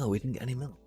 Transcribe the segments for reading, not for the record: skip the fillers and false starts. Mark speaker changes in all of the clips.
Speaker 1: No, we didn't get any milk.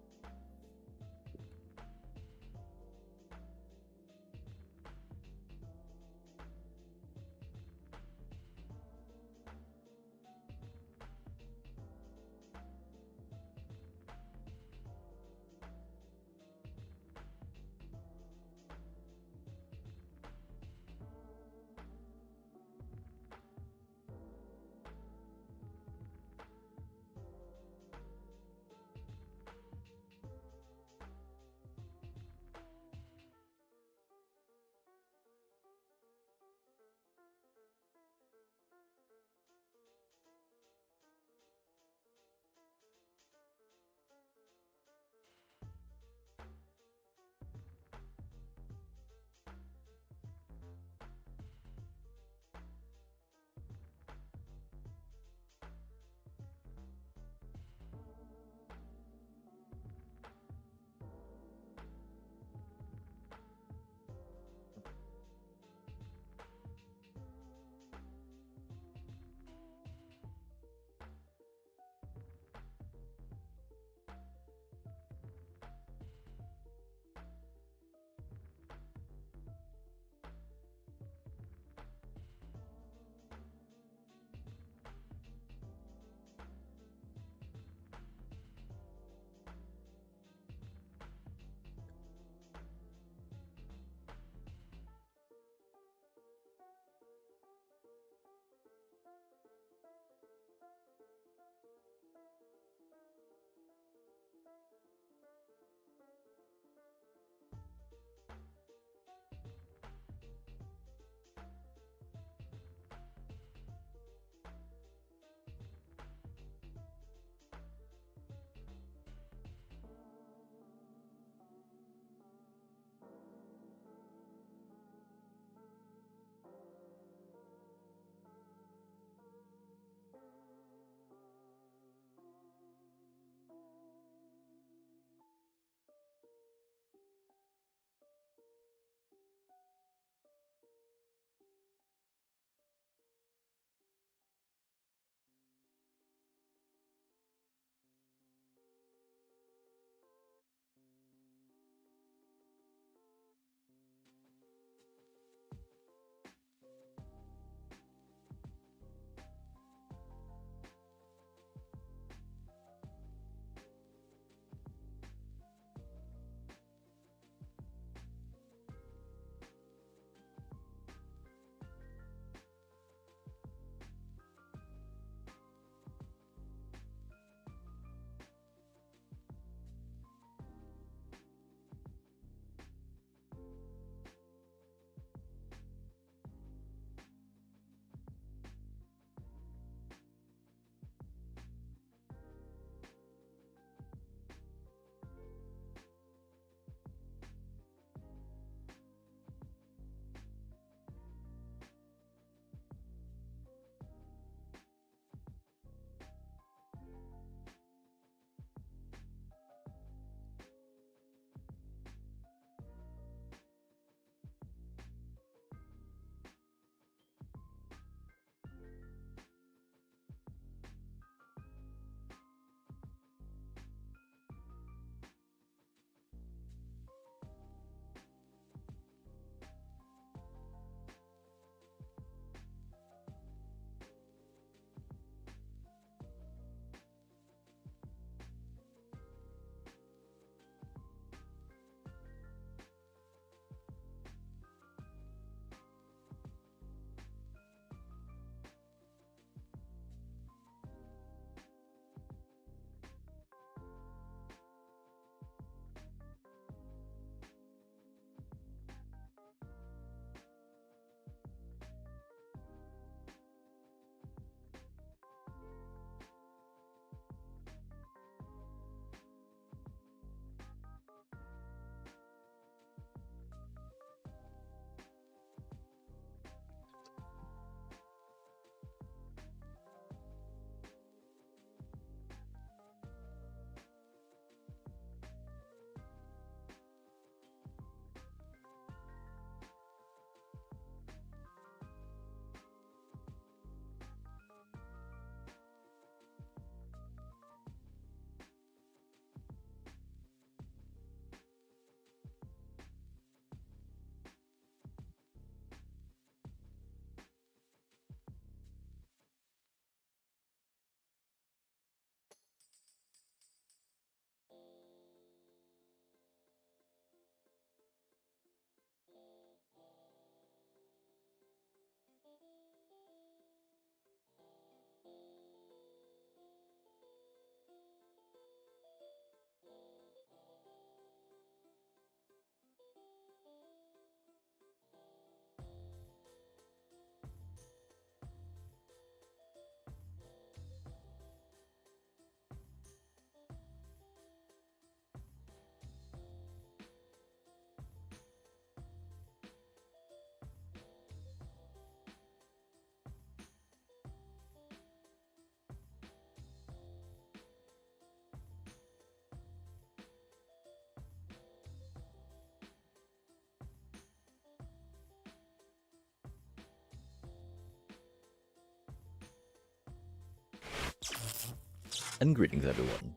Speaker 1: And greetings, everyone.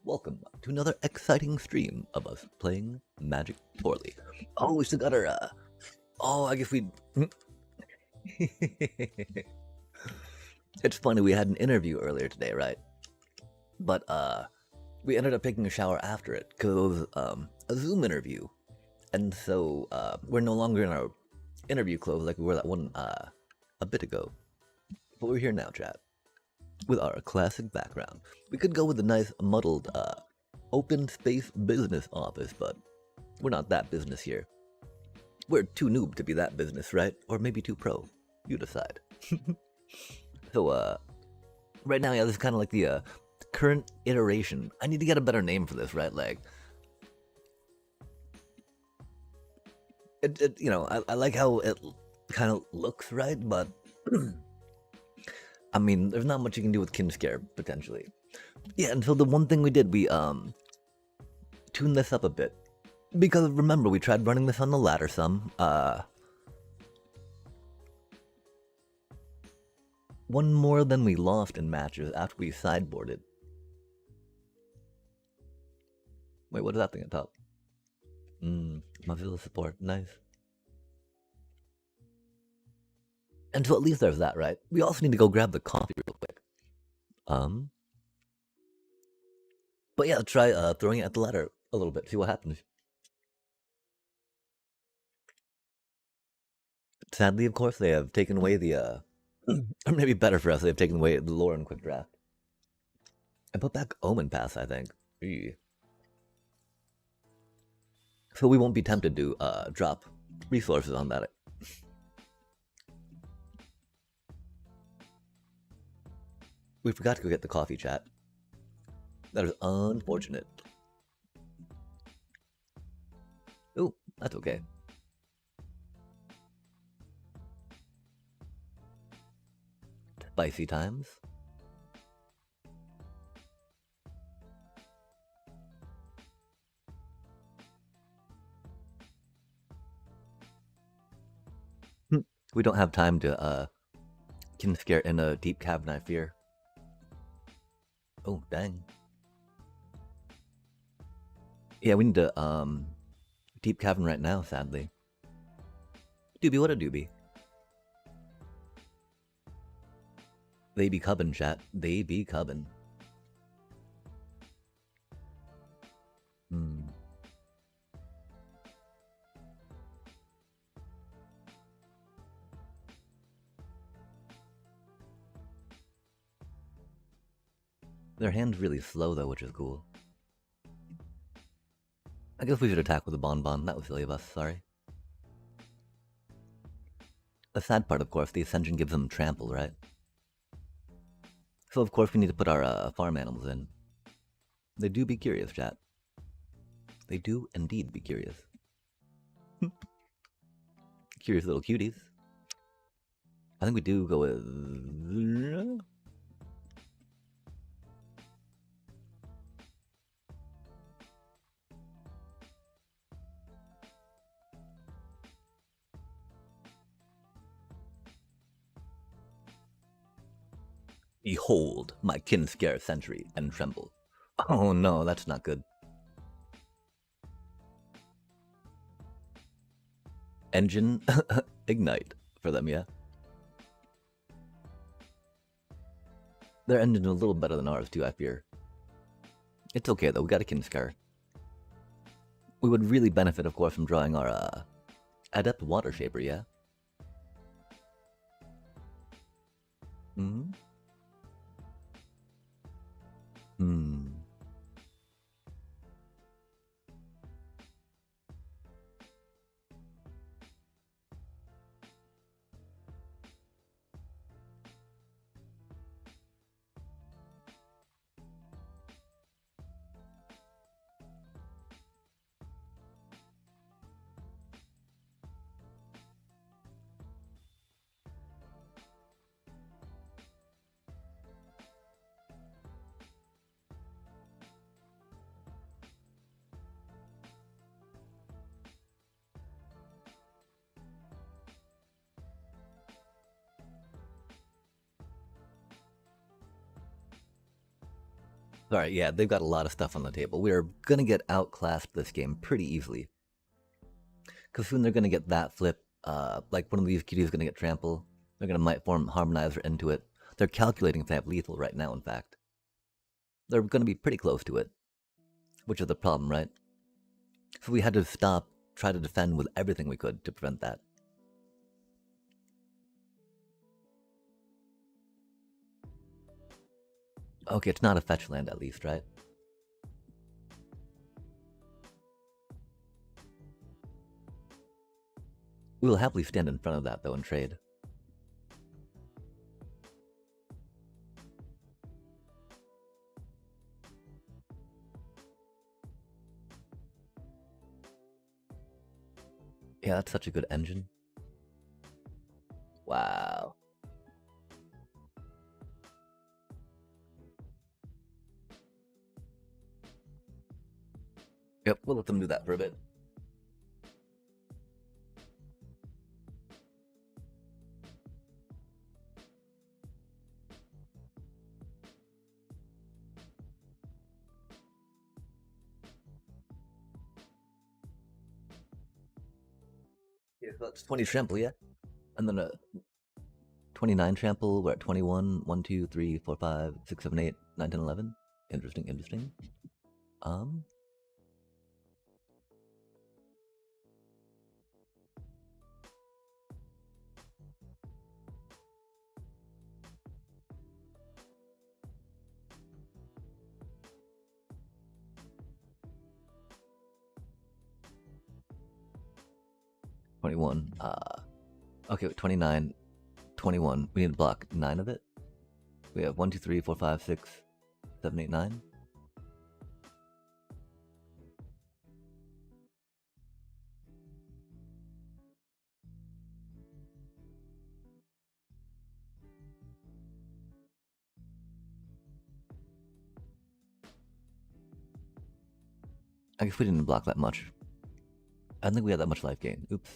Speaker 1: Welcome to another exciting stream of us playing Magic Poorly. Oh, we still got our, oh, I guess we... It's funny, we had an interview earlier today, right? But, we ended up taking a shower after it, because it was, a Zoom interview. And so, we're no longer in our interview clothes like we were that one, a bit ago. But we're here now, chat. With our classic background. We could go with a nice, muddled, open space business office, but we're not that business here. We're too noob to be that business, right? Or maybe too pro. You decide. So, right now, yeah, this is kind of like the current iteration. I need to get a better name for this, right? Like, you know, I like how it kind of looks, right? But, I mean, there's not much you can do with Kinscare, potentially. Yeah, and so the one thing we did, we, tuned this up a bit. Because remember, we tried running this on the ladder some. One more than we lost in matches after we sideboarded. Wait, what is that thing at top? Mozilla support, nice. And so at least there's that, right? We also need to go grab the coffee real quick. But yeah, try throwing it at the ladder a little bit, see what happens. Sadly, of course, they have taken away the, or maybe better for us, they've taken away the lore and quick draft. And put back Omen Pass, I think. Eee. So we won't be tempted to drop resources on that. We forgot to go get the coffee, chat. That is unfortunate. Oh, that's okay. Spicy times. We don't have time to Kinscare in a deep cavern, I fear. Oh, dang. Yeah, we need to deep cavern right now, sadly. Doobie, what a doobie. They be cubbin', chat. They be cubbin'. Their hand's really slow, though, which is cool. I guess we should attack with a Bonbon. That was silly of us, sorry. The sad part, of course, the Ascension gives them trample, right? So, of course, we need to put our farm animals in. They do be curious, chat. They do indeed be curious. Curious little cuties. I think we do go with... Behold my Kinscare sentry and tremble. Oh no, that's not good. Engine ignite for them, yeah. Their engine is a little better than ours too, I fear. It's okay though, we got a Kinscare. We would really benefit, of course, from drawing our Adept Water Shaper, yeah? Sorry, yeah, they've got a lot of stuff on the table. We are gonna get outclassed this game pretty easily. Because soon they're gonna get that flip. Like one of these cuties is gonna get trample. They're gonna might form harmonizer into it. They're calculating if they have lethal right now, in fact. They're gonna be pretty close to it. Which is the problem, right? So we had to stop, try to defend with everything we could to prevent that. Okay, it's not a fetch land at least, right? We will happily stand in front of that, though, and trade. Yeah, that's such a good engine. Wow. Yep, we'll let them do that for a bit. Yeah, so that's 20 trample, yeah? And then 29 trample, we're at 21. 1, 2, 3, 4, 5, 6, 7, 8, 9, 10, 11. Interesting, interesting. 21. Okay, 29, 21. We need to block 9 of it. We have 1, 2, 3, 4, 5, 6, 7, 8, 9. I guess we didn't block that much. I don't think we had that much life gain. Oops.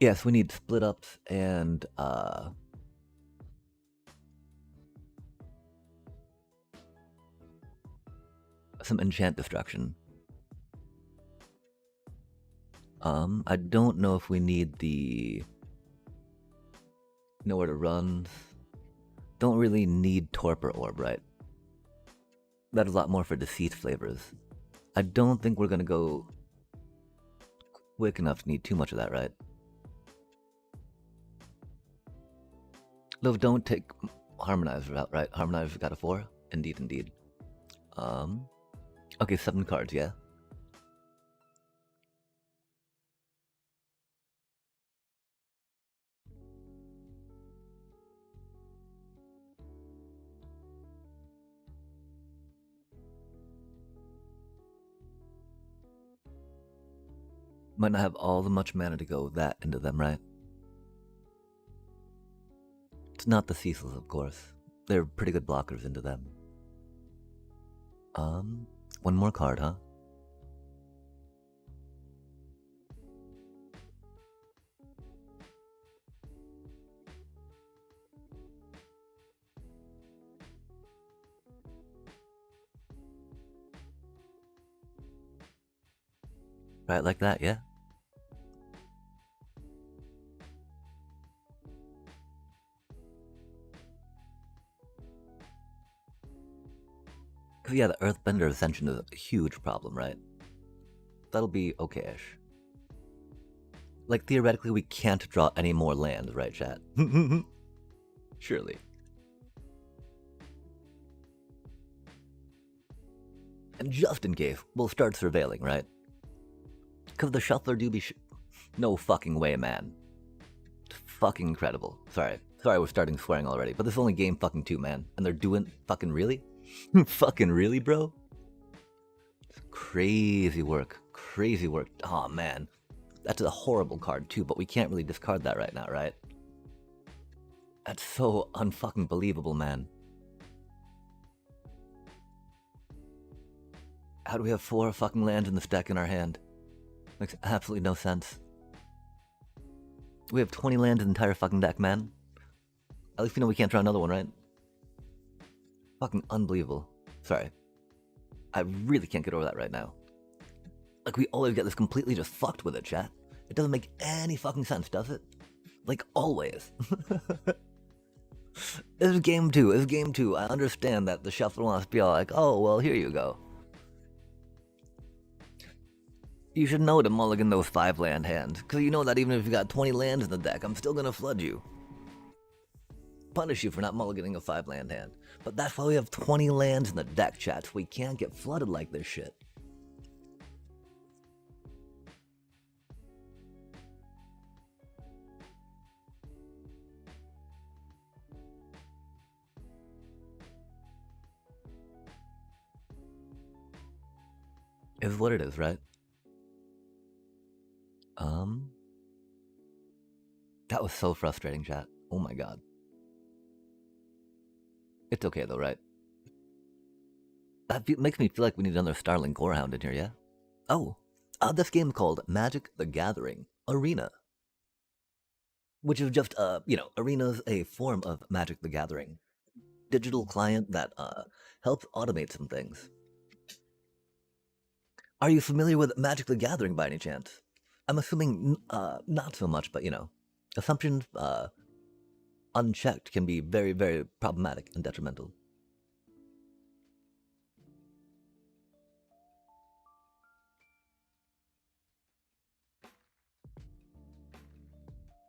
Speaker 1: Yes, we need split ups and some enchant destruction. I don't know if we need the nowhere to run. Don't really need torpor orb, right? That is a lot more for deceit flavors. I don't think we're gonna go quick enough to need too much of that, right? Though don't take Harmonizer out, right? Harmonizer's got a 4? Indeed, indeed. Okay, 7 cards, yeah? Might not have all the much mana to go that into them, right? It's not the Cecils, of course. They're pretty good blockers into them. One more card, huh? Right, like that, yeah? Yeah, the Earthbender Ascension is a huge problem, right? That'll be okay-ish. Like, theoretically, we can't draw any more lands, right, chat? Surely. And just in case, we'll start surveilling, right? Because the Shuffler do be no fucking way, man. It's fucking incredible. Sorry, we're starting swearing already, but this is only game fucking 2, man. And they're doing fucking really? Fucking really, bro? It's crazy work. Crazy work. Oh, man. That's a horrible card, too, but we can't really discard that right now, right? That's so unfucking believable, man. How do we have 4 fucking lands in the stack in our hand? Makes absolutely no sense. We have 20 lands in the entire fucking deck, man. At least we know we can't draw another one, right? Fucking unbelievable. Sorry. I really can't get over that right now. Like, we always get this completely just fucked with it, chat. It doesn't make any fucking sense, does it? Like, always. This is game 2. It's game 2. I understand that the shuffle wants to be all like, oh, well, here you go. You should know to mulligan those 5 land hands, because you know that even if you got 20 lands in the deck, I'm still gonna flood you. Punish you for not mulliganing a 5 land hand. But that's why we have 20 lands in the deck, chat, so we can't get flooded like this shit. Is what it is, right? That was so frustrating, chat. Oh my god. It's okay though, right? That makes me feel like we need another Starling Gorehound in here, yeah? Oh, this game's called Magic the Gathering Arena. Which is just, Arena's a form of Magic the Gathering. Digital client that, helps automate some things. Are you familiar with Magic the Gathering by any chance? I'm assuming, not so much, but, assumptions, unchecked can be very, very problematic and detrimental.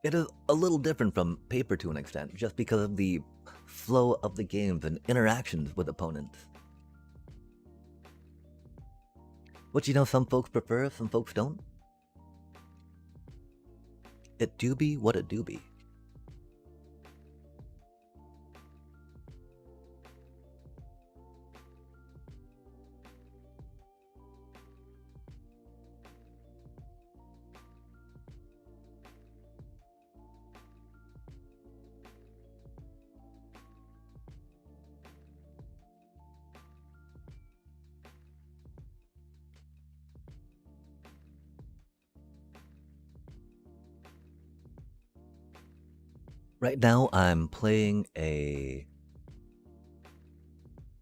Speaker 1: It is a little different from paper to an extent, just because of the flow of the games and interactions with opponents. Which, some folks prefer, some folks don't. It do be what it do be. Right now, I'm playing a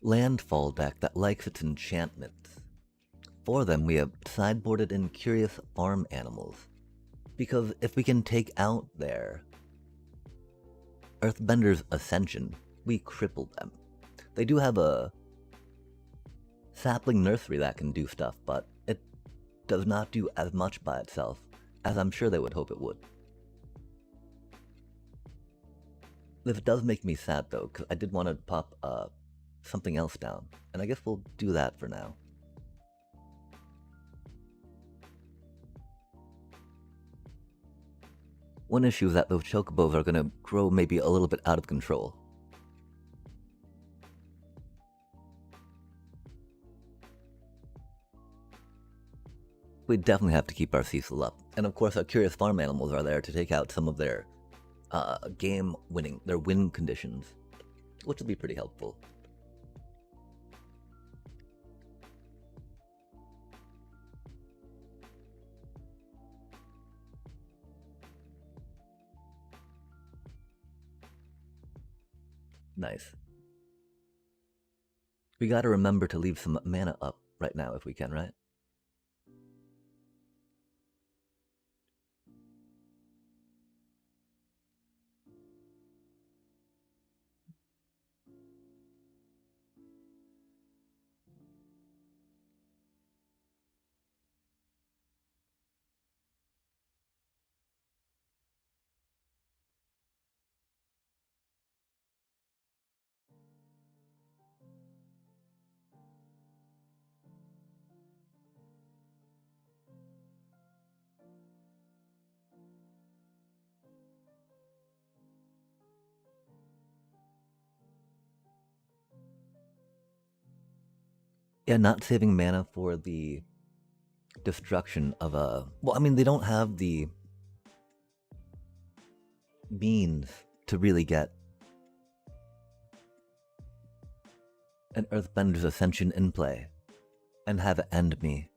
Speaker 1: landfall deck that likes its enchantments. For them, we have sideboarded in Curious Farm Animals. Because if we can take out their Earthbender's Ascension, we cripple them. They do have a sapling nursery that can do stuff, but it does not do as much by itself as I'm sure they would hope it would. This does make me sad though, because I did want to pop something else down, and I guess we'll do that for now. One issue is that those chocobos are going to grow maybe a little bit out of control. We definitely have to keep our Cecil up, and of course our Curious Farm Animals are there to take out some of their their win conditions, which will be pretty helpful. Nice. We gotta remember to leave some mana up right now if we can, right? Yeah, not saving mana for the destruction of a... Well, I mean, they don't have the means to really get an Earthbender's Ascension in play and have it end me.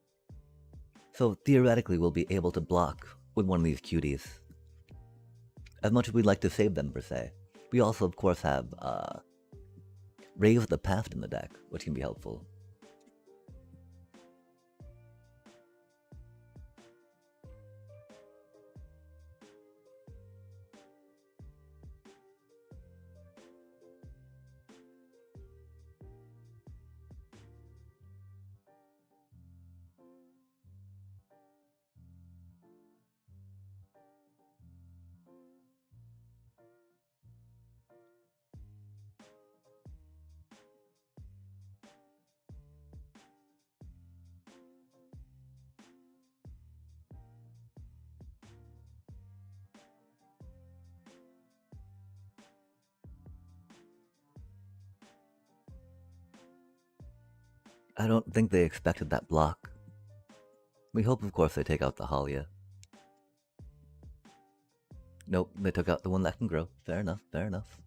Speaker 1: So theoretically we'll be able to block with one of these cuties. As much as we'd like to save them per se. We also of course have Rave the Past in the deck, which can be helpful. I don't think they expected that block. We hope, of course, they take out the Halia. Nope, they took out the one that can grow. Fair enough, fair enough.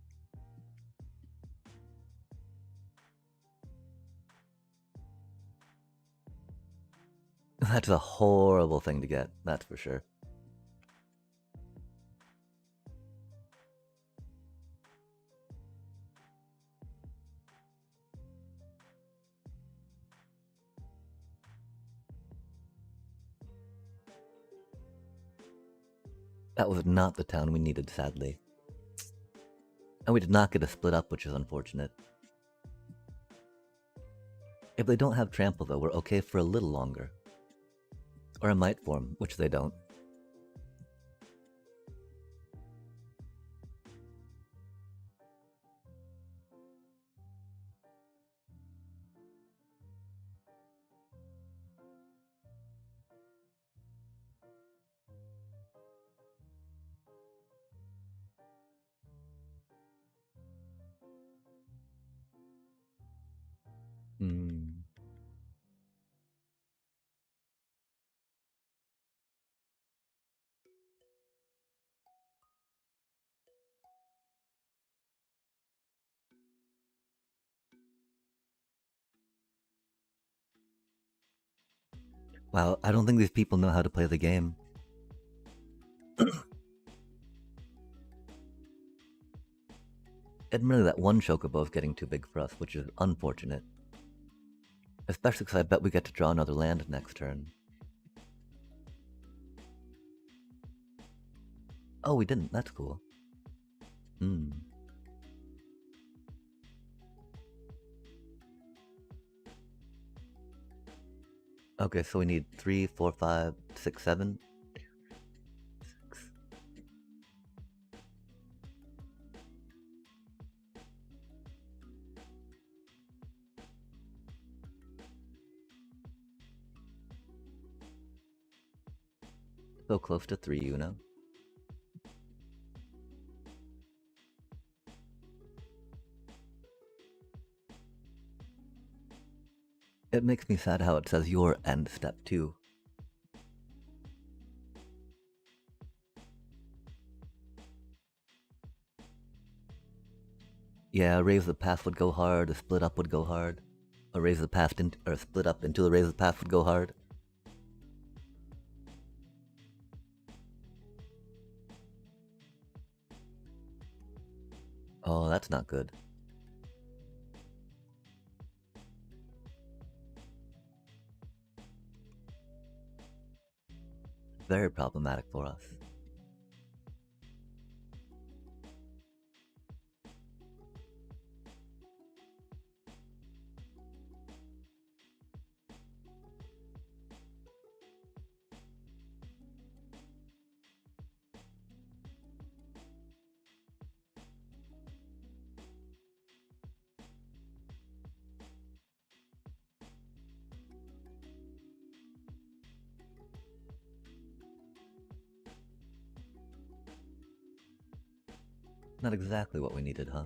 Speaker 1: That's a horrible thing to get, that's for sure. That was not the town we needed, sadly. And we did not get a split up, which is unfortunate. If they don't have trample, though, we're okay for a little longer. Or a might form, which they don't. Hmm. Wow, I don't think these people know how to play the game. Admittedly, that one Chocobo is getting too big for us, which is unfortunate. Especially because I bet we get to draw another land next turn. Oh, we didn't. That's cool. Hmm. Okay, so we need 3, 4, 5, 6, 7. 6. So close to 3, you know? It makes me sad how it says your end step too. Yeah, raise the path would go hard, a split up would go hard. A raise the path or split up into the raise the path would go hard. Oh, that's not good. Very problematic for us. Not exactly what we needed, huh?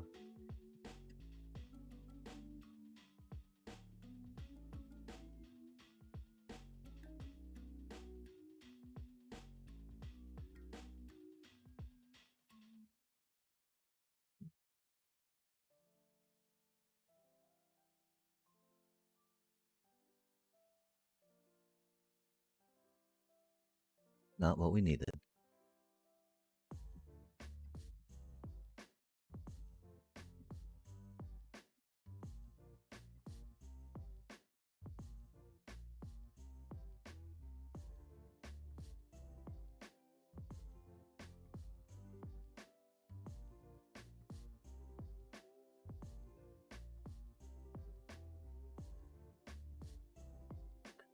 Speaker 1: Not what we needed.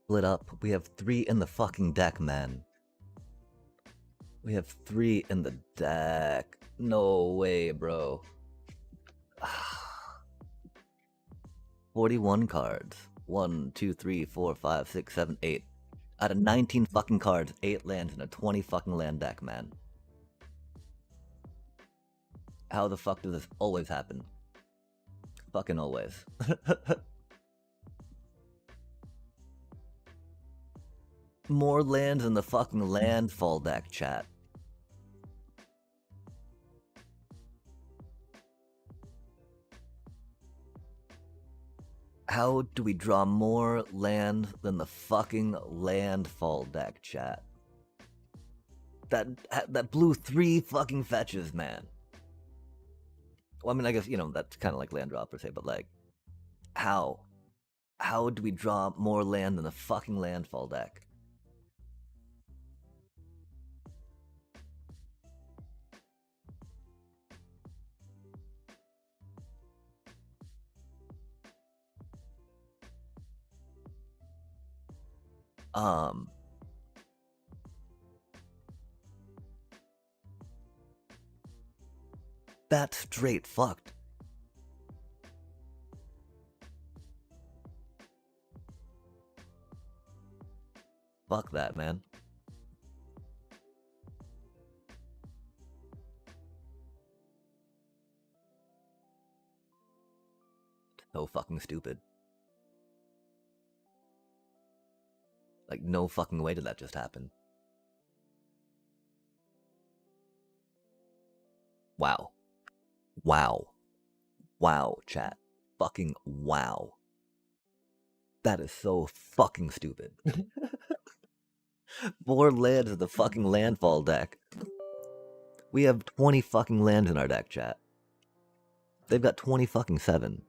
Speaker 1: split up. We have 3 in the fucking deck, man. We have 3 in the deck. No way, bro. 41 cards. 1, 2, 3, 4, 5, 6, 7, 8. Out of 19 fucking cards, 8 lands in a 20 fucking land deck, man. How the fuck does this always happen? Fucking always. More lands in the fucking landfall deck, chat. How do we draw more land than the fucking landfall deck, chat? That blew 3 fucking fetches, man. Well, I mean, I guess, you know, that's kind of like land draw per se, but like, how? How do we draw more land than the fucking landfall deck? That's straight fucked. Fuck that, man. So fucking stupid. Like, no fucking way did that just happen. Wow. Wow. Wow, chat. Fucking wow. That is so fucking stupid. 4 lands in the fucking landfall deck. We have 20 fucking lands in our deck, chat. They've got 20 fucking 7.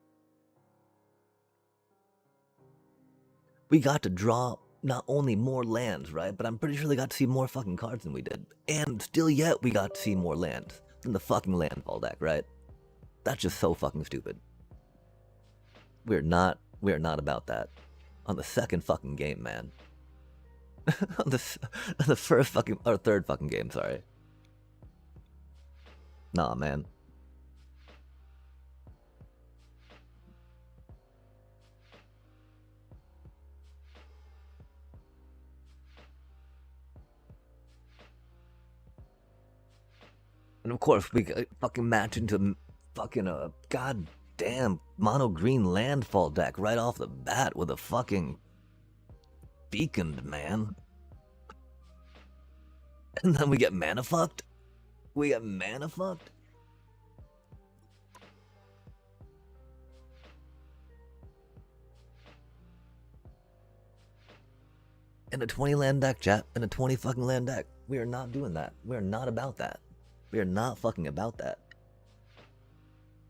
Speaker 1: We got to draw not only more lands, right? But I'm pretty sure they got to see more fucking cards than we did. And still yet we got to see more lands than the fucking landfall deck, right? That's just so fucking stupid. We're not about that. On the second fucking game, man. on the first fucking, or third fucking game, sorry. Nah, man. And of course, we fucking match into fucking a goddamn mono green landfall deck right off the bat with a fucking beaconed, man. And then we get mana fucked? We get mana fucked? In a 20 land deck, chat. In a 20 fucking land deck. We are not doing that. We are not about that. We are not fucking about that.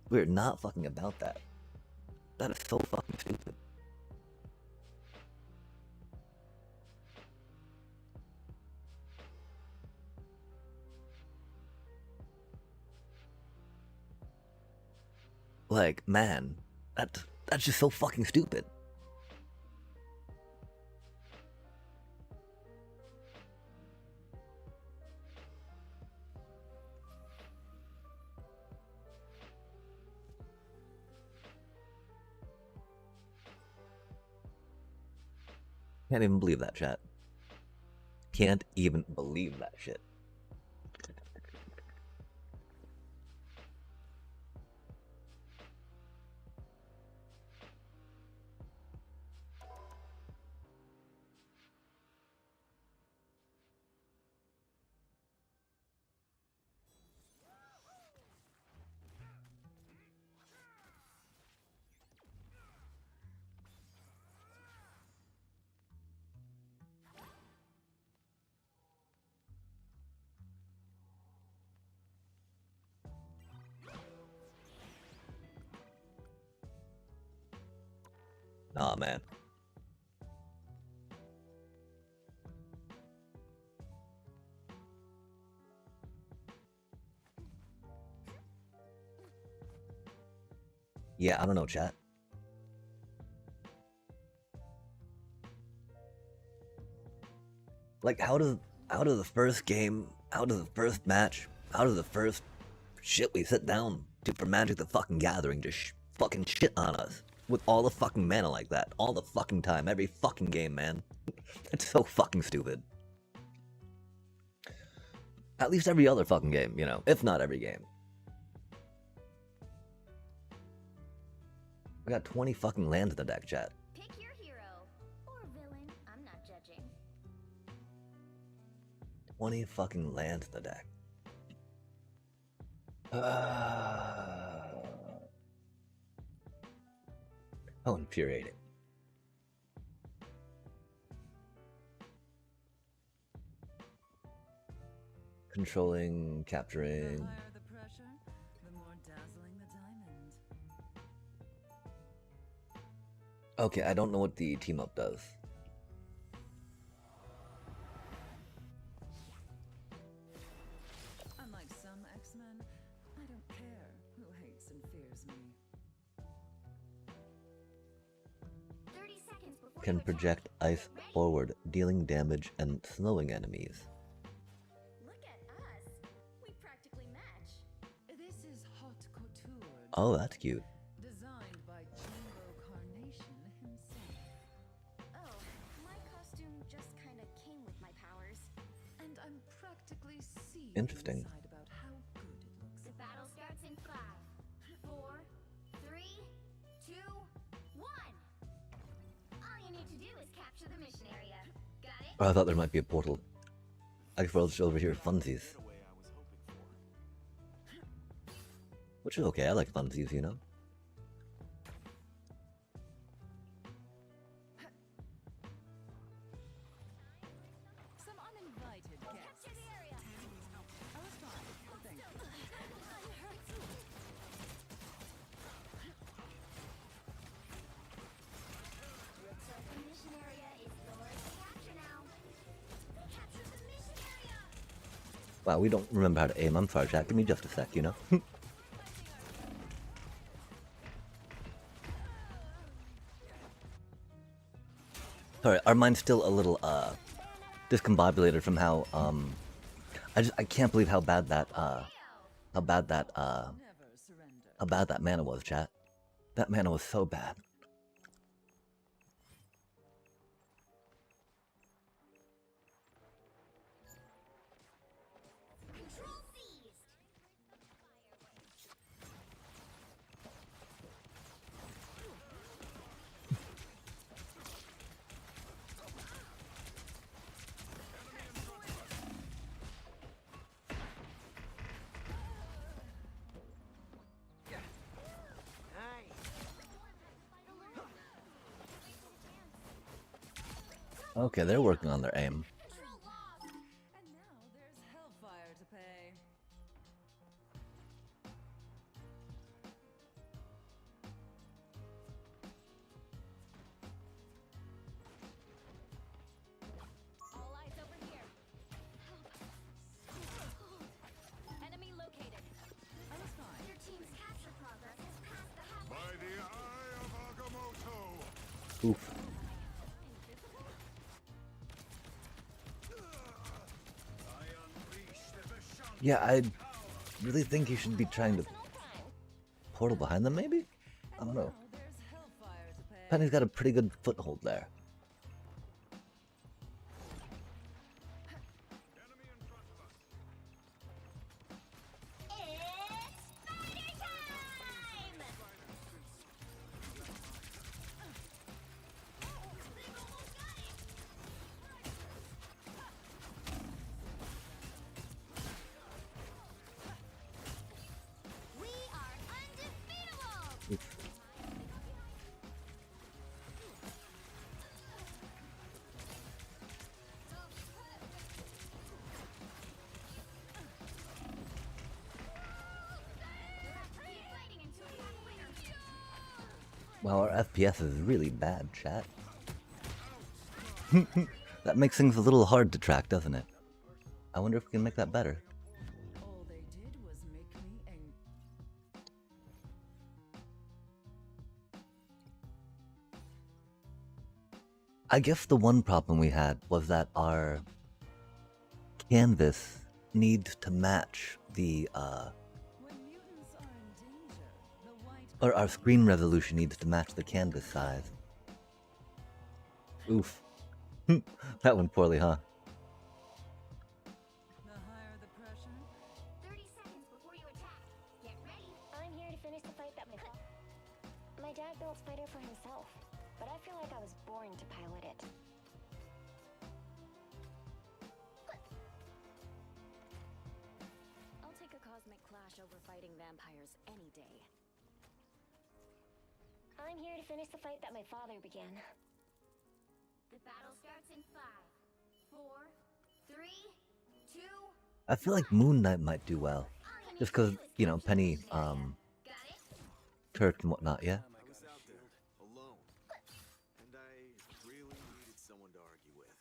Speaker 1: We are not fucking about that. That is so fucking stupid. Like, man, that's just so fucking stupid. Can't even believe that, chat. Can't even believe that shit. Aw, man. Yeah, I don't know, chat. Like, how does the first game, out of the first match, out of the first shit we sit down to for Magic the fucking Gathering just fucking shit on us with all the fucking mana like that, all the fucking time, every fucking game, man. It's so fucking stupid. At least every other fucking game, you know, if not every game. We got 20 fucking lands in the deck, chat.
Speaker 2: Pick your hero or villain. I'm not judging.
Speaker 1: 20 fucking lands in the deck. How infuriating. Controlling, capturing.
Speaker 3: The higher the pressure, the more dazzling the diamond.
Speaker 1: Okay, I don't know what the team up does.
Speaker 3: Unlike some X-Men, I don't care who hates and fears me.
Speaker 2: 30 seconds before
Speaker 1: Can
Speaker 2: you attack.
Speaker 1: project ice
Speaker 2: Ready?
Speaker 1: forward, dealing damage and slowing enemies.
Speaker 2: Look at us. We practically match.
Speaker 3: This is haute couture.
Speaker 1: Oh, that's cute.
Speaker 3: Designed by Jimbo Carnation himself.
Speaker 2: Oh, my costume just kind of came with my powers.
Speaker 3: And I'm practically seeing
Speaker 1: Interesting.
Speaker 3: inside about how good it looks.
Speaker 2: The battle starts in 5, 4, 3, 2, 1. All you need to do is capture the mission area. Got it?
Speaker 1: Oh, I thought there might be a portal. I just over here funsies. Which is okay, I like funsies, you know?
Speaker 3: Some uninvited guests.
Speaker 2: Capture the area.
Speaker 3: I was fine, thank you.
Speaker 2: The mission area is yours to capture now. Capture the mission area.
Speaker 1: Wow, we don't remember how to aim. I'm sorry, chat. Give me just a sec, you know? Sorry, our mind's still a little, discombobulated from how, I can't believe how bad that,
Speaker 3: Never surrender.
Speaker 1: how bad that mana was, chat. That mana was so bad.
Speaker 2: Control seized.
Speaker 1: Okay, they're working on their aim.
Speaker 2: Control lost.
Speaker 3: And now there's hellfire to pay.
Speaker 2: All eyes over here. Help. Enemy located.
Speaker 3: I was fine.
Speaker 2: Your team's capture progress has passed the halfway.
Speaker 4: By the eye of Agamotto!
Speaker 1: Oof.
Speaker 4: I unleash the Vishant.
Speaker 1: Yeah, I really think you should be trying to portal behind them, maybe? I don't know.
Speaker 3: Now there's hellfire to pay.
Speaker 1: Penny's got a pretty good foothold there.
Speaker 4: Enemy in front of us.
Speaker 2: It's spider time! We are undefeatable!
Speaker 1: Oof.
Speaker 2: Fighting until we have a winner.
Speaker 1: Wow, our FPS is really bad, chat. That makes things a little hard to track, doesn't it? I wonder if we can make that better.
Speaker 3: All they did was make me angry.
Speaker 1: I guess the one problem we had was that our canvas needs to match the
Speaker 3: When mutants are in danger, the white
Speaker 1: or our screen resolution needs to match the canvas size. Oof. That went poorly, huh?
Speaker 3: the higher the pressure.
Speaker 2: 30 seconds before you attack. Get ready. I'm here to finish the fight that my dad built Spider for himself, but I feel like I was born to pilot it.
Speaker 5: I'll take a cosmic clash over fighting vampires any day.
Speaker 2: I'm here to finish the fight that my father began. The battle starts in 5, 4, 3, 2.
Speaker 1: I feel like Moon Knight might do well. Just because, you know, Penny,
Speaker 2: Got it?
Speaker 1: Turk and whatnot, yeah?
Speaker 6: I was out there, alone. And I really needed someone to argue with.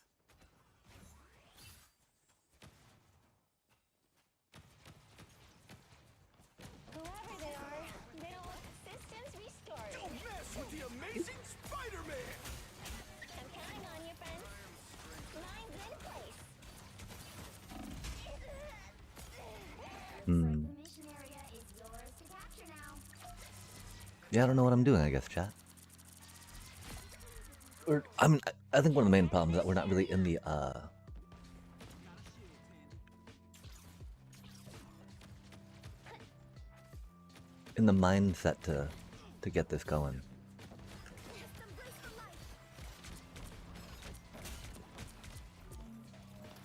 Speaker 2: Whoever they are, they don't look systems restored.
Speaker 6: Don't mess with the amazing Spider-Man!
Speaker 2: I'm counting on you, friends. Mine's in place.
Speaker 1: Hmm.
Speaker 2: The mission area is yours to capture now.
Speaker 1: Yeah, I don't know what I'm doing, I guess, chat. Or, I mean, I think one of the main problems is that we're not really in the, in the mindset to get this going.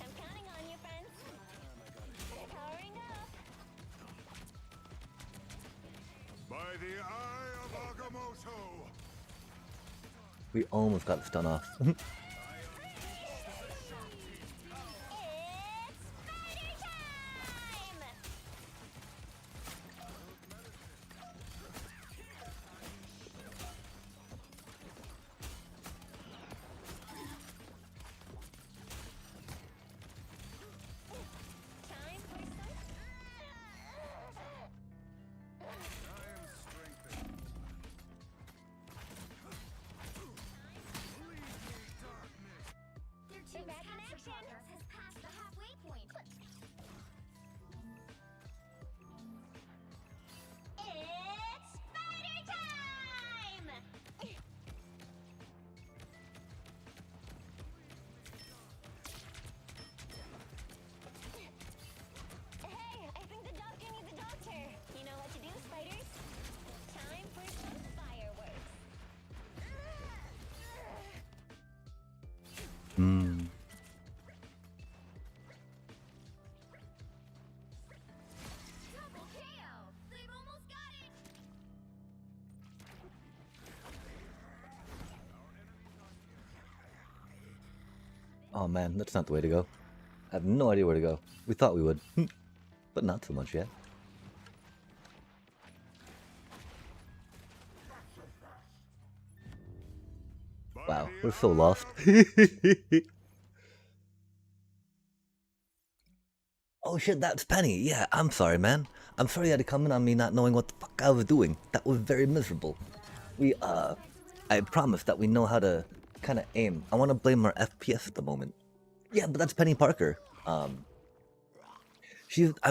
Speaker 2: I'm counting on you, friends. Powering up.
Speaker 4: By the eye of Agamotto!
Speaker 1: We almost got the stun off.
Speaker 2: It's Spider time! Time for some.
Speaker 4: I am strengthened. Lead me, darkness!
Speaker 2: Their team's back in capture action. progress has passed the halfway point. It's Spider time! Hey, I think the doctor needs a doctor. You know what to do, spiders. Time for some fireworks.
Speaker 1: Hmm.
Speaker 2: Double KO! They've almost got it!
Speaker 1: Oh man, that's not the way to go. I have no idea where to go. We thought we would, but not so much yet.
Speaker 4: By
Speaker 1: Wow,
Speaker 4: the
Speaker 1: we're so
Speaker 4: eye
Speaker 1: lost.
Speaker 4: of-
Speaker 1: Oh shit, that's Penny. Yeah, I'm sorry, man. I'm sorry you had to come in on me not knowing what the fuck I was doing. That was very miserable. I promise that we know how to kind of aim. I want to blame our FPS at the moment. Yeah, but that's Penny Parker. I'm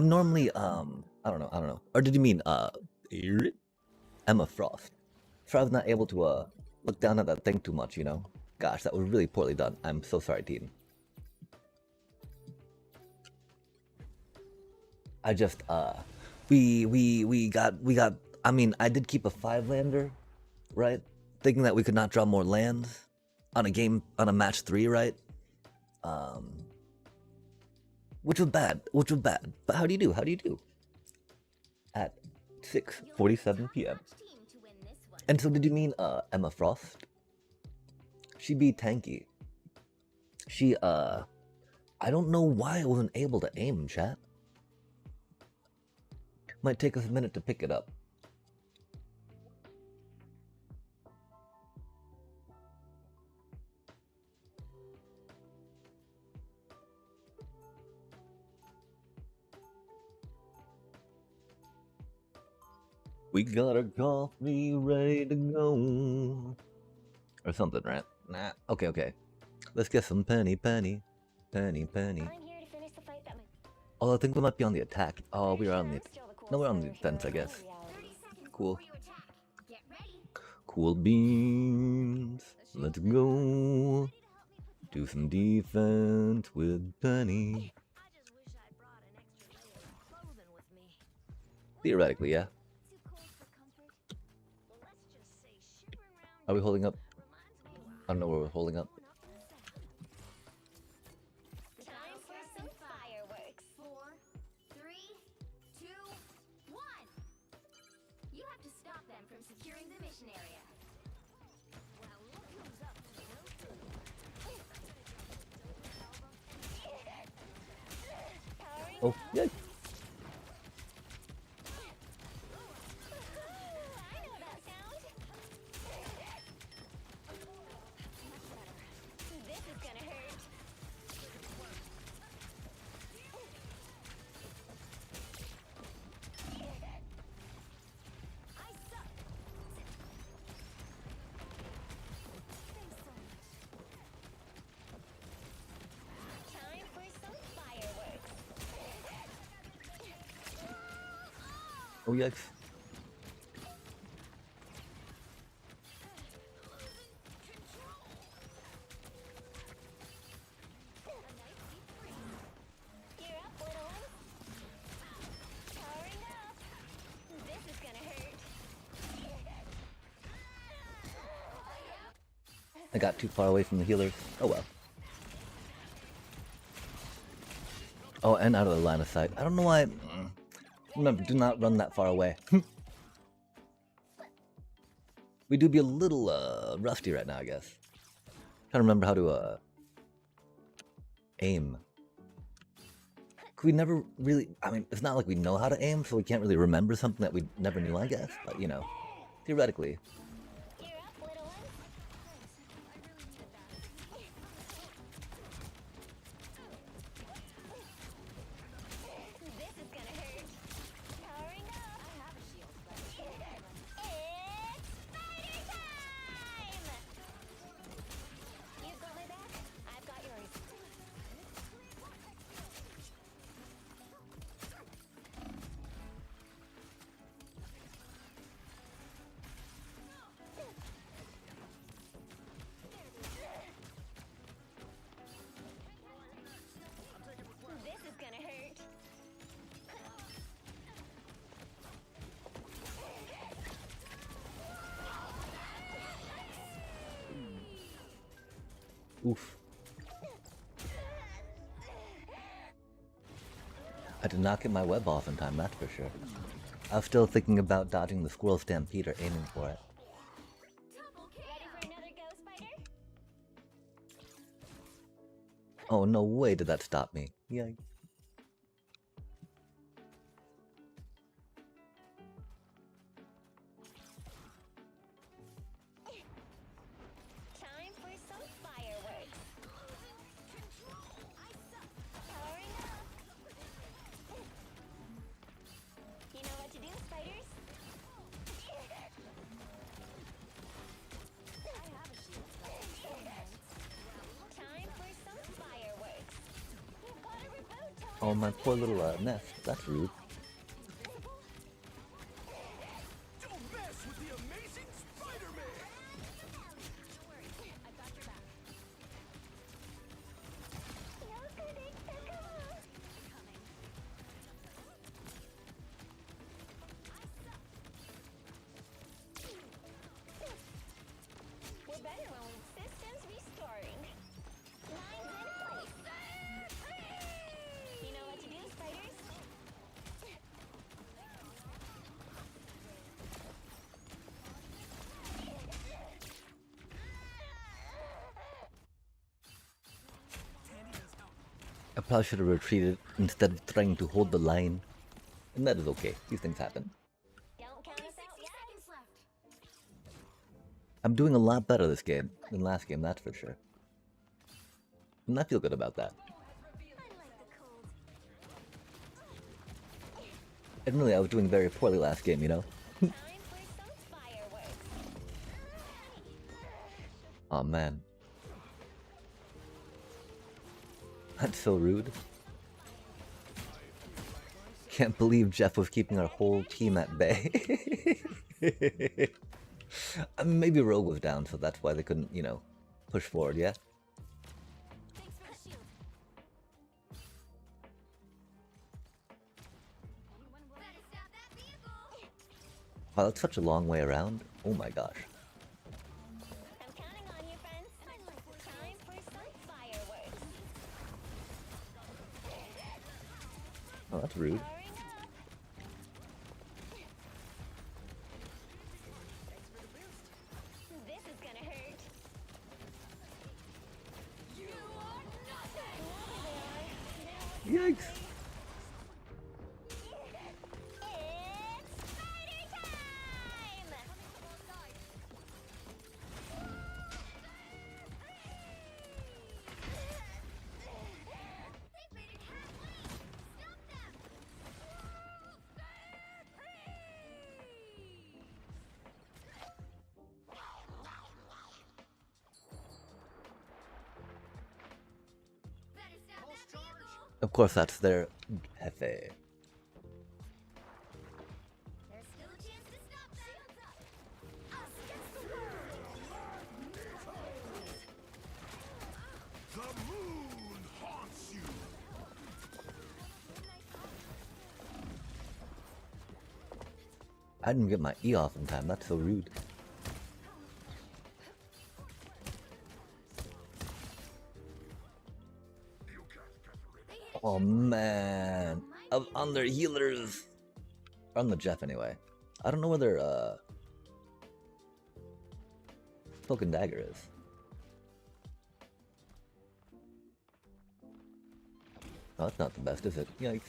Speaker 1: normally, I don't know. Or did you mean, Emma Frost? So I was not able to, look down at that thing too much, you know? Gosh, that was really poorly done. I'm so sorry, team. I just we got I mean, I did keep a 5-lander, right? Thinking that we could not draw more lands on a match 3, right? Which was bad. But how do you do? At 6:47 p.m.
Speaker 2: Team to win this one.
Speaker 1: And so did you mean Emma Frost? She be tanky. She I don't know why I wasn't able to aim, chat. Might take us a minute to pick it up. We got our coffee ready to go. Or something, right? Nah. Okay. Let's get some penny.
Speaker 2: I'm here to finish the fight that
Speaker 1: Oh, I think we might be on the attack. Oh, we are on the.
Speaker 5: Still the
Speaker 1: No, we're on the
Speaker 5: coolest
Speaker 1: defense, I
Speaker 5: version of
Speaker 1: guess.
Speaker 5: reality.
Speaker 2: 30 seconds
Speaker 1: Cool.
Speaker 2: before you attack. Get ready.
Speaker 1: Cool beans. Let's go. Do some defense with Penny.
Speaker 5: I just wish I brought an extra layer of clothing with me.
Speaker 1: Theoretically, yeah.
Speaker 2: Too cold for comfort.
Speaker 5: Well, let's just say shivering around
Speaker 1: Are we holding up?
Speaker 5: reminds me
Speaker 1: I don't know where we're holding up.
Speaker 2: Time for some fireworks. 4, 3, 2, 1. You have to stop them from securing the mission area.
Speaker 5: Well, look who's up to no good.
Speaker 1: Oh, yeah.
Speaker 2: I know that sound. This is gonna hurt. I suck. Thanks so much. Time for some fireworks.
Speaker 1: Oh, yikes.
Speaker 2: Gear up, little one. Powering up. This is gonna hurt.
Speaker 1: I got too far away from the healers. Oh well. Oh, and out of the line of sight. I don't know why. Remember, do not run that far away. We do be a little rusty right now, I guess. Trying to remember how to aim. Could we never really? I mean, it's not like we know how to aim, so we can't really remember something that we never knew, I guess. But you know, theoretically.
Speaker 2: Gear up, little one. This is gonna hurt. Powering up. I have a shield, but it's spider time! You've got my back. I've got yours. This is gonna hurt.
Speaker 1: Oof. I did not get my web off in time, that's for sure. I was still thinking about dodging the squirrel stampede or aiming for it.
Speaker 2: Ready for another go, spider?
Speaker 1: Oh, no way did that stop me. Yikes.
Speaker 2: Time for some fireworks. Powering up. You know what to do, spiders? I have a shield. Time for some fireworks. You gotta reboot, Tony.
Speaker 1: Oh, my poor little nest. That's rude.
Speaker 6: Don't mess with the amazing Spider-Man!
Speaker 5: Don't worry, I've got your back.
Speaker 2: We're better when we've systems restoring. Lines in place. You know what to do, spiders?
Speaker 1: I probably should have retreated instead of trying to hold the line. And that is okay. These things happen.
Speaker 2: Don't count us out yet.
Speaker 1: I'm doing a lot better this game than last game, that's for sure. And I feel good about that.
Speaker 2: I like the cold.
Speaker 1: Admittedly, I was doing very poorly last game, you know?
Speaker 2: Time for some fireworks.
Speaker 1: Aw, man. That's so rude. Can't believe Jeff was keeping our whole team at bay. Maybe Rogue was down, so that's why they couldn't, you know, push forward, yeah?
Speaker 2: Thanks for the shield. Better stop that vehicle.
Speaker 1: Wow, that's such a long way around. Oh my gosh.
Speaker 2: I'm counting on you, friends. Time for some fireworks.
Speaker 1: Oh, that's rude.
Speaker 2: Powering up. This is gonna hurt. You are nothing.
Speaker 1: Yikes.
Speaker 2: It's spider time! They made it halfway! Stop them! Better stop that vehicle!
Speaker 1: Of course, that's their Jefe.
Speaker 2: There's still a chance to stop them. Us against the world.
Speaker 4: The moon haunts you.
Speaker 1: I didn't get my E off in time. That's so rude. Oh man, on their healers, on the Jeff anyway. I don't know where their Cloak and Dagger is. Oh, that's not the best, is it? Yikes.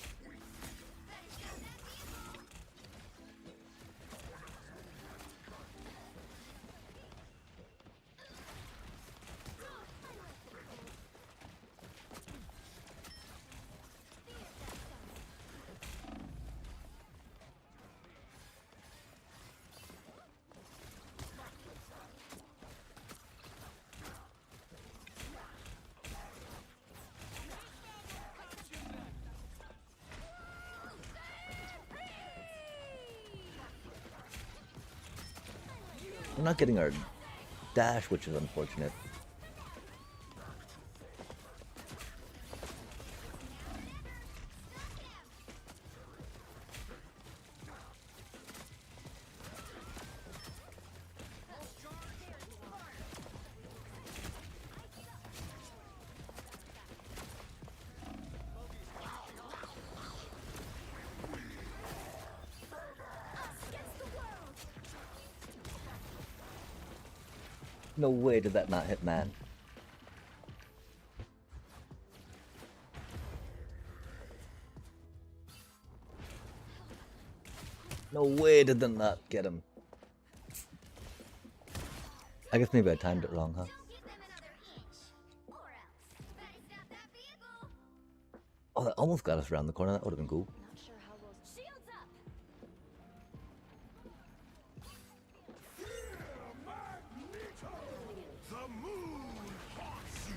Speaker 1: We're not getting our dash, which is unfortunate. No way did that not hit man. No way did that not get him. I guess maybe I timed it wrong, huh?
Speaker 2: Don't give them another inch. Or else. Better stop that vehicle.
Speaker 1: Oh, that almost got us around the corner. That would have been cool.
Speaker 5: Not sure how we'll.
Speaker 2: Shields up.
Speaker 4: The moon haunts you.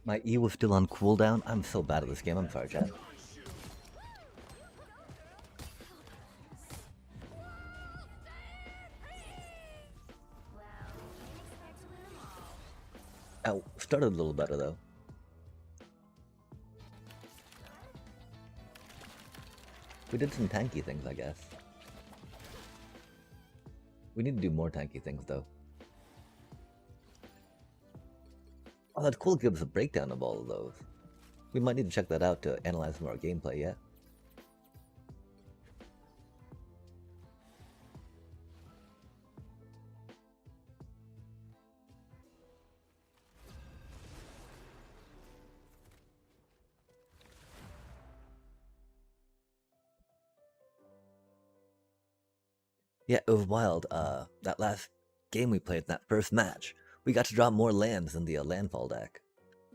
Speaker 1: My E was still on cooldown. I'm so bad at this game. I'm sorry, chat. Oh, started a little better though. We did some tanky things, I guess. We need to do more tanky things though. Oh, that's cool. It gives us a breakdown of all of those. We might need to check that out to analyze more gameplay, yeah? Yeah, it was wild. That last game we played, that first match, we got to draw more lands in the landfall deck.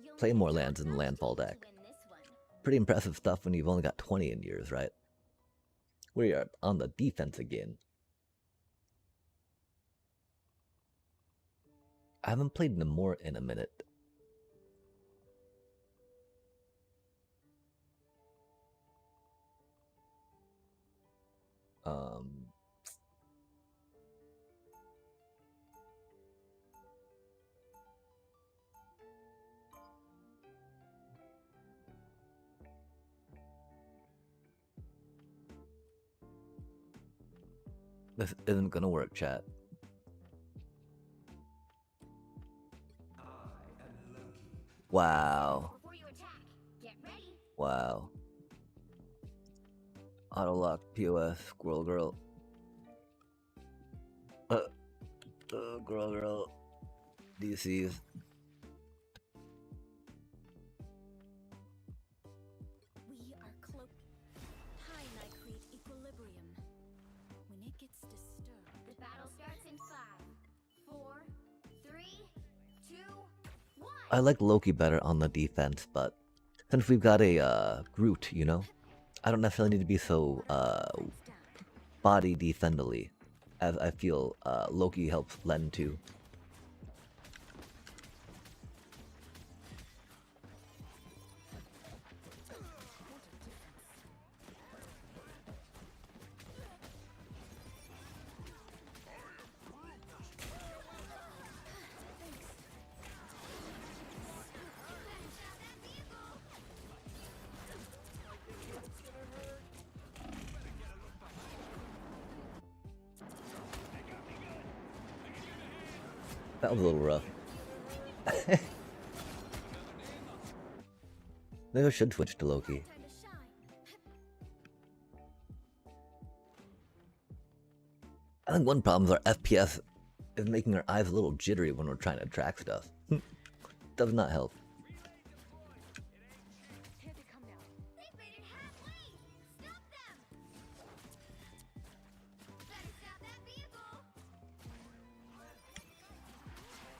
Speaker 2: You'll
Speaker 1: Play
Speaker 2: need
Speaker 1: more
Speaker 2: to
Speaker 1: lands in the
Speaker 2: draw
Speaker 1: landfall
Speaker 2: to
Speaker 1: deck.
Speaker 2: win this one.
Speaker 1: Pretty impressive stuff when you've only got 20 in yours, right? We are on the defense again. I haven't played Namor in a minute. This isn't gonna work, chat. Wow.
Speaker 2: Before you attack, get ready.
Speaker 1: Wow. Auto lock, POS, Squirrel Girl. Girl Girl. DCs.
Speaker 5: We are cloaked. Time I create equilibrium. When it gets disturbed.
Speaker 2: The battle starts in 5, 4, 3, 2, 1.
Speaker 1: I like Loki better on the defense, but since we've got a Groot, you know, I don't necessarily need to be so body defendally, as I feel Loki helps lend to. That was a little rough. Maybe I should switch to Loki.
Speaker 5: Time to shine.
Speaker 1: I think one problem is our FPS is making our eyes a little jittery when we're trying to track stuff. Does not help.
Speaker 5: Here they come now.
Speaker 2: They've made it halfway. Stop them. Better stop that vehicle. There's still a chance to stop them.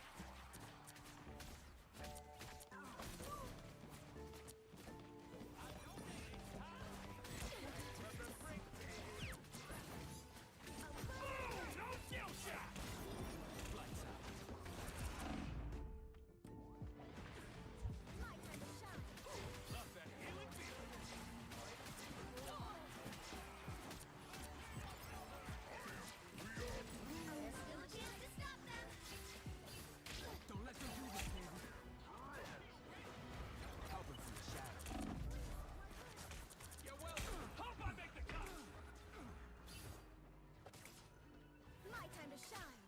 Speaker 5: My time to shine.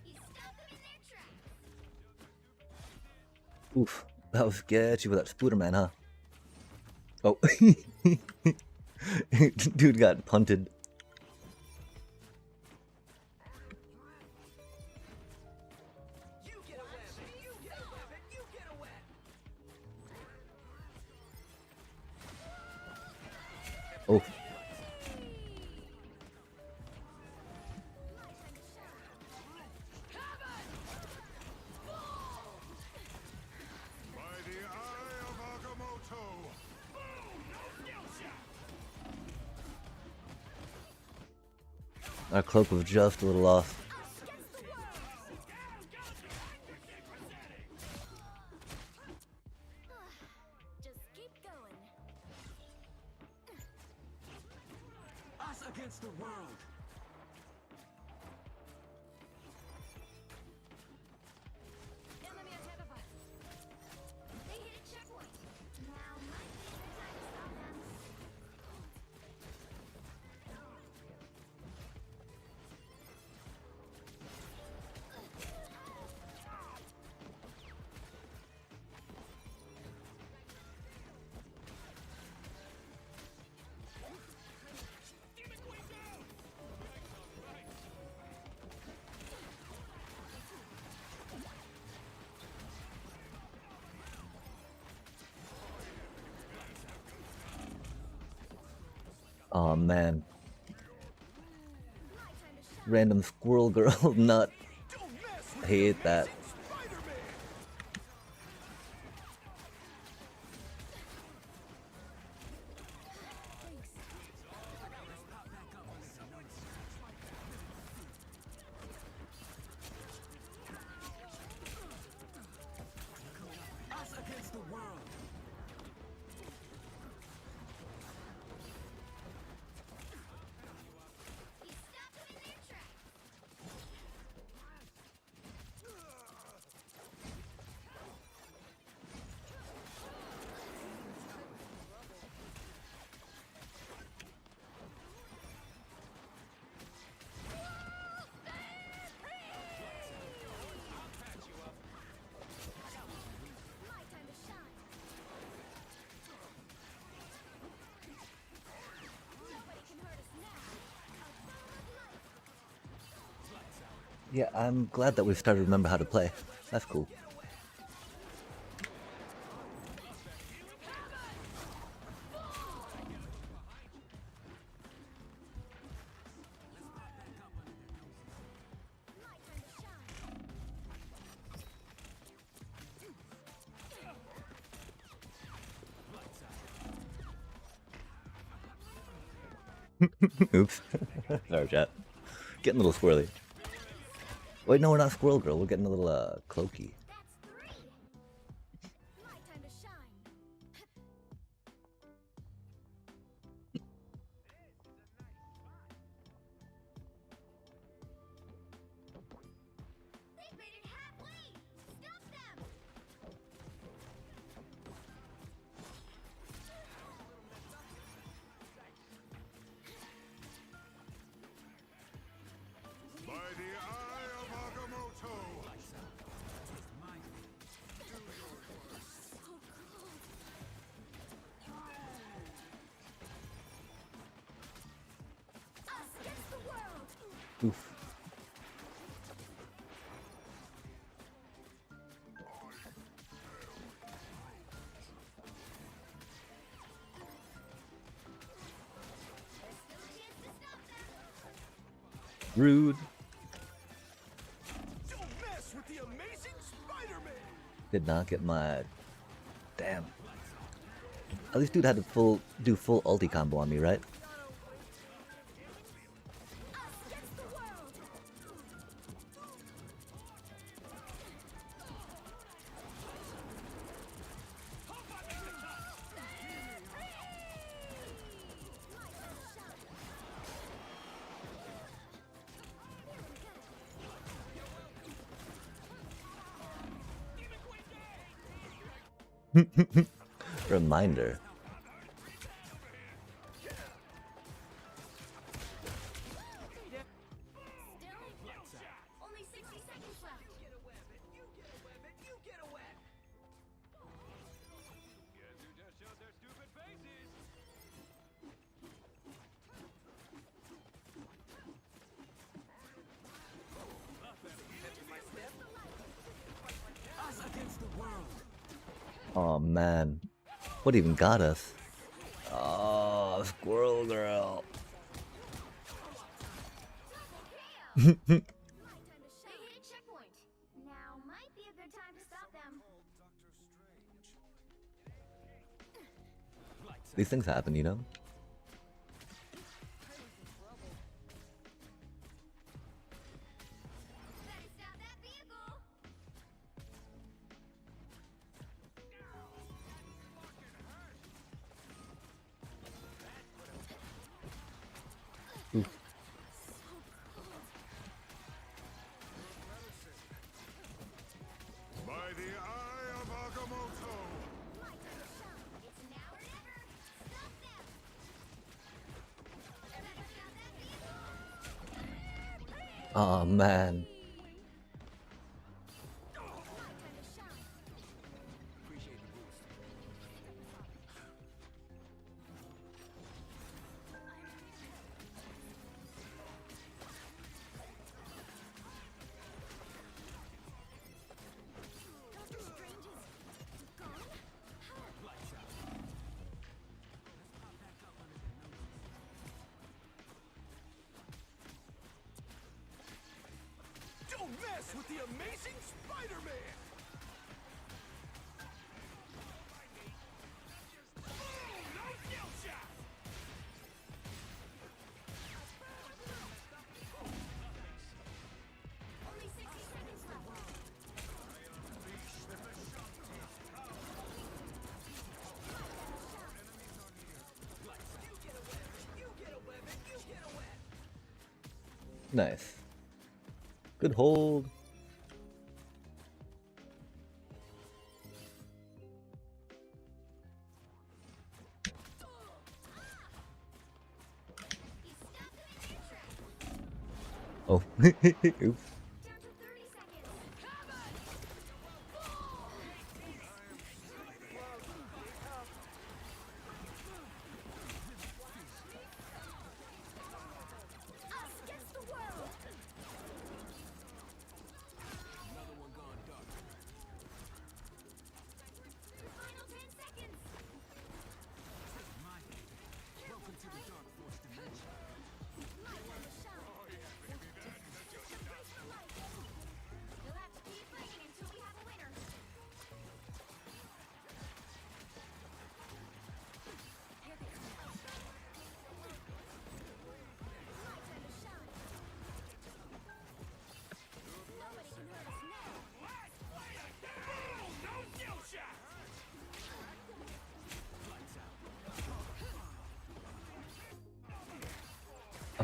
Speaker 2: You stop them in their tracks.
Speaker 1: Oof, that was sketchy with that Spooderman, huh? Oh, dude got punted. Oh,
Speaker 4: By the eye of Agamotto.
Speaker 1: our cloak was just a little off.
Speaker 5: Just keep going.
Speaker 6: Us against the world.
Speaker 5: Enemy identified.
Speaker 2: They hit a checkpoint. Now might be a good time to stop them.
Speaker 1: Oh man,
Speaker 5: My time to shine.
Speaker 1: random squirrel girl nut. Hate that.
Speaker 6: Us against the world.
Speaker 2: You stop them in their tracks.
Speaker 1: Yeah, I'm glad that we've started to remember how to play. That's cool.
Speaker 5: My time to shine.
Speaker 1: Oops. Sorry, chat. Getting a little squirrely. Wait, no, we're not Squirrel Girl. We're getting a little, cloaky.
Speaker 5: That's 3. My time to shine.
Speaker 2: They've made it halfway! Stop them!
Speaker 4: By the eye of Agamotto!
Speaker 5: Us against the world.
Speaker 1: Oof. Rude.
Speaker 6: Don't mess with the amazing Spider-Man!
Speaker 1: Did not get my... Damn. At least dude had to do full ulti combo on me, right?
Speaker 5: Us against the world. My time to shine.
Speaker 1: Reminder.
Speaker 2: Only 60 seconds left.
Speaker 1: Oh man. What even got us? Oh, Squirrel Girl.
Speaker 2: My time to shine. They hit a checkpoint. Now might be a good time to stop them.
Speaker 1: These things happen, you know?
Speaker 2: Better stop that vehicle.
Speaker 4: By the eye of Agamotto!
Speaker 2: My time to shine. It's now or never. Stop them. Better stop that vehicle.
Speaker 1: Oh man.
Speaker 5: My time to shine. Doctor Strange is gone?
Speaker 6: Don't mess with the amazing Spider-Man!
Speaker 2: Only 60 seconds left.
Speaker 1: Nice. Good hold.
Speaker 2: You stopped them in their tracks.
Speaker 1: Oh. Oops.
Speaker 2: Down to 30 seconds.
Speaker 5: Us against the world.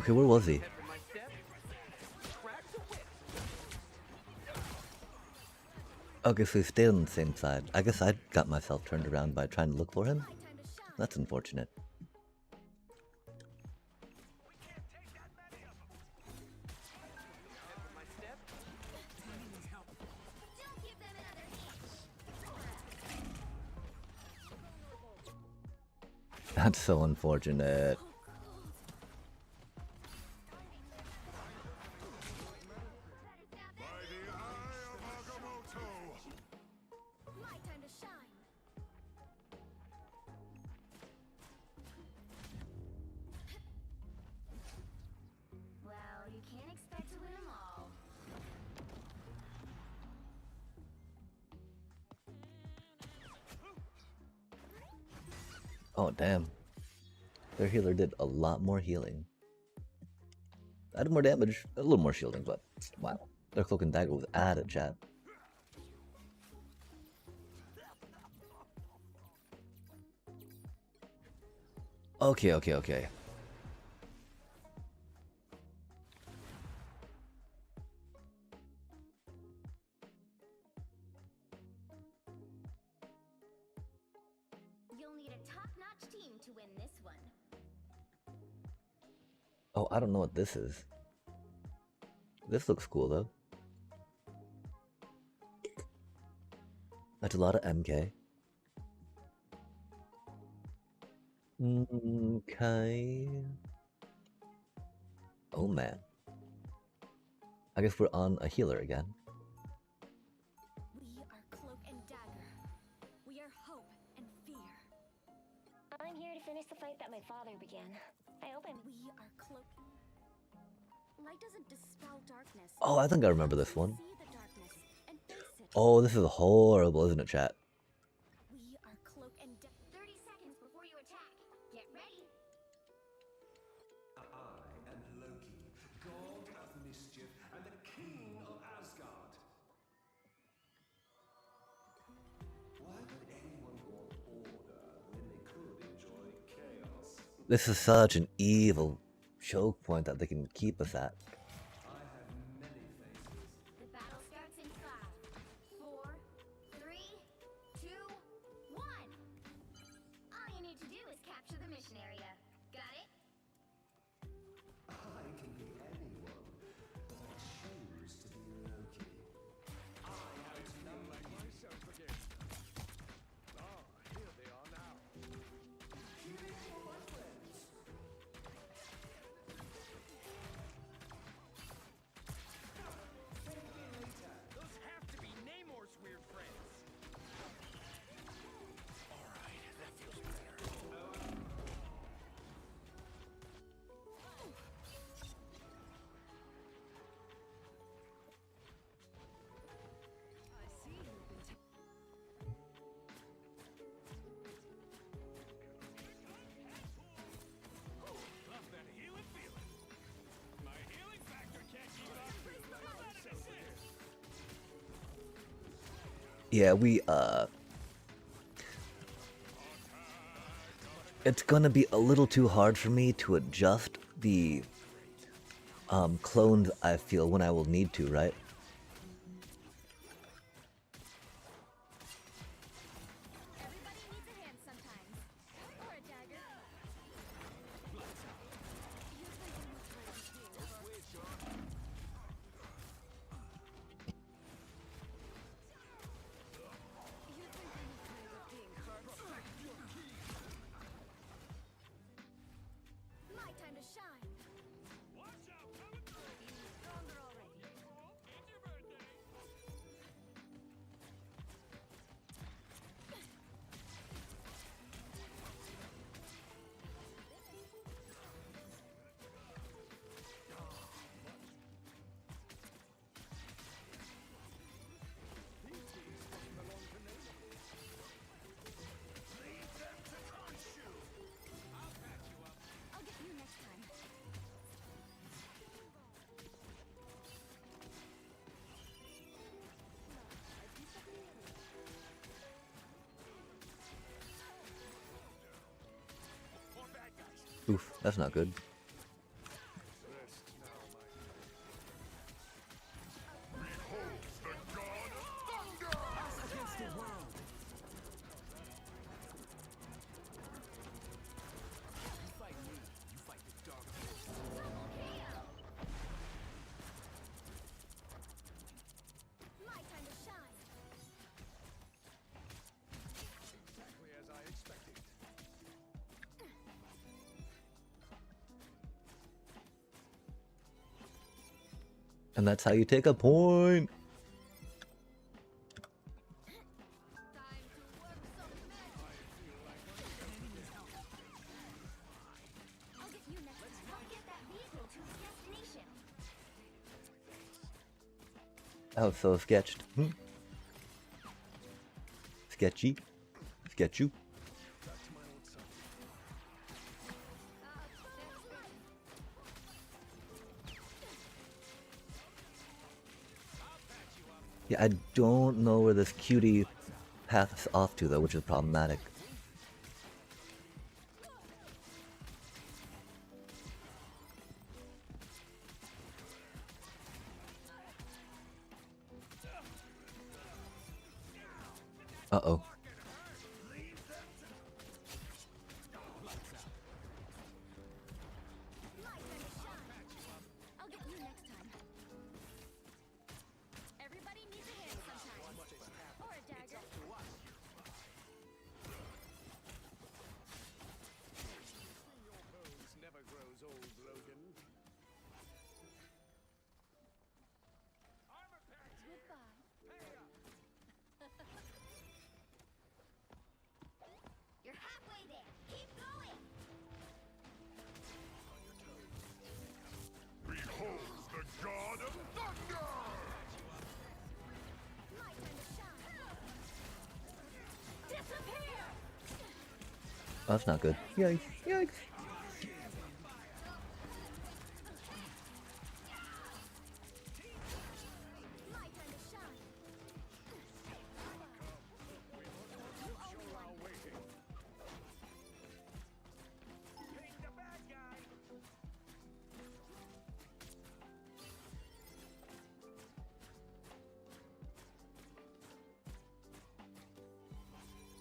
Speaker 1: Okay, where was he? Okay, so he stayed on the same side. I guess I got myself turned around by trying to look for him. That's unfortunate.
Speaker 2: Don't give them another inch.
Speaker 1: That's so unfortunate.
Speaker 4: By the eye of Agamotto!
Speaker 5: My time to shine.
Speaker 2: Well, you can't expect to win them all.
Speaker 1: Oh, damn. Their healer did a lot more healing. I did more damage, a little more shielding, but wow. Their cloak and dagger was added, chat. Okay, okay, okay.
Speaker 2: You'll need a top-notch team to win this one.
Speaker 1: Oh, I don't know what this is. This looks cool though. That's a lot of MK. Okay. Oh man. I guess we're on a healer again.
Speaker 5: We are cloak and dagger. We are hope and fear.
Speaker 2: I'm here to finish the fight that my father began. I hope I'm...
Speaker 5: We are cloak. Light doesn't dispel darkness.
Speaker 1: Oh, I think I remember this one.
Speaker 5: See the darkness and face it.
Speaker 1: Oh, this is horrible, isn't it, chat?
Speaker 5: We are cloak and
Speaker 2: 30 seconds before you attack. Get ready.
Speaker 7: I am Loki, god of mischief and the king of Asgard. Why would anyone want order when they could enjoy chaos?
Speaker 1: This is such an evil choke point that they can keep us at.
Speaker 7: I have many faces.
Speaker 2: The battle starts in 5, 4, 3, 2, 1. All you need to do is capture the mission area. Got it?
Speaker 7: I can be anyone, but I choose to be Loki. I outnumber myself again.
Speaker 4: Ah, here they are now.
Speaker 7: Cheering for my friends.
Speaker 8: Those have to be Namor's weird friends. Alright, that feels better.
Speaker 3: I see you've been
Speaker 4: Love that healing feeling. My healing factor can't keep up.
Speaker 1: Yeah, it's gonna be a little too hard for me to adjust the clones I feel when I will need to, right?
Speaker 5: everybody needs a hand sometimes. Or a dagger. My time to shine.
Speaker 4: Watch out, coming through.
Speaker 5: Stronger already.
Speaker 4: It's your birthday.
Speaker 5: I'll get you next time.
Speaker 1: Oof, that's not good. And that's how you take a point.
Speaker 2: Time to work some magic. I'll get you next time. I'll get that vehicle to its destination.
Speaker 1: That was so sketched. Sketchy. Sketchy. Yeah, I don't know where this cutie path is off to though, which is problematic. Uh-oh.
Speaker 2: My turn to shine. I'll get you next time. Everybody needs a hand sometimes. Or a dagger.
Speaker 4: Your bones never grows old, Logan. Armor pack.
Speaker 2: Goodbye.
Speaker 4: Pay up.
Speaker 2: You're halfway there. Keep going.
Speaker 4: Behold the god of thunder!
Speaker 2: My turn to shine. Disappear!
Speaker 1: Oh, that's not good. Yikes. Yikes.
Speaker 2: My turn to shine.
Speaker 4: Take the bad guy!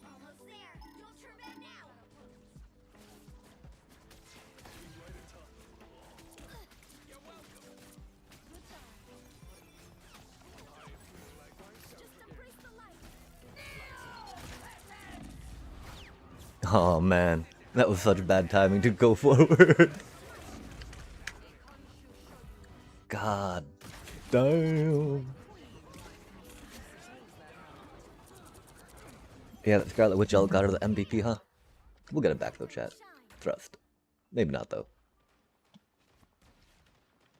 Speaker 2: Almost there. Don't turn back now.
Speaker 4: You're welcome.
Speaker 2: Goodbye. Just embrace the light.
Speaker 1: Oh man, that was such bad timing to go forward. God damn. Yeah, that Scarlet Witch got her the MVP, huh? We'll get it back though, chat. Thrust. Maybe not though.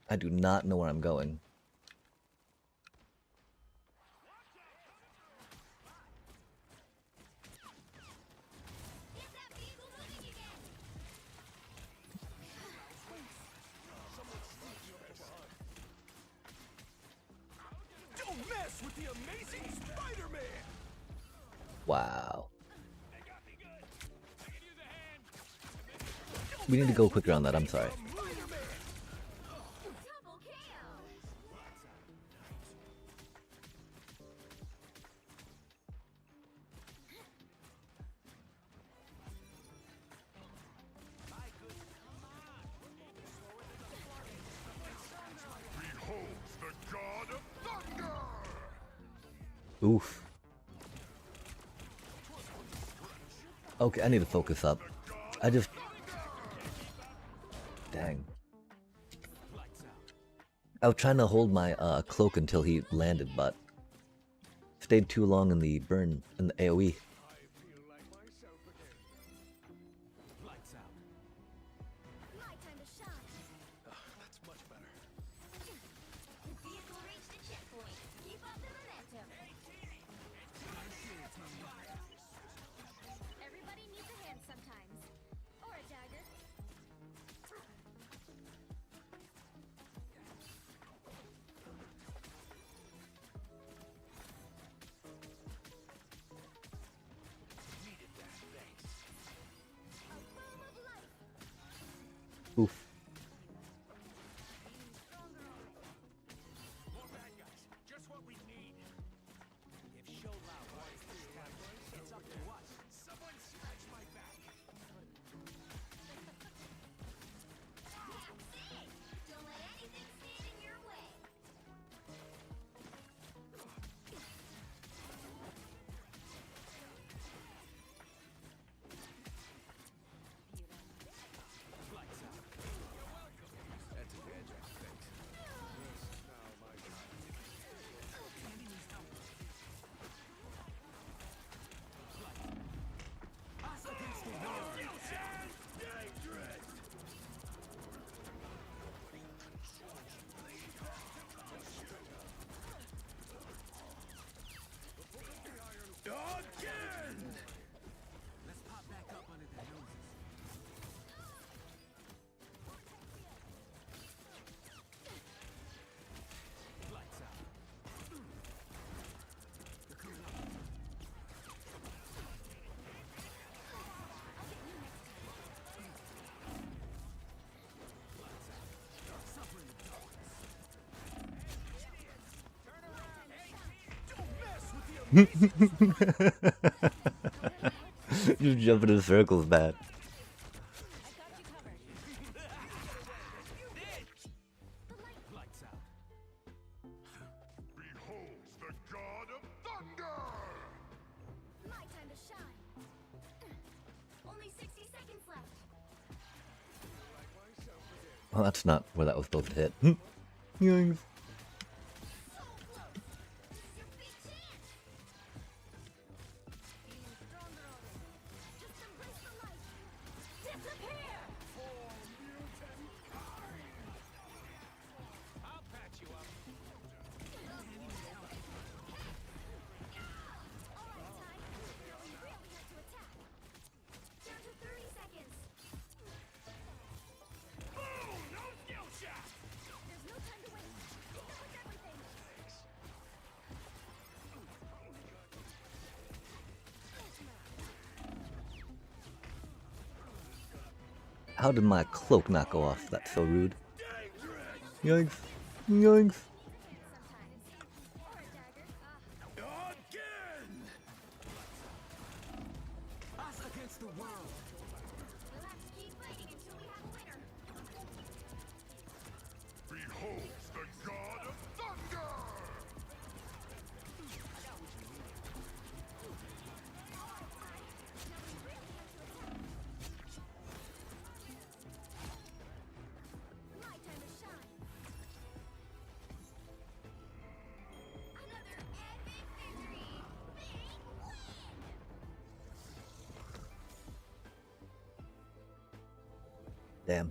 Speaker 1: I do not know where I'm going.
Speaker 2: Get that vehicle moving again.
Speaker 4: Don't mess with the amazing Spider-Man!
Speaker 1: Wow.
Speaker 4: They got me good. I can use a hand.
Speaker 1: We need to go quicker on that, I'm sorry.
Speaker 4: Spider-Man!
Speaker 2: Double KO.
Speaker 4: Beholds the god of thunder!
Speaker 1: Oof. Okay, I need to focus up. I just... Dang. I was trying to hold my cloak until he landed, but... Stayed too long in the burn, in the AoE.
Speaker 4: I feel like myself again. Lights out.
Speaker 2: My time to shine.
Speaker 4: That's much better.
Speaker 2: The vehicle reached the checkpoint. Keep up the momentum. Everybody needs a hand sometimes. Or a dagger. A boom of light.
Speaker 1: Oof.
Speaker 4: More bad guys. Just what we need. If Sholau wants this town, it's up to us. Someone scratch my back.
Speaker 2: That's it. Don't let anything stand in your way.
Speaker 4: Lights out.
Speaker 1: Just jumping in circles, man.
Speaker 7: Lights out.
Speaker 9: Beholds the god of thunder!
Speaker 2: My time to shine. Only 60 seconds left.
Speaker 1: Oh, that's not where that was supposed to hit. Yoings.
Speaker 2: This is your big chance. Feeling stronger already. Just embrace the light. Disappear!
Speaker 8: I'll patch you up.
Speaker 2: Alright, Ty. Now we really have to attack. Down to 30 seconds.
Speaker 8: Boom! No skill shot!
Speaker 2: There's no time to waste. Keep up with everything.
Speaker 1: How did my cloak not go off? That's so rude. Yoinks. Yoinks.
Speaker 2: Sometimes. Or a dagger.
Speaker 8: Again!
Speaker 7: Us against the world.
Speaker 2: We'll have to keep fighting until we have a winner.
Speaker 9: Beholds the god of thunder!
Speaker 2: My time to shine. Another epic victory. Big win.
Speaker 1: Damn.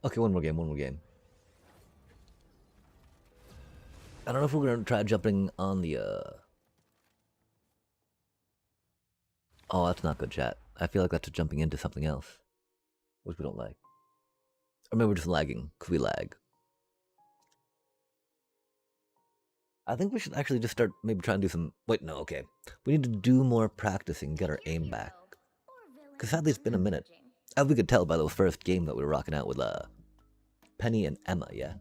Speaker 1: Okay, one more game, one more game. I don't know if we're gonna try jumping on the Oh, that's not good, chat. I feel like that's jumping into something else, which we don't like. Or maybe we're just lagging, because we lag. I think we should actually just start maybe trying to do some... Wait, no, okay. We need to do more practicing, get our aim back. Because sadly it's been a minute. As we could tell by the first game that we were rocking out with Penny and Emma, yeah?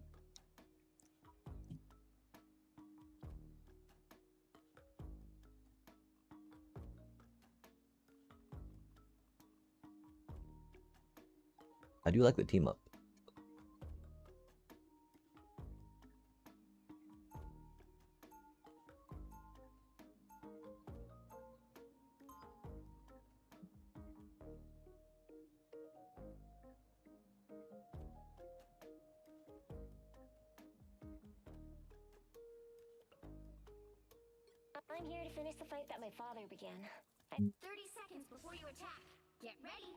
Speaker 1: I do like the team up.
Speaker 2: I'm here to finish the fight that my father began. 30 seconds before you attack. Get ready.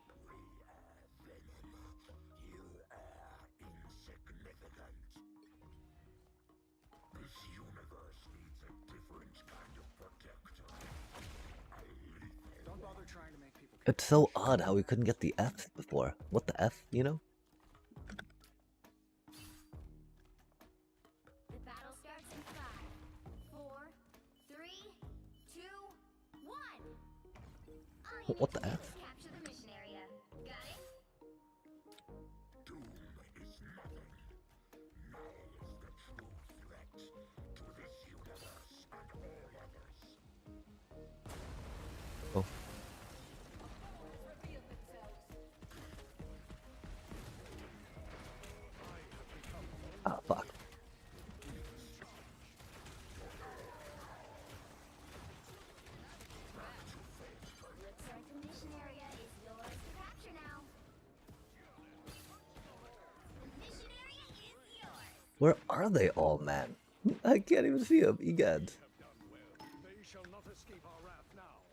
Speaker 9: You are insignificant. This universe needs a different kind of protector.
Speaker 4: Don't bother trying to make people.
Speaker 1: It's so odd how we couldn't get the F before. What the F, you know?
Speaker 2: The battle starts in 5, 4, 3, 2, 1. All you
Speaker 1: What
Speaker 2: need
Speaker 1: the
Speaker 2: to do
Speaker 1: F?
Speaker 2: is capture the mission area. Got it?
Speaker 9: Doom is nothing. Null is the true threat to this universe and all others.
Speaker 1: Oh. Ah, fuck.
Speaker 2: Looks like the mission area is yours to capture now. The mission area is yours.
Speaker 1: Where are they all, man? I can't even see them, egads.
Speaker 4: They shall not escape our wrath now.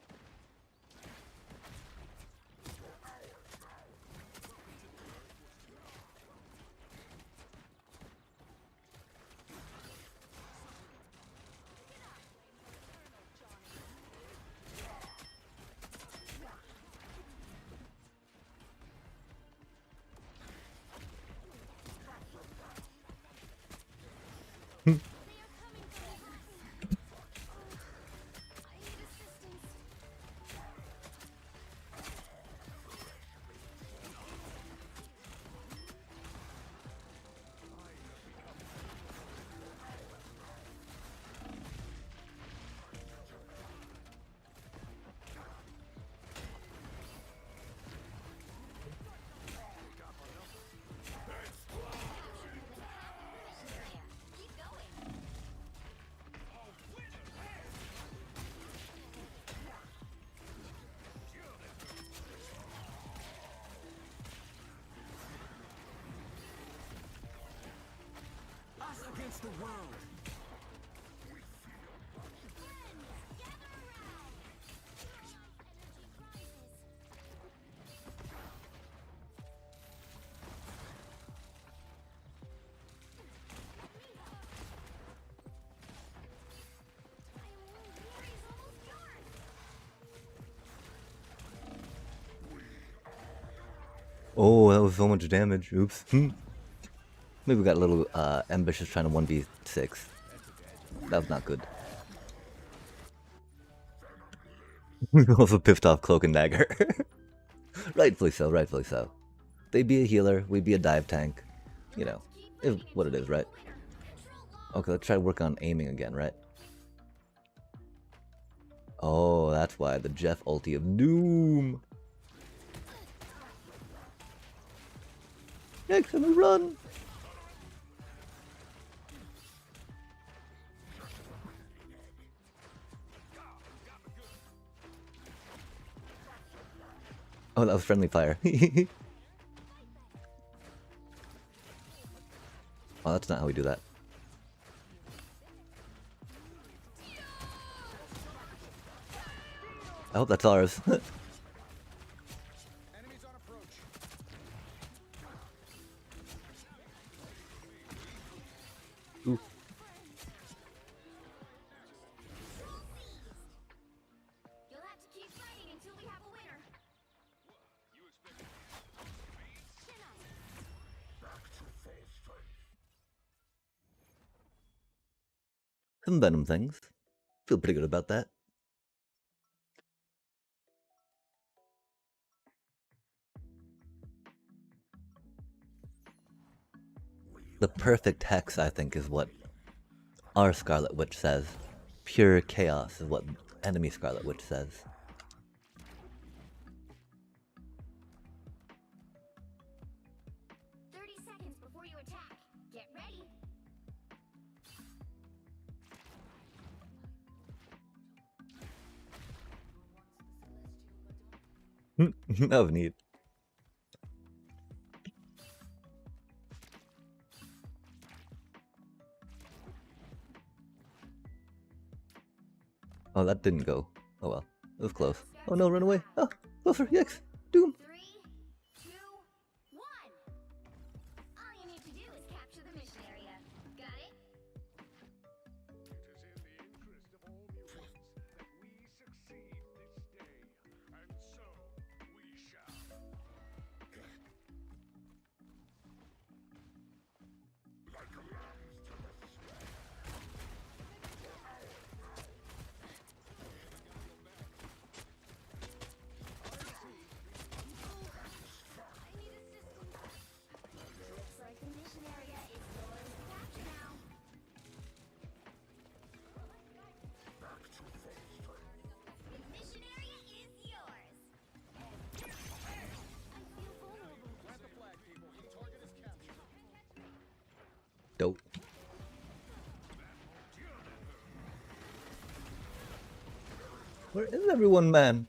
Speaker 4: the world.
Speaker 1: Oh, that was so much damage. Oops. Maybe we got a little ambitious trying to 1v6. That was not good. We also piffed off Cloak and Dagger. Rightfully so, rightfully so. They'd be a healer, we'd be a dive tank. You know, is what it is, right? Okay, let's try to work on aiming again, right? Oh, that's why the Jeff ulti of Doom. Yikes, and we run! Oh, that was friendly fire. Oh, that's not how we do that. I hope that's ours.
Speaker 4: Enemies on approach.
Speaker 1: Ooh.
Speaker 2: You'll have to keep fighting until we have a winner.
Speaker 1: Some Venom things. Feel pretty good about that. The perfect hex, I think, is what our Scarlet Witch says. Pure chaos is what enemy Scarlet Witch says.
Speaker 2: Seconds before you attack. Get ready.
Speaker 1: That was neat. Oh, that didn't go. Oh well. It was close. Oh no, run away. Oh, closer. Yikes. Doom.
Speaker 2: 3, 2, 1. All you need to do is capture the mission area. Got it?
Speaker 9: It is in the interest of all mutants that we succeed this day, and so we shall. Like lambs to the slaughter.
Speaker 2: Looks like the mission area is yours to capture now. The mission area is yours. I feel vulnerable.
Speaker 4: Plant the flag, people. The target is captured.
Speaker 1: Dope. Where is everyone, man?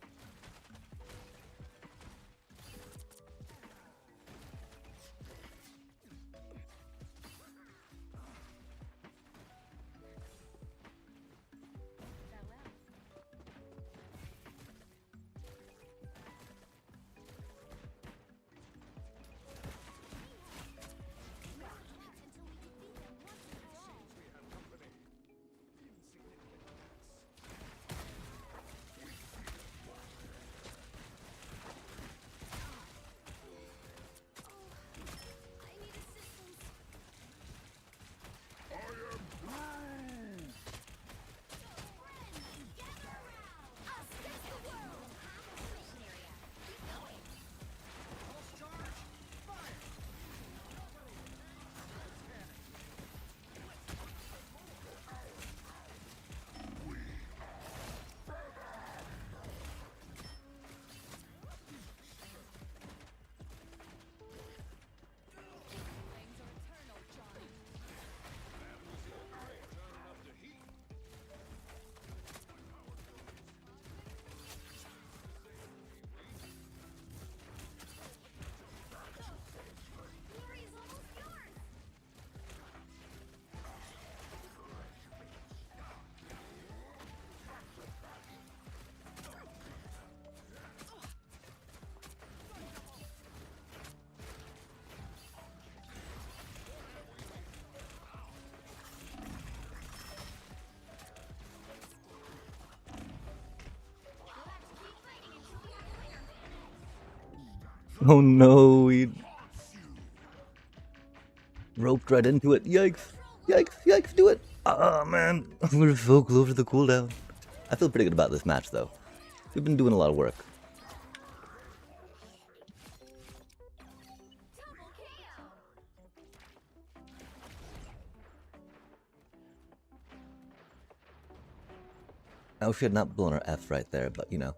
Speaker 1: Oh no, we roped right into it. Yikes! Yikes! Yikes! Do it! Oh man, we're so close to the cooldown. I feel pretty good about this match though. We've been doing a lot of work.
Speaker 2: Double KO.
Speaker 1: I wish we had not blown our F right there, but you know.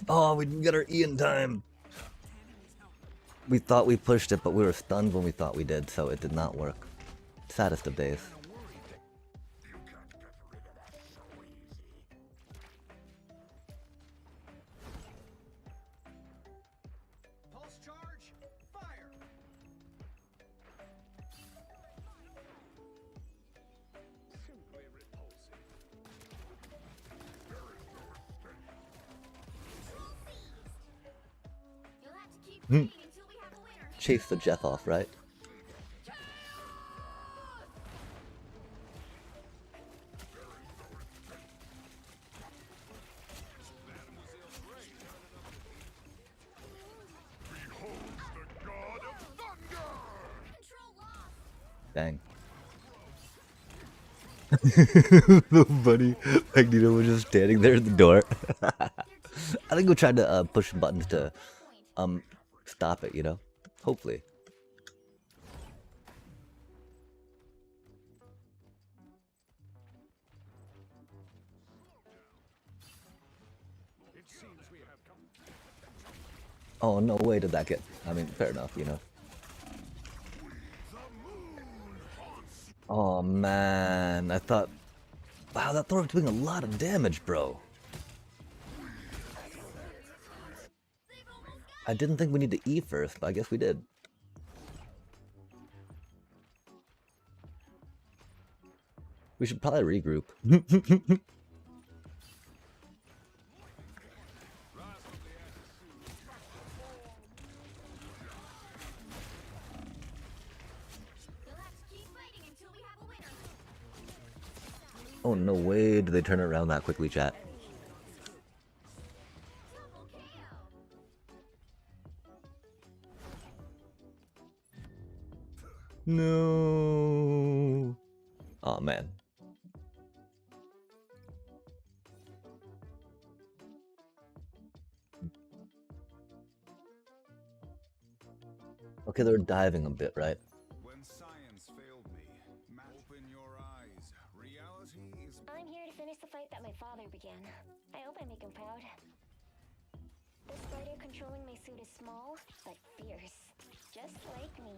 Speaker 1: Oh, we didn't get our E in time. We thought we pushed it, but we were stunned when we thought we did, so it did not work. Saddest of days.
Speaker 4: Pulse charge, fire! Simply repulsive.
Speaker 2: You'll have to keep fighting until we have a winner.
Speaker 1: Chase the Jeff off, right?
Speaker 2: Control lost.
Speaker 1: Dang. So funny. Magneto was just standing there at the door. I think we tried to push buttons to stop it, you know? Hopefully.
Speaker 4: It seems we have come.
Speaker 1: Oh, no way did that get... I mean, fair enough, you know? Oh, man. I thought... Wow, that Thor was doing a lot of damage, bro. I didn't think we need to E first, but I guess we did. We should probably regroup.
Speaker 2: You'll have to keep fighting until we have a winner.
Speaker 1: Oh, no way did they turn it around that quickly, chat.
Speaker 2: Double KO.
Speaker 1: No. Oh, man. Okay, they're diving a bit, right?
Speaker 9: When science failed me, open your eyes. Reality is
Speaker 5: I'm here to finish the fight that my father began. I hope I make him proud. The spider controlling my suit is small, but fierce. Just like me.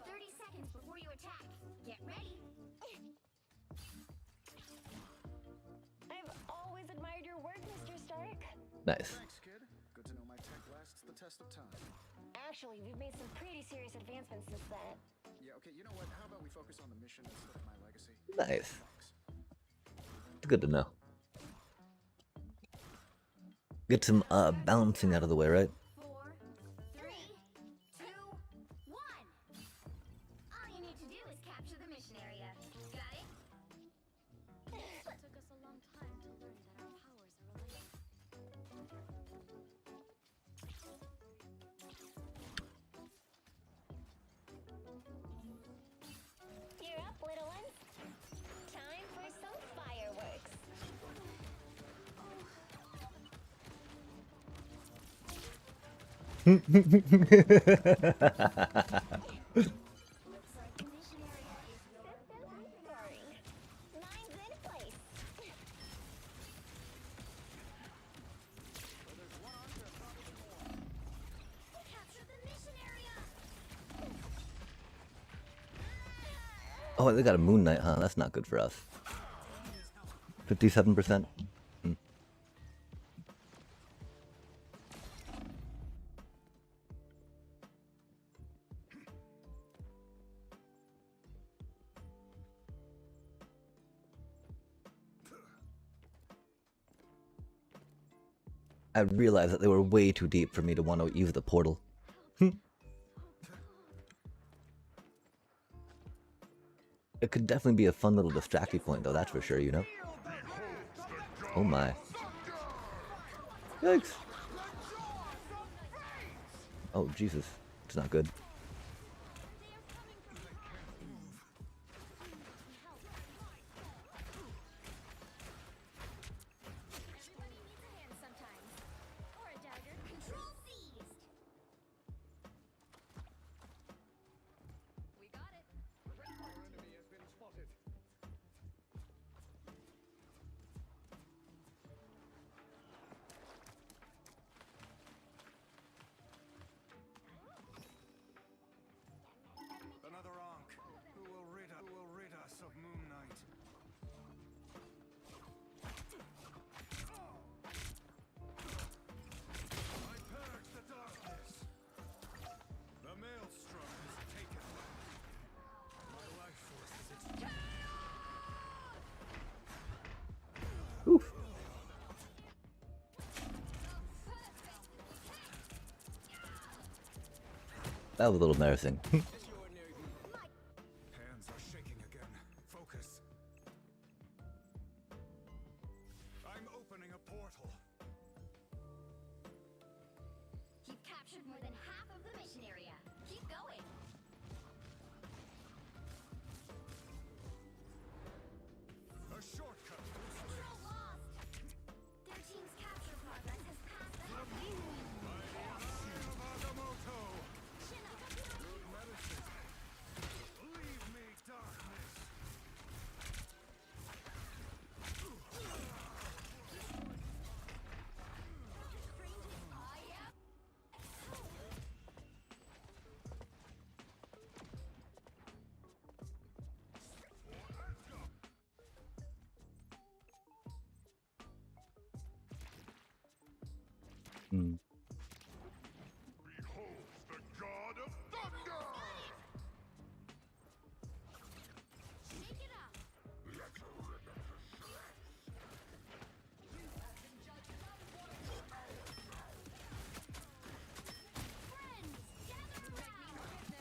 Speaker 2: 30 seconds before you attack. Get ready.
Speaker 5: I've always admired your work, Mr. Stark.
Speaker 1: Nice.
Speaker 4: Thanks, kid. Good to know my tech lasts the test of time.
Speaker 5: Actually, we've made some pretty serious advancements since then.
Speaker 4: Yeah, okay, you know what? How about we focus on the mission instead of my legacy?
Speaker 1: Nice.
Speaker 4: Thanks.
Speaker 1: It's good to know. Get some balancing out of the way, right?
Speaker 2: 4, 3, 2, 1. All you need to do is capture the mission area. Got it?
Speaker 5: It took us a long time to learn that our powers are related. You're up, little ones. Time for some fireworks. Looks like the mission area is Sorry. Mine's in place.
Speaker 2: capture the mission area.
Speaker 1: Oh, they got a Moon Knight, huh? That's not good for us. 57%. I realized that they were way too deep for me to want to use the portal. It could definitely be a fun little distracting point, though, that's for sure, you know? Oh my. Yikes. Oh, Jesus. It's not good.
Speaker 2: Everybody needs a hand sometimes. Or a dagger. Control seized. We got it.
Speaker 7: Our enemy has been spotted.
Speaker 4: Another Ankh. Who will rid us of Moon Knight? I purge the darkness. The maelstrom is taken. My life force is its
Speaker 1: Oof. That was a little embarrassing.
Speaker 4: Hands are shaking again. Focus. I'm opening a portal.
Speaker 2: You've captured more than half of the mission area. Keep going.
Speaker 4: A shortcut.
Speaker 2: Control lost. Their team's capture progress has passed the halfway point.
Speaker 4: Agamotto.
Speaker 2: Chin up.
Speaker 4: Good medicine. Leave me, darkness.
Speaker 1: Hmm.
Speaker 9: Behold the god of thunder!
Speaker 2: Shake it up.
Speaker 9: Let her rip it to shreds.
Speaker 2: Friends, gather around.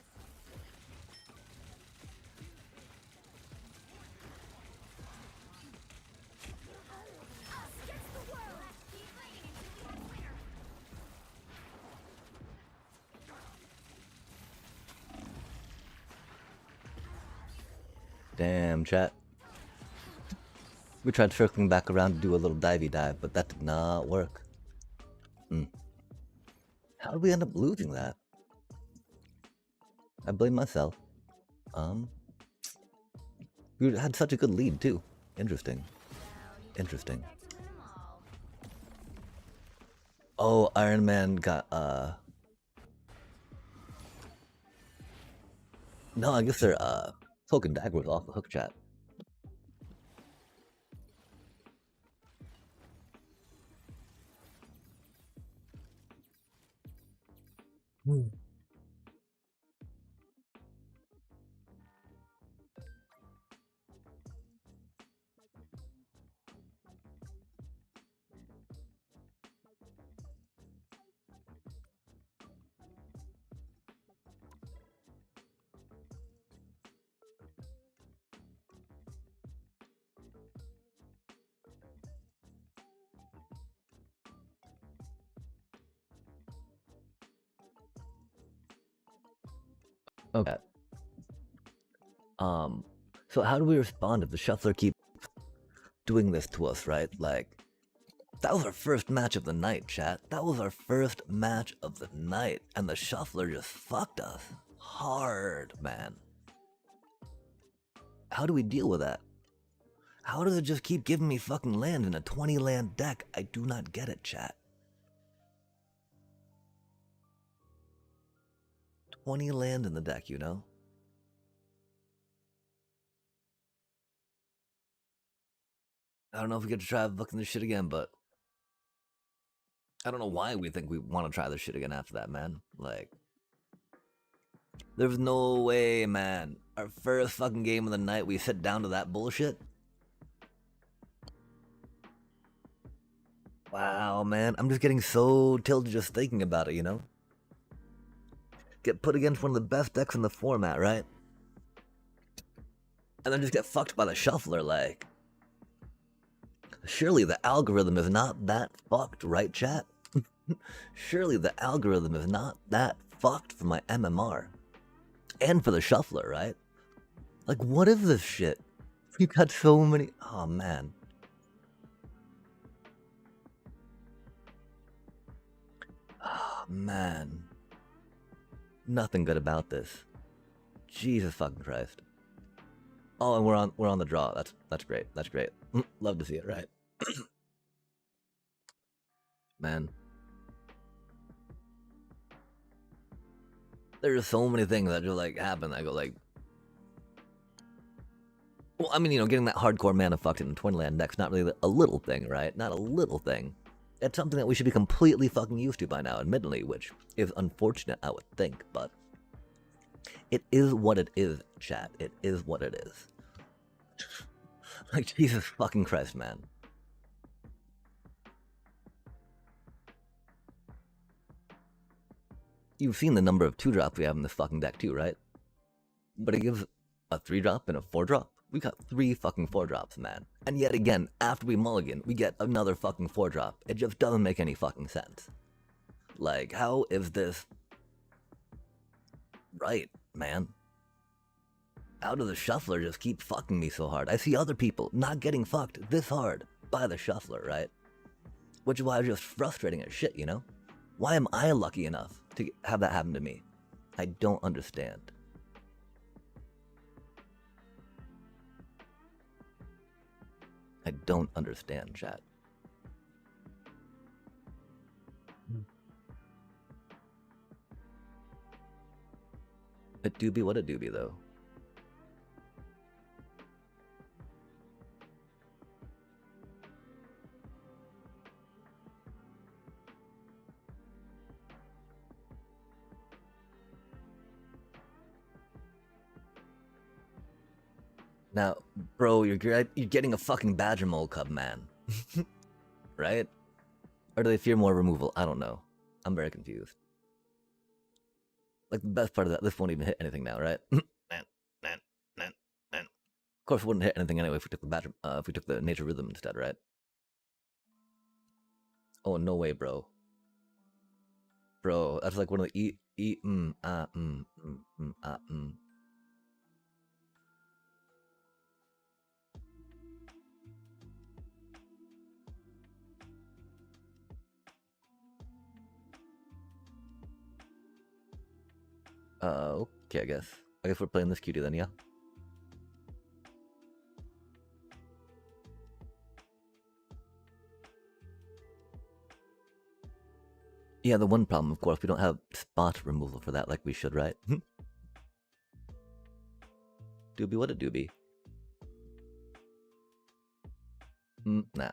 Speaker 2: Us against the world. Let's keep fighting until we have a winner.
Speaker 1: Damn, chat. We tried circling back around to do a little divey dive, but that did not work. How did we end up losing that? I blame myself. We had such a good lead too. Interesting. Interesting.
Speaker 2: Expect to win 'em
Speaker 1: Oh,
Speaker 2: all.
Speaker 1: Iron Man got No, I guess their cloak and dagger was off the hook, chat. Okay. So how do we respond if the shuffler keeps doing this to us, right? Like, that was our first match of the night, chat. That was our first match of the night, and the shuffler just fucked us hard, man. How do we deal with that? How does it just keep giving me fucking land in a 20 land deck? I do not get it, chat. 20 land in the deck, you know? I don't know if we get to try fucking this shit again, but I don't know why we think we want to try this shit again after that, man. Like, there's no way, man. Our first fucking game of the night, we sit down to that bullshit. Wow, man. I'm just getting so tilted just thinking about it, you know? Get put against one of the best decks in the format, right? And then just get fucked by the shuffler, like. Surely the algorithm is not that fucked, right, chat? Surely the algorithm is not that fucked for my MMR. And for the shuffler, right? Like, what is this shit? You got so many... Oh, man. Oh, man. Nothing good about this. Jesus fucking Christ. Oh, and we're on the draw. That's great. That's great. Love to see it, right? Man. There's so many things that just like happen. I go like, well, I mean, you know, getting that hardcore mana fucked in Twinland deck's not really a little thing, right? Not a little thing. It's something that we should be completely fucking used to by now, admittedly, which is unfortunate, I would think, but it is what it is, chat. It is what it is. Like, Jesus fucking Christ, man. You've seen the number of 2-drops we have in this fucking deck too, right? But it gives a 3-drop and a 4-drop. We got 3 fucking 4-drops, man. And yet again, after we mulligan, we get another fucking 4-drop. It just doesn't make any fucking sense. Like, how is this right, man? How does the shuffler just keep fucking me so hard? I see other people not getting fucked this hard by the shuffler, right? Which is why it's just frustrating as shit, you know? Why am I lucky enough to have that happen to me? I don't understand. I don't understand, chat. It do be what it do be, though. Now, bro, you're getting a fucking badger mole cub, man. Right? Or do they fear more removal? I don't know. I'm very confused. Like, the best part of that, this won't even hit anything now, right? Of course, it wouldn't hit anything anyway if we took the badger, if we took the nature rhythm instead, right? Oh, no way, bro. Bro, that's like one of the okay, I guess we're playing this cutie then, yeah. Yeah, the one problem, of course, we don't have spot removal for that like we should, right? Doobie, what a doobie. Nah.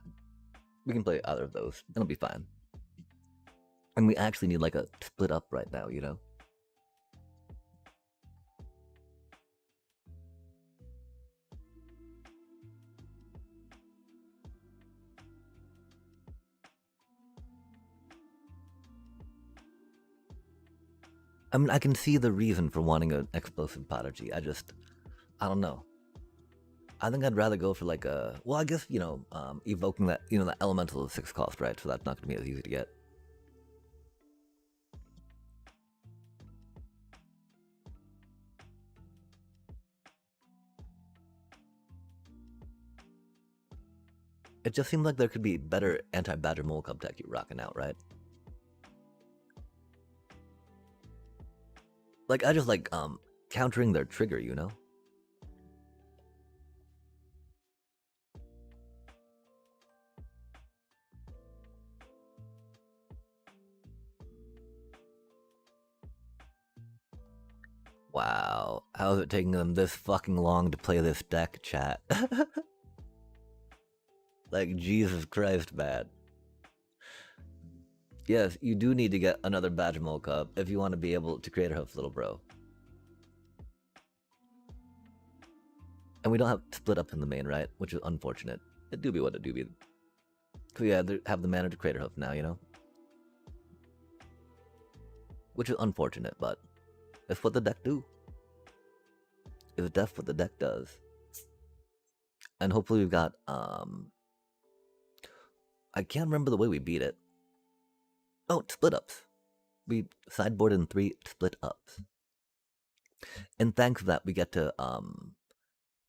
Speaker 1: We can play either of those. It'll be fine. And we actually need like a split up right now, you know? I mean, I can see the reason for wanting an explosive prodigy. I don't know. I think I'd rather go for like a, well, I guess, you know, evoking that, you know, the elemental is 6 cost, right? So that's not going to be as easy to get. It just seems like there could be better anti-badger mole cub tech you're rocking out, right? Like, I just like, countering their trigger, you know? Wow, how is it taking them this fucking long to play this deck, chat? Like, Jesus Christ, man. Yes, you do need to get another badger mole cub if you want to be able to create a hoof, little bro. And we don't have split up in the main, right? Which is unfortunate. It do be what it do be. Cause yeah, they have the mana to create a hoof now, you know? Which is unfortunate, but that's what the deck do. It's that's what the deck does. And hopefully we've got I can't remember the way we beat it. Oh, split ups. We sideboard in 3 split ups. And thanks to that, we get to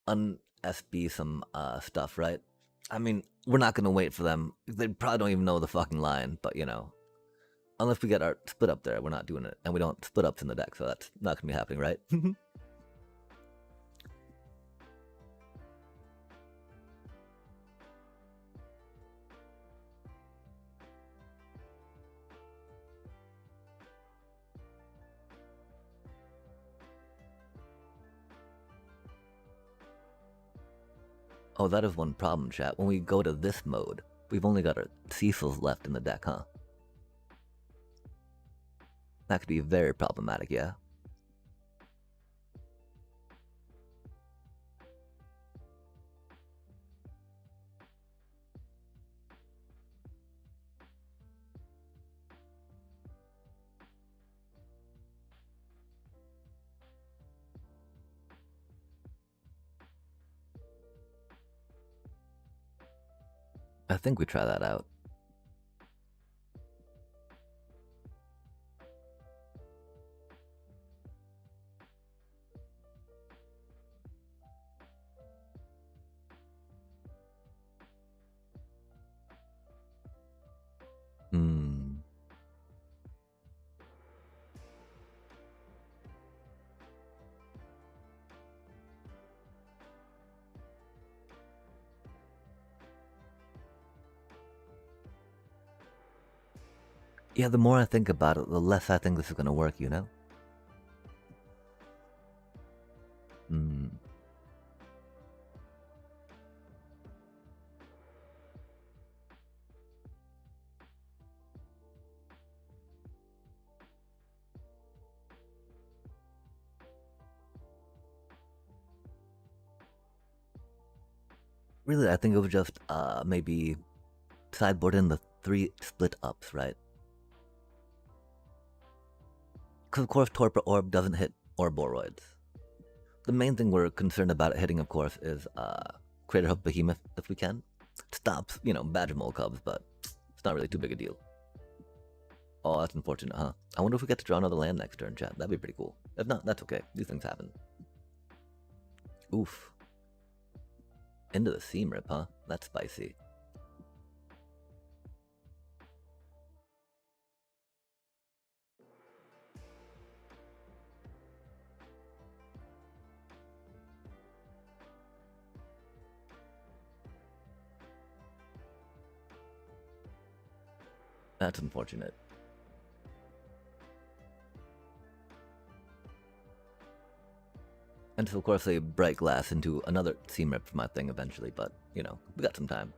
Speaker 1: un-SB some stuff, right? I mean, we're not gonna wait for them. They probably don't even know the fucking line, but you know. Unless we get our split up there, we're not doing it. And we don't split ups in the deck, so that's not gonna be happening, right? Oh, that is one problem, chat. When we go to this mode, we've only got our Cecils left in the deck, huh? That could be very problematic, yeah? I think we try that out. Hmm. Yeah, the more I think about it, the less I think this is gonna work, you know? Hmm. Really, I think it was just maybe sideboard in the 3 split ups, right? Because of course Torpor Orb doesn't hit Orboroids. The main thing we're concerned about it hitting, of course, is Craterhoof Behemoth, if we can. It stops, you know, Badgermole Cubs, but it's not really too big a deal. Oh, that's unfortunate, huh? I wonder if we get to draw another land next turn, chat. That'd be pretty cool. If not, that's okay. These things happen. Oof. Into the seam rip, huh? That's spicy. That's unfortunate. And so of course they bright glass into another seam rip for my thing eventually, but you know, we got some time.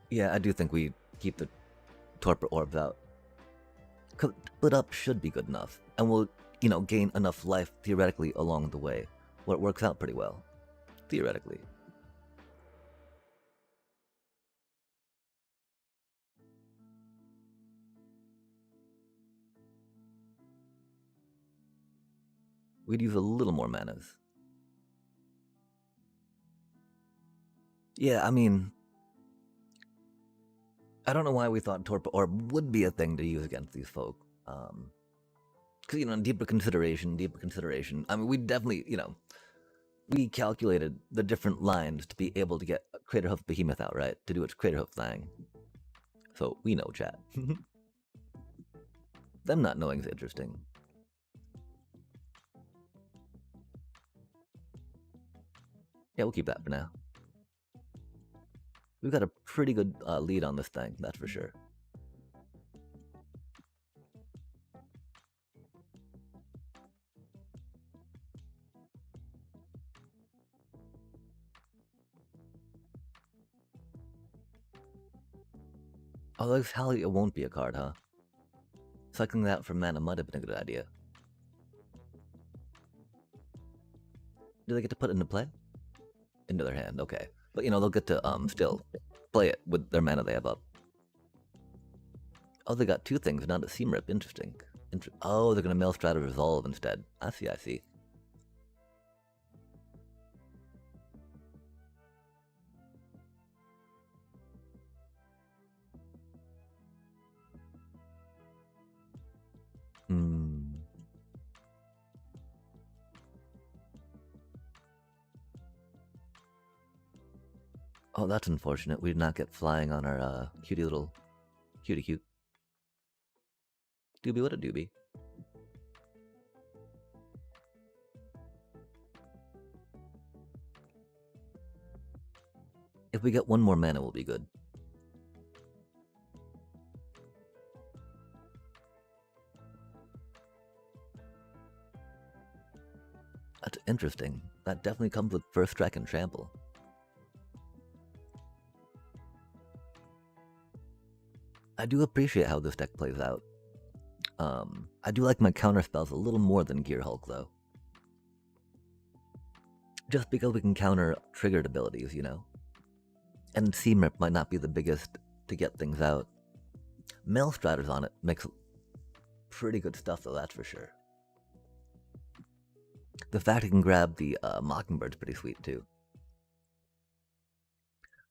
Speaker 1: Yeah, I do think we keep the Torpor Orbs out. Split up should be good enough, and we'll, you know, gain enough life theoretically along the way, where it works out pretty well. Theoretically. We'd use a little more manas. Yeah, I mean, I don't know why we thought Torpor Orb would be a thing to use against these folk. Because, you know, deeper consideration. I mean, we definitely, you know, we calculated the different lines to be able to get Craterhoof Behemoth out, right? To do its Craterhoof thing. So, we know, chat. Them not knowing is interesting. Yeah, we'll keep that for now. We've got a pretty good lead on this thing, that's for sure. Oh, looks Hallie, it won't be a card, huh? Cycling that for mana might have been a good idea. Do they get to put it into play? Into their hand, okay. But you know, they'll get to still play it with their mana they have up. Oh, they got 2 things, not a seam rip, interesting. Oh, they're gonna Maelstrom Resolve instead. I see, I see. Hmm. Oh, that's unfortunate. We did not get flying on our cutie little cutie cute. Doobie, what a doobie. If we get one more mana, we'll be good. That's interesting. That definitely comes with first strike and trample. I do appreciate how this deck plays out. I do like my counter spells a little more than Gear Hulk, though. Just because we can counter triggered abilities, you know? And C-Rip might not be the biggest to get things out. Maelstriders on it makes pretty good stuff, though, that's for sure. The fact it can grab the Mockingbird's pretty sweet, too.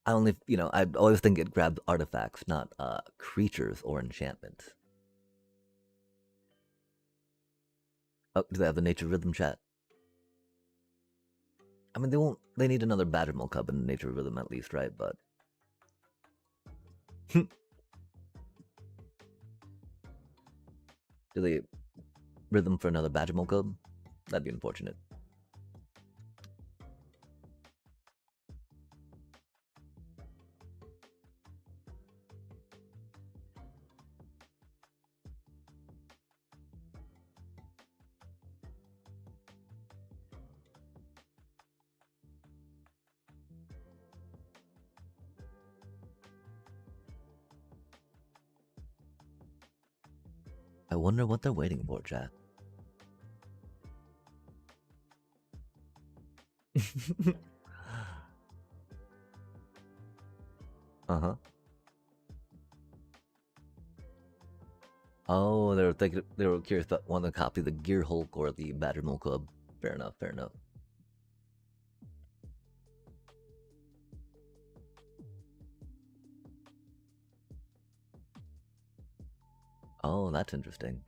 Speaker 1: I always think it grabs artifacts, not creatures or enchantments. Oh, do they have the Nature Rhythm chat? I mean, they need another Badgermole Cub in Nature Rhythm at least, right? But... do they Rhythm for another Badgermole Cub? That'd be unfortunate. I wonder what they're waiting for, chat. Uh-huh. Oh, they were curious about want to copy the Gear Hulk or the Badgermole Club. Fair enough, fair enough. Oh, that's interesting.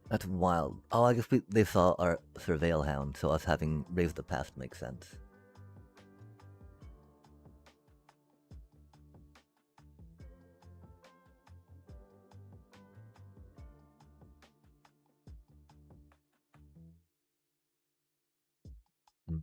Speaker 1: That's wild. Oh, I guess they saw our Surveil Hound, so us having Raise the Past makes sense. Hmm.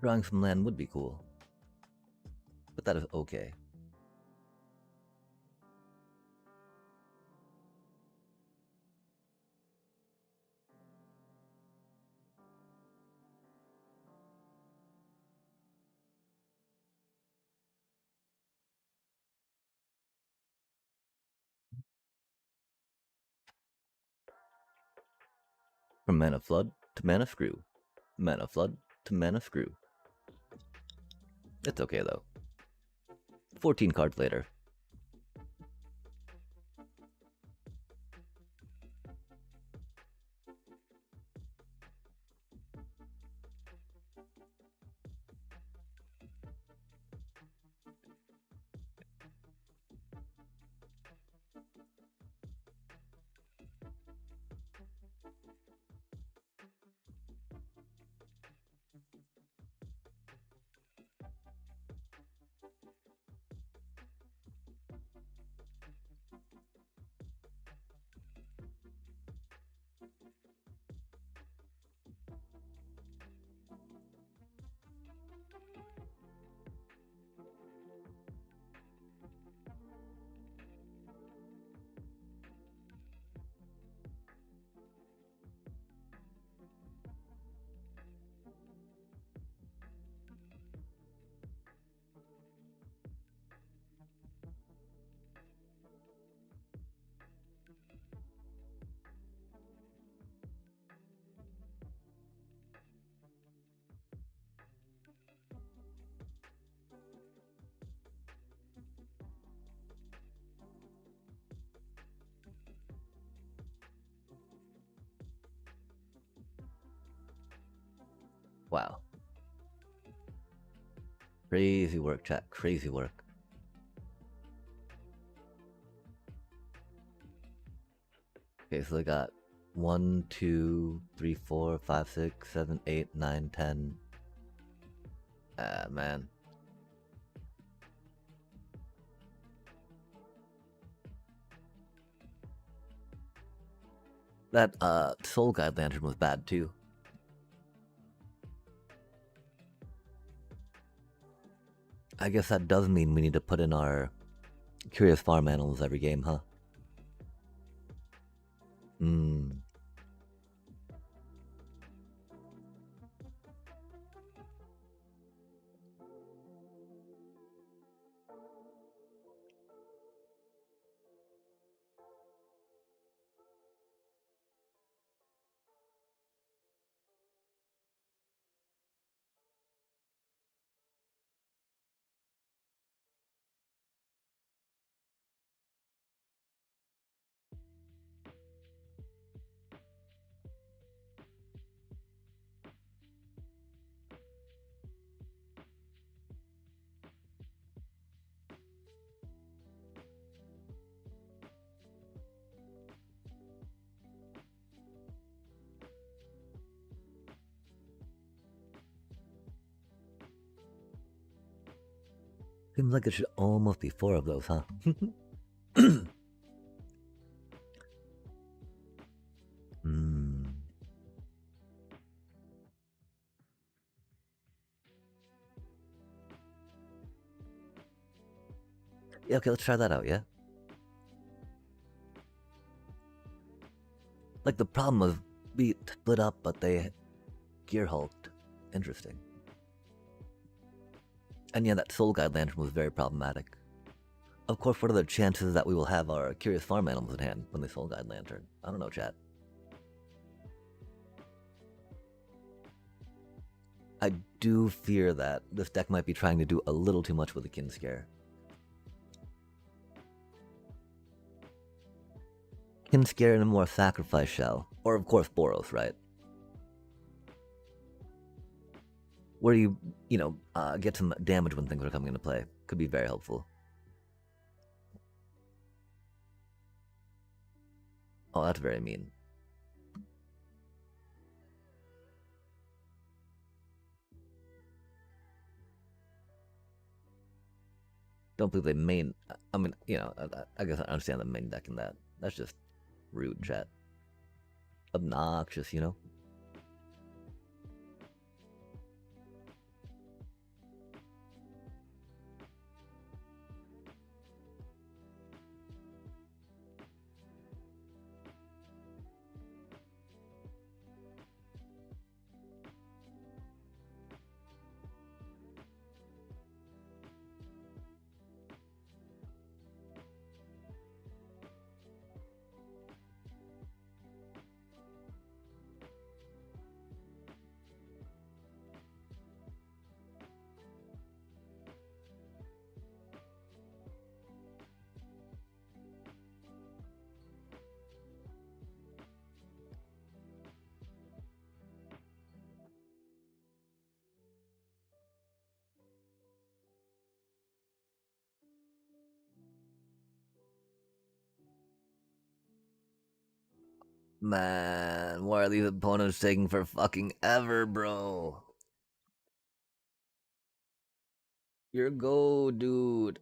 Speaker 1: Drawing some land would be cool. But that is okay. From Mana Flood to Mana Screw. Mana Flood to Mana Screw. It's okay though. 14 cards later. Wow. Crazy work, chat. Crazy work. Okay, so they got 1, 2, 3, 4, 5, 6, 7, 8, 9, 10. Ah, man. That Soul Guide lantern was bad too. I guess that does mean we need to put in our curious farm animals every game, huh? Hmm. Seems like it should almost be 4 of those, huh? Hmm. Yeah, okay, let's try that out, yeah? Like, the problem was we split up, but they gear hulked. Interesting. And yeah, that Soul Guide lantern was very problematic. Of course, what are the chances that we will have our curious farm animals in hand when they Soul Guide lantern? I don't know, chat. I do fear that this deck might be trying to do a little too much with the Kin Scare. Kin Scare in a more sacrifice shell. Or of course Boros, right? Where you get some damage when things are coming into play. Could be very helpful. Oh, that's very mean. Don't believe they main... I mean, I guess I understand the main deck in that. That's just rude, chat. Obnoxious, you know? Man, why are these opponents taking for fucking ever, bro? Your go, dude.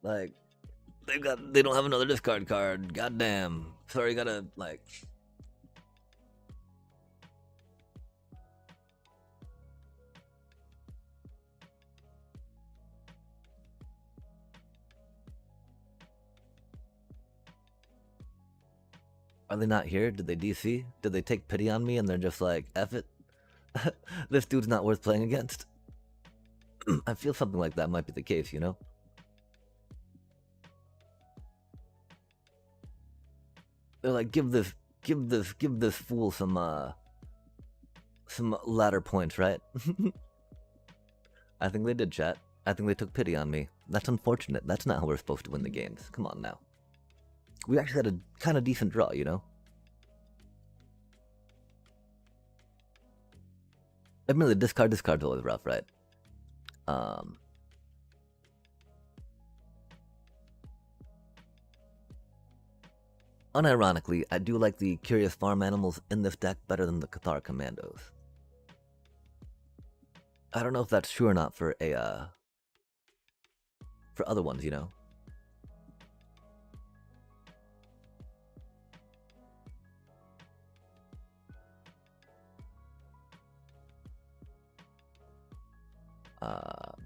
Speaker 1: Like, they don't have another discard card. Goddamn. Sorry, gotta, like... Are they not here? Did they DC? Did they take pity on me and they're just like, F it? This dude's not worth playing against? I feel something like that might be the case, you know? They're like, give this fool some ladder points, right? I think they did, chat. I think they took pity on me. That's unfortunate. That's not how we're supposed to win the games. Come on now. We actually had a kind of decent draw, you know? Admittedly, discard's always rough, right? Unironically, I do like the Curious Farm Animals in this deck better than the Cathar Commandos. I don't know if that's true or not for for other ones, you know?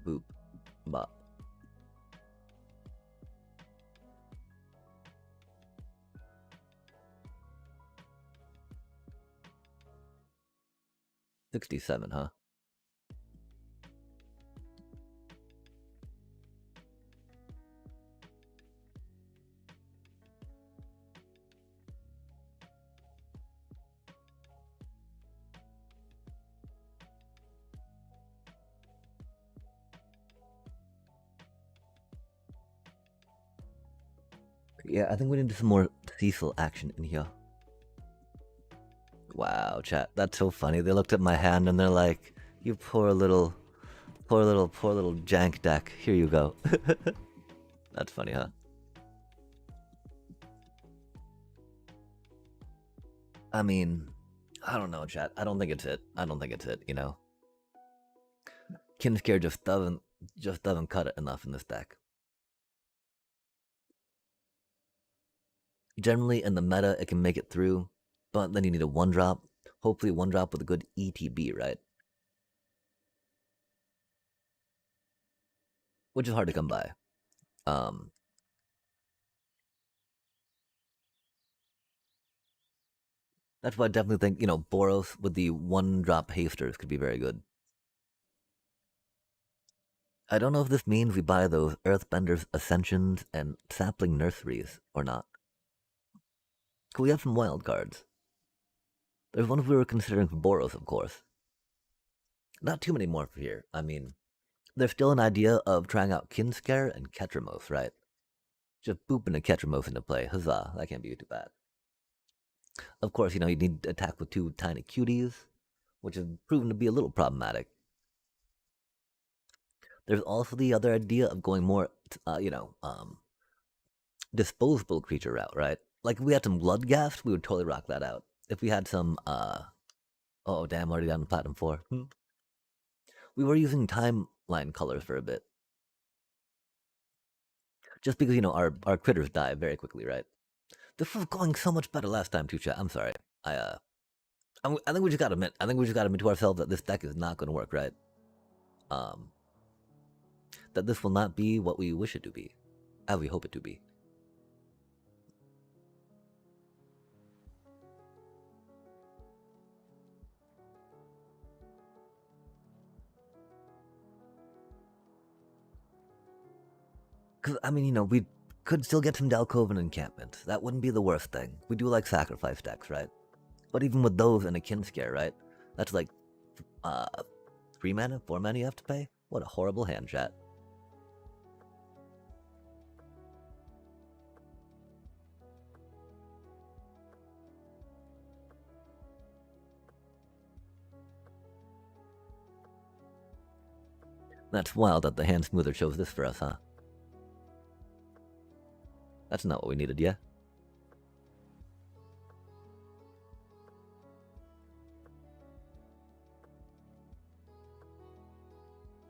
Speaker 1: Boop. Bop. $67, huh? Yeah, I think we need some more Cecil action in here. Wow, chat, that's so funny. They looked at my hand and they're like, "You poor little jank deck. Here you go." That's funny, huh? I mean, I don't know, chat. I don't think it's it. I don't think it's it. You know, Kinscare just doesn't cut it enough in this deck. Generally, in the meta, it can make it through, but then you need a 1-drop. Hopefully, 1-drop with a good ETB, right? Which is hard to come by. That's why I definitely think, you know, Boros with the 1-drop hasters could be very good. I don't know if this means we buy those Earthbenders Ascensions and Sapling Nurseries or not. Could we have some wild cards? There's one we were considering for Boros, of course. Not too many more for here. I mean, there's still an idea of trying out Kinscare and Ketramos, right? Just booping a Ketramos into play. Huzzah, that can't be too bad. Of course, you know, you need to attack with 2 tiny cuties, which has proven to be a little problematic. There's also the other idea of going more, disposable creature route, right? Like, if we had some Bloodghast, we would totally rock that out. If we had some, oh, damn, already down to Platinum 4. We were using timeline colors for a bit. Just because, you know, our critters die very quickly, right? This was going so much better last time, too, chat. I'm sorry. I think we just gotta admit. I think we just gotta admit to ourselves that this deck is not gonna work, right? That this will not be what we wish it to be, as we hope it to be. Because, I mean, you know, we could still get some Dalkovan encampments. That wouldn't be the worst thing. We do like sacrifice decks, right? But even with those and a Kinscare, right? That's like 3 mana, 4 mana you have to pay? What a horrible hand, chat. That's wild that the hand smoother chose this for us, huh? That's not what we needed, yeah?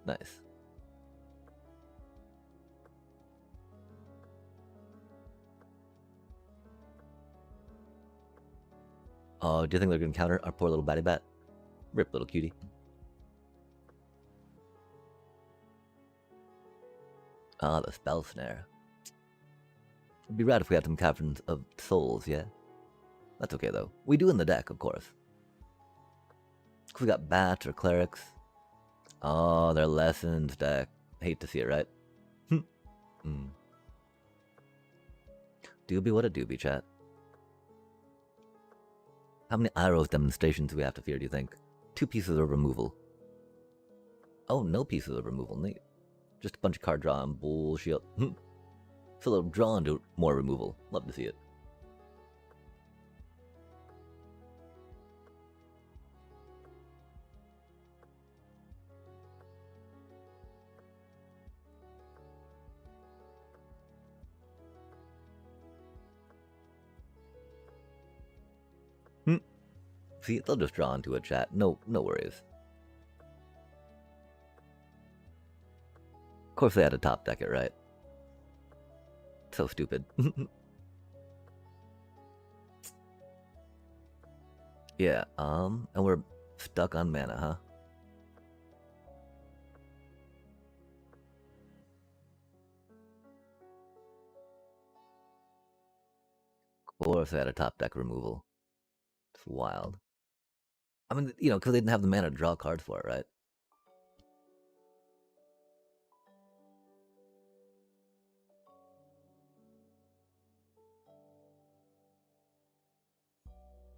Speaker 1: Nice. Oh, do you think they're gonna counter our poor little batty bat? Rip, little cutie. Ah, the spell snare. It'd be rad if we had some Caverns of Souls, yeah? That's okay, though. We do in the deck, of course. We got bats or clerics. Oh, their lessons deck. Hate to see it, right? Doobie, what a doobie, chat. How many Iros demonstrations do we have to fear, do you think? 2 pieces of removal. Oh, no pieces of removal, neat. Just a bunch of card draw and bullshit. Fill a draw into more removal. Love to see it. See, they'll just draw into a chat. No worries. Of course they had to top deck it, right? So stupid. Yeah, and we're stuck on mana, huh? Of course they had a top deck removal. It's wild. I mean, you know, because they didn't have the mana to draw cards for it, right?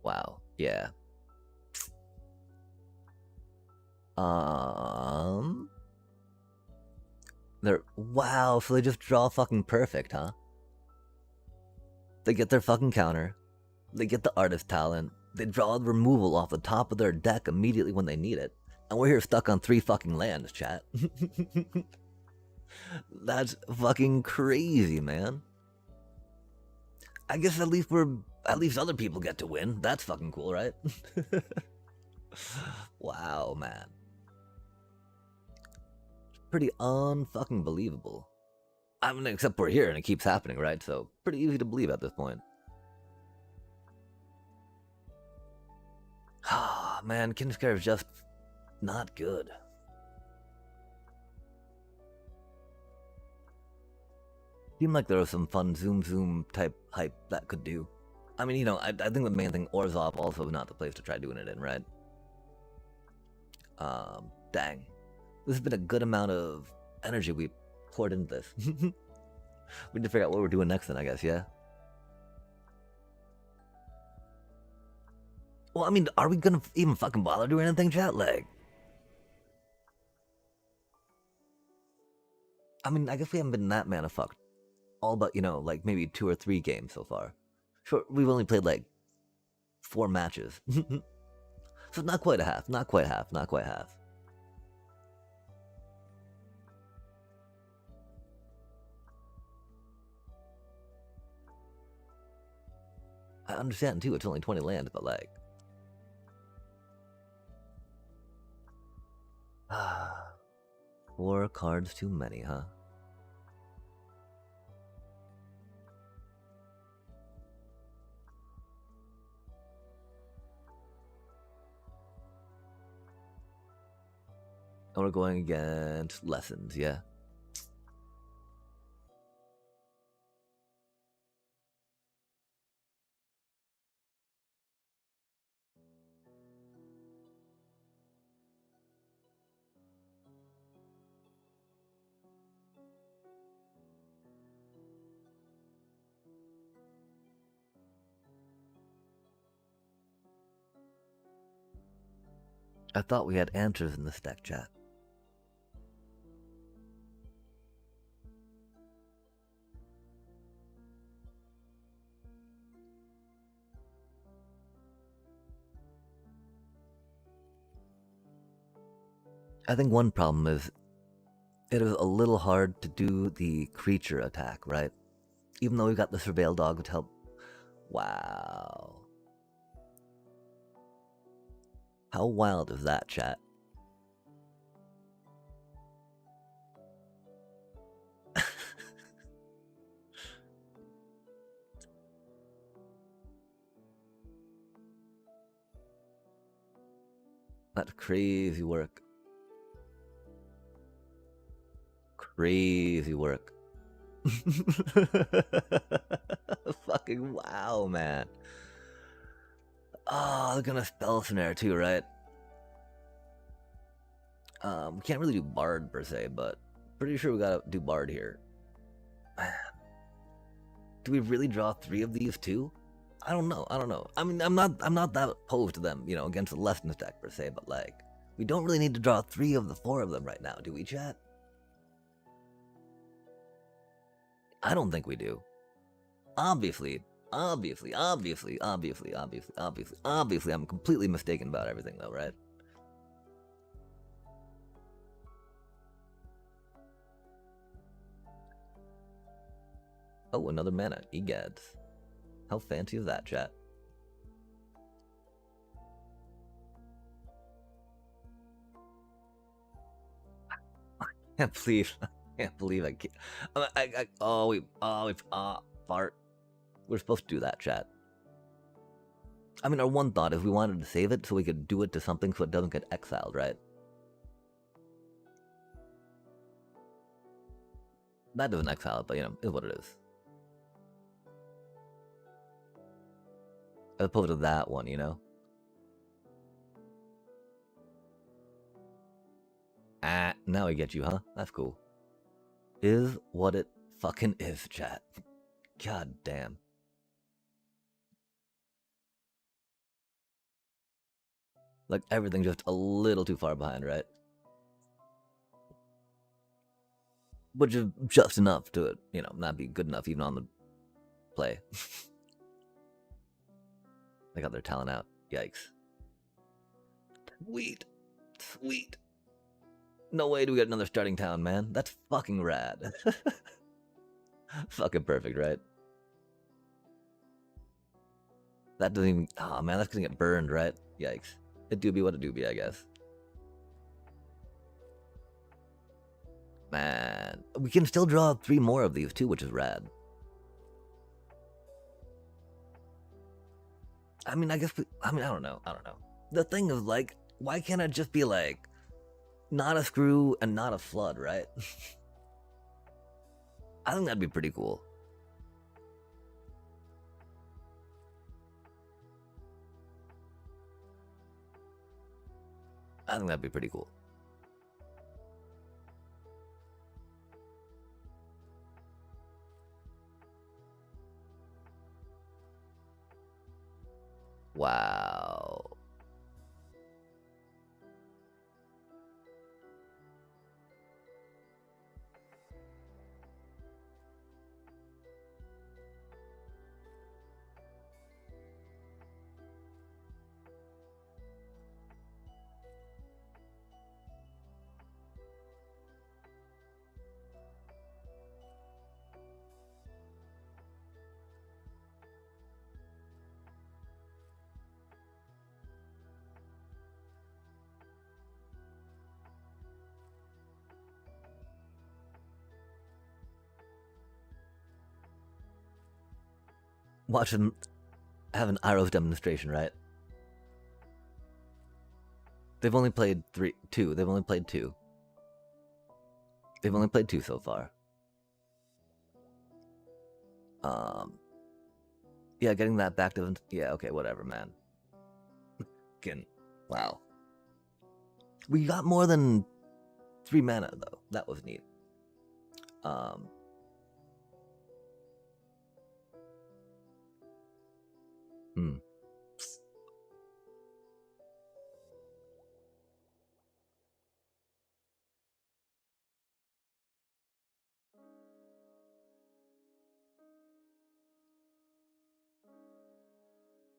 Speaker 1: Wow. Yeah. They're wow. So they just draw fucking perfect, huh? They get their fucking counter. They get the artist talent. They draw the removal off the top of their deck immediately when they need it. And we're here stuck on 3 fucking lands, chat. That's fucking crazy, man. I guess at least other people get to win. That's fucking cool, right? Wow, man. It's pretty unfucking believable. I mean, except we're here and it keeps happening, right? So, pretty easy to believe at this point. Ah, man, Kindscare is just not good. Seemed like there was some fun zoom type hype that could do. I mean, you know, I think the main thing, Orzhov also is not the place to try doing it in, right? Dang. This has been a good amount of energy we poured into this. We need to figure out what we're doing next then, I guess, yeah? Well, I mean, are we gonna even fucking bother doing anything, chat? Like, I mean, I guess we haven't been that mana fucked. All but, you know, like maybe 2 or 3 games so far. Sure, we've only played like 4 matches. So not quite a half, not quite half, not quite half. I understand too, it's only 20 land, but like... 4 cards too many, huh? And we're going against lessons, yeah. I thought we had answers in this deck, chat. I think one problem is it is a little hard to do the creature attack, right? Even though we got the Surveil Dog to help. Wow. How wild is that, chat? That's crazy work. Crazy work. Fucking wow, man. Oh, they're gonna spell snare too, right? We can't really do Bard per se, but pretty sure we gotta do Bard here. Do we really draw 3 of these too? I don't know. I mean, I'm not that opposed to them, you know, against the Lessons deck per se, but like, we don't really need to draw 3 of the 4 of them right now, do we, chat? I don't think we do. Obviously, I'm completely mistaken about everything though, right? Oh, another mana. Egads. How fancy is that, chat? I can't believe I can't. Fart. We're supposed to do that, chat. I mean, our one thought is we wanted to save it so we could do it to something so it doesn't get exiled, right? That doesn't exile it, but you know, is what it is. As opposed to that one, you know? Ah, now I get you, huh? That's cool. Is what it fucking is, chat. God damn. Like, everything's just a little too far behind, right? Which is just enough to, you know, not be good enough even on the play. They got their talent out. Yikes. Sweet. Sweet. No way do we get another starting town, man. That's fucking rad. Fucking perfect, right? That doesn't even... Oh, man, that's gonna get burned, right? Yikes. It do be what it do be, I guess. Man. We can still draw 3 more of these, too, which is rad. I mean, I guess I don't know. The thing is, like, why can't it just be, like, not a screw and not a flood, right? I think that'd be pretty cool. I think that'd be pretty cool. Wow. Watch them have an Arrows demonstration, right? They've only played 2. They've only played 2. They've only played 2 so far. Yeah, getting that back to... Yeah, okay, whatever, man. Wow. We got more than 3 mana, though. That was neat.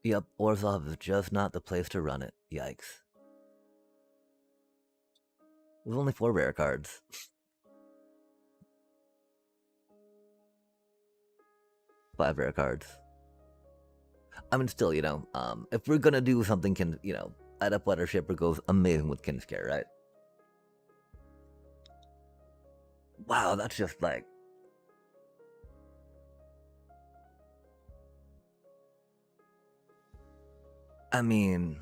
Speaker 1: Yep, Orzhov is just not the place to run it. Yikes. There's only 4 rare cards. Five rare cards. I mean, still, you know, if we're gonna do something, you know, Add Up Weather Shipper goes amazing with Kinscare, right? Wow, that's just like... I mean...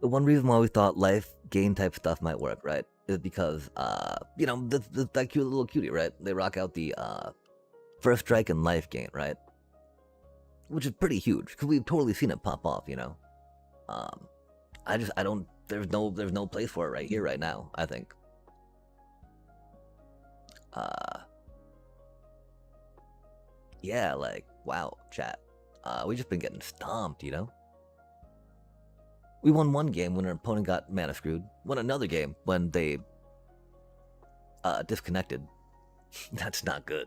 Speaker 1: The one reason why we thought life gain type stuff might work, right? Is because, you know, that cute little cutie, right? They rock out the, first strike and life gain, right? Which is pretty huge, because we've totally seen it pop off, you know? I don't, there's no place for it right here, right now, I think. Yeah, like, wow, chat. We just been getting stomped, you know? We won one game when our opponent got mana screwed. Won another game when they disconnected. That's not good.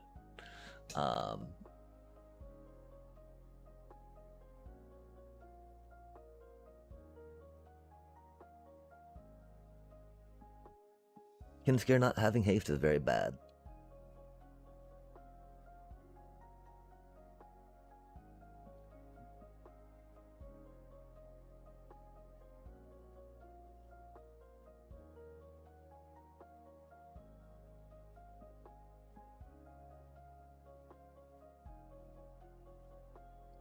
Speaker 1: Kinsker not having haste is very bad.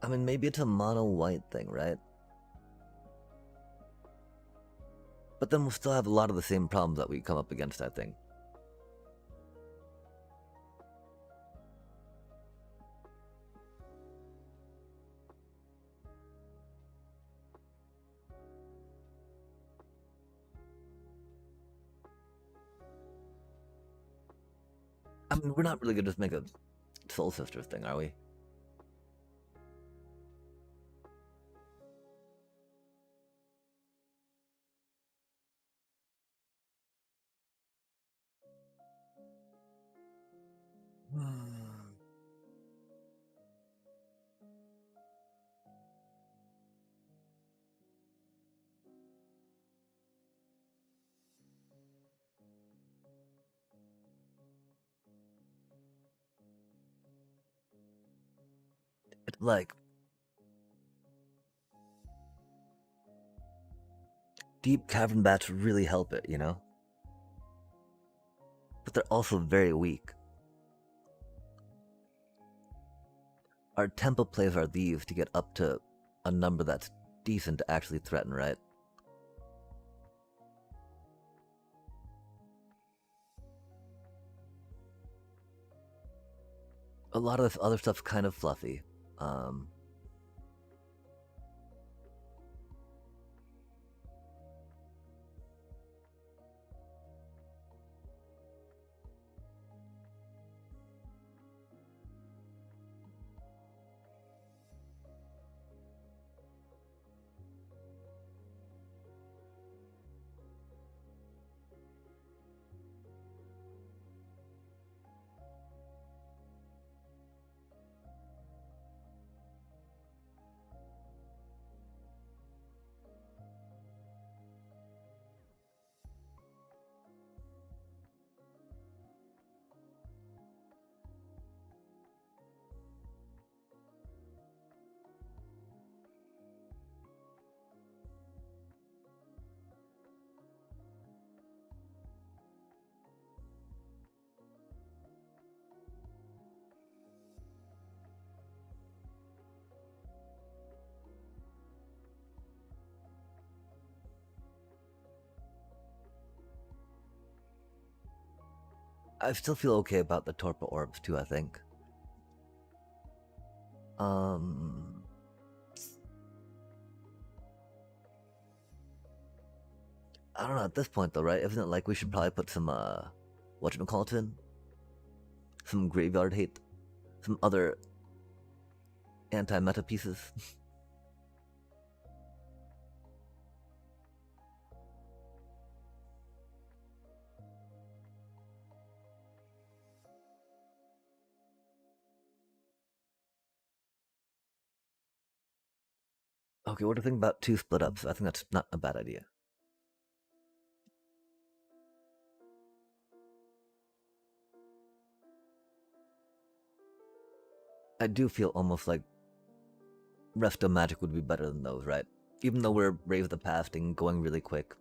Speaker 1: I mean, maybe it's a mono white thing, right? But then we'll still have a lot of the same problems that we come up against, I think. I mean, we're not really gonna just make a Soul Sisters thing, are we? It's like deep cavern bats really help it, you know? But they're also very weak. Our tempo plays are these to get up to a number that's decent to actually threaten, right? A lot of this other stuff's kind of fluffy. I still feel okay about the Torpor Orbs too, I think. I don't know, at this point though, right? Isn't it like we should probably put some, whatchamacallit in? Some Graveyard Hate? Some other anti-meta pieces? Okay, what do you think about 2 split ups? I think that's not a bad idea. I do feel almost like Resto Magic would be better than those, right? Even though we're Brave the Past and going really quick,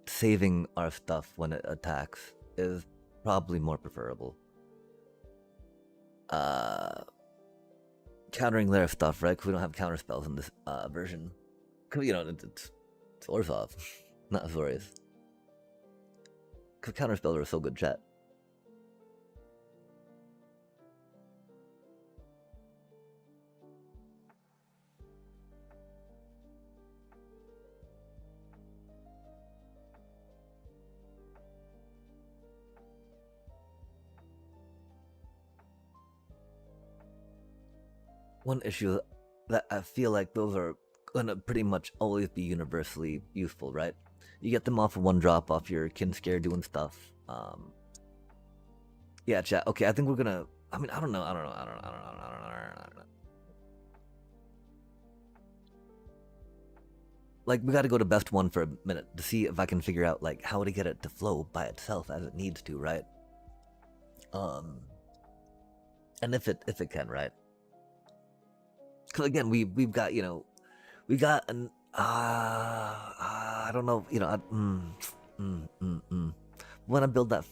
Speaker 1: saving our stuff when it attacks is probably more preferable. Countering their stuff, right? Because we don't have counter spells in this version. Because, you know, it's Orzhov, not Azorius. Because counter spells are so good, chat. One issue that I feel like those are gonna pretty much always be universally useful, right? You get them off of one drop off your Kinskare doing stuff. Yeah, chat. Okay, I think we're gonna. I mean, I don't know. Like, we got to go to best one for a minute to see if I can figure out like how to get it to flow by itself as it needs to, right? And if it can, right? Because again, we've got, you know, we got an I don't know, you know, want to build that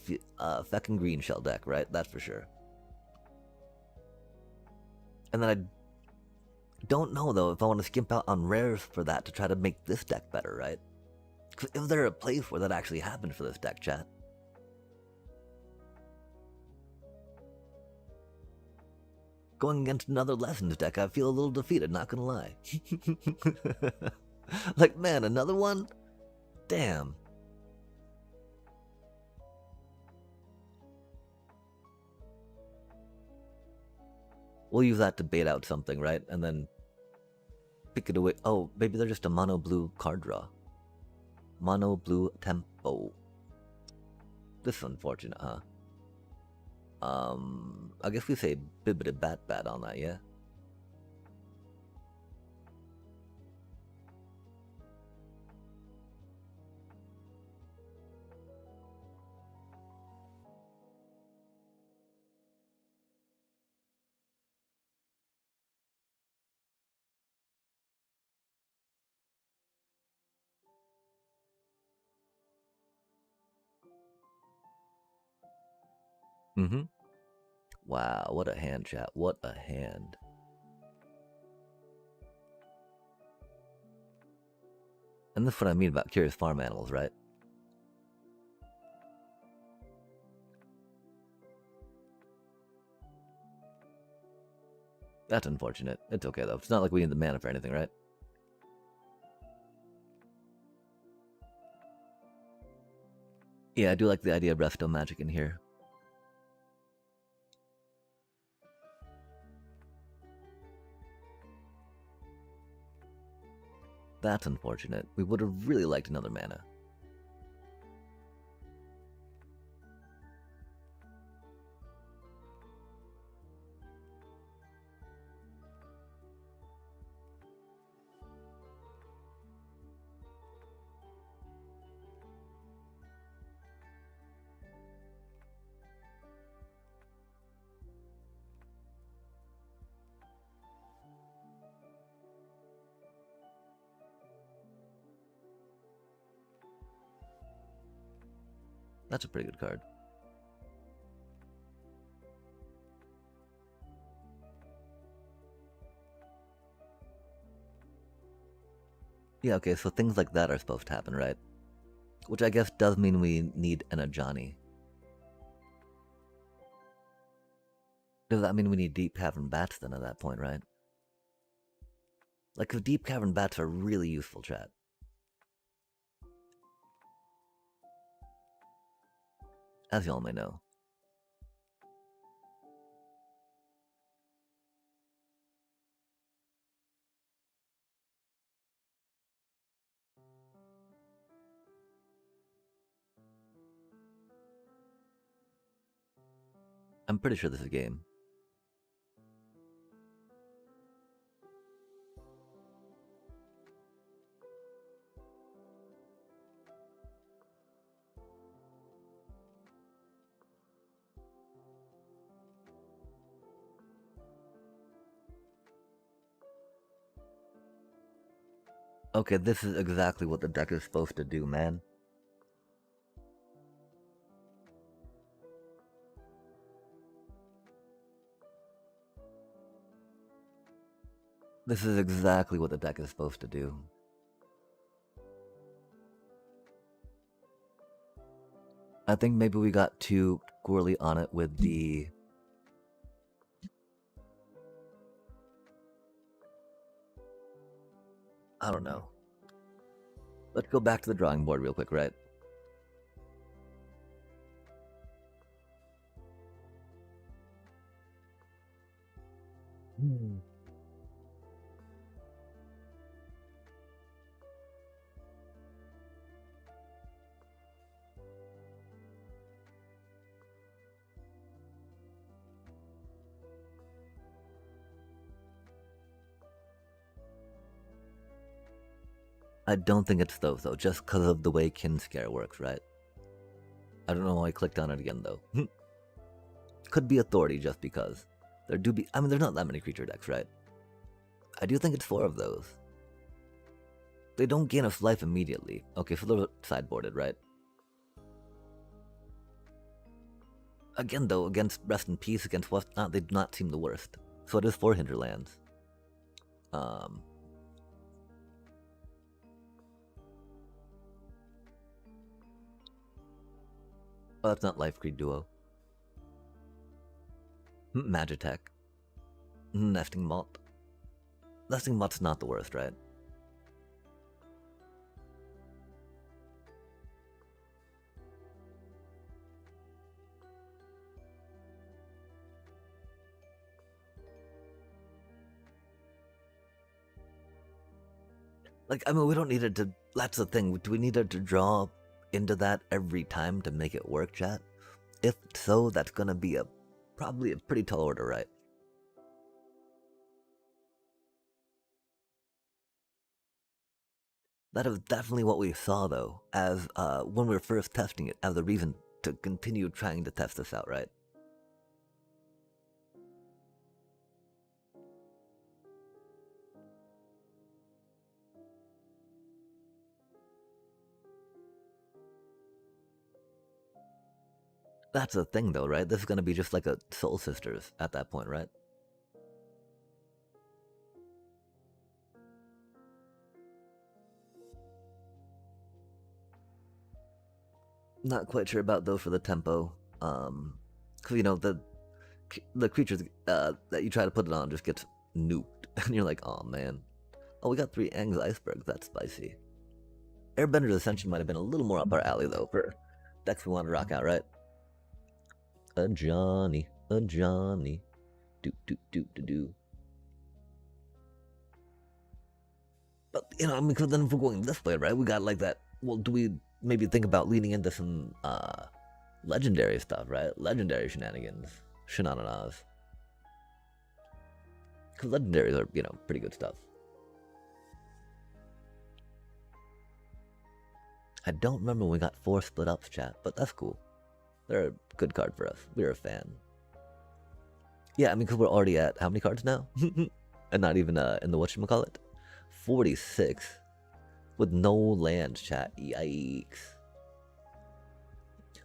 Speaker 1: feckin' green shell deck, right? That's for sure. And then I don't know though if I want to skimp out on rares for that to try to make this deck better, right? Because is there a place where that actually happened for this deck, chat? Going against another Lessons deck, I feel a little defeated, not gonna lie. Like, man, another one? Damn. We'll use that to bait out something, right? And then pick it away. Oh, maybe they're just a mono blue card draw. Mono blue tempo. This is unfortunate, huh? I guess we say bibbidi bat bat on that, yeah? Mm-hmm. Wow, what a hand, chat. What a hand. And that's what I mean about Curious Farm Animals, right? That's unfortunate. It's okay, though. It's not like we need the mana for anything, right? Yeah, I do like the idea of Breathstone Magic in here. That's unfortunate. We would have really liked another mana. That's a pretty good card. Yeah, okay, so things like that are supposed to happen, right? Which I guess does mean we need an Ajani. Does that mean we need Deep Cavern Bats then at that point, right? Like, because Deep Cavern Bats are really useful, chat. As y'all may know. I'm pretty sure this is a game. Okay, this is exactly what the deck is supposed to do, man. This is exactly what the deck is supposed to do. I think maybe we got too squirrely on it with the... I don't know. Let's go back to the drawing board real quick, right? I don't think it's those though, just because of the way Kinscare works, right? I don't know why I clicked on it again though. Could be Authority just because. There do be, I mean, there's not that many creature decks, right? I do think it's 4 of those. They don't gain us life immediately. Okay, so they're sideboarded, right? Again though, against Rest in Peace, against Whatnot, they do not seem the worst. So it is 4 hinterlands. Oh, that's not Life Creed Duo. Magitech. Nesting Moth. Nesting Moth's not the worst, right? Like, I mean, we don't need it to, that's the thing, do we need it to draw into that every time to make it work, chat? If so, that's gonna be probably a pretty tall order, right? That is definitely what we saw, though, as when we were first testing it, as a reason to continue trying to test this out, right? That's the thing, though, right? This is gonna be just like a Soul Sisters at that point, right? Not quite sure about those for the tempo. Cause you know the creatures that you try to put it on just gets nuked, and you're like, oh man. Oh, we got 3 Aang's Icebergs. That's spicy. Airbender's Ascension might have been a little more up our alley though for decks we want to rock out, right? A Johnny, do do do do do. But you know, I mean, because then if we're going this way, right? We got like that. Well, do we maybe think about leaning into some legendary stuff, right? Legendary shenanigans, shenanigans. Because legendaries are, you know, pretty good stuff. I don't remember when we got 4 split ups, chat, but that's cool. They're a good card for us. We're a fan. Yeah, I mean, because we're already at how many cards now? And not even in the whatchamacallit? 46. With no lands, chat. Yikes.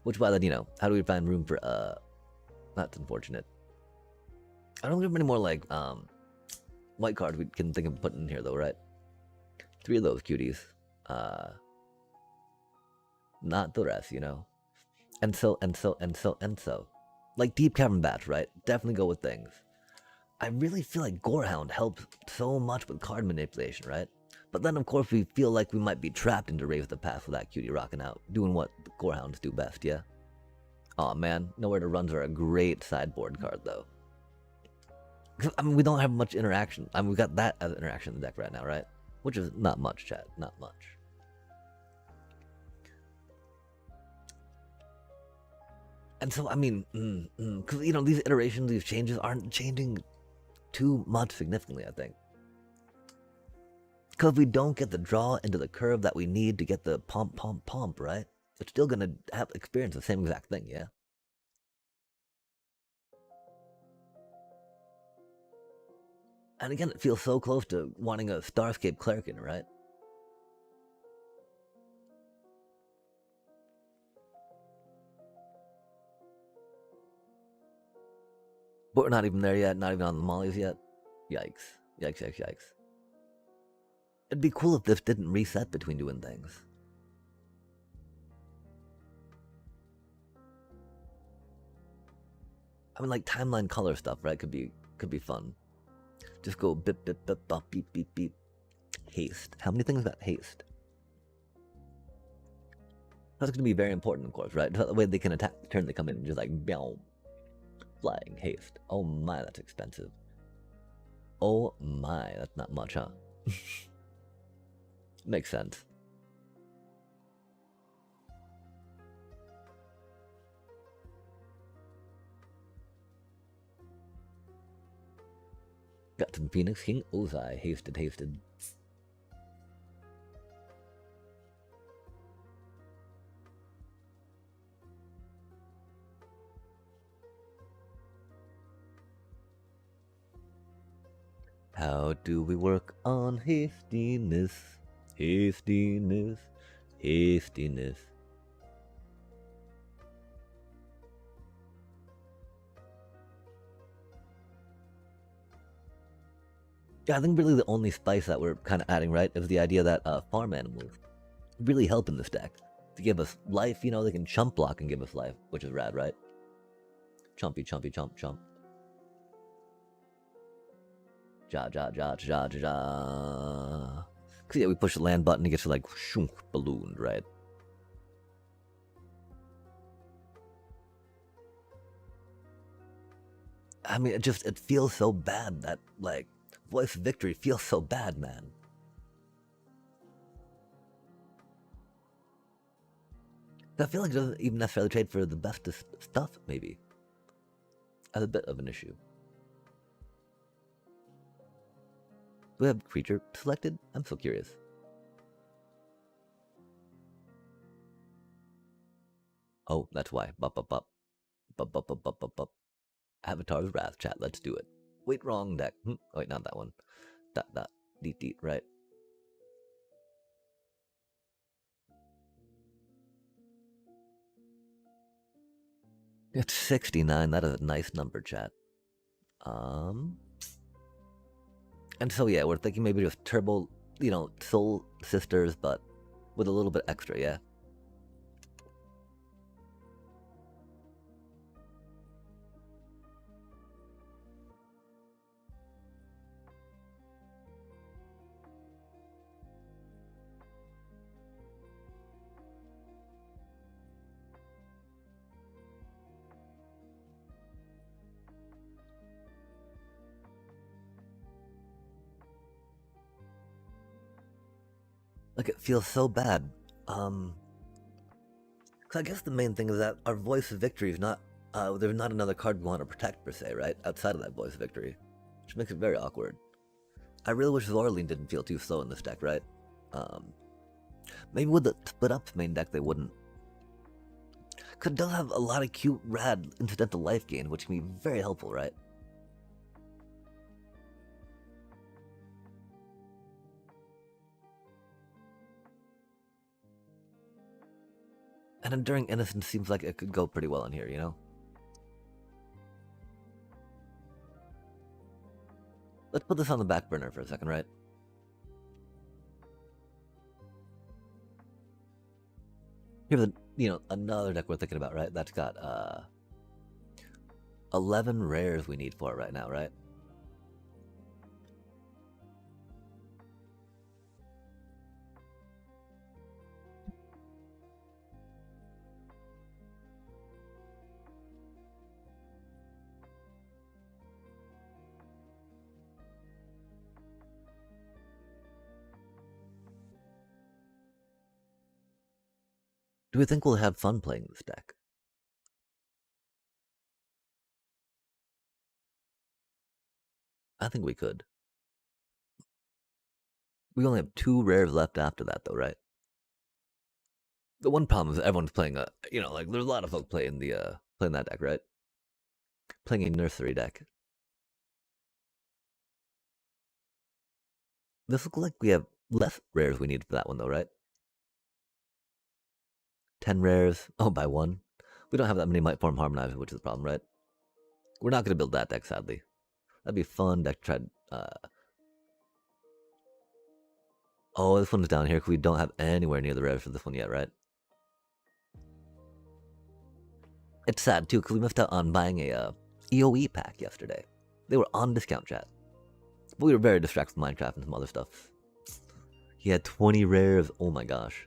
Speaker 1: Which, by then, you know, how do we find room for, that's unfortunate. I don't think we have any more, like, white cards we can think of putting in here, though, right? 3 of those cuties. Not the rest, you know? And so. Like Deep Cavern Bats, right? Definitely go with things. I really feel like Gorehound helps so much with card manipulation, right? But then, of course, we feel like we might be trapped into Raise the Path with that cutie rocking out, doing what the Gorehounds do best, yeah? Aw, man, Nowhere to Runs are a great sideboard card, though. I mean, we don't have much interaction. I mean, we got that as an interaction in the deck right now, right? Which is not much, chat, not much. And so, I mean, because, you know, these iterations, these changes aren't changing too much significantly, I think. Because we don't get the draw into the curve that we need to get the pump, right? It's still going to have experience the same exact thing, yeah? And again, it feels so close to wanting a Starscape Clerican, right? But we're not even there yet, not even on the mollies yet. Yikes. Yikes. It'd be cool if this didn't reset between doing things. I mean, like timeline color stuff, right? Could be fun. Just go bip, bip, bip, bop, beep, beep, beep. Haste. How many things got haste? That's going to be very important, of course, right? The way they can attack the turn they come in and just like, boom. Flying haste. Oh my, that's expensive. Oh my, that's not much, huh? Makes sense. Got some Phoenix King Ozai. Hasted. How do we work on hastiness? Hastiness. Hastiness. Yeah, I think really the only spice that we're kind of adding, right, is the idea that farm animals really help in this deck. To give us life, you know, they can chump block and give us life, which is rad, right? Chumpy, chumpy, chump, chump. Ja, ja, ja, ja, ja, ja. Cause yeah, we push the land button, it gets like shunk ballooned, right? I mean, it feels so bad that, like, Voice of Victory feels so bad, man. I feel like it doesn't even necessarily trade for the bestest stuff, maybe. That's a bit of an issue. Do we have creature selected? I'm so curious. Oh, that's why. Bup, bup, bup. Bup, bup, bup, bup, bup, bup. Avatar's Wrath, chat, let's do it. Wait, wrong deck. Oh, wait, not that one. That. Deet, right. It's 69. That is a nice number, chat. And so, yeah, we're thinking maybe just Turbo, you know, Soul Sisters, but with a little bit extra, yeah? Like, it feels so bad. Cause I guess the main thing is that our Voice of Victory is not, there's not another card we want to protect per se, right? Outside of that Voice of Victory. Which makes it very awkward. I really wish Zorleen didn't feel too slow in this deck, right? Maybe with the split up main deck they wouldn't. Cause it does have a lot of cute, rad, incidental life gain, which can be very helpful, right? And Enduring Innocence seems like it could go pretty well in here, you know? Let's put this on the back burner for a second, right? Here's another deck we're thinking about, right? That's got 11 rares we need for it right now, right? Do we think we'll have fun playing this deck? I think we could. We only have 2 rares left after that, though, right? The one problem is everyone's playing like there's a lot of folk playing playing that deck, right? Playing a nursery deck. This looks like we have less rares we need for that one, though, right? 10 rares. Oh, by 1. We don't have that many Might Form Harmonizer, which is the problem, right? We're not going to build that deck, sadly. That'd be a fun deck to try. Oh, this one's down here because we don't have anywhere near the rares for this one yet, right? It's sad, too, because we missed out on buying a EOE pack yesterday. They were on discount, chat. But we were very distracted with Minecraft and some other stuff. He had 20 rares. Oh my gosh.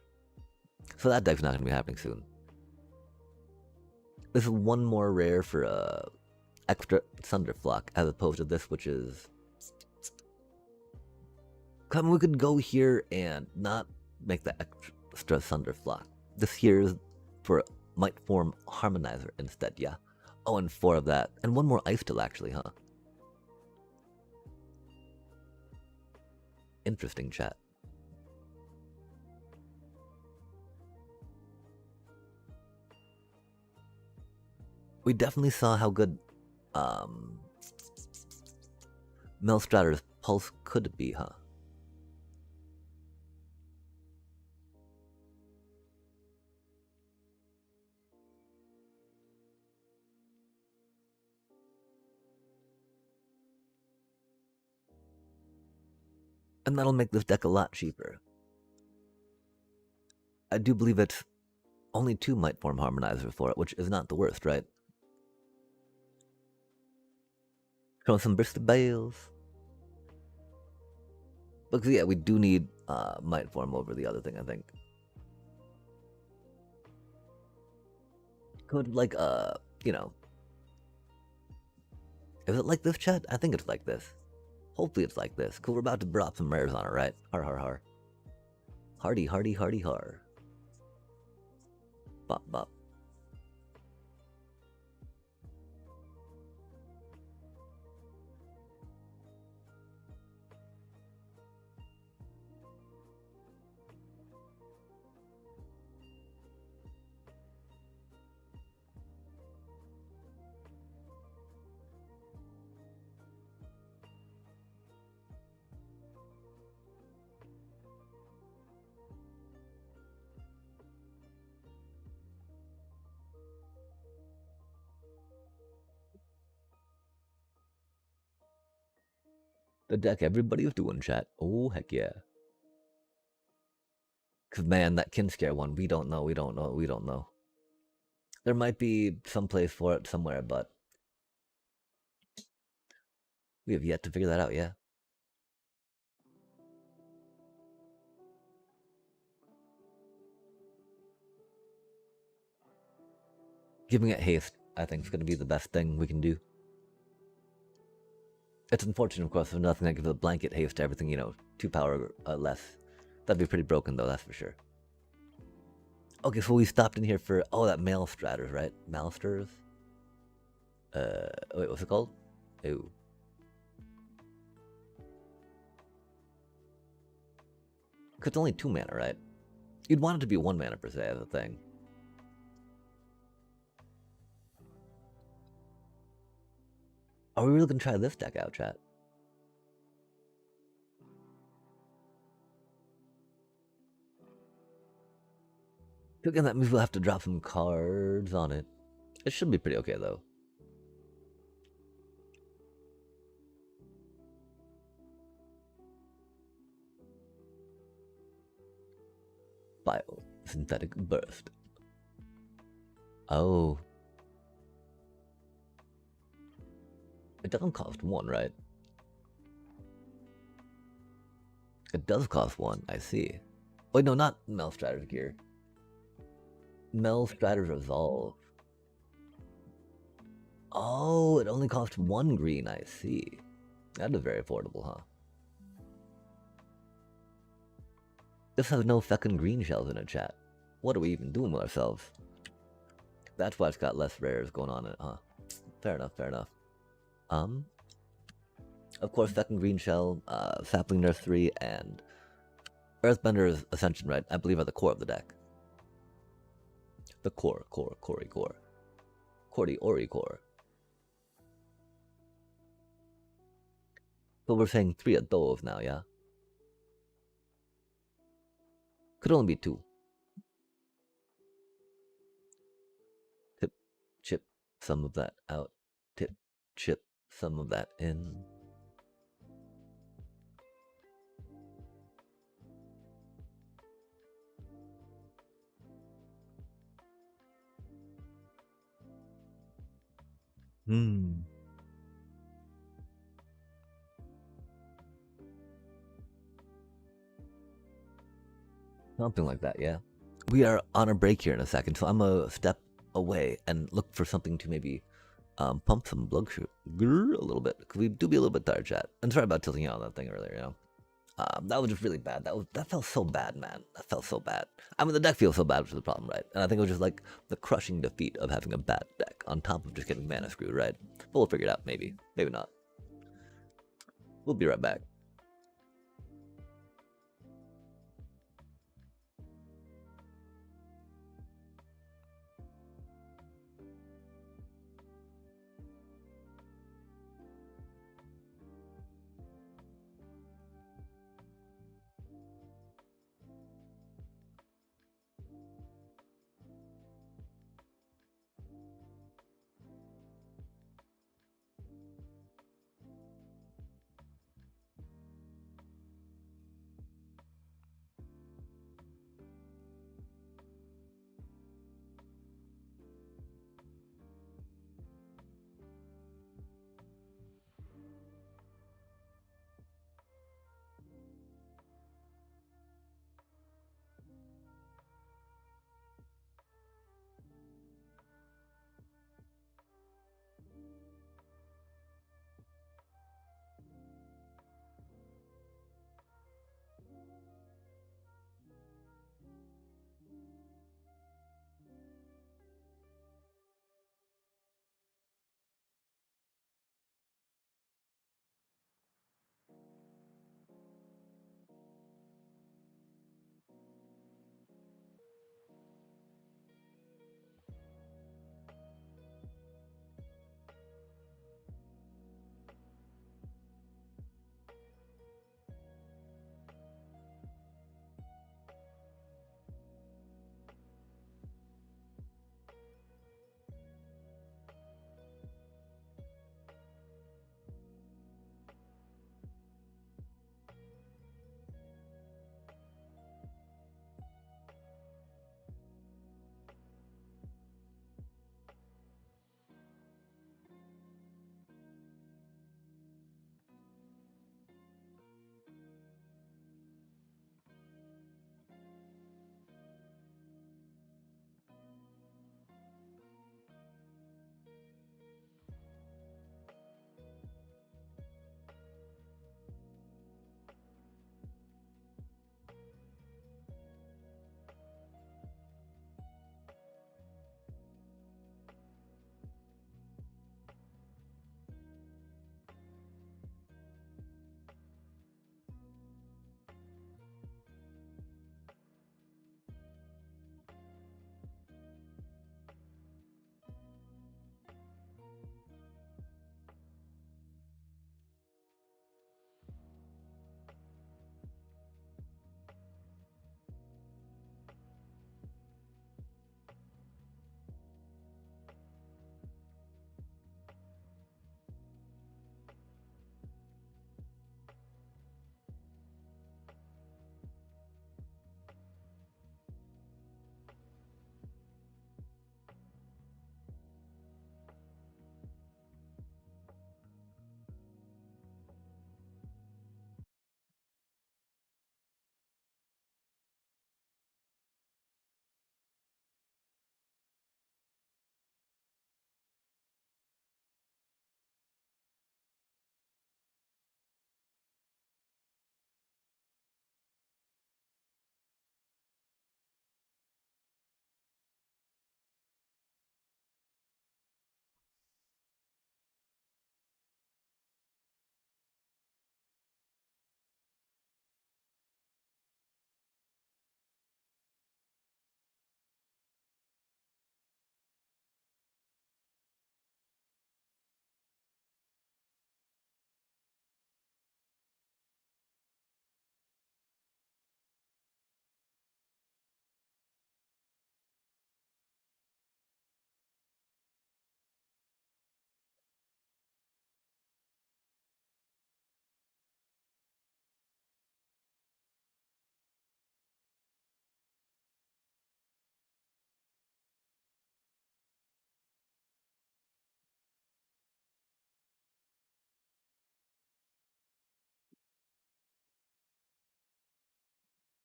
Speaker 1: So that deck's not going to be happening soon. This is one more rare for extra Thunderflock as opposed to this, which is... I mean, we could go here and not make the extra Thunderflock. This here is for Might Form Harmonizer instead, yeah. Oh, and 4 of that. And 1 more Ice Still, actually, huh? Interesting, chat. We definitely saw how good Melstrader's Pulse could be, huh? And that'll make this deck a lot cheaper. I do believe it's only 2 Might Form Harmonizer for it, which is not the worst, right? Throw some Bristol Bales. Because yeah, we do need Might Form over the other thing, I think. Could like you know. Is it like this, chat? I think it's like this. Hopefully it's like this. Cause we're about to drop some rares on it, right? Har har har. Hardy, hardy, hardy, har. Bop bop. The deck everybody was doing, chat. Oh, heck yeah. Because, man, that Kinskare one, we don't know. There might be some place for it somewhere, but we have yet to figure that out, yeah. Giving it haste, I think, is going to be the best thing we can do. It's unfortunate, of course, there's nothing that gives a blanket haste to everything, 2 power less. That'd be pretty broken, though, that's for sure. Okay, so we stopped in here for, that Maelstraters, right? Maelsters? Wait, what's it called? Ooh. Because it's only 2 mana, right? You'd want it to be 1 mana, per se, as a thing. Are we really going to try this deck out, chat? Again, that means we'll have to drop some cards on it. It should be pretty okay, though. Biosynthetic Burst. Oh. It doesn't cost 1, right? It does cost 1, I see. Wait, no, not Maelstraters Gear. Maelstraters Resolve. Oh, it only costs 1 green, I see. That is very affordable, huh? This has no fucking green shells in it, chat. What are we even doing with ourselves? That's why it's got less rares going on in it, huh? Fair enough, fair enough. Of course, second green shell, Sapling Nurse 3, and Earthbender's Ascension, right? I believe are the core of the deck. The core. Cordy Ori core. So we're saying 3 of those now, yeah? Could only be 2. Tip, chip some of that out. Tip, chip some of that in. Something like that, yeah. We are on a break here in a second, so I'm gonna step away and look for something to maybe pump some blood sugar a little bit, because we do be a little bit tired, chat. And sorry about tilting you on that thing earlier, that was just really bad. That felt so bad, man. That felt so bad. I mean, the deck feels so bad, which is the problem, right? And I think it was just like the crushing defeat of having a bad deck on top of just getting mana screwed, right? But we'll figure it out, maybe. Maybe not. We'll be right back.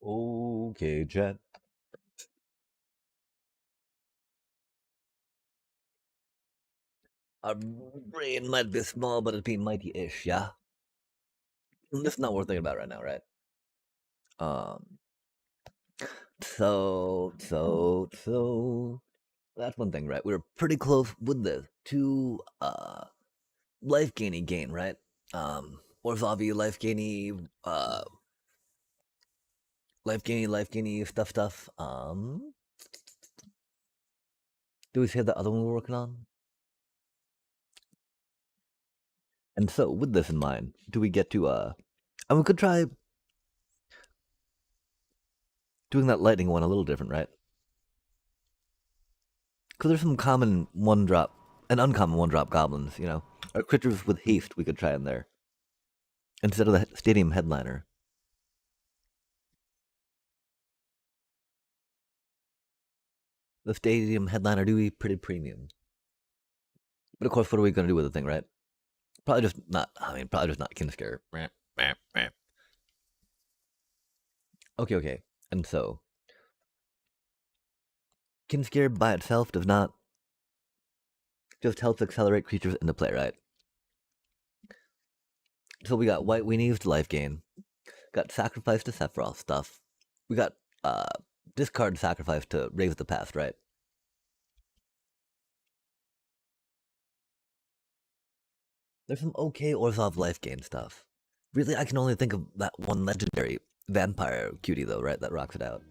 Speaker 1: Okay, chat. Our brain might be small, but it'd be mighty-ish, yeah? That's not worth thinking about right now, right? Um, so that's one thing, right? We were pretty close with the two life gainy gain, right? Orzavi life gainy stuff. Do we say the other one we're working on? And so, with this in mind, do we get to and we could try doing that lightning one a little different, right? Because there's some common one drop and uncommon one drop goblins, you know, or creatures with haste we could try in there instead of the stadium headliner. The stadium headliner do be pretty premium, but of course, what are we going to do with the thing, right? Probably just not. I mean, probably just not Kinsker. Okay. And so, Kinsker by itself does not just helps accelerate creatures into play, right? So we got White Weenies to life gain, got Sacrifice to Sephiroth stuff, we got discard Sacrifice to raise the past, right? There's some okay Orzhov life gain stuff. Really, I can only think of that one legendary vampire cutie though, right? That rocks it out.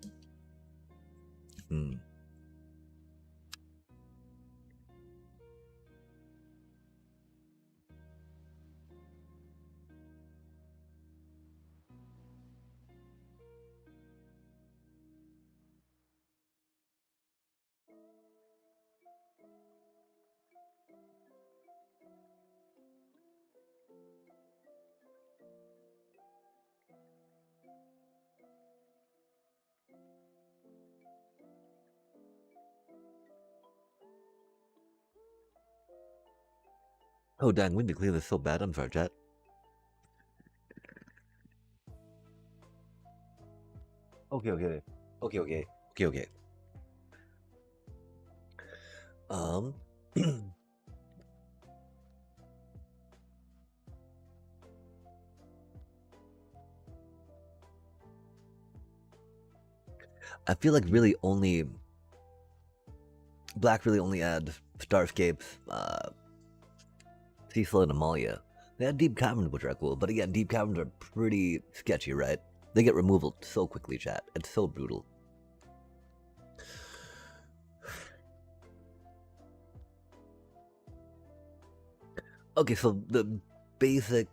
Speaker 1: Oh dang, we need to clear this so bad. I'm sorry, chat. Okay. I feel like really only Black really only adds Starscapes, Cecil and Amalia. They had Deep Caverns, which are cool, but again, Deep Caverns are pretty sketchy, right? They get removal so quickly, chat. It's so brutal. Okay, so the basic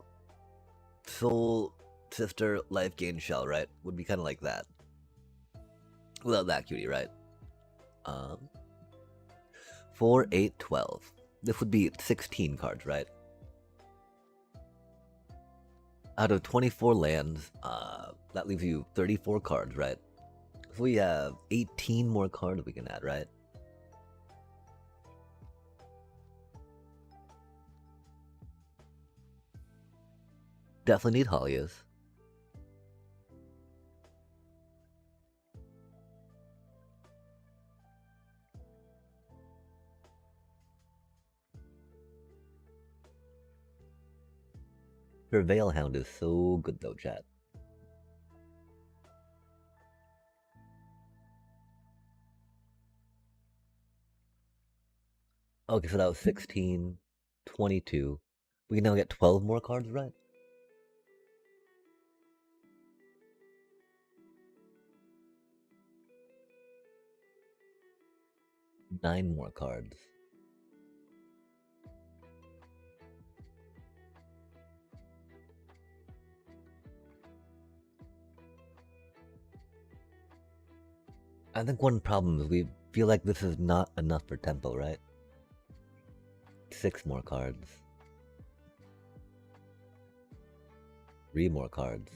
Speaker 1: Soul Sister life gain shell, right? Would be kind of like that. Without that cutie, right? 4, 8, 12. This would be 16 cards, right? Out of 24 lands, that leaves you 34 cards, right? So we have 18 more cards we can add, right? Definitely need Holias. Her Veilhound is so good though, chat. Okay, so that was 16, 22. We can now get 12 more cards, right? Nine more cards. I think one problem is we feel like this is not enough for tempo, right? 6 more cards. 3 more cards.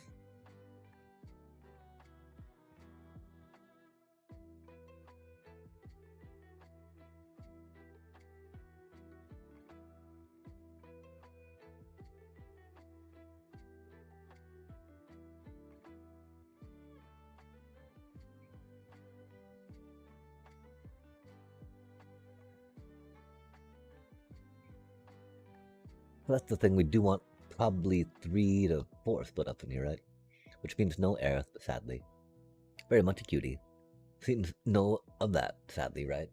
Speaker 1: That's the thing, we do want probably 3 to 4 split up in here, right? Which means no Aerith, sadly. Very much a cutie. Seems no of that, sadly, right?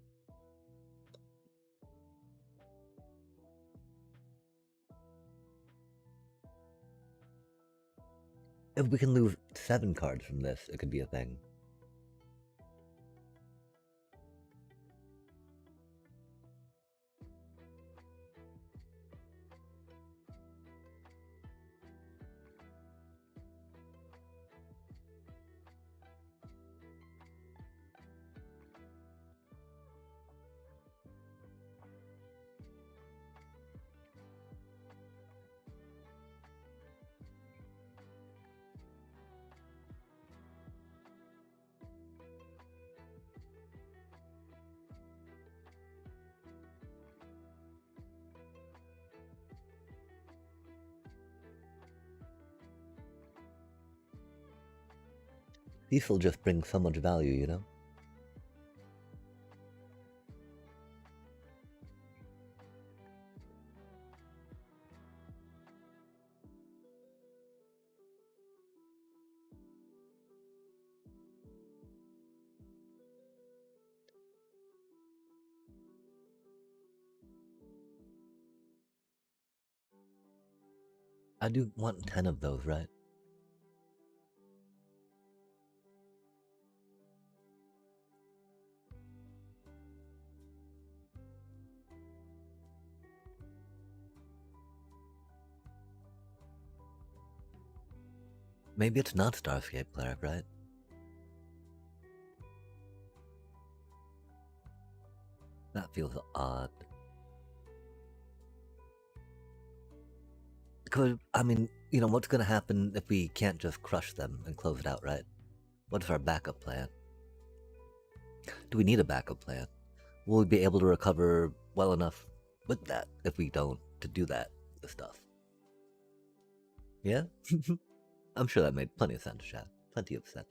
Speaker 1: If we can lose 7 cards from this, it could be a thing. These will just bring so much value, you know? I do want 10 of those, right? Maybe it's not Starscape Cleric, right? That feels odd. Because, I mean, you know, what's gonna happen if we can't just crush them and close it out, right? What's our backup plan? Do we need a backup plan? Will we be able to recover well enough with that if we don't to do that stuff? Yeah? I'm sure that made plenty of sense, chat. Plenty of sense.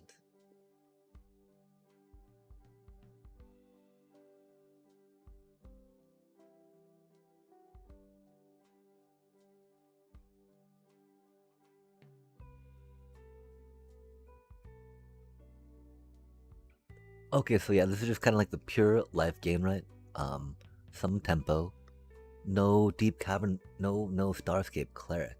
Speaker 1: Okay, so yeah, this is just kind of like the pure life game, right? Some tempo, no deep cavern, no Starscape Cleric.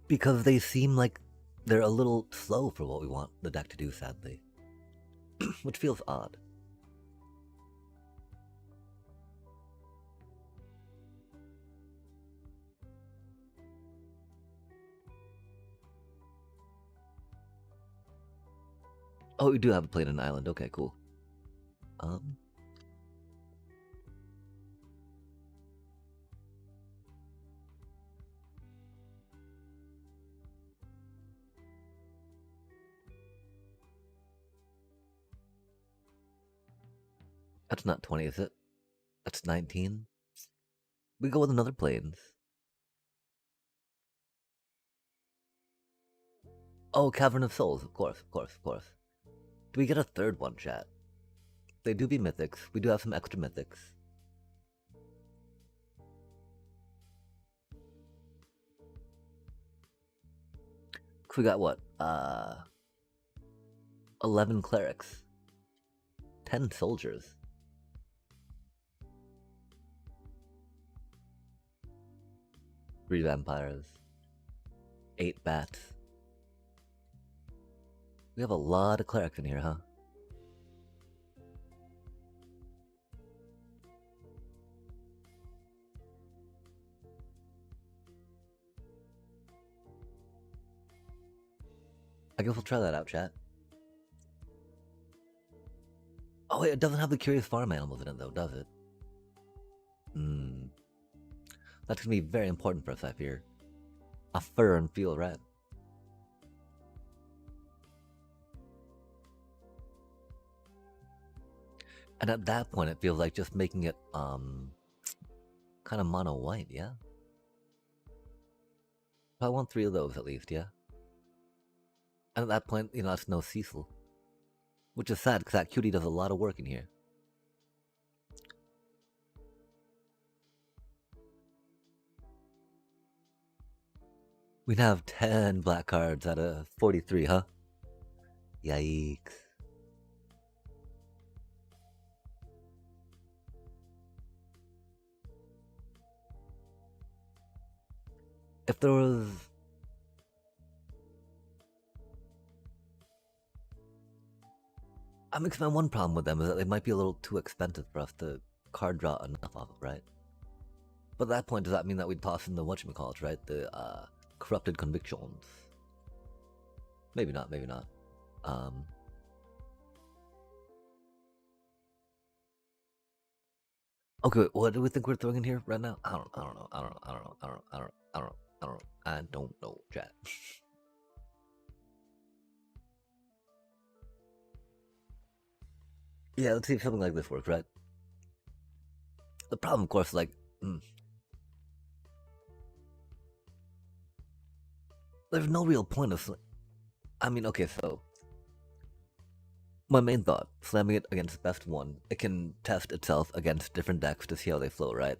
Speaker 1: Because they seem like they're a little slow for what we want the deck to do, sadly. Which feels odd. Oh, we do have a plane and island. Okay, cool. That's not 20, is it? That's 19. We go with another planes. Oh, Cavern of Souls, of course, of course, of course. Do we get a third one, chat? They do be mythics. We do have some extra mythics. We got what? 11 clerics. 10 soldiers. 3 vampires. 8 bats. We have a lot of clerics in here, huh? I guess we'll try that out, chat. Oh wait, it doesn't have the curious farm animals in it though, does it? That's gonna be very important for us, I fear. A fur and feel red. And at that point, it feels like just making it, kind of mono white, yeah? I want 3 of those at least, yeah? And at that point, you know, that's no Cecil. Which is sad, because that cutie does a lot of work in here. We'd have 10 black cards out of 43, huh? Yikes. If there was... I mean, 'cause my one problem with them is that they might be a little too expensive for us to card draw enough off of, right? But at that point, does that mean that we'd toss in the whatchamacallit, right? The corrupted convictions? Maybe not, maybe not. Okay, wait, what do we think we're throwing in here right now? I don't know, chat. Yeah, let's see if something like this works, right? The problem, of course, like, there's no real point of... I mean, okay, so... My main thought, slamming it against best one, it can test itself against different decks to see how they flow, right?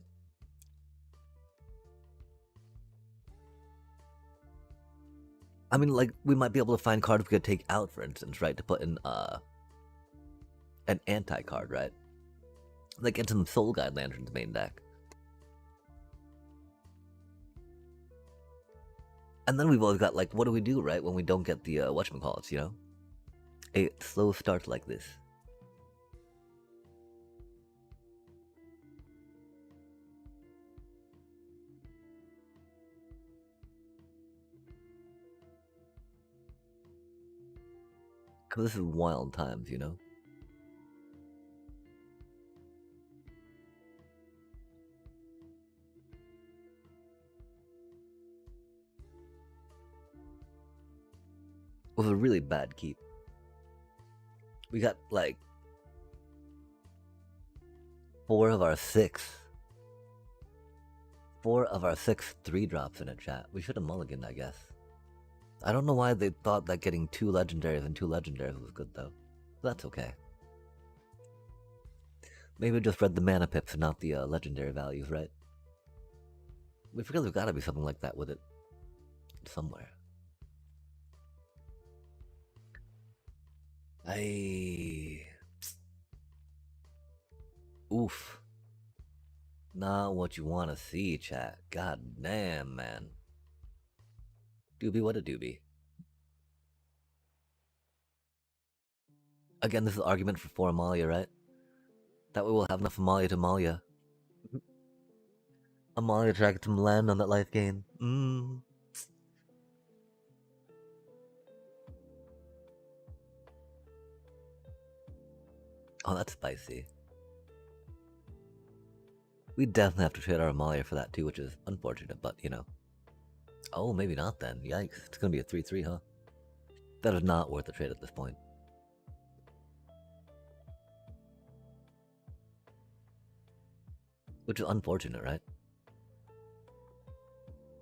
Speaker 1: I mean, like, we might be able to find cards we could take out, for instance, right? To put in, an anti-card, right? Like, in some Soul Guide Lantern's main deck. And then we've always got, like, what do we do, right? When we don't get the, whatchamacallits, you know? A slow start like this. Cause this is wild times, you know? It was a really bad keep. We got like 4 of our 6 3-drops in a chat. We should have mulliganed, I guess. I don't know why they thought that getting 2 legendaries and 2 legendaries was good though. That's okay. Maybe just read the mana pips and not the legendary values, right? We forget there's gotta be something like that with it. Somewhere. Oof. Not what you want to see, chat. God damn, man. Doobie, what a doobie. Again, this is an argument for 4 Amalia, right? That way we'll have enough Amalia to Amalia. Amalia to get some land on that life gain. Oh, that's spicy. We definitely have to trade our Amalia for that too, which is unfortunate, but you know. Oh, maybe not then. Yikes. It's gonna be a 3-3, huh? That is not worth the trade at this point. Which is unfortunate, right?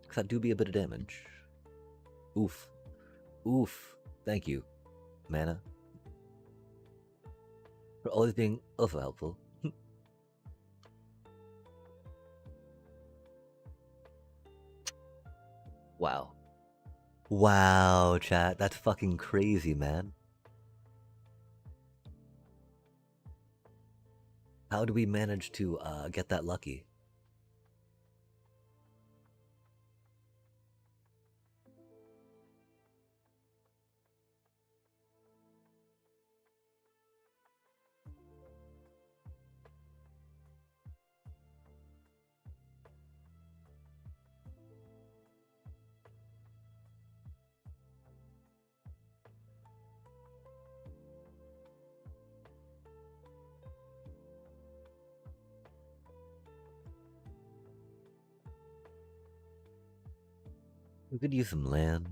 Speaker 1: Because that do be a bit of damage. Oof. Oof. Thank you, mana. For always being also helpful. Wow. Wow, chat. That's fucking crazy, man. How do we manage to get that lucky? We could use some land.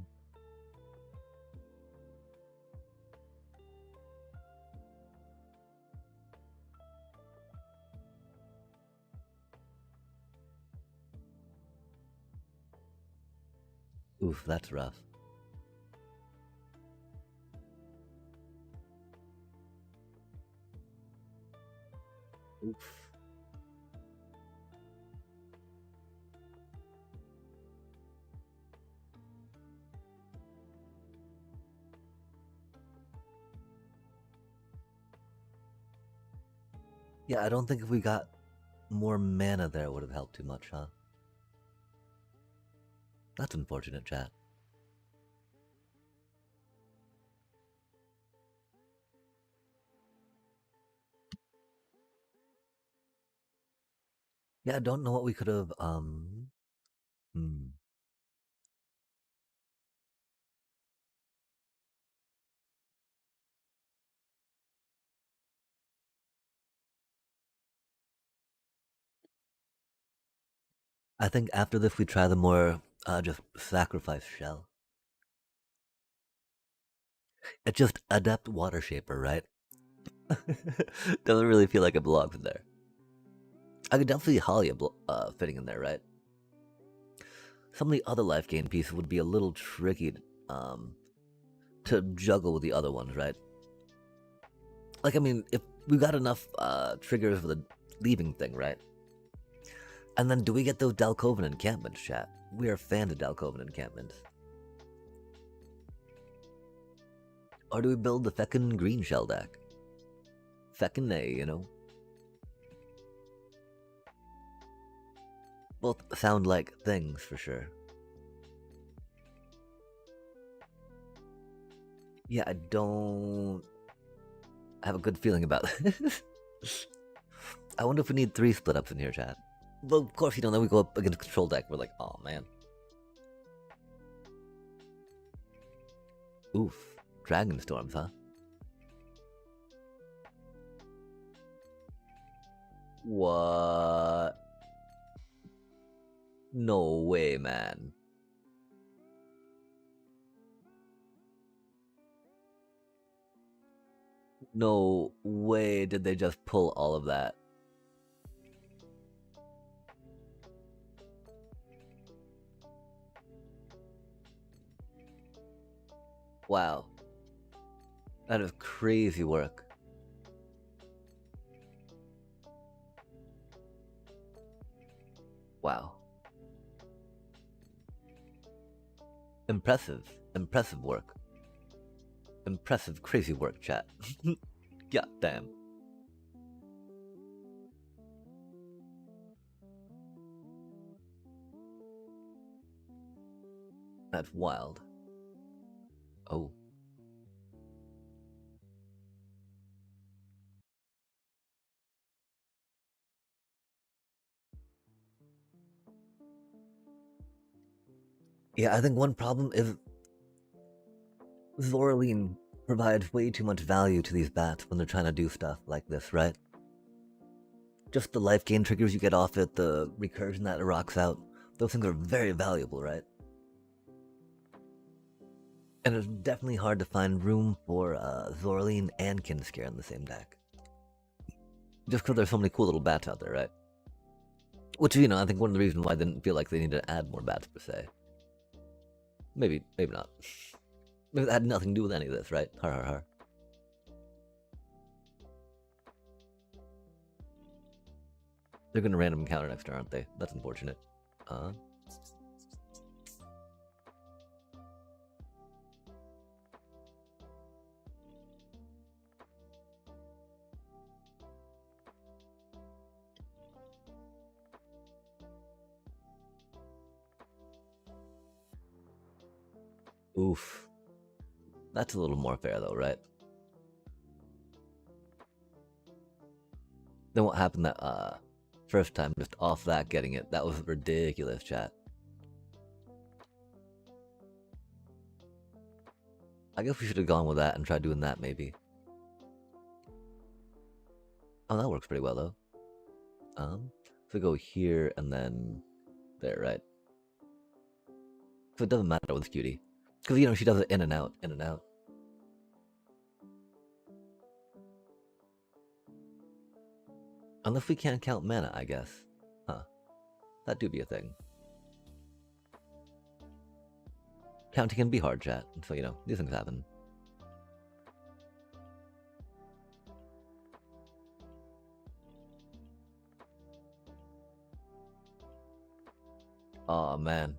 Speaker 1: Oof, that's rough. Oof. Yeah, I don't think if we got more mana there would have helped too much, huh? That's unfortunate, chat. Yeah, I don't know what we could have, hmm. I think after this we try the more, just sacrifice shell. It's just adept water shaper, right? Doesn't really feel like it belongs in there. I could definitely see Halia fitting in there, right? Some of the other life gain pieces would be a little tricky to juggle with the other ones, right? Like, I mean, if we got enough triggers for the leaving thing, right? And then do we get those Dalkovan encampments, chat? We are fans of Dalkovan encampments. Or do we build the feckin' green shell deck? Feckin' A, you know? Both sound like things, for sure. Yeah, I don't have a good feeling about this. I wonder if we need 3 split ups in here, chat. But of course, you know, then we go up against control deck. We're like, oh man. Oof. Dragon Storms, huh? What? No way, man. No way did they just pull all of that. Wow. That is crazy work. Wow. Impressive. Impressive work. Impressive, crazy work, chat. God damn. That's wild. Oh. Yeah, I think one problem is Zoraline provides way too much value to these bats when they're trying to do stuff like this, right? Just the life gain triggers you get off it, the recursion that it rocks out, those things are very valuable, right? And it's definitely hard to find room for Zoraline and Kinscare in the same deck. Just because there's so many cool little bats out there, right? Which, you know, I think one of the reasons why I didn't feel like they needed to add more bats per se. Maybe not. Maybe that had nothing to do with any of this, right? Har har har. They're gonna random encounter next turn, aren't they? That's unfortunate. Oof. That's a little more fair though, right? Then what happened that first time, just off that getting it? That was ridiculous, chat. I guess we should have gone with that and tried doing that maybe. Oh, that works pretty well though. So go here and then there, right? So it doesn't matter with Cutie. Because, you know, she does it in and out, in and out. Unless we can't count mana, I guess. Huh. That do be a thing. Counting can be hard, chat. So, you know, these things happen. Aw, man.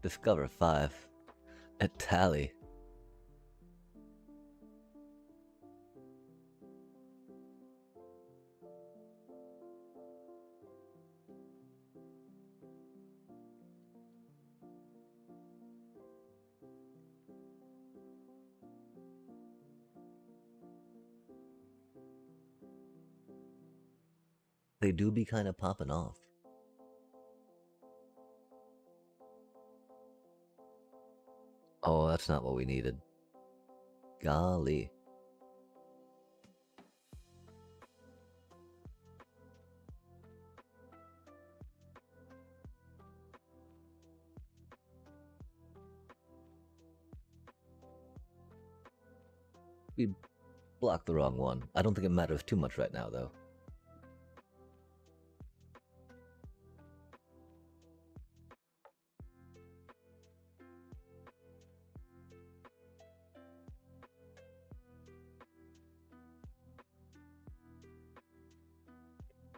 Speaker 1: Discover 5. At tally. They do be kind of popping off. Oh, that's not what we needed. Golly. We blocked the wrong one. I don't think it matters too much right now, though.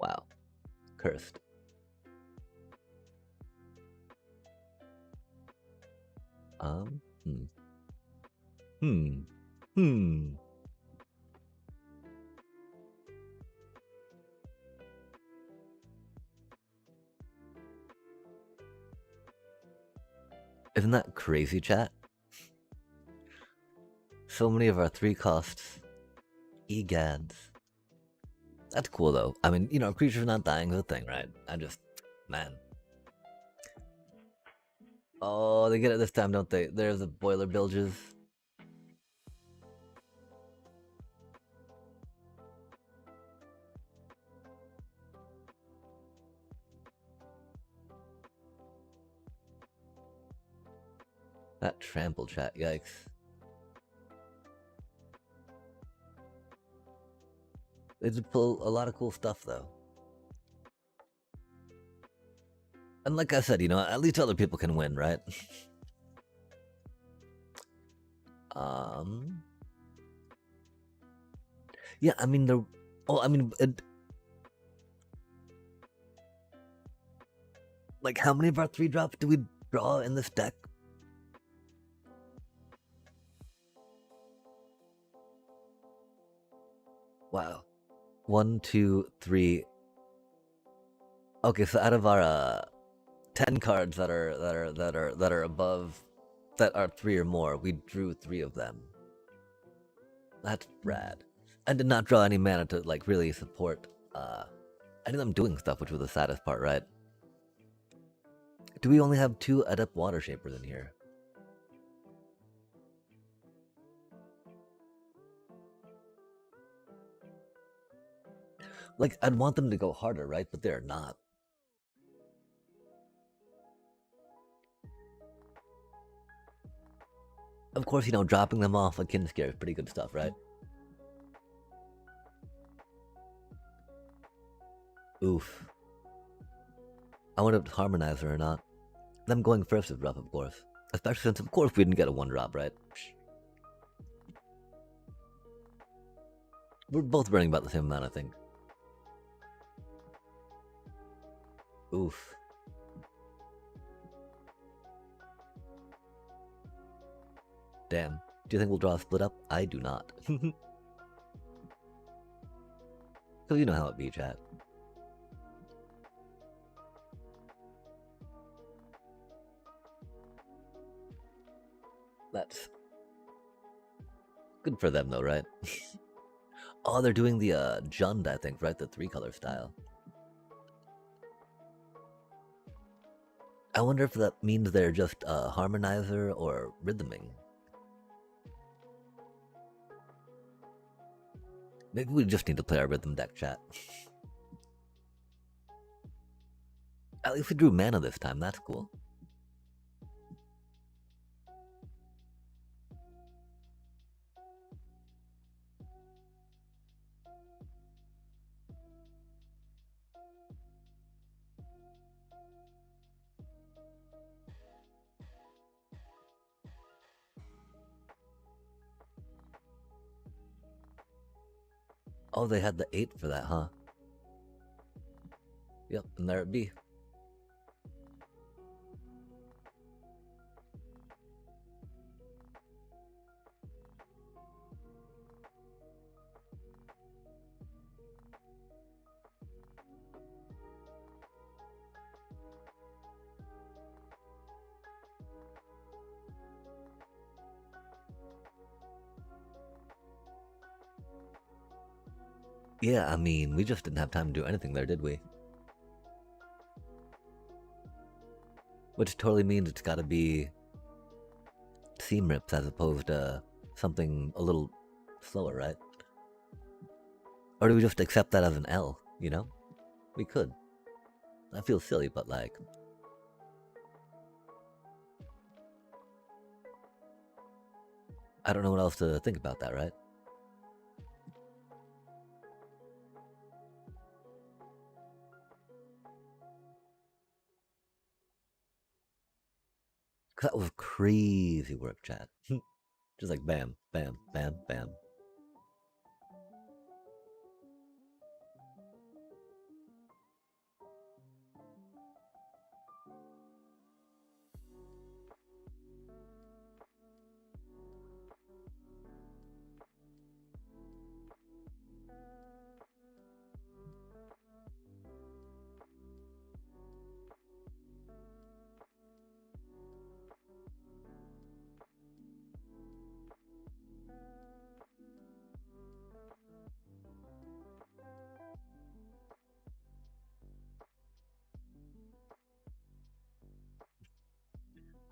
Speaker 1: Wow. Cursed. Hmm. Hmm. Hmm. Isn't that crazy, chat? So many of our 3 costs. Egads. That's cool, though. I mean, you know, creatures not dying is a thing, right? Man. Oh, they get it this time, don't they? There's the boiler bilges. That trample chat, yikes. They just pull a lot of cool stuff, though. And like I said, you know, at least other people can win, right? Yeah, I mean, like, how many of our 3 drops do we draw in this deck? Wow. 1, 2, 3. Okay, so out of our 10 cards that are above, that are 3 or more, we drew 3 of them. That's rad. And did not draw any mana to like really support any of them doing stuff, which was the saddest part, right? Do we only have 2 Adept Water Shapers in here? Like, I'd want them to go harder, right? But they're not. Of course, you know, dropping them off a Kinscare is pretty good stuff, right? Oof. I wonder if it's Harmonizer or not. Them going first is rough, of course. Especially since, of course, we didn't get a 1-drop, right? We're both burning about the same amount, I think. Oof. Damn. Do you think we'll draw a split up? I do not. Because you know how it be, chat. That's good for them, though, right? Oh, they're doing the Jund, I think, right? The 3-color style. I wonder if that means they're just Harmonizer or Rhythming. Maybe we just need to play our Rhythm deck, chat. At least we drew mana this time, that's cool. Oh, they had the 8 for that, huh? Yep, and there it be. Yeah, I mean, we just didn't have time to do anything there, did we? Which totally means it's gotta be seam rips as opposed to something a little slower, right? Or do we just accept that as an L, you know? We could. I feel silly, but like... I don't know what else to think about that, right? That was crazy work, chat. Just like bam, bam, bam, bam.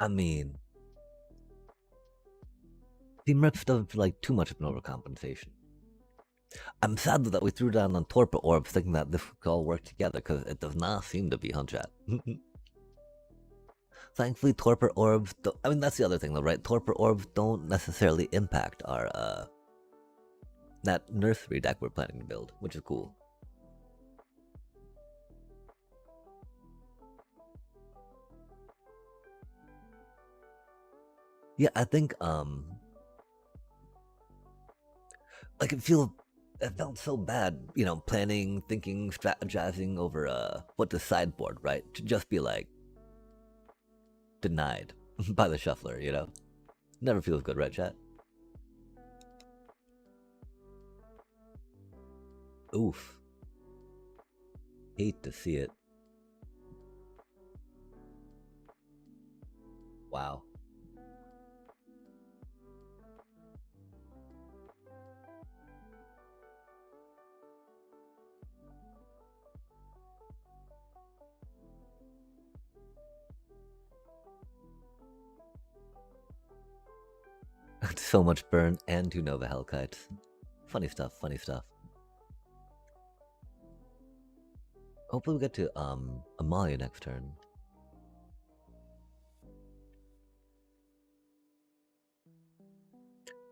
Speaker 1: I mean, Team Reps doesn't feel like too much of an overcompensation. I'm sad that we threw down on Torpor Orbs thinking that this could all work together, because it does not seem to be, huh, chat? Thankfully, Torpor Orbs, I mean, that's the other thing though, right? Torpor Orbs don't necessarily impact our, that nursery deck we're planning to build, which is cool. Yeah, I think, like it felt so bad, you know, planning, thinking, strategizing over what to sideboard, right? To just be like denied by the shuffler, you know? Never feels good, right, chat? Oof. Hate to see it. Wow. So much burn and 2 Nova Hellkites. Funny stuff, funny stuff. Hopefully we get to Amalia next turn.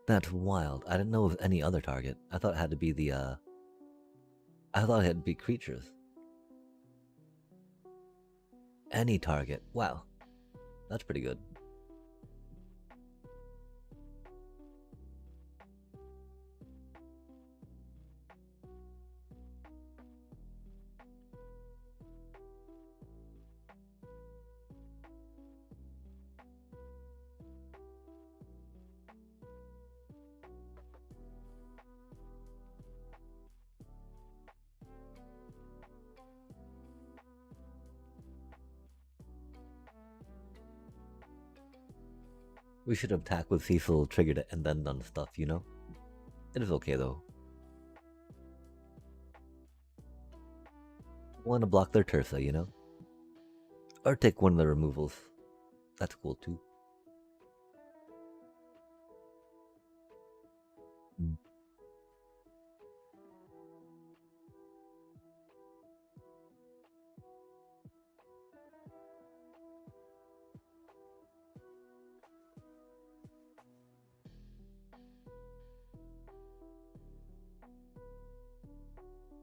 Speaker 1: That's wild. I didn't know of any other target. I thought it had to be the I thought it had to be creatures. Any target. Wow. That's pretty good. We should have attacked with Cecil, triggered it, and then done stuff, you know? It is okay though. Want to block their Tersa, you know? Or take one of the removals. That's cool too.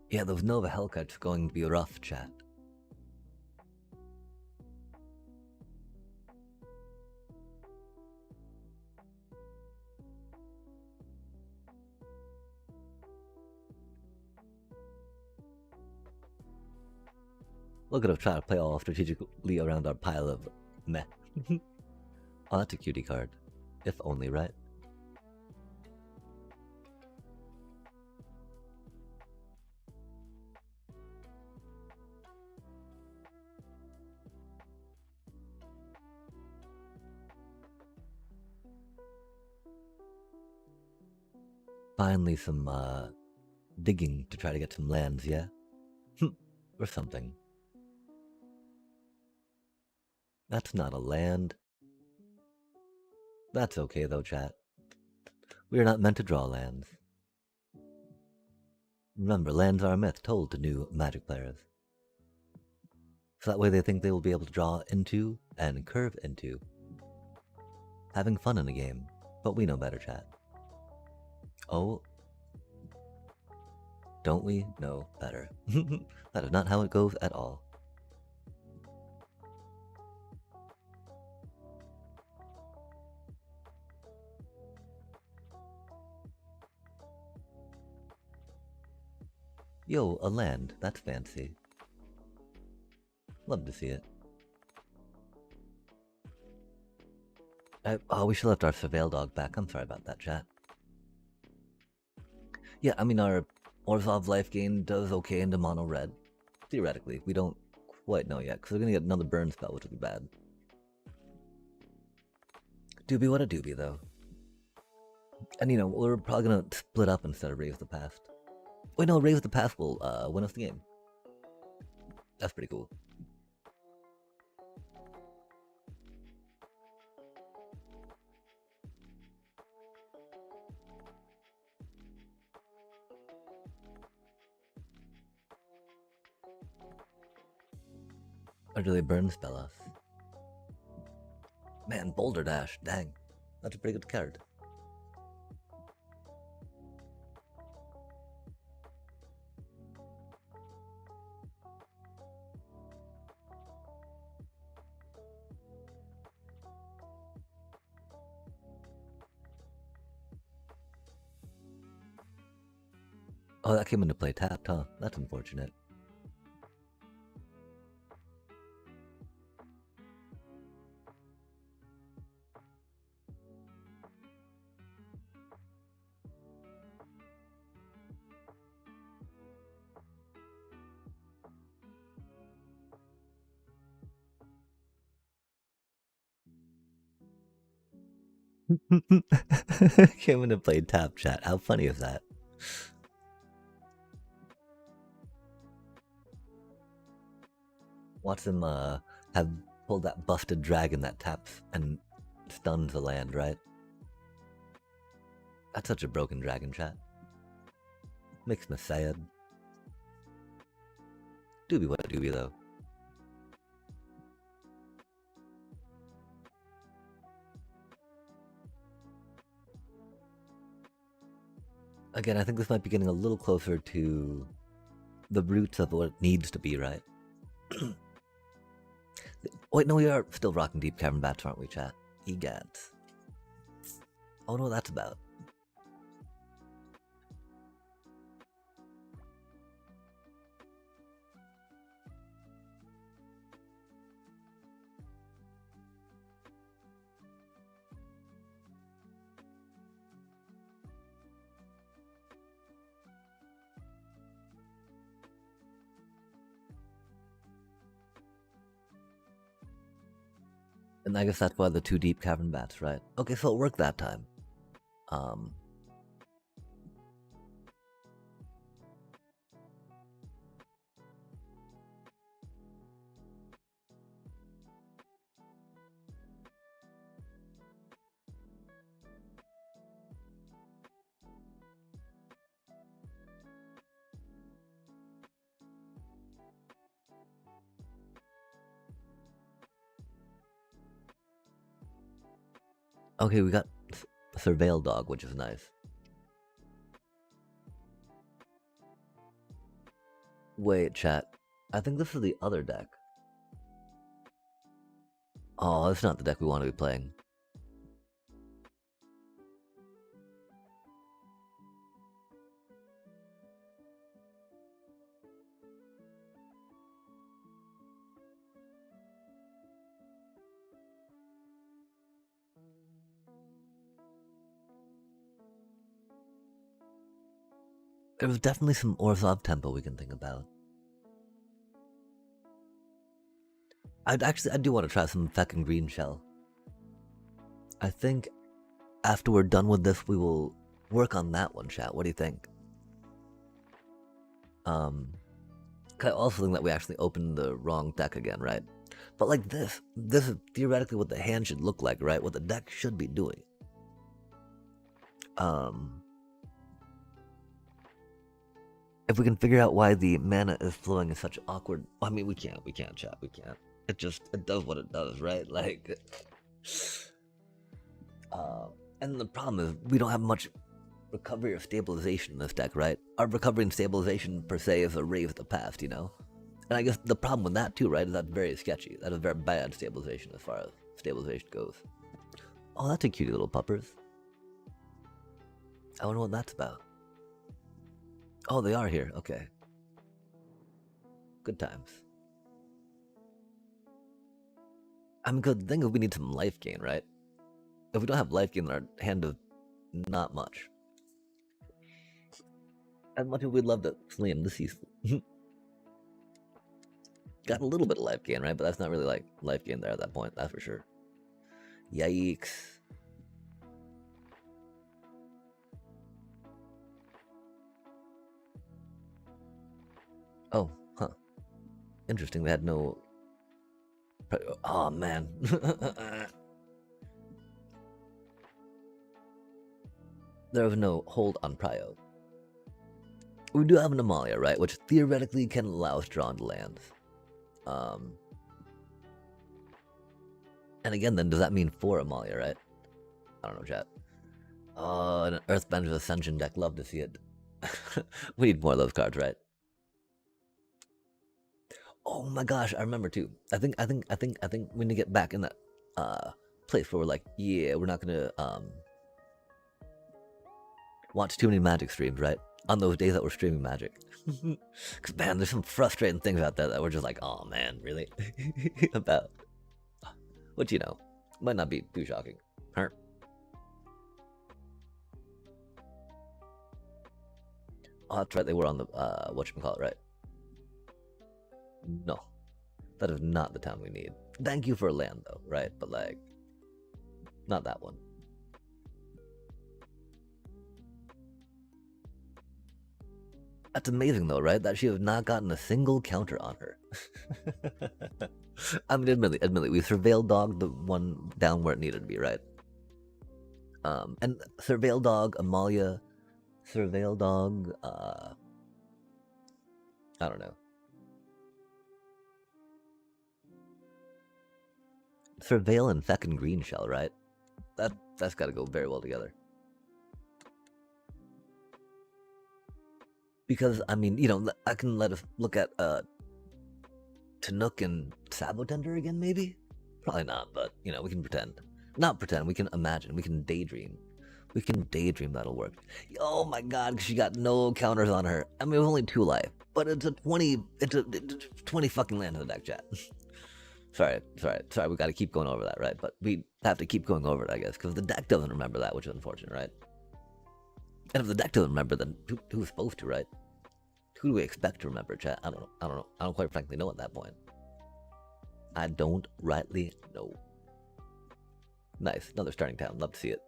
Speaker 1: Yeah, those Nova Hellkites are going to be rough, chat. Look at us try to play all strategically around our pile of meh. Oh, that's a cutie card. If only, right? Finally some digging to try to get some lands, yeah? Or something. That's not a land. That's okay though, chat. We are not meant to draw lands. Remember, lands are a myth told to new Magic players. So that way they think they will be able to draw into and curve into. Having fun in a game. But we know better, chat. Oh. Don't we know better? That is not how it goes at all. Yo, a land. That's fancy. Love to see it. Oh, we should left our surveil dog back. I'm sorry about that, chat. Yeah, I mean, our Orzhov life gain does okay into mono red. Theoretically, we don't quite know yet, because we're going to get another burn spell, which will be bad. Doobie, what a doobie, though. And, you know, we're probably going to split up instead of Raise the Past. Wait, no, Raise the Past will win us the game. That's pretty cool. Or do they burn spell us? Man, Boulder Dash, dang. That's a pretty good card. Oh, that came into play tapped, huh? That's unfortunate. Came into play tap chat. How funny is that? Watch them have pulled that busted dragon that taps and stuns the land, right? That's such a broken dragon, chat. Makes me sad. Doobie what a doobie though. Again, I think this might be getting a little closer to the roots of what it needs to be, right? Wait, no, we are still rocking Deep Cavern Bats, aren't we, chat? Egads. Oh no, that's about. And I guess that's why the 2 Deep Cavern Bats, right? Okay, so it worked that time. Okay, we got Surveil Dog, which is nice. Wait, chat. I think this is the other deck. Oh, it's not the deck we want to be playing. There's definitely some Orzhov tempo we can think about. I do want to try some Feckin' Green Shell. I think after we're done with this, we will work on that one, chat. What do you think? I also think that we actually opened the wrong deck again, right? But like this is theoretically what the hand should look like, right? What the deck should be doing. If we can figure out why the mana is flowing in such awkward, I mean, we can't, chat, we can't. It does what it does, right? Like, and the problem is we don't have much recovery or stabilization in this deck, right? Our recovery and stabilization per se is a rave of the past, you know? And I guess the problem with that too, right, is that's very sketchy. That is very bad stabilization as far as stabilization goes. Oh, that's a cutie little puppers. I wonder what that's about. Oh, they are here. Okay. Good times. I mean, good thing is we need some life gain, right? If we don't have life gain, our hand is not much. As much as we'd love to slay him, this is got a little bit of life gain, right? But that's not really like life gain there at that point, that's for sure. Yikes. Oh, huh. Interesting, they had no... Oh, man. There was no hold on Prio. We do have an Amalia, right? Which theoretically can allow us drawn lands. And again, then, does that mean 4 Amalia, right? I don't know, chat. Oh, an Earthbender's Ascension deck. Love to see it. We need more of those cards, right? Oh my gosh, I remember too. I think we need to get back in that place where we're like, yeah, we're not gonna watch too many Magic streams, right? On those days that we're streaming Magic. Cause man, there's some frustrating things out there that we're just like, oh man, really? About. Which, you know, might not be too shocking. Huh? Oh, that's right, they were on the whatchamacallit, right? No, that is not the town we need. Thank you for land though, right? But like, not that one. That's amazing though, right? That she has not gotten a single counter on her. I mean, admittedly, we surveilled dog the one down where it needed to be, right? And surveil dog, Amalia, surveil dog, I don't know. Surveil and feckin' green shell, right? That's got to go very well together. Because I mean, you know, I can let us look at Tanook and Sabotender again, maybe. Probably not, but you know, we can pretend. Not pretend. We can imagine. We can daydream. We can daydream that'll work. Oh my God, she got no counters on her. I mean, it was only 2 life, but it's a 20. It's a 20 fucking land in the deck, chat. Sorry, we gotta keep going over that, right? But we have to keep going over it, I guess, because the deck doesn't remember that, which is unfortunate, right? And if the deck doesn't remember, then who's supposed to, right? Who do we expect to remember, chat? I don't know. I don't quite frankly know at that point. I don't rightly know. Nice, another starting town. Love to see it.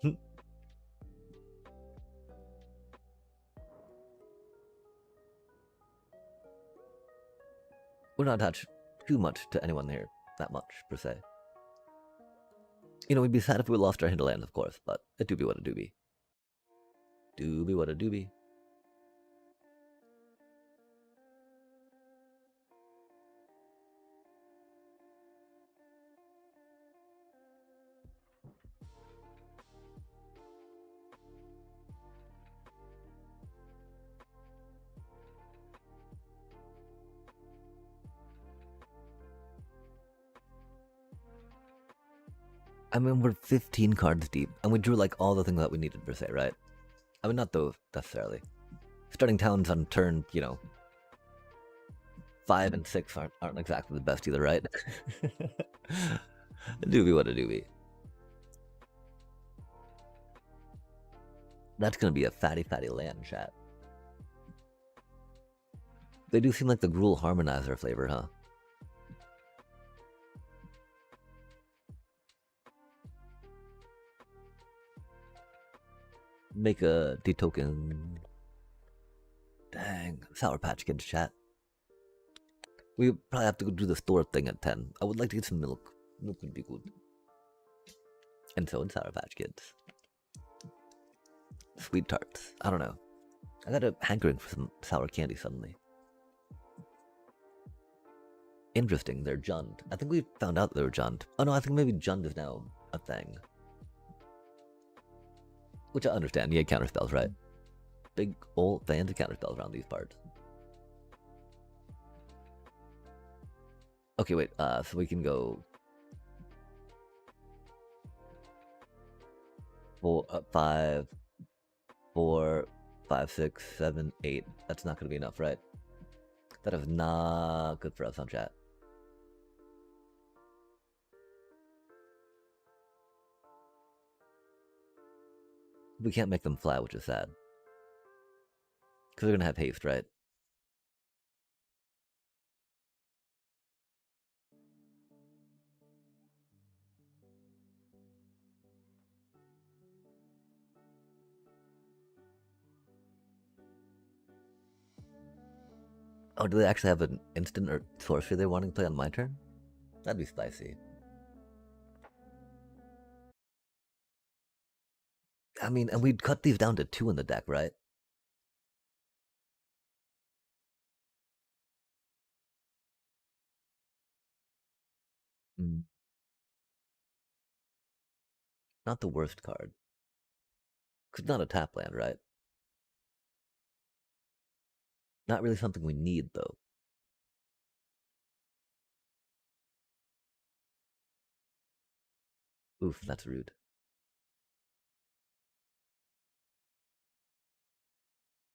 Speaker 1: We're not attached too much to anyone here. That much, per se. You know, we'd be sad if we lost our hinterlands, of course, but it do be what it do be. Do be what it do be. I mean, we're 15 cards deep, and we drew like all the things that we needed per se, right? I mean, not those necessarily. Starting towns on turn, you know, 5 and 6 aren't exactly the best either, right? Doobie what a doobie. That's gonna be a fatty land, chat. They do seem like the Gruul Harmonizer flavor, huh? Make a D token. Dang, Sour Patch Kids chat. We probably have to go do the store thing at 10. I would like to get some milk. Milk would be good. And so in Sour Patch Kids. Sweet tarts. I don't know. I got a hankering for some sour candy suddenly. Interesting, they're Jund. I think we found out they were Jund. Oh no, I think maybe Jund is now a thing. Which I understand, you had counterspells, right? Big old fans of counterspells around these parts. Okay, wait, so we can go 5, 4, 5, 6, 7, 8. That's not gonna be enough, right? That is not good for us on chat. We can't make them fly, which is sad. Because they're gonna have haste, right? Oh, do they actually have an instant or sorcery they're wanting to play on my turn? That'd be spicy. I mean, and we'd cut these down to 2 in the deck, right? Mm. Not the worst card. Because it's not a tap land, right? Not really something we need, though. Oof, that's rude.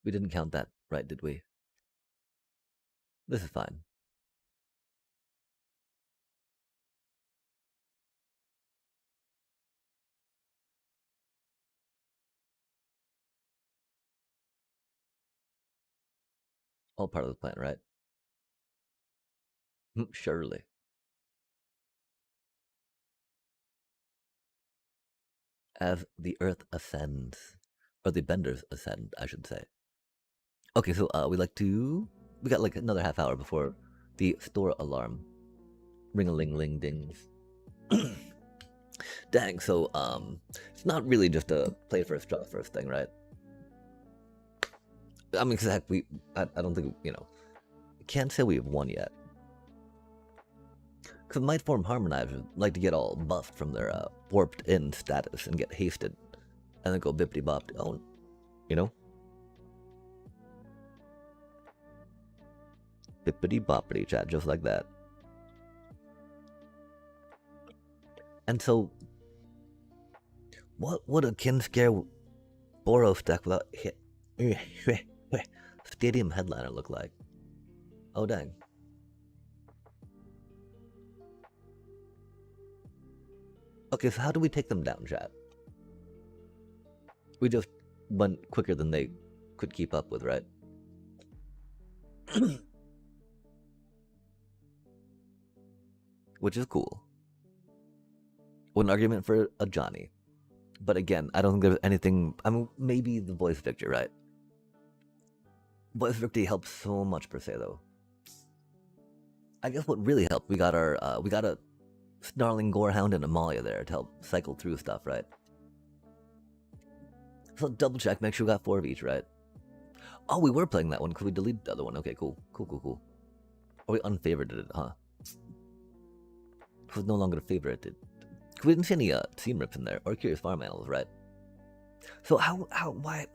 Speaker 1: We didn't count that, right, did we? This is fine. All part of the plan, right? Surely. As the earth ascends, or the benders ascend, I should say. Okay, so we got like another half hour before the store alarm ring-a-ling-ling dings. Dang, so it's not really just a play first, draw first thing, right? I mean, cause I don't think, can't say we've won yet. Because Might Form Harmonizers like to get all buffed from their warped in status and get hasted, and then go bippity bopped. Oh, bippity boppity chat, just like that. And so, what would a Kinscare Boros deck without Stadium Headliner look like? Oh dang. Okay, so how do we take them down, chat? We just went quicker than they could keep up with, right? Which is cool. An argument for a Johnny. But again, I don't think there's anything... I mean, maybe the voice victory, right? Voice victory helps so much per se, though. I guess what really helped, we got a Snarling Gorehound and Amalia there to help cycle through stuff, right? So double check, make sure we got 4 of each, right? Oh, we were playing that one because we deleted the other one. Okay, cool. Or we unfavorited it, huh? It was no longer favorited. We didn't see any Seam Rips in there, or Curious Farm Animals, right? So why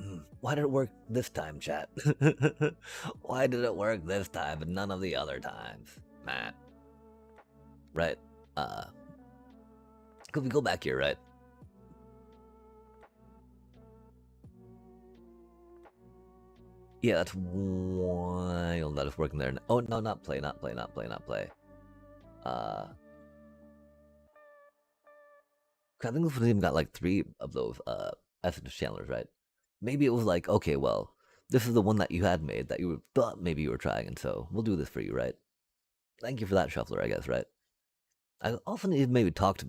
Speaker 1: did it work this time, chat? Why did it work this time and none of the other times? Man. Right? Could we go back here, right? Yeah, that's wild that it's working there. Oh, no, not play. I think we've even got like 3 of those Essence Channelers, right? Maybe it was like, okay, well, this is the one that you had made that you thought maybe you were trying, and so we'll do this for you, right? Thank you for that, Shuffler, I guess, right? I also need to maybe talk to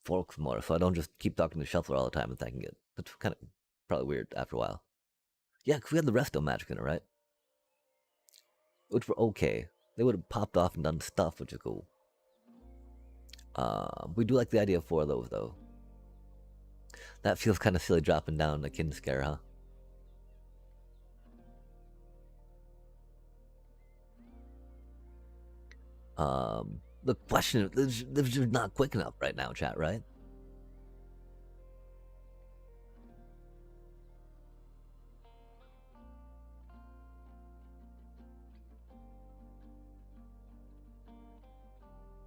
Speaker 1: folks more, so I don't just keep talking to Shuffler all the time and thanking it. That's kind of probably weird after a while. Yeah, because we had the Resto Magic in it, right? which were okay. They would have popped off and done stuff, which is cool. We do like the idea of 4 of those, though. That feels kind of silly dropping down a kin scare, huh? The question is, they're just not quick enough right now, chat, right?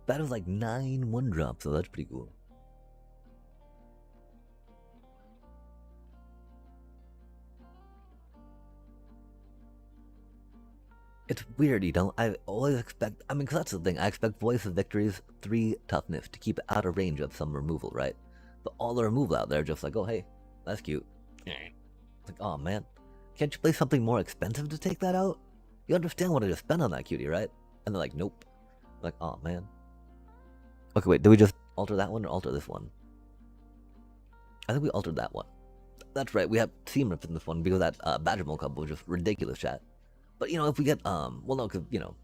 Speaker 1: That was like 9 1-drops, so that's pretty cool. It's weird, you know? I always expect, I mean, 'cause that's the thing, I expect Voice of Victory's 3 toughness to keep it out of range of some removal, right? But all the removal out there just like, oh hey, that's cute. It's like, oh man, can't you play something more expensive to take that out? You understand what I just spent on that cutie, right? And they're like, nope. I'm like, oh man. Okay, wait, did we just alter that one or alter this one? I think we altered that one. That's right, we have Seam Rips in this one because that Badger Mole couple was just ridiculous, chat. But you know, if we get well no, cause you know.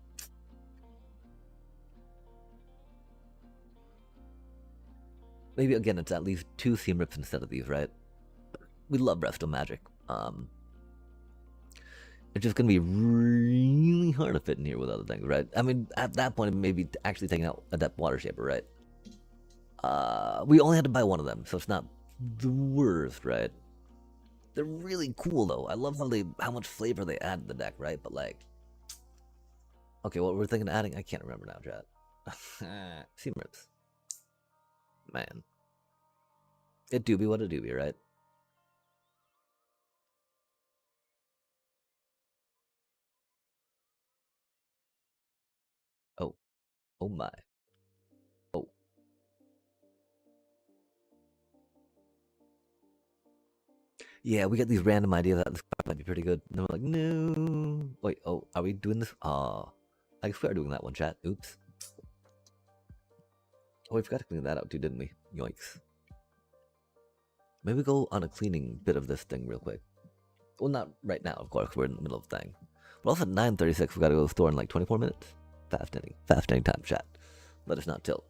Speaker 1: Maybe again it's at least 2 Seam Rips instead of these, right? We love Resto Magic. It's just gonna be really hard to fit in here with other things, right? I mean, at that point, maybe actually taking out Adept Water Shaper, right? We only had to buy 1 of them, so it's not the worst, right? They're really cool though. I love how much flavor they add to the deck, right? But like, okay, what we're thinking of adding, I can't remember now, chat. Seam Rips, man. It do be what it do be, right? Oh, oh my. Oh. Yeah, we get these random ideas that this might be pretty good. And then we're like, no. Wait, oh, are we doing this? I guess we are doing that one, chat. Oops. Oh, we forgot to clean that out too, didn't we? Yoinks. Maybe go on a cleaning bit of this thing real quick. Well, not right now, of course. We're in the middle of the thing. But also at 9:36, we gotta go to the store in like 24 minutes. Fascinating time, chat. Let us not tilt.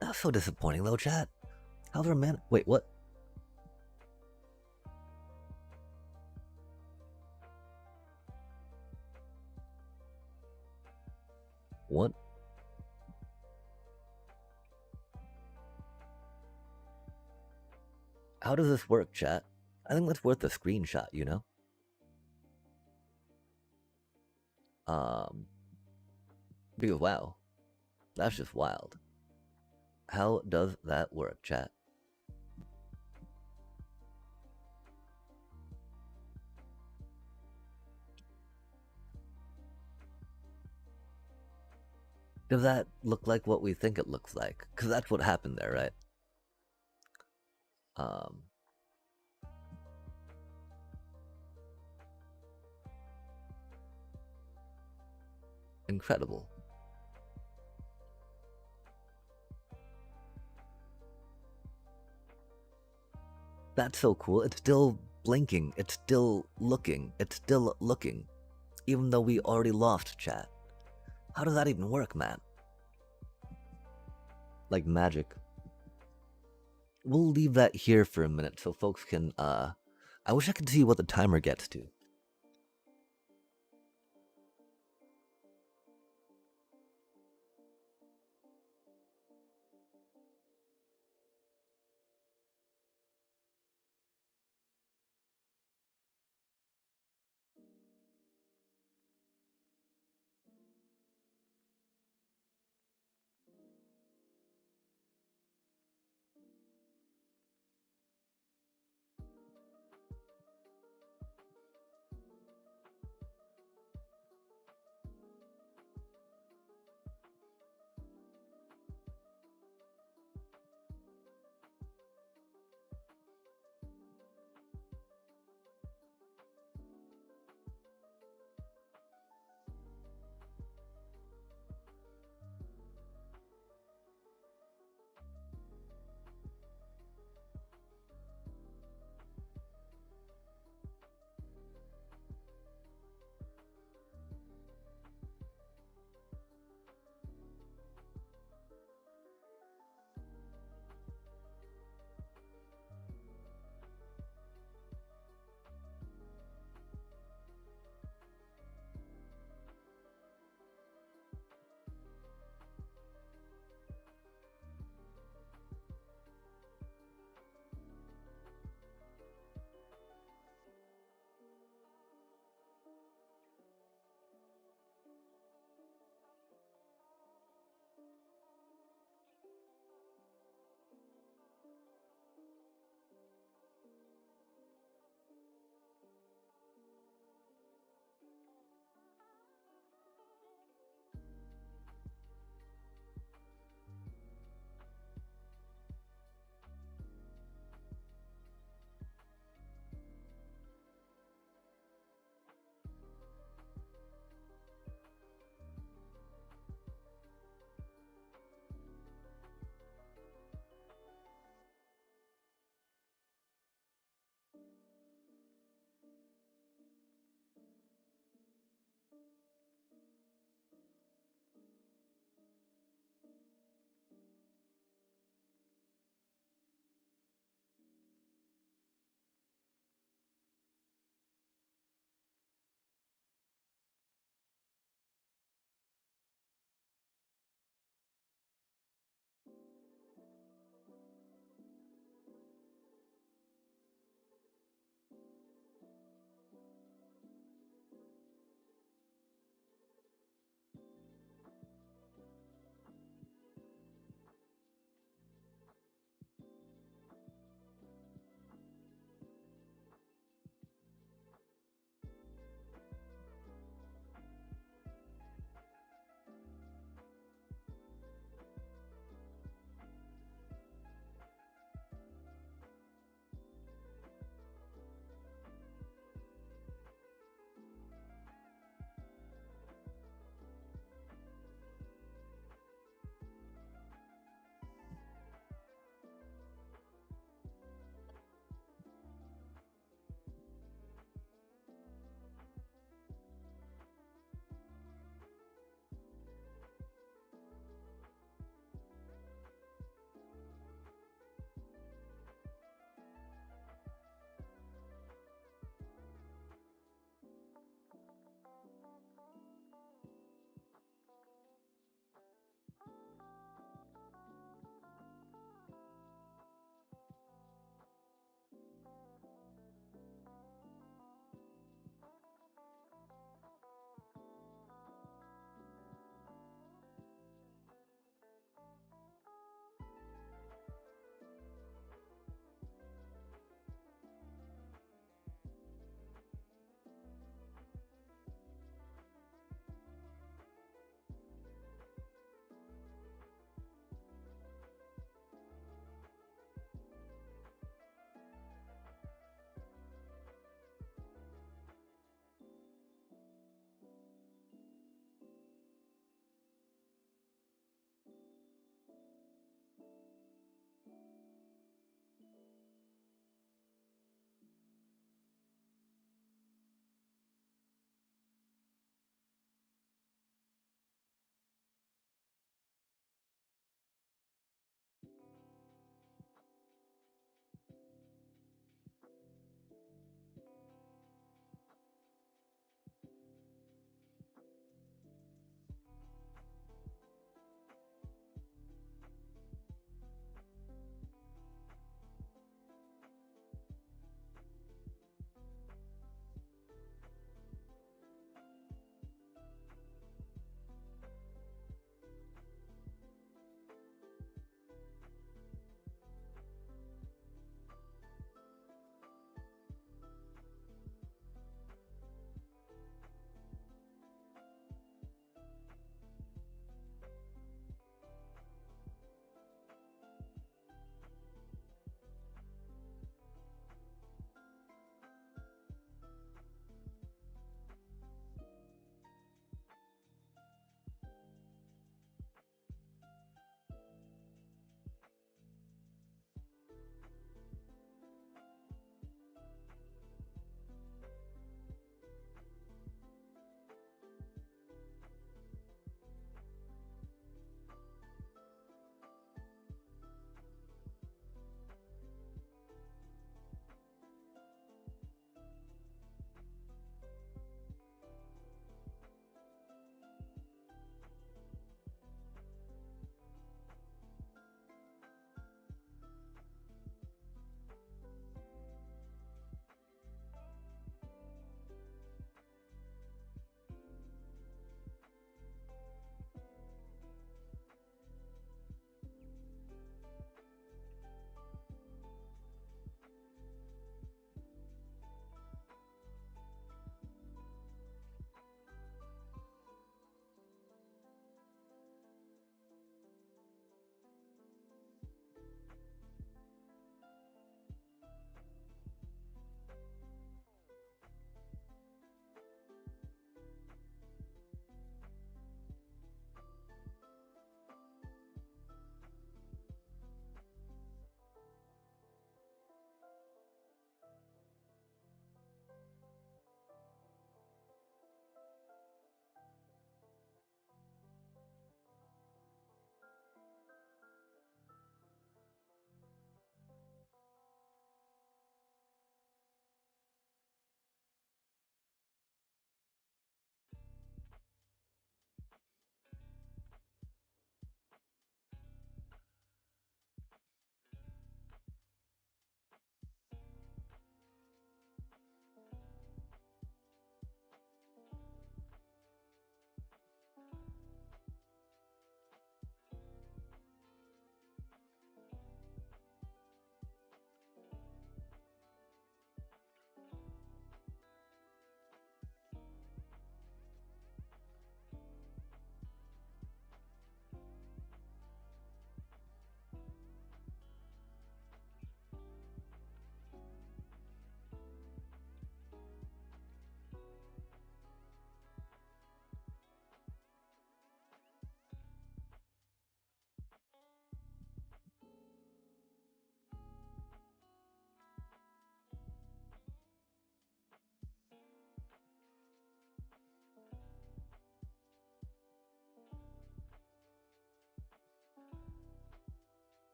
Speaker 1: That's so disappointing though, chat. How's our man? Wait, what? What? How does this work, chat? I think that's worth a screenshot, you know? Because wow, that's just wild. How does that work, chat? Does that look like what we think it looks like? Because that's what happened there, right? Incredible. That's so cool. It's still blinking. It's still looking. It's still looking. Even though we already lost, chat. How does that even work, man? Like magic. We'll leave that here for a minute so folks can, I wish I could see what the timer gets to.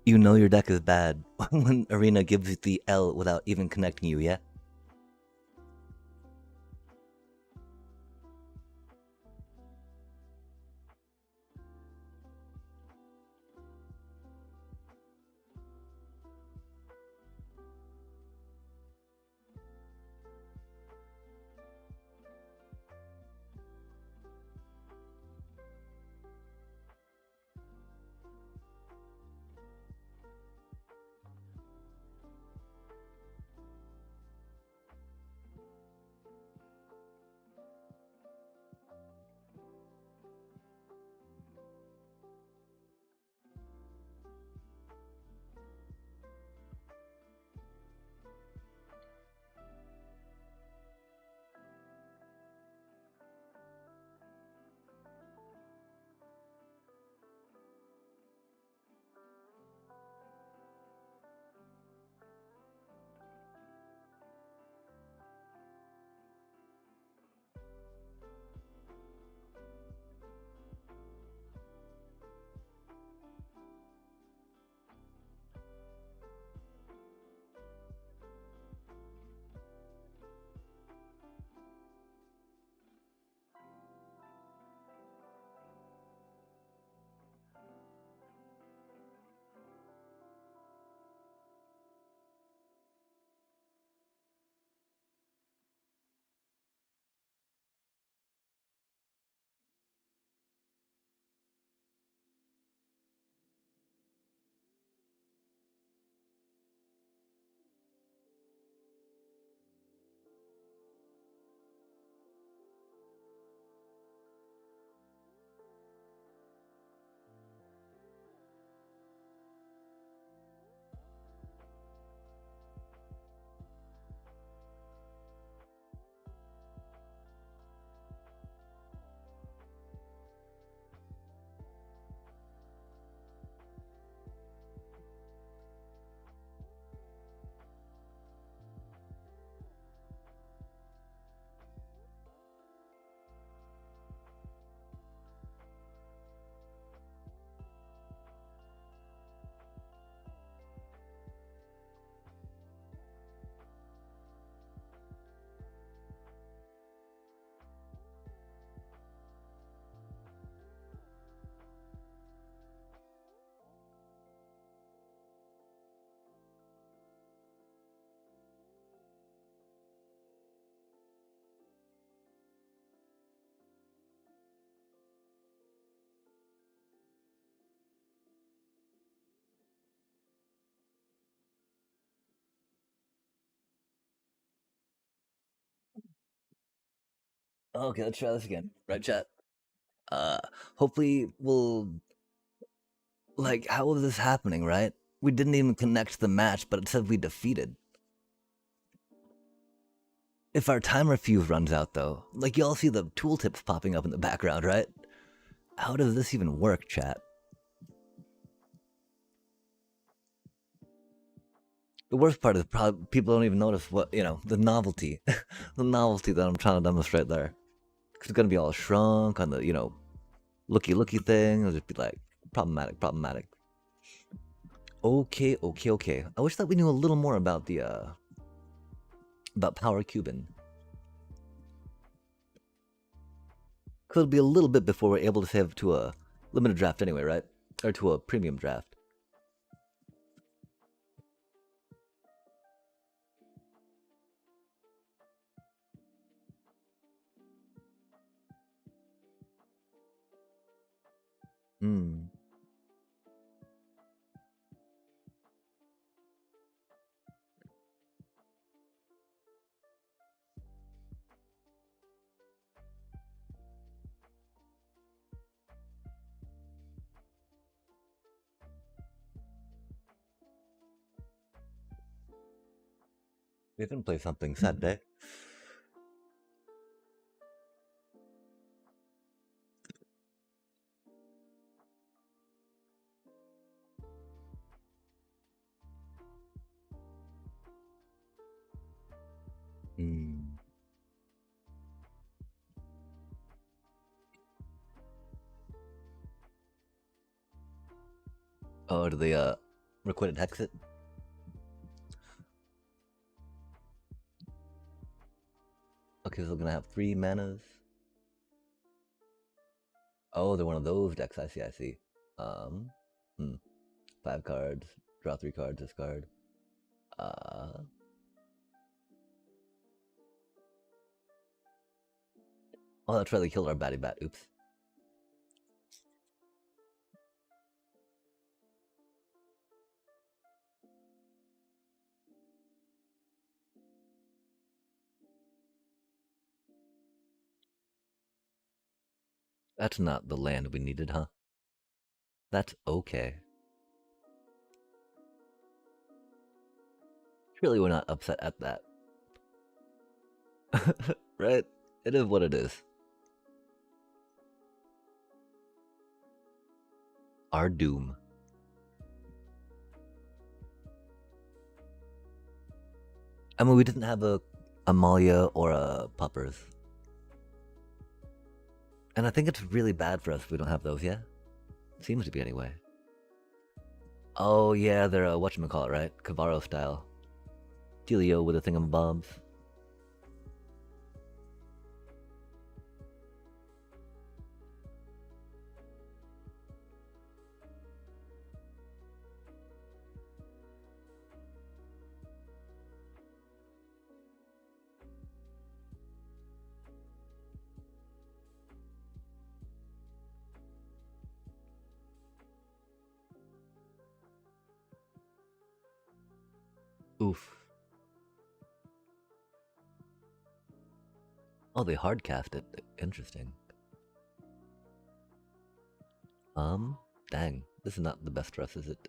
Speaker 1: You know your deck is bad when Arena gives you the L without even connecting you, yeah? Okay, let's try this again. Right, chat? Uh, hopefully we'll... Like, how is this happening, right? We didn't even connect the match, but it said we defeated. If our timer fuse runs out, though, like y'all see the tooltips popping up in the background, right? How does this even work, chat? The worst part is probably people don't even notice what, you know, the novelty. The novelty that I'm trying to demonstrate there. It's gonna be all shrunk on the, you know, looky thing. It'll just be like, problematic. Okay. I wish that we knew a little more about the, about Power Cuban. Could be a little bit before we're able to save to a limited draft anyway, right? Or to a premium draft. Hmm. We didn't play something Saturday. Hmm. Oh, to the Requited Hexit. Okay, so we're gonna have 3 manas. Oh, they're one of those decks. I see, I see. 5 cards, draw 3 cards, discard. Oh, that's right, they killed our Batty Bat. Oops. That's not the land we needed, huh? That's okay. Surely we're not upset at that. Right? It is what it is. Our doom. I mean, we didn't have a Amalia or a Puppers. And I think it's really bad for us if we don't have those, yeah? Seems to be anyway. Oh yeah, they're whatchamacallit, right? Cavaro style. Delio with a thingamabobs. Oof. Oh, they hard cast it. Interesting. Dang. This is not the best for us, is it?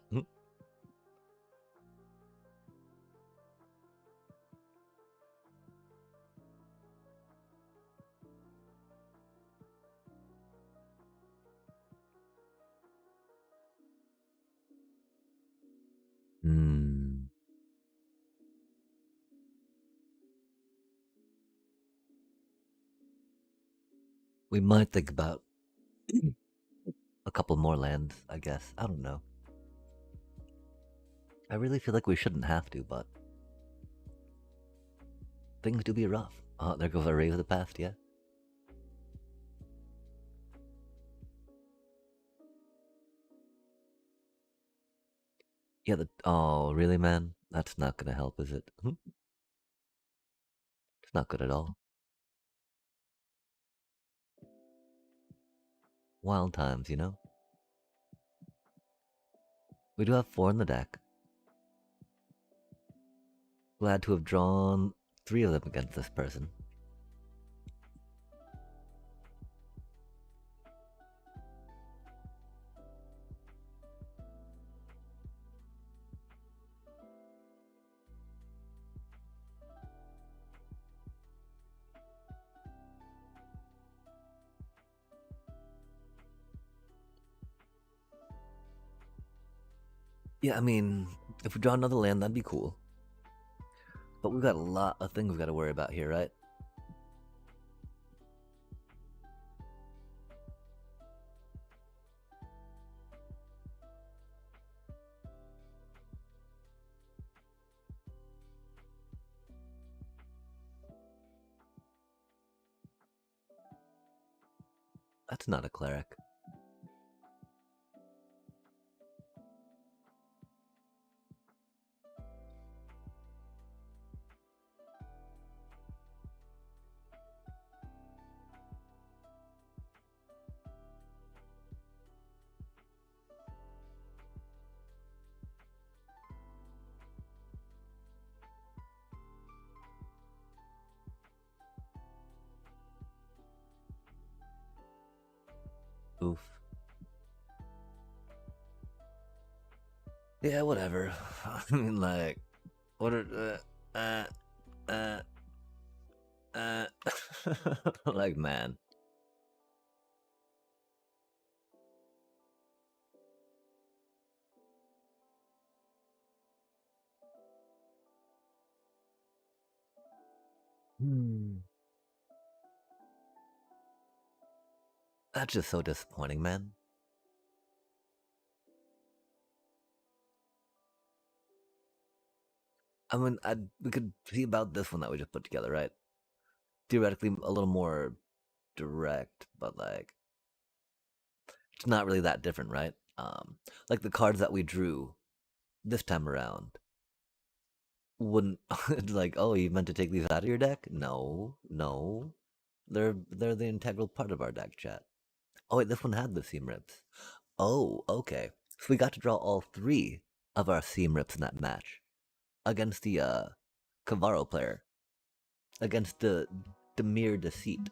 Speaker 1: We might think about a couple more lands, I guess. I don't know. I really feel like we shouldn't have to, but things do be rough. Oh, there goes our Rave of the Past, yeah? Yeah, oh, really, man? That's not gonna help, is it? It's not good at all. Wild times, you know? We do have 4 in the deck. Glad to have drawn 3 of them against this person. Yeah, I mean, if we draw another land, that'd be cool. But we've got a lot of things we've got to worry about here, right? That's not a cleric. Oof. Yeah, whatever. I mean, like, what are, like, man. That's just so disappointing, man. I mean, we could see about this one that we just put together, right? Theoretically, a little more direct, but like, it's not really that different, right? Like the cards that we drew this time around wouldn't like, oh, you meant to take these out of your deck? No, no, they're the integral part of our deck, chat. Oh wait, this one had the seam rips. Oh, okay. So we got to draw all 3 of our seam rips in that match against the Kavaro player, against the Demir Deceit.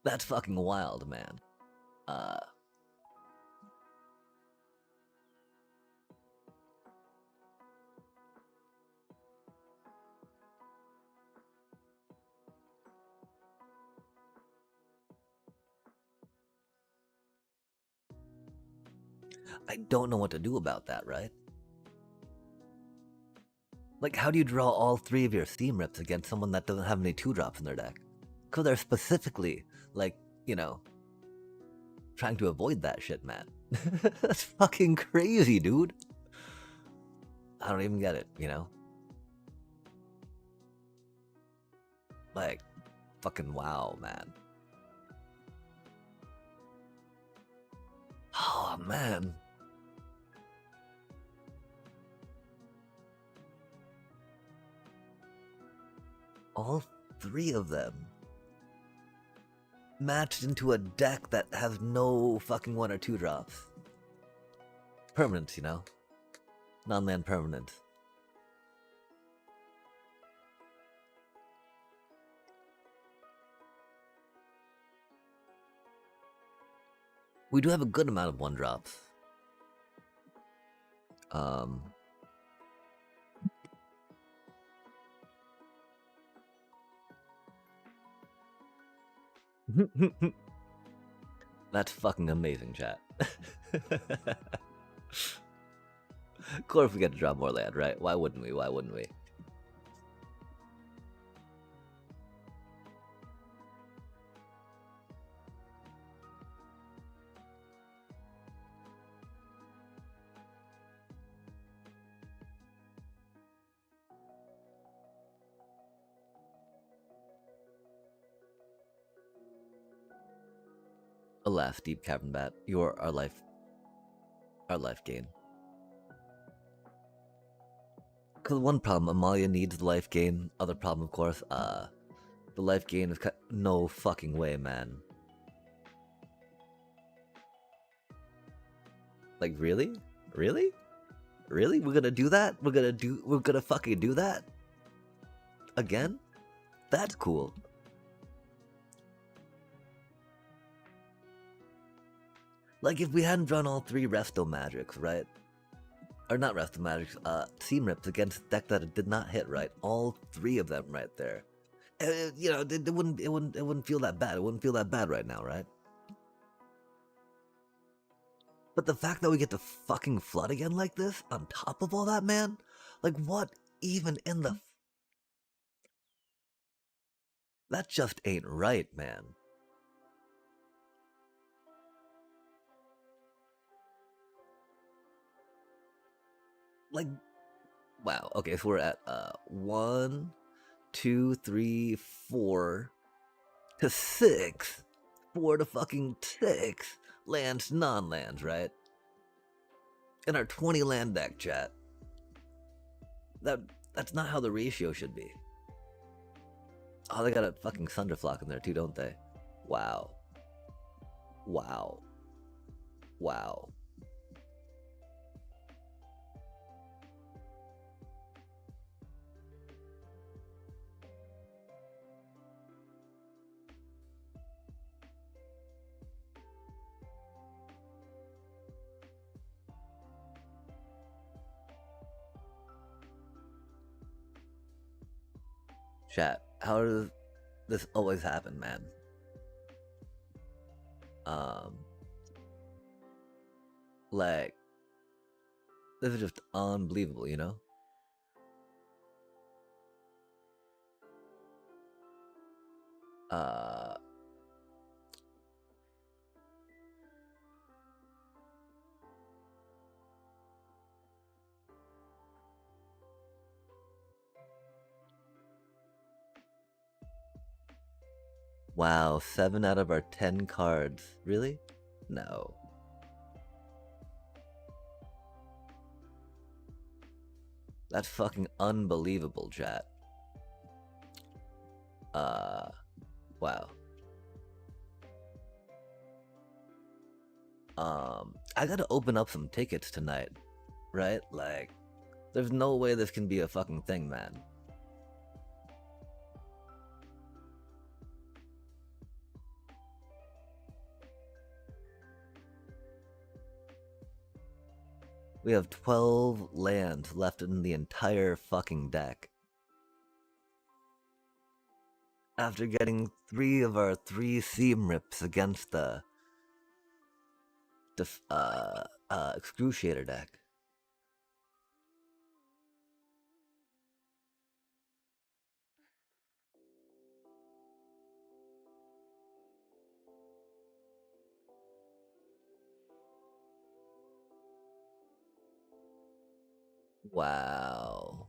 Speaker 1: That's fucking wild, man. I don't know what to do about that, right? Like, how do you draw all 3 of your seam rips against someone that doesn't have any 2-drops in their deck? Because they're specifically, like, you know, trying to avoid that shit, man. That's fucking crazy, dude. I don't even get it, you know? Like, fucking wow, man. Oh, man. All 3 of them matched into a deck that has no fucking 1 or 2 drops. Permanents, you know? Non-land permanents. We do have a good amount of 1-drops. That's fucking amazing, chat. Of course we get to draw more land, right? Why wouldn't we? Why wouldn't we? Alas, Deep Cavern Bat, you are our life gain. Because one problem, Amalia needs the life gain. Other problem, of course, the life gain is no fucking way, man. Like, really? Really? Really? We're gonna do that? We're gonna fucking do that? Again? That's cool. Like, if we hadn't drawn all 3 Resto Magics, right? Or not Resto Magics, Seam Rips against a deck that it did not hit, right? All 3 of them right there. You know, it wouldn't feel that bad. It wouldn't feel that bad right now, right? But the fact that we get to fucking flood again like this, on top of all that, man? Like, what even in the... That just ain't right, man. Like, wow. Okay, so we're at 1, 2, 3, 4 to 6. 4 to fucking 6 lands, non-lands, right? In our 20 land deck, chat. That's not how the ratio should be. Oh, they got a fucking Thunderflock in there too, don't they? Wow. Wow. Wow. Chat, how does this always happen, man? Like, this is just unbelievable, you know? Wow, 7 out of our 10 cards. Really? No. That's fucking unbelievable, chat. Wow. I gotta open up some tickets tonight, right? Like, there's no way this can be a fucking thing, man. We have 12 lands left in the entire fucking deck. After getting 3 of our 3 seam rips against the Excruciator deck. Wow.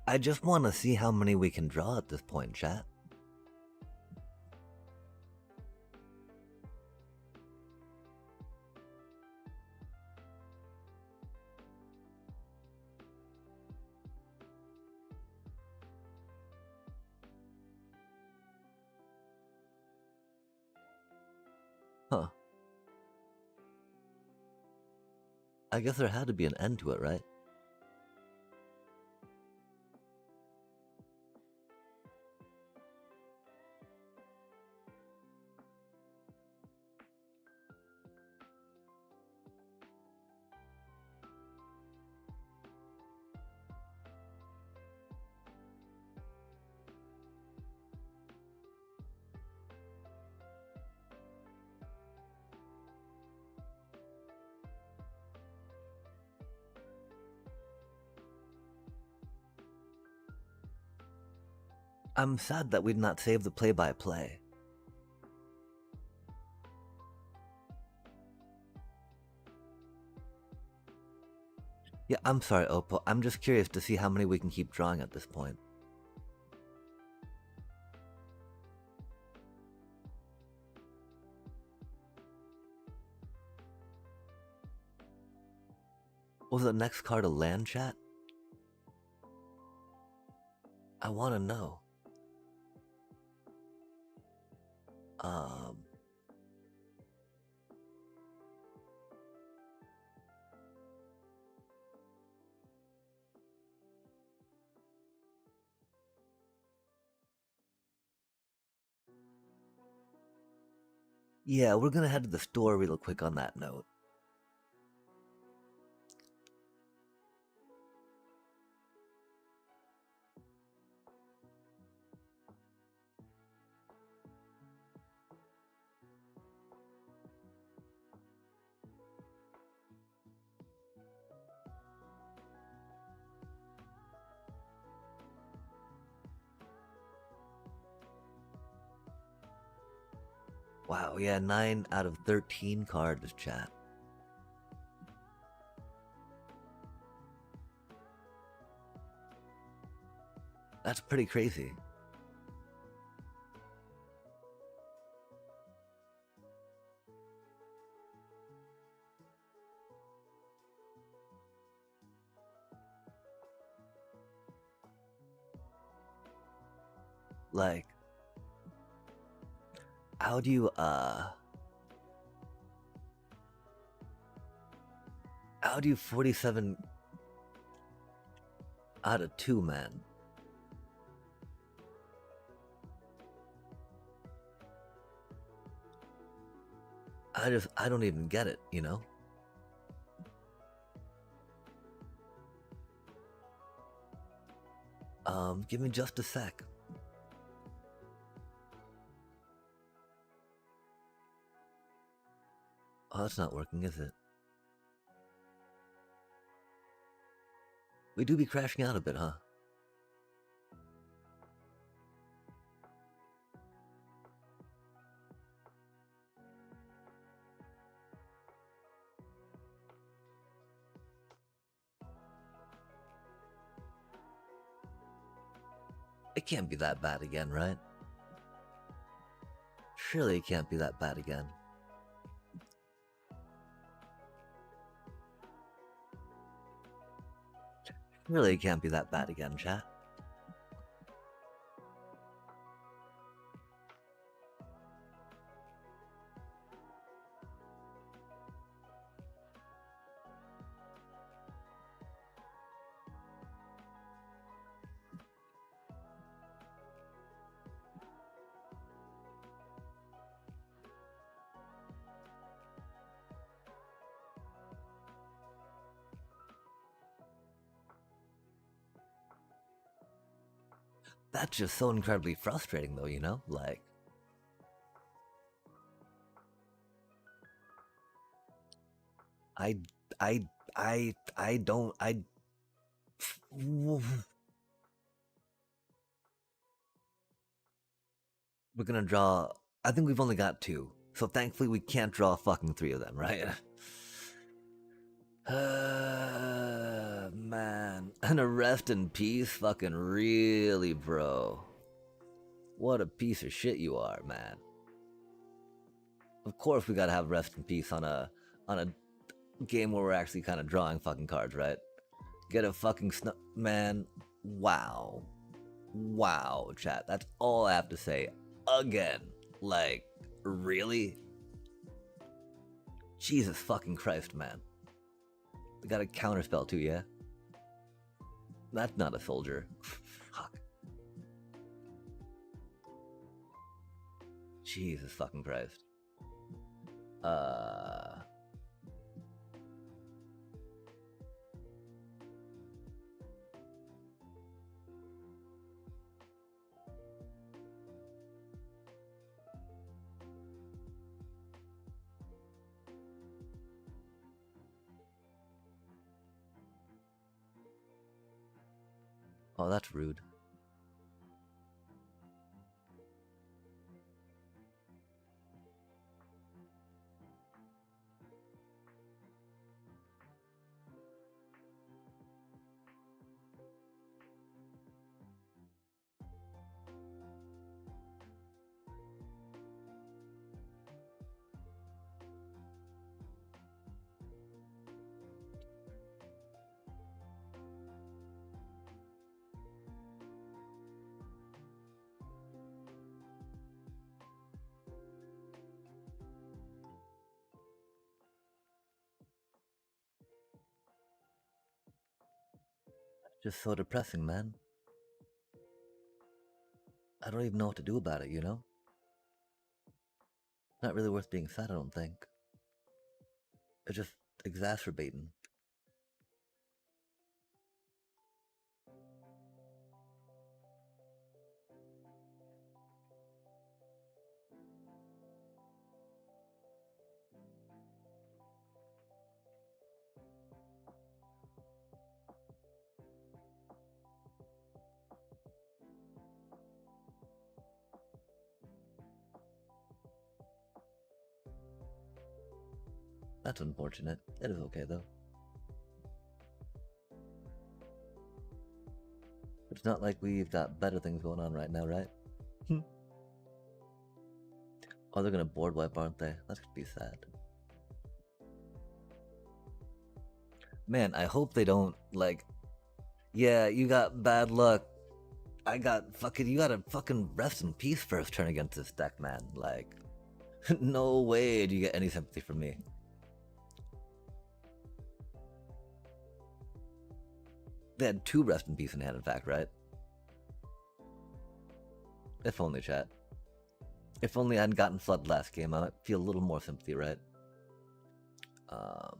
Speaker 1: I just want to see how many we can draw at this point, chat. Huh. I guess there had to be an end to it, right? I'm sad that we'd not saved the play-by-play. Yeah, I'm sorry, Oppo. I'm just curious to see how many we can keep drawing at this point. Was the next card a land, chat? I want to know. Yeah, we're gonna head to the store real quick on that note. Wow, yeah, 9 out of 13 cards, chat. That's pretty crazy. Like, how do you, how do you 47 out of 2, man? I don't even get it, you know? Give me just a sec. Oh, that's not working, is it? We do be crashing out a bit, huh? It can't be that bad again, right? Surely it can't be that bad again. Really, it can't be that bad again, chat. That's just so incredibly frustrating, though, you know? Like, I don't, we're gonna draw, I think we've only got 2, so thankfully we can't draw fucking 3 of them, right? Man, and a rest in peace, fucking really, bro. What a piece of shit you are, man. Of course we gotta have rest in peace on a game where we're actually kind of drawing fucking cards, right? Get a fucking man. Wow, wow, chat. That's all I have to say. Again, like, really? Jesus fucking Christ, man. We got a counterspell too, yeah? That's not a soldier. Fuck. Jesus fucking Christ. Oh, that's rude. Just so depressing, man. I don't even know what to do about it, you know? Not really worth being sad, I don't think. It's just exacerbating. That's unfortunate. It is okay, though. It's not like we've got better things going on right now, right? Oh, they're gonna board wipe, aren't they? That's gonna be sad. Man, I hope they don't, like... Yeah, you got bad luck. I got fucking... You gotta fucking rest in peace first turn against this deck, man. Like... No way do you get any sympathy from me. They had 2 rest in peace in hand, in fact, right? If only, chat. If only I hadn't gotten flooded last game, I might feel a little more sympathy, right? That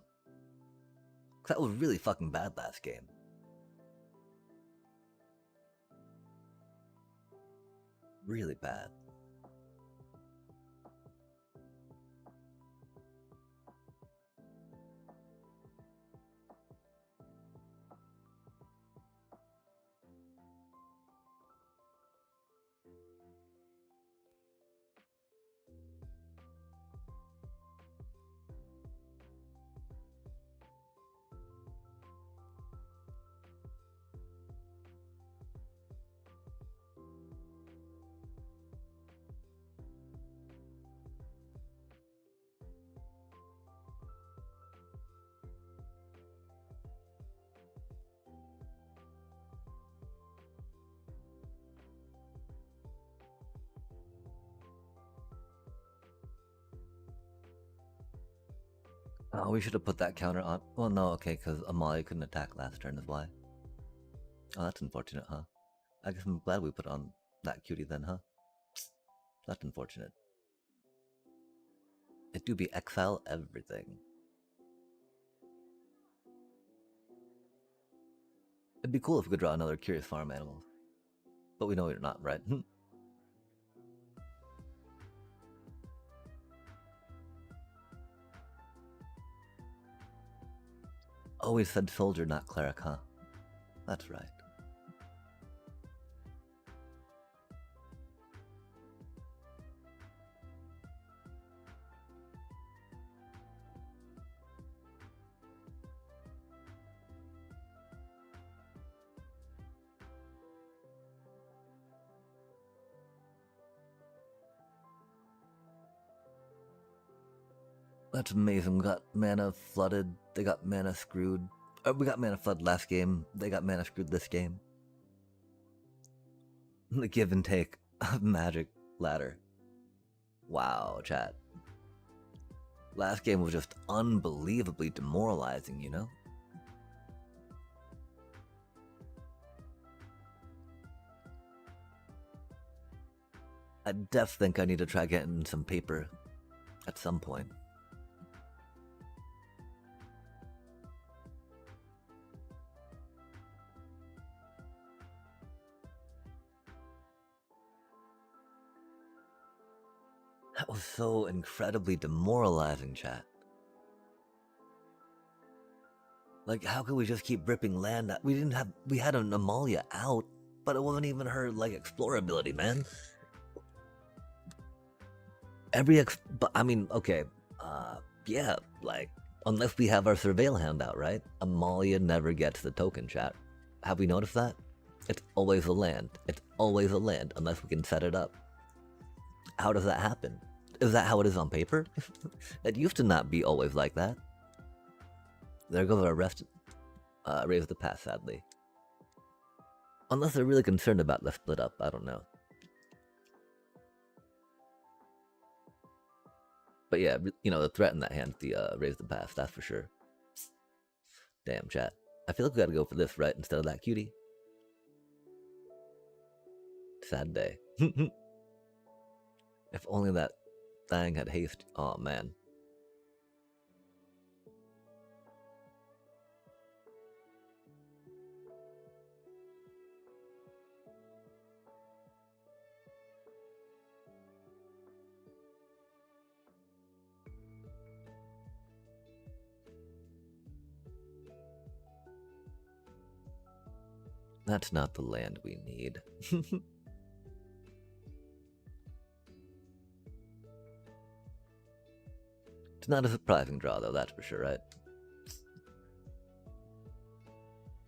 Speaker 1: was really fucking bad last game. Really bad. Oh, we should have put that counter on. Well, no, okay, because Amalia couldn't attack last turn, is why. Oh, that's unfortunate, huh? I guess I'm glad we put on that cutie then, huh? That's unfortunate. It do be exile everything. It'd be cool if we could draw another curious farm animal. But we know you're not, right? Always said soldier, not cleric, huh? That's right. That's amazing. We got mana flooded. They got mana screwed. We got mana flood last game. They got mana screwed this game. The give and take of Magic ladder. Wow, chat. Last game was just unbelievably demoralizing, you know? I def think I need to try getting some paper at some point. That was so incredibly demoralizing, chat. Like, how could we just keep ripping land out? We had an Amalia out, but it wasn't even her, like, explorability, man. But I mean, okay, yeah, like, unless we have our Surveil Hound out, right? Amalia never gets the token, chat. Have we noticed that? It's always a land. It's always a land, unless we can set it up. How does that happen? Is that how it is on paper? It used to not be always like that. There goes our raise the pass, sadly. Unless they're really concerned about the split up, I don't know. But yeah, you know, the threat in that hand, the raise the pass, that's for sure. Damn, chat. I feel like we gotta go for this, right? Instead of that cutie. Sad day. If only that thing had haste. Oh, man. That's not the land we need. It's not a surprising draw, though, that's for sure, right?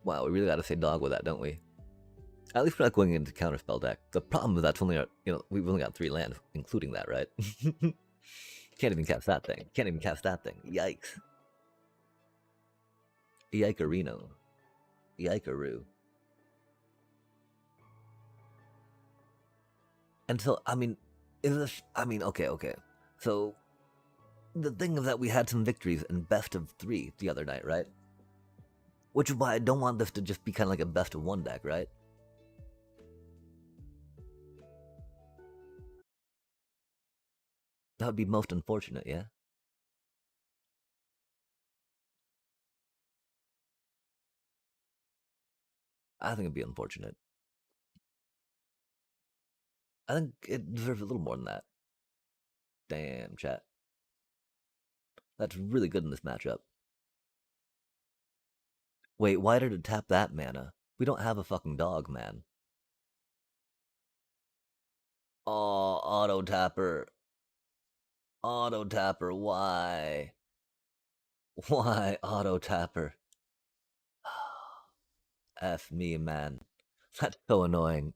Speaker 1: Wow, we really gotta say dog with that, don't we? At least we're not going into counterspell deck. The problem is that's only our, you know, we've only got 3 lands, including that, right? Can't even cast that thing. Can't even cast that thing. Yikes. Yikerino. Yikeroo. And so, I mean, okay. So, the thing is that we had some victories in best of 3 the other night, right? Which is why I don't want this to just be kind of like a best of 1 deck, right? That would be most unfortunate, yeah? I think it'd be unfortunate. I think it deserves a little more than that. Damn, chat. That's really good in this matchup. Wait, why did it tap that mana? We don't have a fucking dog, man. Oh, auto tapper. Auto tapper, why? Why auto tapper? F me, man. That's so annoying.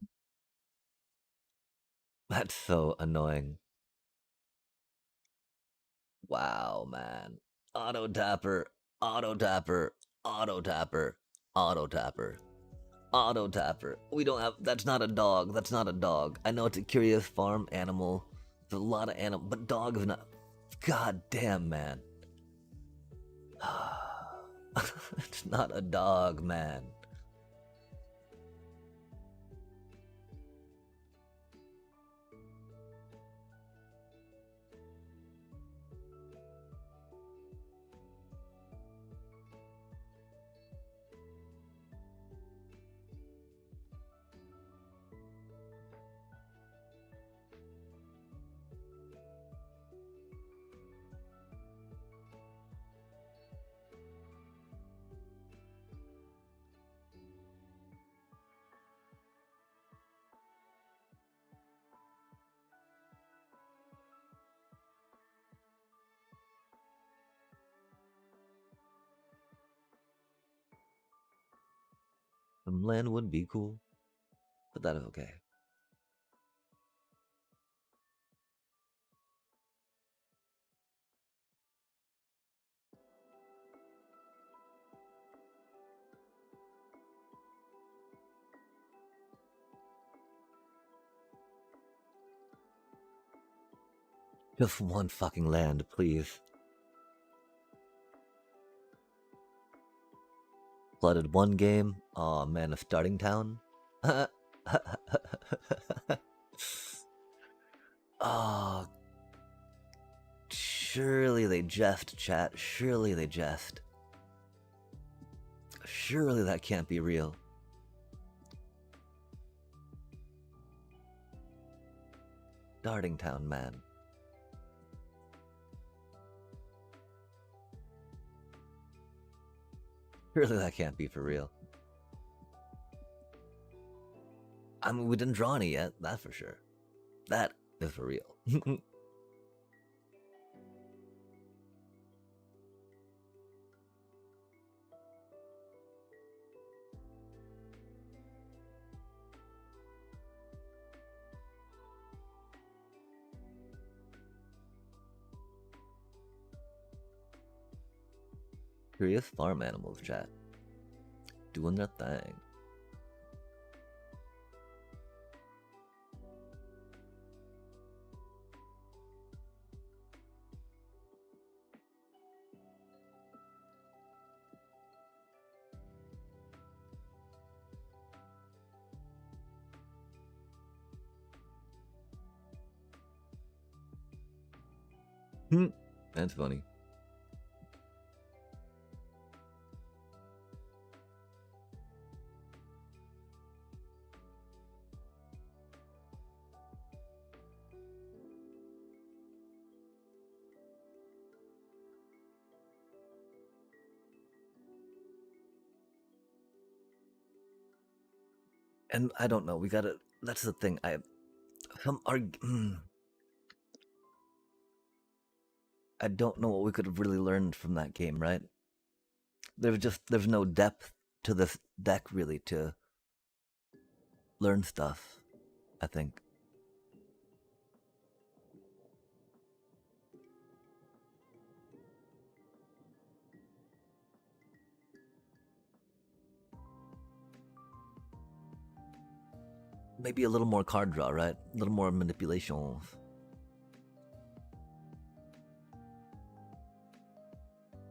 Speaker 1: That's so annoying. Wow, man. Auto tapper, auto tapper, auto tapper, auto tapper, auto tapper. We don't have. That's not a dog. That's not a dog. I know it's a curious farm animal. There's a lot of animal, but dog is not. God damn, man. It's not a dog, man. Some land would be cool, but that is okay. Just one fucking land, please. Flooded one game. Aw, man, a starting town. Oh, surely they jest, chat. Surely they jest. Surely that can't be real. Starting town, man. Surely that can't be for real. I mean, we didn't draw any yet, that's for sure. That is for real. Curious farm animals, chat. Doing their thing. That's funny. And I don't know, we gotta, that's the thing, I don't know what we could have really learned from that game, right? There's no depth to this deck really to learn stuff, I think. Maybe a little more card draw, right? A little more manipulations.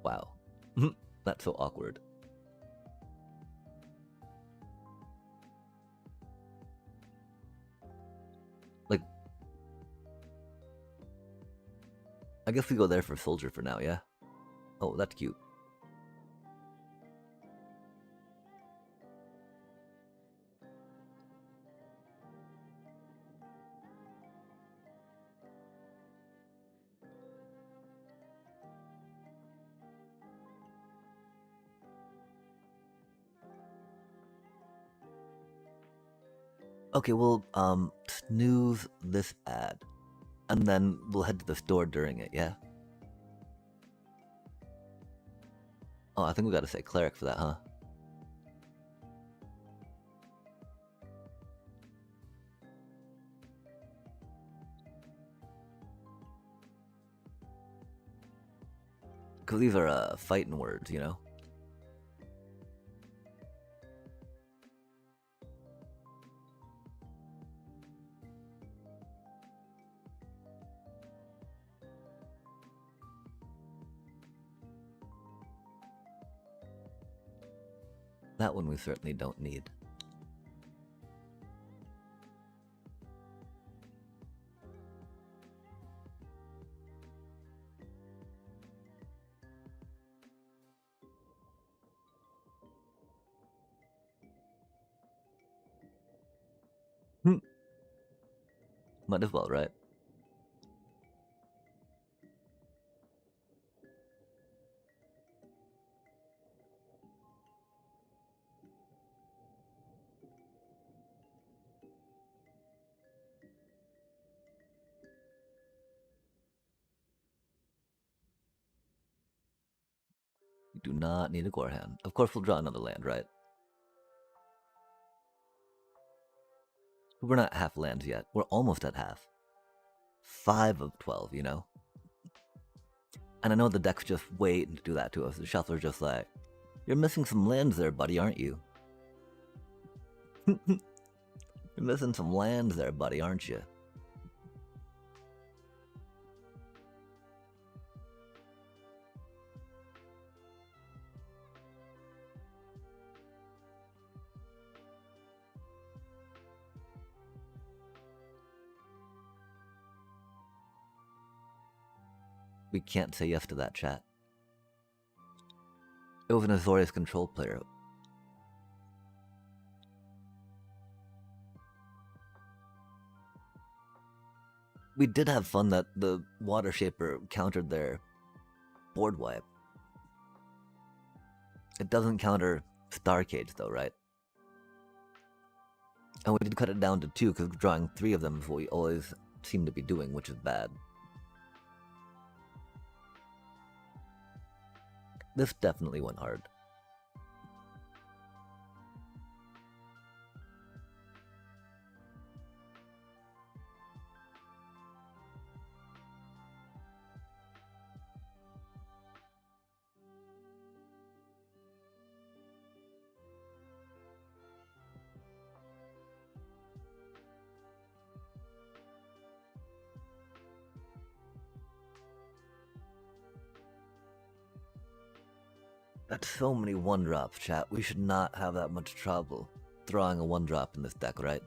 Speaker 1: Wow. That's so awkward. Like, I guess we go there for Soldier for now, yeah? Oh, that's cute. Okay, we'll snooze this ad, and then we'll head to the store during it, yeah? Oh, I think we gotta say cleric for that, huh? Because these are fighting words, you know? That one we certainly don't need. Might as well, right? We do not need a Gorhan. Of course, we'll draw another land, right? We're not half lands yet. We're almost at half. 5 of 12, you know? And I know the deck's just waiting to do that to us. The shuffler's just like, you're missing some lands there, buddy, aren't you? You're missing some lands there, buddy, aren't you? We can't say yes to that, chat. It was an Azorius control player. We did have fun that the Water Shaper countered their board wipe. It doesn't counter Starcage though, right? And we did cut it down to 2 because drawing 3 of them is what we always seem to be doing, which is bad. This definitely went hard. That's so many 1-drops, chat. We should not have that much trouble throwing a 1-drop in this deck, right?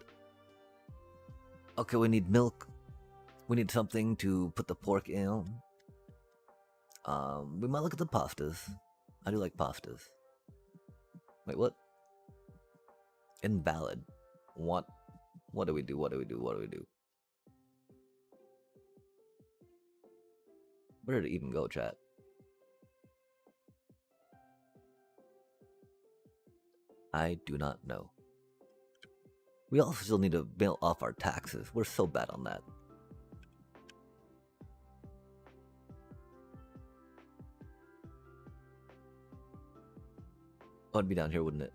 Speaker 1: Okay, we need milk. We need something to put the pork in. We might look at the pastas. I do like pastas. Wait, what? Invalid. What do we do? What do we do? What do we do? Where did it even go, chat? I do not know. We also still need to mail off our taxes. We're so bad on that. Oh, it'd be down here, wouldn't it?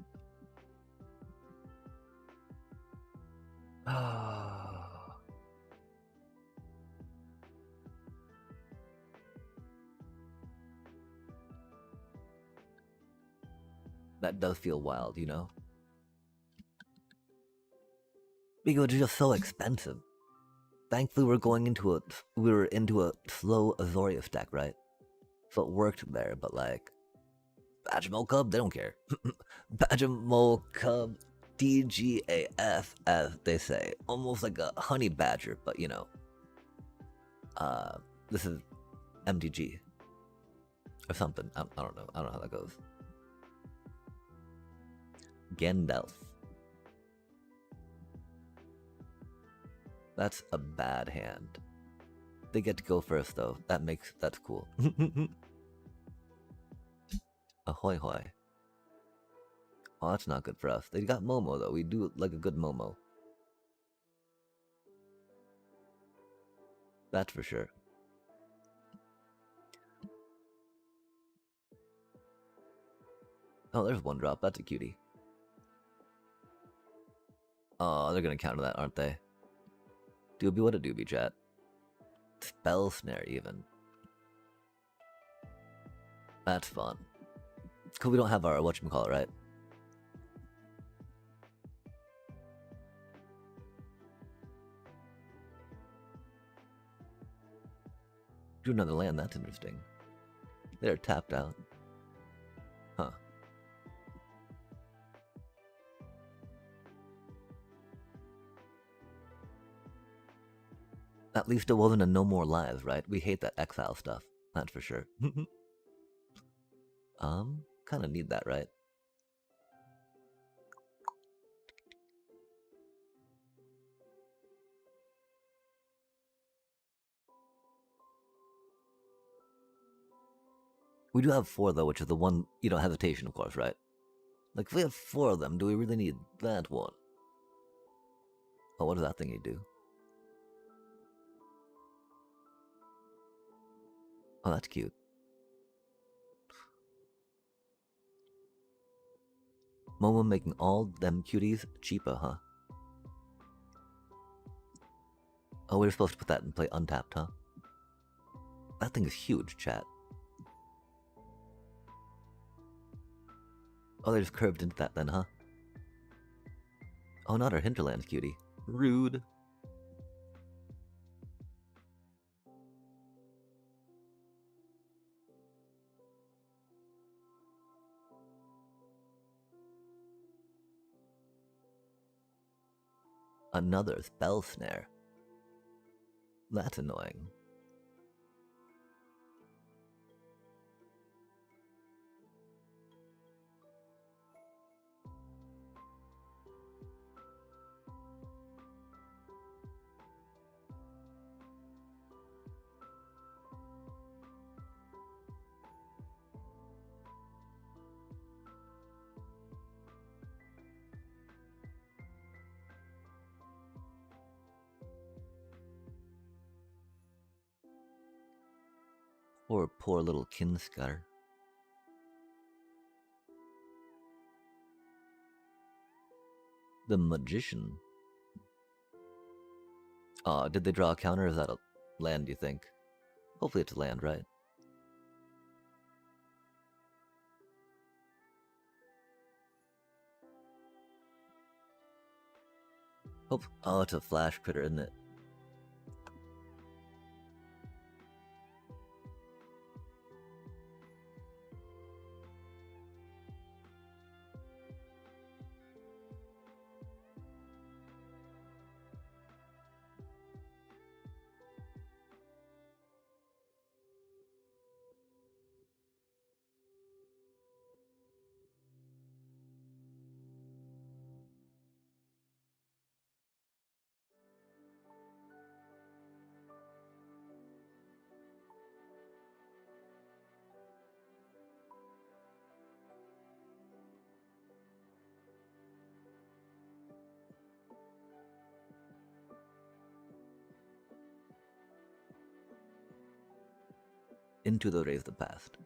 Speaker 1: That does feel wild, you know? Because it's just so expensive. Thankfully, we were into a slow Azorius deck, right? So it worked there, but like, Badgermole Cub, they don't care. Badgermole Cub, DGAF, as they say. Almost like a honey badger, but you know. This is MTG. Or something. I don't know. I don't know how that goes. Gandalf. That's a bad hand. They get to go first though. That's cool. Ahoy hoy. Oh, that's not good for us. They got Momo though. We do like a good Momo. That's for sure. Oh, there's 1-drop. That's a cutie. Oh, they're gonna counter that, aren't they? Doobie, what a doobie, chat. Spell Snare, even. That's fun. Cool, we don't have our whatchamacallit, right? Drew another land, that's interesting. They're tapped out. Huh. At least it wasn't a No More Lives, right? We hate that exile stuff, that's for sure. Kind of need that, right? We do have 4 though, which is the one, hesitation, of course, right? Like, if we have 4 of them, do we really need that one? Oh, what does that thingy do? Oh, that's cute. Momo making all them cuties cheaper, huh? Oh, we were supposed to put that in play untapped, huh? That thing is huge, chat. Oh, they just curved into that then, huh? Oh, not our Hinterlands cutie. Rude. Another spell snare. That's annoying. Poor little Kinscar. The Magician. Did they draw a counter or is that a land, do you think? Hopefully it's a land, right? Oh, it's a flash critter, isn't it? Into the rays of the past.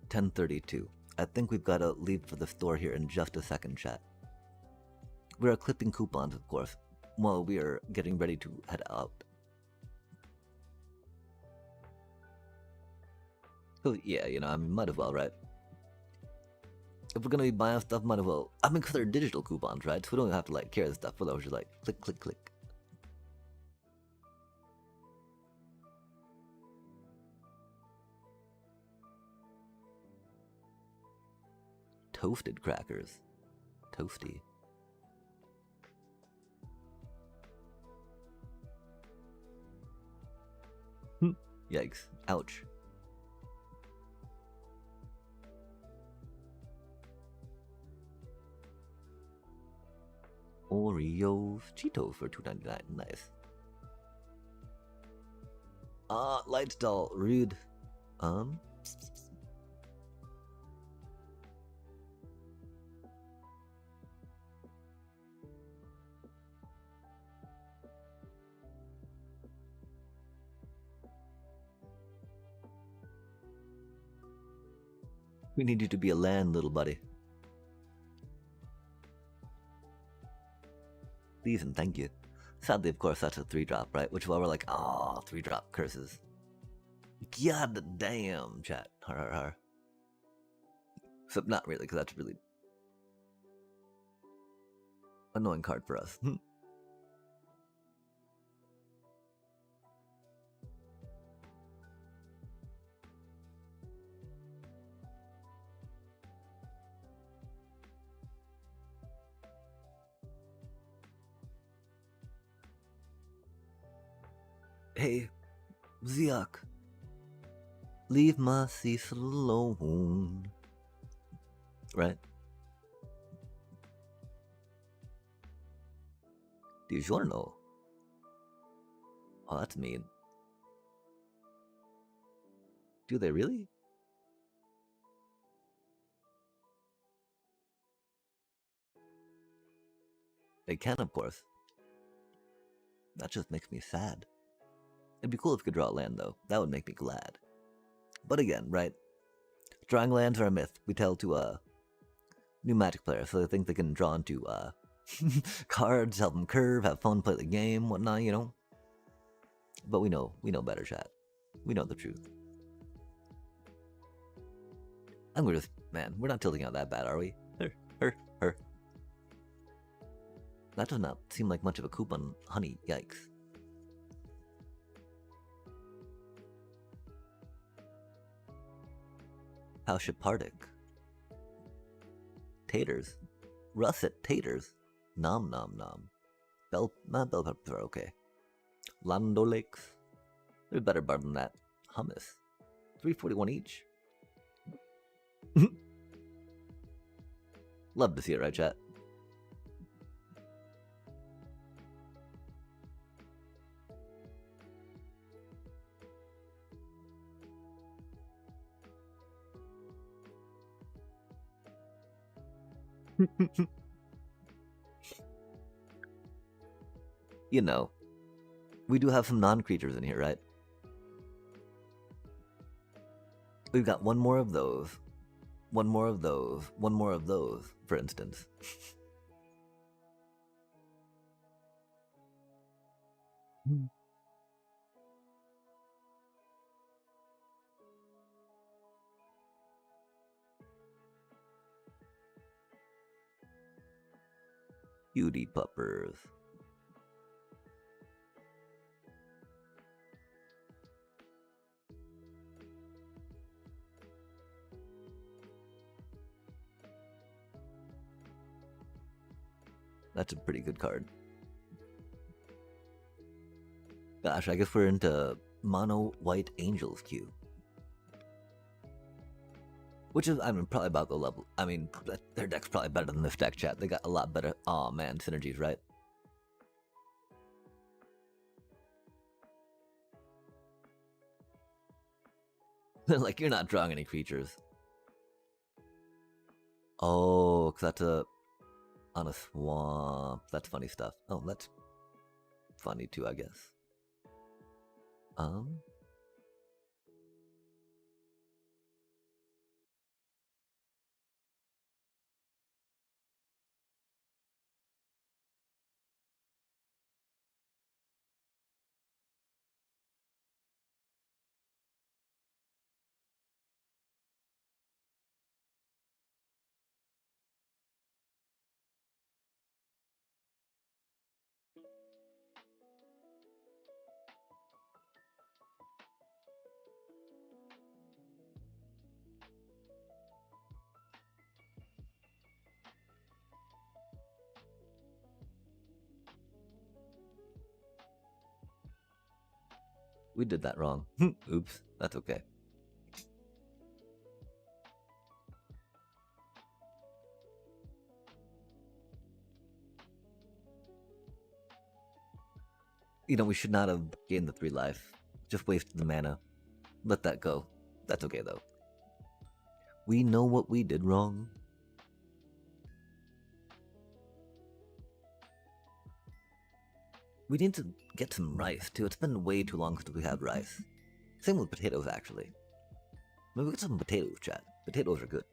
Speaker 1: $10:32. I think we've got to leave for the store here in just a second, chat. We are clipping coupons, of course, while we are getting ready to head out. So yeah, I mean, might as well, right? If we're gonna be buying stuff, might as well. I mean, because they're digital coupons, right? So we don't have to like carry the stuff with us. Just like click, click, click. Toasted crackers. Toasty. Yikes. Ouch. Oreos. Cheetos for $2.99. Nice. Light stall. Rude. We need you to be a land, little buddy. Please and thank you. Sadly, of course, that's a 3-drop, right? Which is why we're like, 3-drop curses. God damn, chat. Har har har. So, not really, because that's really annoying card for us. Hey, Ziak. Leave my Cecil alone. Right? DiGiorno. Oh, that's mean. Do they really? They can, of course. That just makes me sad. It'd be cool if we could draw land, though. That would make me glad. But again, right? Drawing lands are a myth. We tell to new Magic players, so they think they can draw into cards, help them curve, have fun, play the game, whatnot, you know. But we know better, chat. We know the truth. And we're just, man, we're not tilting out that bad, are we? Her. That does not seem like much of a coupon, honey. Yikes. How Shapardic. Taters. Russet taters. Nom nom nom. Bell peppers are okay. Lando Lakes. There's better bar than that. Hummus. $3.41 each. Love to see it, right, chat? You know, we do have some non-creatures in here, right? We've got one more of those, one more of those, one more of those, for instance. Beauty puppers. That's a pretty good card. Gosh, I guess we're into mono white angels queue. Which is, I mean, probably about the level. I mean, their deck's probably better than this deck, chat. They got a lot better, oh man, synergies, right? Like, you're not drawing any creatures. Oh, because that's on a swamp. That's funny stuff. Oh, that's funny too, I guess. We did that wrong. Oops, that's okay. You know, we should not have gained the 3 life. Just wasted the mana. Let that go. That's okay, though. We know what we did wrong. We need to get some rice, too. It's been way too long since we had rice. Same with potatoes, actually. Maybe we get some potatoes, chat. Potatoes are good.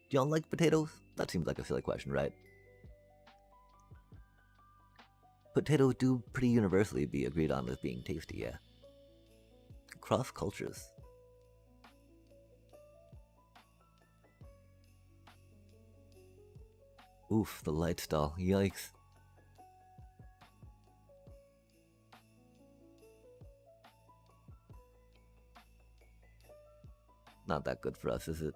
Speaker 1: Do y'all like potatoes? That seems like a silly question, right? Potatoes do pretty universally be agreed on as being tasty, yeah. Cross cultures. Oof, the light stall. Yikes. Not that good for us, is it?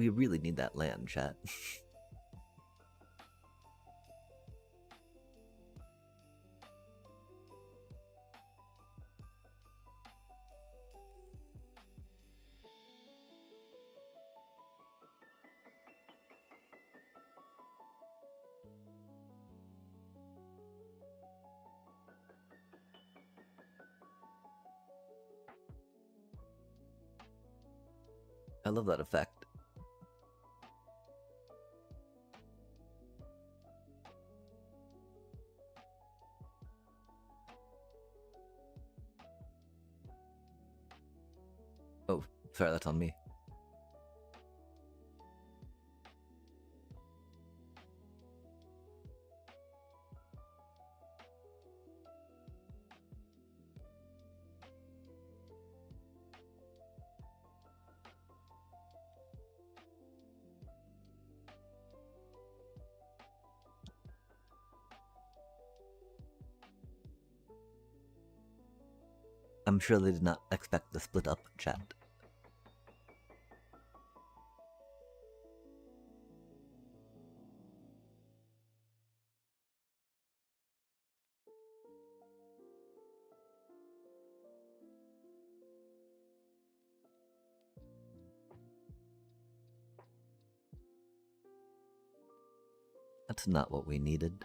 Speaker 1: We really need that land, chat. I love that effect. Oh, sorry, that's on me. I'm sure they did not expect the split up chat. That's not what we needed.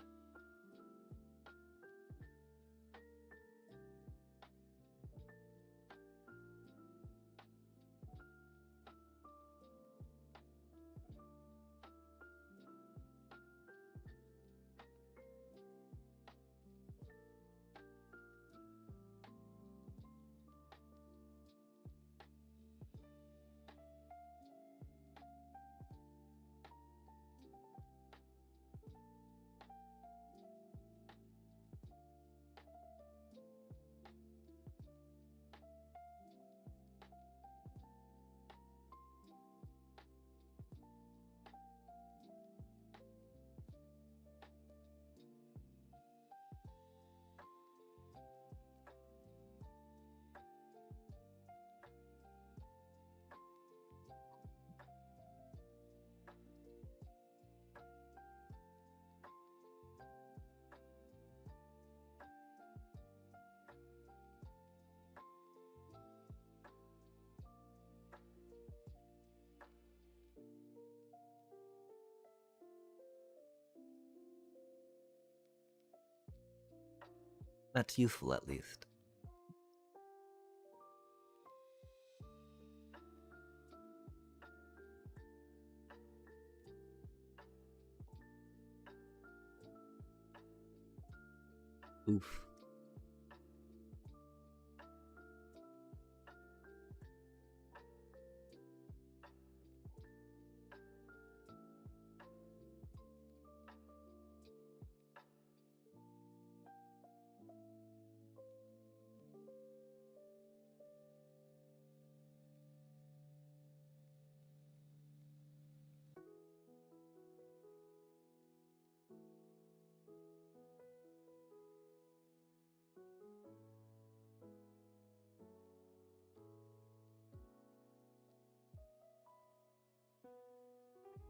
Speaker 1: That's useful, at least. Oof.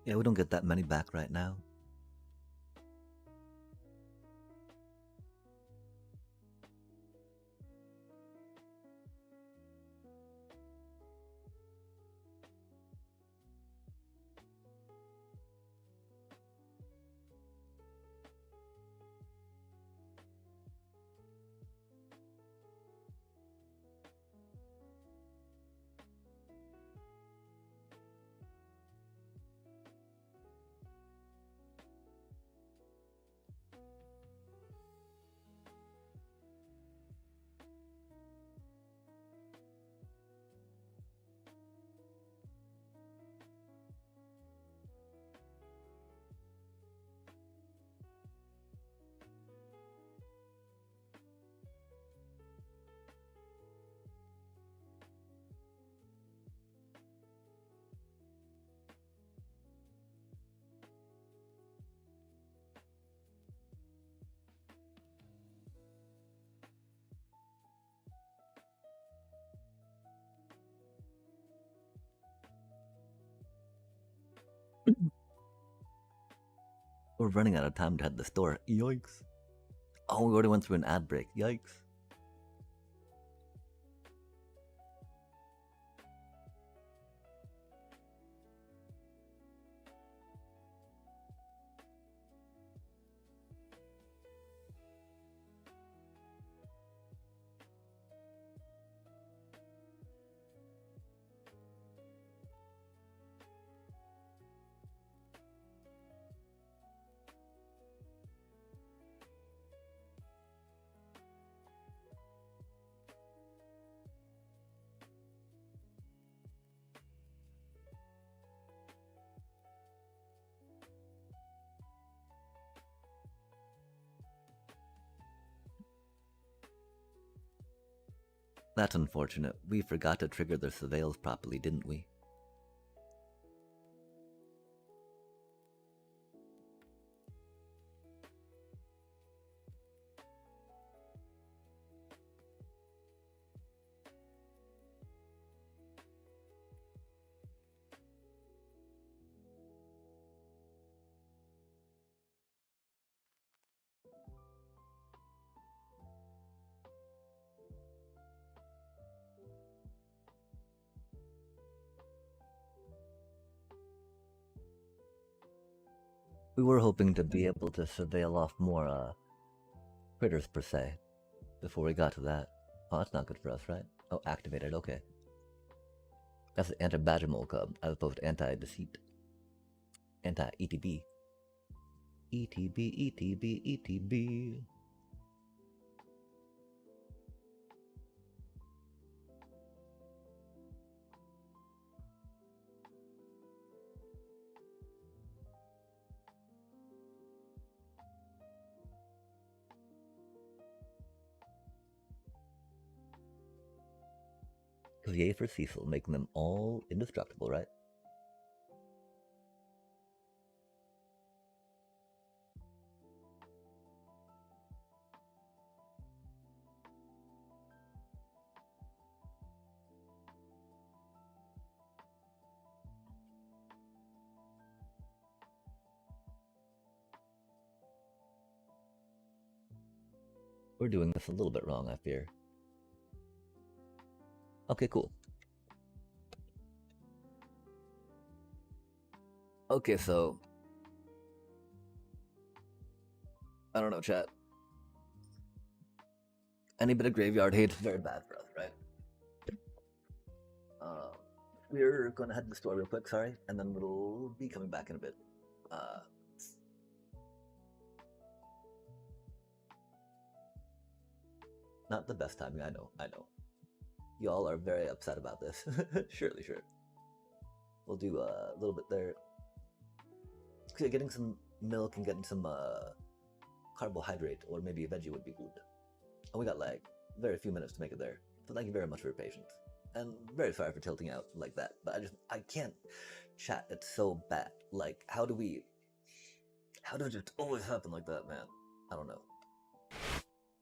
Speaker 1: Yeah, we don't get that many back right now. We're running out of time to head to the store. Yikes. Oh, we already went through an ad break. Yikes. That's unfortunate. We forgot to trigger the surveils properly, didn't we? We were hoping to be able to surveil off more, critters per se, before we got to that. Oh, that's not good for us, right? Oh, activated, okay. That's the anti-badger mole cub, as opposed to anti-deceit. Anti-ETB. ETB, ETB, ETB. Yay for Cecil, making them all indestructible, right? We're doing this a little bit wrong, I fear. Okay, cool. Okay, so... I don't know, chat. Any bit of graveyard hate is very bad for us, right? We're gonna head to the store real quick, sorry, and then we'll be coming back in a bit. Not the best timing, I know. Y'all are very upset about this. Surely, sure. We'll do a little bit there. Okay, getting some milk and getting some carbohydrate or maybe a veggie would be good. And we got like very few minutes to make it there. So thank you very much for your patience. And very sorry for tilting out like that. But I can't chat. It's so bad. Like, how does it just always happen like that, man? I don't know.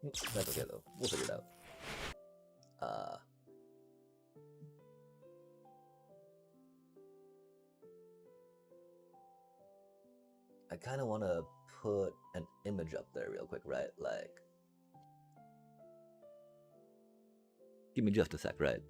Speaker 1: That's okay though. We'll figure it out. I kind of want to put an image up there real quick, right? Like, give me just a sec, right?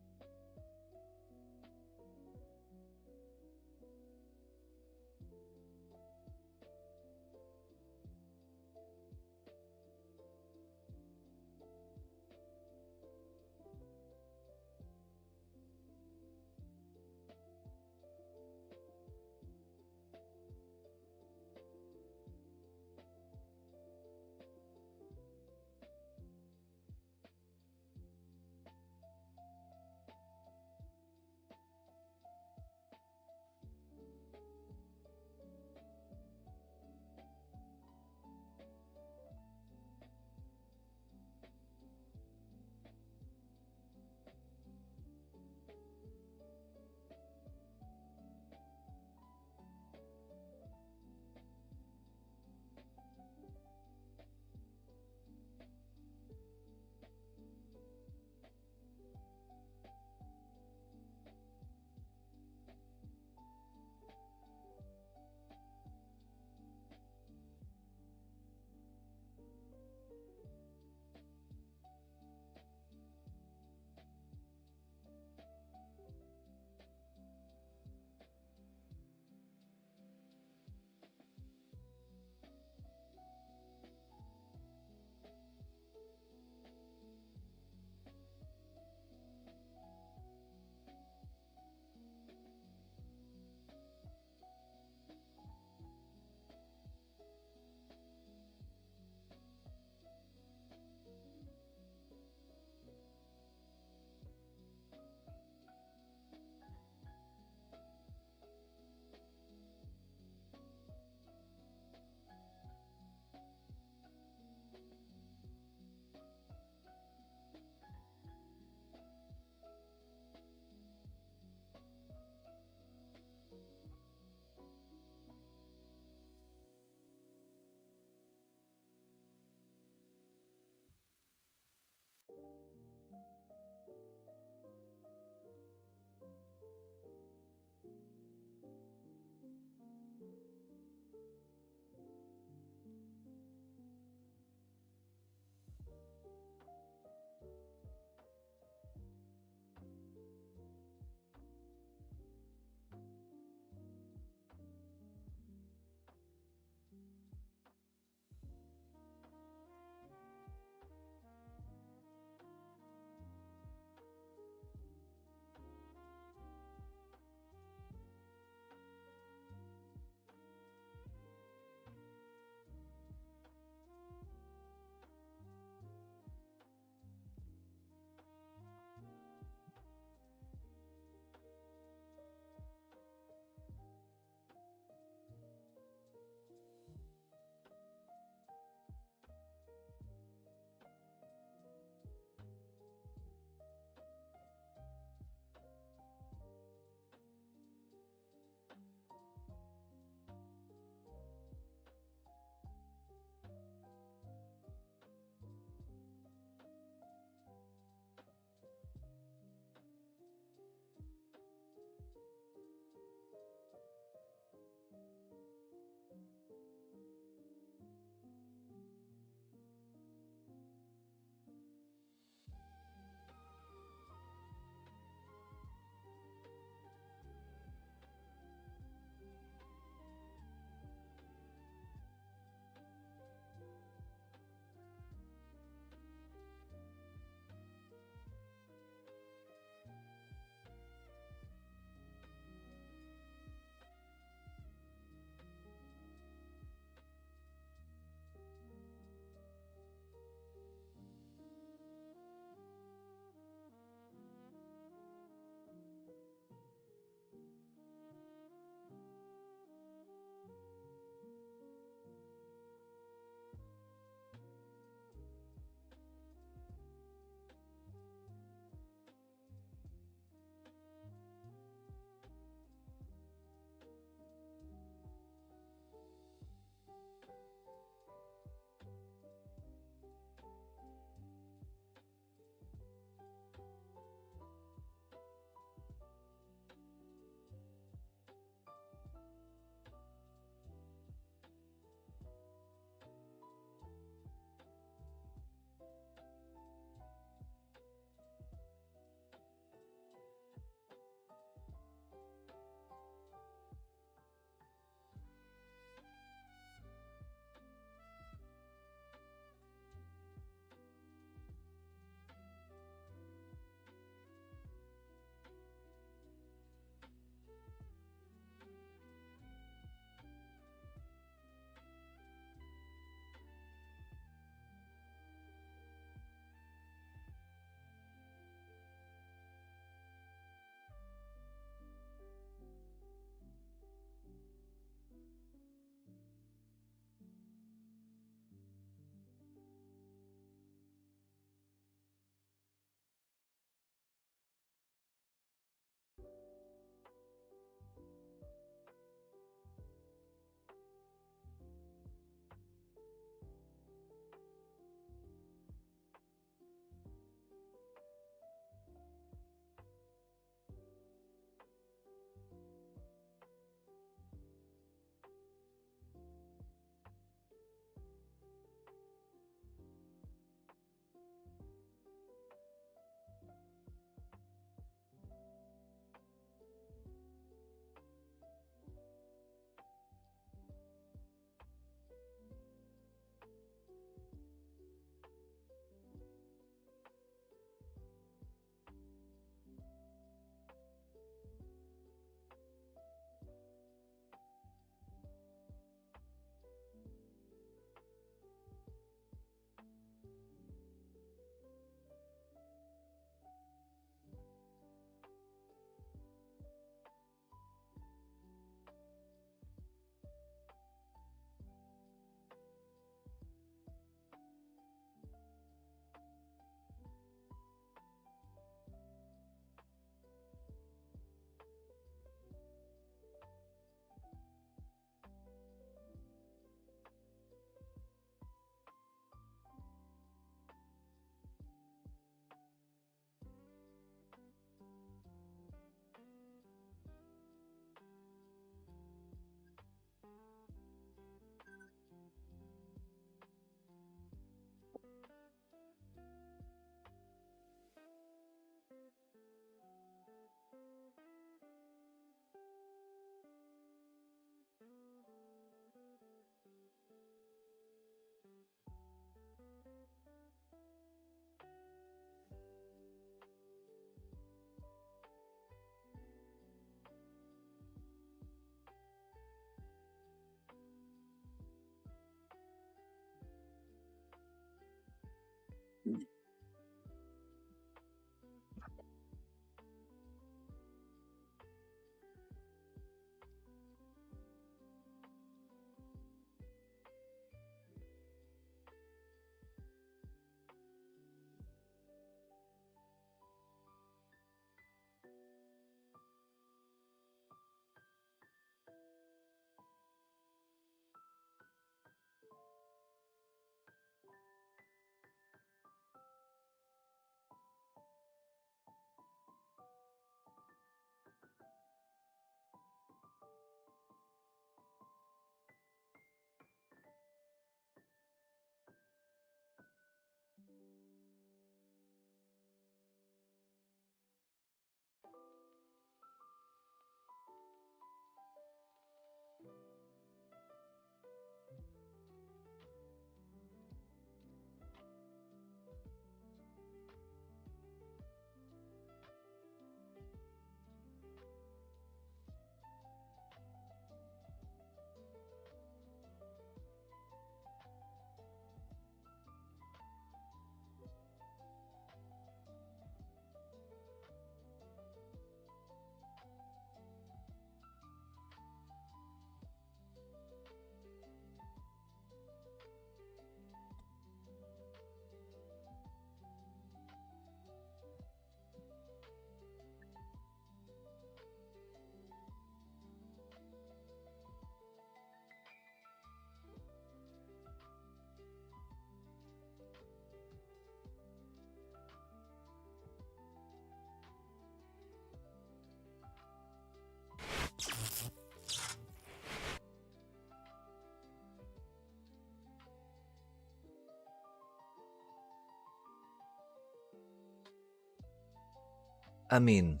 Speaker 1: I mean,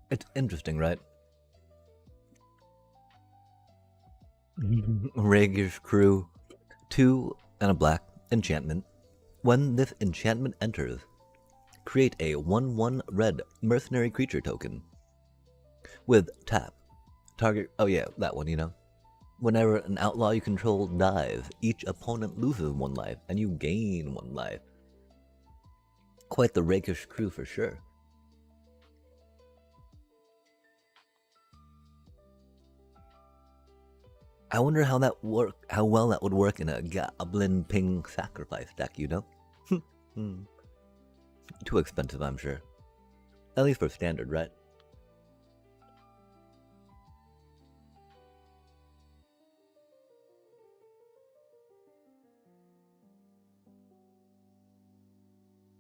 Speaker 1: it's interesting, right? Rager's crew, 2 and a black enchantment. When this enchantment enters, create a 1/1 red mercenary creature token. With tap. Target. Oh, yeah, that one, you know. Whenever an outlaw you control dies, each opponent loses 1 life and you gain 1 life. Quite the rakish crew for sure. I wonder how well that would work in a Goblin Ping sacrifice deck, you know? Too expensive, I'm sure. At least for standard, right?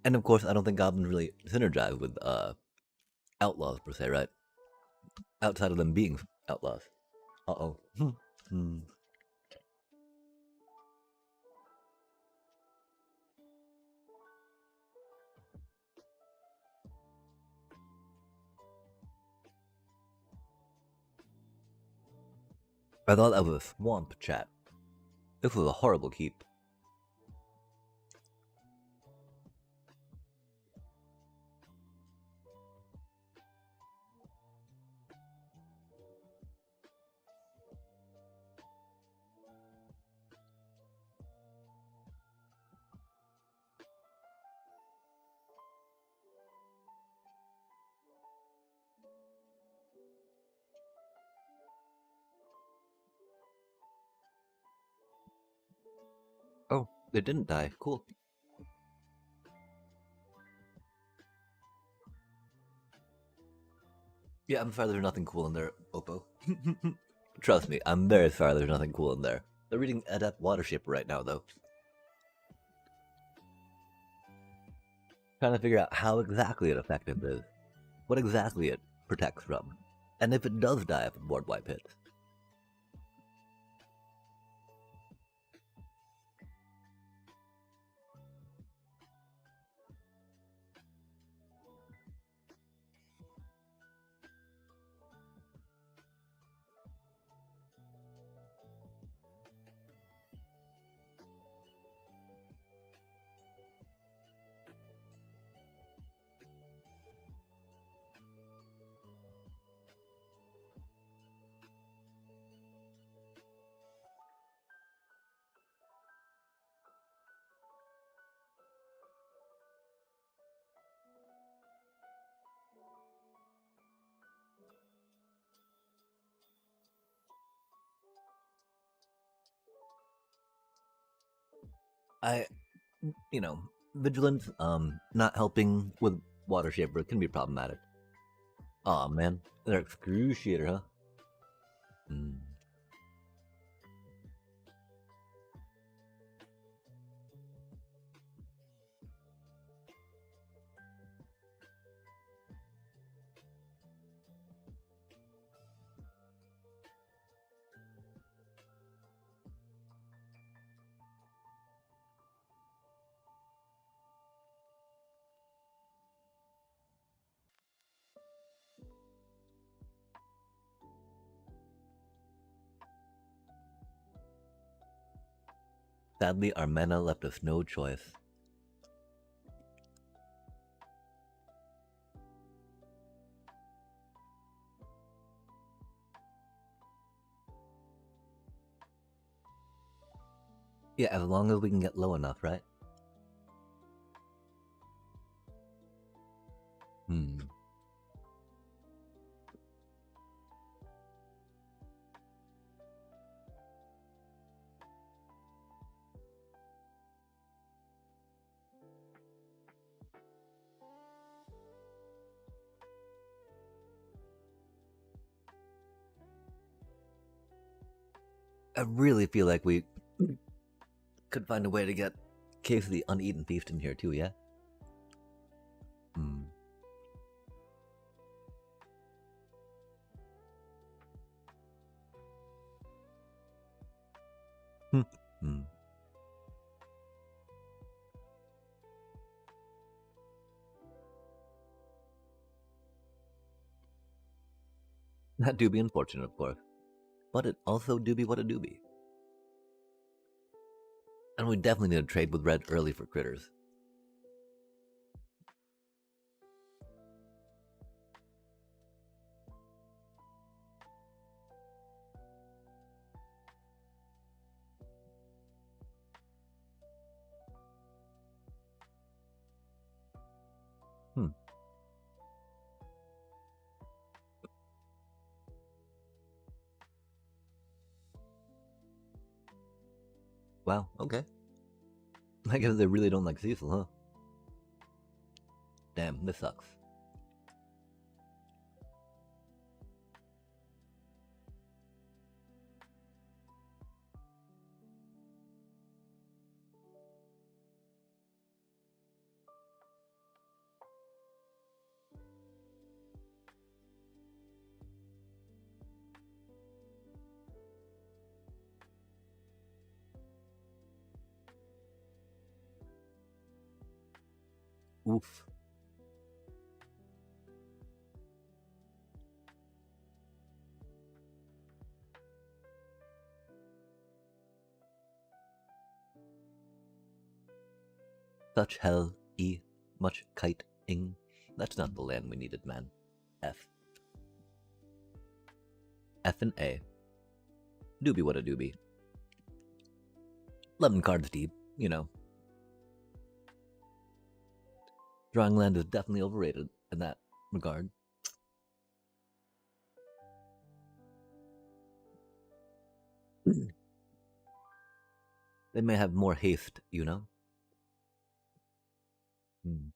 Speaker 1: And of course, I don't think goblins really synergize with outlaws per se, right? Outside of them being outlaws. Uh-oh. I thought that was a swamp, chat. This was a horrible keep. Oh, they didn't die. Cool. Yeah, I'm sorry there's nothing cool in there, Oppo. Trust me, I'm very sorry there's nothing cool in there. They're reading Adept Watership right now, though. Trying to figure out how exactly it effective is. What exactly it protects from. And if it does die if the board wipe hits. Vigilance, not helping with Water Shaper can be problematic. Aw, man. They're excruciator, huh? Sadly, our mana left us no choice. Yeah, as long as we can get low enough, right? I really feel like we could find a way to get Case of the Uneaten Feast in here too, yeah? That do be unfortunate, of course. But it also do be what it do be. And we definitely need to trade with red early for critters. Wow, okay. I guess they really don't like Cecil, huh? Damn, this sucks. Oof. Such hell, E, much kite-ing. That's not the land we needed, man. F. F and A. Doobie what a doobie. 11 cards deep, you know. Drawing land is definitely overrated in that regard. They may have more haste, you know? Hmm.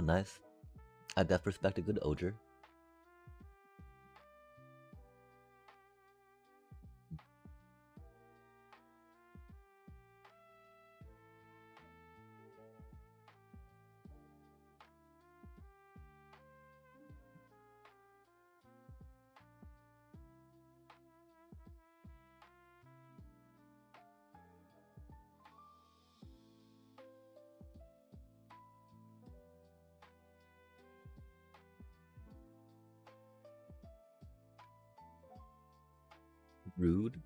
Speaker 1: Nice. I def respect a good Oger. Rude.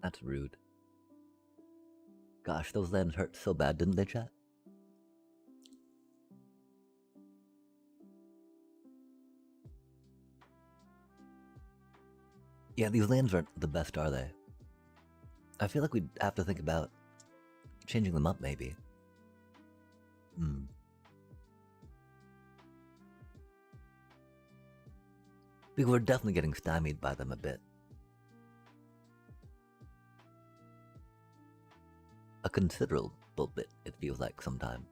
Speaker 1: That's rude. Gosh, those lands hurt so bad, didn't they, chat? Yeah, these lands aren't the best, are they? I feel like we'd have to think about Changing them up, maybe. Hmm. Because we're definitely getting stymied by them a bit. A considerable bit, it feels like sometimes.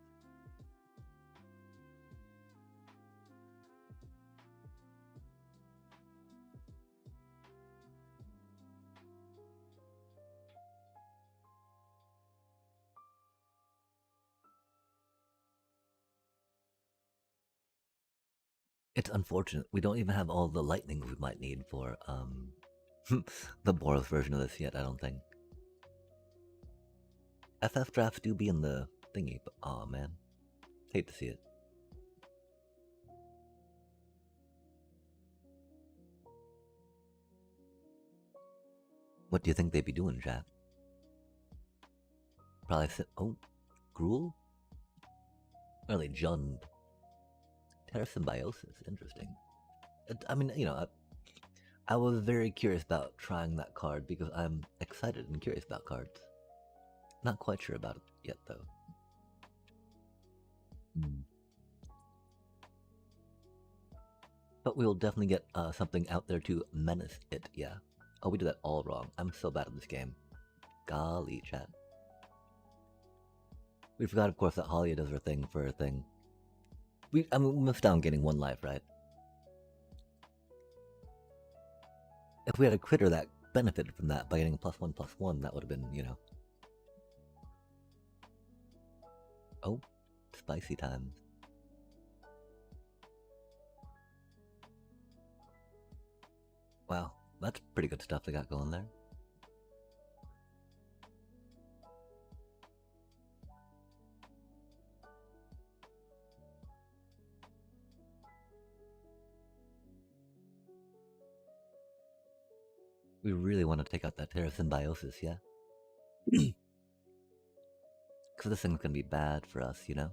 Speaker 1: It's unfortunate. We don't even have all the lightnings we might need for the Boros version of this yet, I don't think. FF drafts do be in the thingy, but aw man. Hate to see it. What do you think they'd be doing, chat? Probably oh, Gruul? Early Jund. Symbiosis, interesting. I mean, you know, I was very curious about trying that card because I'm excited and curious about cards. Not quite sure about it yet, though. But we'll definitely get something out there to menace it, yeah. Oh, we did that all wrong. I'm so bad at this game. Golly, chat. We forgot, of course, that Halia does her thing for her thing. I mean, we missed out on getting 1 life, right? If we had a critter that benefited from that by getting +1/+1, that would have been, you know. Oh, spicy times. Wow, that's pretty good stuff they got going there. We really want to take out that Symbiosis, yeah? Because this thing's gonna be bad for us, you know?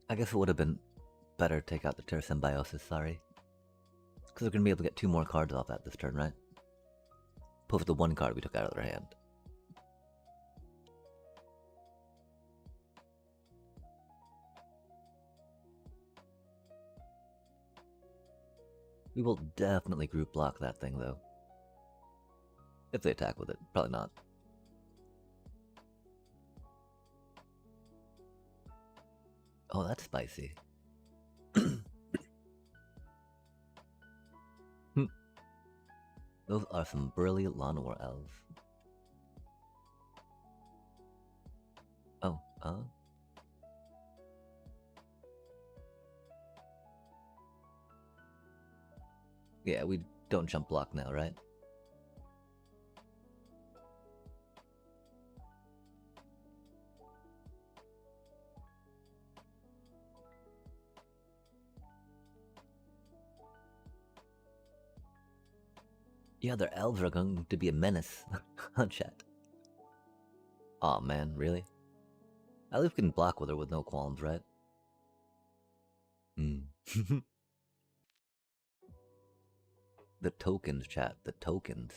Speaker 1: I guess it would have been better to take out the Symbiosis, sorry. Because we're gonna be able to get 2 more cards off that this turn, right? Put the 1 card we took out of their hand. We will definitely group block that thing, though. If they attack with it. Probably not. Oh, that's spicy. Those are some burly Llanowar elves. Oh, yeah, we don't jump block now, right? Yeah, their elves are going to be a menace on chat. Aw, man, really? At least we can block with her with no qualms, right? The tokens, chat, the tokens.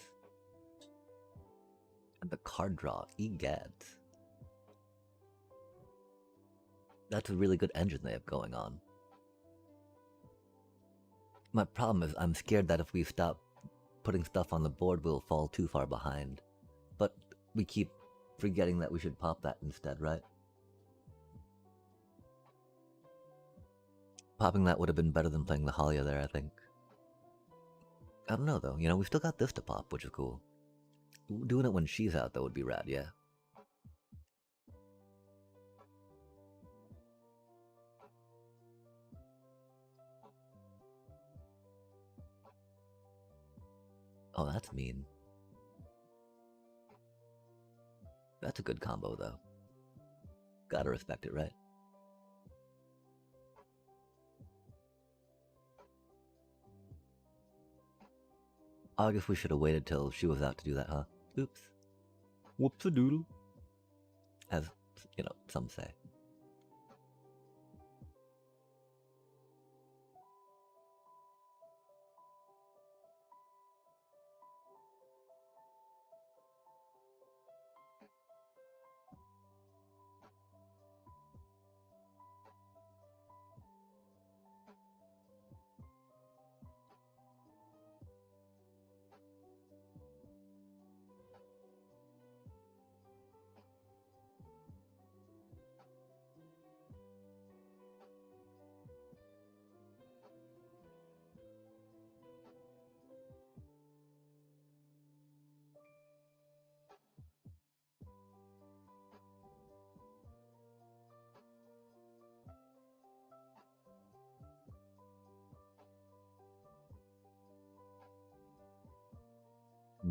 Speaker 1: And the card draw, egads. That's a really good engine they have going on. My problem is I'm scared that if we stop putting stuff on the board, we'll fall too far behind. But we keep forgetting that we should pop that instead, right? Popping that would have been better than playing the Halia there, I think. I don't know, though. You know, we still got this to pop, which is cool. Doing it when she's out, though, would be rad, yeah. Oh, that's mean. That's a good combo, though. Gotta respect it, right? I guess we should have waited till she was out to do that, huh? Oops. Whoops-a-doodle. As, you know, some say.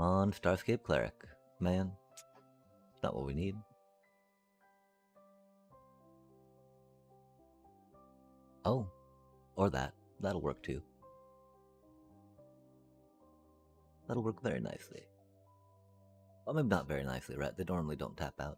Speaker 1: Come on, Starscape Cleric. Man, it's not what we need. Oh, or that. That'll work too. That'll work very nicely. Well, maybe not very nicely, right? They normally don't tap out.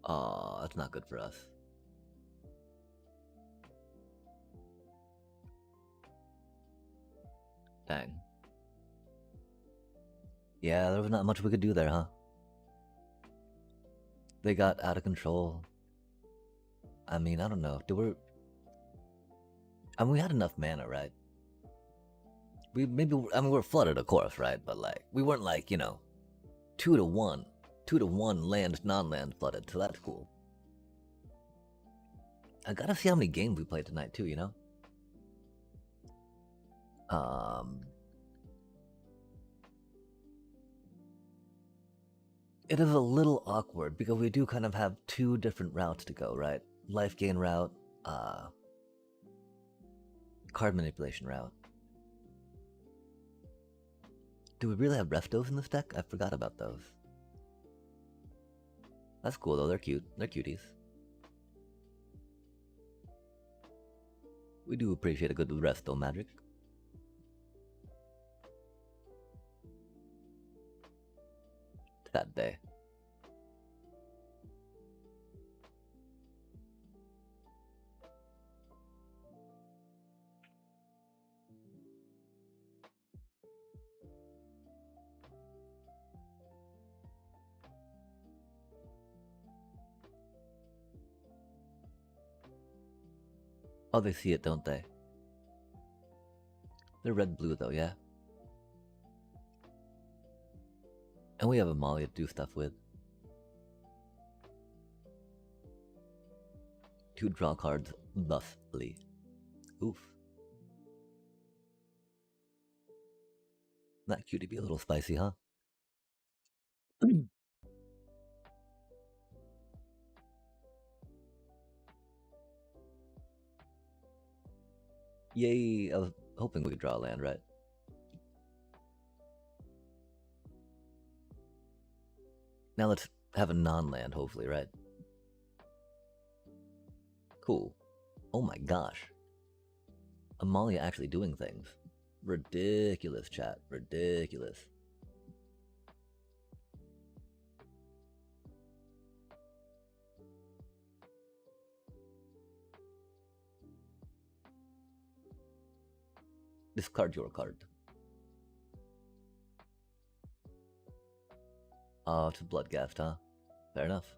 Speaker 1: Aw, that's not good for us. Dang. Yeah, there was not much we could do there, huh? They got out of control. I mean, I don't know. I mean, we had enough mana, right? We're flooded, of course, right? But like, we weren't like, 2-1, 2-1 land, non-land flooded. So that's cool. I gotta see how many games we played tonight too. It is a little awkward because we do kind of have two different routes to go, right? Life gain route, card manipulation route. Do we really have Restos in this deck? I forgot about those. That's cool though, they're cute. They're cuties. We do appreciate a good Resto magic. That day. Oh, they see it, don't they? They're red-blue though, yeah? And we have Amalia to do stuff with. 2 draw cards thusly. Oof. That cutie be a little spicy, huh? Yay, I was hoping we could draw a land, right? Now let's have a non-land, hopefully, right? Cool. Oh my gosh. Amalia actually doing things. Ridiculous, chat. Ridiculous. Discard your card. Oh, it's a Bloodghast, huh? Fair enough.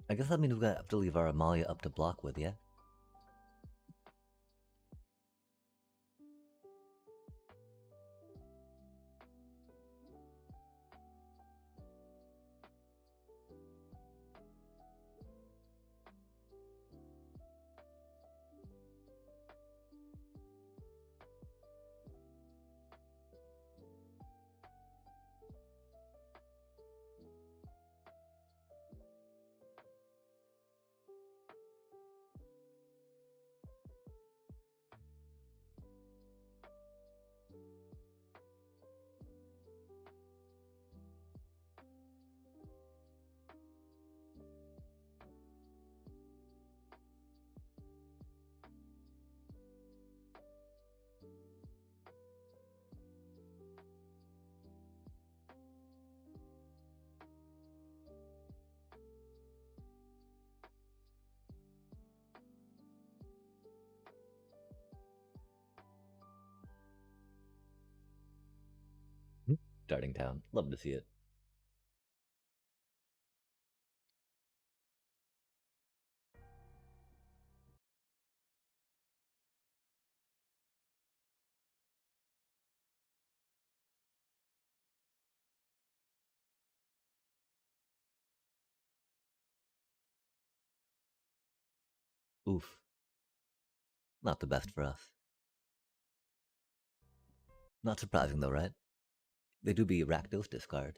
Speaker 1: I guess that means we're gonna have to leave our Amalia up to block with, yeah? Starting town. Love to see it. Oof. Not the best for us. Not surprising though, right? They do be Rakdos discard.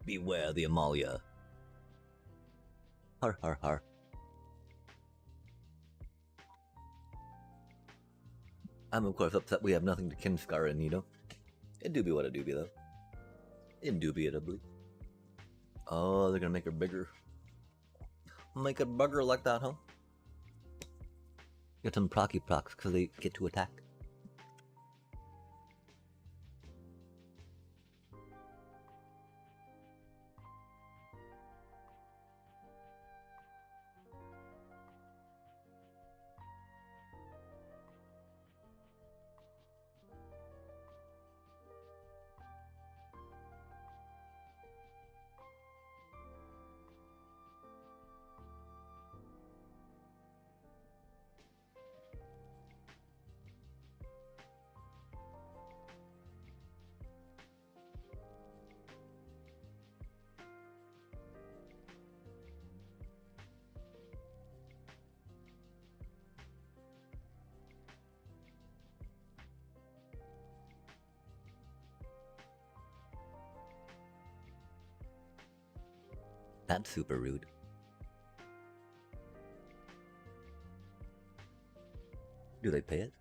Speaker 1: Beware the Amalia. Har har har. I'm of course upset we have nothing to Kinscar and Nito. It do be what it do be though. Indubitably. Oh, they're gonna make her bigger. Make it bigger like that, huh? Get some procky procs because they get to attack. That's super rude. Do they pay it?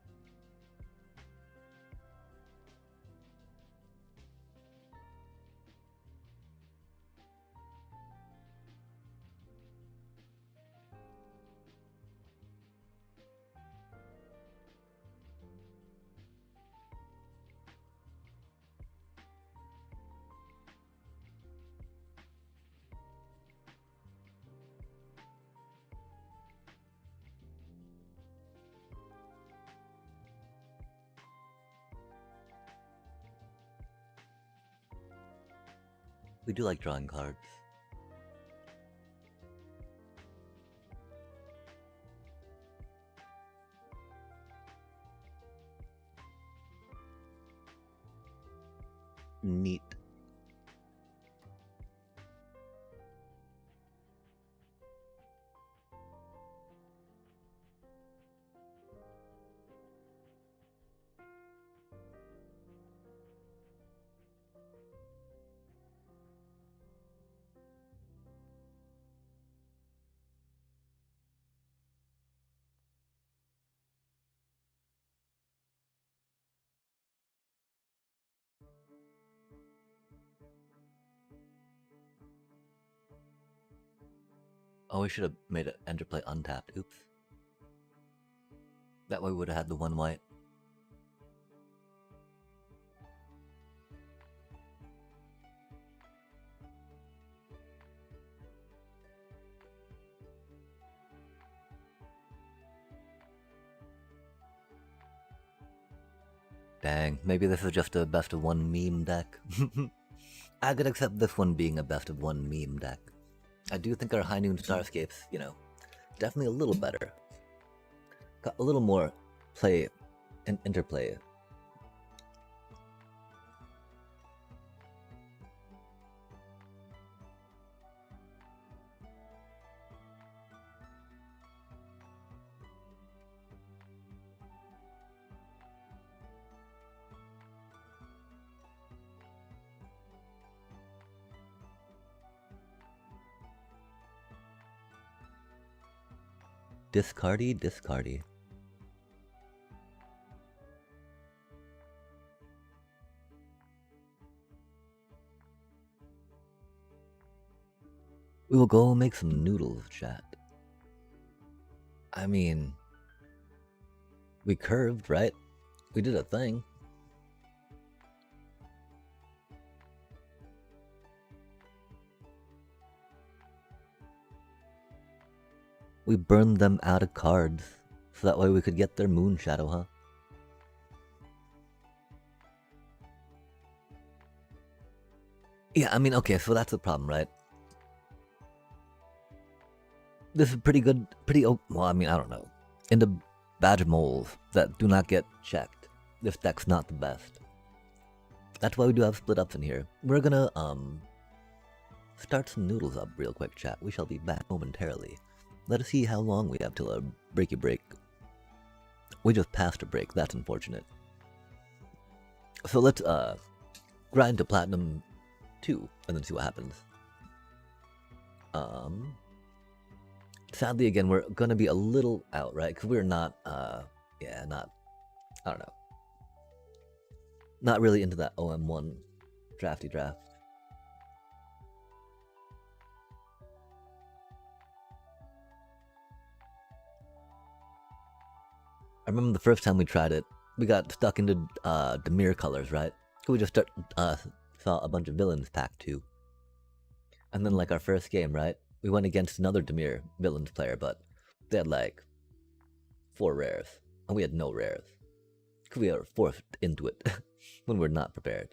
Speaker 1: We do like drawing cards. Neat. Oh, we should have made it Enderplay untapped. Oops. That way we would have had the one white. Dang, maybe this is just a best of one meme deck. I could accept this one being a best of one meme deck. I do think our High Noon Starscapes, you know, definitely a little better. Got a little more play and interplay. Discardy, discardy. We will go make some noodles, chat. I mean, we curved, right? We did a thing. We burned them out of cards, so that way we could get their moon shadow, huh? Yeah, I mean, okay, so that's the problem, right? This is pretty good, well, I mean, I don't know. In the badge moles that do not get checked, this deck's not the best. That's why we do have split ups in here. We're gonna, start some noodles up real quick, chat. We shall be back momentarily. Let us see how long we have till a breaky break. We just passed a break, that's unfortunate. So let's, grind to Platinum 2 and then see what happens. Sadly, again, we're gonna be a little out, right? Because we're not, yeah, not, I don't know. Not really into that OM1 drafty draft. I remember the first time we tried it, we got stuck into Dimir colors, right? We just saw a bunch of villains pack too. And then like our first game, right? We went against another Dimir villains player, but they had like 4 rares, and we had no rares. Because we were forced into it when we're not prepared.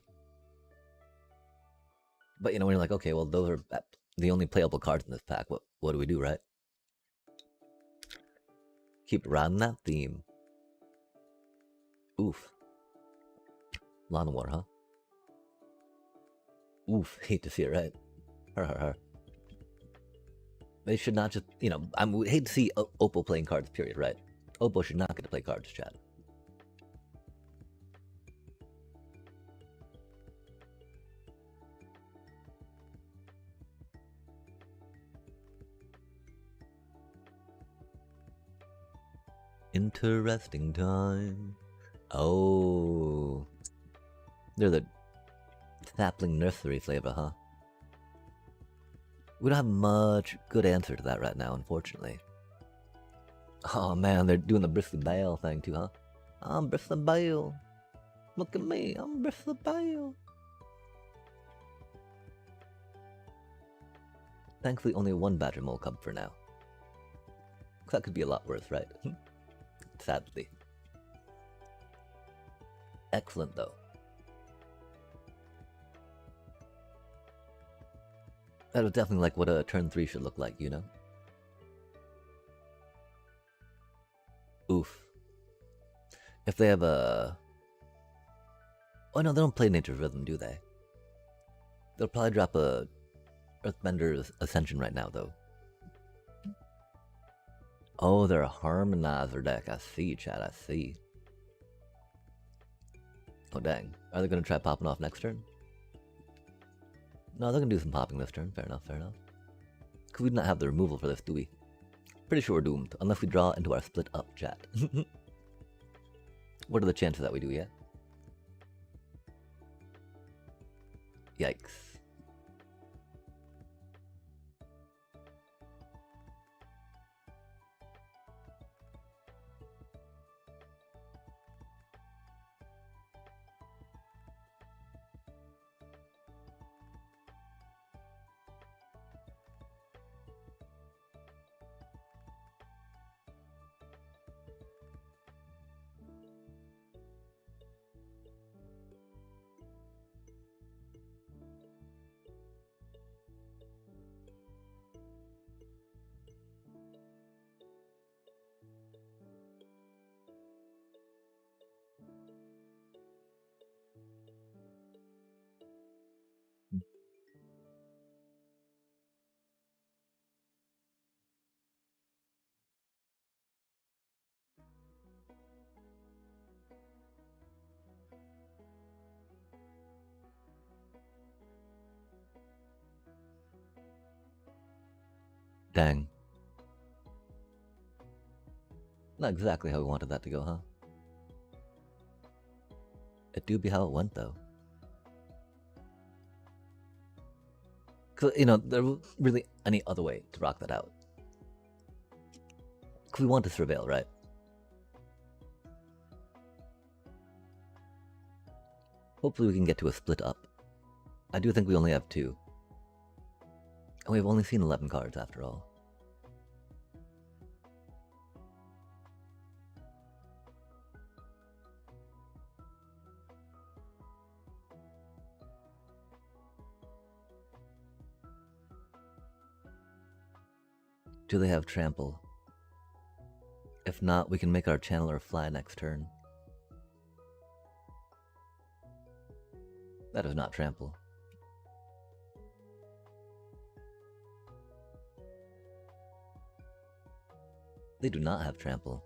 Speaker 1: But you know, when you're like, okay, well those are the only playable cards in this pack, what do we do, right? Keep riding that theme. Oof. Lawnmower, huh? Oof, hate to see it, right? Har. They should not just, you know, I would hate to see Oppo playing cards, period, right? Oppo should not get to play cards, chat. Interesting time. Oh. They're the sapling nursery flavor, huh? We don't have much good answer to that right now, unfortunately. Oh man, they're doing the Bristly Bale thing too, huh? I'm Bristly Bale. Look at me, I'm Bristly Bale. Thankfully, only one Badger Mole Cub for now. That could be a lot worse, right? Sadly. Excellent, though. That was definitely like what a turn 3 should look like, you know? Oof. If they have a... Oh no, they don't play Nature's Rhythm, do they? They'll probably drop a Earthbender's Ascension right now, though. Oh, they're a Harmonizer deck. I see, chat, I see. Oh, dang. Are they going to try popping off next turn? No, they're going to do some popping this turn. Fair enough, fair enough. Because we do not have the removal for this, do we? Pretty sure we're doomed, unless we draw into our split up, chat. What are the chances that we do, yeah? Yikes. Dang. Not exactly how we wanted that to go, huh? It do be how it went, though. Cause you know there was really any other way to rock that out. Cause we want to surveil, right? Hopefully we can get to a split up. I do think we only have 2. And we've only seen 11 cards after all. Do they have trample? If not, we can make our channeler fly next turn. That is not trample. They do not have trample.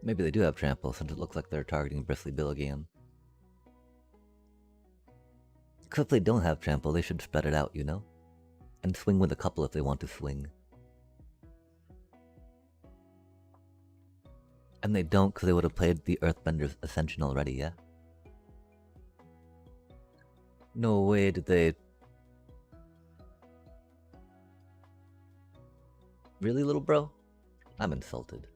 Speaker 1: Maybe they do have trample since it looks like they're targeting Bristly Bill again. Because if they don't have trample, they should spread it out, you know? And swing with a couple if they want to swing. And they don't because they would have played the Earthbender's Ascension already, yeah? No way did they... Really, little bro? I'm insulted.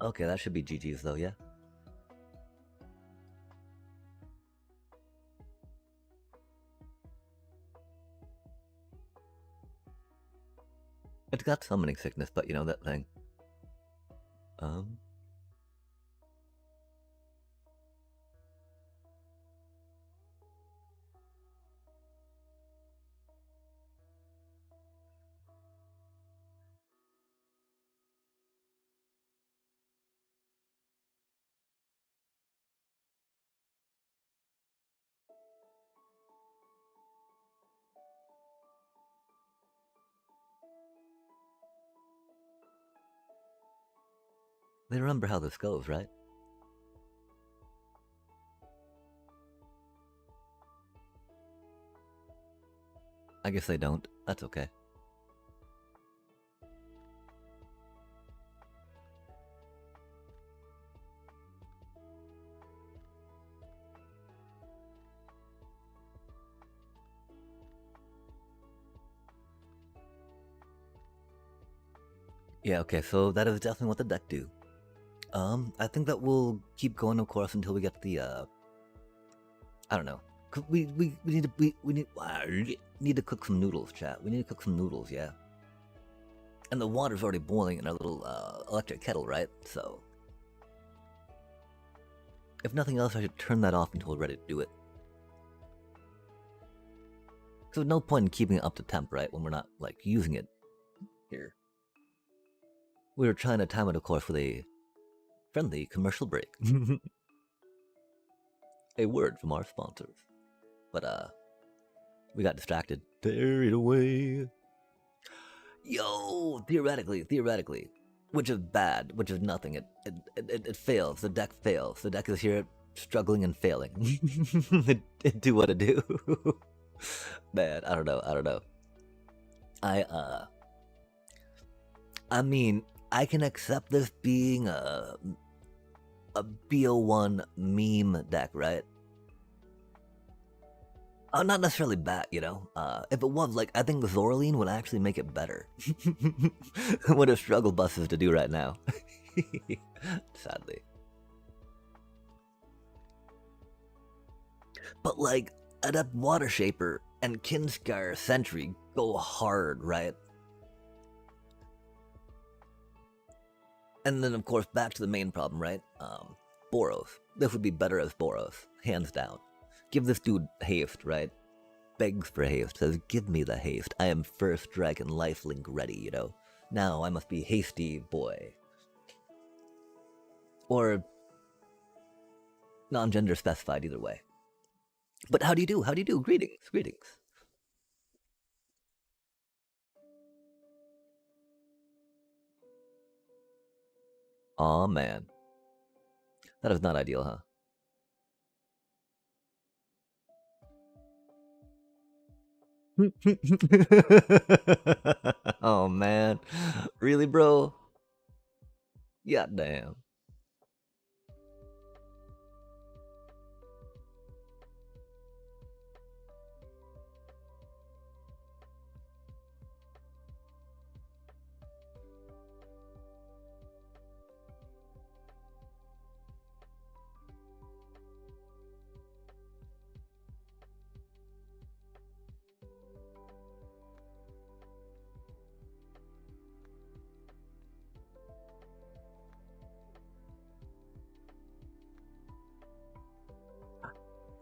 Speaker 1: Okay, that should be GG's though, yeah? It's got summoning sickness, but you know that thing. They remember how this goes, right? I guess they don't. That's okay. Yeah, okay, so that is definitely what the deck do. I think that we'll keep going, of course, until we get the, I don't know. We need to, need to cook some noodles, chat. We need to cook some noodles, yeah. And the water's already boiling in our little, electric kettle, right? So... if nothing else, I should turn that off until we're ready to do it. So there's no point in keeping it up to temp, right? When we're not, like, using it here. We were trying to time it, of course, with a friendly commercial break. A word from our sponsors. But, we got distracted. Carried away. Yo, theoretically. Which is bad, which is nothing. It fails. The deck fails. The deck is here struggling and failing. it do what it do. Man, I don't know. I mean, I can accept this being a BO1 meme deck, right? Not necessarily bad, you know? If it was, like, I think Zoraline would actually make it better. What a struggle bus is to do right now. Sadly. But, like, Adept Water Shaper and Kinskar Sentry go hard, right? And then, of course, back to the main problem, right? Boros. This would be better as Boros, hands down. Give this dude haste, right? Begs for haste, says, give me the haste. I am first dragon lifelink ready, you know? Now I must be hasty boy. Or non-gender specified either way. But how do you do? How do you do? Greetings. Aw, man. That is not ideal, huh? Oh, man. Really, bro? God damn.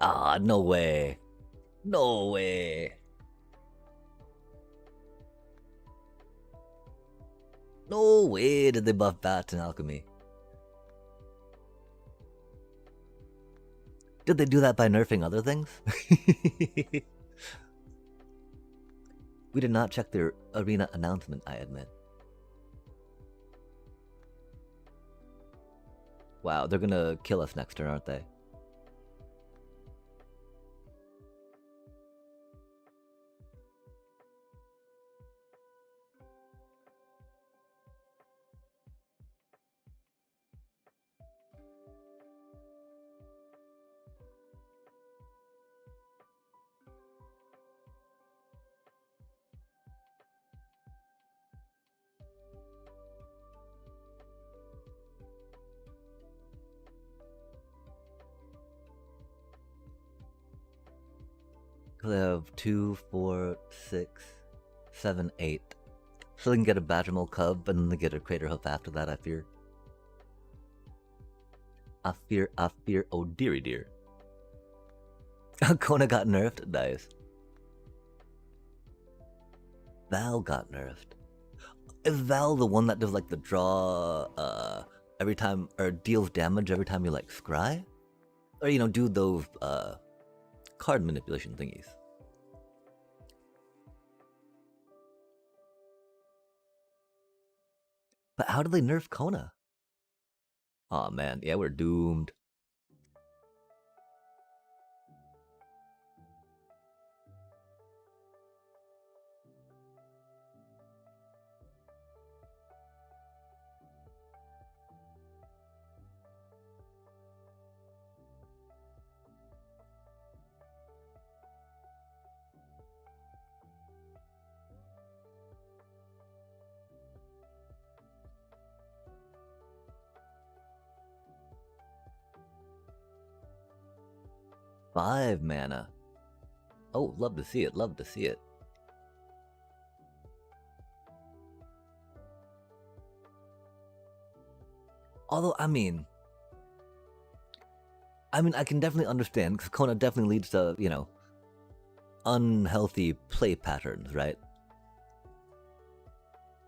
Speaker 1: Ah, no way. No way. No way did they buff Bats and Alchemy. Did they do that by nerfing other things? We did not check their arena announcement, I admit. Wow, they're gonna kill us next turn, aren't they? They have 2, 4, 6, 7, 8. So they can get a Badgermole Cub and then they get a Crater Hoof after that, I fear. I fear, oh dearie dear. Kona got nerfed? Nice. Val got nerfed. Is Val the one that does like the draw every time, or deals damage every time you like scry? Or, you know, do those card manipulation thingies? But how did they nerf Kona? Aw, man, yeah, we're doomed. Five mana. Oh, love to see it, love to see it. Although, I mean, I can definitely understand, because Kona definitely leads to, you know, unhealthy play patterns, right?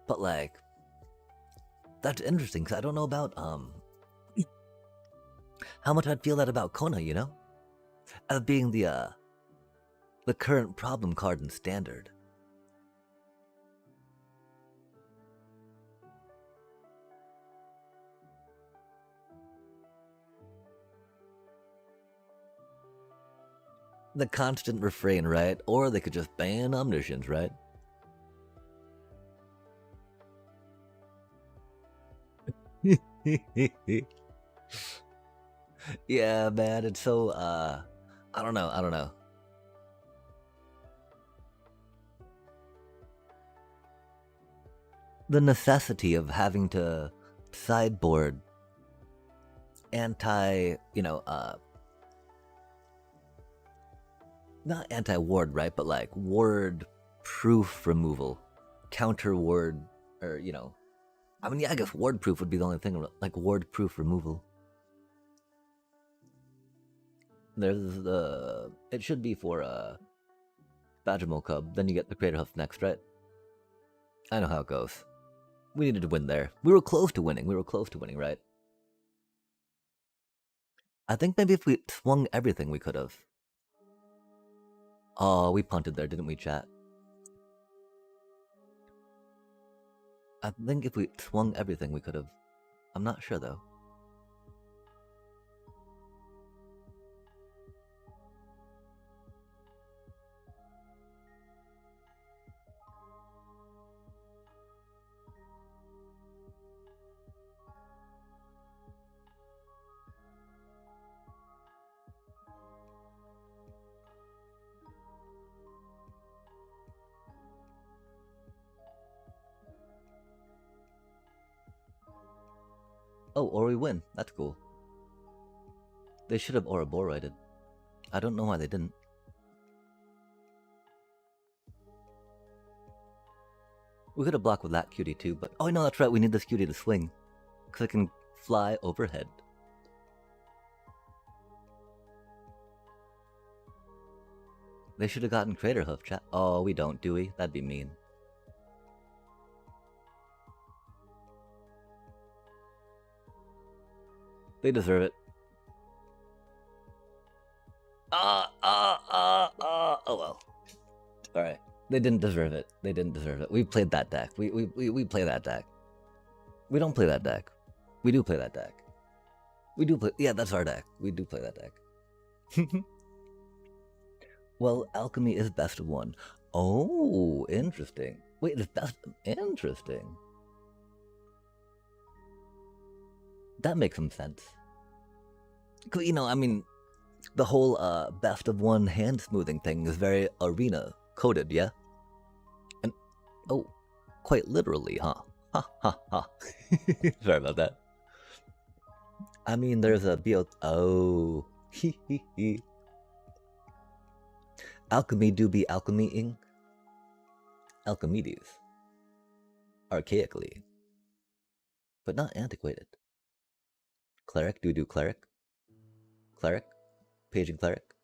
Speaker 1: But, like, that's interesting, because I don't know about, how much I'd feel that about Kona, you know? As being the current problem card in Standard. The constant refrain, right? Or they could just ban Omniscience, right? Yeah, man, it's so, I don't know. The necessity of having to sideboard anti, you know, not anti-ward, right? But like ward-proof removal. Counter-ward, or, you know. I mean, yeah, I guess ward-proof would be the only thing, like ward-proof removal. There's the... It should be for Badgermole Cub, then you get the Crater Hoof next, right? I know how it goes. We needed to win there. We were close to winning, right? I think maybe if we swung everything, we could have. Oh, we punted there, didn't we, chat? I think if we swung everything, we could have. I'm not sure, though. Oh, or we win. That's cool. They should have Ouroboros-ed. I don't know why they didn't. We could have blocked with that cutie too, but... Oh, no, that's right. We need this cutie to swing. Because it can fly overhead. They should have gotten Crater Hoof, chat. Oh, we don't, do we? That'd be mean. They deserve it. Oh well. Alright. They didn't deserve it. They didn't deserve it. We played that deck. We play that deck. We don't play that deck. We do play that deck. We do play... Yeah, that's our deck. We do play that deck. Well, Alchemy is best of one. Oh, interesting. Wait, it's best... Interesting. That makes some sense. 'Cause, you know, I mean, the whole best of one hand smoothing thing is very arena coded, yeah? And, oh, quite literally, huh? Ha ha ha. Sorry about that. I mean, there's a BO... Oh. Hee hee hee. Alchemy do be alchemying. Alchemides. Archaically. But not antiquated. Cleric, do cleric. Cleric. Paging cleric.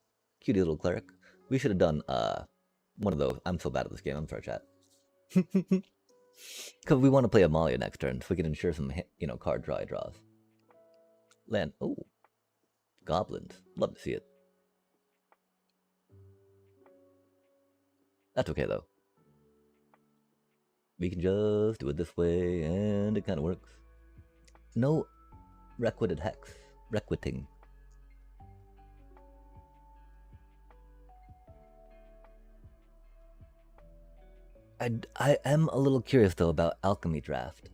Speaker 1: Cutie little cleric. We should have done one of those. I'm so bad at this game. I'm sorry, chat. Because we want to play Amalia next turn, so we can ensure some, you know, card draws. Land. Oh. Goblins. Love to see it. That's okay, though. We can just do it this way, and it kind of works. No requited hex. Requiting. I am a little curious, though, about Alchemy Draft.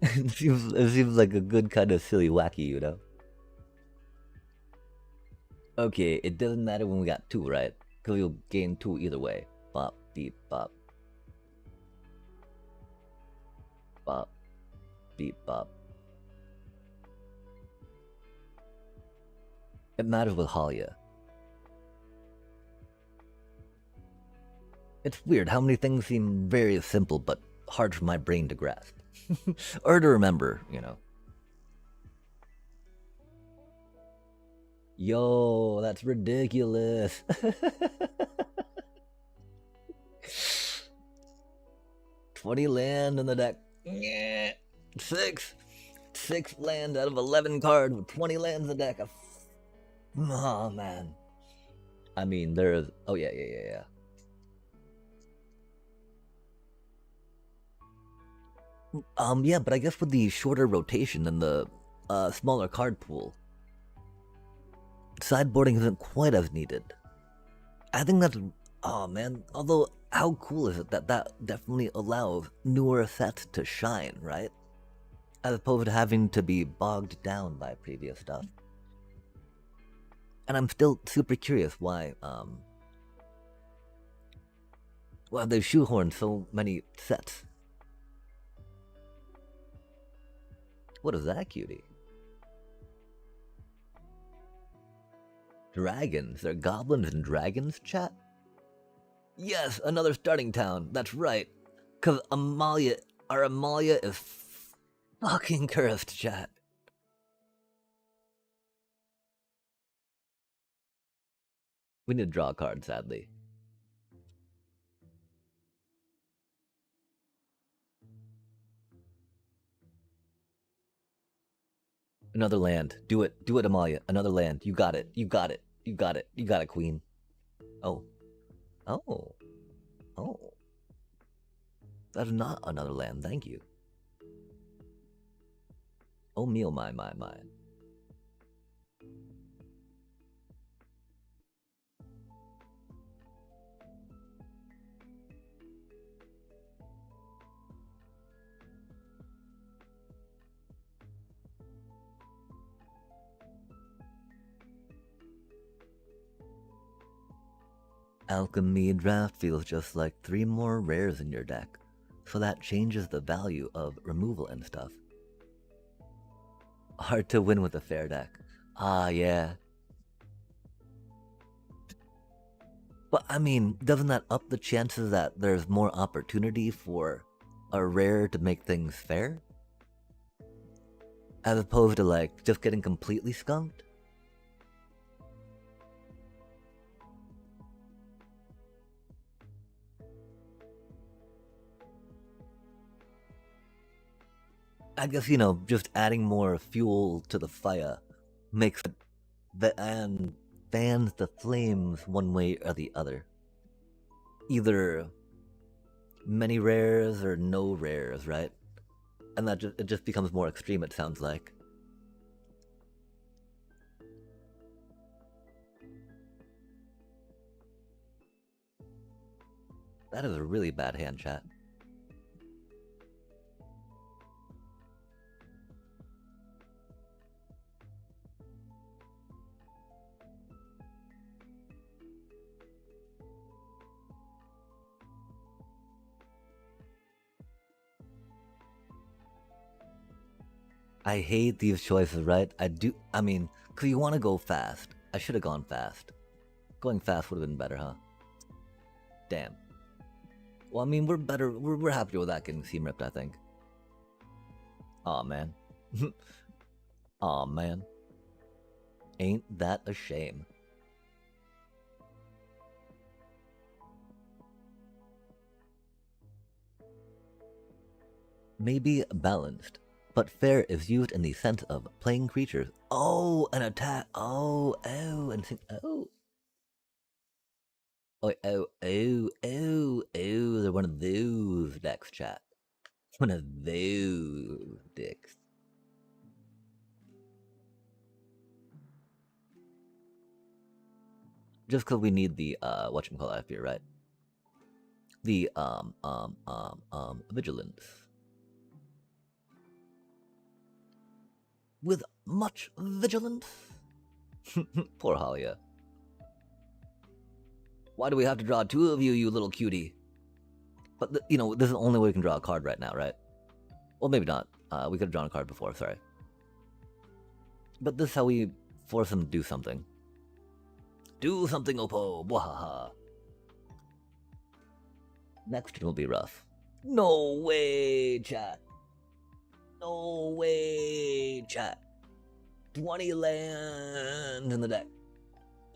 Speaker 1: it seems like a good kind of silly wacky, you know? Okay, it doesn't matter when we got 2, right? Because we'll gain 2 either way. Bop, beep, bop. Bop, beep, bop. It matters with Halia. It's weird how many things seem very simple but hard for my brain to grasp. Or to remember, you know. Yo, that's ridiculous. $20 land in the deck. Yeah. 6 land out of 11 cards with 20 lands in the deck. Oh man. I mean, there's... Oh yeah. Yeah, but I guess with the shorter rotation and the smaller card pool, sideboarding isn't quite as needed. I think that's... Oh man, although how cool is it that that definitely allows newer sets to shine, right? As opposed to having to be bogged down by previous stuff. And I'm still super curious why they've shoehorned so many sets. What is that, cutie? Dragons? They're goblins and dragons, chat? Yes, another starting town. That's right. Cause our Amalia is fucking cursed, chat. We need to draw a card, sadly. Another land. Do it, Amalia. Another land. You got it. You got it. You got it. You got it, queen. Oh. Oh. Oh. That is not another land, thank you. Oh, meal, my. Alchemy Draft feels just like 3 more rares in your deck, so that changes the value of removal and stuff. Hard to win with a fair deck. Ah, yeah. But I mean, doesn't that up the chances that there's more opportunity for a rare to make things fair? As opposed to like just getting completely skunked? I guess, just adding more fuel to the fire makes and fans the flames one way or the other. Either many rares or no rares, right? And it just becomes more extreme, it sounds like. That is a really bad hand, chat. I hate these choices, right? I mean, because you want to go fast. I should have gone fast. Going fast would have been better, huh? Damn. Well, I mean, we're better. We're happier with that getting seam ripped, I think. Aw, man. Aw, man. Ain't that a shame? Maybe balanced, but fair is used in the sense of playing creatures. Oh, an attack. Oh, and oh. Oh, they're one of those decks, chat. One of those dicks. Just because we need the, whatchamacallit here, right? The, vigilance. With much vigilance? Poor Halia. Why do we have to draw two of you, you little cutie? But, this is the only way we can draw a card right now, right? Well, maybe not. We could have drawn a card before, sorry. But this is how we force him to do something. Do something, Oppo! Wahaha! Next turn will be rough. No way, chat! No way, chat! 20 land in the deck.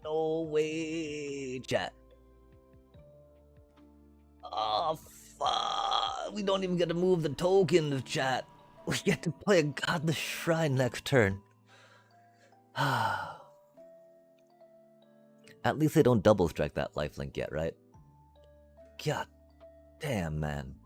Speaker 1: No way, chat. Oh, fuck. We don't even get to move the tokens, chat. We get to play a Godless Shrine next turn. At least they don't double strike that lifelink yet, right? God damn, man.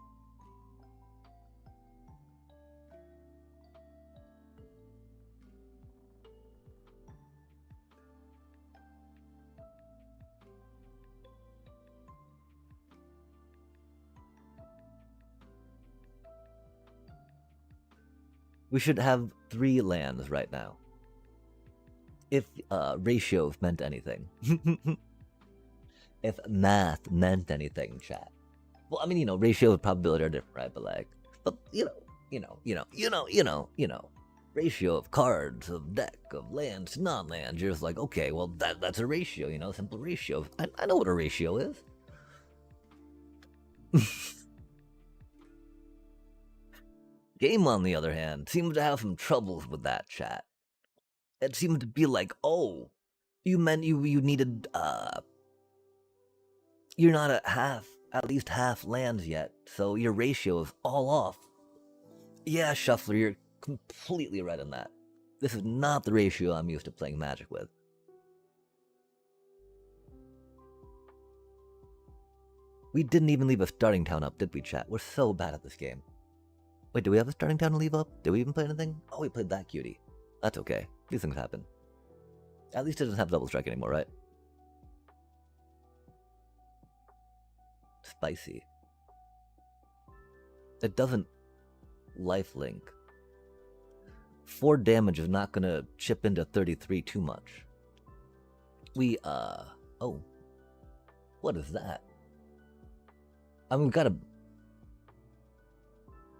Speaker 1: We should have 3 lands right now. If ratios meant anything. If math meant anything, chat. Well, I mean, ratio and probability are different, right? But ratio of cards, of deck, of lands to non-lands. You're just like, okay, well, that's a ratio, simple ratio. I know what a ratio is. Game, on the other hand, seems to have some troubles with that, chat. It seemed to be like, oh, you meant you needed, you're not at least half lands yet, so your ratio is all off. Yeah, Shuffler, you're completely right on that. This is not the ratio I'm used to playing Magic with. We didn't even leave a starting town up, did we, chat? We're so bad at this game. Wait, do we have a starting town to leave up? Did we even play anything? Oh, we played that cutie. That's okay. These things happen. At least it doesn't have double strike anymore, right? Spicy. It doesn't lifelink. 4 damage is not gonna chip into 33 too much. We, oh. What is that? I mean, we've got a...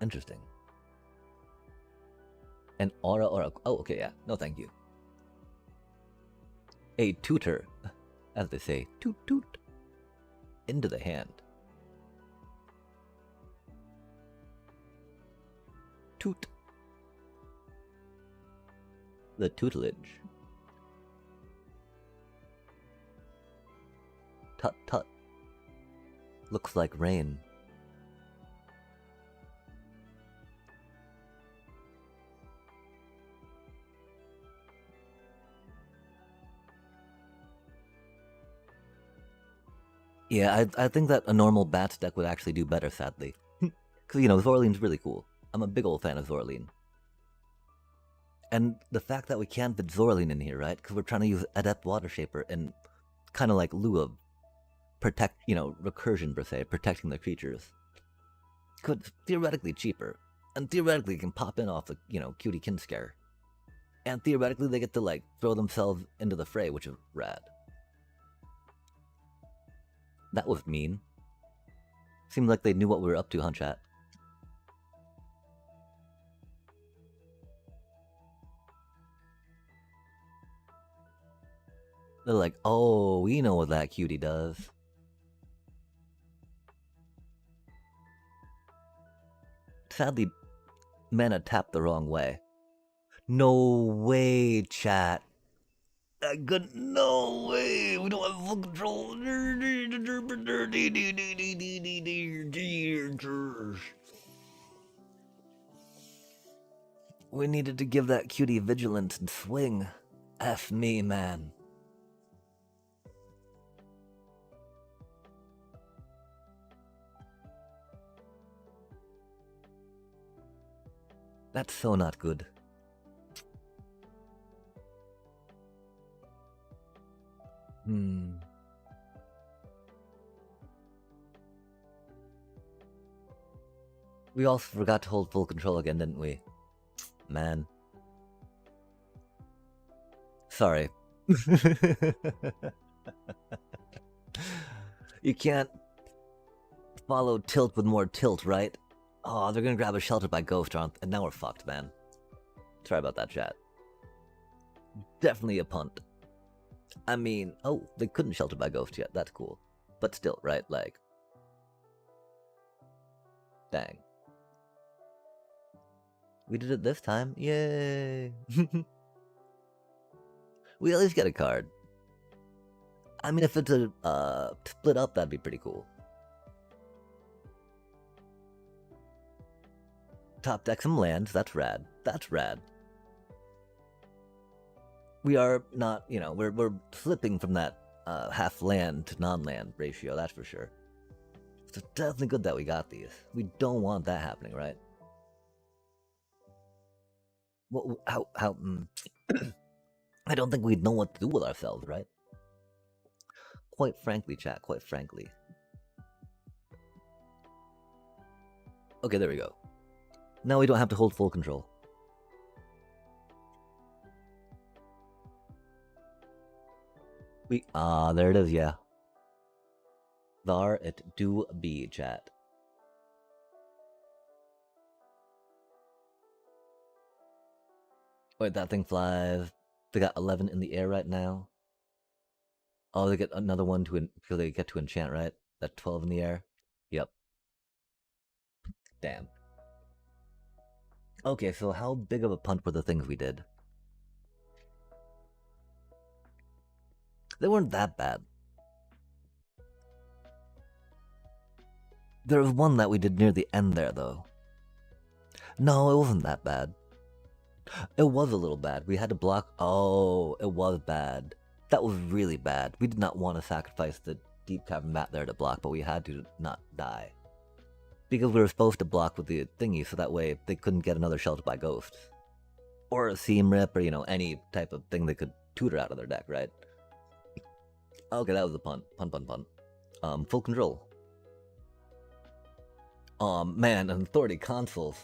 Speaker 1: Interesting. An aura or a... Oh, okay, yeah. No, thank you. A tutor, as they say, toot toot, into the hand. Toot. The tutelage. Tut tut. Looks like rain. Yeah, I think that a normal Bats deck would actually do better, sadly. Because, you know, Zorline's really cool. I'm a big old fan of Zorline. And the fact that we can't fit Zorline in here, right? Because we're trying to use Adept Water Shaper in kind of like lieu of protect, you know, recursion per se, protecting the creatures. Could theoretically cheaper. And theoretically can pop in off the, you know, Cutie Kinscare. And theoretically they get to, like, throw themselves into the fray, which is rad. That was mean. Seemed like they knew what we were up to, huh, chat? They're like, oh, we know what that cutie does. Sadly, mana tapped the wrong way. No way, chat. No way. We don't have full control. We needed to give that cutie vigilance and swing. F me, man. That's so not good. We also forgot to hold full control again, didn't we? Man. Sorry. You can't follow tilt with more tilt, right? Oh, they're gonna grab a Shelter by Ghost, aren't they? And now we're fucked, man. Sorry about that, chat. Definitely a punt. I mean, oh, they couldn't Shelter by Ghost yet. That's cool. But still, right? Like, dang. We did it this time. Yay! We at least get a card. I mean, if it's a split up, that'd be pretty cool. Top deck some lands. That's rad. That's rad. We are not, you know, we're slipping from that half land to non-land ratio. That's for sure. So definitely good that we got these. We don't want that happening, right? Well, how I don't think we'd know what to do with ourselves, right? Quite frankly, chat, quite frankly. Okay, there we go. Now we don't have to hold full control. There it is, yeah. There it do be, chat. Wait, that thing flies. They got 11 in the air right now. Oh, they get another one because they get to enchant, right? That 12 in the air. Yep. Damn. Okay, so how big of a punt were the things we did? They weren't that bad. There was one that we did near the end there, though. No, it wasn't that bad. It was a little bad. We had to block. Oh, it was bad. That was really bad. We did not want to sacrifice the Deep Cavern Mat there to block, but we had to not die. Because we were supposed to block with the thingy, so that way they couldn't get another Shelter by Ghosts. Or a Seam Rip, or, you know, any type of thing they could tutor out of their deck, right? Okay, that was a punt. Punt. Full control. Man, Authority Consoles.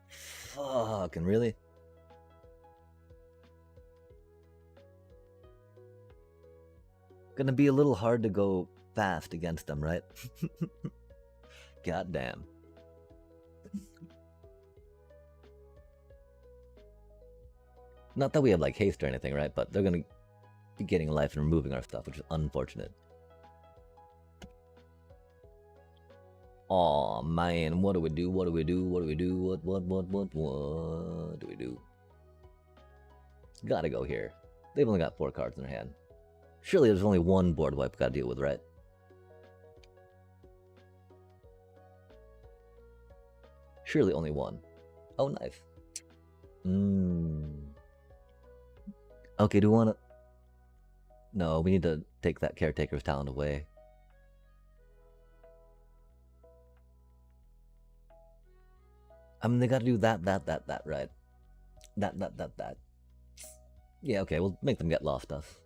Speaker 1: Fucking really? Gonna be a little hard to go fast against them, right? Goddamn. Not that we have like haste or anything, right? But they're gonna be getting life and removing our stuff, which is unfortunate. Aw, man, what do we do? What do we do? What do we do? What do we do? Gotta go here. They've only got 4 cards in their hand. Surely there's only one board wipe we gotta deal with, right? Surely only one. Oh, nice. Okay, do we wanna... No, we need to take that Caretaker's Talent away. I mean, they gotta do that, right? That. Yeah, okay, we'll make them get lost stuff.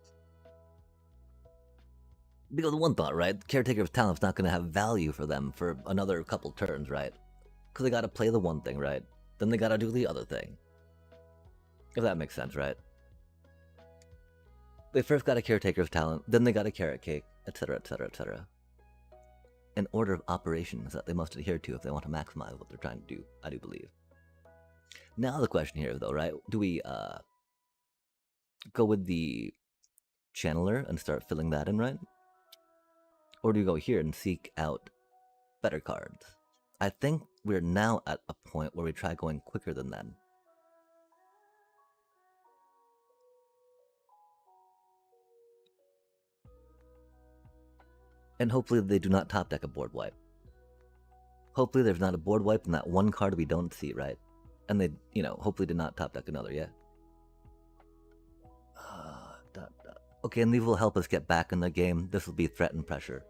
Speaker 1: Because one thought, right? Caretaker of Talent's not gonna have value for them for another couple turns, right? Because they gotta play the one thing, right? Then they gotta do the other thing. If that makes sense, right? They first got a Caretaker of Talent, then they got a Carrot Cake, etc., etc., etc. An order of operations that they must adhere to if they want to maximize what they're trying to do, I do believe. Now the question here, though, right? Do we go with the channeler and start filling that in, right? Or do we go here and seek out better cards? I think we're now at a point where we try going quicker than them. And hopefully they do not top deck a board wipe. Hopefully there's not a board wipe in that one card we don't see, right? And they, you know, hopefully did not top deck another, yeah? Okay, and these will help us get back in the game. This will be threat and pressure.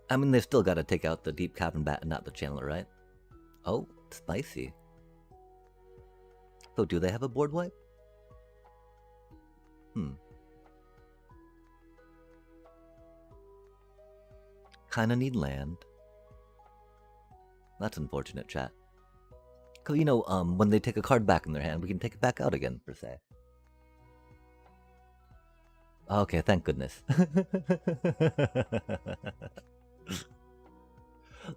Speaker 1: I mean, they've still got to take out the Deep Cavern Bat and not the Channeler, right? Oh, spicy. So do they have a board wipe? Kinda need land. That's unfortunate, chat. Cause you know, when they take a card back in their hand, we can take it back out again, per se. Okay, thank goodness.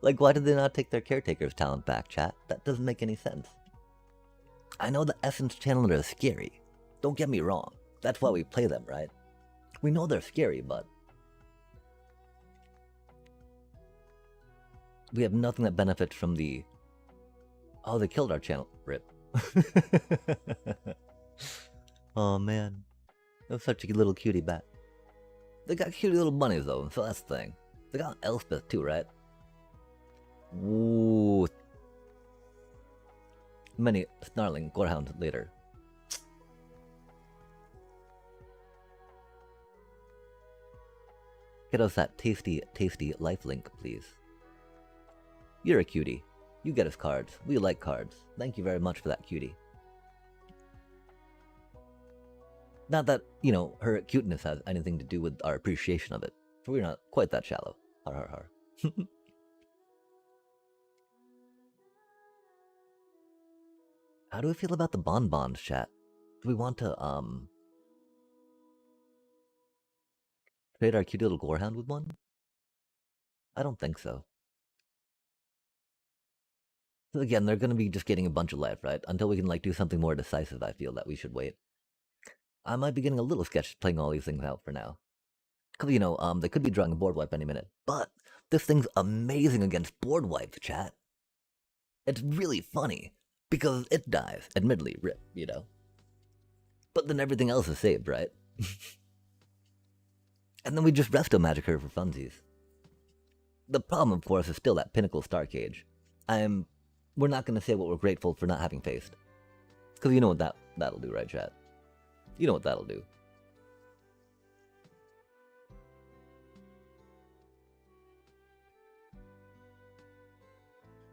Speaker 1: Like, why did they not take their Caretaker's Talent back, chat? That doesn't make any sense. I know the Essence Channeler is scary. Don't get me wrong. That's why we play them, right? We know they're scary, but we have nothing that benefits from the... Oh, they killed our channel. Rip. Oh, man. That was such a little cutie bat. They got cutie little bunnies, though, so that's the thing. They got Elspeth, too, right? Ooh. Many snarling gorehounds later. Get us that tasty, tasty lifelink, please. You're a cutie. You get us cards. We like cards. Thank you very much for that, cutie. Not that, you know, her cuteness has anything to do with our appreciation of it, for we're not quite that shallow. Har har har. How do we feel about the bonbons, chat? Do we want to, trade our cute little gorehound with one? I don't think so. So again, they're gonna be just getting a bunch of life, right? Until we can, like, do something more decisive, I feel that we should wait. I might be getting a little sketched playing all these things out for now. Cause, you know, they could be drawing a board wipe any minute. But this thing's amazing against board wipes, chat. It's really funny. Because it dies, admittedly, rip, you know. But then everything else is saved, right? And then we just resto magic her for funsies. The problem, of course, is still that Pinnacle Star Cage. We're not going to say what we're grateful for not having faced. Because you know what that'll do, right, chat? You know what that'll do.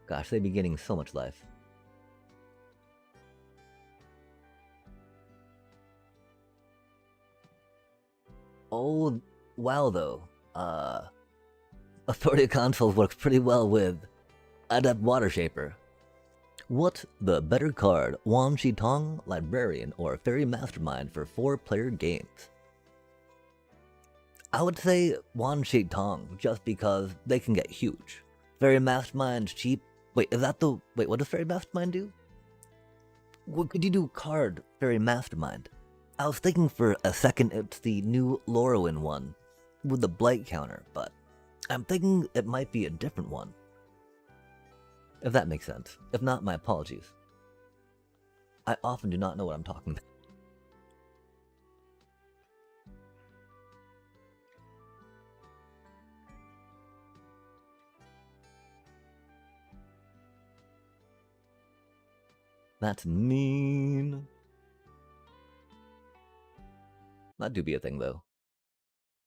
Speaker 1: Gosh, they'd be getting so much life. Oh, wow, though. Authority Consoles works pretty well with Adept Water Shaper. What's the better card, Wan Shi Tong, Librarian, or Fairy Mastermind for 4-player games? I would say Wan Shi Tong, just because they can get huge. Fairy Mastermind's cheap. Wait, is that the... Wait, what does Fairy Mastermind do? What could you do card Fairy Mastermind? I was thinking for a second it's the new Lorwyn one with the blight counter, but I'm thinking it might be a different one. If that makes sense. If not, my apologies. I often do not know what I'm talking about. That's mean. That do be a thing, though.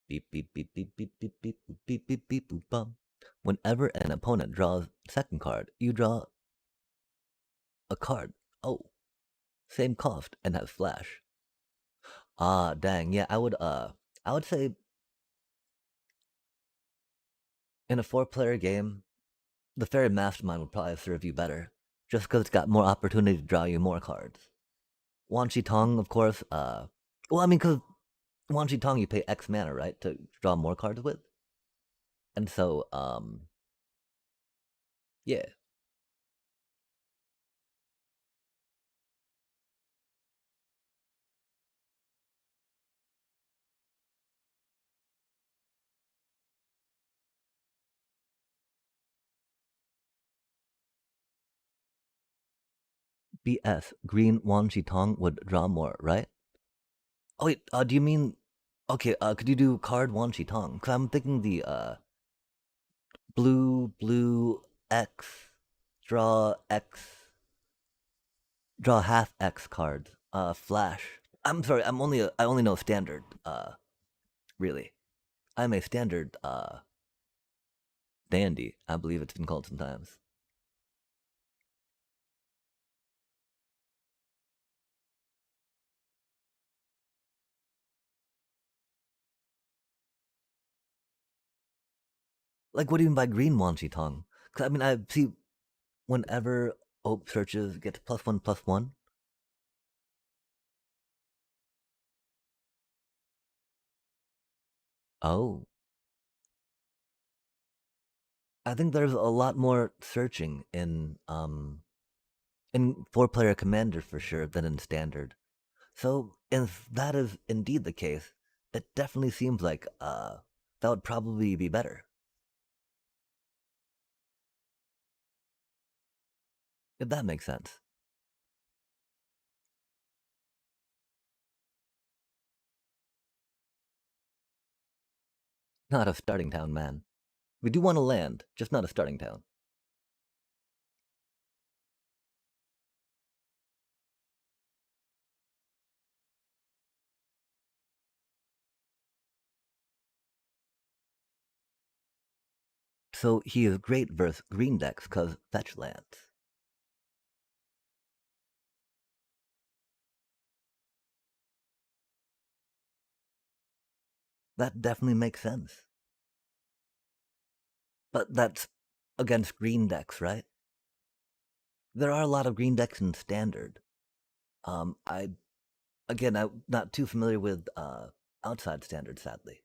Speaker 1: Beep beep beep beep beep beep beep beep beep beep boop bum. Whenever an opponent draws second card, you draw a card. Oh, same cost and has flash. Ah, dang. Yeah, I would say in a 4-player game, the Fairy Mastermind would probably serve you better, just because it's got more opportunity to draw you more cards. Wan Shi Tong, of course, well, I mean, because Wan Shi Tong you pay X mana, right, to draw more cards with? And so, yeah. BS, green Wan Shi Tong would draw more, right? Oh wait, do you mean, okay, could you do card Wan Shi Tong? Because I'm thinking the, blue, X, draw half X cards, flash. I'm sorry, I only know standard, really. I'm a standard, dandy, I believe it's been called sometimes. Like, what do you mean by green Wan Shi Tong? Because, I mean, I see whenever Ope searches gets +1/+1. Oh. I think there's a lot more searching in 4-player Commander for sure than in Standard. So, if that is indeed the case, it definitely seems like that would probably be better. If that makes sense. Not a starting town, man. We do want to land, just not a starting town. So he is great versus green decks because fetch lands. That definitely makes sense. But that's against green decks, right? There are a lot of green decks in Standard. I'm not too familiar with outside Standard, sadly.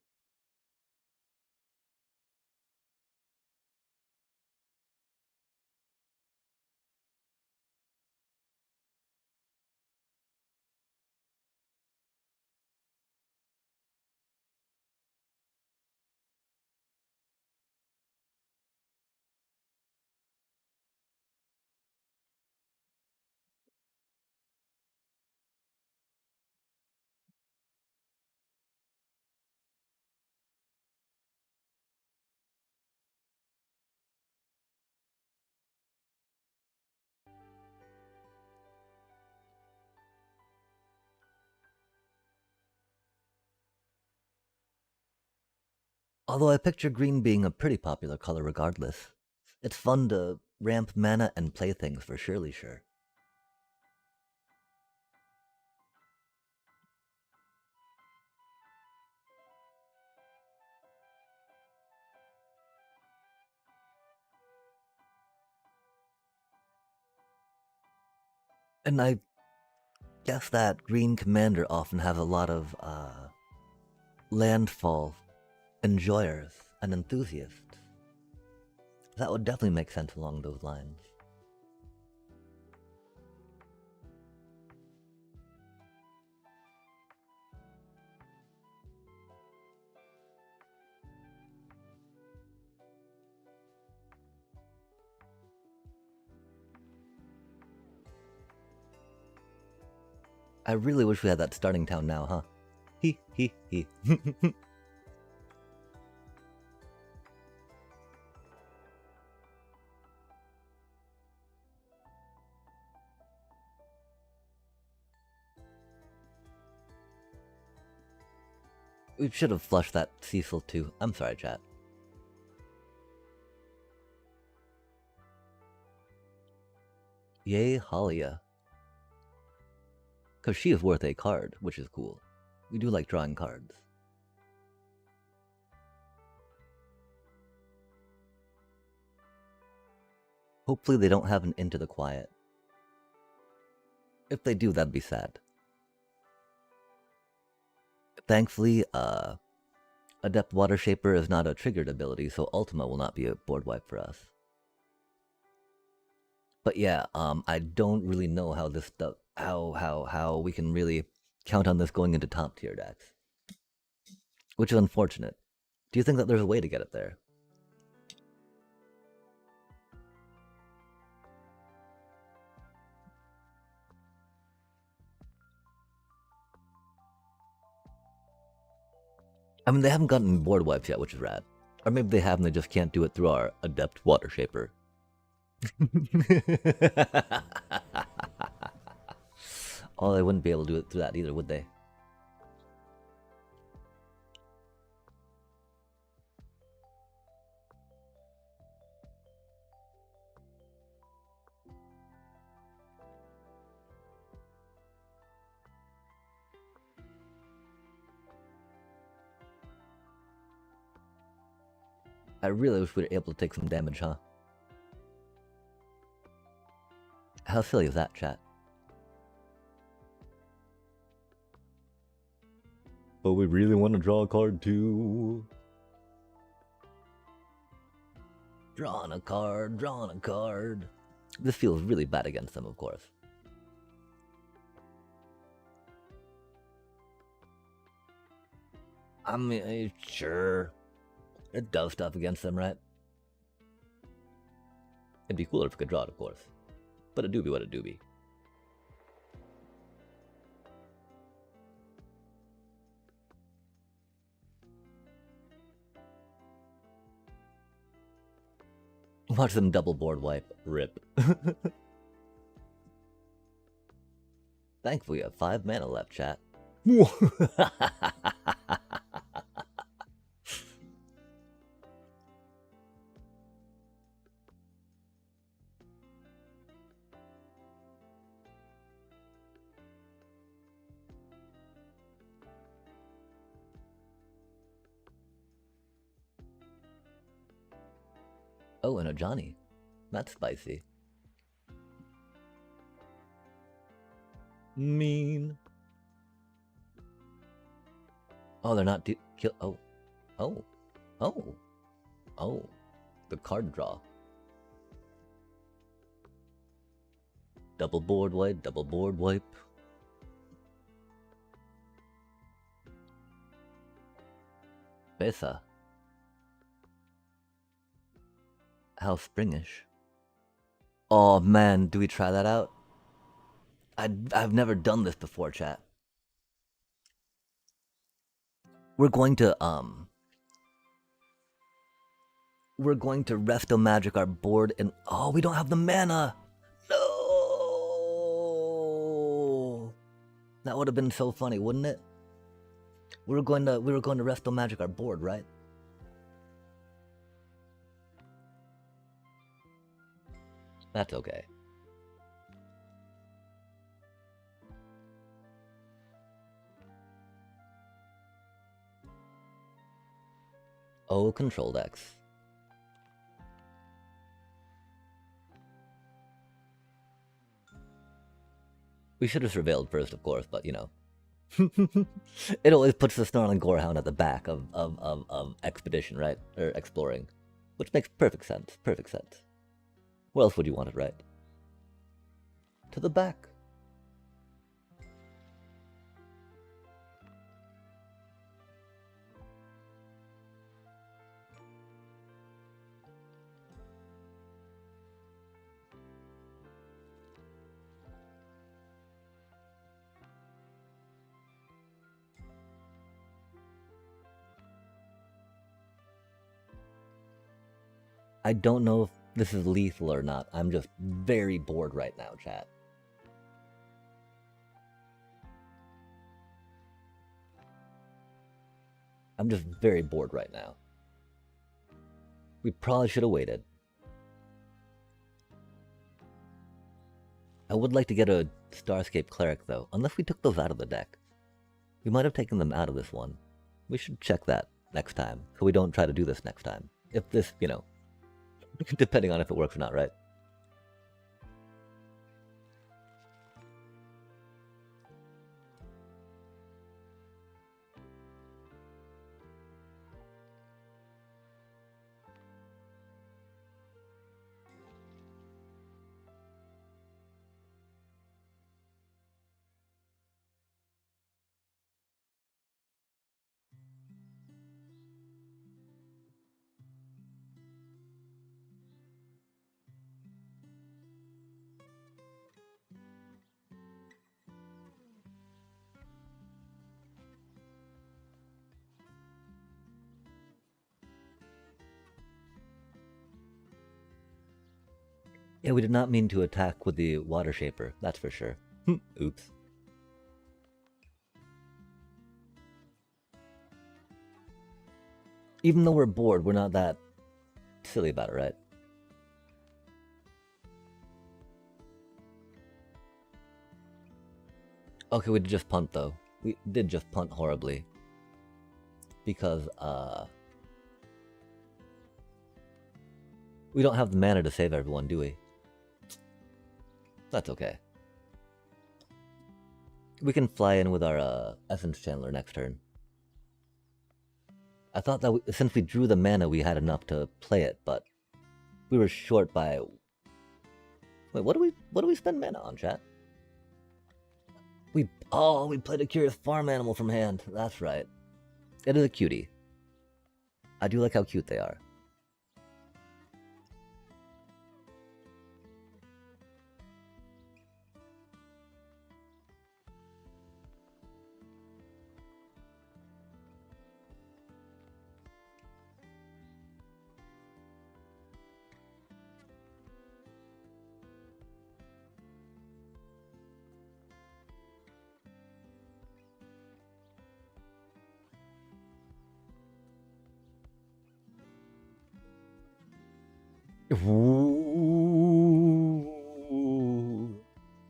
Speaker 1: Although I picture green being a pretty popular color regardless. It's fun to ramp mana and play things for surely sure. And I guess that green commander often has a lot of landfall enjoyers and enthusiasts. That would definitely make sense along those lines. I really wish we had that starting town now, huh? He. We should have flushed that Cecil too. I'm sorry, chat. Yay, Halia. Because she is worth a card, which is cool. We do like drawing cards. Hopefully they don't have an Into the Quiet. If they do, that'd be sad. Thankfully, Adept Water Shaper is not a triggered ability, so Ultima will not be a board wipe for us. But yeah, I don't really know how this stuff, how we can really count on this going into top tier decks. Which is unfortunate. Do you think that there's a way to get it there? I mean, they haven't gotten board wipes yet, which is rad. Or maybe they have and they just can't do it through our Adept Water Shaper. Oh, they wouldn't be able to do it through that either, would they? I really wish we were able to take some damage, huh? How silly is that, chat? But we really want to draw a card too. Drawing a card, drawing a card. This feels really bad against them, of course. I mean, sure. It does stuff against them, right? It'd be cooler if we could draw it, of course. But it do be what it do be. Watch them double board wipe. Rip. Thankfully, we have 5 mana left, chat. Oh, and a Johnny. That's spicy. Mean. Oh, they're not kill. Oh. Oh. Oh. Oh. The card draw. Double board wipe, double board wipe. Besa. How springish. Oh man, do we try that out? I've never done this before, chat. We're going to Resto Magic our board and oh, we don't have the mana. No. That would have been so funny, wouldn't it? We were going to Resto Magic our board, right? That's okay. Oh, control decks. We should have surveilled first, of course, but you know. It always puts the Snarling Gorehound at the back of Expedition, right? Or Exploring. Which makes perfect sense. Perfect sense. Where else would you want it, right? To the back. I don't know if this is lethal or not. I'm just very bored right now, chat. I'm just very bored right now. We probably should have waited. I would like to get a Starscape Cleric though, unless we took those out of the deck. We might have taken them out of this one. We should check that next time, so we don't try to do this next time. If this, you know, depending on if it works or not, right? Yeah, we did not mean to attack with the Water Shaper, that's for sure. Oops. Even though we're bored, we're not that silly about it, right? Okay, we did just punt though. We did just punt horribly. Because, we don't have the mana to save everyone, do we? That's okay. We can fly in with our Essence Channeler next turn. I thought that since we drew the mana, we had enough to play it, but we were short by. Wait, what do we spend mana on, chat? We played a Curious Farm Animal from hand. That's right. It is a cutie. I do like how cute they are.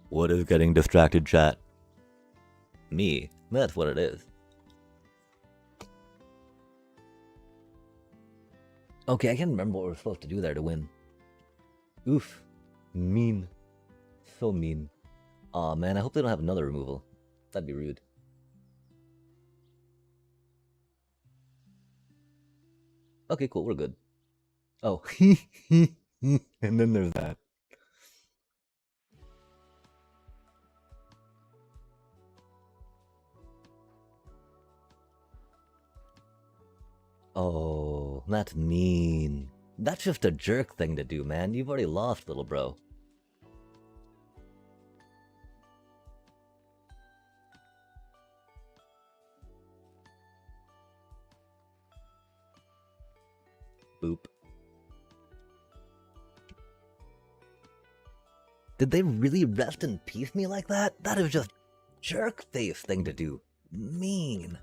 Speaker 1: What is getting distracted, chat? Me. That's what it is. Okay, I can't remember what we're supposed to do there to win. Oof. Mean. So mean. Aw, man, I hope they don't have another removal. That'd be rude. Okay, cool, we're good. Oh, and then there's that. Oh, that's mean. That's just a jerk thing to do, man. You've already lost, little bro. Boop. Did they really rest in peace me like that? That is just jerk face thing to do. Mean.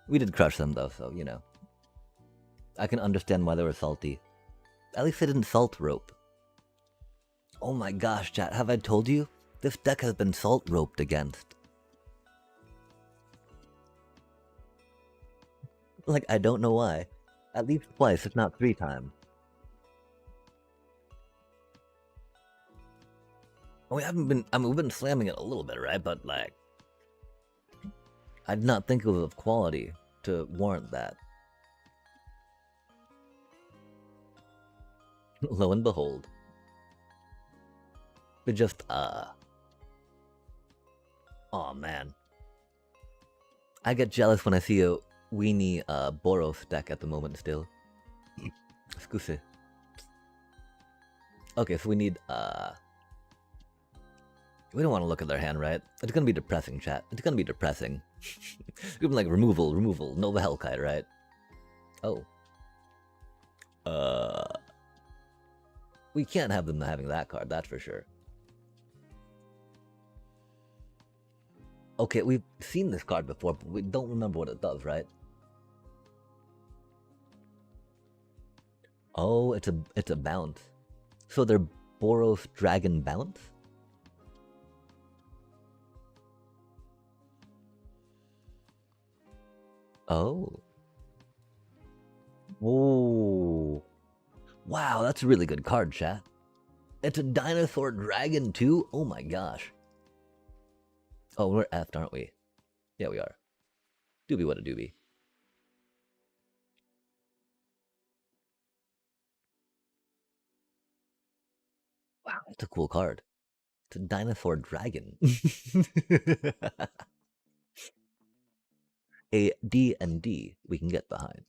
Speaker 1: We did crush them though, so you know. I can understand why they were salty. At least they didn't salt rope. Oh my gosh, chat, have I told you? This deck has been salt roped against. Like, I don't know why. At least twice, if not 3 times. We haven't been, we've been slamming it a little bit, right? But like, I did not think it was of quality to warrant that. Lo and behold. It just, aw man. I get jealous when I see a weenie Boros deck at the moment still. Excuse. Okay, so we need, we don't want to look at their hand, right? It's gonna be depressing, chat. It's gonna be depressing. Even like removal, Nova Hellkite, right? Oh. We can't have them having that card, that's for sure. Okay, we've seen this card before, but we don't remember what it does, right? Oh, it's a bounce. So they're Boros Dragon bounce? Oh. Whoa. Wow, that's a really good card, chat. It's a Dinosaur Dragon too? Oh my gosh. Oh, we're effed, aren't we? Yeah, we are. Doobie what a doobie. Wow, that's a cool card. It's a Dinosaur Dragon. A D&D we can get behind.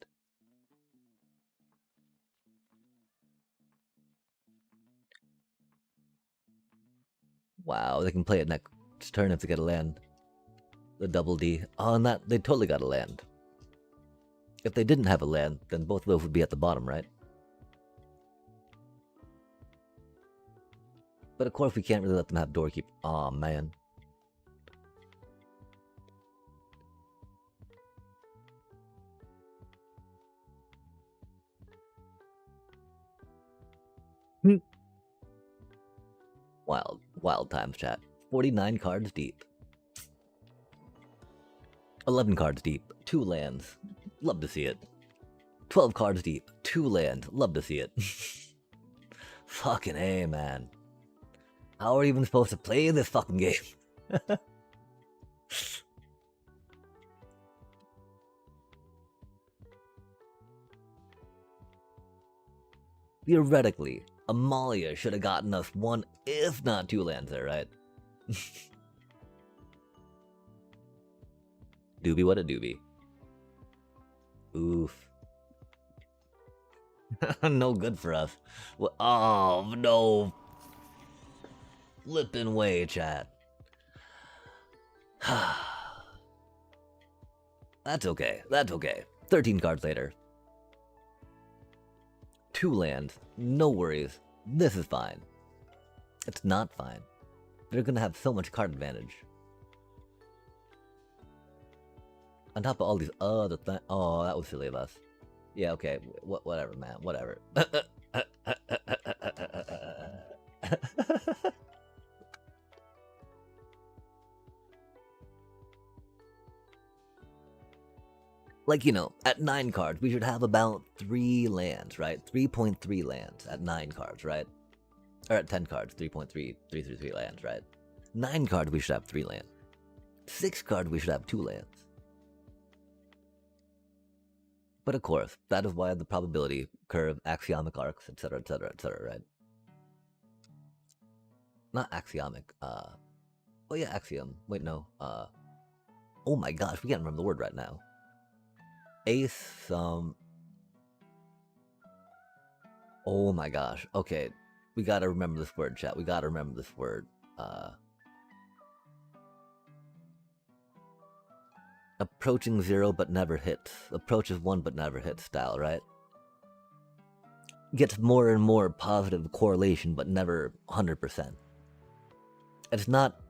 Speaker 1: Wow, they can play it next turn if they get a land. The double D. Oh, and that, they totally got a land. If they didn't have a land, then both of those would be at the bottom, right? But of course we can't really let them have Doorkeep. Aw, man. Wild times, chat. 49 cards deep. 11 cards deep, 2 lands. Love to see it. 12 cards deep, 2 lands. Love to see it. Fucking A, man. How are we even supposed to play this fucking game? Theoretically, Amalia should have gotten us 1, if not 2 lands there, right? Doobie what a doobie. Oof. No good for us. Oh, no. Flippin' way, chat. That's okay. That's okay. 13 cards later. 2 lands. No worries. This is fine. It's not fine. They're gonna have so much card advantage. On top of all these other things. Oh, that was silly of us. Yeah, okay. Whatever, man. Whatever. Like, you know, at 9 cards, we should have about 3 lands, right? 3.3 lands at 9 cards, right? Or at 10 cards, 3.3 lands, right? 9 cards, we should have 3 lands. 6 cards, we should have 2 lands. But of course, that is why the probability curve, axiomic arcs, etc., etc., etc., right? Not axiomic, oh yeah, axiom. Wait, no, oh my gosh, we can't remember the word right now. Oh my gosh. Okay. We gotta remember this word, chat. We gotta remember this word. Approaching 0 but never hits. Approaches 1 but never hits style, right? Gets more and more positive correlation but never 100%. It's not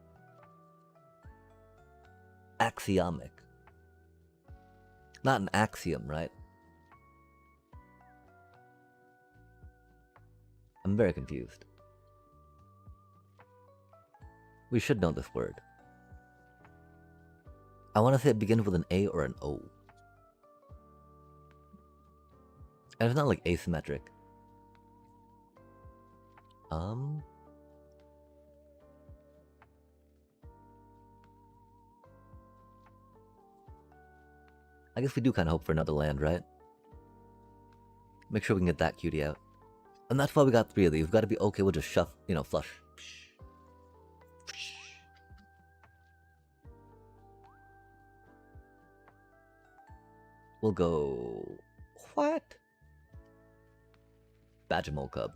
Speaker 1: axiomic. Not an axiom, right? I'm very confused. We should know this word. I want to say it begins with an A or an O. And it's not like asymmetric. I guess we do kind of hope for another land, right? Make sure we can get that cutie out. And that's why we got 3 of these. We've got to be okay with just flush. We'll go... What? Badgermole Cub.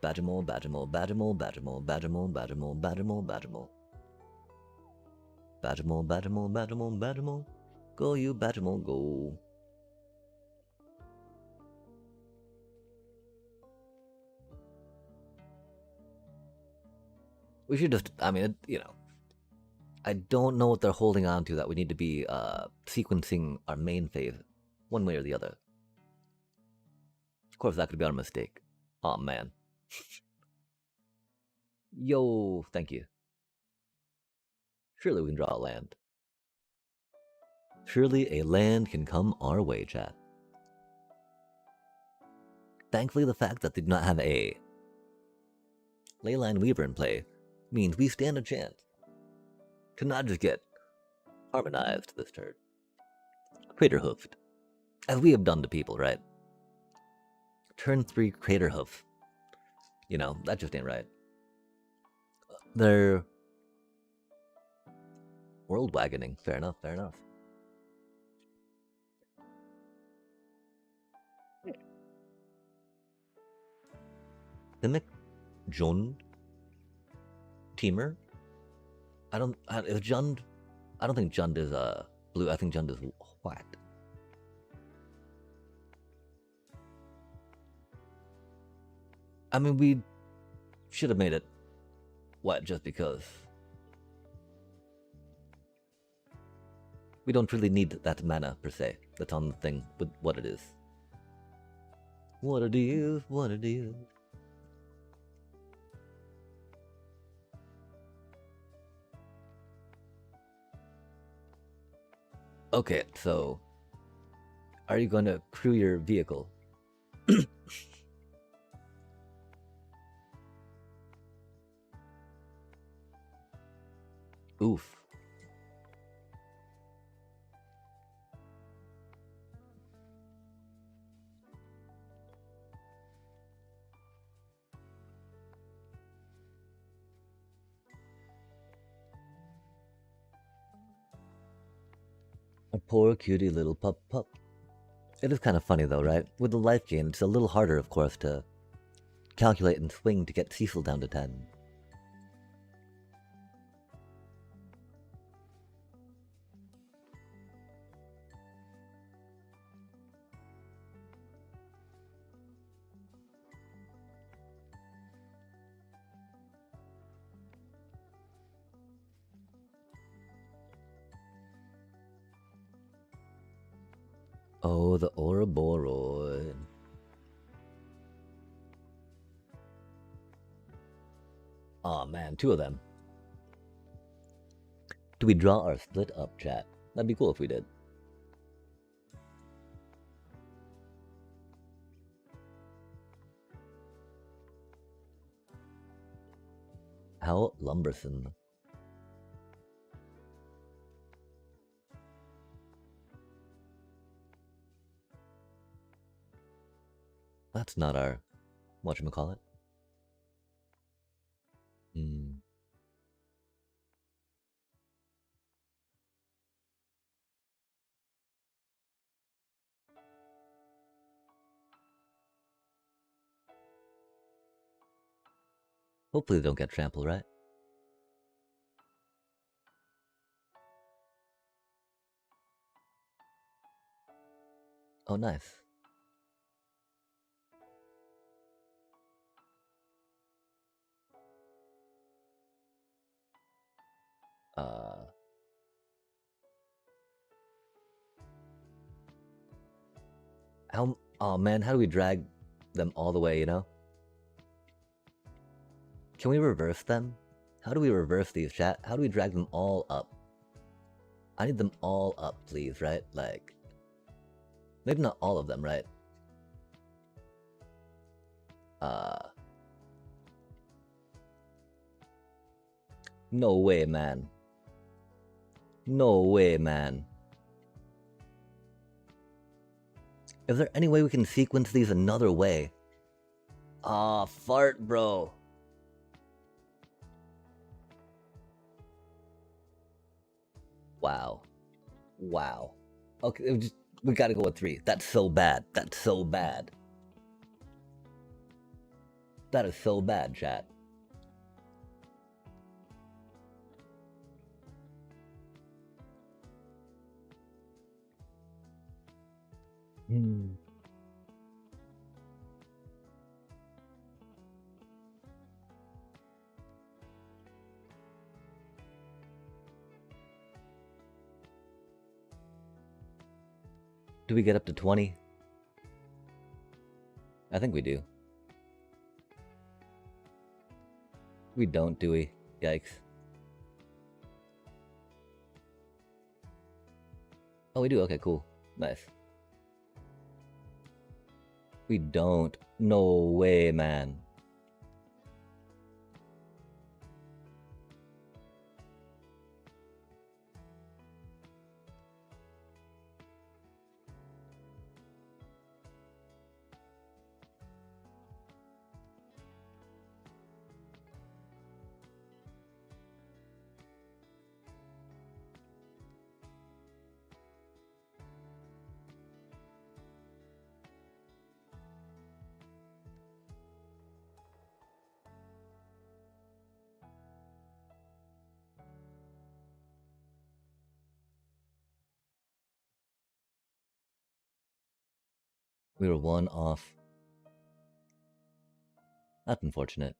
Speaker 1: Badgermole, Badgermole, Badgermole, Badgermole, Badgermole, Badgermole, Badgermole, Badgermole. Badgermole, Badgermole, Badgermole, Badgermole. Go, you Badgermole, go. We should just, I mean, you know, I don't know what they're holding on to that we need to be sequencing our main phase one way or the other. course, that could be our mistake. Oh man. Yo, thank you. Surely we can draw a land. Surely a land can come our way, chat. Thankfully, the fact that they do not have a Leyline Weaver in play means we stand a chance to not just get harmonized this turn, Crater Hoofed, as we have done to people, right? Turn 3 Crater Hoof. You know, that just ain't right. They're world wagoning. Fair enough, fair enough. Mimic Jund Teamer? Is Jund? I don't think Jund is blue. I think Jund is white. I mean, we should have made it white just because we don't really need that mana per se. That's on the thing with what it is. What it is, what it is. Okay, so are you going to crew your vehicle? Oof. A poor cutie little pup. It is kind of funny though, right? With the life gain, it's a little harder, of course, to calculate and swing to get Cecil down to 10. Oh, the Ouroboros. Aw, man, 2 of them. Do we draw our split up, chat? That'd be cool if we did. How lumbersome. That's not our whatchamacallit. Hopefully they don't get trampled, right? Oh, nice. Oh man, how do we drag them all the way, you know? Can we reverse them? How do we reverse these, chat? How do we drag them all up? I need them all up, please, right? Like, maybe not all of them, right? No way, man. No way, man. Is there any way we can sequence these another way? Ah, fart, bro. Wow. Wow. Okay, we gotta go with 3. That's so bad. That's so bad. That is so bad, chat. Do we get up to 20? I think we do. We don't, do we? Yikes. Oh, we do? Okay, cool. Nice. We don't. No way, man. We were one off. That's unfortunate.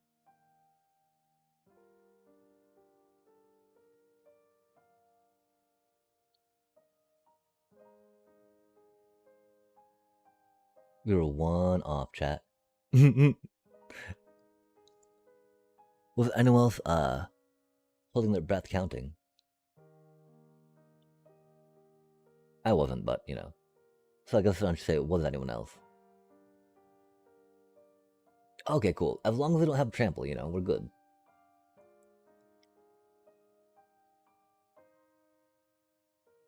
Speaker 1: We were one off, chat. Was anyone else holding their breath counting? I wasn't, but you know. So I guess I should say, was anyone else? Okay, cool. As long as we don't have trample, you know, we're good.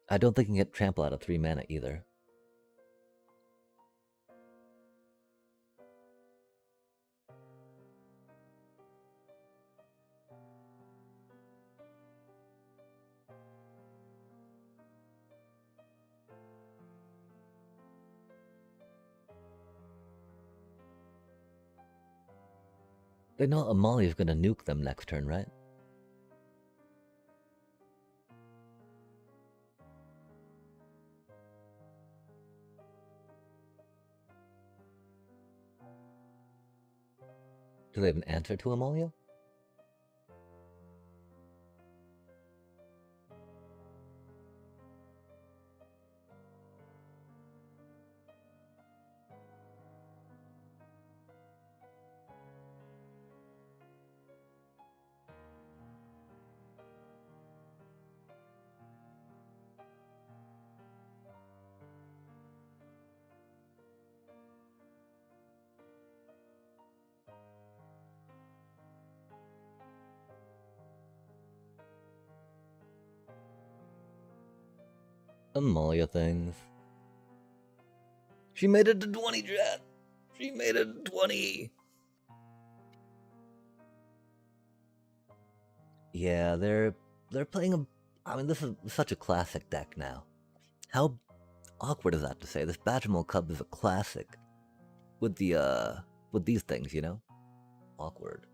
Speaker 1: I don't think you can get trample out of 3 mana either. They know Amalia's gonna nuke them next turn, right? Do they have an answer to Amalia? Amalia things. She made it to 20, chat. She made it to 20. Yeah, they're playing a. I mean, this is such a classic deck now. How awkward is that to say? This Badgermole Cub is a classic. With the with these things, you know? Awkward.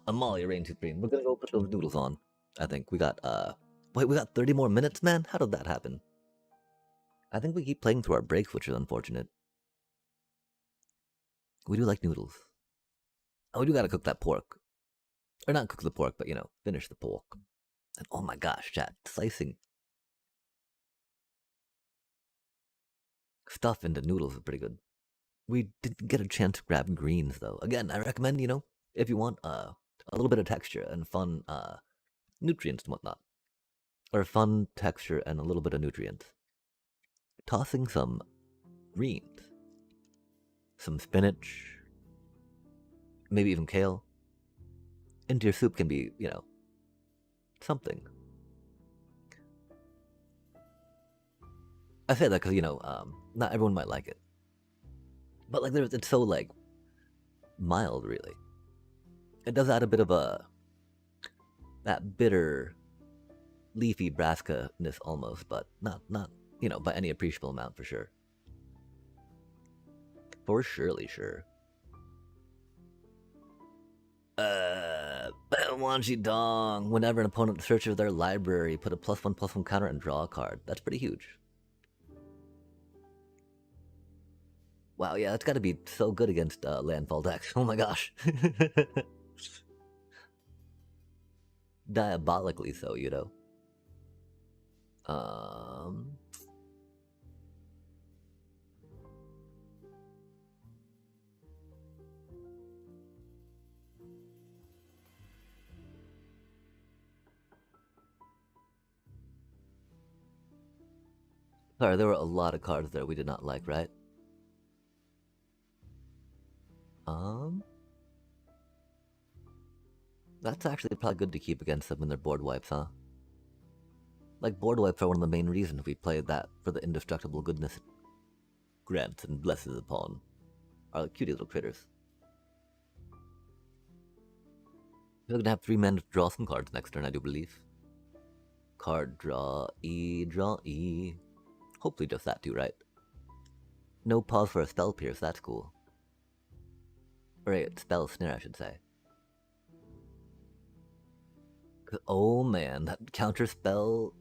Speaker 1: Amalia reign supreme. We're gonna go put those noodles on. I think we got wait, we got 30 more minutes, man? How did that happen? I think we keep playing through our breaks, which is unfortunate. We do like noodles. Oh, we do gotta cook that pork. Or not cook the pork, but you know, finish the pork. And oh my gosh, chat, slicing stuff into noodles is pretty good. We didn't get a chance to grab greens though. Again, I recommend, you know, if you want a little bit of texture and fun nutrients and whatnot. Or fun texture and a little bit of nutrients. Tossing some greens. Some spinach. Maybe even kale. Into your soup can be, you know, something. I say that because, you know, not everyone might like it. But, like, it's so, like, mild, really. It does add a bit of that bitter, leafy Brassica-ness almost, but not, you know, by any appreciable amount, for sure. For surely sure. Wanshi Dong. Whenever an opponent searches their library, put a +1/+1 counter and draw a card. That's pretty huge. Wow, yeah, it's got to be so good against landfall decks. Oh my gosh. Diabolically so, you know. Sorry, there were a lot of cards there we did not like, right? That's actually probably good to keep against them in their board wipes, huh? Like, board wipes are one of the main reasons we played that for the indestructible goodness it grants and blesses upon our cutie little critters. We're gonna have 3 men to draw some cards next turn, I do believe. Card draw E. Hopefully just that too, right? No pause for a spell pierce, that's cool. Right, spell snare, I should say. Oh man, that counter spell.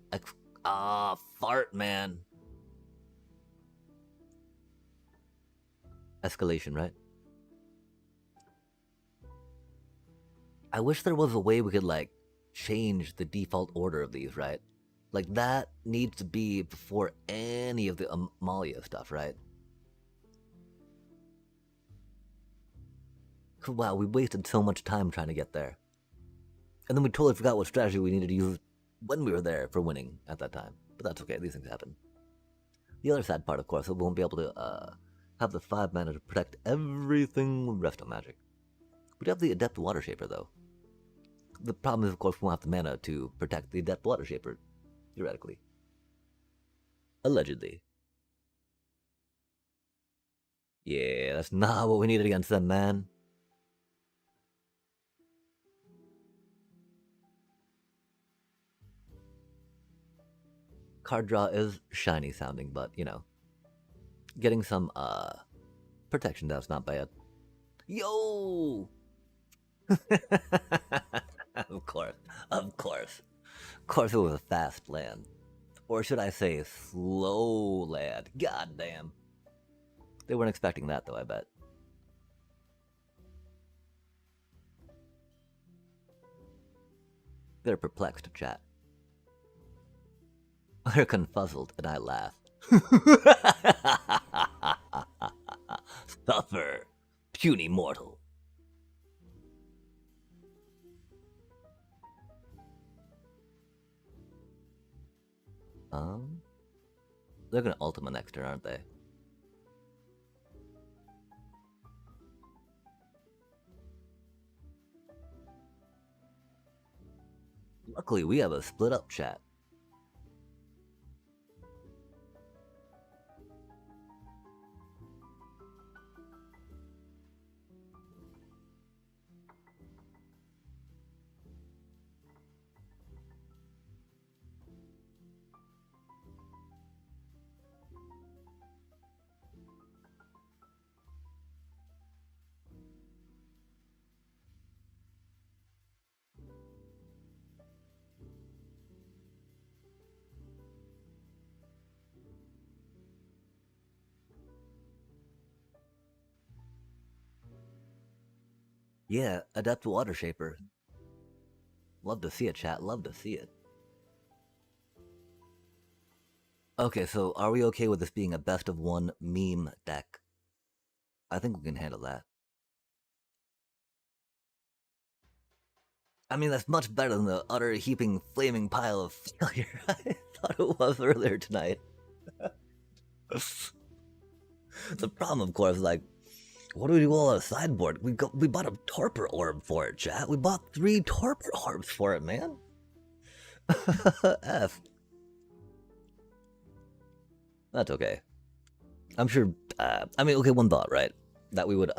Speaker 1: Fart, man. Escalation, right? I wish there was a way we could, like, change the default order of these, right? Like, that needs to be before any of the Amalia stuff, right? Wow, we wasted so much time trying to get there. And then we totally forgot what strategy we needed to use when we were there for winning at that time. But that's okay, these things happen. The other sad part, of course, is we won't be able to have the 5 mana to protect everything with Resto Magic. We do have the Adept Water Shaper, though. The problem is, of course, we won't have the mana to protect the Adept Water Shaper, theoretically. Allegedly. Yeah, that's not what we needed against them, man. Card draw is shiny sounding, but, you know, getting some, protection, that's not bad. Yo! Of course. Of course it was a fast land. Or should I say, slow land. God damn. They weren't expecting that, though, I bet. They're perplexed, chat. They're confuzzled, and I laugh. Suffer, puny mortal. They're gonna Ultima next turn, aren't they? Luckily, we have a split up chat. Yeah, Adept Water Shaper. Love to see it, chat. Love to see it. Okay, so are we okay with this being a best of 1 meme deck? I think we can handle that. I mean, that's much better than the utter heaping flaming pile of failure I thought it was earlier tonight. The problem, of course, is like, what do we do all on a sideboard? We bought a Torpor Orb for it, chat. We bought 3 Torpor Orbs for it, man. F. That's okay. I'm sure, I mean, okay, one thought, right? That we would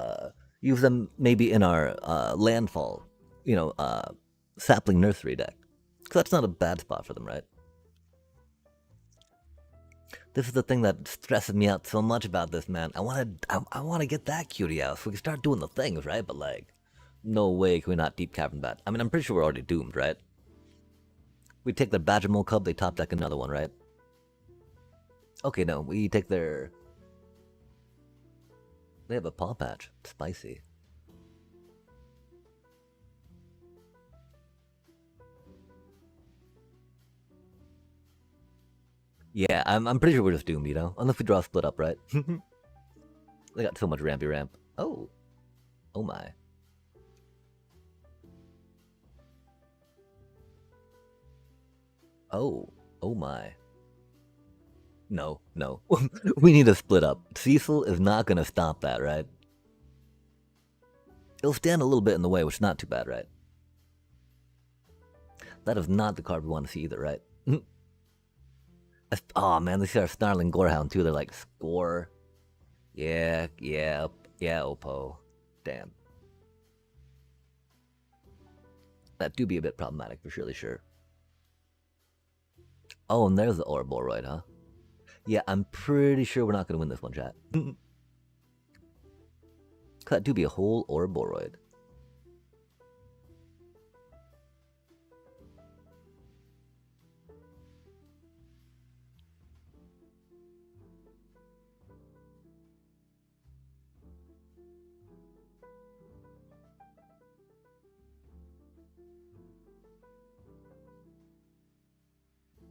Speaker 1: use them maybe in our landfall, you know, sapling nursery deck. Because that's not a bad spot for them, right? This is the thing that stresses me out so much about this, man. I want to get that cutie out so we can start doing the things, right? But like, no way can we not deep cavern bat. I mean, I'm pretty sure we're already doomed, right? We take their Badgermole Cub, they top deck another one, right? Okay, no, we take their... They have a Paw Patch. Spicy. Yeah, I'm pretty sure we're just doomed, you know? Unless we draw a split up, right? They got so much rampy ramp. Oh. Oh my. Oh. Oh my. No, no. We need to split up. Cecil is not gonna stop that, right? It'll stand a little bit in the way, which is not too bad, right? That is not the card we want to see either, right? Oh man, they see our Snarling Gorehound too. They're like, score. Yeah, Oppo. Damn. That do be a bit problematic for surely sure. Oh, and there's the Ouroboros, huh? Yeah, I'm pretty sure we're not going to win this one, chat. That do be a whole Ouroboros.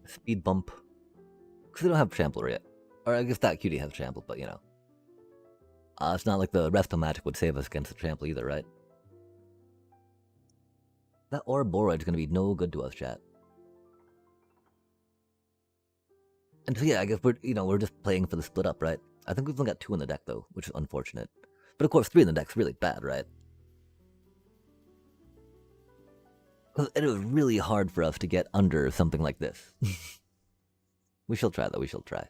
Speaker 1: Speed bump. Because they don't have Trample yet. Or I guess that cutie has Trample, but you know. It's not like the Resto Magic would save us against the Trample either, right? That Ouroboros is going to be no good to us, chat. And so yeah, I guess we're just playing for the split up, right? I think we've only got 2 in the deck though, which is unfortunate. But of course 3 in the deck's really bad, right? Because it was really hard for us to get under something like this. We shall try though, we shall try.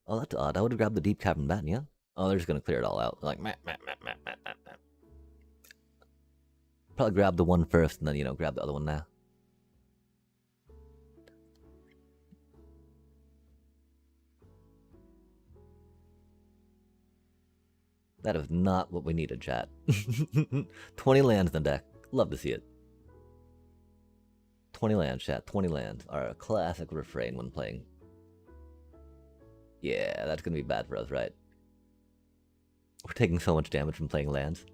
Speaker 1: Oh, that's odd. I would have grabbed the Deep Cavern Bat, yeah? Oh, they're just gonna clear it all out. Like, meh. Probably grab the one first and then, you know, grab the other one now. That is not what we needed, chat. 20 lands in the deck. Love to see it. 20 lands, chat. 20 lands are a classic refrain when playing. Yeah, that's gonna be bad for us, right? We're taking so much damage from playing lands.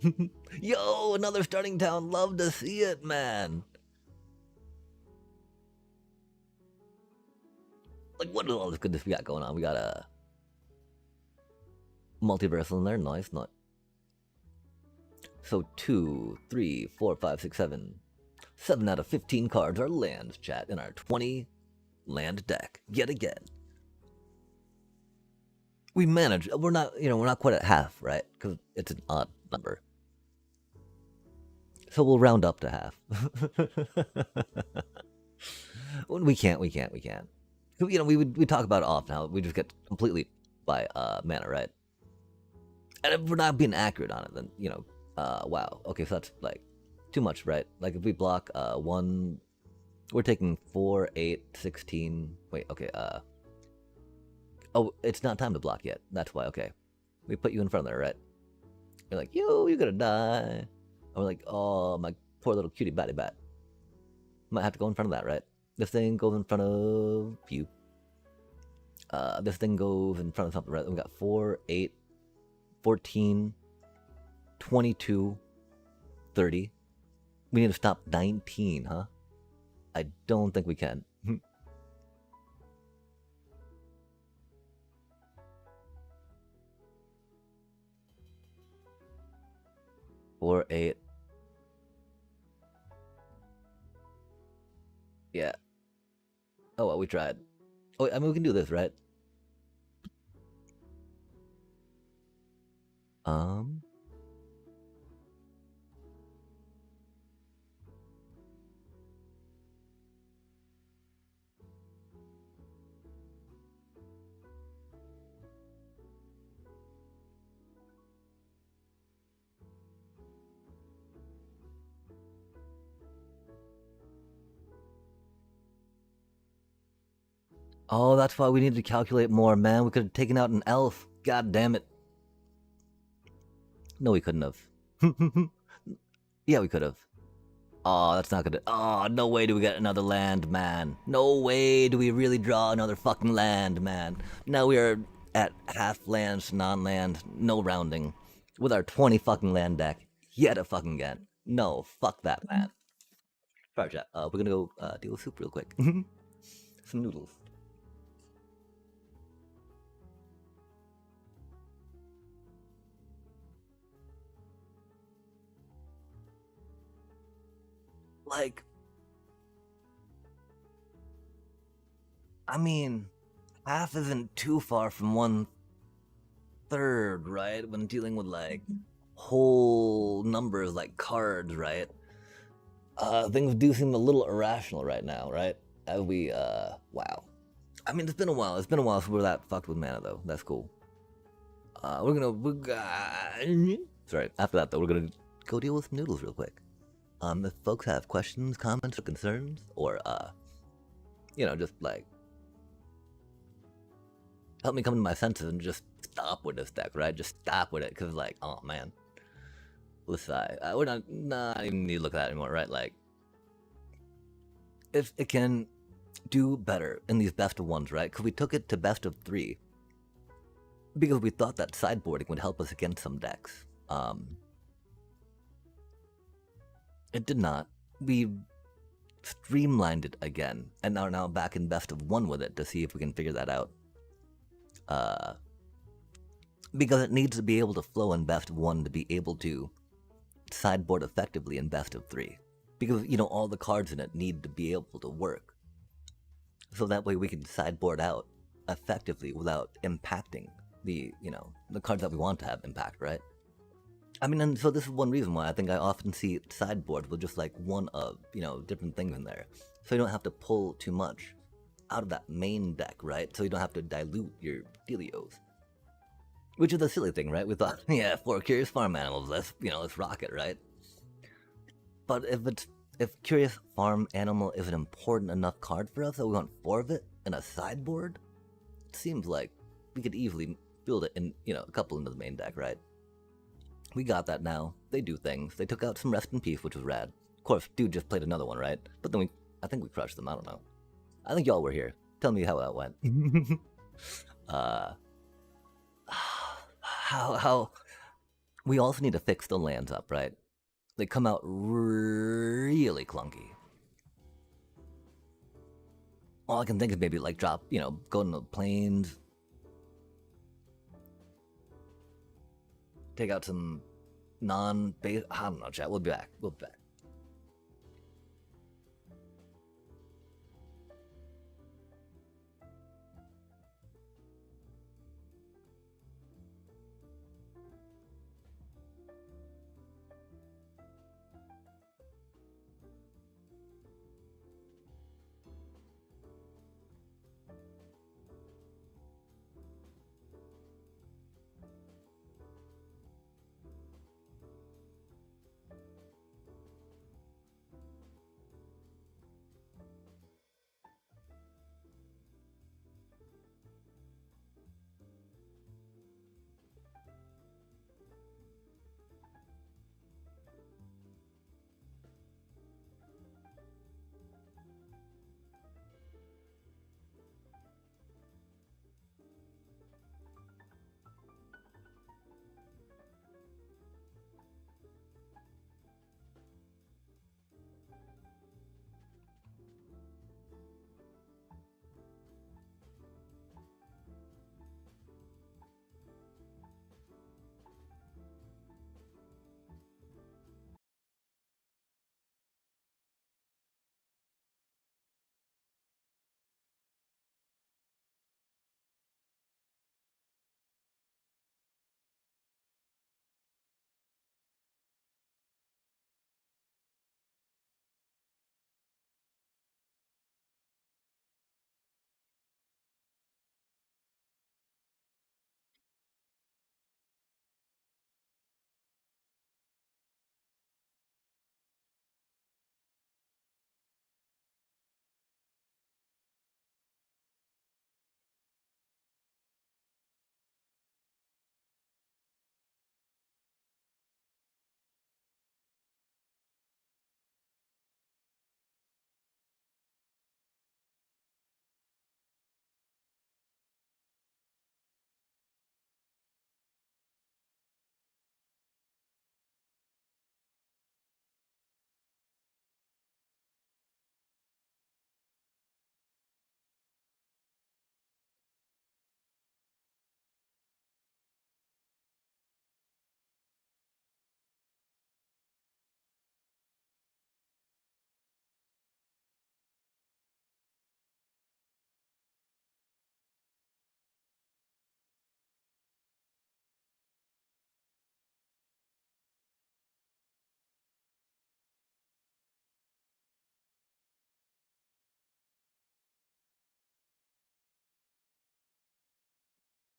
Speaker 1: Yo, another starting town. Love to see it, man. Like, what is all this goodness we got going on? We got a multiversal in there. Nice, not. So 2, 3, 4, 5, 6, 7. 7 out of 15 cards are lands, chat, in our 20 land deck. Yet again. We managed. We're not quite at half, right? Because it's an odd number. So we'll round up to half. we can't. You know, we talk about it off now. We just get completely by mana, right? And if we're not being accurate on it, then, you know, wow. Okay, so that's like too much, right? Like if we block 1, we're taking 4, 8, 16. Wait, okay, oh, it's not time to block yet. That's why, okay. We put you in front of there, right? You're like, yo, you're gonna die. And we're like, oh, my poor little cutie batty bat. Might have to go in front of that, right? This thing goes in front of you. This thing goes in front of something, right? We got 4, 8, 14, 22, 30. We need to stop 19, huh? I don't think we can. 4, 8. Yeah. Oh, well, we tried. Oh, I mean, we can do this, right? Oh, that's why we needed to calculate more, man. We could have taken out an elf. God damn it. No, we couldn't have. Yeah, we could have. Oh, that's not gonna... Oh, no way do we get another land, man. No way do we really draw another fucking land, man. Now we are at half lands, non-land, no rounding. With our 20 fucking land deck. Yet a fucking again. No, fuck that, man. Sorry, chat. We're gonna go deal with soup real quick. Some noodles. Like, I mean, half isn't too far from 1/3, right? When dealing with like whole numbers like cards, right? Things do seem a little irrational right now, right? As we wow. I mean, it's been a while. It's been a while since we're that fucked with mana, though. That's cool. Sorry. After that, though, we're gonna go deal with some noodles real quick. If folks have questions, comments, or concerns, or just like help me come to my senses and just stop with this deck, right? Just stop with it, cause like, oh man, let's we're not even need to look at that anymore, right? Like, if it can do better in these best of ones, right? Because we took it to best of 3 because we thought that sideboarding would help us against some decks. It did not. We streamlined it again and are now back in best of 1 with it to see if we can figure that out. Because it needs to be able to flow in best of 1 to be able to sideboard effectively in best of 3. Because, all the cards in it need to be able to work. So that way we can sideboard out effectively without impacting the cards that we want to have impact, right? I mean, and so this is one reason why I think I often see sideboards with just like one of, different things in there. So you don't have to pull too much out of that main deck, right? So you don't have to dilute your dealios. Which is a silly thing, right? We thought, yeah, 4 Curious Farm Animals, let's rock it, right? But if Curious Farm Animal is an important enough card for us that we want 4 of it in a sideboard, it seems like we could easily build it in, a couple into the main deck, right? We got that now. They do things. They took out some Rest in Peace, which was rad. Of course, dude just played another one, right? But then I think we crushed them. I don't know. I think y'all were here. Tell me how that went. How we also need to fix the lands up, right? They come out really clunky. All I can think is maybe like drop, go into the plains, take out some non-base. I don't know, chat. We'll be back. We'll be back.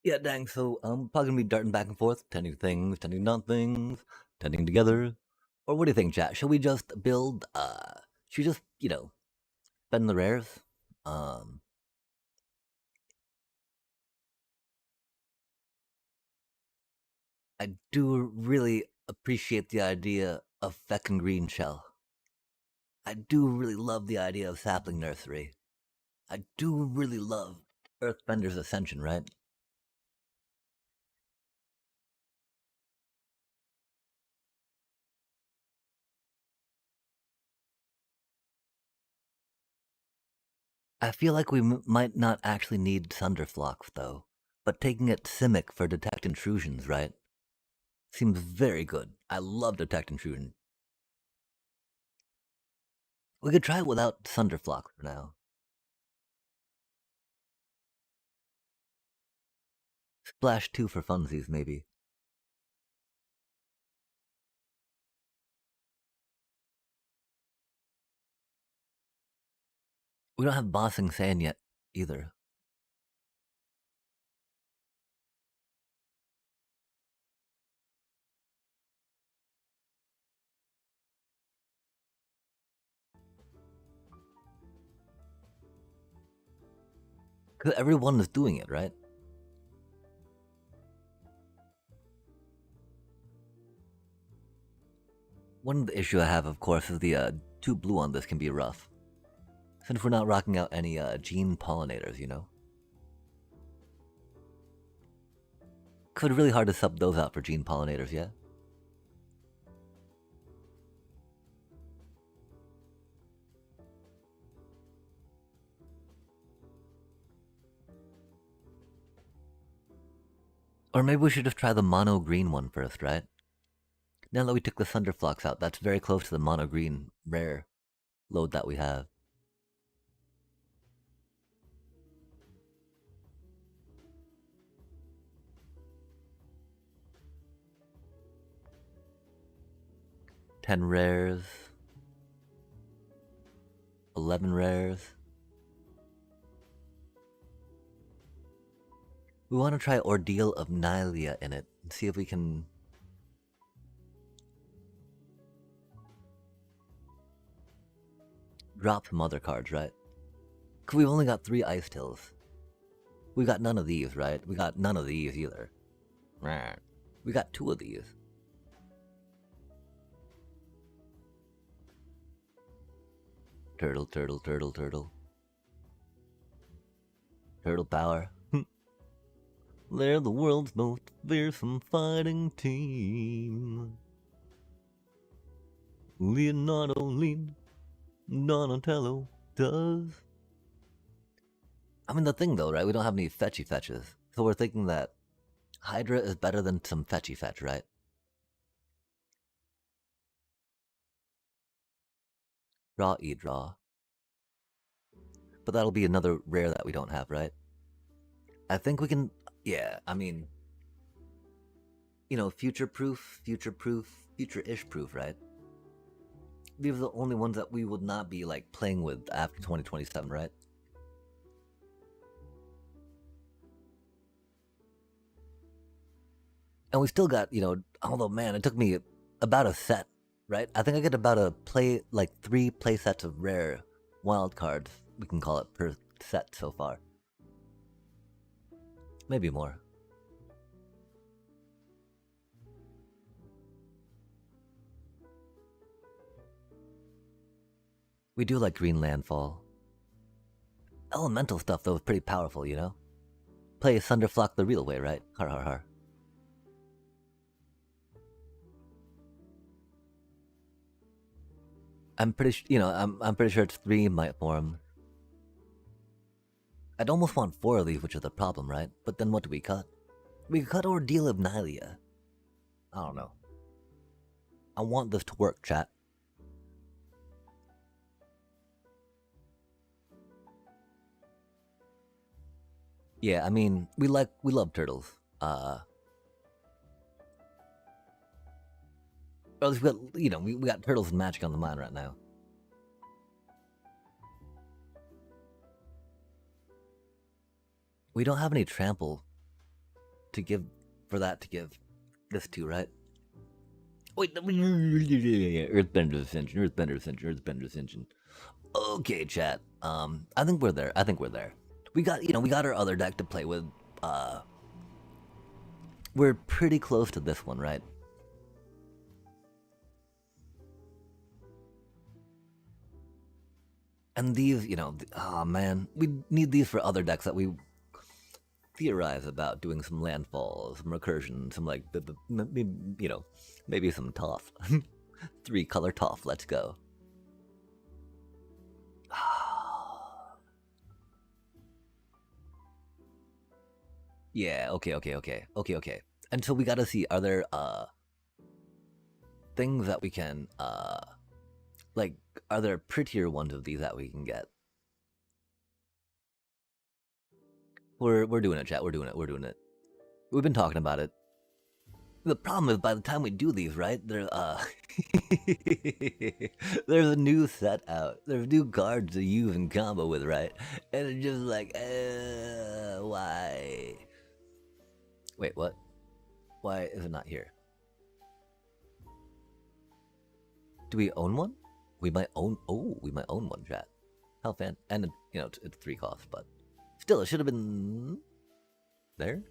Speaker 1: Yeah, dang. So probably gonna be darting back and forth, tending things, tending not things, tending together. Or what do you think, chat? Should we just build? Should we just spend the rares? Um, I do really appreciate the idea of Feckin' Green Shell. I do really love the idea of Sapling Nursery. I do really love Earthbender's Ascension, right? I feel like we might not actually need Thunderflocks, though. But taking it Simic for Detect Intrusions, right? Seems very good. I love Detect Intrusion. We could try it without Thunderflocks for now. Splash 2 for funsies, maybe. We don't have Bossing Sand yet, either. Because everyone is doing it, right? One of the issue I have, of course, is the 2 blue on this can be rough. Since we're not rocking out any gene pollinators, you know? Could be really hard to sub those out for gene pollinators, yeah? Or maybe we should just try the mono green one first, right? Now that we took the Thunderflux out, that's very close to the mono green rare load that we have. Ten rares. 11 rares. We want to try Ordeal of Nylea in it and see if we can drop some other cards, right? Cause we've only got 3 Ice Tills. We got none of these, right? We got none of these either. We got 2 of these. Turtle, turtle, turtle, turtle. Turtle power. They're the world's most fearsome fighting team. Leonardo Lean, Donatello does. I mean, the thing though, right? We don't have any fetchy fetches. So we're thinking that Hydra is better than some fetchy fetch, right? Draw, draw. But that'll be another rare that we don't have, right? I think we can. Yeah, I mean, future proof, future-ish proof, right? These are the only ones that we would not be like playing with after 2027, right? And we still got, although man, it took me about a set, right? I think I get about like 3 play sets of rare wild cards, we can call it, per set so far. Maybe more. We do like green landfall. Elemental stuff though is pretty powerful, you know? Play Thunderflock the real way, right? Har har har. I'm pretty, I'm pretty sure it's 3 might form. I'd almost want 4 of these, which is the problem, right? But then what do we cut? We cut Ordeal of Nylea. I don't know. I want this to work, chat. Yeah, I mean, we love turtles. Or at least we got, we got turtles and magic on the mind right now. We don't have any trample to give this to, right? Wait, Earthbender Ascension, Earthbender Ascension, Earthbender Ascension. Okay, chat. I think we're there. We got our other deck to play with. We're pretty close to this one, right? And these, oh man, we need these for other decks that we theorize about doing some landfall, some recursion, some maybe some tough. 3-color tough, let's go. Yeah, okay. And so we gotta see, are there things that we can are there prettier ones of these that we can get? We're doing it, chat. We're doing it. We've been talking about it. The problem is, by the time we do these, right? There's a new set out. There's new cards to use in combo with, right? And it's just like, why? Wait, what? Why is it not here? Do we own one? We might own one, chat. How fan? And it's 3 costs, but still, it should have been there.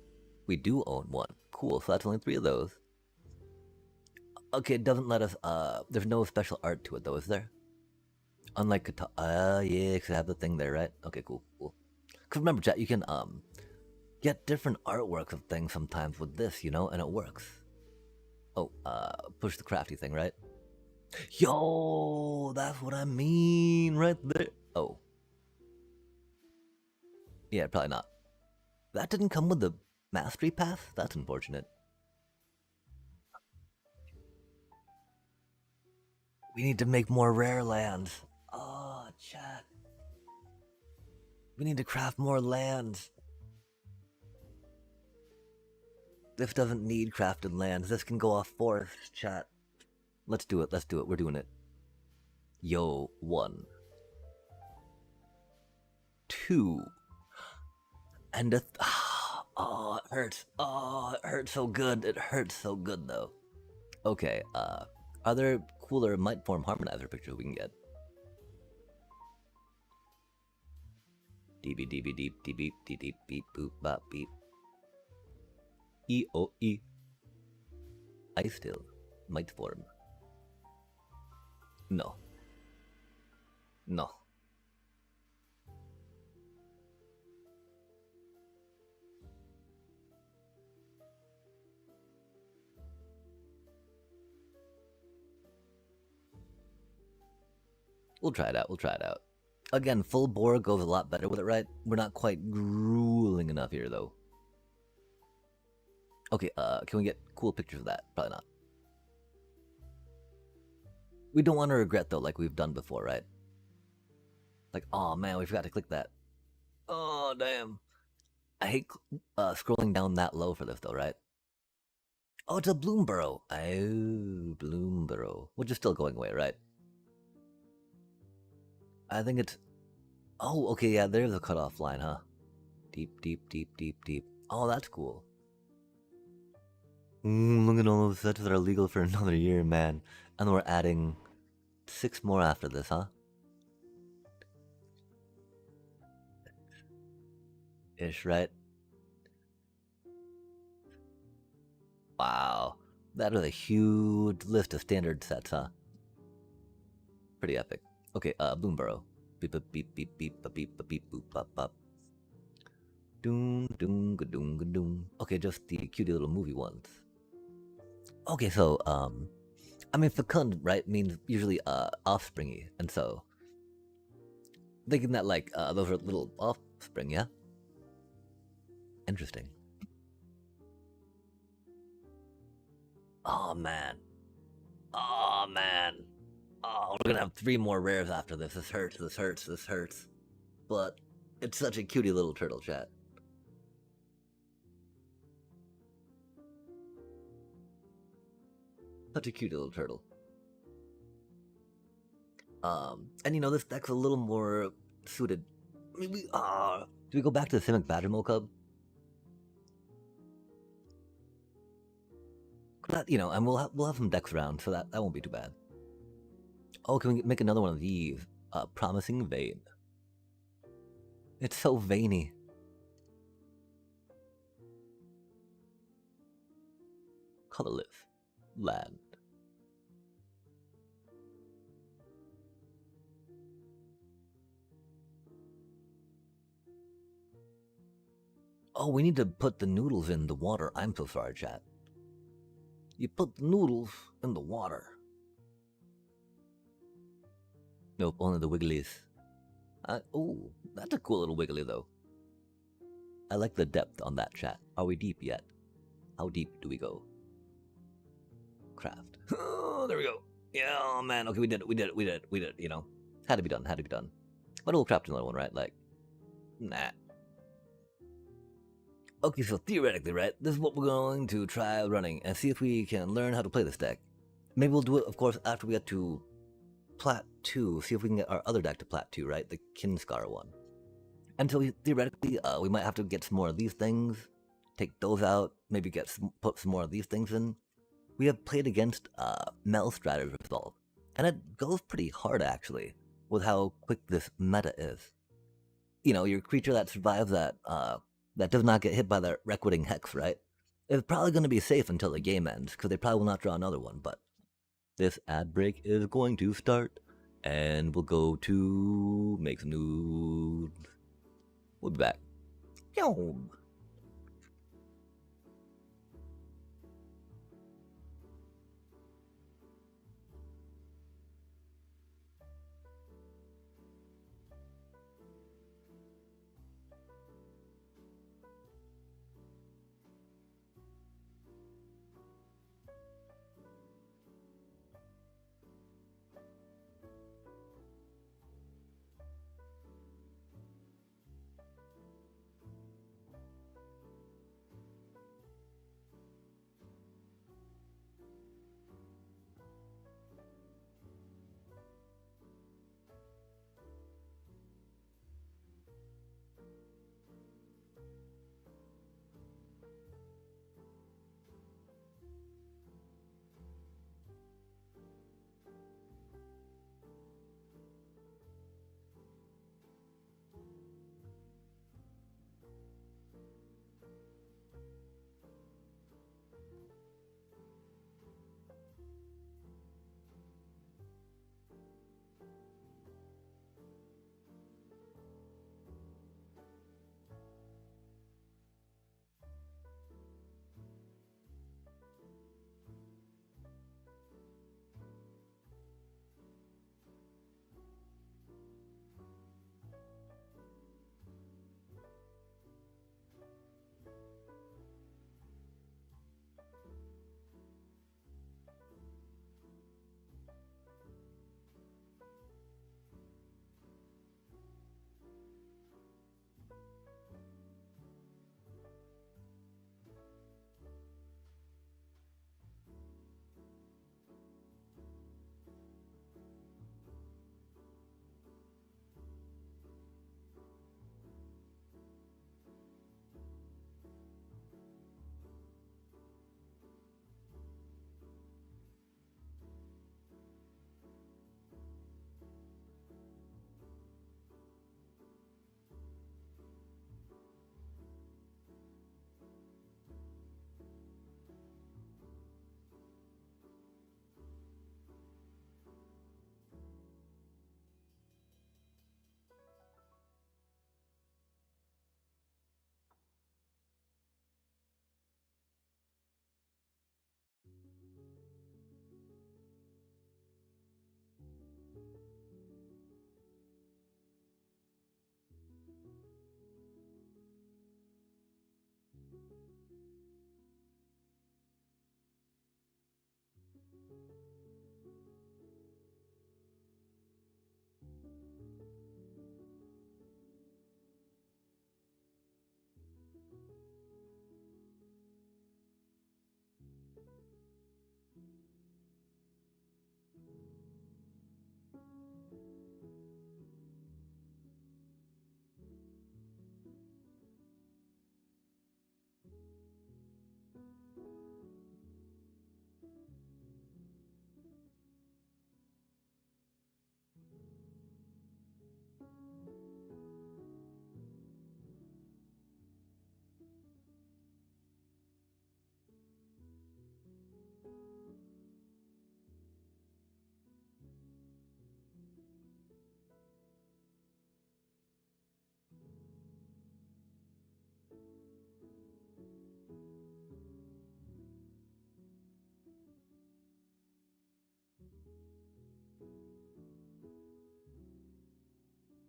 Speaker 1: We do own one. Cool. So that's only 3 of those. Okay, it doesn't let us. There's no special art to it though, is there? Unlike yeah, because I have the thing there, right? Okay, cool. Because remember, chat, you can get different artworks of things sometimes with this, and it works. Oh, push the crafty thing, right? Yo, that's what I mean right there. Oh. Yeah, probably not. That didn't come with the mastery path? That's unfortunate. We need to make more rare lands. Oh, chat. We need to craft more lands. This doesn't need crafted lands. This can go off forest, chat. Let's do it. We're doing it. Yo, 1. 2. And a... oh, it hurts. Oh, it hurts so good. It hurts so good, though. Okay, are there cooler Might Form Harmonizer pictures we can get? DB, DB, deep, DB, deep, deep, beep, boop, bop, beep. E-O-E. I still Might Form. No. We'll try it out. Again, full bore goes a lot better with it, right? We're not quite grueling enough here, though. Okay, can we get cool pictures of that? Probably not. We don't want to regret, though, like we've done before, right? Like, oh man, we forgot to click that. Oh, damn. I hate scrolling down that low for this, though, right? Oh, it's a Bloomborough. Oh, Bloomborough. Which is still going away, right? I think it's... oh, okay, yeah, there's a cutoff line, huh? Deep, deep, deep, deep, deep. Oh, that's cool. Look at all those sets that are legal for another year, man. And we're adding 6 more after this, huh? Ish, right? Wow. That is a huge list of standard sets, huh? Pretty epic. Okay, Bloomborough. Beep beep beep beep beep beep beep boop bop bop. Doom doom ga doom ga doom. Okay, just the cutie little movie ones. Okay, so I mean fecund, right, means usually offspringy, and so thinking that like those are little offspring, yeah? Interesting. Oh man. Oh man. Oh, we're gonna have 3 more rares after this. This hurts. But it's such a cutie little turtle, chat. Such a cute little turtle. And this deck's a little more suited. I mean, do we go back to the Simic Badger Cub? That, and we'll have some decks around, so that won't be too bad. Oh, can we make another one of these? Promising Vein. It's so veiny. Colorless land. Oh, we need to put the noodles in the water. I'm so sorry, chat. You put the noodles in the water. Nope, only the wigglies. Oh, that's a cool little wiggly, though. I like the depth on that, chat. Are we deep yet? How deep do we go? Craft. Oh, there we go. Yeah, oh man. Okay, we did it. Had to be done. But we'll craft another one, right? Like, nah. Okay, so theoretically, right, this is what we're going to try running and see if we can learn how to play this deck. Maybe we'll do it, of course, after we get to Plat 2, see if we can get our other deck to Plat 2, right, the Kinscar one. And so theoretically, we might have to get some more of these things, take those out, maybe put some more of these things in. We have played against Melstrader's Resolve, and it goes pretty hard, actually, with how quick this meta is. Your creature that survives that does not get hit by the Requiting Hex, right? It's probably going to be safe until the game ends, because they probably will not draw another one, but this ad break is going to start, and we'll go to make some news. We'll be back. Yum.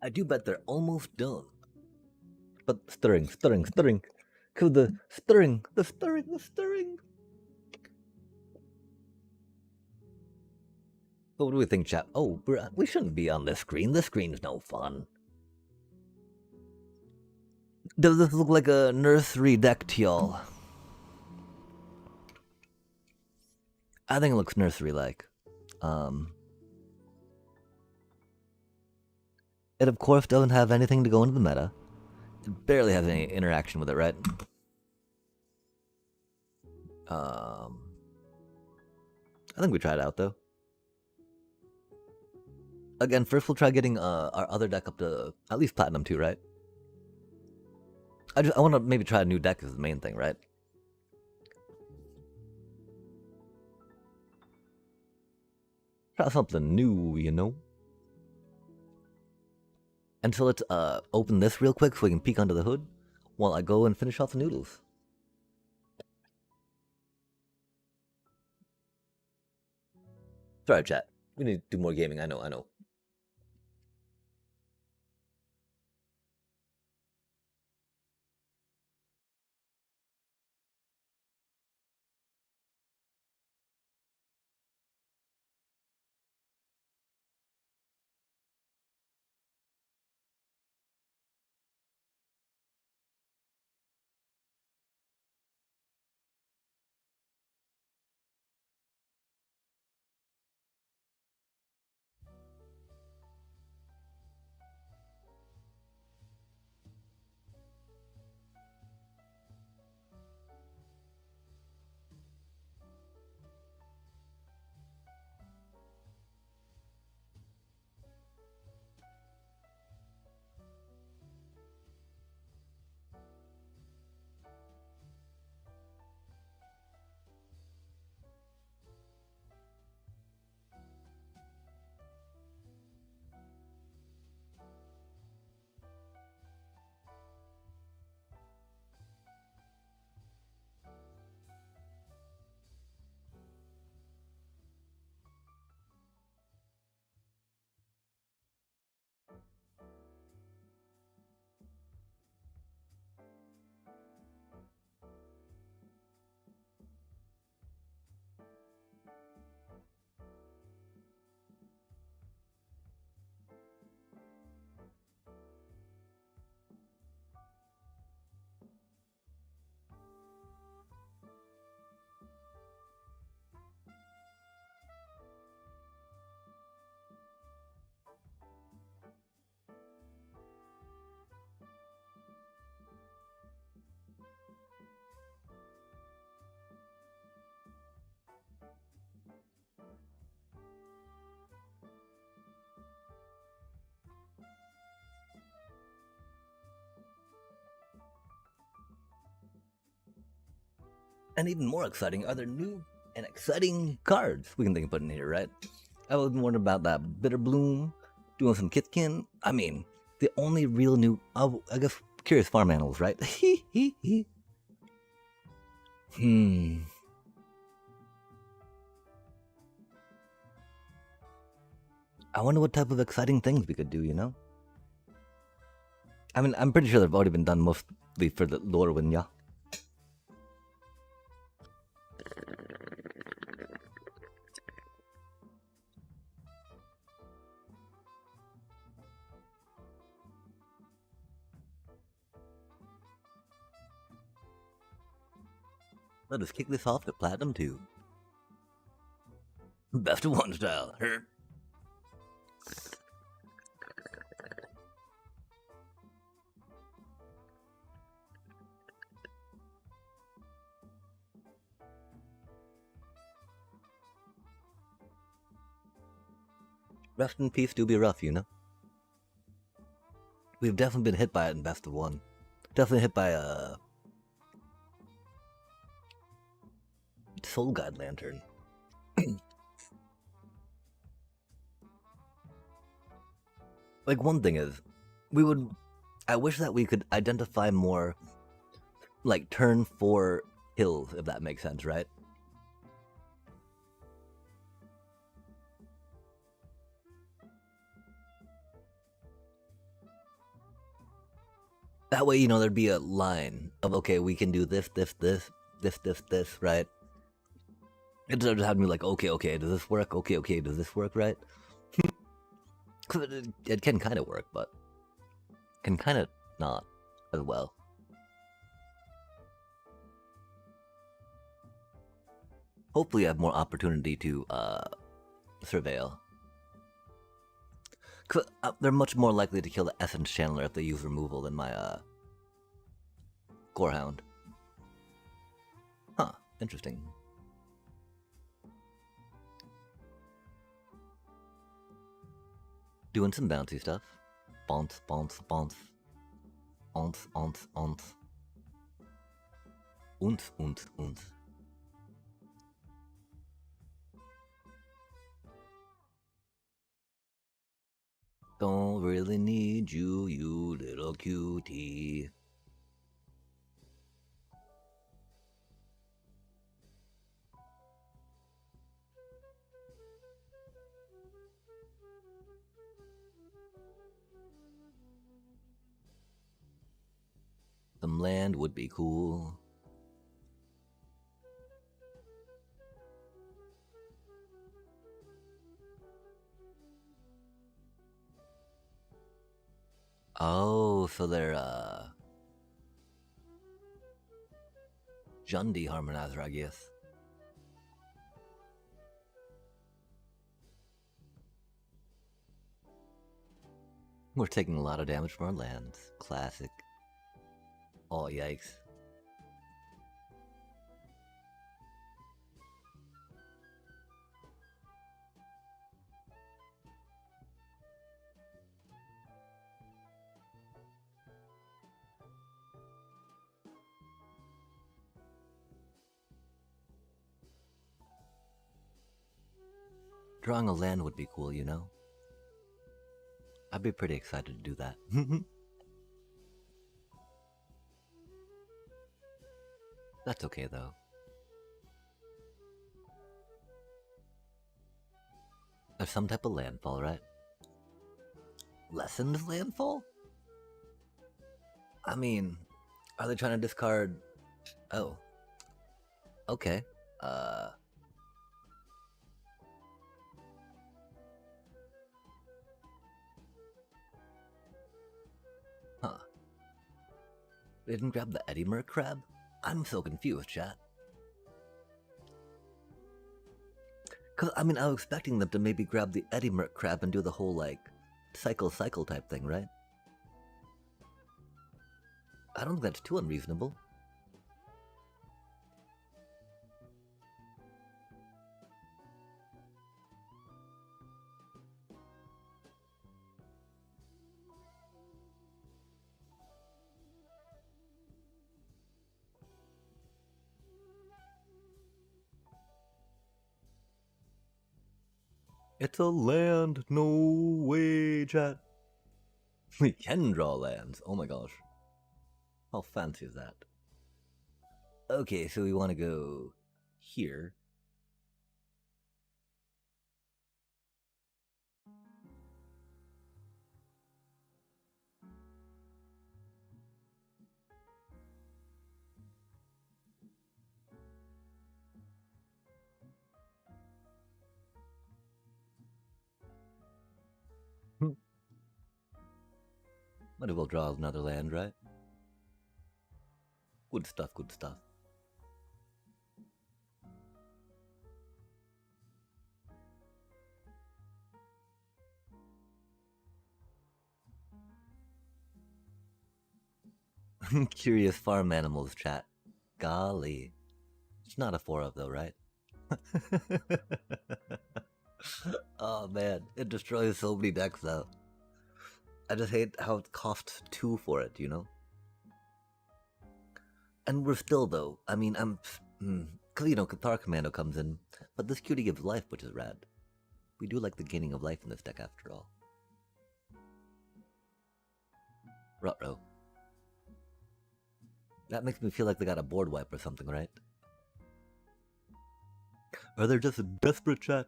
Speaker 1: I do bet they're almost done. But stirring. Cause the stirring. But what do we think, chat? Oh, we shouldn't be on this screen. This screen's no fun. Does this look like a nursery deck to y'all? I think it looks nursery-like. It of course doesn't have anything to go into the meta. It barely has any interaction with it, right? I think we try it out though. Again, first we'll try getting our other deck up to at least Platinum 2, right? I want to maybe try a new deck is the main thing, right? Try something new, you know? And so let's open this real quick so we can peek under the hood while I go and finish off the noodles. Sorry, chat. We need to do more gaming. I know. And even more exciting, are there new and exciting cards we can think of putting here, right? I was wondering about that Bitter Bloom, doing some Kitkin. I mean, the only real new, I guess, Curious Farm Animals, right? I wonder what type of exciting things we could do, you know? I mean, I'm pretty sure they've already been done mostly for the Lorwyn, yeah. Let us kick this off to Platinum 2. Best of one style. Rest in peace do be rough, you know? We've definitely been hit by it in Best of One. Definitely hit by a Soul Guide Lantern. Like, one thing is, I wish that we could identify more, like, turn 4 hills, if that makes sense, right? That way, you know, there'd be a line of, okay, we can do this, right? Instead of just having me like, okay, does this work? Okay, does this work, right? Because it can kind of work, but can kind of not as well. Hopefully I have more opportunity to surveil. Cause they're much more likely to kill the Essence Chandler if they use removal than my Gorehound. Huh, interesting. Doing some bouncy stuff. Bounce. Unz. Don't really need you, you little cutie. Some land would be cool. Oh, so they're Jundi Harmonizer, I guess. We're taking a lot of damage from our lands. Classic. Oh, yikes. Drawing a land would be cool, you know? I'd be pretty excited to do that. That's okay, though. There's some type of landfall, right? Lessened landfall? I mean, are they trying to discard... Oh. Okay. Huh. They didn't grab the Eddie Merc crab? I'm so confused, chat. Cause, I mean, I was expecting them to maybe grab the Eddie Merc crab and do the whole, like, cycle type thing, right? I don't think that's too unreasonable. It's a land, no way, chat. We can draw lands. Oh my gosh. How fancy is that? Okay, so we want to go here. Might as well draw another land, right? Good stuff, good stuff. Curious farm animals, chat. Golly. It's not a 4 of though, right? Oh man, it destroys so many decks though. I just hate how it costs 2 for it, you know? And we're still though, I mean, cause you know, Cathar Commando comes in, but this cutie gives life, which is rad. We do like the gaining of life in this deck after all. Ruh-roh. That makes me feel like they got a board wipe or something, right? Or they're just a desperate chat.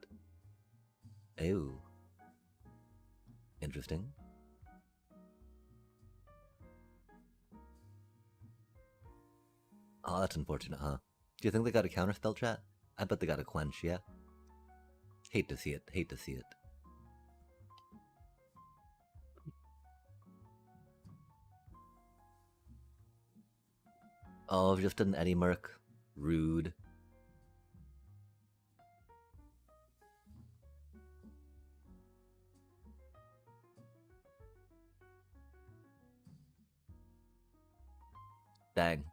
Speaker 1: Ew. Interesting. Oh, that's unfortunate, huh? Do you think they got a counterspell, chat? I bet they got a quench, yeah? Hate to see it, hate to see it. Oh, just an Eddie Merc. Rude. Dang.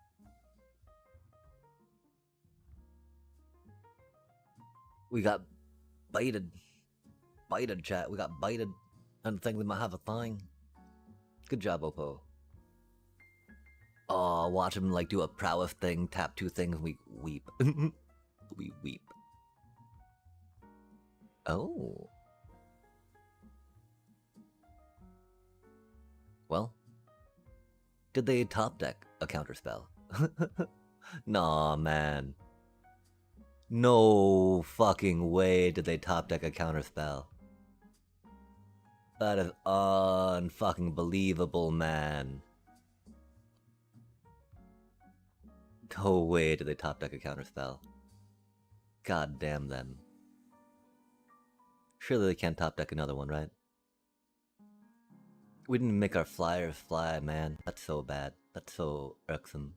Speaker 1: We got baited. Bited, chat. We got bited. And think we might have a thing. Good job, Oppo. Oh, watch him like do a prowess thing, tap two things, and we weep. We weep. Oh. Well. Did they top deck a counterspell? Nah, man. No fucking way did they top deck a counterspell. That is unfucking believable, man. No way did they top deck a counterspell. God damn them. Surely they can't top deck another one, right? We didn't make our flyers fly, man. That's so bad. That's so irksome.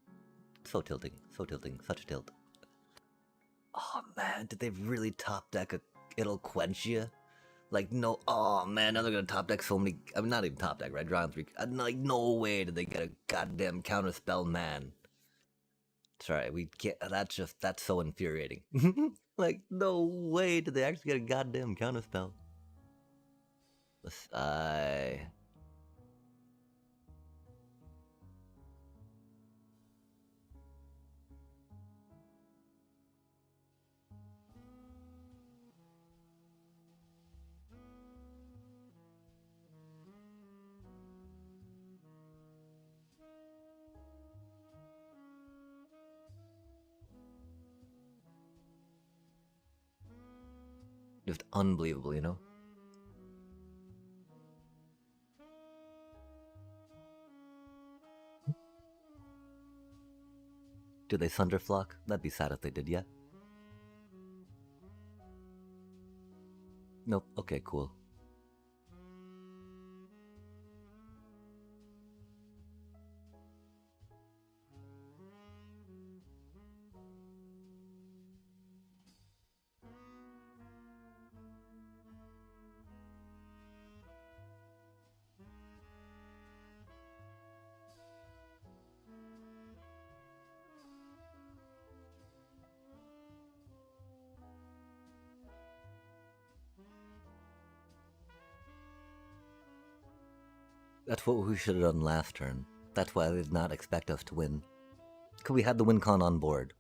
Speaker 1: So tilting. So tilting. Such a tilt. Oh man, did they really top deck a It'll Quench You? Like, no, oh man, now they're gonna top deck so many. I mean, not even top deck, right? Draw on 3. Like, no way did they get a goddamn counterspell, man. Sorry, we can't. That's so infuriating. Like, no way did they actually get a goddamn counterspell. I. Just unbelievable, you know? Do they Thunderflock? That'd be sad if they did, yeah? Nope, okay, cool. That's what we should have done last turn. That's why I did not expect us to win. Because we had the WinCon on board.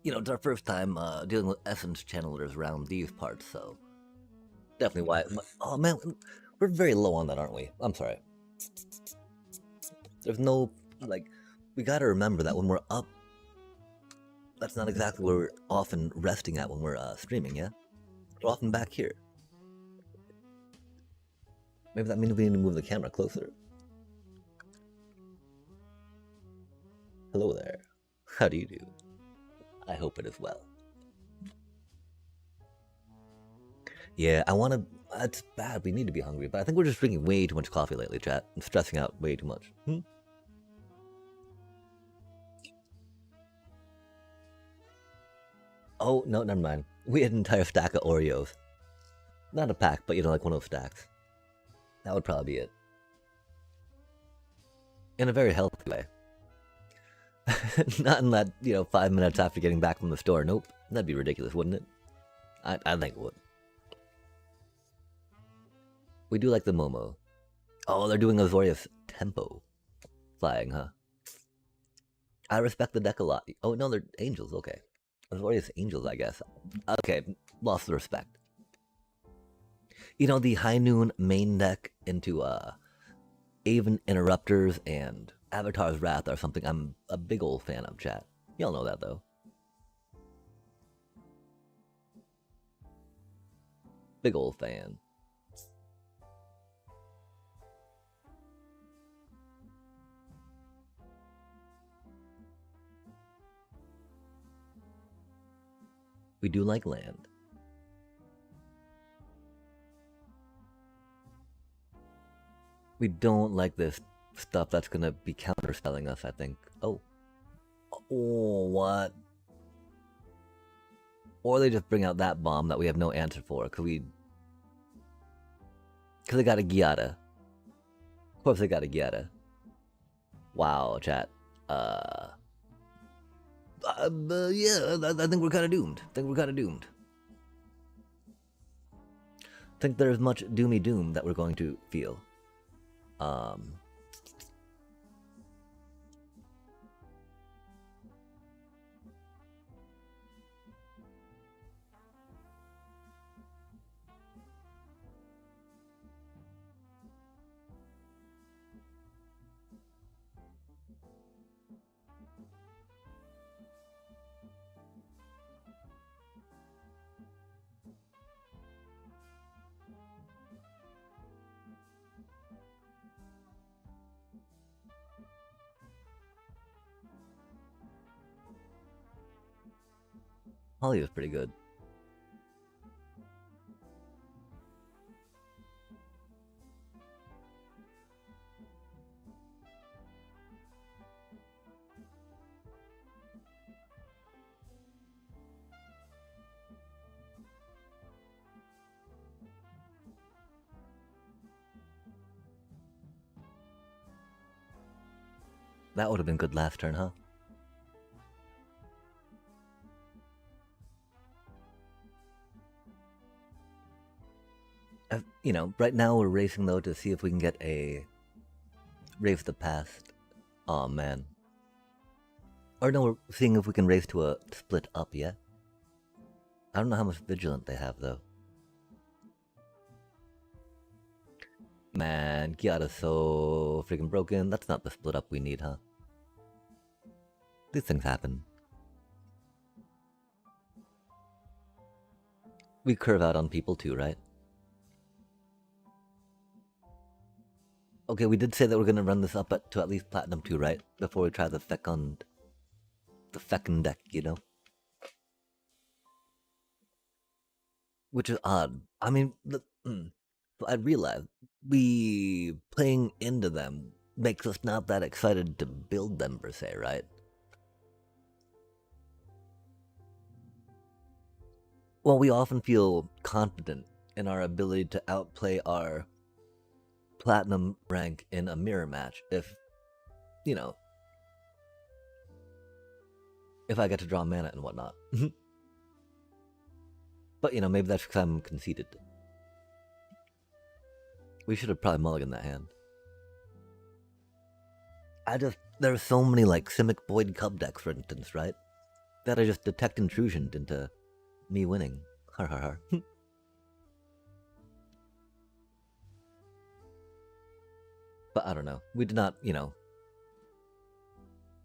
Speaker 1: You know, it's our first time dealing with Essence channelers around these parts, so... Definitely why... Oh man, we're very low on that, aren't we? I'm sorry. There's no... Like, we gotta remember that when we're up... That's not exactly where we're often resting at when we're streaming, yeah? We're often back here. Maybe that means we need to move the camera closer. Hello there. How do you do? I hope it is well. Yeah, I want to... It's bad, we need to be hungry, but I think we're just drinking way too much coffee lately, chat. I'm stressing out way too much. Oh, no, never mind. We had an entire stack of Oreos. Not a pack, but you know, like one of those stacks. That would probably be it. In a very healthy way. Not in that, 5 minutes after getting back from the store. Nope. That'd be ridiculous, wouldn't it? I think it would. We do like the Momo. Oh, they're doing Azorius Tempo flying, huh? I respect the deck a lot. Oh, no, they're Angels. Okay. Azorius Angels, I guess. Okay, lost the respect. You know, the High Noon main deck into Aven Interrupters and Avatar's Wrath are something I'm a big old fan of, chat. Y'all know that, though. Big old fan. We do like land. We don't like this stuff that's gonna be counterspelling us, I think. Oh. Oh, what? Or they just bring out that bomb that we have no answer for, because they got a Giada. Of course they got a Giada. Wow, chat. Yeah, I think we're kind of doomed. I think there's much doomy doom that we're going to feel. Holly was pretty good. That would have been good last turn, huh? You know, right now we're racing though to see if we can get a Race the Past. Aw, man. Or no, we're seeing if we can race to a split up, yeah? I don't know how much Vigilant they have though. Man, Giada's so freaking broken. That's not the split up we need, huh? These things happen. We curve out on people too, right? Okay, we did say that we're gonna run this up to at least Platinum 2, right? Before we try the Fecund deck, you know? Which is odd. I mean, I realize we playing into them makes us not that excited to build them per se, right? Well, we often feel confident in our ability to outplay our Platinum rank in a mirror match if, you know, if I get to draw mana and whatnot. But, you know, maybe that's because I'm conceited. We should have probably mulliganed that hand. There's so many, like, Simic Void Cub decks, for instance, right? That I just detect intrusion into me winning. Har har har. But I don't know. We did not, you know,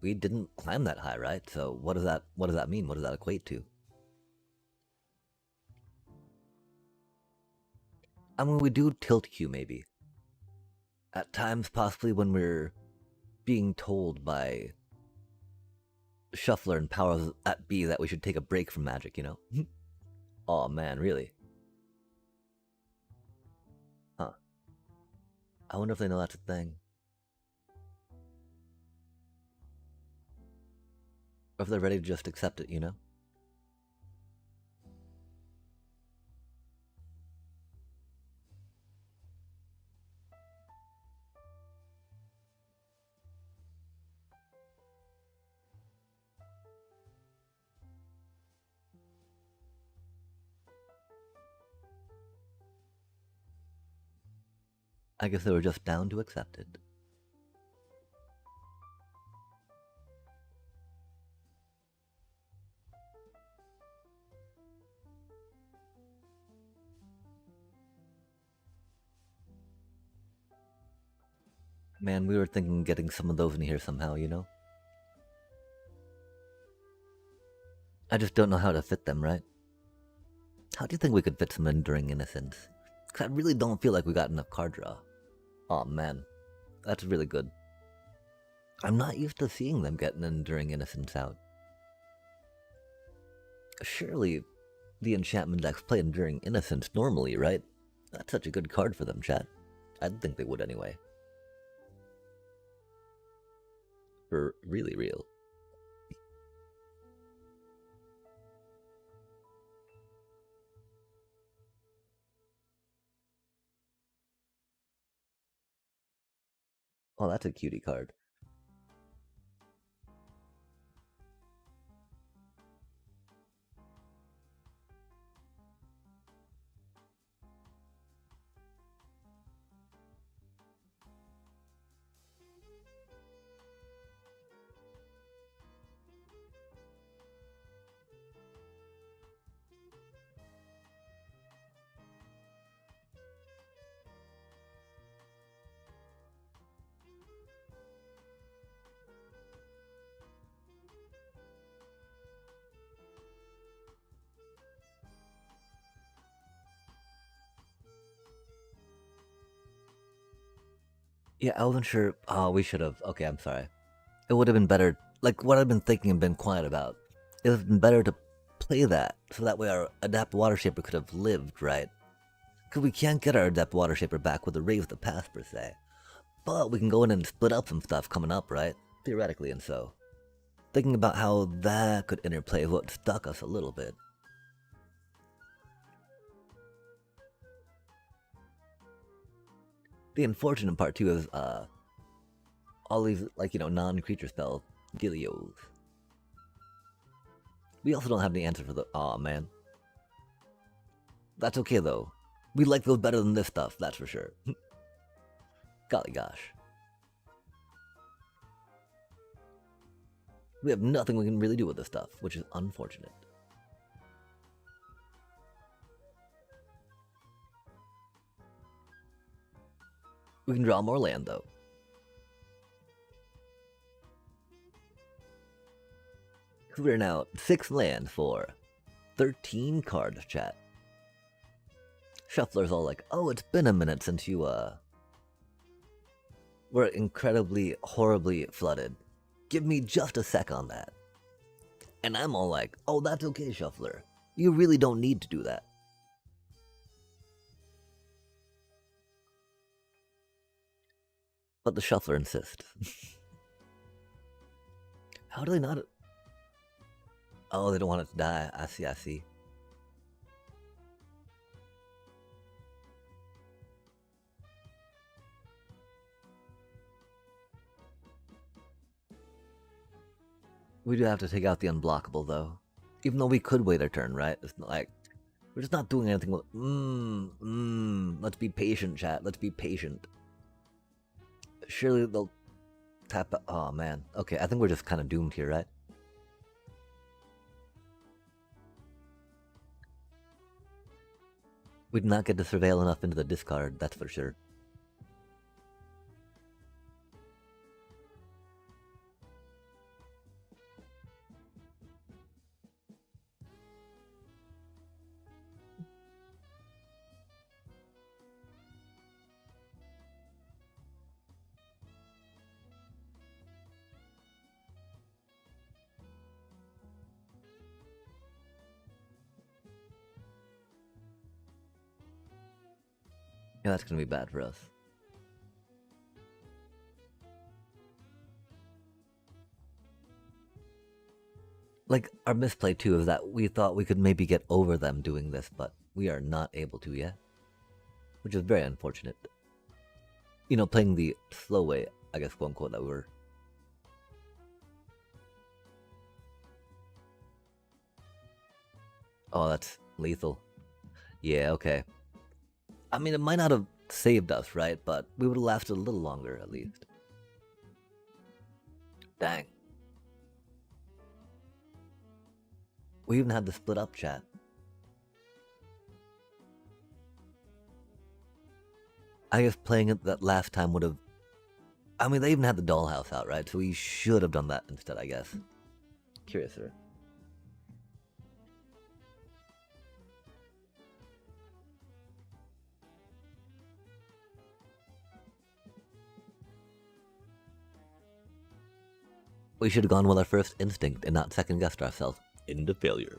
Speaker 1: we didn't climb that high, right? So what does that mean? What does that equate to? I mean, we do tilt Q maybe. At times, possibly when we're being told by Shuffler and Powers at B that we should take a break from Magic, you know? Oh man, really? Huh. I wonder if they know that's a thing. Or if they're ready to just accept it, you know? I guess they were just down to accept it. Man, we were thinking getting some of those in here somehow, you know? I just don't know how to fit them, right? How do you think we could fit some Enduring Innocence? Because I really don't feel like we got enough card draw. Oh man, that's really good. I'm not used to seeing them get an Enduring Innocence out. Surely the enchantment decks play Enduring Innocence normally, right? That's such a good card for them, chat. I'd think they would anyway. For really real. Oh, that's a cutie card. Yeah, Elvenshire, oh, we should have. Okay, I'm sorry. It would have been better, like what I've been thinking and been quiet about. It would have been better to play that, so that way our Adept Water Shaper could have lived, right? Because we can't get our Adept Water Shaper back with the Rave of the Past, per se. But we can go in and split up some stuff coming up, right? Theoretically, and so. Thinking about how that could interplay with what stuck us a little bit. The unfortunate part, too, is, all these, like, you know, non-creature spell dealios. We also don't have the answer for the... Aw, man. That's okay, though. We like those better than this stuff, that's for sure. Golly gosh. We have nothing we can really do with this stuff, which is unfortunate. We can draw more land, though. We're now 6 land for 13 cards, chat. Shuffler's all like, oh, it's been a minute since you, were incredibly, horribly flooded. Give me just a sec on that. And I'm all like, oh, that's okay, Shuffler. You really don't need to do that. But the Shuffler insists. How do they not... Oh, they don't want it to die. I see, I see. We do have to take out the unblockable, though. Even though we could wait our turn, right? It's not like... We're just not doing anything with... Let's be patient, chat. Let's be patient. Surely they'll tap... Oh, man. Okay, I think we're just kind of doomed here, right? We did not get to surveil enough into the discard, that's for sure. Yeah, that's gonna be bad for us. Like, our misplay too is that we thought we could maybe get over them doing this, but we are not able to yet. Which is very unfortunate. You know, playing the slow way, I guess, quote unquote, that we were. Oh, that's lethal. Yeah, okay. I mean, it might not have saved us, right? But we would have lasted a little longer, at least. Dang. We even had the split up chat. I guess playing it that last time would have... I mean, they even had the dollhouse out, right? So we should have done that instead, I guess. Curiouser. We should have gone with our first instinct and not second-guessed ourselves into failure.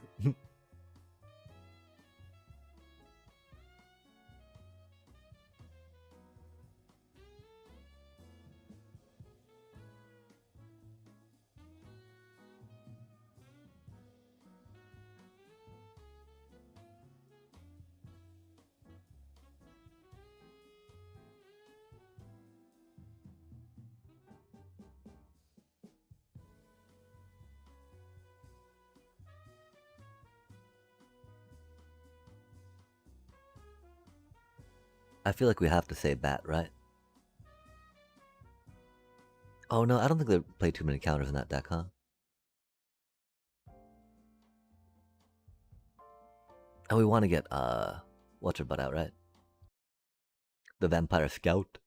Speaker 1: I feel like we have to say bat, right? Oh no, I don't think they play too many counters in that deck, huh? And we want to get, what's her butt out, right? The Vampire Scout.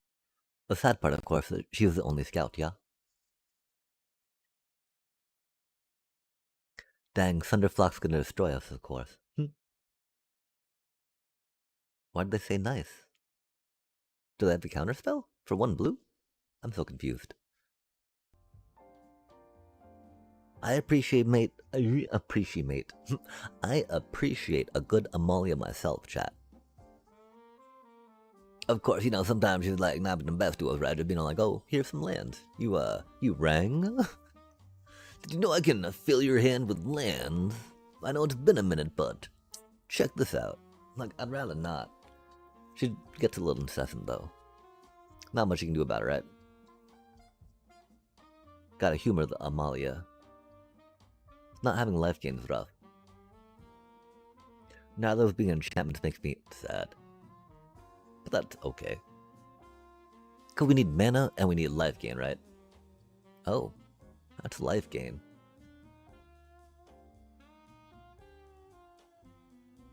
Speaker 1: The sad part, of course, that she was the only scout, yeah? Dang, Thunderflock's gonna destroy us, of course. Why did they say nice? Do they have the counterspell? For 1 blue? I'm so confused. I appreciate I appreciate a good Amalia myself, chat. Of course, you know, sometimes she's like not the best to us, right? Just being like, oh, here's some lands. You rang? Did you know I can fill your hand with lands? I know it's been a minute, but check this out. Like, I'd rather not. She gets a little incessant, though. Not much you can do about it, right? Gotta humor the Amalia. Not having life gain is rough. Now those being enchantments makes me sad. But that's okay. Cause we need mana and we need life gain, right? Oh, that's life gain.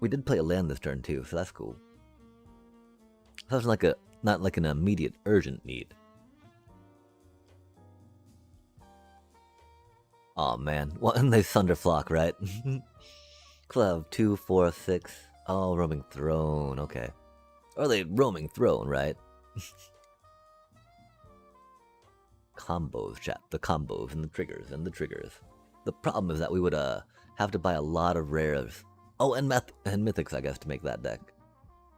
Speaker 1: We did play a land this turn too, so that's cool. Sounds like not like an immediate urgent need. Aw, man. What in they Thunderflock, right? Club 2, 4, 6. Oh, Roaming Throne, okay. Or they Roaming Throne, right? Combos, chat. The combos and the triggers and the triggers. The problem is that we would have to buy a lot of rares. Oh, and mythics, I guess, to make that deck.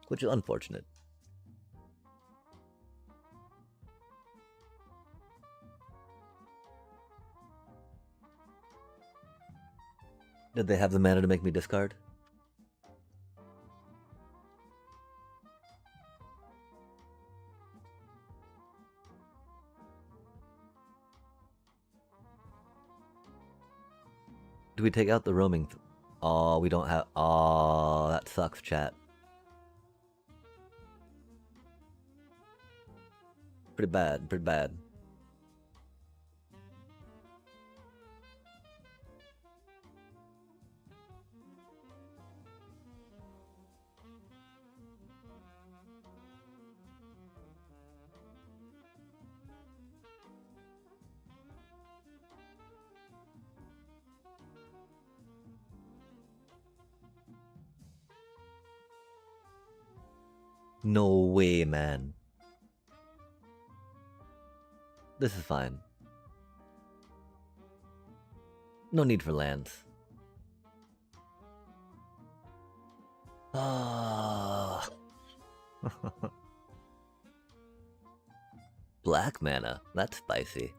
Speaker 1: Which is unfortunate. Did they have the mana to make me discard? Do we take out the roaming? Oh, we don't have. Oh, that sucks, chat. Pretty bad, pretty bad. No way, man. This is fine. No need for lands. Ah. Black mana. That's spicy.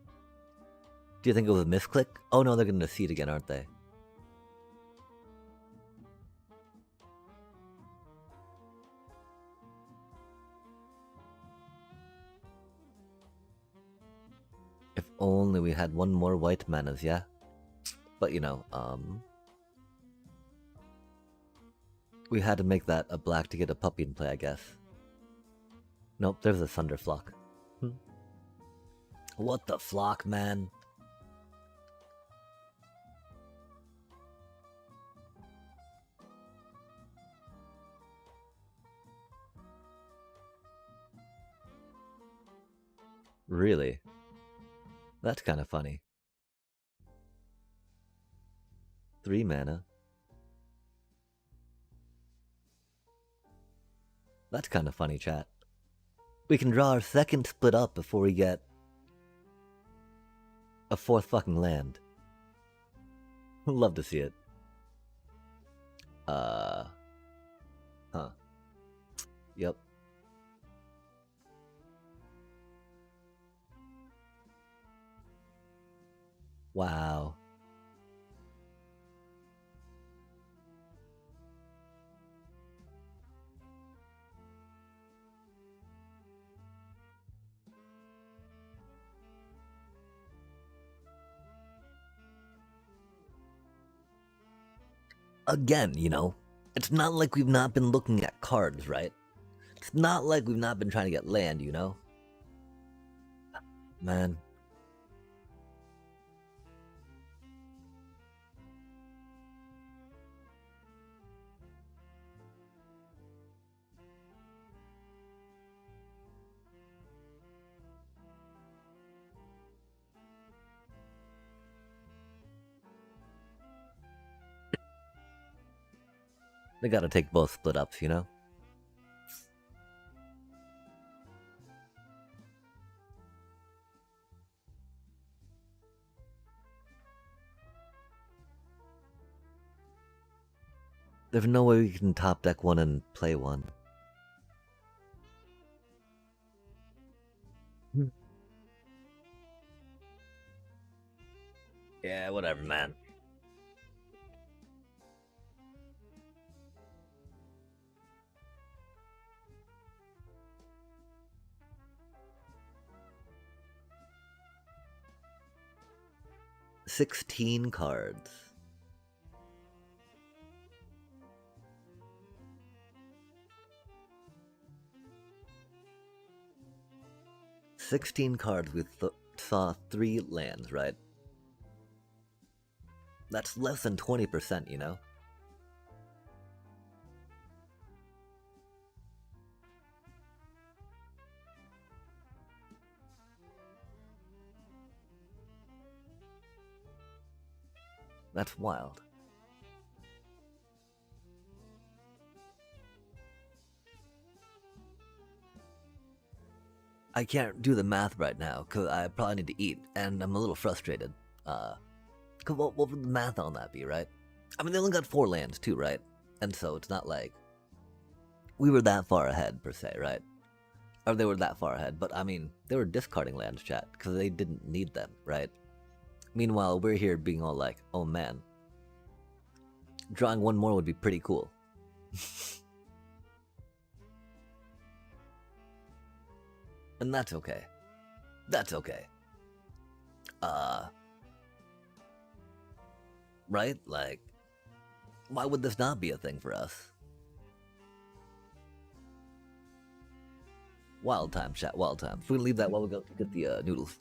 Speaker 1: Do you think it was a misclick? Oh no, they're gonna see it again, aren't they? If only we had one more white manas, yeah? But you know, we had to make that a black to get a puppy in play, I guess. Nope, there's a Thunderflock. What the flock, man? Really? That's kind of funny. 3 mana. That's kind of funny, chat. We can draw our second split up before we get a 4th fucking land. Love to see it. Huh. Yep. Wow. Again, you know, it's not like we've not been looking at cards, right? It's not like we've not been trying to get land, you know? Man. They gotta take both split ups, you know? There's no way we can top deck one and play one. Yeah, whatever, man. $16 cards. $16 cards. We saw 3 lands, right? That's less than 20%, you know? That's wild. I can't do the math right now because I probably need to eat, and I'm a little frustrated. What would the math on that be, right? I mean, they only got 4 lands too, right? And so it's not like we were that far ahead, per se, right? Or they were that far ahead, but I mean, they were discarding lands, chat, because they didn't need them, right? Meanwhile, we're here being all like, oh man, drawing one more would be pretty cool. And that's okay. That's okay. Right? Like, why would this not be a thing for us? Wild time, chat, wild time. If we leave that while we go get the noodles.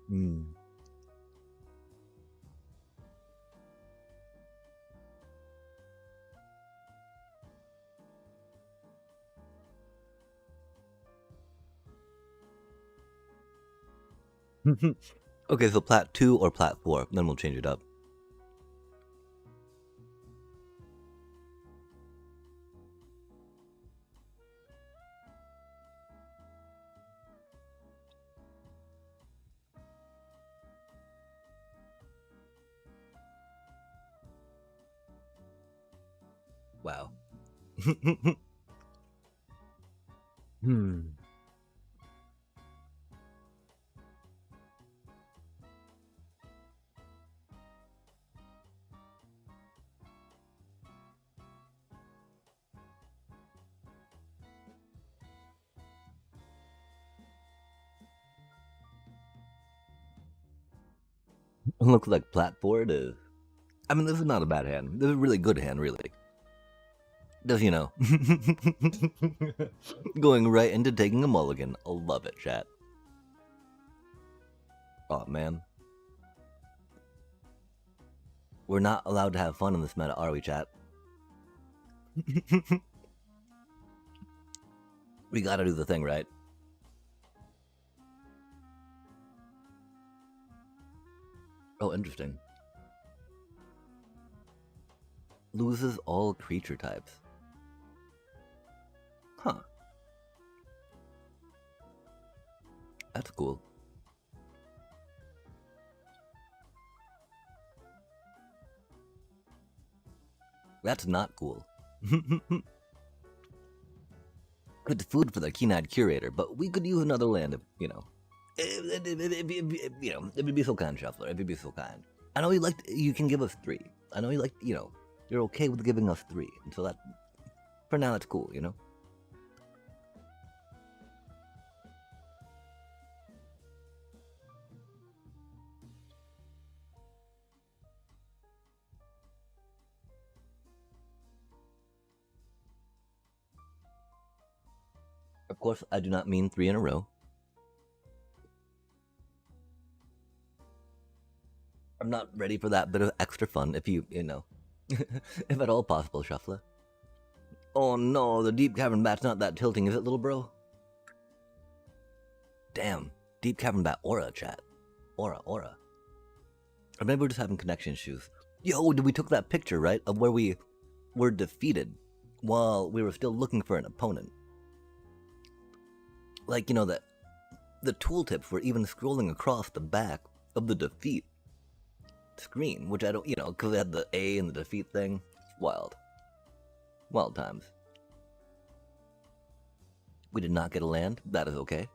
Speaker 1: Hmm. Okay, so plat 2 or plat 4, then we'll change it up. Wow. Hmm. Looks like Platford is. I mean, this is not a bad hand. This is a really good hand, really. Does you know? Going right into taking a mulligan. I love it, chat. Oh man. We're not allowed to have fun in this meta, are we, chat? We gotta do the thing, right? Oh, interesting. Loses all creature types. Huh. That's cool. That's not cool. Good food for the keen-eyed curator, but we could use another land if, you know. If you'd be so kind, Shuffler. If you'd be so kind. I know you can give us 3. I know you like, you know, you're okay with giving us 3. And so that, for now, that's cool, you know? Of course, I do not mean 3 in a row. I'm not ready for that bit of extra fun if you know, if at all possible, Shuffler. Oh no, the Deep Cavern Bat's not that tilting, is it, little bro? Damn, Deep Cavern Bat aura, chat. Aura. Or maybe we're just having connection issues. Yo, we took that picture, right, of where we were defeated while we were still looking for an opponent. Like, you know, that the tooltips were even scrolling across the back of the defeat screen, which I don't, you know, because they had the A and the defeat thing. Wild. Wild times. We did not get a land. That is okay.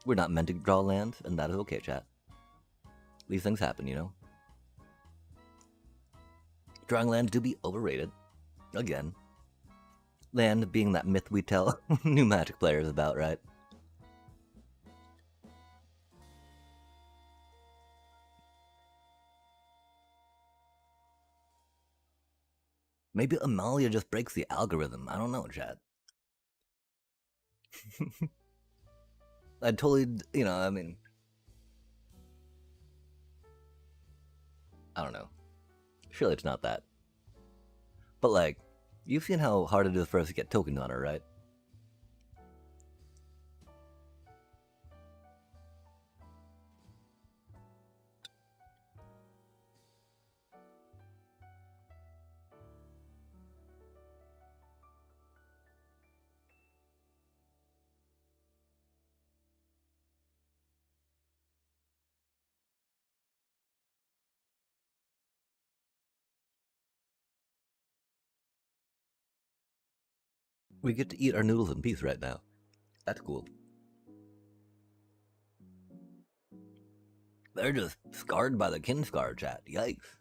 Speaker 1: We're not meant to draw lands, and that is okay, chat. These things happen, you know? Drawing lands do be overrated. Again. Land being that myth we tell new Magic players about, right? Maybe Amalia just breaks the algorithm. I don't know, chat. I totally, you know, I mean... I don't know. Surely it's not that. But, like, you've seen how hard it is for us to get tokens on her, right? We get to eat our noodles in peace right now. That's cool. They're just scarred by the Kinscar, chat. Yikes.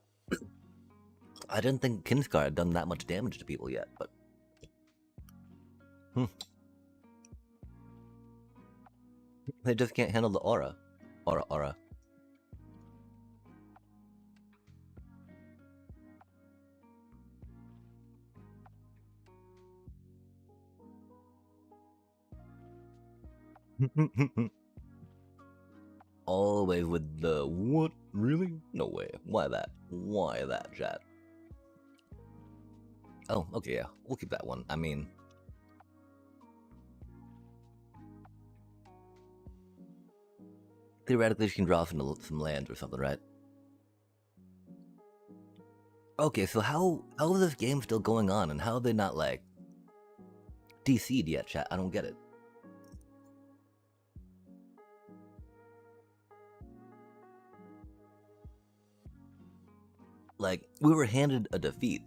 Speaker 1: I didn't think Kinscar had done that much damage to people yet, but... They just can't handle the aura. Aura. Always with the what? Really? No way. Why that? Why that, chat? Oh, okay, yeah. We'll keep that one. I mean... Theoretically, she can draw some lands or something, right? Okay, so how is this game still going on, and how are they not, like, DC'd yet, chat? I don't get it. Like, we were handed a defeat,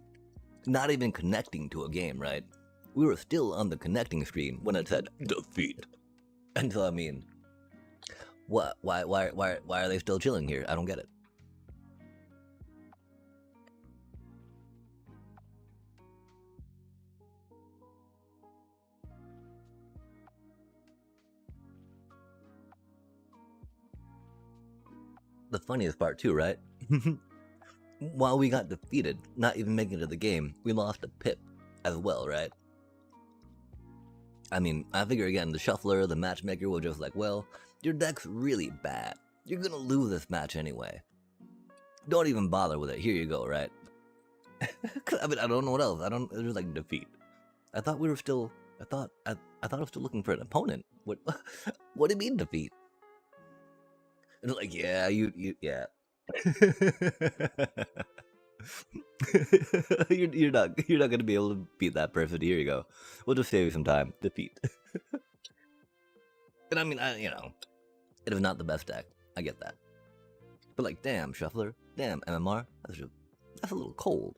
Speaker 1: not even connecting to a game, right? We were still on the connecting screen when it said defeat. And so, I mean, what? Why are they still chilling here? I don't get it. The funniest part too, right? While we got defeated, not even making it to the game, we lost to Pip as well, right? I mean, I figure again, the shuffler, the matchmaker will just like, well, your deck's really bad. You're gonna lose this match anyway. Don't even bother with it. Here you go, right? I mean, I don't know what else. It was like defeat. I thought we were still. I thought I was still looking for an opponent. What? What do you mean defeat? And like, yeah, yeah. you're not gonna be able to beat that person. Here you go. We'll just save you some time. Defeat. And I mean, it was not the best deck. I get that. But like, damn, Shuffler, damn, MMR, that's a little cold.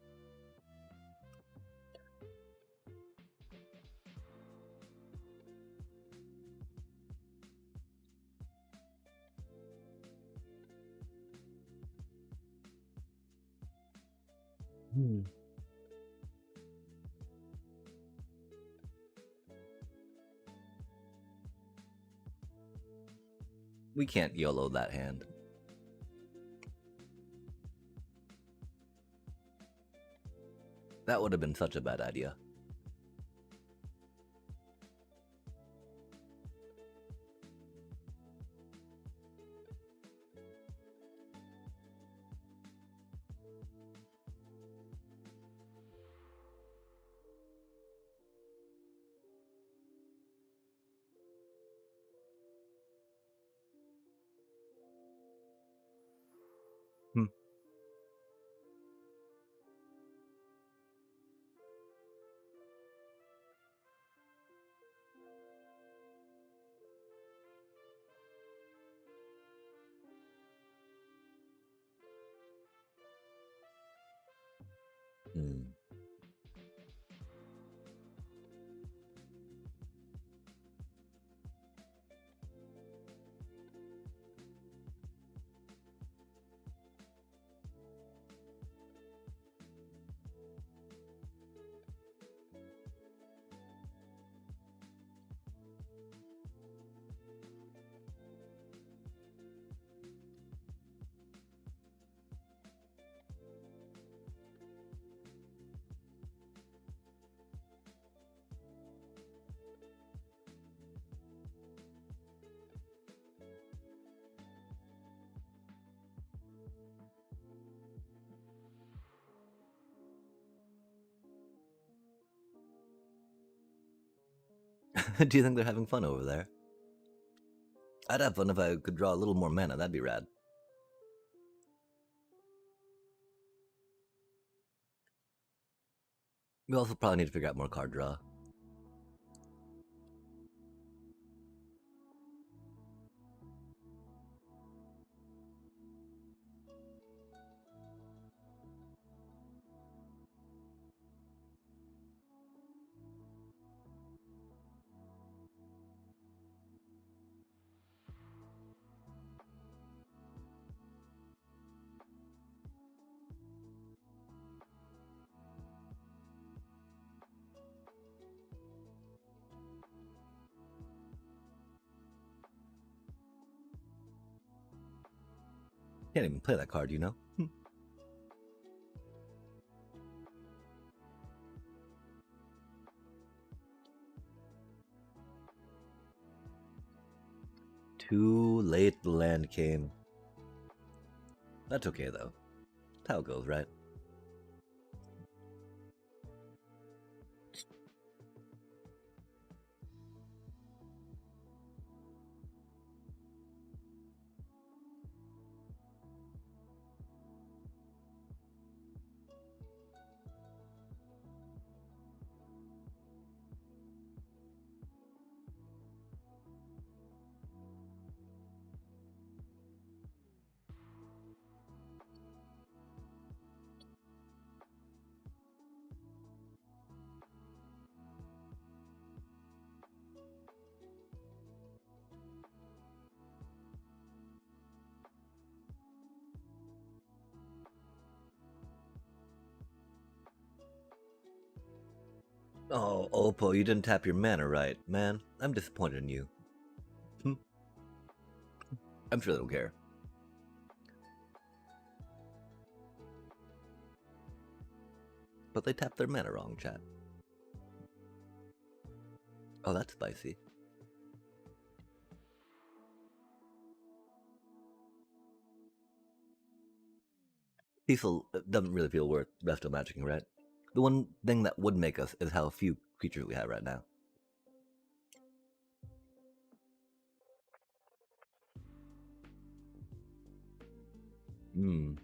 Speaker 1: We can't YOLO that hand. That would have been such a bad idea. Do you think they're having fun over there? I'd have fun if I could draw a little more mana, that'd be rad. We also probably need to figure out more card draw. Can't even play that card, you know? Too late the land came. That's okay though. That's how it goes, right? Oh, Oppo, you didn't tap your mana right, man. I'm disappointed in you. I'm sure they don't care. But they tapped their mana wrong, chat. Oh, that's spicy. Cecil doesn't really feel worth resto magicking, right? The one thing that would make us is how few creatures we have right now. Hmm.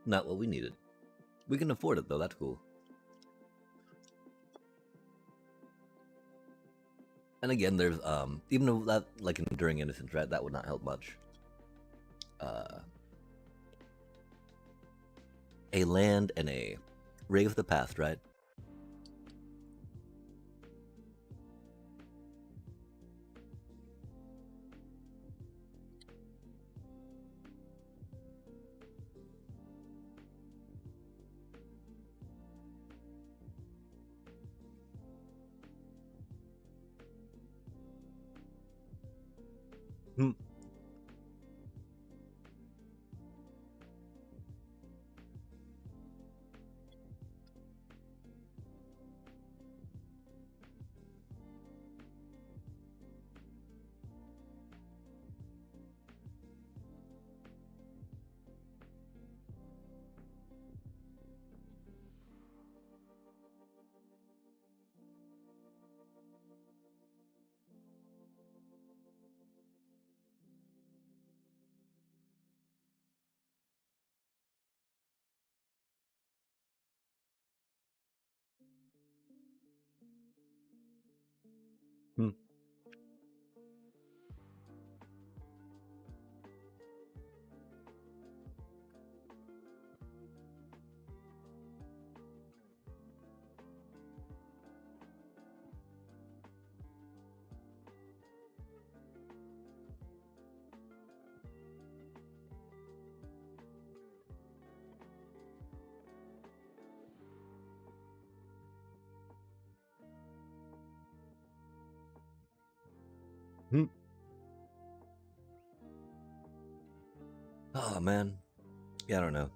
Speaker 1: Not what we needed. We can afford it though, that's cool. And again, there's even though that like Enduring Innocence, right? That would not help much. A land and a Ray of the Past, right? Hmm. Hmm. Hmm. Oh man. Yeah, I don't know.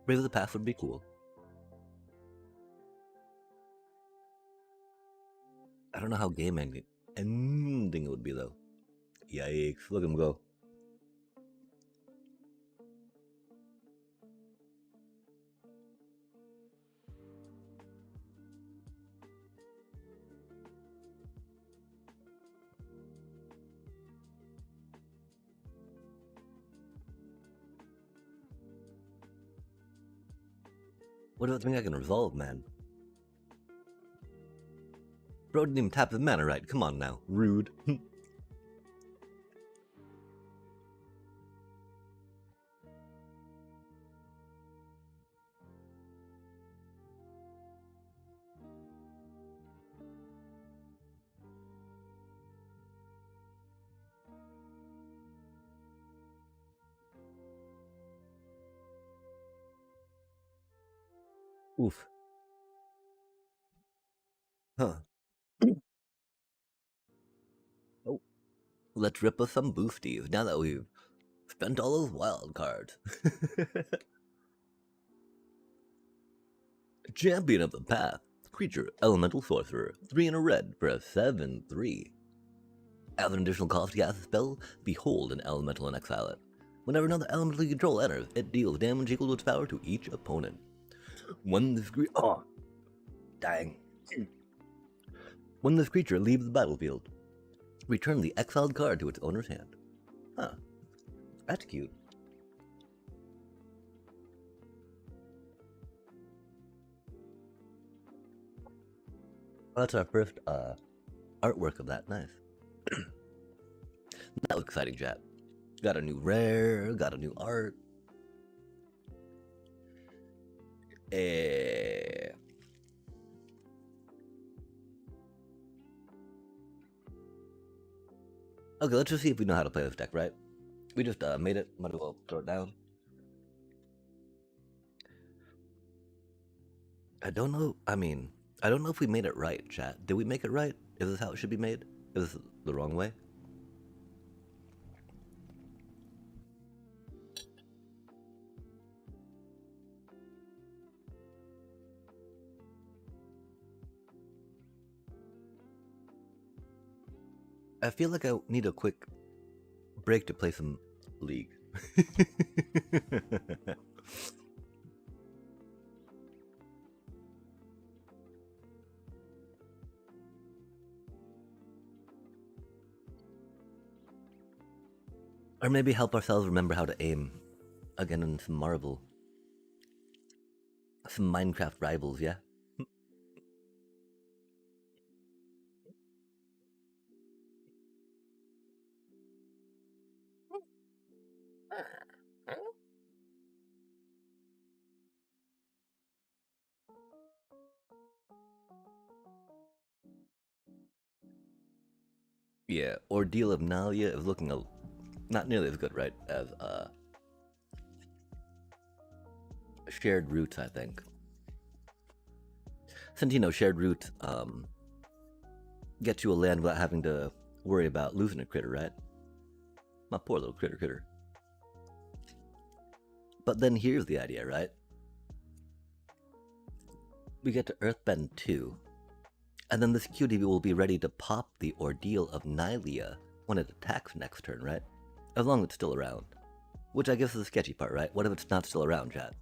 Speaker 1: Brave of the Past would be cool. I don't know how game ending it would be though. Yikes! Look at him go. What do I think I can resolve, man? Bro didn't even tap the mana right. Come on now. Rude. Oof. Huh. Oh. Let's rip us some boosties now that we've spent all those wild cards. Champion of the Path. Creature, Elemental Sorcerer. 3 in a red for a 7/3. As an additional cost to cast a spell, behold an elemental and exile it. Whenever another elemental you control enters, it deals damage equal to its power to each opponent. When this When this creature leaves the battlefield, return the exiled card to its owner's hand. Huh. That's cute. Well, that's our first artwork of that. Nice. That was exciting, chat. Got a new rare, got a new art. Okay, let's just see if we know how to play this deck, right? We just made it, might as well throw it down. I don't know, I don't know if we made it right, chat. Did we make it right? Is this how it should be made? Is this the wrong way? I feel like I need a quick break to play some League. Or maybe help ourselves remember how to aim again in some Marvel. Some Minecraft rivals, yeah? Yeah, Ordeal of Nalia is looking not nearly as good, right, as Shared Roots, I think. Since, you know, Shared Roots gets you a land without having to worry about losing a critter, right? My poor little critter. But then here's the idea, right? We get to Earthbend 2, and then this cutie will be ready to pop the Ordeal of Nylea when it attacks next turn, right? As long as it's still around. Which I guess is the sketchy part, right? What if it's not still around, chat?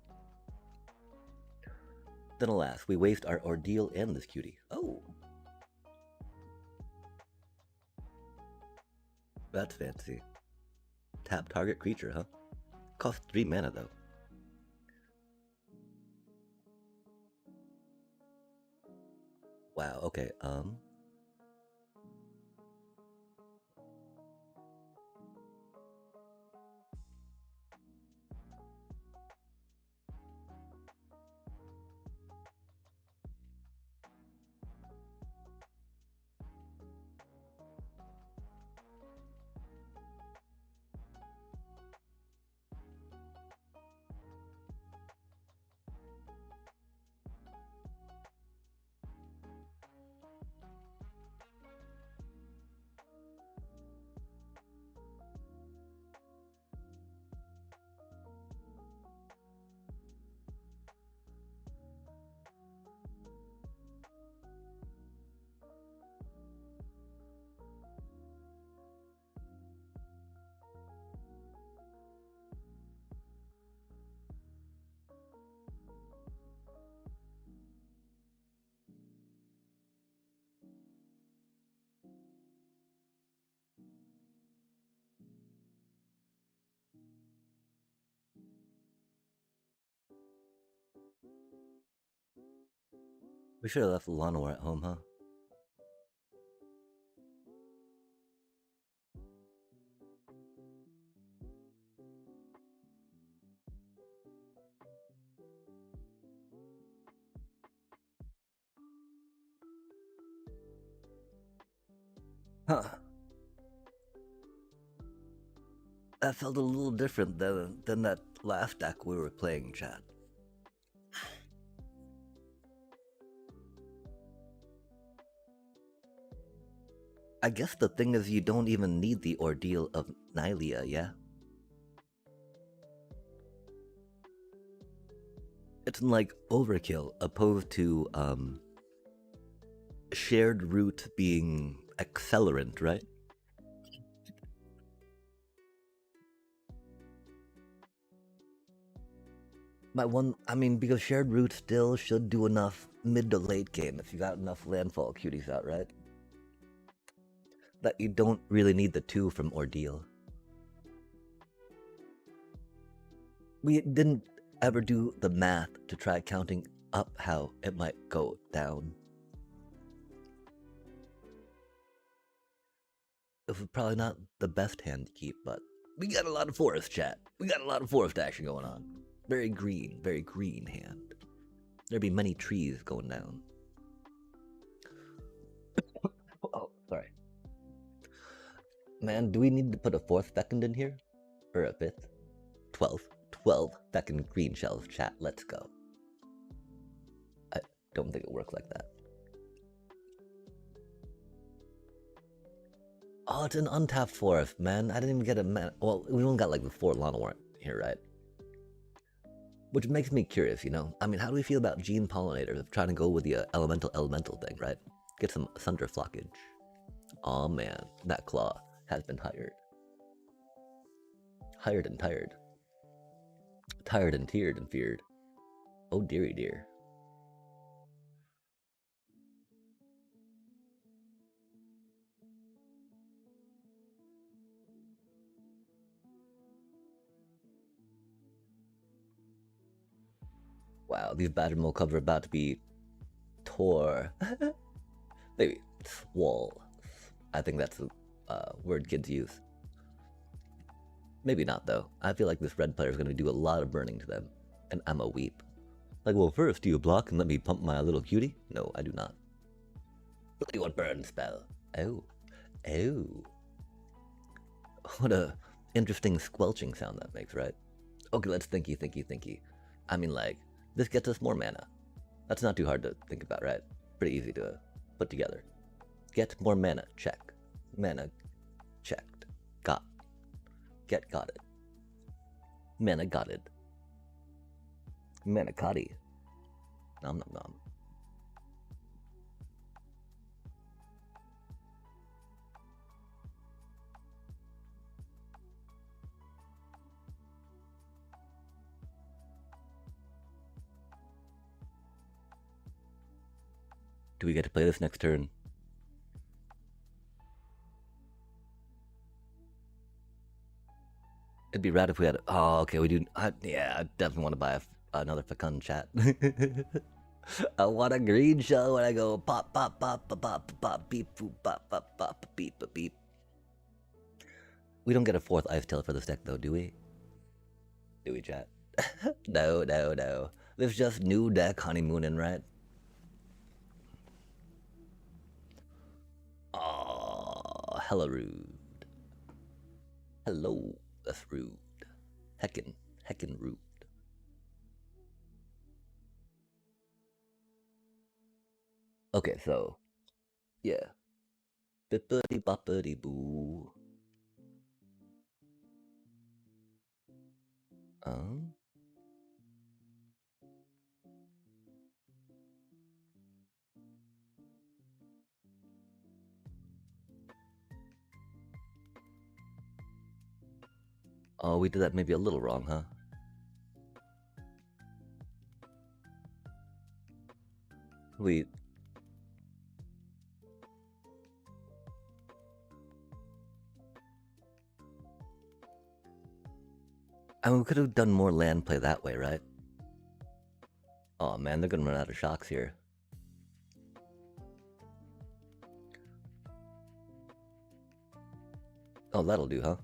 Speaker 1: Then alas, we waste our Ordeal and this cutie. Oh! That's fancy. Tap target creature, huh? Costs 3 mana, though. Wow, okay, we should have left Llanowar at home, huh? Huh. That felt a little different than that last deck we were playing, chat. I guess the thing is you don't even need the Ordeal of Nylea, yeah? It's like overkill opposed to Shared Root being accelerant, right? Because Shared Root still should do enough mid to late game if you got enough landfall cuties out, right? That you don't really need the 2 from Ordeal. We didn't ever do the math to try counting up how it might go down. This is probably not the best hand to keep, but we got a lot of forest, chat. We got a lot of forest action going on. Very green hand. There'd be many trees going down. Oh, sorry. Man, do we need to put a 4th Fecund in here? Or a 5th? 12 Fecund green shells, chat. Let's go. I don't think it works like that. Oh, it's an untapped forest, man. I didn't even get a man. Well, we only got like the 4 Llanowar here, right? Which makes me curious, you know? I mean, how do we feel about gene pollinators of trying to go with the elemental thing, right? Get some thunder flockage. Aw, man, that claw has been hired. Hired and tired. Tired and tiered and feared. Oh, dearie dear. Wow, these Badgermole covers are about to be tore. Maybe swole. I think that's a word kids use. Maybe not though. I feel like this red player is going to do a lot of burning to them, and I'm a weep. Like, well, first do you block and let me pump my little cutie? No, I do not. What do you want burn spell? Oh, oh. What a interesting squelching sound that makes, right? Okay, let's thinky. I mean, like, this gets us more mana. That's not too hard to think about, right? Pretty easy to put together. Get more mana, check. Mana, checked. Got. Get got it. Mana got it. Manicotti. Nom nom nom. Do we get to play this next turn? It'd be rad if we had. Oh, okay, we do. Yeah, I definitely want to buy another Fecund, chat. I want a green shell when I go pop, pop, pop, pop, pop, pop, beep, boop, pop, pop, pop, beep, beep, beep. We don't get a 4th Ice Tail for this deck, though, do we? Do we, chat? No. This is just new deck honeymooning, right? Oh, hella rude. Hello, that's rude. Heckin' rude. Okay, so, yeah. Bippity boppity boo. Oh, we did that maybe a little wrong, huh? We... I mean, we could have done more land play that way, right? Oh man, they're gonna run out of shocks here. Oh, that'll do, huh?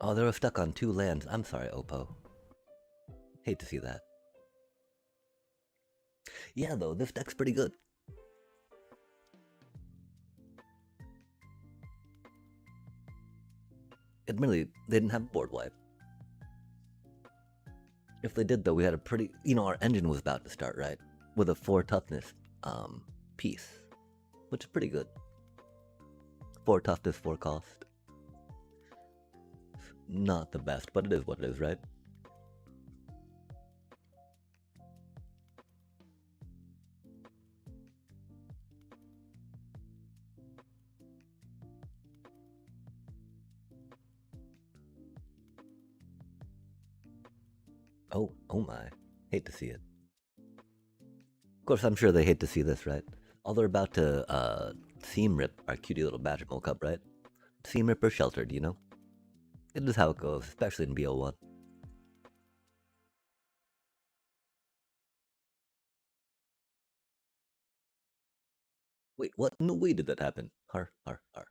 Speaker 1: Oh, they were stuck on 2 lands. I'm sorry, Oppo. Hate to see that. Yeah, though, this deck's pretty good. Admittedly, they didn't have board wipe. If they did, though, we had a pretty... You know, our engine was about to start, right? With a 4 toughness piece. Which is pretty good. 4 toughness, 4 cost. Not the best, but it is what it is, right? Oh my. Hate to see it. Of course, I'm sure they hate to see this, right? All they're about to, seam rip our cutie little badger cup, right? Seam rip or sheltered, you know? It is how it goes, especially in BO1. Wait, what? No way did that happen. Har, har, har.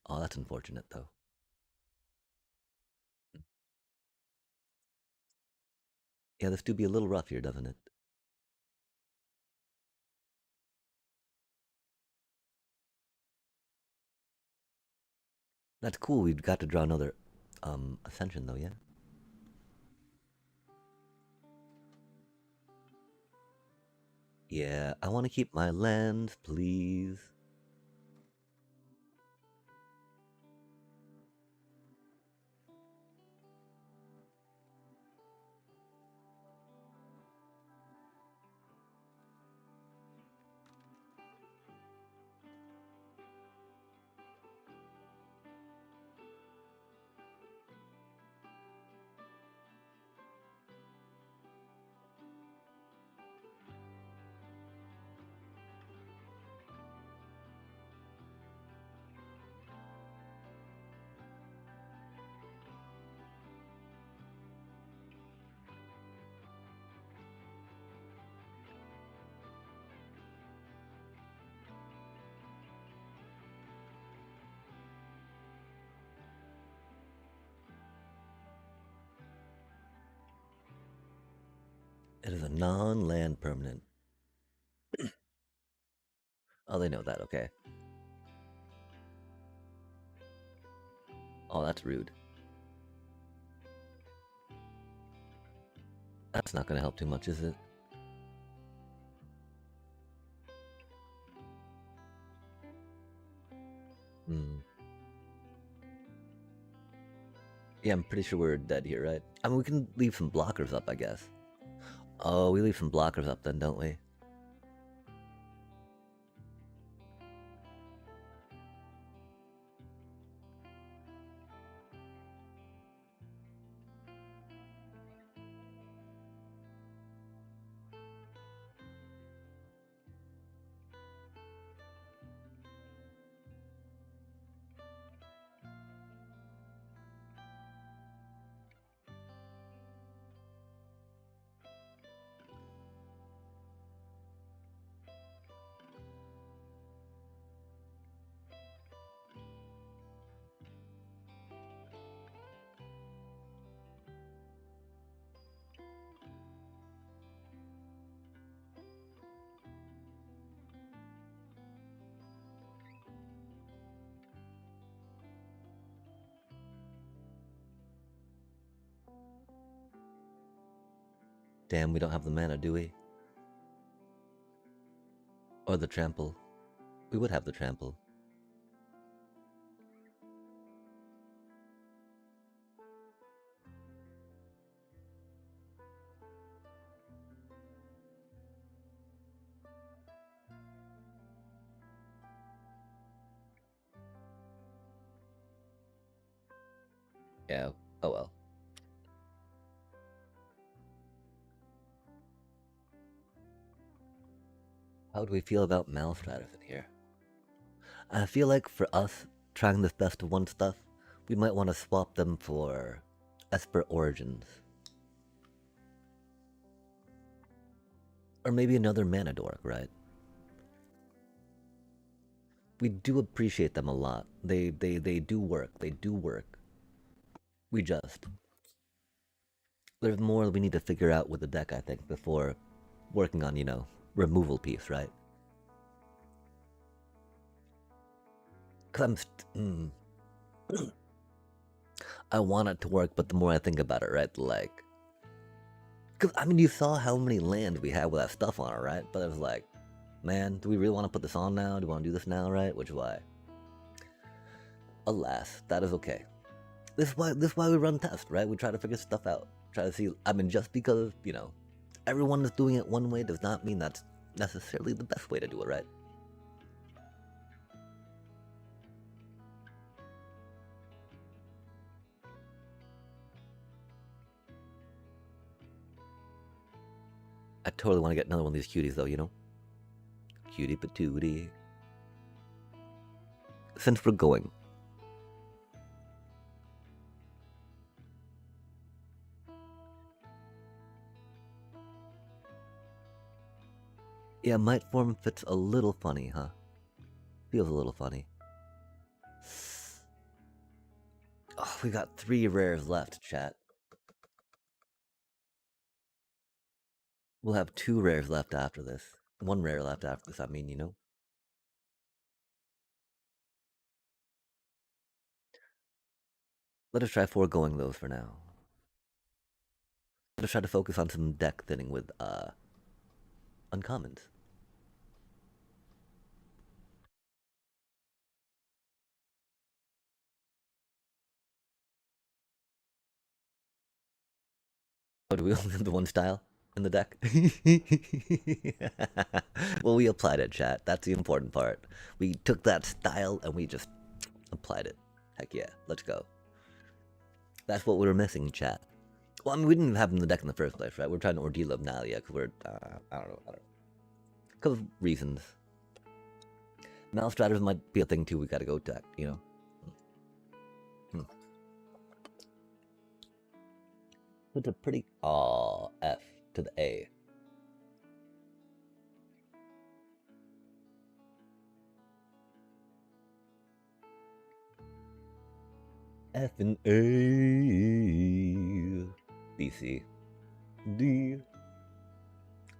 Speaker 1: Oh, that's unfortunate, though. Yeah, this do be a little rough here, doesn't it? That's cool. We've got to draw another, ascension, though, yeah? Yeah, I want to keep my lands, please. It is a non-land permanent. Oh, they know that, okay. Oh, that's rude. That's not gonna help too much, is it? Hmm. Yeah, I'm pretty sure we're dead here, right? I mean, we can leave some blockers up, I guess. Oh, we leave some blockers up then, don't we? Damn, we don't have the mana, do we? Or the trample. We would have the trample. Yeah, oh well. How do we feel about Malstratus in here? I feel like for us, trying this best of one stuff, we might want to swap them for Esper Origins. Or maybe another mana dork, right? We do appreciate them a lot. They do work. They do work. We just... There's more we need to figure out with the deck, I think, before working on, you know, removal piece, right? Cause I want it to work, but the more I think about it, right, like... Cause, I mean, you saw how many lands we had with that stuff on it, right? But it was like, man, do we really want to put this on now? Do we want to do this now, right? Which is why... Alas, that is okay. This is why we run tests, right? We try to figure stuff out. Try to see, I mean, just because, you know, everyone is doing it one way does not mean that's necessarily the best way to do it, right? I totally want to get another one of these cuties though, you know? Cutie patootie. Since we're going. Yeah, might form fits a little funny, huh? Feels a little funny. Oh, we got 3 rares left, chat. We'll have 2 rares left after this. 1 rare left after this, I mean, you know? Let us try foregoing those for now. Let us try to focus on some deck thinning with, uncommons. Oh, do we only have the one style in the deck? Well, we applied it, chat. That's the important part. We took that style and we just applied it. Heck yeah, let's go. That's what we were missing, chat. Well, I mean, we didn't have him in the deck in the first place, right? We're trying to ordeal of Nalia because we're, I don't know. Because of reasons. Malstrators might be a thing too we gotta go deck, you know? It's a pretty, F to the A. F and A. B, C, D.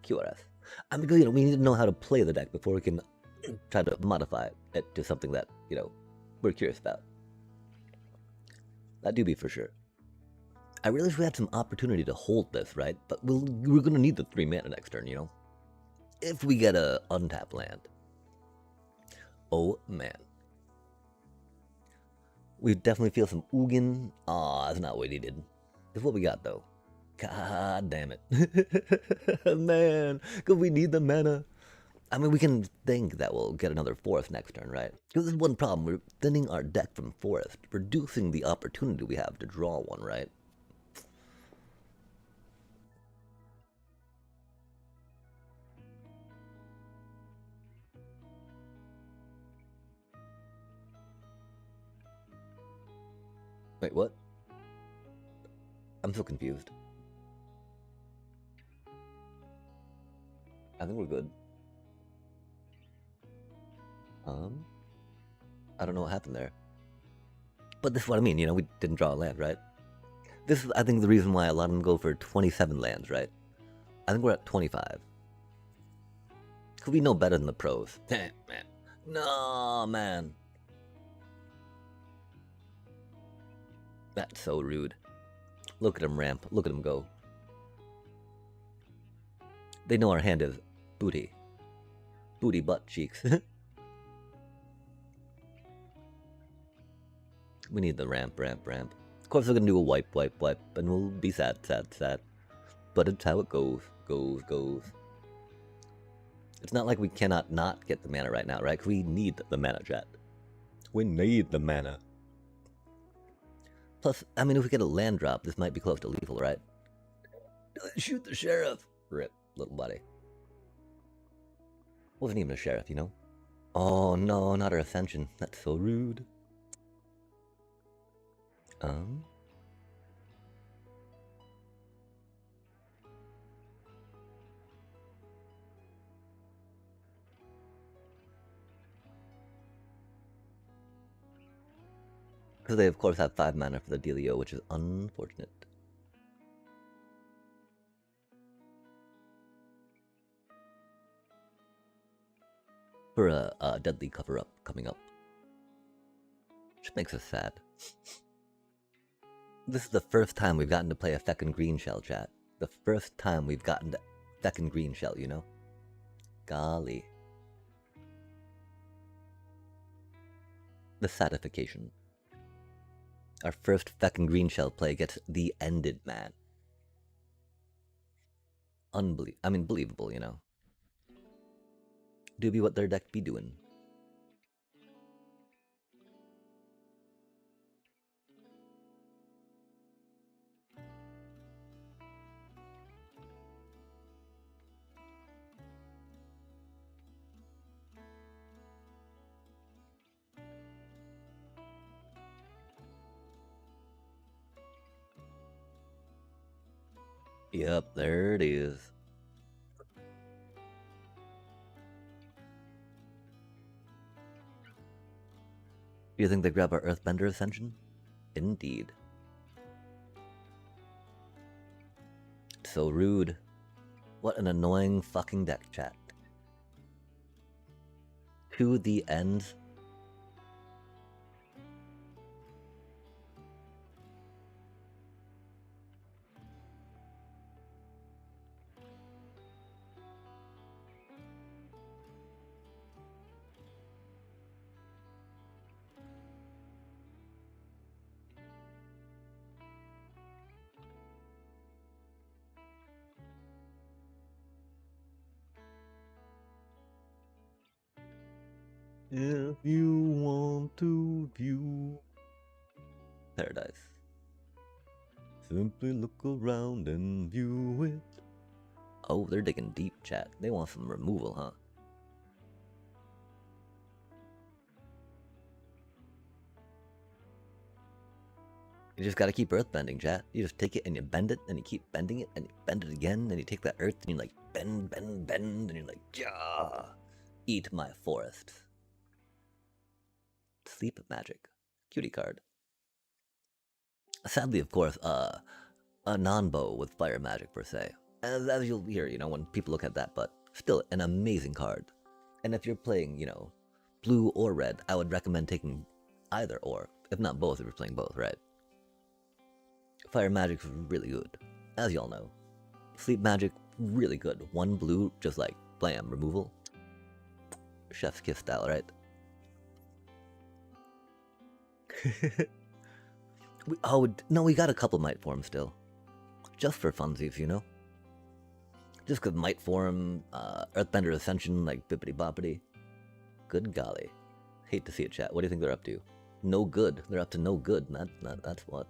Speaker 1: QRS. I mean, you know, we need to know how to play the deck before we can try to modify it to something that, you know, we're curious about. That do be for sure. I realize we had some opportunity to hold this, right? But we're gonna need the 3 mana next turn, you know? If we get a untapped land. Oh, man. We definitely feel some Ugin. Aw, that's not what we needed. That's what we got, though. God damn it. Man, because we need the mana. I mean, we can think that we'll get another forest next turn, right? Because there's one problem. We're thinning our deck from forest, reducing the opportunity we have to draw one, right? Wait, what? I'm so confused. I think we're good. I don't know what happened there. But this is what I mean, you know, we didn't draw a land, right? This is, I think, the reason why a lot of them go for 27 lands, right? I think we're at 25. Because we know better than the pros. Man. No, man. That's so rude. Look at him ramp. Look at him go. They know our hand is booty. Booty butt cheeks. We need the ramp. Of course we're gonna do a wipe, and we'll be sad. But it's how it goes. It's not like we cannot not get the mana right now, right? We need the mana, chat. We need the mana. Plus, I mean, if we get a land drop, this might be close to lethal, right? Shoot the sheriff! Rip, little buddy. Wasn't even a sheriff, you know? Oh no, not our ascension. That's so rude. Because they, of course, have 5 mana for the dealio, which is unfortunate. For a deadly cover-up coming up. Which makes us sad. This is the first time we've gotten to play a feckin' green shell, chat. The first time we've gotten to feckin' green shell, you know? Golly. The satification. Our first feckin' green shell play gets the ended, man. Believable, you know. Do be what their deck be doing. Yep, there it is. You think they grab our Earthbender Ascension? Indeed. So rude. What an annoying fucking deck, chat. To the ends. If you want to view paradise, simply look around and view it. Oh, they're digging deep, chat. They want some removal, huh? You just gotta keep earthbending, chat. You just take it and you bend it, and you keep bending it, and you bend it again, and you take that earth and you like bend, bend, bend, and you're like, yeah, eat my forest. Sleep magic. Cutie card. Sadly, of course, a non-bow with fire magic per se. As you'll hear, you know, when people look at that, but still an amazing card. And if you're playing, you know, blue or red, I would recommend taking either or, if not both, if you're playing both, right? Fire magic's really good, as y'all know. Sleep magic, really good. One blue, just like, blam, removal. Chef's kiss style, right? No, we got a couple might forms still. Just for funsies, you know? Just cause might form, Earthbender Ascension, like bippity boppity. Good golly. Hate to see it, chat. What do you think they're up to? No good. They're up to no good. That's what.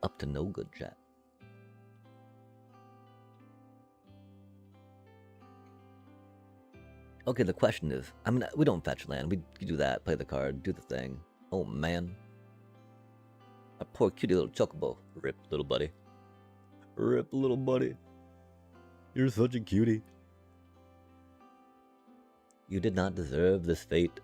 Speaker 1: Up to no good, chat. Okay, the question is, I mean, we don't fetch land. We do that, play the card, do the thing. Oh, man. A poor cutie little chocobo. Rip, little buddy. Rip, little buddy. You're such a cutie. You did not deserve this fate.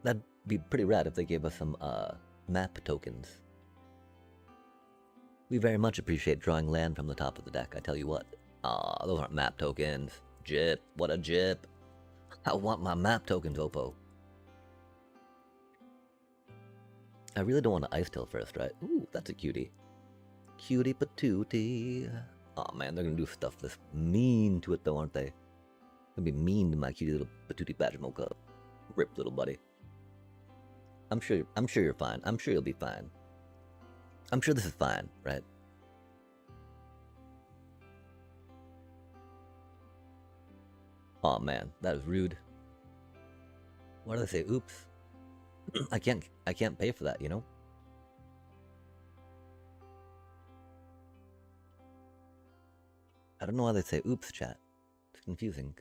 Speaker 1: That'd be pretty rad if they gave us some, map tokens. We very much appreciate drawing land from the top of the deck, I tell you what. Aw, those aren't map tokens. Jip, what a jip. I want my map tokens, Oppo. I really don't want to Ice Tail first, right? Ooh, that's a cutie. Cutie patootie. Aw man, they're gonna do stuff this mean to it though, aren't they? Gonna be mean to my cutie little patootie badger mocha. Rip, little buddy. I'm sure you're fine. I'm sure you'll be fine. I'm sure this is fine, right? Aw man, that is rude. Why do they say oops? I can't pay for that, you know? I don't know why they say oops, chat. It's confusing.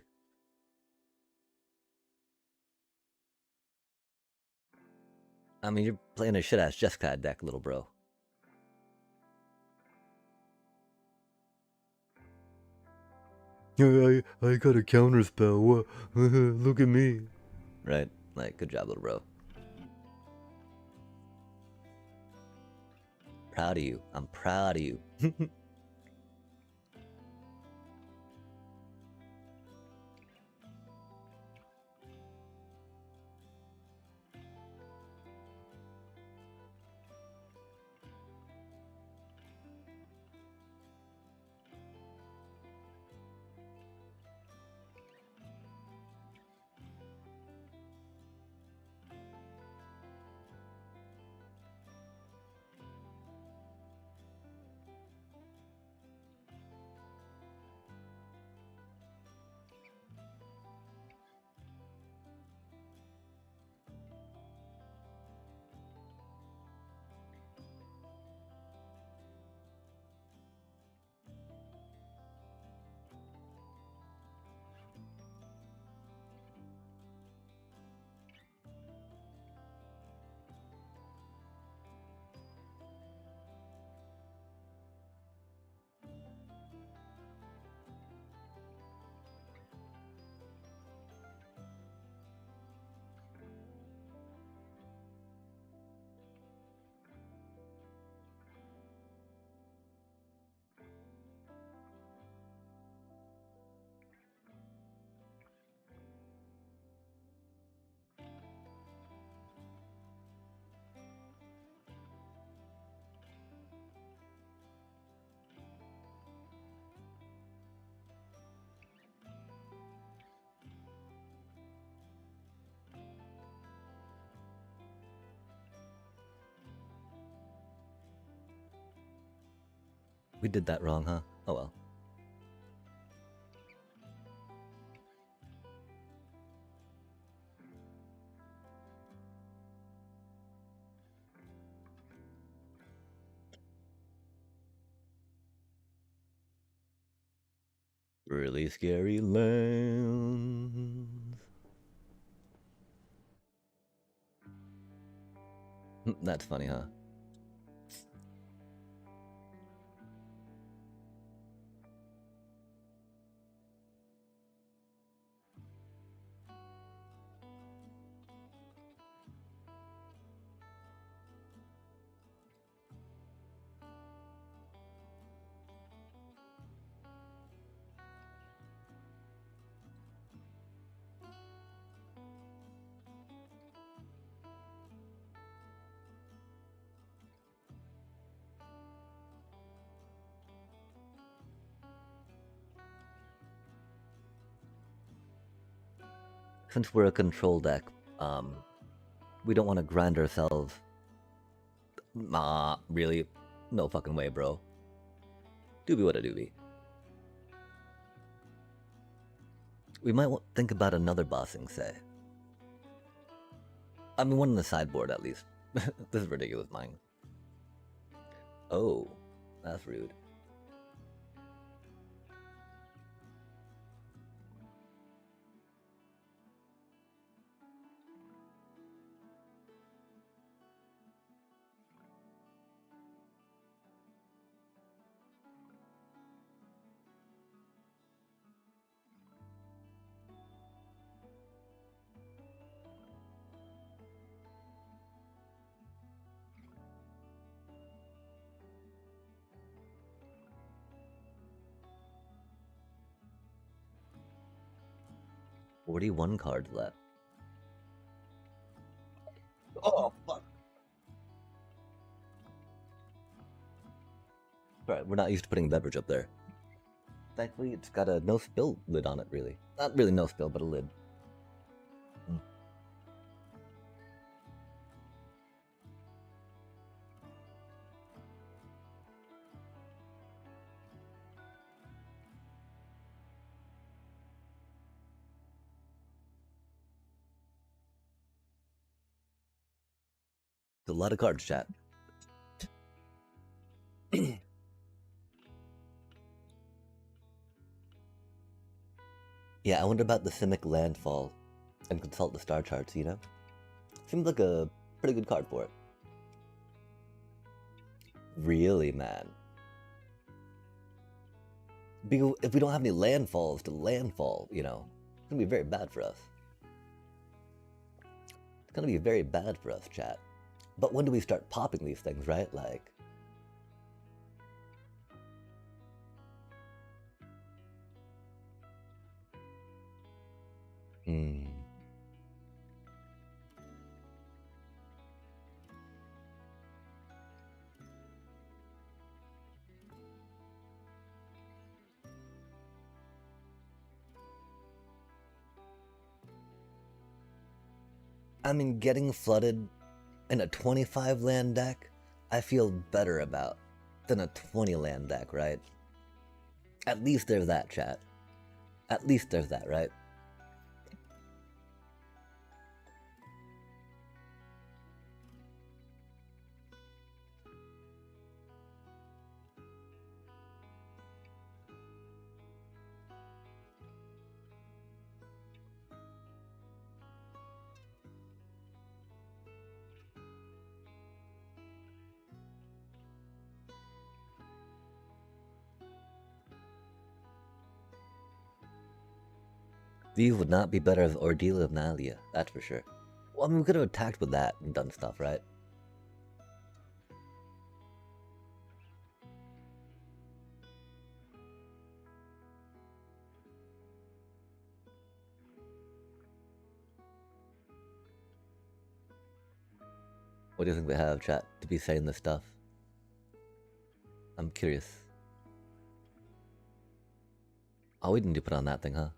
Speaker 1: I mean, you're playing a shit-ass Jeskai deck, little bro. I got a counter spell. Look at me. Right? Like, good job, little bro. Proud of you. I'm proud of you. We did that wrong, huh? Oh well. Really scary lands. That's funny, huh? Since we're a control deck, we don't want to grind ourselves. Nah, really? No fucking way, bro. Doobie what a doobie. We might think about another bossing, say. I mean, one on the sideboard at least. This is ridiculous, mine. Oh, that's rude. "41 cards left." Oh, fuck. Right, we're not used to putting beverage up there. Thankfully, it's got a no spill lid on it, really. Not really no spill, but a lid. It's a lot of cards, chat. Yeah, I wonder about the Simic Landfall and consult the star charts, you know? Seems like a pretty good card for it. Really, man. Because if we don't have any landfalls to landfall, you know, it's gonna be very bad for us. It's gonna be very bad for us, chat. But when do we start popping these things, right? Like... I mean, getting flooded in a 25 land deck, I feel better about than a 20 land deck, right? At least there's that, chat. At least there's that, right? These would not be better as Ordeal of Nalia, that's for sure. Well, I mean, we could have attacked with that and done stuff, right? What do you think they have, chat, to be saying this stuff? I'm curious. Oh, we didn't do put on that thing, huh?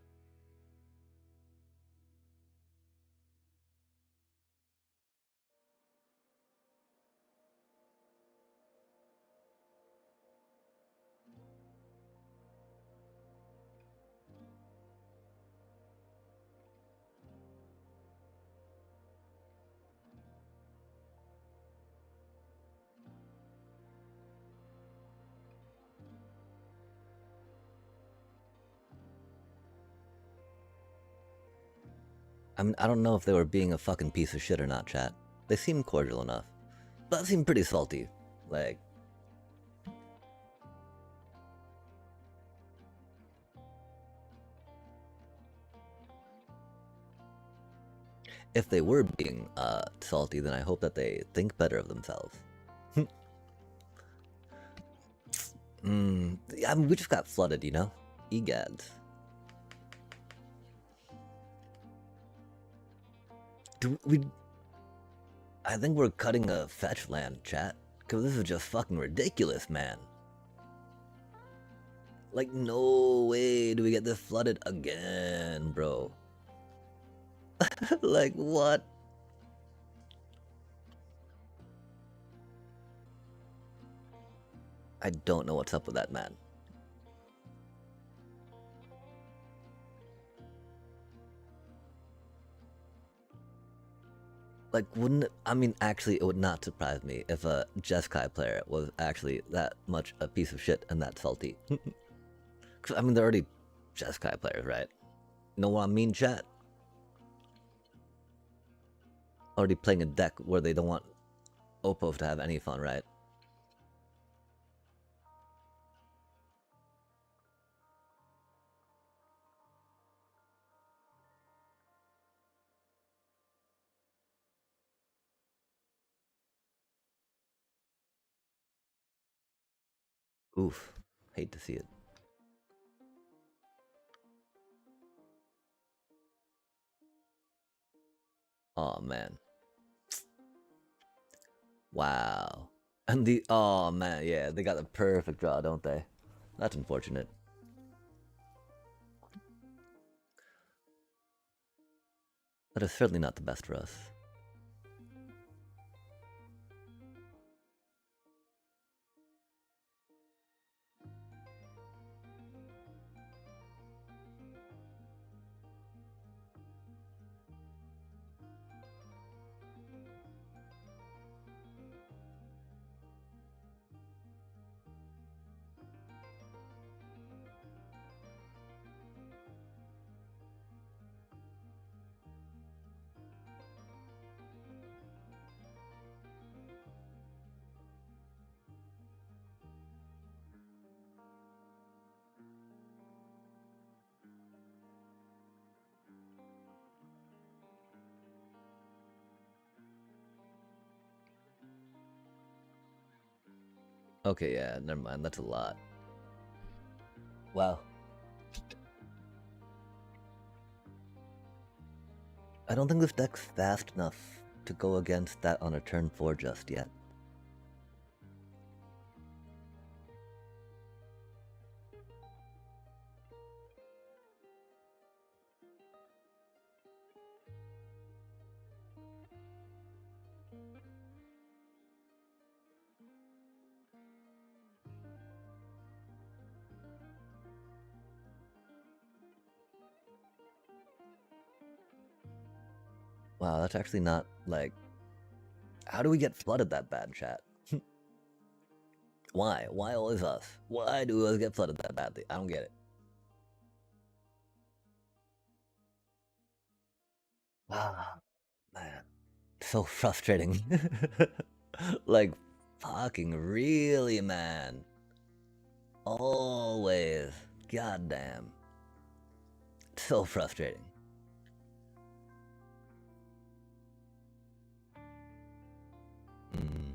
Speaker 1: I mean, I don't know if they were being a fucking piece of shit or not, chat. They seemed cordial enough. But that seemed pretty salty. Like... If they were being salty, then I hope that they think better of themselves. I mean, we just got flooded, you know? Egads. I think we're cutting a fetch land, chat. Cause this is just fucking ridiculous, man. Like, no way do we get this flooded again, bro. Like, what? I don't know what's up with that, man. Like, wouldn't it, I mean, actually, it would not surprise me if a Jeskai player was actually that much a piece of shit and that salty. Cause, I mean, they're already Jeskai players, right? Know what I mean, chat? Already playing a deck where they don't want Oppo to have any fun, right? Oof. Hate to see it. Oh man. Wow. And the oh man, yeah, they got the perfect draw, don't they? That's unfortunate. That is certainly not the best for us. Okay, yeah, never mind. That's a lot. Wow. I don't think this deck's fast enough to go against that on a turn 4 just yet. Wow, that's actually not, like... How do we get flooded that bad, chat? Why? Why always us? Why do we always get flooded that badly? I don't get it. Ah, man. So frustrating. Like, fucking really, man. Always. Goddamn. So frustrating. Mm.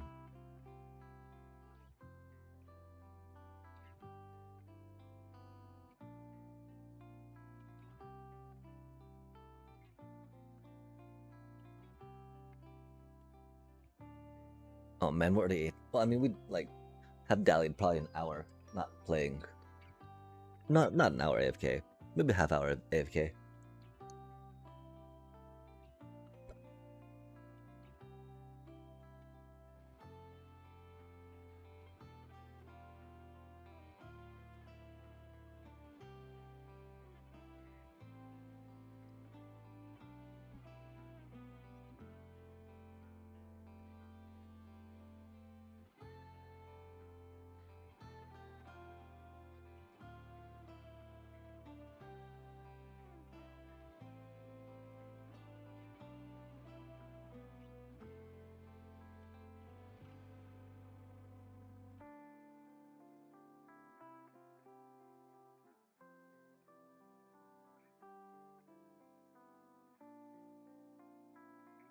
Speaker 1: Oh man, we're already... Well, I mean, we'd, like, have dallied probably an hour not playing. Not an hour AFK. Maybe half hour AFK.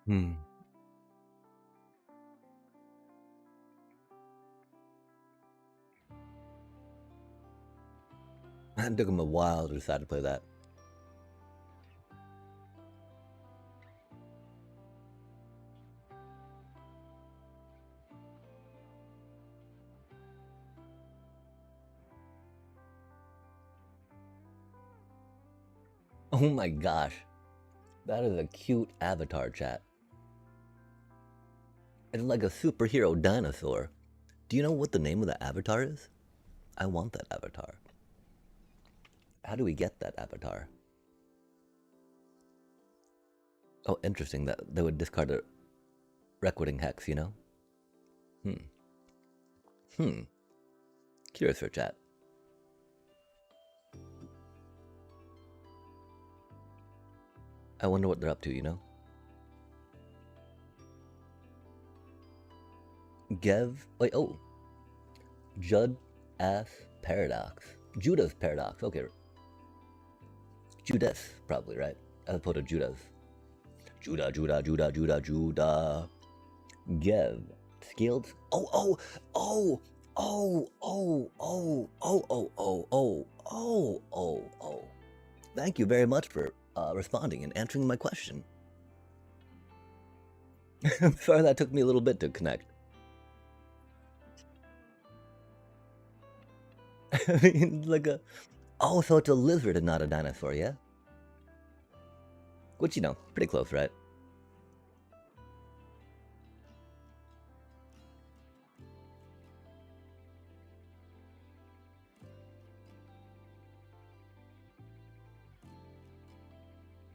Speaker 1: Hmm. It took him a while to decide to play that. Oh my gosh. That is a cute avatar, chat. It's like a superhero dinosaur. Do you know what the name of the avatar is? I want that avatar. How do we get that avatar? Oh, interesting that they would discard a Recording Hex, you know? Curious for chat. I wonder what they're up to, you know? Wait, oh. Judd Ass Paradox. Judah's Paradox, okay. Judas, probably, right? As opposed to Judas. Judah. Gev. Scaled. Oh. Thank you very much for responding and answering my question. I'm sorry that took me a little bit to connect. I mean, like a... Oh, so it's a lizard and not a dinosaur, yeah? Which, you know, pretty close, right?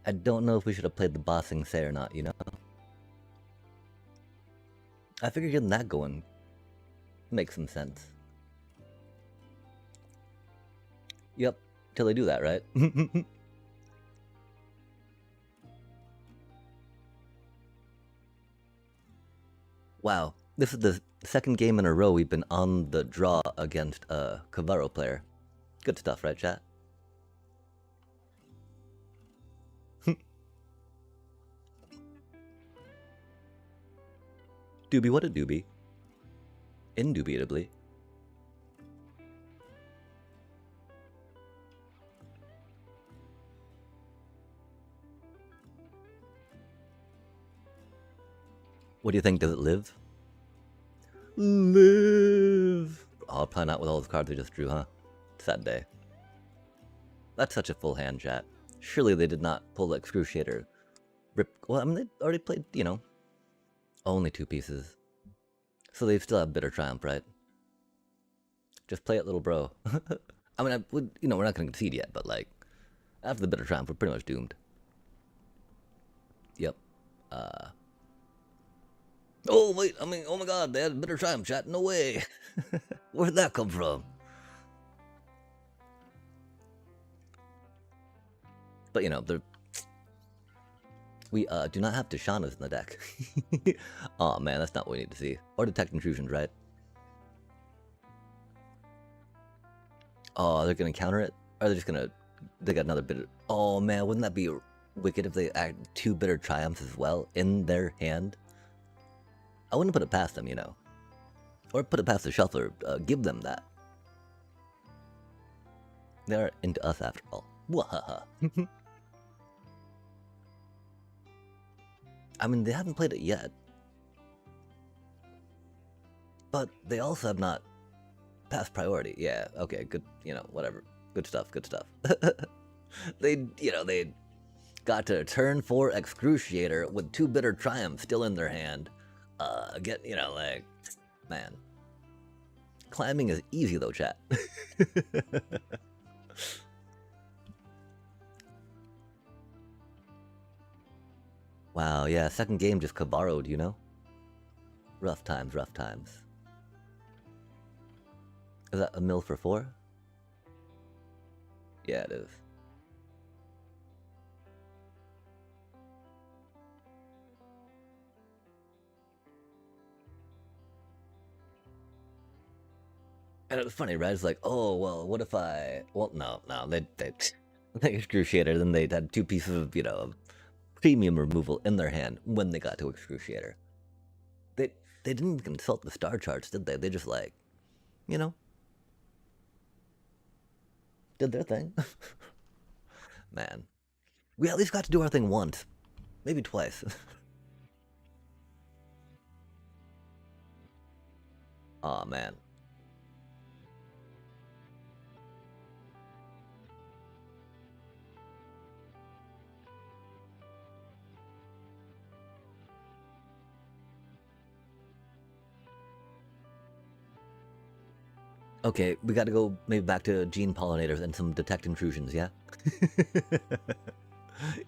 Speaker 1: I don't know if we should have played the bossing say or not, you know? I figured getting that going makes some sense. Yep, till they do that, right? Wow, this is the second game in a row we've been on the draw against a Kavaro player. Good stuff, right, chat? Doobie, what a doobie. Indubitably. What do you think? Does it live? Live! Oh, probably not with all those cards we just drew, huh? Sad day. That's such a full hand, chat. Surely they did not pull the Excruciator. Well, I mean, they already played, you know, only 2 pieces. So they still have Bitter Triumph, right? Just play it, little bro. I mean, you know, we're not going to concede yet, but like, after the Bitter Triumph, we're pretty much doomed. Yep. Oh, wait, I mean, oh my god, they had Bitter Triumph, chat. No way. Where'd that come from? But, you know, we do not have Tishana's in the deck. Oh man, that's not what we need to see. Or Detect Intrusions, right? Oh, they're gonna counter it? Or are they just gonna... They got another bitter... Oh man, wouldn't that be wicked if they add 2 Bitter Triumphs as well in their hand? I wouldn't put it past them, you know. Or put it past the shuffler. Give them that. They're into us after all. Wahaha. I mean, they haven't played it yet. But they also have not passed priority. Yeah, okay, good, you know, whatever. Good stuff, good stuff. They, you know, they got to turn 4 Excruciator with 2 Bitter Triumphs still in their hand. Get, you know, like, man. Climbing is easy though, chat. Wow, yeah, second game just Kavaro'd, you know? Rough times, rough times. Is that a mill for 4? Yeah, it is. And it was funny, right? It's like, oh, well, what if I... Well, no, they excruciated, then they had 2 pieces of, you know, premium removal in their hand when they got to Excruciator. They didn't consult the star charts, did they? They just like, you know, did their thing. Man, we at least got to do our thing once, maybe twice. Aw, man. Okay, we gotta go maybe back to gene pollinators and some detect intrusions, yeah?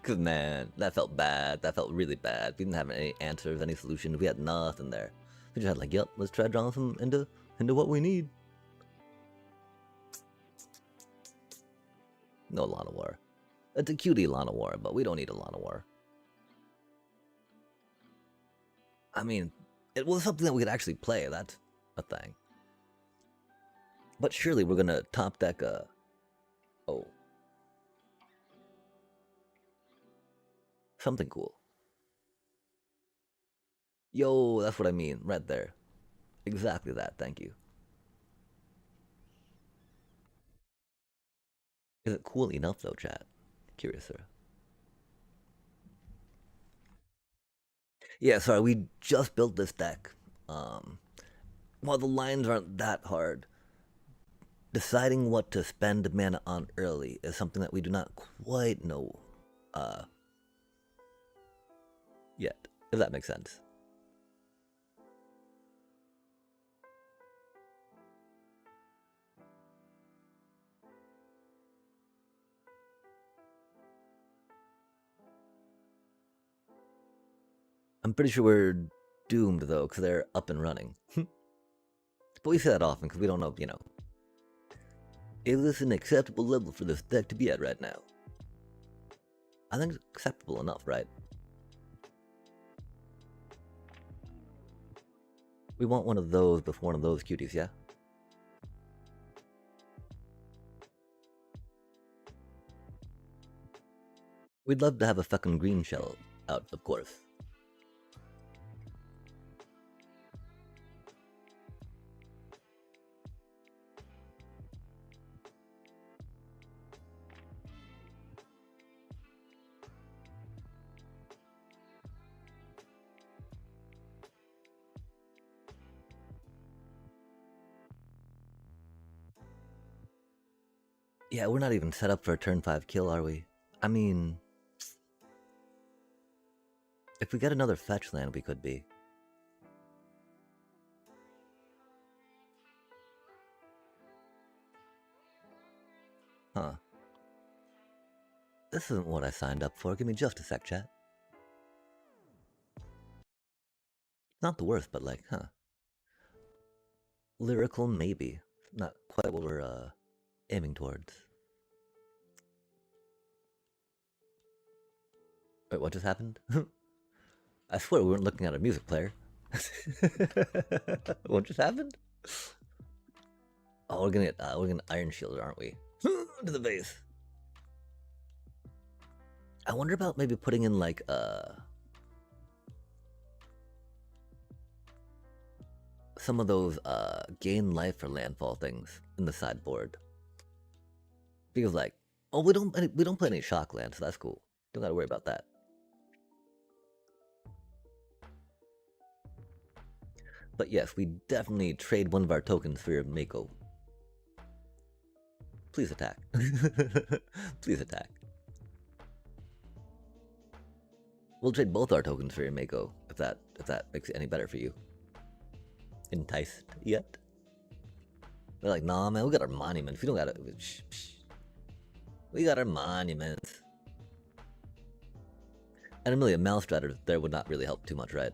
Speaker 1: Cause man, that felt bad. That felt really bad. We didn't have any answers, any solutions. We had nothing there. We just had like, yep, let's try drawing some into what we need. No Llanowar. It's a cutie Llanowar, but we don't need a Llanowar. I mean, it was something that we could actually play. That's a thing. But surely we're gonna top deck oh, something cool. Yo, that's what I mean, right there. Exactly that, thank you. Is it cool enough though, chat? Curious, sir. Yeah, sorry, we just built this deck. While the lines aren't that hard, deciding what to spend mana on early is something that we do not quite know yet, if that makes sense. I'm pretty sure we're doomed though, because they're up and running. But we say that often because we don't know, you know. Is this an acceptable level for this deck to be at right now? I think it's acceptable enough, right? We want one of those before one of those cuties, yeah? We'd love to have a fucking green shell out, of course. Yeah, we're not even set up for a turn 5 kill, are we? I mean, if we get another fetch land, we could be. Huh. This isn't what I signed up for. Give me just a sec, chat. Not the worst, but like, huh. Lyrical, maybe. Not quite what we're, aiming towards. Wait, what just happened? I swear we weren't looking at a music player. What just happened? Oh, we're gonna Iron Shield, aren't we? To the base. I wonder about maybe putting in like some of those gain life for landfall things in the sideboard. Because like, oh, we don't play any shock land, so that's cool. Don't gotta worry about that. But yes, we definitely trade one of our tokens for your Mako. Please attack. Please attack. We'll trade both our tokens for your Mako, if that makes it any better for you. Enticed yet? They're like, nah, man, we got our monuments. We don't got it. We got our monuments. And really, a Malstrader there would not really help too much, right?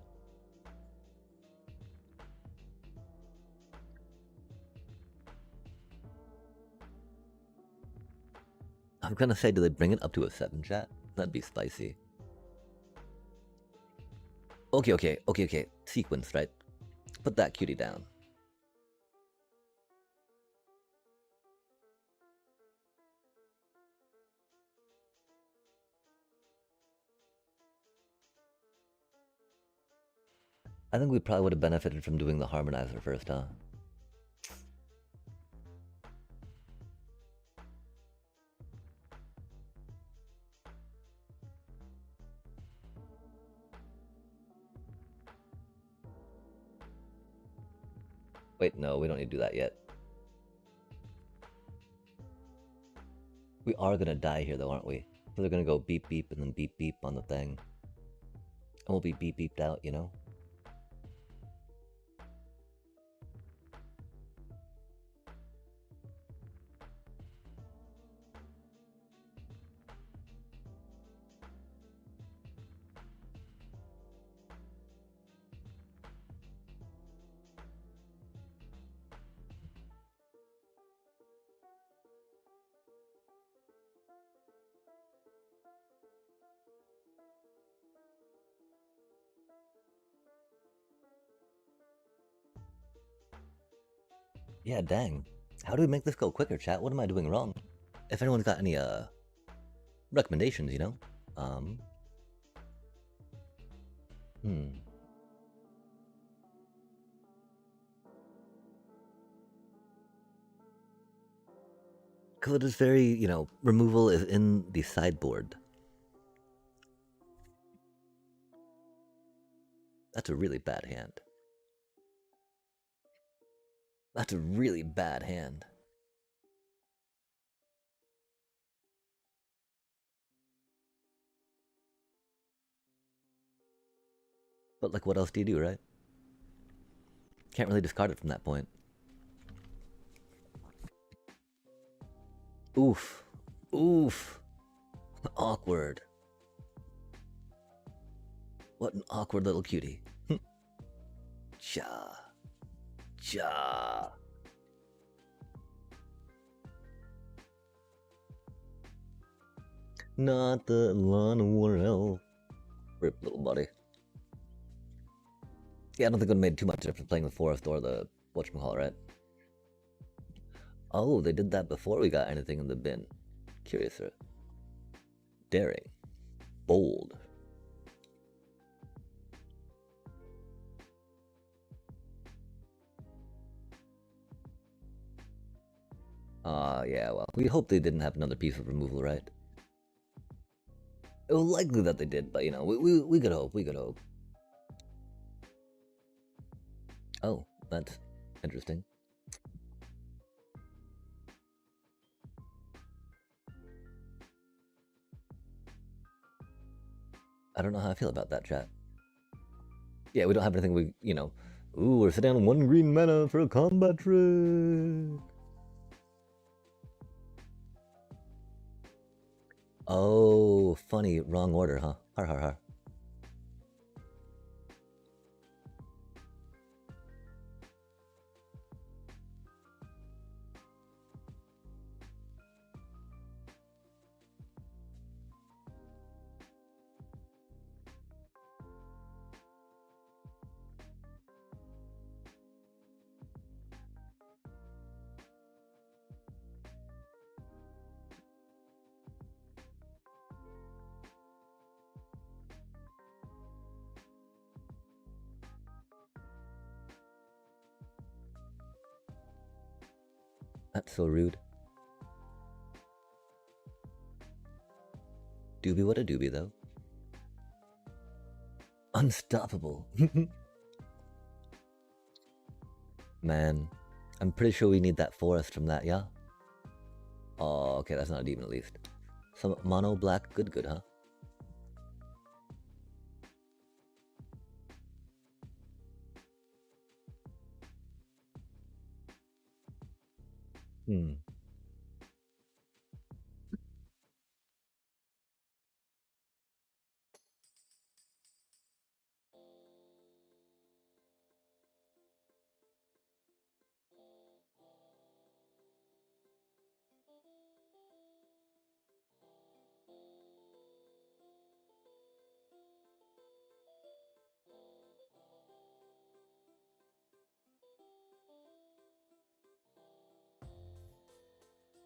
Speaker 1: I'm gonna say, do they bring it up to a 7, chat? That'd be spicy. Okay. Sequence, right? Put that cutie down. I think we probably would have benefited from doing the harmonizer first, huh? Wait, no, we don't need to do that yet. We are gonna die here though, aren't we? So they're gonna go beep beep and then beep beep on the thing. And we'll be beep beeped out, you know? Yeah, dang. How do we make this go quicker, chat? What am I doing wrong? If anyone's got any recommendations, you know? Because it is very, you know, removal is in the sideboard. That's a really bad hand. That's a really bad hand. But like, what else do you do, right? Can't really discard it from that point. Oof. Oof. Awkward. What an awkward little cutie. Cha. Cha. Not the Lana Warrell. Rip, little buddy. Yeah, I don't think it would have made too much difference playing the Forest or the whatchamacallit, right? Oh, they did that before we got anything in the bin. Curious, right? Daring. Bold. Yeah, well, we hope they didn't have another piece of removal, right? It was likely that they did, but you know, we could hope, we could hope. Oh, that's interesting. I don't know how I feel about that, chat. Yeah, we don't have anything we, you know. Ooh, we're sitting on 1 green mana for a combat trick. Oh, funny, wrong order, huh? Har har har. That's so rude. Doobie what a doobie, though. Unstoppable. Man, I'm pretty sure we need that forest from that, yeah? Oh, okay, that's not a demon at least. Some mono black good, huh?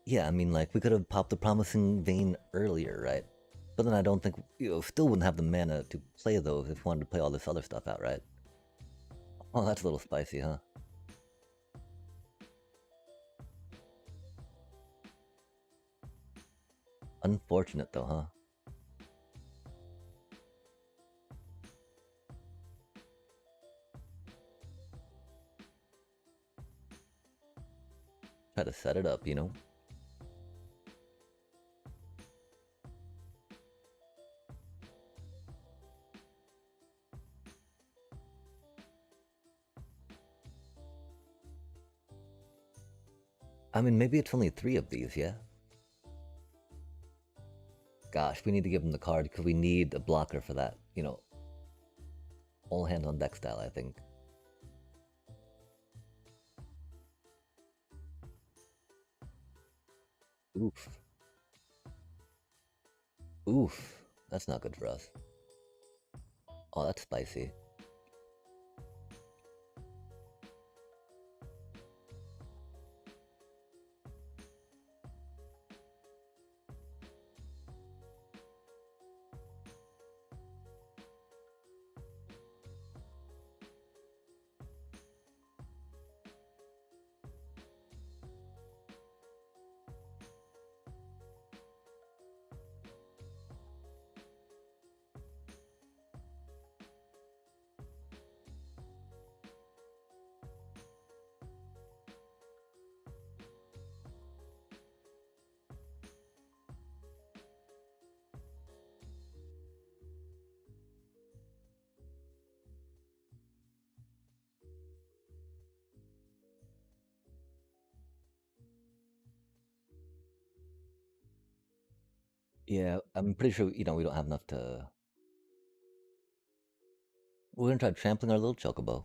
Speaker 1: Yeah, I mean, like, we could have popped the Promising Vein earlier, right? But then I don't think, you know, still wouldn't have the mana to play those if we wanted to play all this other stuff out, right? Oh, that's a little spicy, huh? Unfortunate though, huh? Try to set it up, you know? I mean, maybe it's only 3 of these, yeah? Gosh, we need to give him the card because we need a blocker for that, you know. All hands on deck style, I think. Oof. Oof. That's not good for us. Oh, that's spicy. Yeah, I'm pretty sure, you know, we don't have enough to... We're gonna try trampling our little chocobo.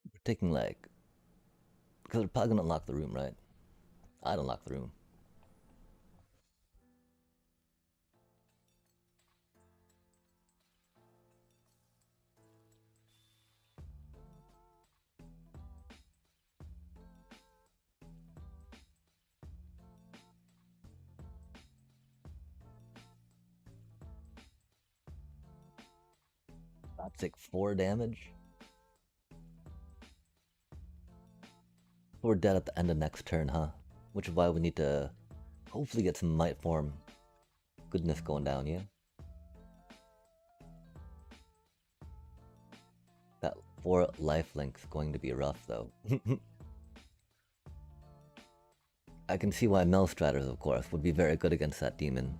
Speaker 1: We're taking like... Because we're probably gonna unlock the room, right? I'd unlock the room. I'd take 4 damage. We're dead at the end of next turn, huh? Which is why we need to hopefully get some might form goodness going down, yeah? That 4 lifelink's going to be rough, though. I can see why Melstraters, of course, would be very good against that demon.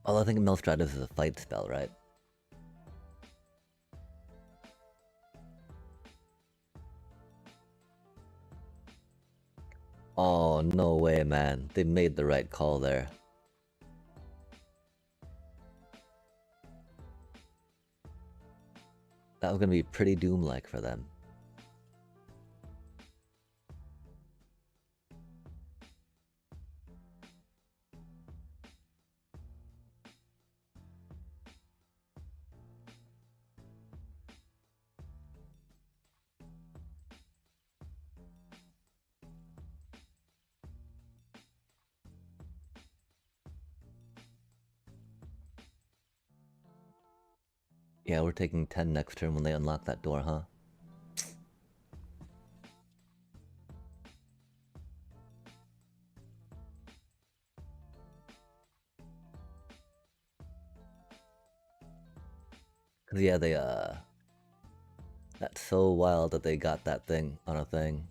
Speaker 1: Although I think Melstraters is a fight spell, right? Oh, no way, man. They made the right call there. That was gonna be pretty Doom-like for them. Yeah, we're taking 10 next turn when they unlock that door, huh? Cause yeah, they, that's so wild that they got that thing on a thing.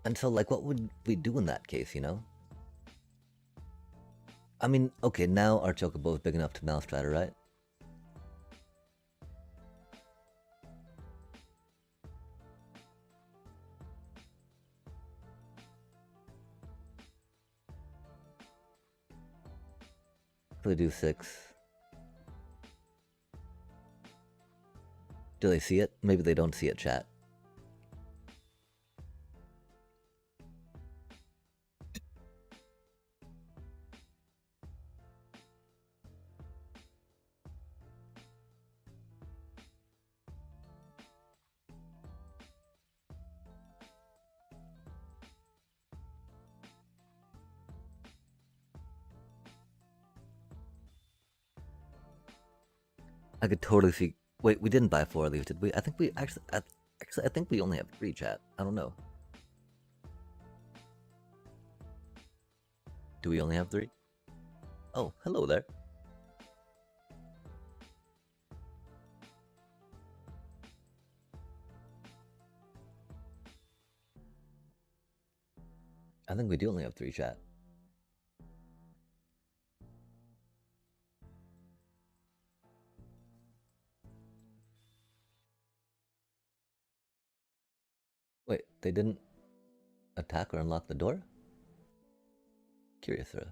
Speaker 1: And so, like, what would we do in that case, you know? I mean, okay, now our chocobo is big enough to Malstratter, right? So they do 6. Do they see it? Maybe they don't see it, chat. I could totally see. Wait, we didn't buy 4 leaves, did we? I think we actually. Actually, I think we only have 3, chat. I don't know. Do we only have 3? Oh, hello there. I think we do only have 3, chat. Wait, they didn't attack or unlock the door? Curious, sir.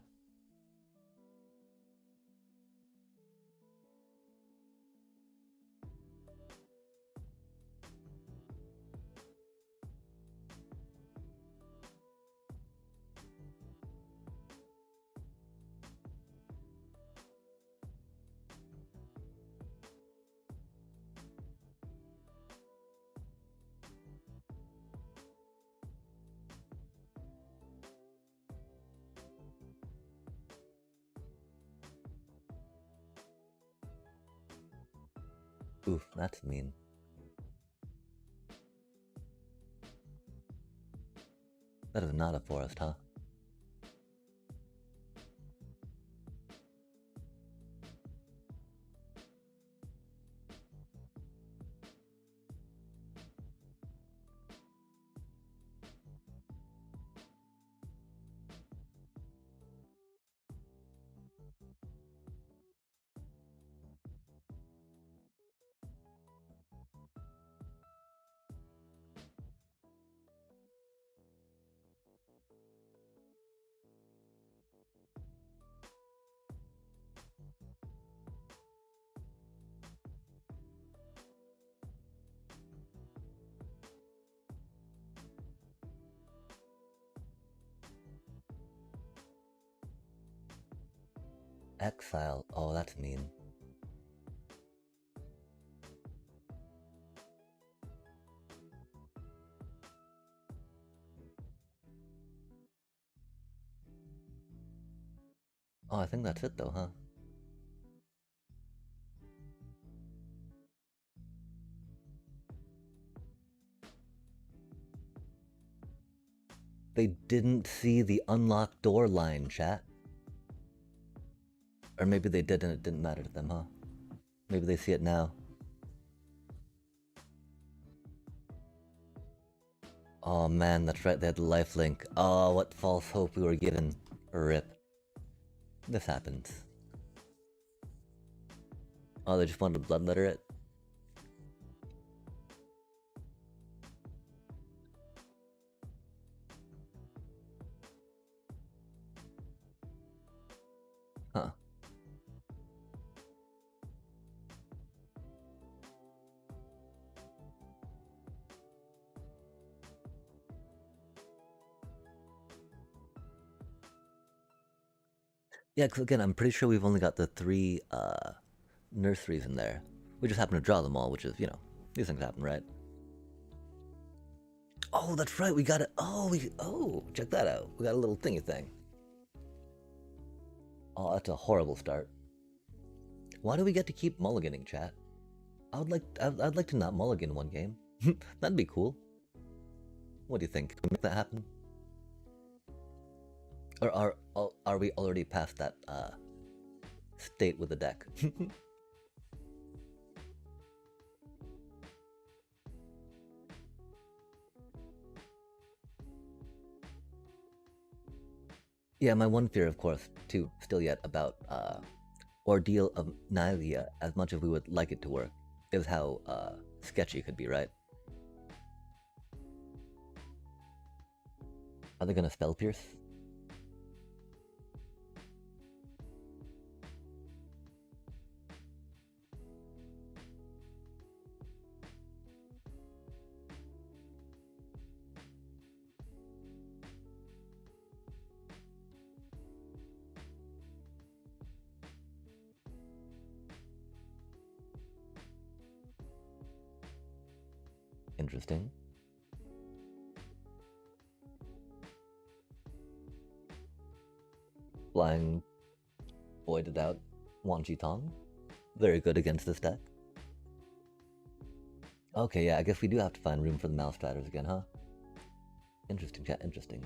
Speaker 1: Oof, that's mean. That is not a forest, huh? Exile. Oh, that's mean. Oh, I think that's it though, huh? They didn't see the unlocked door line, chat. Or maybe they did and it didn't matter to them, huh? Maybe they see it now. Oh man, that's right, they had the lifelink. Oh, what false hope we were given. RIP. This happens. Oh, they just wanted to bloodletter it? Huh. Yeah, because again, I'm pretty sure we've only got the 3 nurseries in there. We just happen to draw them all, which is, you know, these things happen, right? Oh, that's right, we got it. Oh, check that out. We got a little thingy thing. Oh, that's a horrible start. Why do we get to keep mulliganing, chat? I'd like to not mulligan one game. That'd be cool. What do you think? Can we make that happen? Or are we already past that state with the deck? Yeah, my one fear, of course, too, still yet about Ordeal of Nylea, as much as we would like it to work, is how sketchy it could be, right? Are they gonna spell pierce? Interesting. Flying voided out Wan Chi Tong. Very good against this deck. Okay, yeah, I guess we do have to find room for the Mouse Striders again, huh? Interesting, chat, interesting.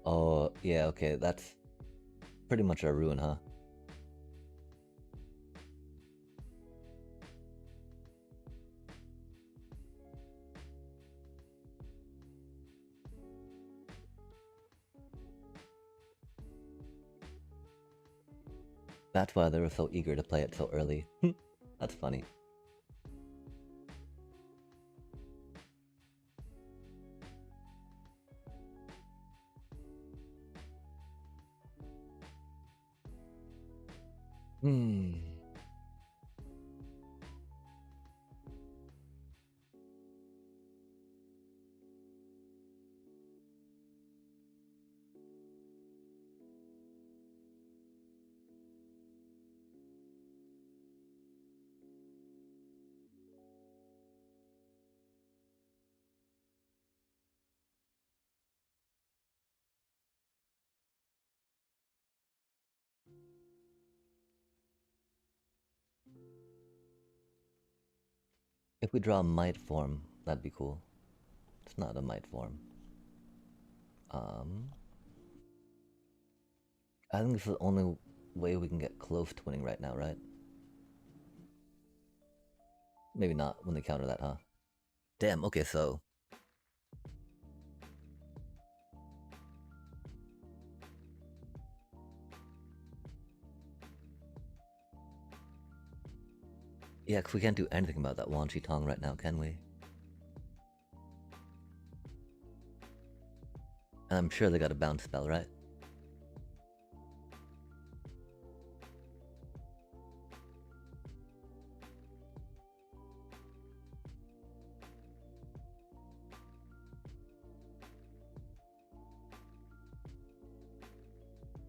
Speaker 1: Oh, yeah, okay, that's pretty much our ruin, huh? That's why they were so eager to play it so early. That's funny. Hmm. If we draw a Might form, that'd be cool. It's not a Might form. I think this is the only way we can get close to winning right now, right? Maybe not when they counter that, huh? Damn, okay, so... Yeah, 'cause we can't do anything about that Wan Shi Tong right now, can we? And I'm sure they got a bounce spell, right?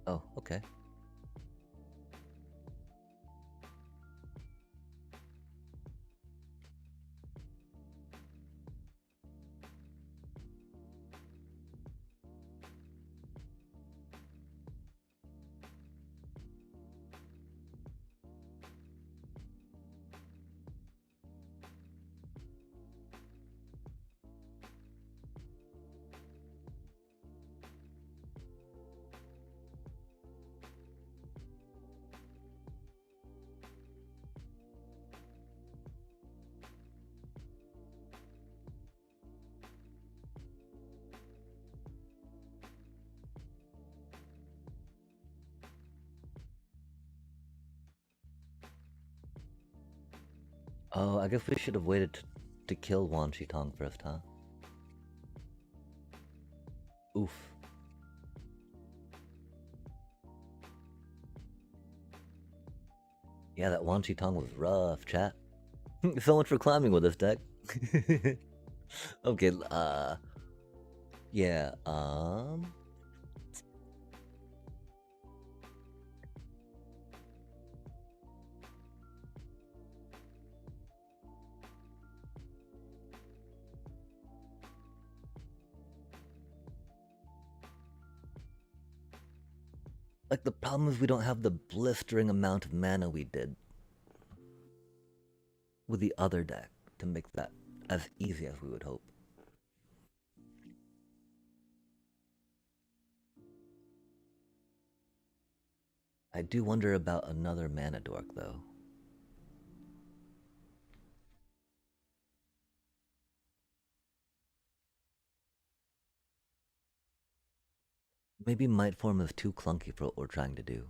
Speaker 1: Oh, okay. Oh, I guess we should have waited to kill Wan Shi Tong first, huh? Oof. Yeah, that Wan Shi Tong was rough, chat. So much for climbing with this deck. Okay, yeah, like, the problem is we don't have the blistering amount of mana we did with the other deck to make that as easy as we would hope. I do wonder about another mana dork, though. Maybe Might Form is too clunky for what we're trying to do.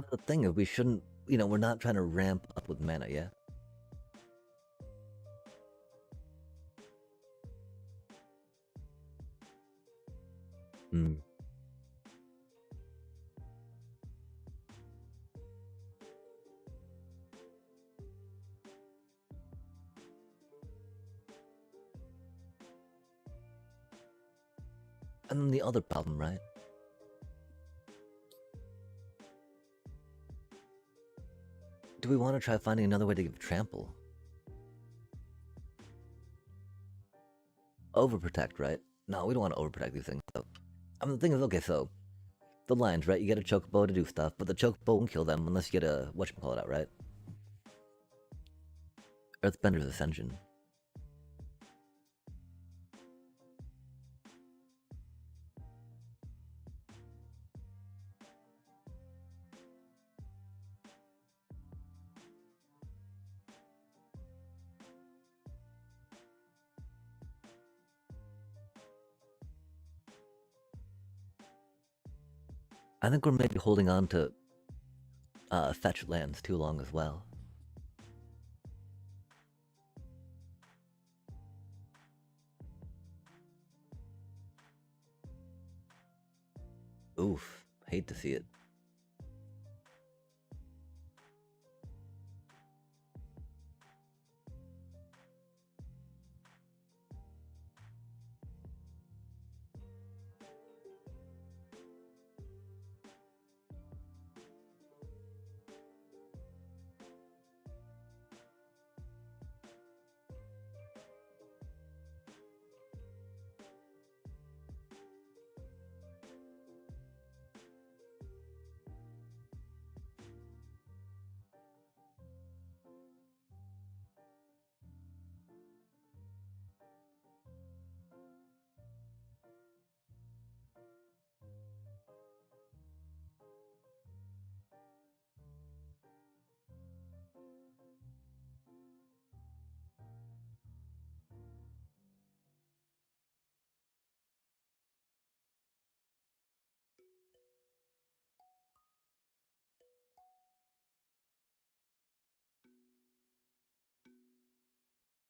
Speaker 1: The thing is, we shouldn't, we're not trying to ramp up with mana, yeah? Hmm. And then the other problem, right? Do we want to try finding another way to give trample? Overprotect, right? No, we don't want to overprotect these things. So, the thing is, okay, so the lions, right? You get a chocobo to do stuff, but the chocobo won't kill them unless you get a whatchamacallit out, right? Earthbender's Ascension. I think we're maybe holding on to fetch lands too long as well. Oof, hate to see it.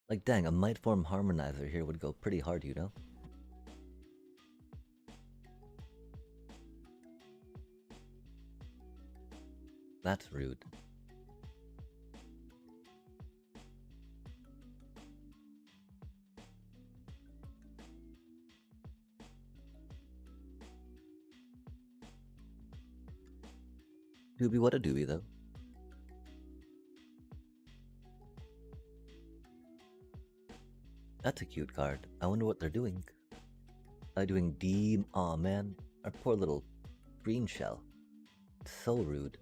Speaker 1: Like, dang, a Might Form Harmonizer here would go pretty hard, you know? That's rude. Doobie what a doobie, though. That's a cute card. I wonder what they're doing. Are they doing D? Aw, man. Our poor little green shell. So rude.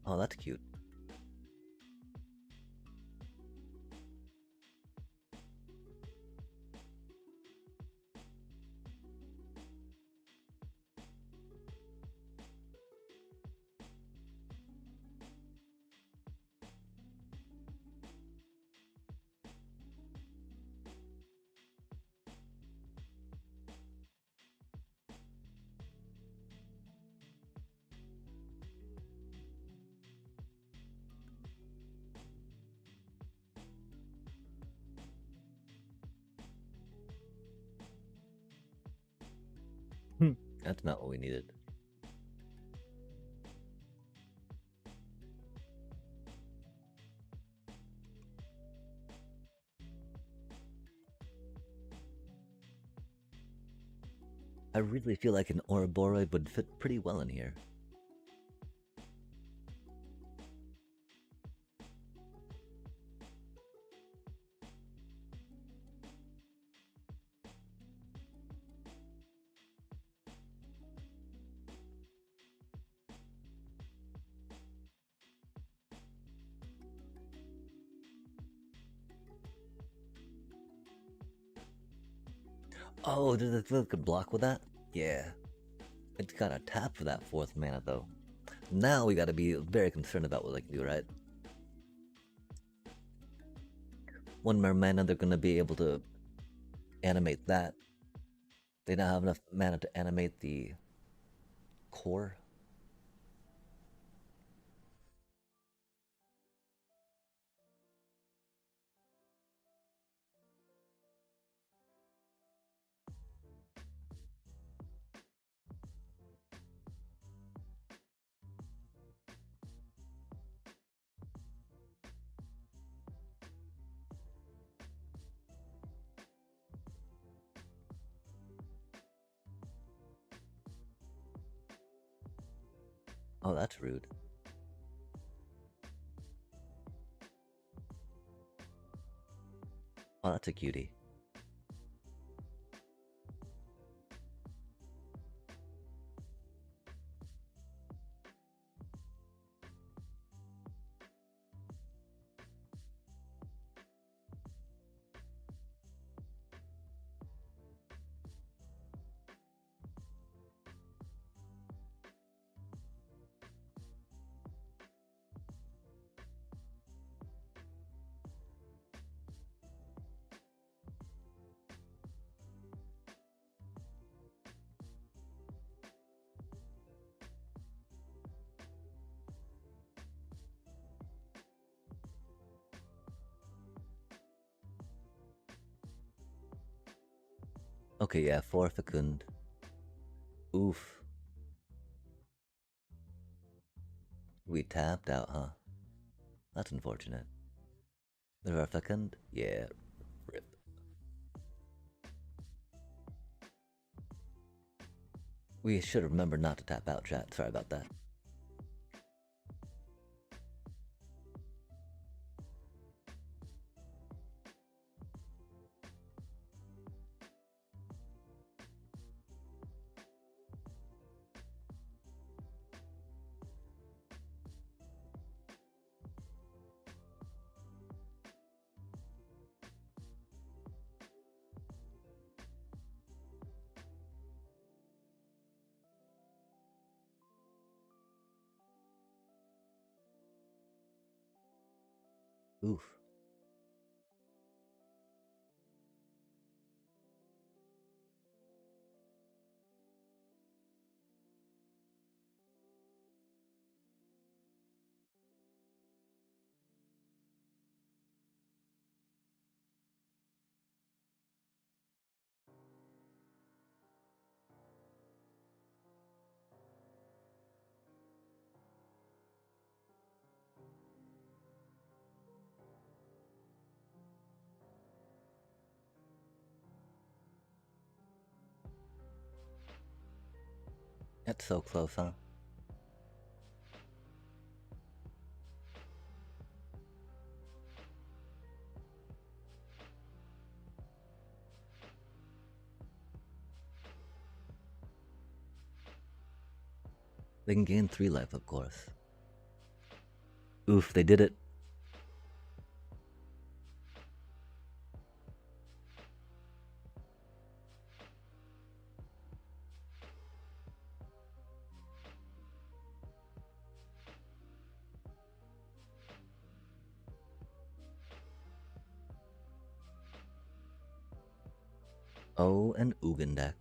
Speaker 1: Oh, that's cute. That's not what we needed. I really feel like an Ouroboros would fit pretty well in here. Oh, does it feel could block with that? Yeah. It's got a tap for that 4th mana though. Now we gotta be very concerned about what they can do, right? 1 more mana, they're gonna be able to animate that. They now have enough mana to animate the core. Oh, that's rude. Oh, that's a cutie. Okay, yeah, 4 Fecund. Oof. We tapped out, huh? That's unfortunate. There are Fecund? Yeah, rip. We should remember not to tap out, chat. Sorry about that. Oof. That's so close, huh? They can gain 3 life, of course. Oof, they did it. Oh, and Ugin deck.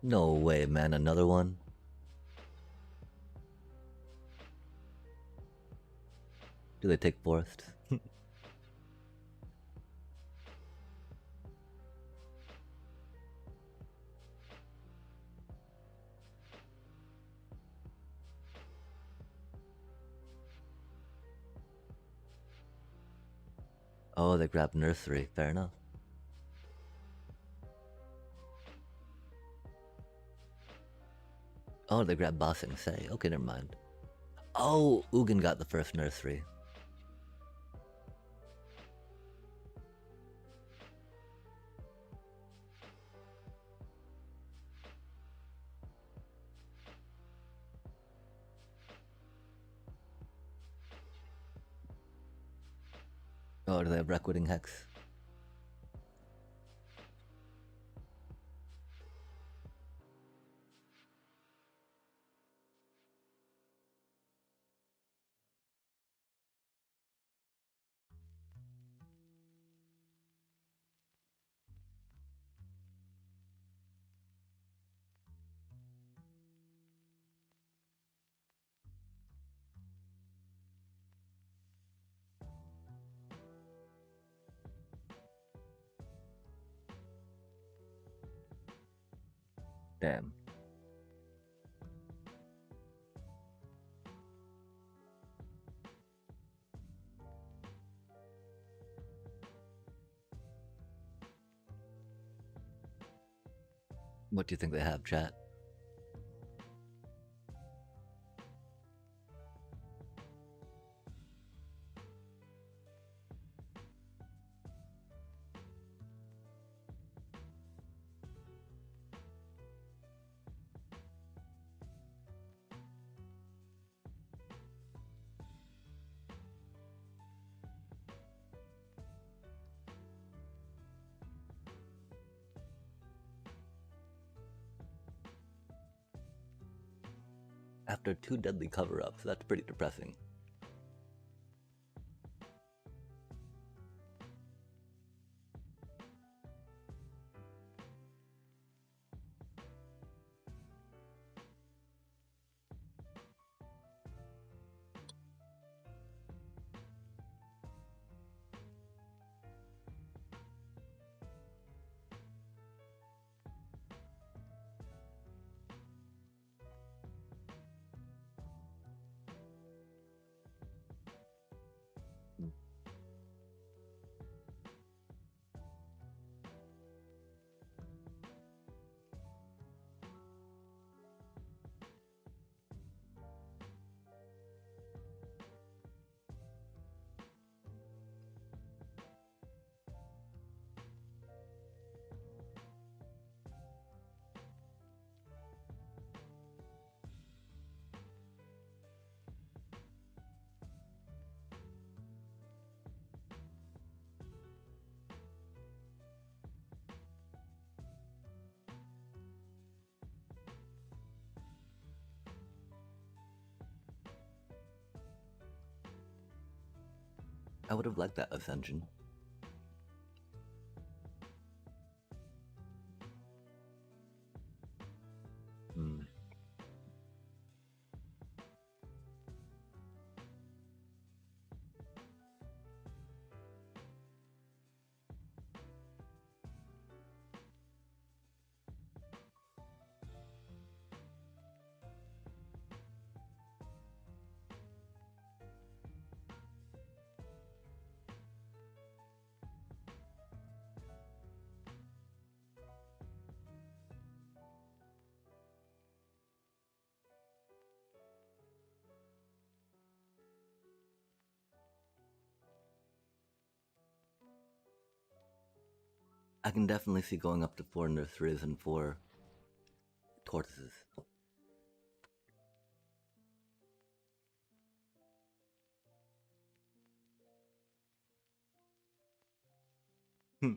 Speaker 1: No way, man, another one? Do they take Forest? Oh, they grab Nursery, fair enough. Oh, they grab Bossing Say. Okay, never mind. Oh, Ugin got the first Nursery. Oh, do they have Reckoning Hex? Damn. What do you think they have, chat? After 2 deadly cover-ups, that's pretty depressing. I would have liked that ascension. Hmm. I can definitely see going up to 4 nurseries and 4 tortoises. Hmm.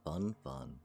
Speaker 1: Fun, fun.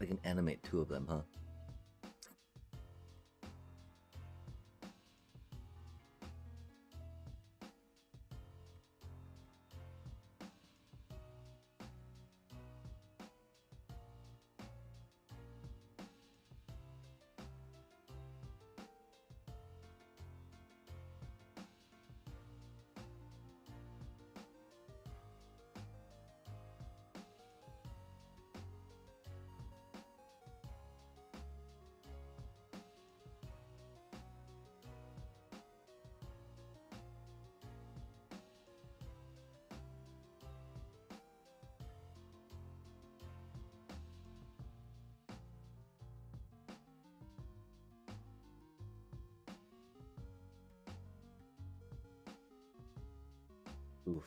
Speaker 1: I can animate 2 of them, huh? Oof.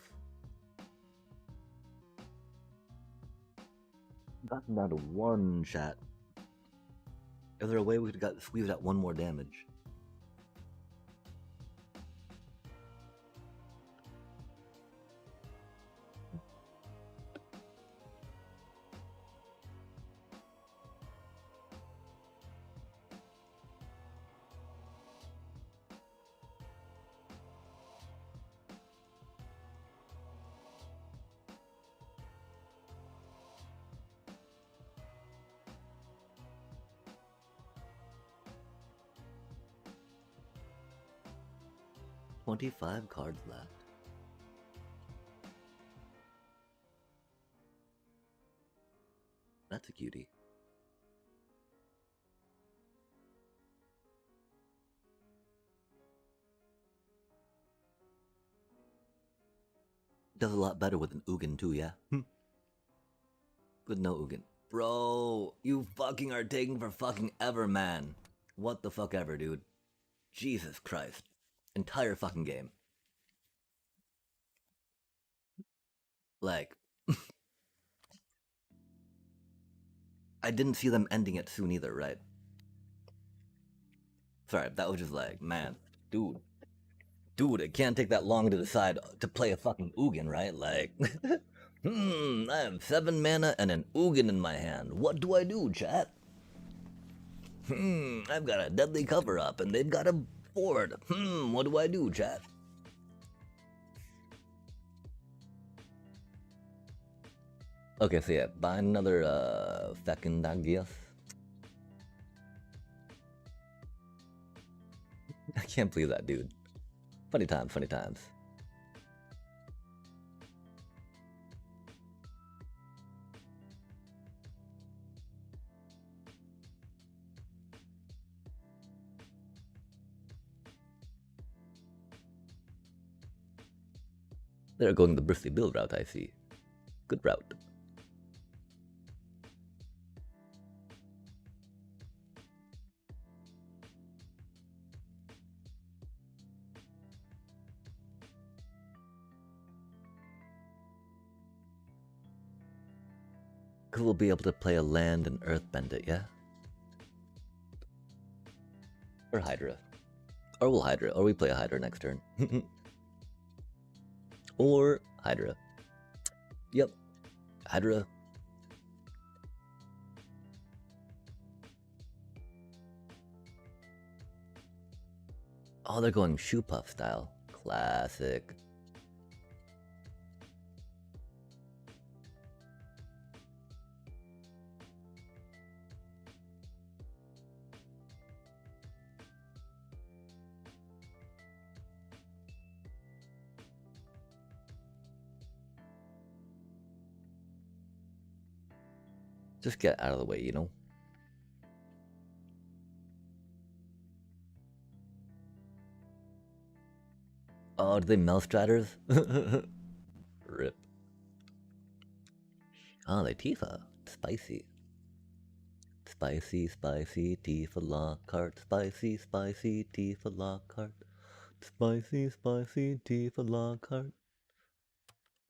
Speaker 1: Gotten down to 1, chat. Is there a way we could got squeeze out 1 more damage? $25 cards left. That's a cutie. Does a lot better with an Ugin too, yeah? With no Ugin. Bro, you fucking are taking for fucking ever, man. What the fuck ever, dude. Jesus Christ. Entire fucking game. Like, I didn't see them ending it soon either, right? Sorry, that was just like, man, dude. Dude, it can't take that long to decide to play a fucking Ugin, right? Like, I have 7 mana and an Ugin in my hand. What do I do, chat? I've got a deadly cover up and they've got a board. What do I do, chat? Okay, so yeah, buy another Fecundagios. I can't believe that, dude. Funny times, funny times. They're going the Bristly build route, I see. Good route. Because we'll be able to play a land and earth bandit, yeah? Or Hydra. Or we'll Hydra, or we play a Hydra next turn. Or Hydra. Yep. Hydra. Oh, they're going shoe puff style. Classic. Just get out of the way, you know? Oh, do they Melstraters? Rip. Oh, they Tifa. Spicy. Spicy, spicy Tifa Lockhart. Spicy, spicy Tifa Lockhart. Spicy, spicy Tifa Lockhart.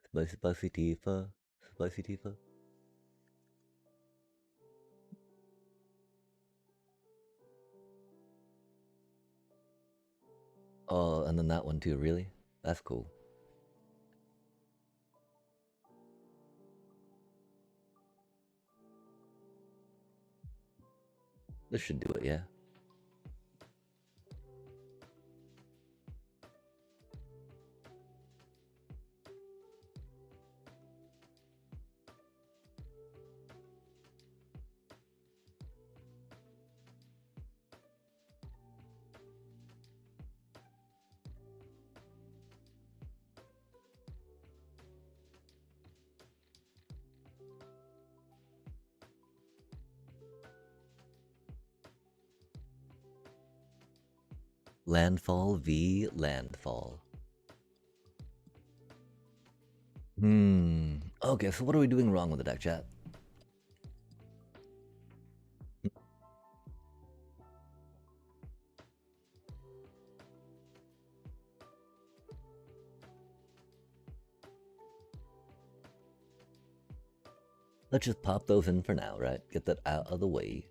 Speaker 1: Spicy, spicy Tifa. Spicy Tifa. Oh, and then that one too, really? That's cool. This should do it, yeah. Landfall v Landfall. Okay, so what are we doing wrong with the deck, chat? Let's just pop those in for now, right? Get that out of the way.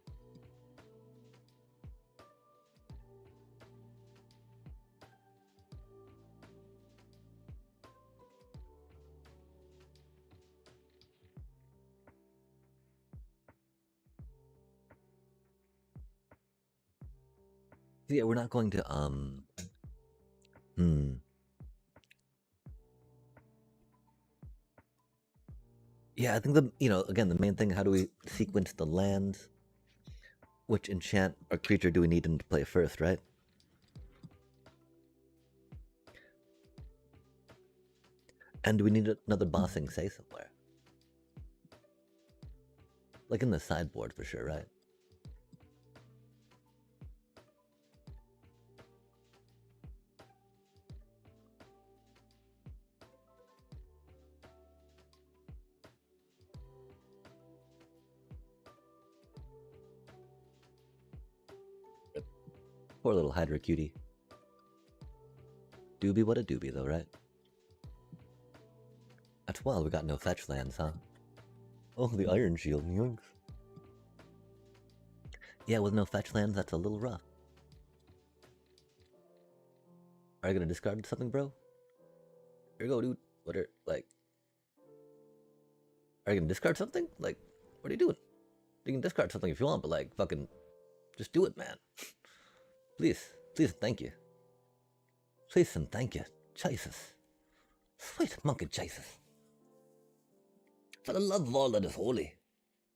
Speaker 1: So yeah, we're not going to yeah, I think again, the main thing, how do we sequence the lands? Which enchant or creature do we need into play first, right? And do we need another bossing say somewhere? Like in the sideboard for sure, right? Poor little Hydra cutie. Doobie what a doobie though, right? That's wild, we got no fetch lands, huh? Oh, the Iron Shield, yoinks. Yeah, with no fetch lands, that's a little rough. Are you gonna discard something, bro? Here you go, dude. What are you gonna discard something? Like, what are you doing? You can discard something if you want, but like, fucking, just do it, man. Please, please, thank you. Please and thank you. Jesus. Sweet monkey Jesus. For the love of all that is holy.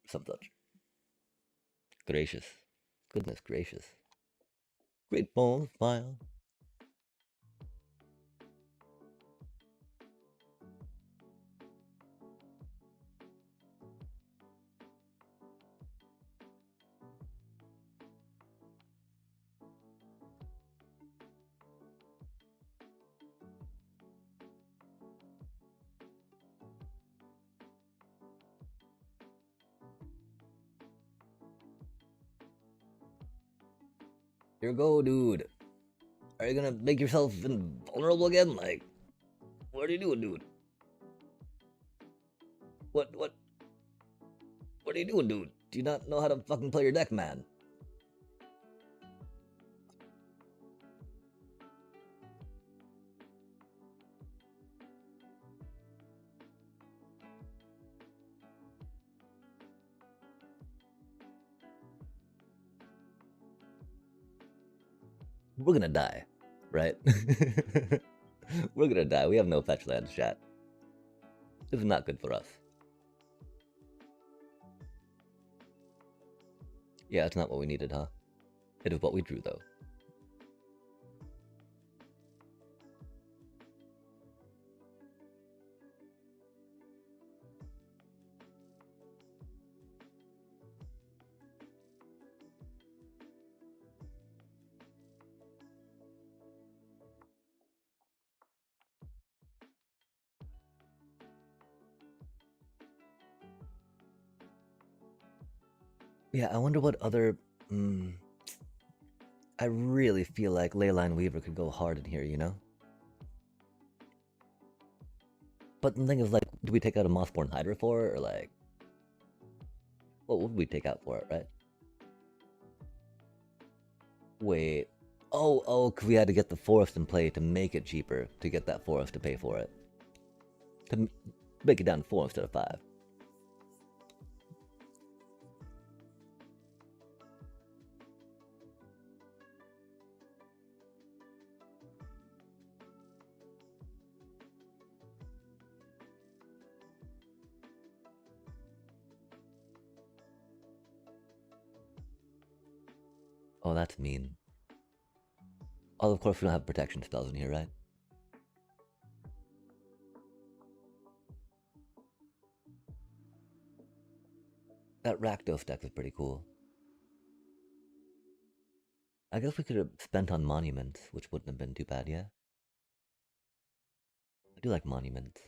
Speaker 1: Some such. Gracious. Goodness gracious. Great balls, fire. Here you go, dude. Are you gonna make yourself invulnerable again? Like, what are you doing, dude? What are you doing, dude? Do you not know how to fucking play your deck, man? We're gonna die, right? We're gonna die. We have no fetch lands, chat. This is not good for us. Yeah, it's not what we needed, huh? It is what we drew, though. Yeah, I wonder what other... I really feel like Leyline Weaver could go hard in here, you know? But the thing is, like, do we take out a Mossborn Hydra for it, or like... What would we take out for it, right? Wait... Oh, because we had to get the forest in play to make it cheaper, to get that forest to pay for it. To make it down to 4 instead of 5. Oh, that's mean. Oh, of course we don't have protection spells in here, right? That Rakdos deck is pretty cool. I guess we could have spent on Monuments, which wouldn't have been too bad, yeah? I do like Monuments.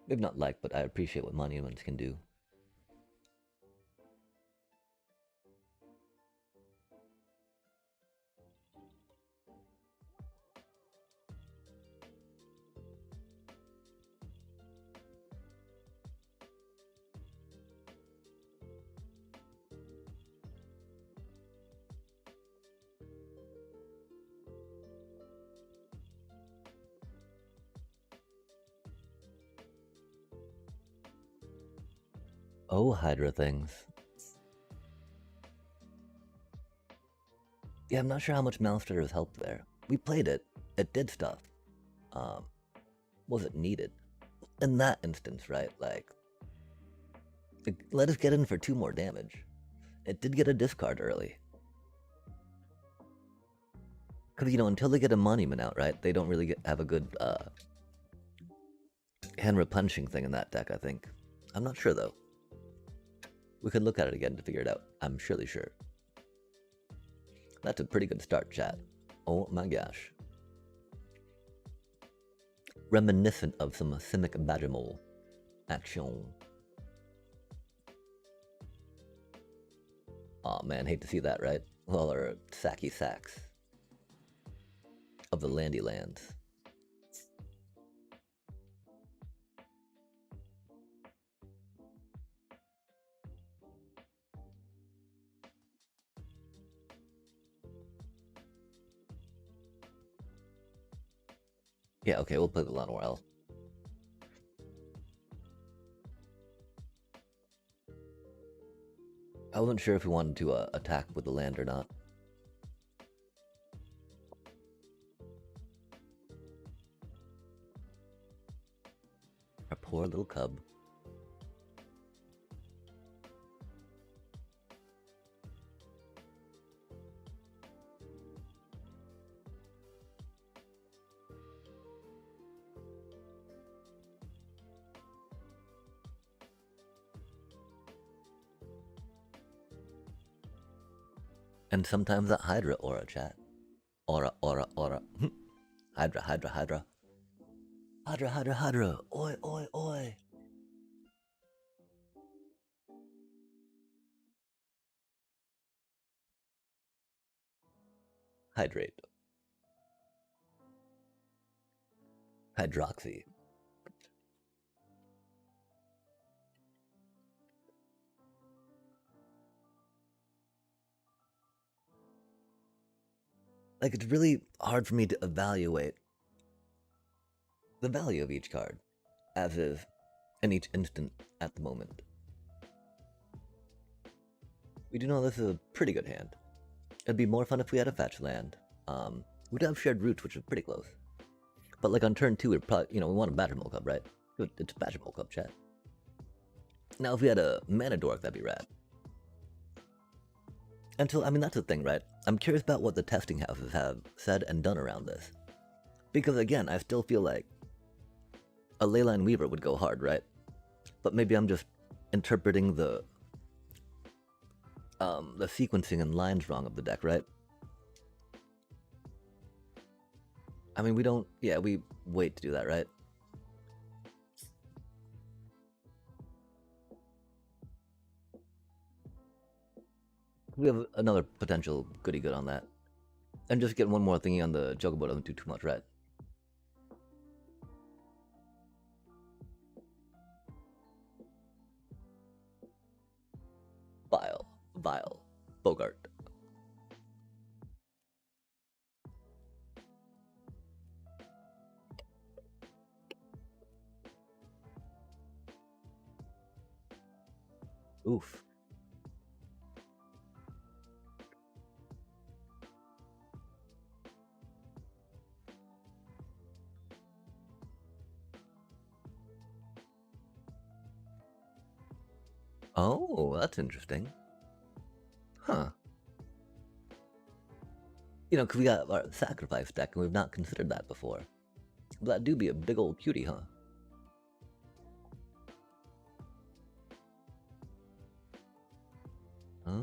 Speaker 1: Maybe not like, but I appreciate what Monuments can do. Oh, Hydra things. Yeah, I'm not sure how much Malster has helped there. We played it. It did stuff. Was it needed? In that instance, right? Like, it let us get in for 2 more damage. It did get a discard early. Because, you know, until they get a monument out, right, they don't really have a good hand replenishing thing in that deck, I think. I'm not sure, though. We could look at it again to figure it out. I'm surely sure. That's a pretty good start, chat. Oh my gosh. Reminiscent of some Simic Badgermole action. Aw man, hate to see that, right? Well, our sacky sacks of the Landy Lands. Yeah, okay, we'll play the Llanowar. I wasn't sure if we wanted to attack with the land or not. Our poor little cub. And sometimes that Hydra aura, chat. Aura, aura, aura. Hydra, Hydra, Hydra. Hydra, Hydra, Hydra. Oi, oi, oi. Hydrate. Hydroxy. Like, it's really hard for me to evaluate the value of each card, as is in each instant at the moment. We do know this is a pretty good hand. It'd be more fun if we had a fetch land. We'd have shared roots, which is pretty close. But like on turn 2, we'd probably, you know, we want a Badgermole Cub, right? Good, it's a Badgermole Cub, chat. Now, if we had a Mana Dork, that'd be rad. And so, I mean, that's the thing, right? I'm curious about what the testing houses have said and done around this. Because again, I still feel like a Leyline Weaver would go hard, right? But maybe I'm just interpreting the sequencing and lines wrong of the deck, right? I mean, we don't... Yeah, we wait to do that, right? We have another potential goody good on that. And just get one more thingy on the Chocobo doesn't do too much, right? Vile. Bogart. Oof. Oh, that's interesting. Huh. You know, because we got our sacrifice deck, and we've not considered that before. But that do be a big old cutie, huh? Huh?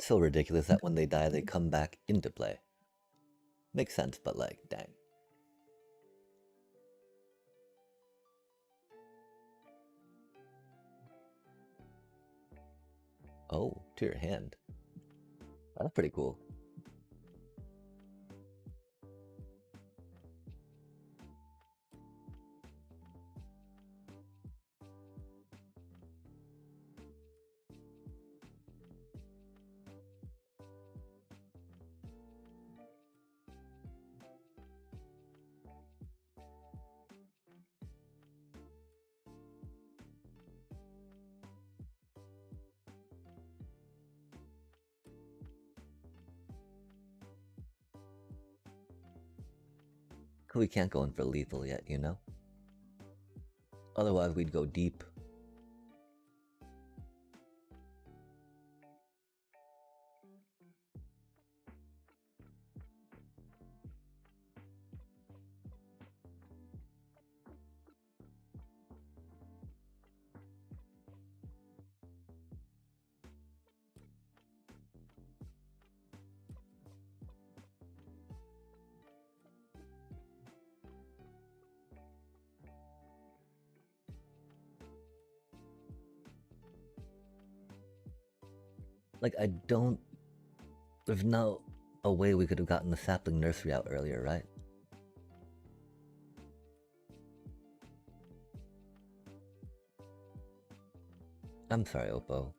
Speaker 1: so ridiculous that when they die, they come back into play. Makes sense, but like, dang. Oh, to your hand. That's pretty cool. We can't go in for lethal yet, you know? Otherwise, we'd go deep. Like, I don't... There's no a way we could have gotten the sapling nursery out earlier, right? I'm sorry, Oppo.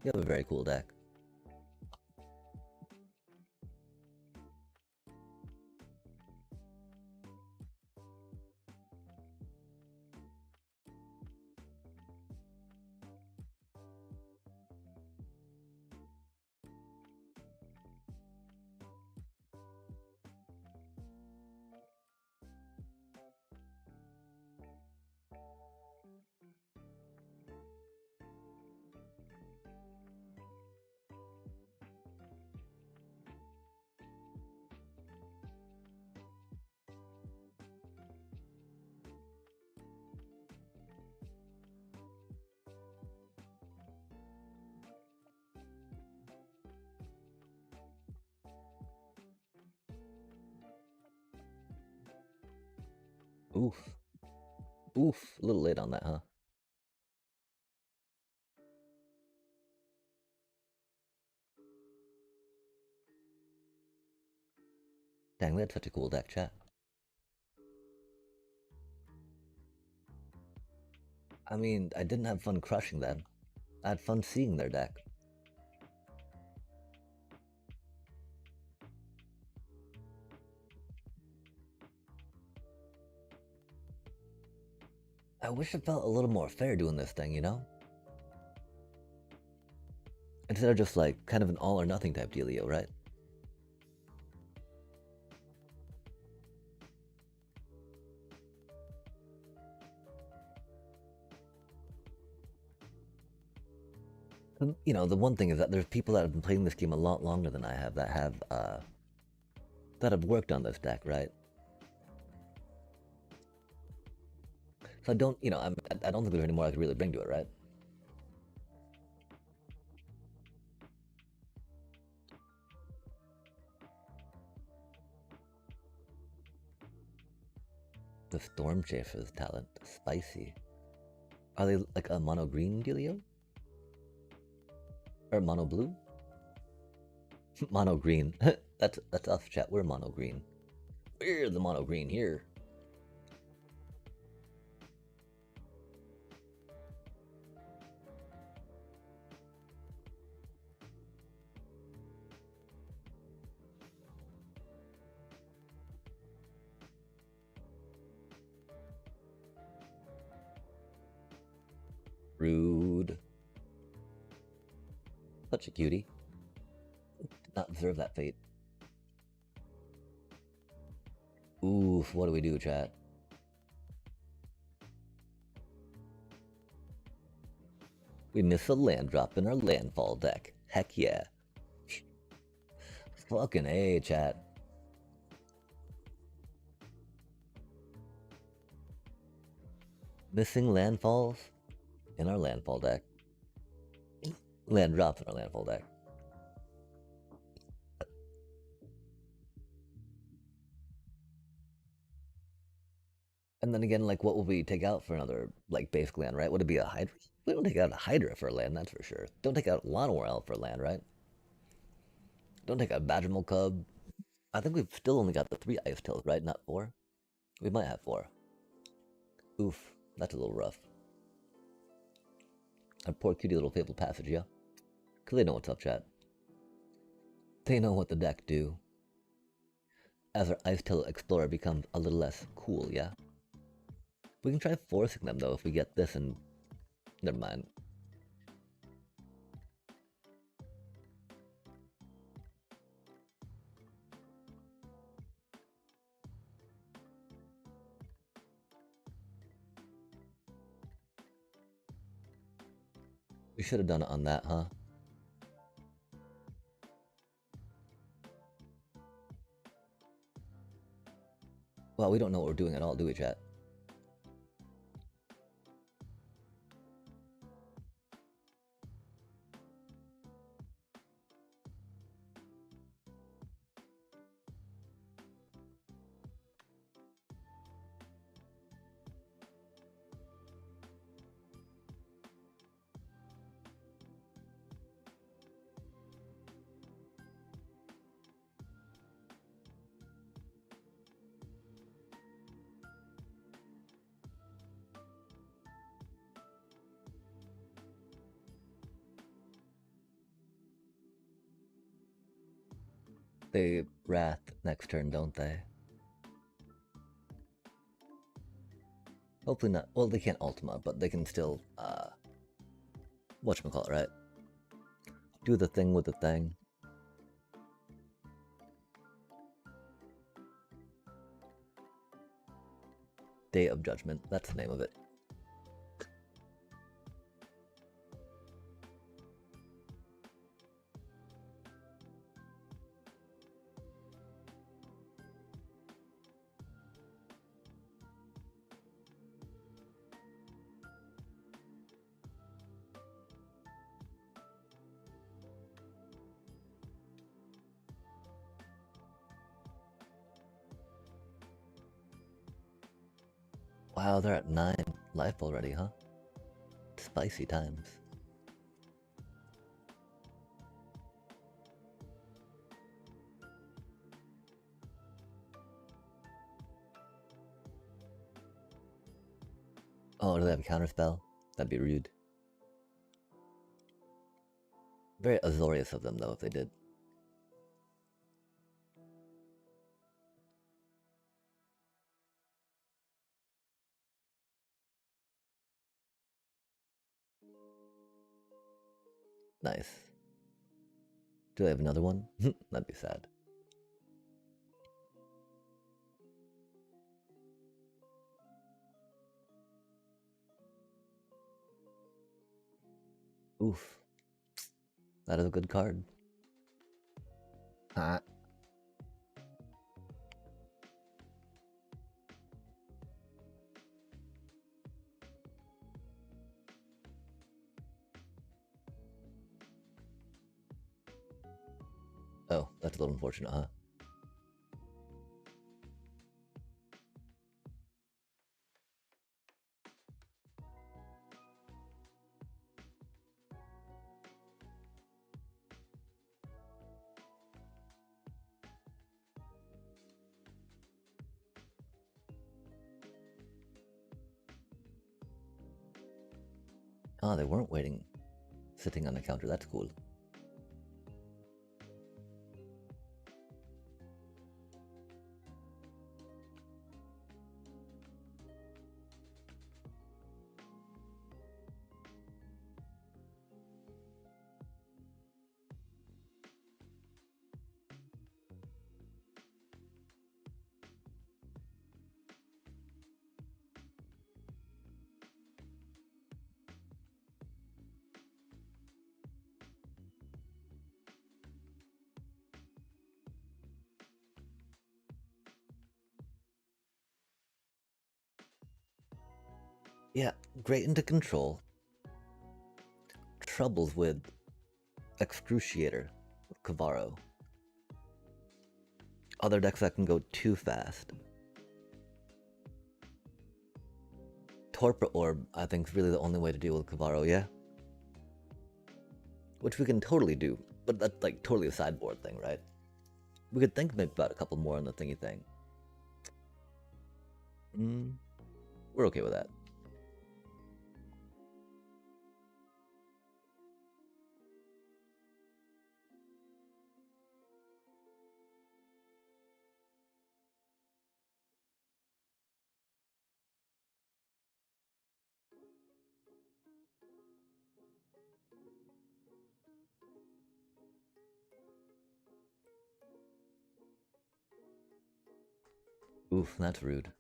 Speaker 1: You have a very cool deck. Oof. Oof. A little late on that, huh? Dang, we had such a cool deck, chat. I mean, I didn't have fun crushing them. I had fun seeing their deck. I wish it felt a little more fair doing this thing, you know? Instead of just like kind of an all or nothing type dealio, right? You know, the one thing is that there's people that have been playing this game a lot longer than I have that have worked on this deck, right? So I don't, you know, I don't think there's any more I could really bring to it, right? The Storm Chaser's talent, spicy. Are they like a mono green dealio? Or mono blue? Mono green. that's us, chat. We're mono green. We're the mono green here. Rude. Such a cutie. Did not deserve that fate. Oof, what do we do, chat? We miss a land drop in our landfall deck. Heck yeah. Fucking A, chat. Missing landfalls in our landfall deck. Land drops in our landfall deck. And then again, like, what will we take out for another, like, basic land, right? Would it be a Hydra? We don't take out a Hydra for land, that's for sure. Don't take out Llanowar Elf for land, right? Don't take out Badgermole Cub. I think we've still only got the 3 Ice Tails, right? Not 4? We might have 4. Oof, that's a little rough. Our poor cutie little Fabled Passage, yeah? Because they know what's up, chat. They know what the deck do. As our Ice Tail Explorer becomes a little less cool, yeah? We can try forcing them, though, if we get this and... Never mind. We should have done it on that, huh? Well, we don't know what we're doing at all, do we, chat? They Wrath next turn, don't they? Hopefully not. Well, they can't Ultima, but they can still, whatchamacallit, right? Do the thing with the thing. Day of Judgment, that's the name of it. Wow, they're at 9 life already, huh? Spicy times. Oh, do they have a counterspell? That'd be rude. Very Azorius of them, though, if they did. Nice. Do they have another one? That'd be sad. Oof. That is a good card. Ah. Oh, that's a little unfortunate, huh? Oh, they weren't waiting, sitting on the counter. That's cool. Yeah, great into control. Troubles with Excruciator, with Kavaro. Other decks that can go too fast. Torpor Orb, I think, is really the only way to deal with Kavaro, yeah? Which we can totally do, but that's like totally a sideboard thing, right? We could think maybe about a couple more on the thingy thing. We're okay with that. Oof, that's rude.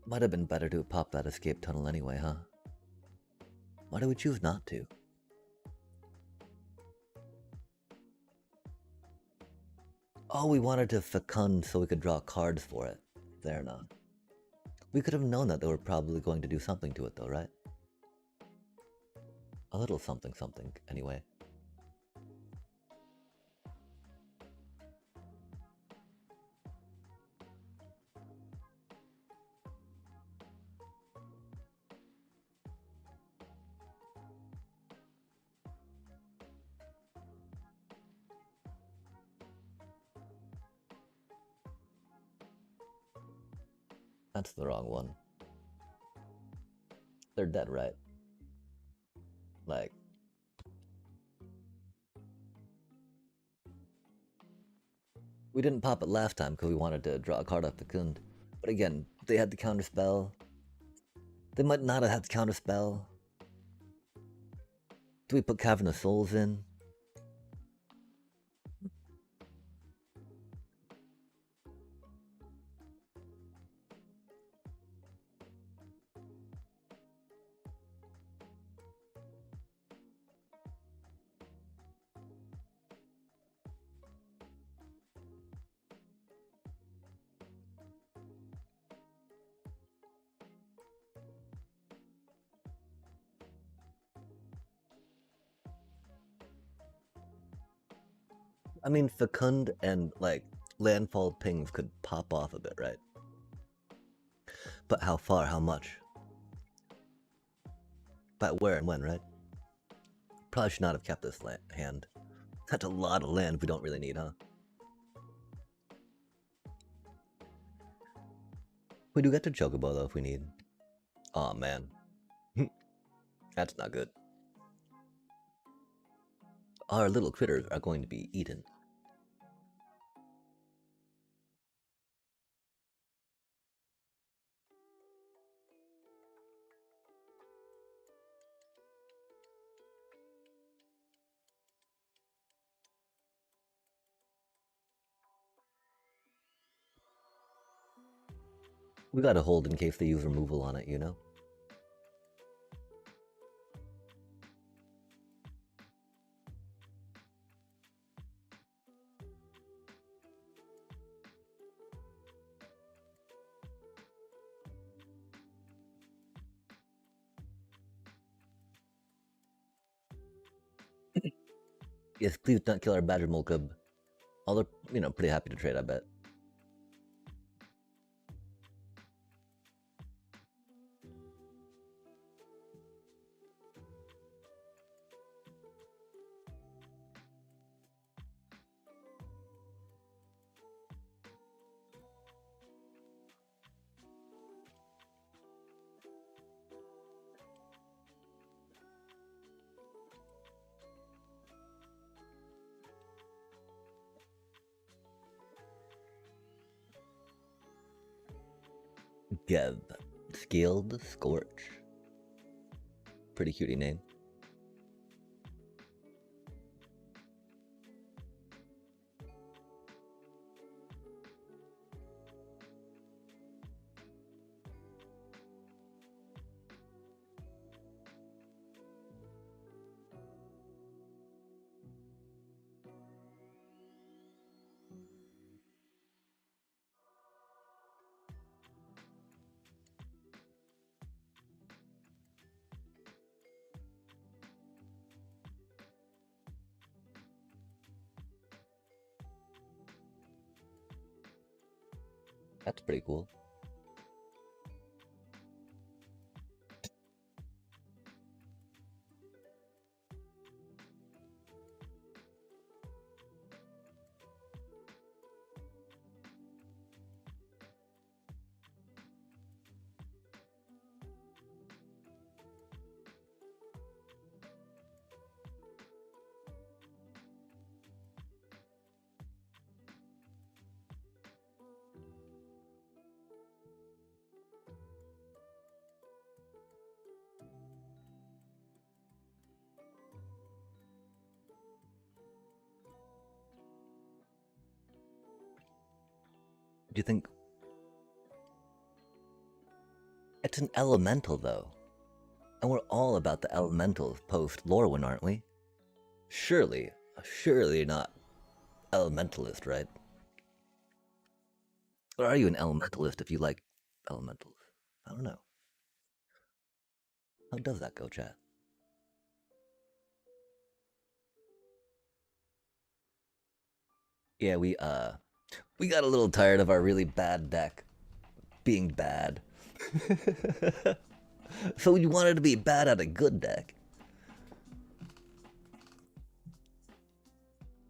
Speaker 1: Might have been better to pop that escape tunnel anyway, huh? Why do we choose not to? Oh, we wanted to fecund so we could draw cards for it. Fair enough. We could have known that they were probably going to do something to it though, right? A little something something, anyway. That's the wrong one. They're dead, right? Like... We didn't pop it last time because we wanted to draw a card off the Kund. But again, they had the counterspell. They might not have had the counterspell. Do we put Cavern of Souls in? I mean, Fecund and, like, Landfall Pings could pop off a bit, right? But how far, how much? But where and when, right? Probably should not have kept this hand. That's a lot of land we don't really need, huh? We do get to Chocobo, though, if we need. Aw, oh, man. That's not good. Our little critters are going to be eaten. We gotta hold in case they use removal on it, you know? Yes, please don't kill our Badger Molcub. Although, you know, pretty happy to trade, I bet. Gev. Scaled Scorch. Pretty cutie name. That's pretty cool. Do you think it's an elemental though? And we're all about the elementals post Lorwyn, aren't we? Surely not elementalist, right? Or are you an elementalist if you like elementals? I don't know. How does that go, chat? Yeah, we got a little tired of our really bad deck being bad. So we wanted to be bad at a good deck.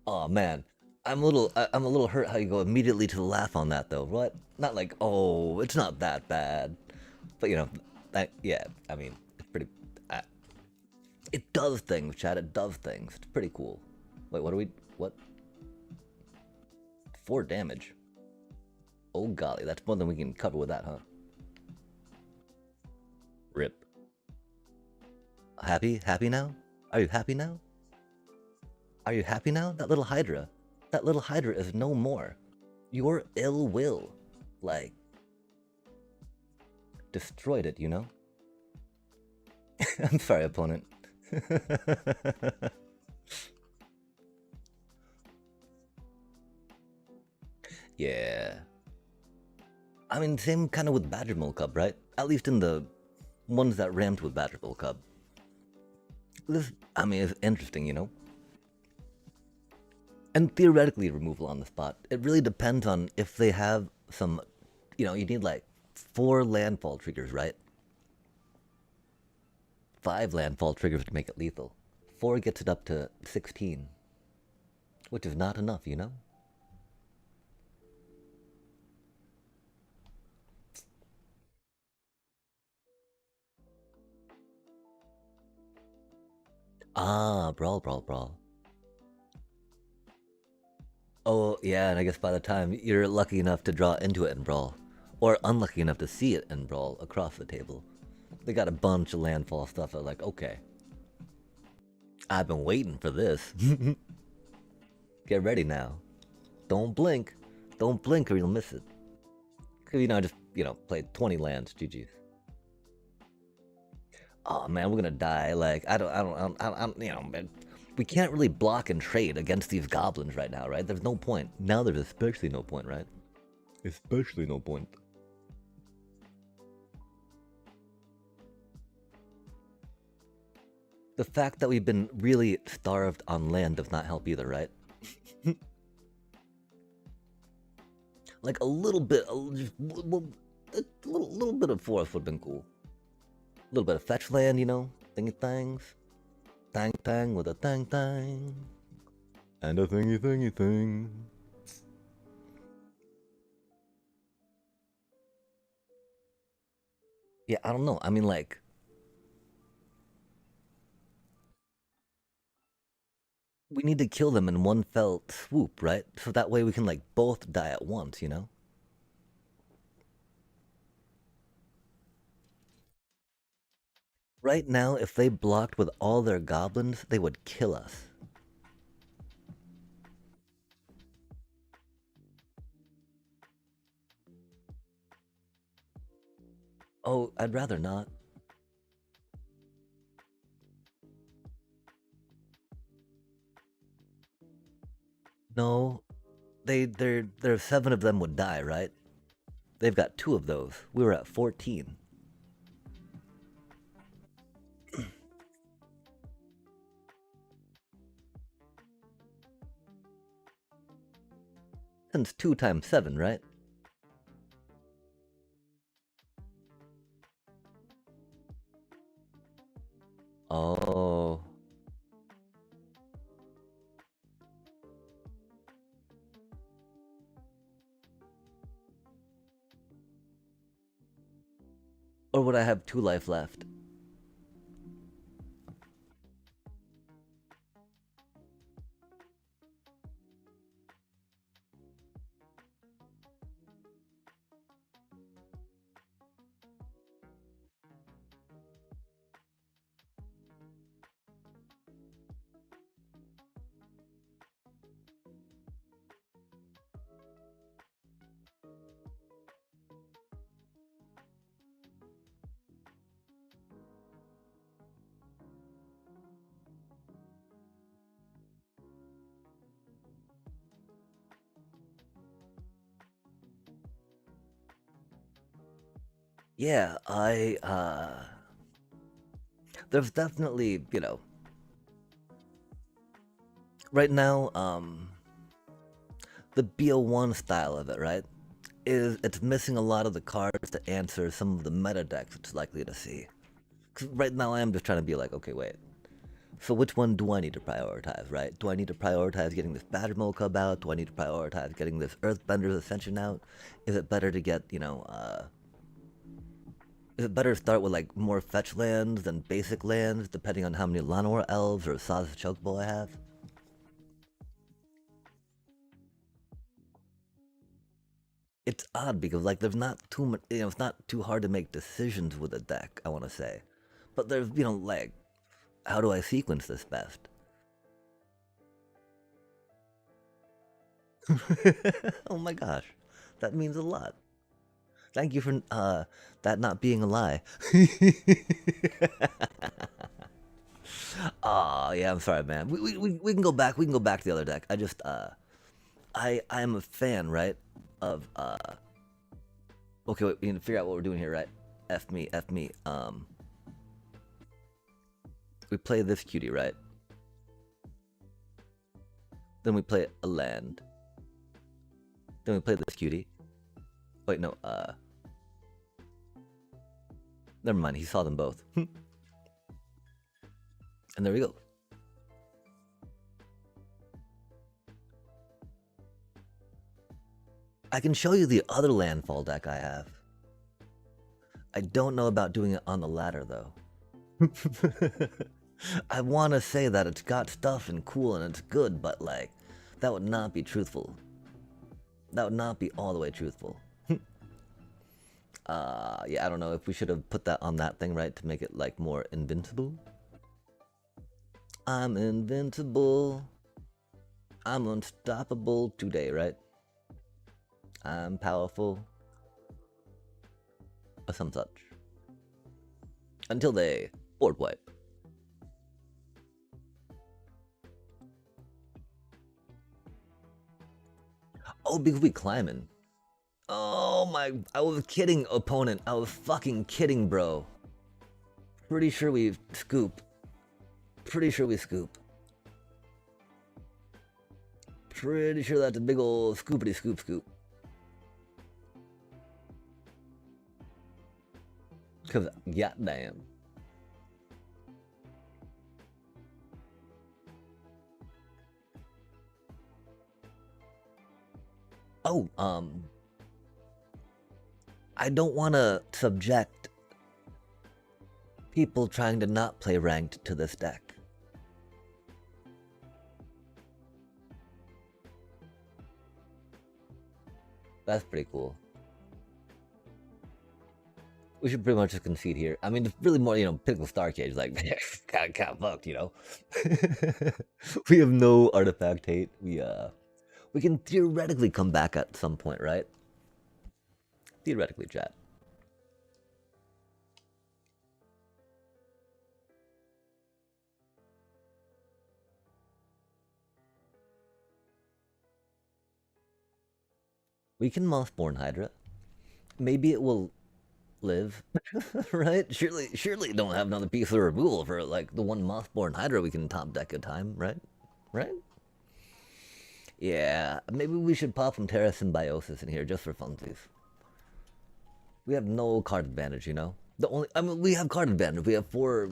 Speaker 1: Oh man, I'm a little hurt how you go immediately to the laugh on that though. What? Not like, oh, it's not that bad, but you know, yeah. I mean, it's pretty. It does things, Chad. It does things. It's pretty cool. Wait, what are we? What? 4 damage. Oh golly, that's more than we can cover with that, huh? Rip. Happy? Happy now? Are you happy now? Are you happy now? That little Hydra is no more. Your ill will, like, destroyed it, you know? I'm sorry, opponent. Yeah. I mean, same kind of with Badgermole Cub, right? At least in the ones that ramped with Badgermole Cub. This, I mean, it's interesting, you know? And theoretically removal on the spot. It really depends on if they have some, you know, you need like 4 landfall triggers, right? 5 landfall triggers to make it lethal. 4 gets it up to 16. Which is not enough, you know? Ah, brawl. Oh, yeah, and I guess by the time you're lucky enough to draw into it in Brawl, or unlucky enough to see it in Brawl across the table, they got a bunch of landfall stuff that like, okay, I've been waiting for this. Get ready now. Don't blink or you'll miss it. Cause you know, I just, you know, played 20 lands, GG's. Oh man, we're gonna die, like, I don't, you know, man. We can't really block and trade against these goblins right now, right? There's no point. Now there's especially no point, right? Especially no point. The fact that we've been really starved on land does not help either, right? Like a little bit, just a little bit of forest would have been cool. A little bit of fetch land, you know, thingy things. Tang with a tang. And a thingy thing. Yeah, I don't know. I mean, like, we need to kill them in one fell swoop, right? So that way we can, like, both die at once, you know? Right now, if they blocked with all their goblins, they would kill us. Oh, I'd rather not. No, there's 7 of them would die, right? They've got 2 of those. We were at 14. Since 2 times 7, right? Or would I have 2 life left? Yeah, there's definitely, you know, right now, the BO1 style of it, right, is it's missing a lot of the cards to answer some of the meta decks it's likely to see. 'Cause right now I am just trying to be like, okay, wait. So which one do I need to prioritize, right? Do I need to prioritize getting this Badger Cub out? Do I need to prioritize getting this Earthbender's Ascension out? Is it better to get, you know, is it better to start with like more fetch lands than basic lands, depending on how many Llanowar Elves or Saz's Chocobo I have? It's odd because like there's not too much, you know, it's not too hard to make decisions with a deck, I want to say. But there's, you know, like, how do I sequence this best? Oh my gosh, that means a lot. Thank you for that not being a lie. Oh yeah, I'm sorry, man. We can go back. We can go back to the other deck. I just I'm a fan, right? Of okay, wait, we need to figure out what we're doing here, right? F me, F me. We play this cutie, right? Then we play a land. Then we play this cutie. Wait, no, never mind, he saw them both. And there we go. I can show you the other landfall deck I have. I don't know about doing it on the ladder, though. I want to say that it's got stuff and cool and it's good, but like, that would not be truthful. That would not be all the way truthful. Yeah, I don't know if we should have put that on that thing, right, to make it like more invincible. I'm invincible. I'm unstoppable today, right? I'm powerful. Or some such. Until they board wipe. Oh, because we climbing. Oh my, I was kidding, opponent. I was fucking kidding, bro. Pretty sure we scoop. Pretty sure we scoop. Pretty sure that's a big ol' scoopity scoop scoop. Cause goddamn. Oh, I don't want to subject people trying to not play ranked to this deck. That's pretty cool. We should pretty much just concede here. I mean, it's really more, you know, Pinnacle Starcade, like, kind of fucked, you know? We have no artifact hate. We can theoretically come back at some point, right? Theoretically, chat. We can Mothborn Hydra. Maybe it will live, right? Surely you don't have another piece of removal for like the one Mothborn Hydra we can top deck a time, right? Right? Yeah, maybe we should pop some Terra Symbiosis in here just for funsies. We have no card advantage, you know? I mean, we have card advantage. We have 4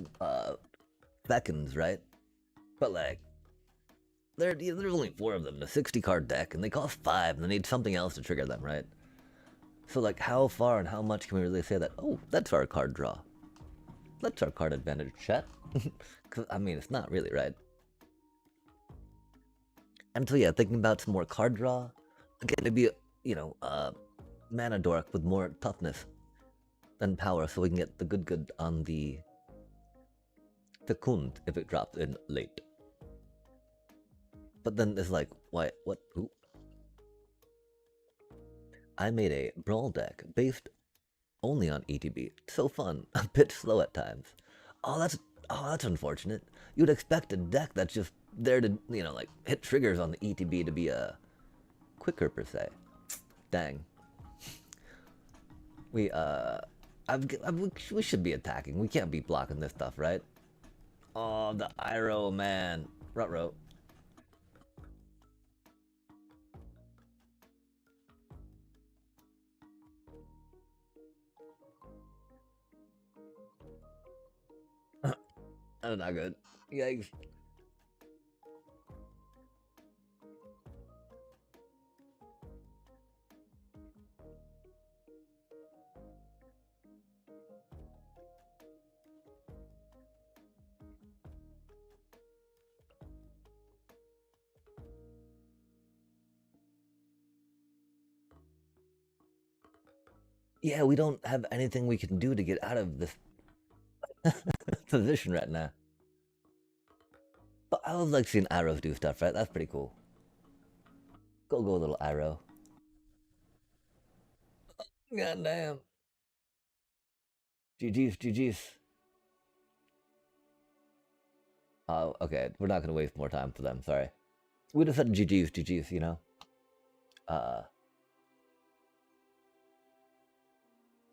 Speaker 1: Beckons, right? But like, there's only 4 of them, a 60 card deck, and they cost 5, and they need something else to trigger them, right? So like how far and how much can we really say that, oh, that's our card draw? That's our card advantage, chat. 'Cause, I mean, it's not really, right? And so yeah, thinking about some more card draw. Again, it'd be, you know, mana dork with more toughness than power, so we can get the good on the Fecund if it drops in late. But then it's like, why, what, who? I made a brawl deck based only on ETB. So fun, a bit slow at times. Oh, that's unfortunate. You'd expect a deck that's just there to, you know, like hit triggers on the ETB to be quicker per se. Dang. We we should be attacking. We can't be blocking this stuff, right? Oh, the Iroh, man. Rutrow. That's not good. Yikes. Yeah, we don't have anything we can do to get out of this position right now. But I would like seeing arrows do stuff, right? That's pretty cool. Go, little arrow. God damn. GG's. Oh, okay. We're not gonna waste more time for them. Sorry. We just said GG's, you know? I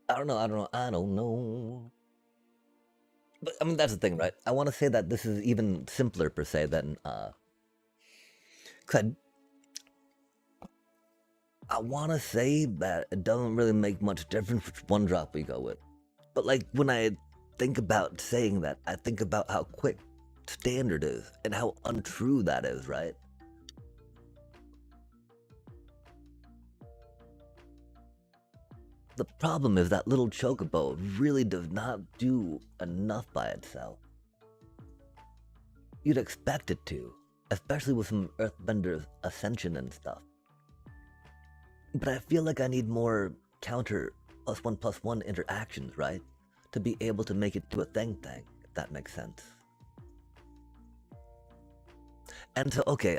Speaker 1: don't know. But, I mean, that's the thing, right? I want to say that this is even simpler, per se, than, cause I want to say that it doesn't really make much difference which one drop we go with. But, like, when I think about saying that, I think about how quick standard is, and how untrue that is, right? The problem is that little chocobo really does not do enough by itself. You'd expect it to, especially with some Earthbender's Ascension and stuff. But I feel like I need more counter +1/+1 interactions, right? To be able to make it do a thing, if that makes sense. And so, okay,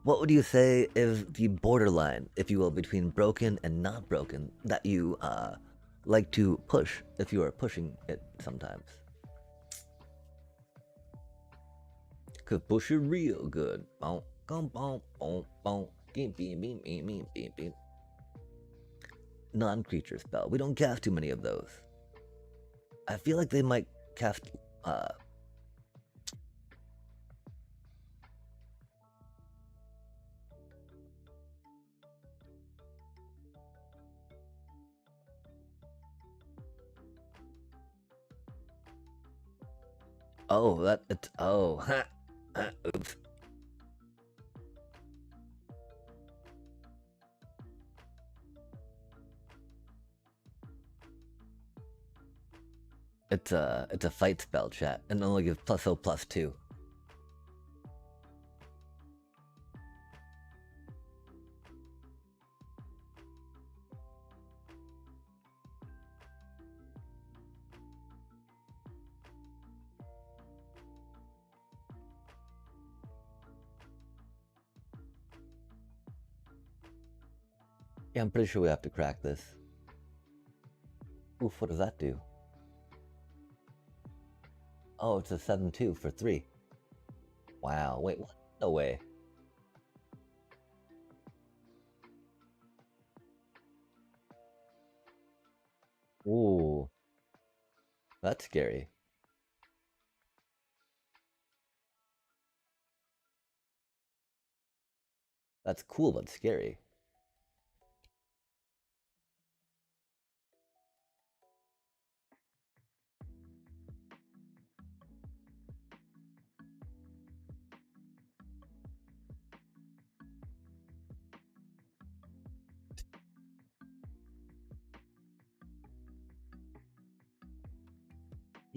Speaker 1: what would you say is the borderline, if you will, between broken and not broken that you like to push if you are pushing it sometimes? Cause push it real good. Non-creature spell. We don't cast too many of those. I feel like they might cast oh, it's oops. It's a fight spell, chat, and only gives +0/+2. Yeah, I'm pretty sure we have to crack this. Oof, what does that do? Oh, it's a 7/2 for 3. Wow, wait, what? No way. Ooh. That's scary. That's cool, but scary.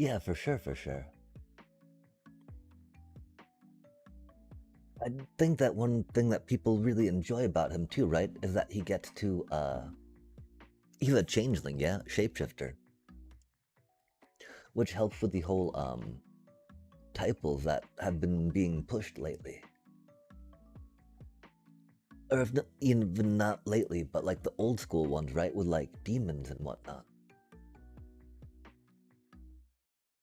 Speaker 1: Yeah, for sure, for sure. I think that one thing that people really enjoy about him too, right, is that he gets to, he's a changeling, yeah, shapeshifter. Which helps with the whole, typals that have been being pushed lately. Or if not, even not lately, but like the old school ones, right, with like demons and whatnot.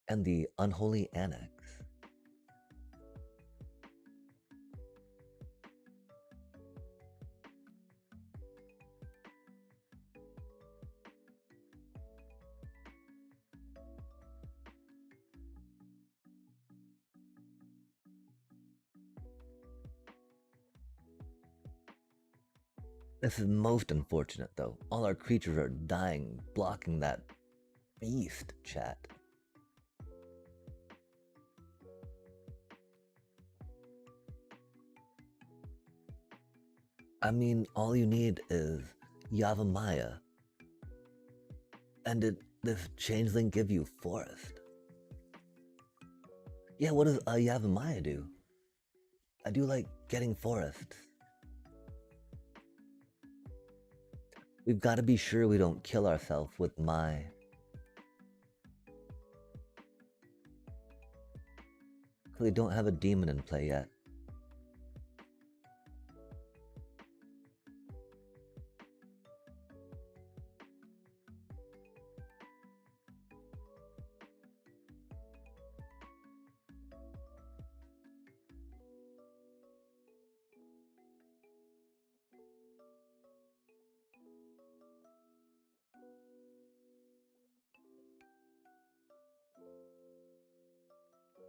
Speaker 1: And the Unholy Annex. This is most unfortunate though. All our creatures are dying, blocking that beast, chat. I mean, all you need is Yavimaya. And did this changeling give you forest? Yeah, what does Yavimaya do? I do like getting forests. We've got to be sure we don't kill ourselves with Mai. We don't have a demon in play yet.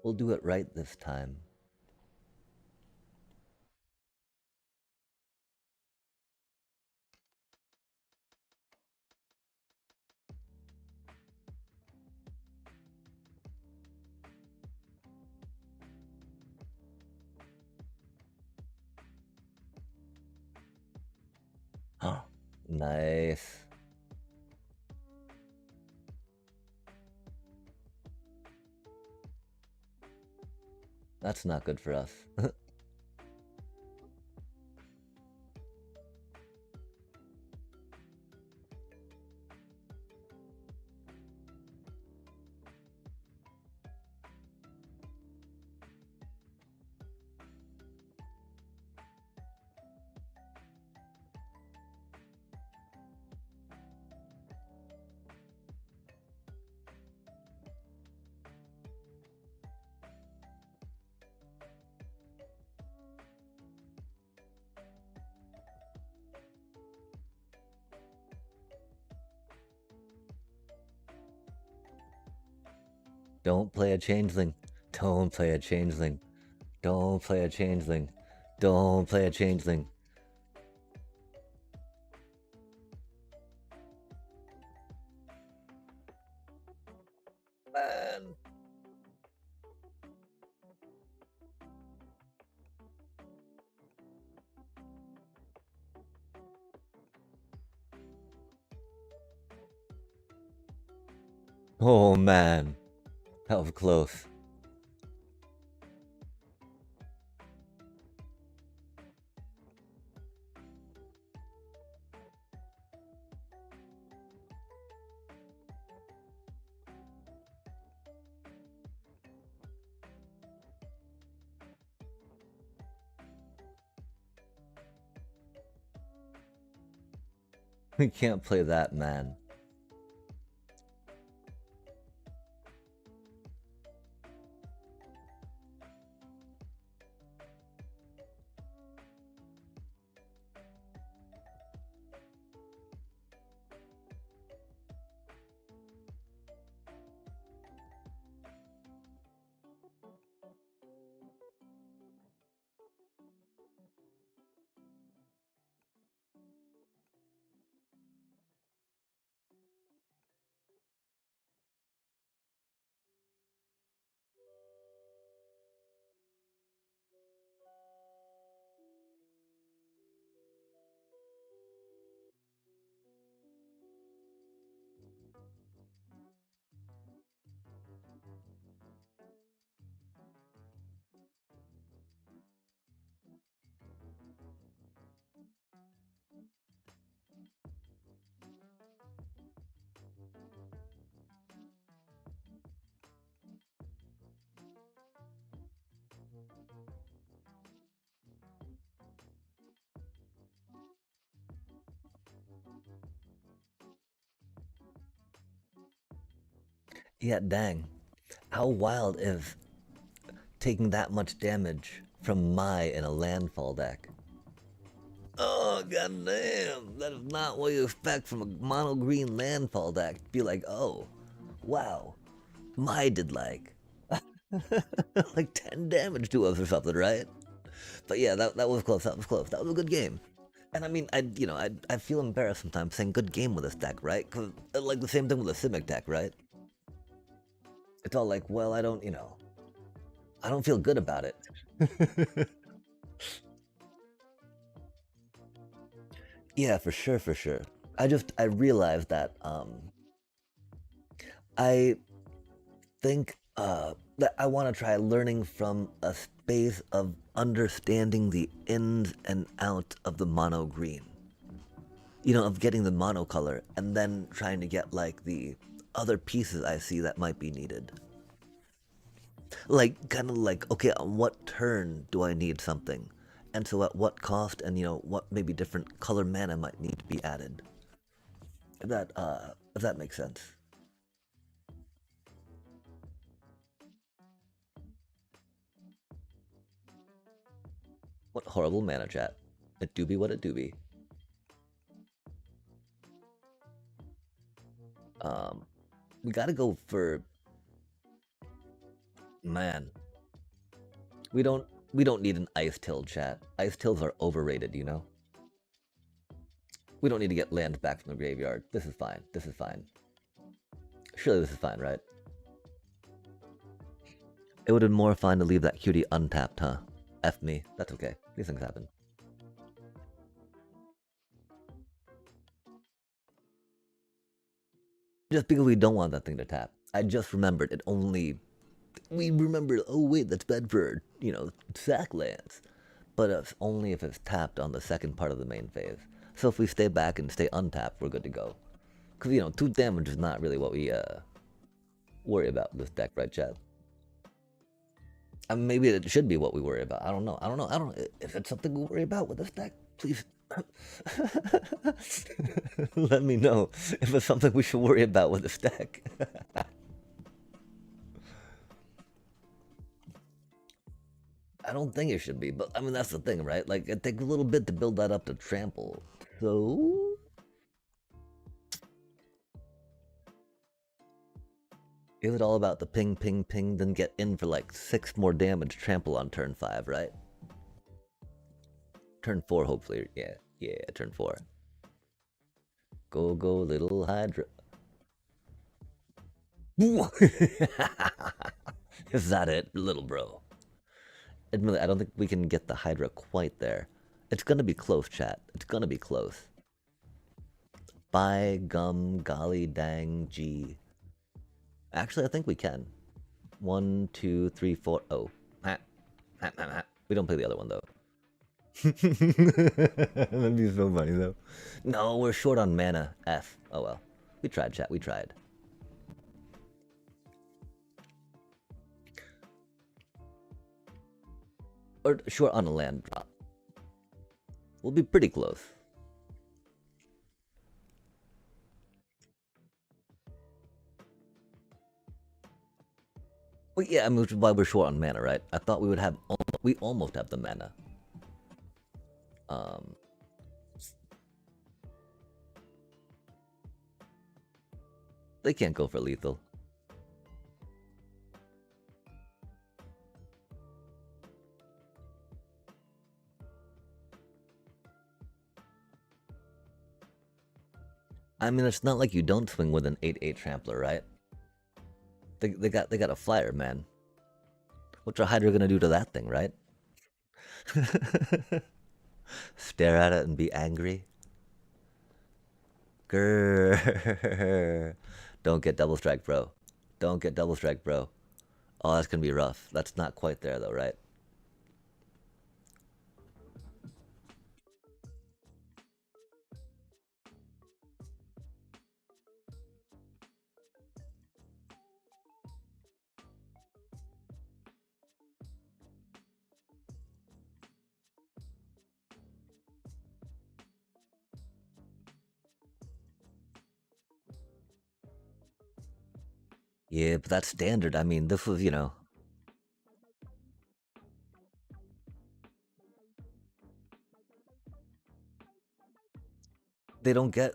Speaker 1: We'll do it right this time. Oh, nice. That's not good for us. Don't play a changeling. Don't play a changeling. Don't play a changeling. Don't play a changeling. Man. Oh man. That was close. We can't play that, man. Yeah, dang. How wild if taking that much damage from Mai in a landfall deck. Oh, goddamn! That is not what you expect from a mono green landfall deck. Be like, oh, wow, Mai did like like 10 damage to us or something, right? But yeah, that was close. That was close. That was a good game. And I mean, I feel embarrassed sometimes saying good game with this deck, right? Cause like the same thing with the Simic deck, right? It's all like, well, I don't feel good about it. Yeah, for sure, for sure. I realized that I think that I want to try learning from a space of understanding the ins and outs of the mono green. You know, of getting the mono color and then trying to get like the other pieces I see that might be needed. Like, kind of like, okay, on what turn do I need something? And so at what cost, and what maybe different color mana might need to be added. If that makes sense. What horrible mana chat. It do be what it do be. We gotta go for, man. We don't need an ice till chat. Ice tills are overrated, you know? We don't need to get land back from the graveyard. This is fine. This is fine. Surely this is fine, right? It would have been more fun to leave that cutie untapped, huh? F me. That's okay. These things happen. Just because we don't want that thing to tap. I just remembered it only... We remembered, oh wait, that's Bedford. Sack lands. But it's only if it's tapped on the second part of the main phase. So if we stay back and stay untapped, we're good to go. Because, 2 damage is not really what we worry about with this deck, right, Chad? I mean, maybe it should be what we worry about. I don't know. If it's something we worry about with this deck, please let me know if it's something we should worry about with this deck. I don't think it should be, but I mean, that's the thing, right? Like, it takes a little bit to build that up to trample. So... Is it all about the ping, ping, ping, then get in for like 6 more damage trample on turn 5, right? Turn 4, hopefully. Yeah, turn 4. Go, little Hydra. Is that it, little bro? Admittedly, I don't think we can get the Hydra quite there. It's gonna be close, chat. It's gonna be close. By gum, golly dang, gee. Actually, I think we can. 1, 2, 3, 4. Oh. We don't play the other one, though. That'd be so funny, though. No, we're short on mana. F. Oh, well. We tried, chat. We tried. Or short on a land drop. We'll be pretty close. Well, yeah, I mean, which is why we're short on mana, right? I thought we would have... We almost have the mana. They can't go for lethal. I mean, it's not like you don't swing with an 8/8 trampler, right? They got a flyer, man. What's our Hydra gonna do to that thing, right? Stare at it and be angry. Grrr. Don't get double strike, bro. Don't get double strike, bro. Oh, that's gonna be rough. That's not quite there, though, right? Yeah, but that's standard. I mean, this was, you know. They don't get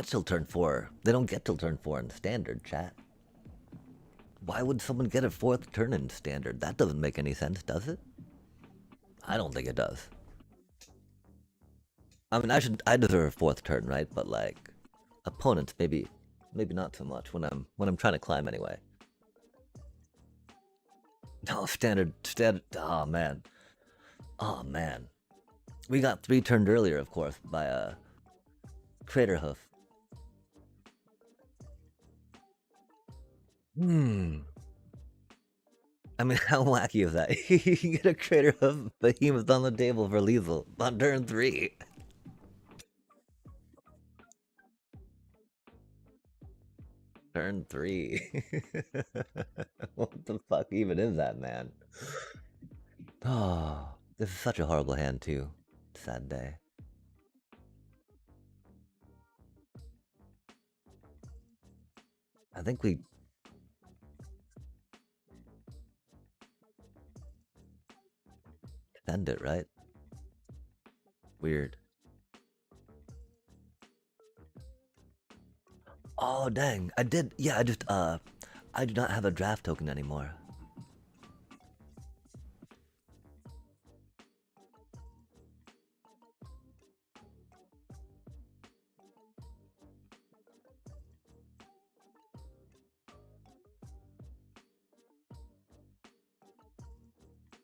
Speaker 1: till turn 4. They don't get till turn 4 in standard, chat. Why would someone get a 4th turn in standard? That doesn't make any sense, does it? I don't think it does. I mean, I deserve a 4th turn, right? But like opponents maybe not so much when I'm trying to climb anyway. No, standard. Oh man. Oh man. We got 3 turned earlier, of course, by Crater Hoof. I mean, how wacky is that? You get a Crater Hoof Behemoth on the table for lethal on turn 3. Turn 3. What the fuck even is that, man? Oh, this is such a horrible hand, too. Sad day. I think we... defend it, right? Weird. Oh, dang. I did... Yeah, I do not have a draft token anymore.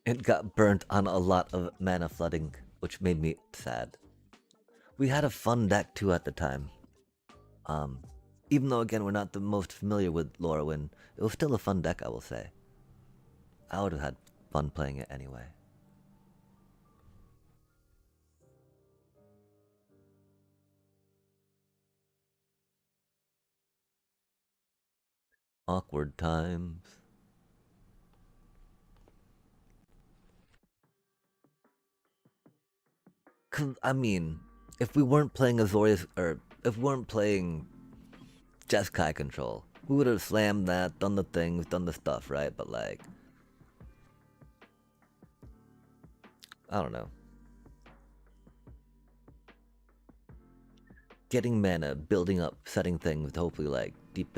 Speaker 1: It got burnt on a lot of mana flooding, which made me sad. We had a fun deck too at the time. Even though again we're not the most familiar with Lorwyn, it was still a fun deck, I will say. I would have had fun playing it anyway. Awkward times. Cause I mean, if we weren't playing Azorius, or if we weren't playing Jeskai control, we would have slammed that, done the things, done the stuff, right? But like, I don't know. Getting mana, building up, setting things, hopefully like deep.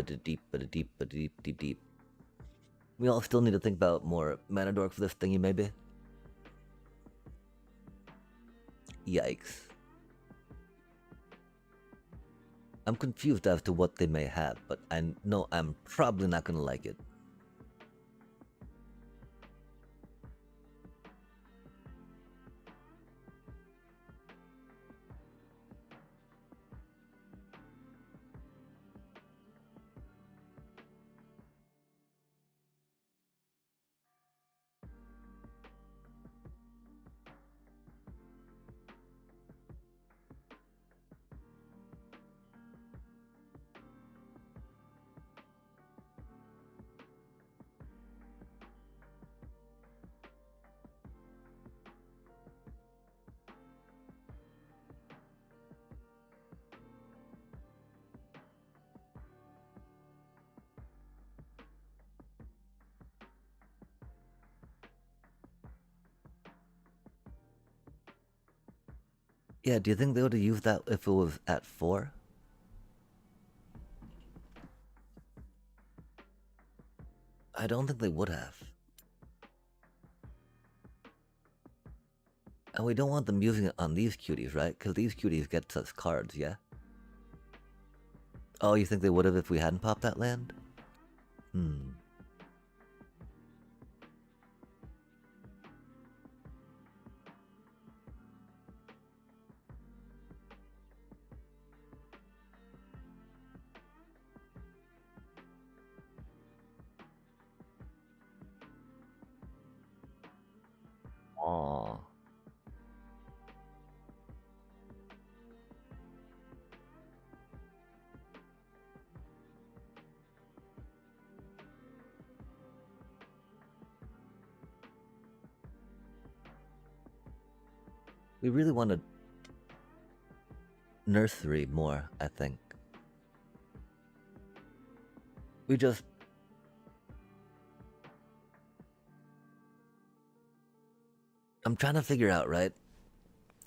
Speaker 1: We all still need to think about more mana dork for this thingy, maybe. Yikes. I'm confused as to what they may have, but I know I'm probably not gonna like it. Yeah, do you think they would have used that if it was at 4? I don't think they would have. And we don't want them using it on these cuties, right? Because these cuties get us cards, yeah? Oh, you think they would have if we hadn't popped that land? Aww. We really want to nursery more, I think. We just I'm trying to figure out, right?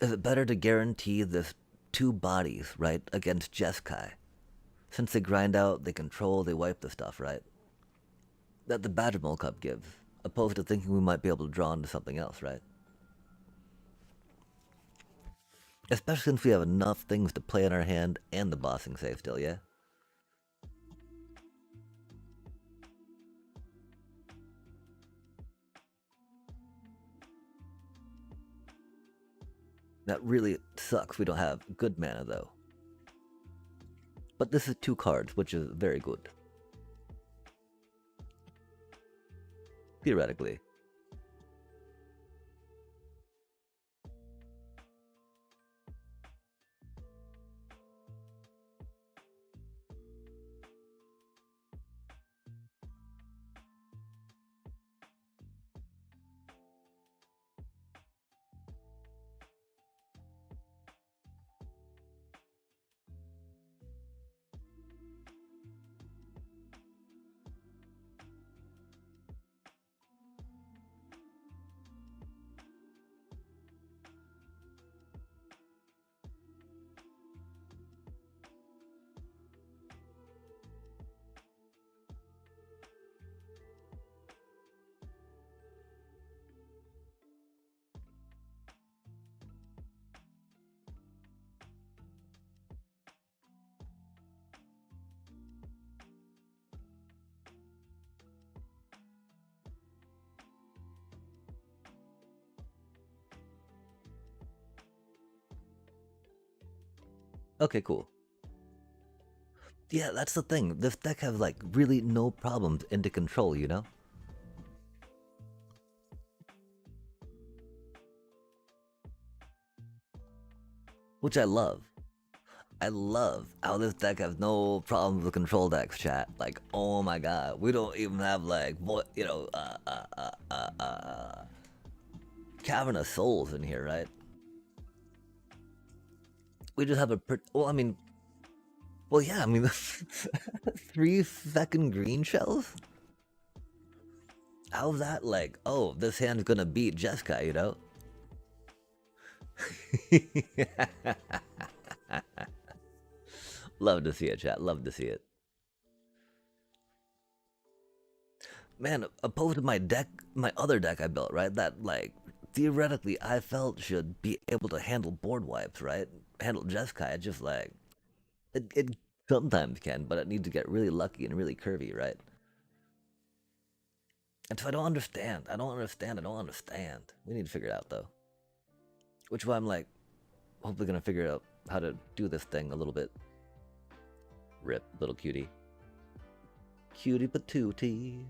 Speaker 1: Is it better to guarantee this 2 bodies, right, against Jeskai? Since they grind out, they control, they wipe the stuff, right? That the Badger Mole Cup gives, opposed to thinking we might be able to draw into something else, right? Especially since we have enough things to play in our hand and the bossing save still, yeah? That really sucks we don't have good mana though. But this is 2 cards, which is very good. Theoretically. Okay, cool. Yeah, that's the thing. This deck has like really no problems into control, you know? Which I love. I love how this deck has no problems with control decks, chat. Like, oh my god, we don't even have like, what, you know, Cavern of Souls in here, right? We just have a, well, I mean, well, yeah, I mean, 3-second green shells? How's that like, oh, this hand's gonna beat Jeskai, you know? Love to see it, chat. Love to see it. Man, opposed to my deck, my other deck I built, right? That, like, theoretically I felt should be able to handle board wipes, right? Handle Jeskai. It just, like, it sometimes can, but it needs to get really lucky and really curvy, right? And so I don't understand. I don't understand. We need to figure it out, though. Which is why I'm, like, hopefully gonna figure out how to do this thing a little bit. Rip, little cutie. Cutie patootie.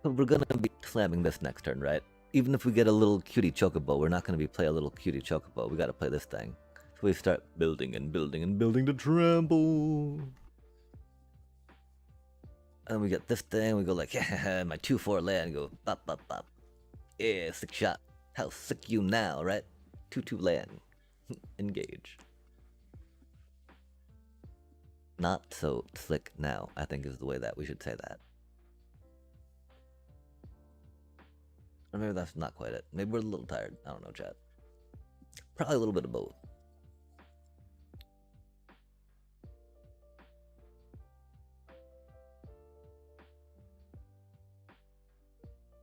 Speaker 1: So we're gonna be slamming this next turn, right? Even if we get a little cutie chocobo, we're not gonna be play a little cutie chocobo. We gotta play this thing. So we start building and building and building to trample. And we get this thing, we go like, yeah, my 2-4 land, go bop, bop, bop. Yeah, sick shot. How sick you now, right? 2-2 land. Engage. Not so slick now, I think is the way that we should say that. Or maybe that's not quite it. Maybe we're a little tired. I don't know, chat. Probably a little bit of both.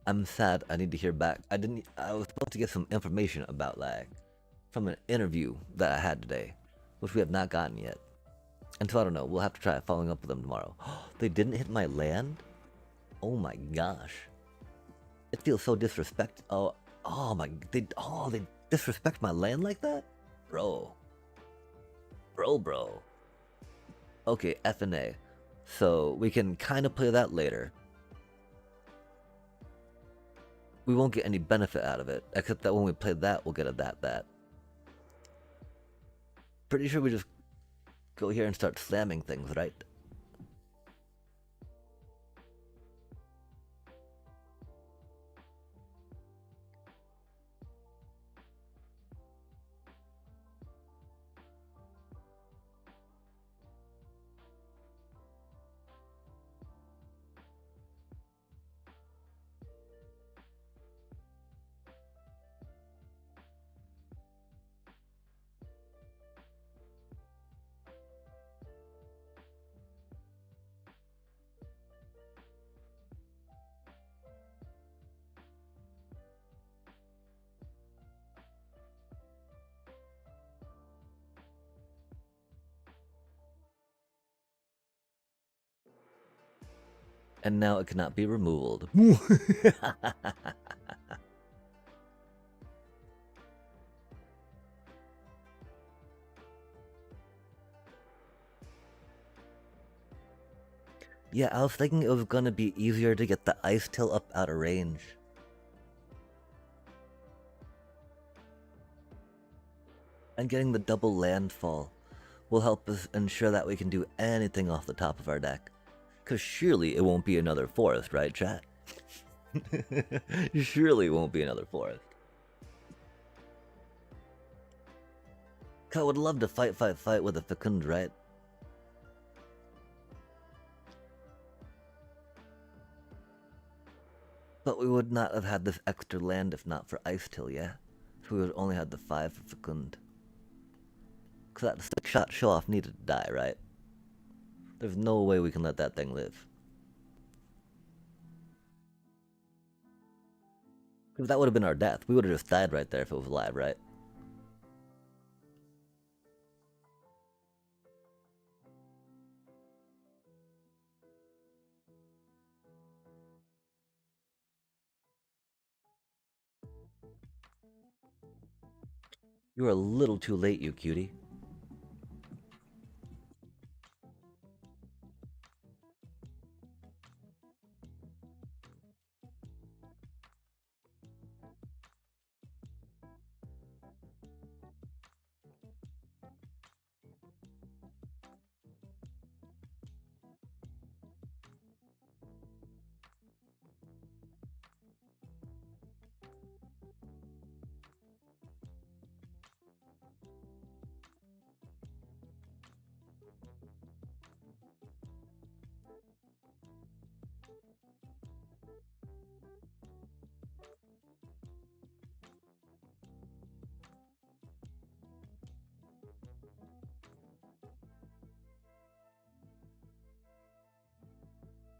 Speaker 1: I'm sad I need to hear back. I was supposed to get some information about lag from an interview that I had today, which we have not gotten yet. And so I don't know, we'll have to try following up with them tomorrow. They didn't hit my land? Oh my gosh. It feels so disrespect. Oh my, they disrespect my land like that? Bro. Okay, F and A. So we can kind of play that later. We won't get any benefit out of it, except that when we play that, we'll get a that. Pretty sure we just go here and start slamming things, right? And now it cannot be removed. Yeah, I was thinking it was gonna be easier to get the ice tail up out of range. And getting the double landfall will help us ensure that we can do anything off the top of our deck. Cause surely it won't be another forest, right, chat? Surely it won't be another forest. Cause I would love to fight with a Fecund, right? But we would not have had this extra land if not for Ice Till, yeah? So we would only had the 5 for Fecund. Cause that 6-shot show-off needed to die, right? There's no way we can let that thing live. Because that would have been our death. We would have just died right there if it was alive, right? You're a little too late, you cutie.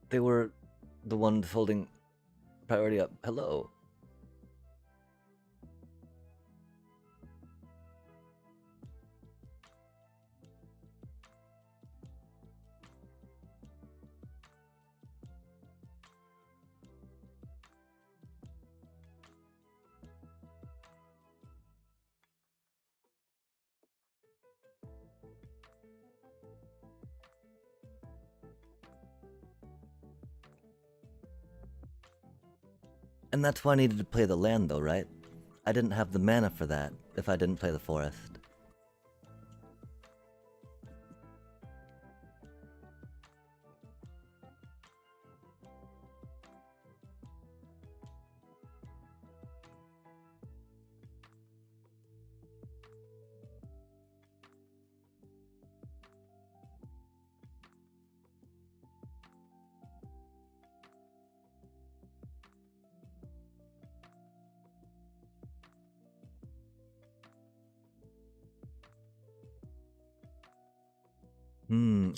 Speaker 1: They were the ones holding priority up. Hello. And that's why I needed to play the land though, right? I didn't have the mana for that if I didn't play the forest.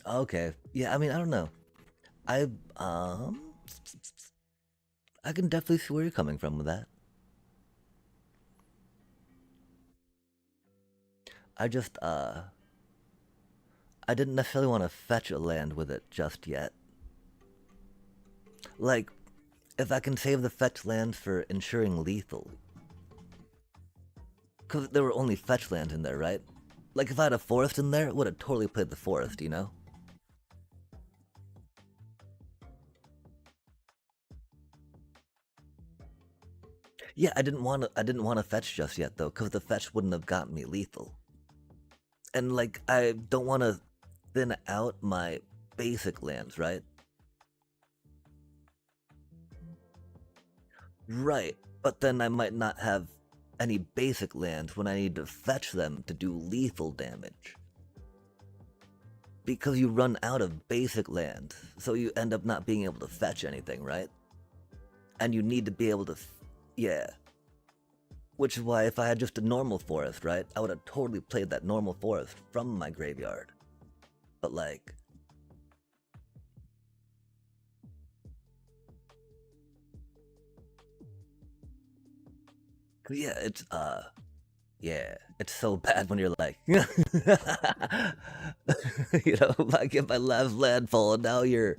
Speaker 1: Okay. Yeah, I mean, I don't know. I can definitely see where you're coming from with that. I just, I didn't necessarily want to fetch a land with it just yet. Like, if I can save the fetch lands for ensuring lethal. Because there were only fetch lands in there, right? Like, if I had a forest in there, it would have totally played the forest, you know? Yeah, I didn't want to fetch just yet though, because the fetch wouldn't have gotten me lethal. And like, I don't want to thin out my basic lands, right? Right, but then I might not have any basic lands when I need to fetch them to do lethal damage. Because you run out of basic lands, so you end up not being able to fetch anything, right? And you need to be able to, yeah. Which is why if I had just a normal forest, right, I would have totally played that normal forest from my graveyard. But like, yeah, it's so bad when you're like, you know, I get my last landfall and now you're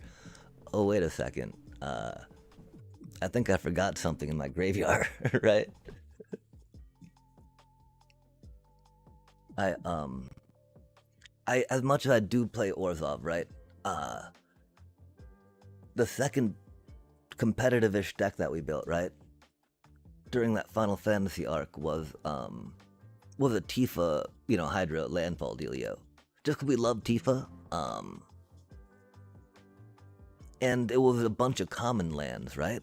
Speaker 1: oh wait a second. I think I forgot something in my graveyard, right? I as much as I do play Orzhov, right? The second competitive-ish deck that we built, right? During that Final Fantasy arc was a Tifa, Hydra landfall dealio. Just 'cause we love Tifa, and it was a bunch of common lands, right?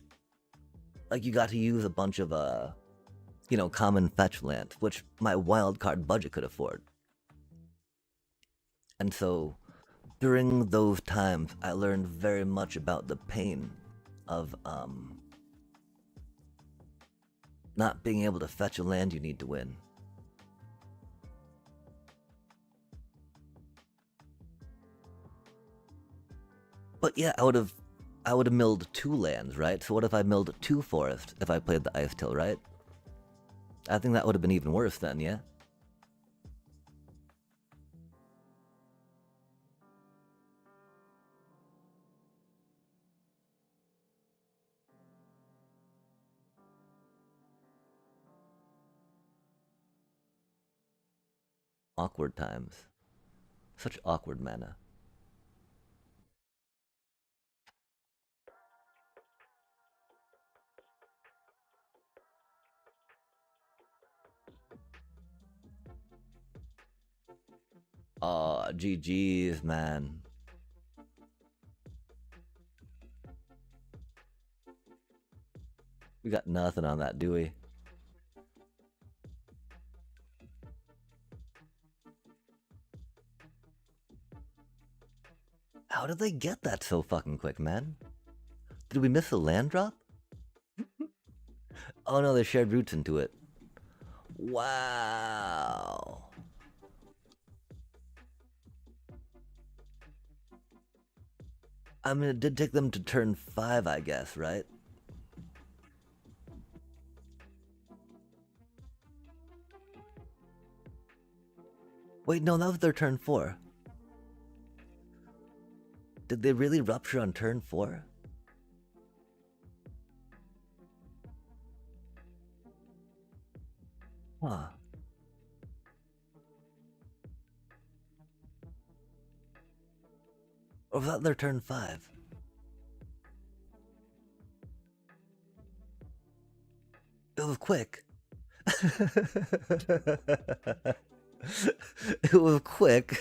Speaker 1: Like you got to use a bunch of common fetch lands, which my wildcard budget could afford. And so during those times, I learned very much about the pain of not being able to fetch a land you need to win. But yeah, I would have milled 2 lands, right? So what if I milled 2 forests if I played the Ice Till, right? I think that would have been even worse then, yeah? Awkward times. Such awkward mana. Aw, GG's, man. We got nothing on that, do we? How did they get that so fucking quick, man? Did we miss a land drop? Oh no, they shared roots into it. Wow. I mean, it did take them to turn 5, I guess, right? Wait, no, that was their turn 4. Did they really rupture on turn 4? Huh. Or was that their turn 5? It was quick. It was quick.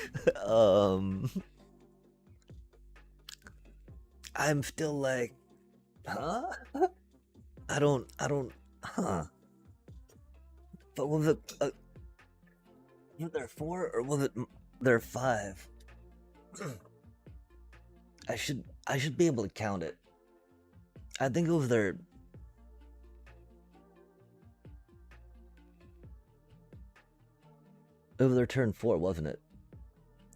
Speaker 1: I'm still like, huh? I don't, huh? But was it there 4 or was it there 5? I should be able to count it. I think it was their. It was their turn 4, wasn't it?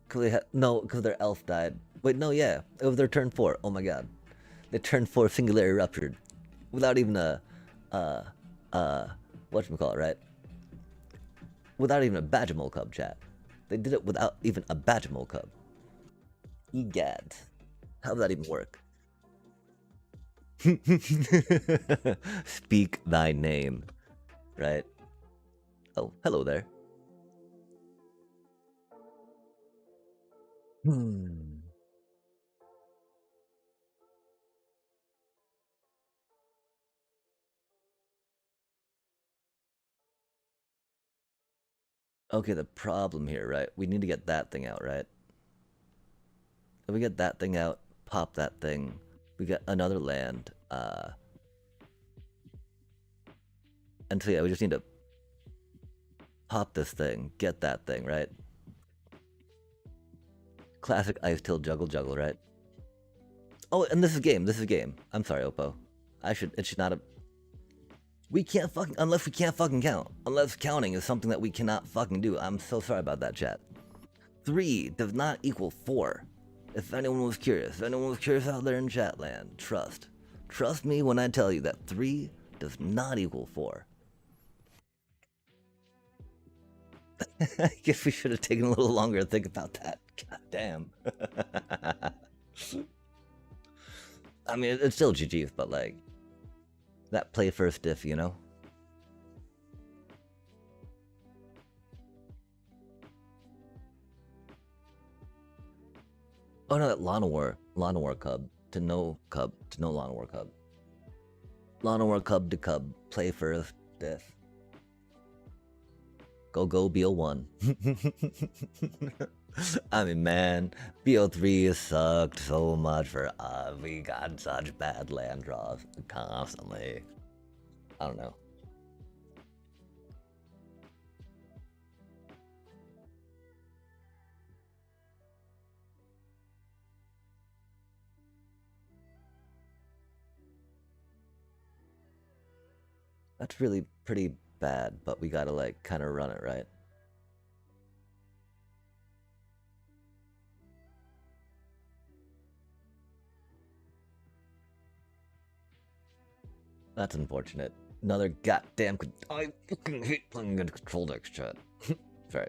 Speaker 1: Cause they had because their elf died. Wait, no, yeah, it was their turn 4. Oh my god, they turned 4 singularity ruptured, without even a whatchamacallit, right? Without even a Bajamol Cub, chat. They did it without even a Bajamol Cub. Egad, how does that even work? Speak thy name, right? Oh, hello there. Okay, the problem here, right? We need to get that thing out, right? If we get that thing out, pop that thing, we get another land, and so yeah, we just need to pop this thing, get that thing, right? Classic Ice Till juggle, right? Oh, and this is game. I'm sorry, Oppo. It should not have. We can't fucking, unless we can't fucking count. Unless counting is something that we cannot fucking do. I'm so sorry about that, chat. 3 does not equal 4. If anyone was curious out there in chat land, trust me when I tell you that 3 does not equal 4. I guess we should have taken a little longer to think about that. God damn. I mean, it's still GG's, but like, that play first diff, you know? Oh no, that Llanowar cub to no Llanowar cub. Llanowar cub to cub, play first diff. Go BO1. I mean, man, BO3 sucked so much for us. We got such bad land draws constantly. I don't know. That's really pretty bad, but we gotta like kind of run it, right? That's unfortunate. Another goddamn. I fucking hate playing against control decks, chat. Sorry.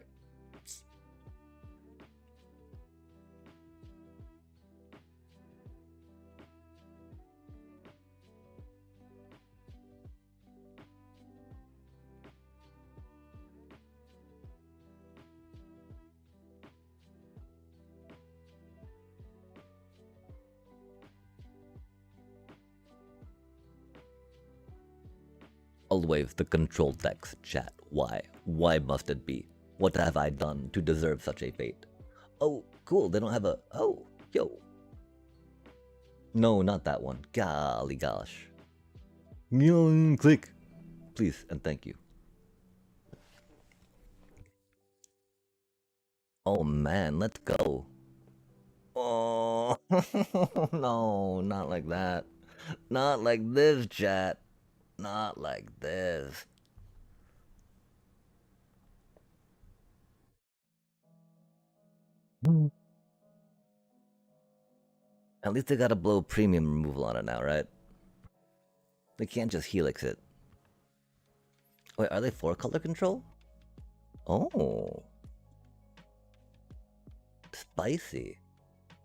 Speaker 1: Always the control decks, chat. Why? Why must it be? What have I done to deserve such a fate? Oh, cool, they don't have a... Oh, yo. No, not that one. Golly gosh. Click. Please, and thank you. Oh man, let's go. Oh, no, not like that. Not like this, chat. Not like this. At least they gotta blow premium removal on it now, right? They can't just Helix it. Wait, are they 4-color control? Oh. Spicy.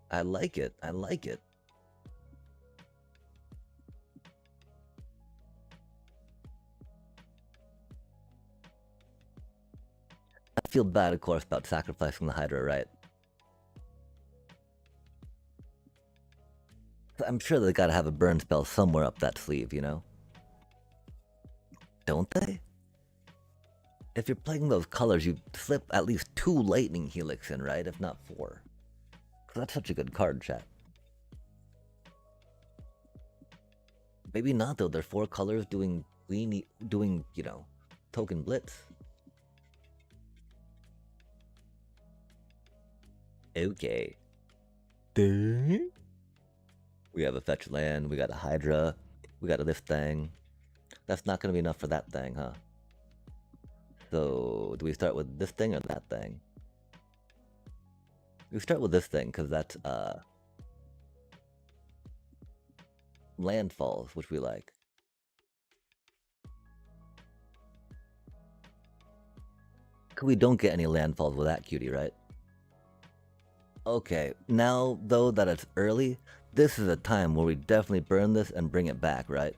Speaker 1: I like it. I like it. I feel bad, of course, about sacrificing the Hydra, right? I'm sure they gotta have a burn spell somewhere up that sleeve, you know? Don't they? If you're playing those colors, you slip at least 2 Lightning Helix in, right? If not 4. Because that's such a good card, chat. Maybe not, though. They're 4 colors doing, you know, token blitz. Okay. We have a fetch land, we got a Hydra, we got a this thing. That's not gonna be enough for that thing, huh? So, do we start with this thing or that thing? We start with this thing, because that's, landfalls, which we like. We don't get any landfalls with that cutie, right? Okay, now, though, that it's early, this is a time where we definitely burn this and bring it back, right?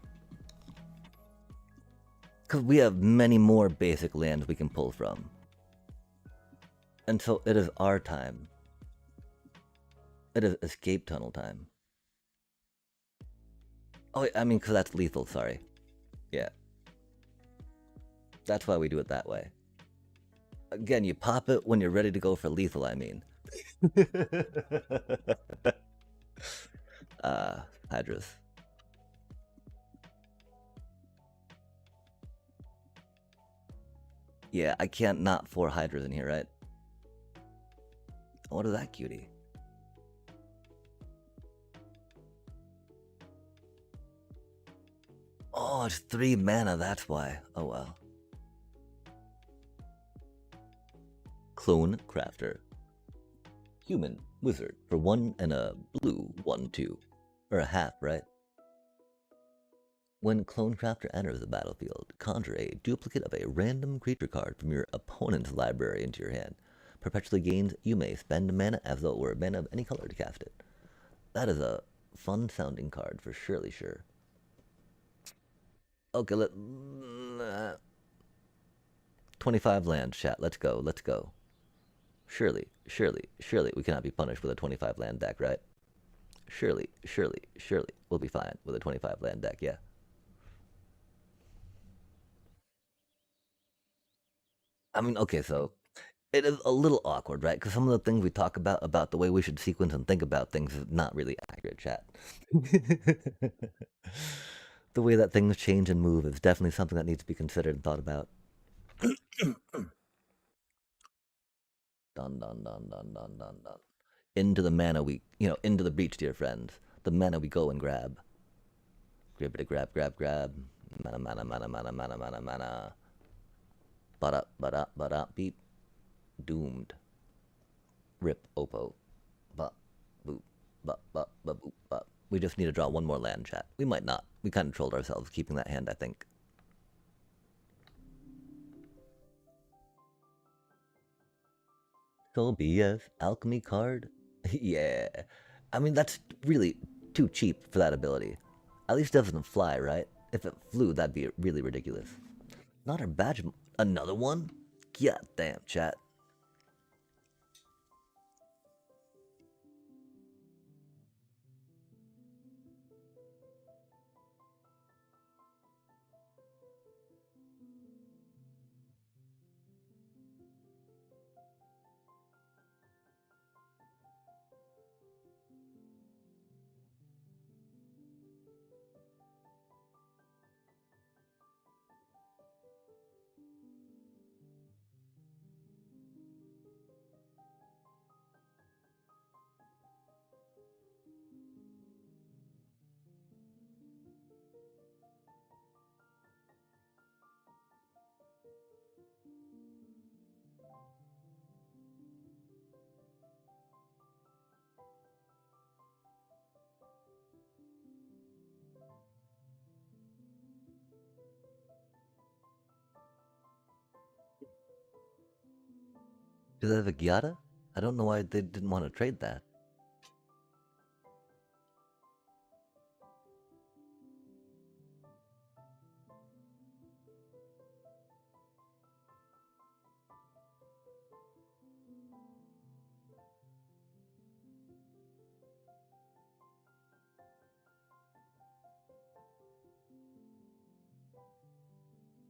Speaker 1: Because we have many more basic lands we can pull from. And so it is our time. It is escape tunnel time. Oh, I mean, because that's lethal, sorry. Yeah. That's why we do it that way. Again, you pop it when you're ready to go for lethal, I mean. Hydras. Yeah, I can't not 4 Hydras in here, right? What is that cutie? Oh, it's 3 mana, that's why. Oh well. Clone Crafter. Human wizard for 1 and a blue 1/2. Or a half, right? When Clone Crafter enters the battlefield, conjure a duplicate of a random creature card from your opponent's library into your hand. Perpetually gains, you may spend mana as though it were a mana of any color to cast it. That is a fun sounding card for surely sure. Okay, 25 land, chat. Let's go, let's go. Surely, we cannot be punished with a 25 land deck, right? Surely, we'll be fine with a 25 land deck, yeah. I mean, okay, so it is a little awkward, right? Because some of the things we talk about the way we should sequence and think about things, is not really accurate, chat. The way that things change and move is definitely something that needs to be considered and thought about. Dun dun dun dun dun dun dun. Into the mana into the breach, dear friends. The mana we go and grab. Gribbity grab. Mana. But beep. Doomed. Rip Oppo. But boop. But boop. But. We just need to draw one more land, chat. We might not. We kind of trolled ourselves keeping that hand, I think. So BS alchemy card? Yeah. I mean, that's really too cheap for that ability. At least it doesn't fly, right? If it flew, that'd be really ridiculous. Not our badge. Another one? God damn, chat. Do they have a Gyata? I don't know why they didn't want to trade that.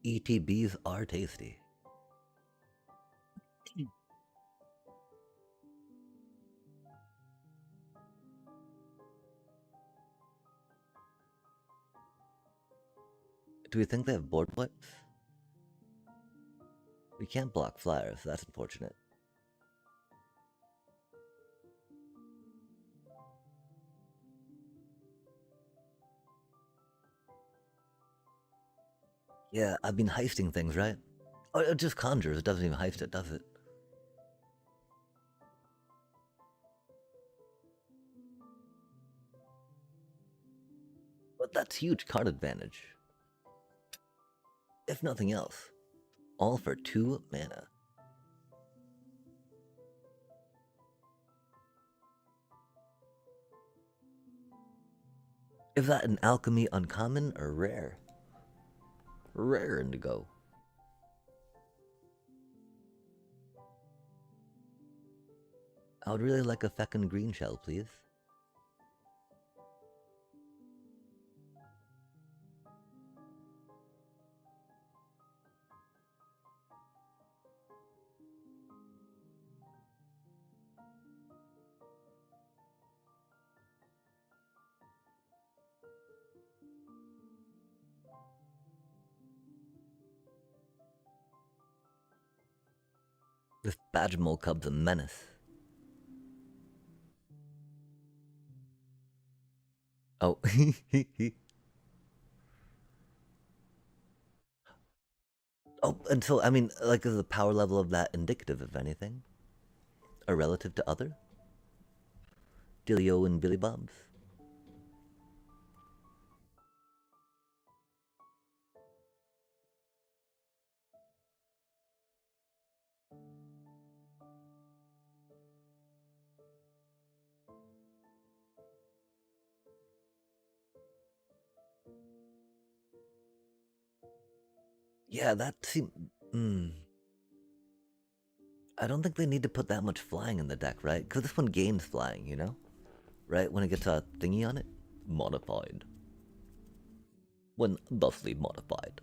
Speaker 1: ETBs are tasty. Do we think they have board wipes? We can't block flyers, so that's unfortunate. Yeah, I've been heisting things, right? Oh, it just conjures, it doesn't even heist it, does it? But that's huge card advantage. If nothing else. All for 2 mana. Is that an alchemy uncommon or rare? Rare indigo. I would really like a feckin' green shell, please. This Badgemole Cub's a menace. Oh, oh, and so, I mean, like, is the power level of that indicative of anything? Or relative to other? Dilio and Billy Bobs? Yeah, that seems. I don't think they need to put that much flying in the deck, right? Because this one gains flying, you know? Right? When it gets a thingy on it? Modified. When thusly modified.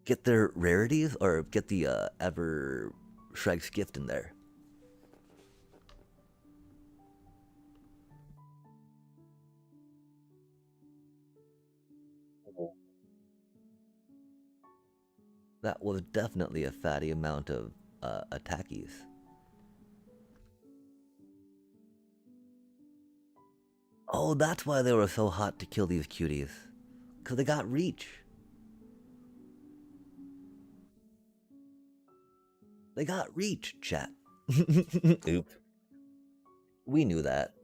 Speaker 1: Get their rarities or get the Ever Shrike's gift in there. That was definitely a fatty amount of attackies. Oh, that's why they were so hot to kill these cuties. Because they got reach. They got reach, chat. Oop. We knew that.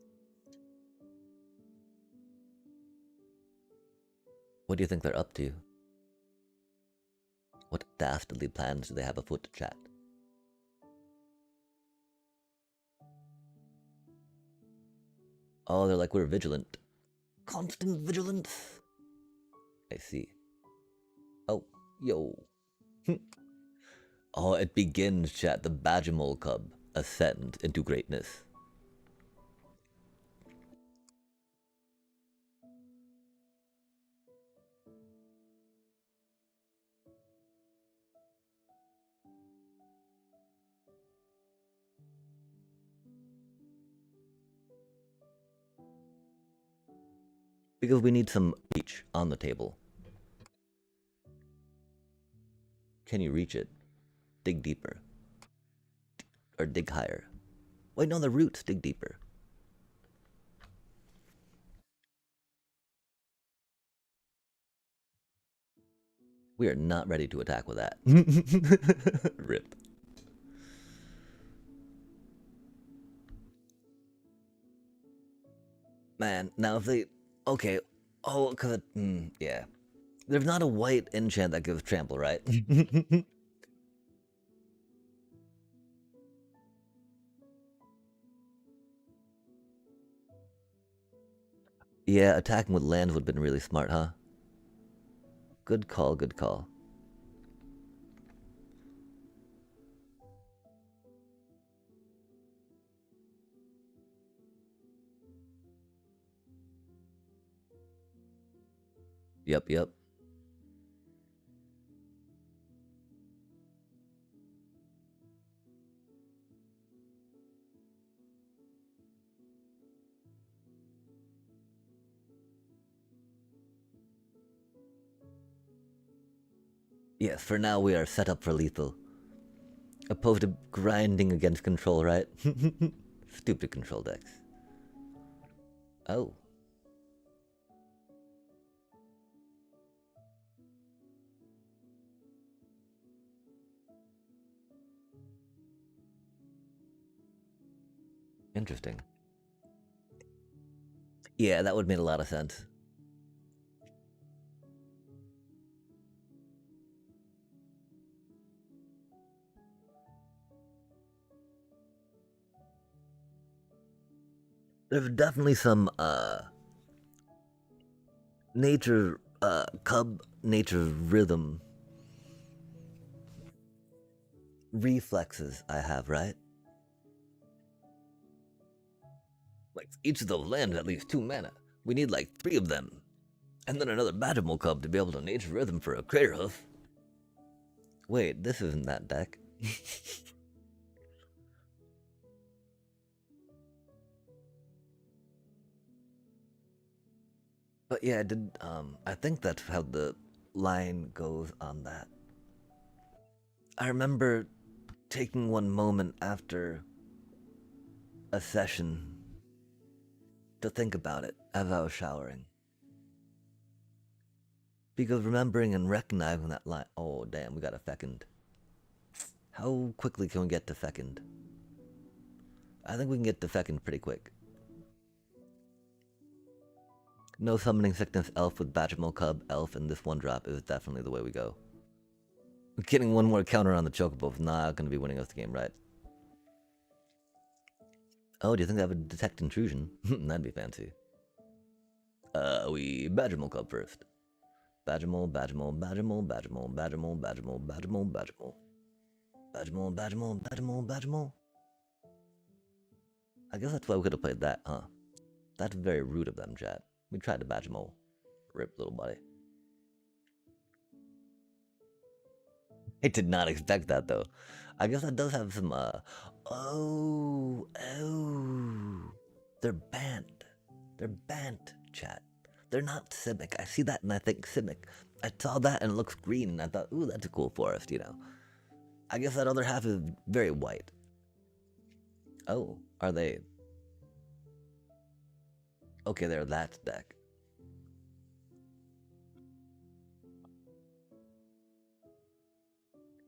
Speaker 1: What do you think they're up to? What dastardly plans do they have afoot, chat? Oh, they're like, we're vigilant. Constant vigilance. I see. Oh, yo. Oh, it begins, chat. The Badgermole Cub ascend into greatness. Because we need some reach on the table. Can you reach it? Dig deeper. Or dig higher. Wait, no, the roots. Dig deeper. We are not ready to attack with that. Rip. Man, now if they... Okay. Oh, because... yeah. There's not a white enchant that gives trample, right? Yeah, attacking with lands would have been really smart, huh? Good call, good call. Yep, yep. Yes, for now we are set up for lethal. Opposed to grinding against control, right? Stupid control decks. Oh. Interesting. Yeah, that would make a lot of sense. There's definitely some nature cub nature rhythm reflexes I have, right? Like each of those lands at least 2 mana. We need like 3 of them. And then another Badgermole Cub to be able to nature rhythm for a Craterhoof. Wait, this isn't that deck. But yeah, I think that's how the line goes on that. I remember taking one moment after a session to think about it as I was showering. Because remembering and recognizing that line, oh damn, we got a fecund. How quickly can we get to fecund? I think we can get to fecund pretty quick. No summoning sickness elf with Badgermole Cub, elf, and this one drop is definitely the way we go. Getting one more counter on the Chocobo is not going to be winning us the game, right? Oh, do you think that would detect intrusion? That'd be fancy. We Badgermole Club first. Badgermole, Badgermole, Badgermole, Badgermole, Badgermole, Badgermole, Badgermole, Badgermole. Badgermole, Badgermole, Badgermole, Badgermole. I guess that's why we could have played that, huh? That's very rude of them, chat. We tried to Badgermole. Rip, little buddy. I did not expect that, though. I guess that does have some, oh. They're banned. They're banned, chat. They're not Simic. I see that and I think Simic. I saw that and it looks green and I thought, ooh, that's a cool forest, you know. I guess that other half is very white. Oh, are they? Okay, they're that deck.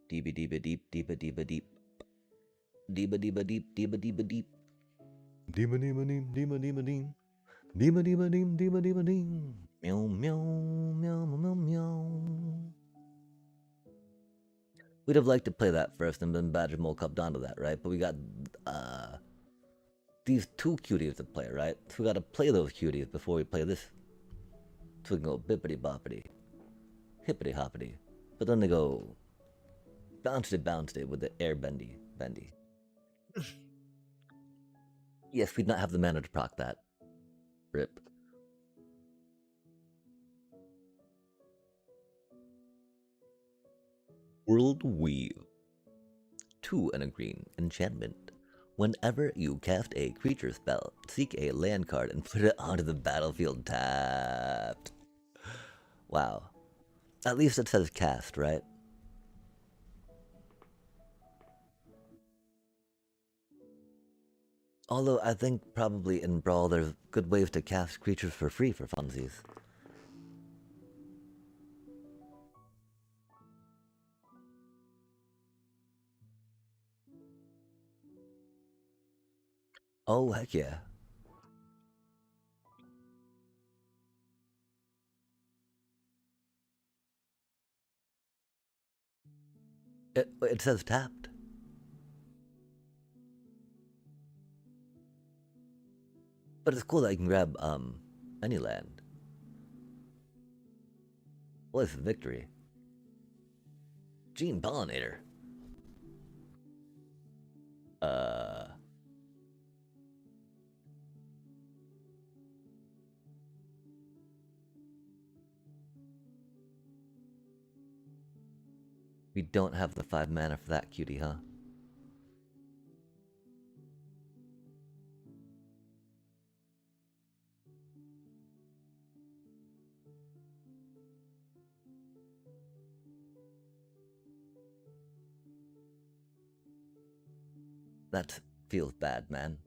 Speaker 1: Deeba deeba deep, deeba deeba deep. Deeba deeba deep, deeba deeba deep. Deeba deeba deep, deeba deeba deep. Deeba deeba deep, deeba deeba deep. Meow meow meow meow meow. We'd have liked to play that first and then Badgermole cupped onto that, right? But we got these two cuties to play, right? So we gotta play those cuties before we play this. So we can go bippity boppity, hippity hoppity. But then they go bouncy with the air bendy. Yes, we'd not have the mana to proc that. Rip. World Weave. 2 and a green. Enchantment. Whenever you cast a creature spell, seek a land card and put it onto the battlefield tapped. Wow. At least it says cast, right? Although I think probably in Brawl there's good ways to cast creatures for free for funsies. Oh, heck yeah. It says tapped. But it's cool that you can grab, any land. What is victory? Gene Pollinator. We don't have the 5 mana for that cutie, huh? That feels bad, man.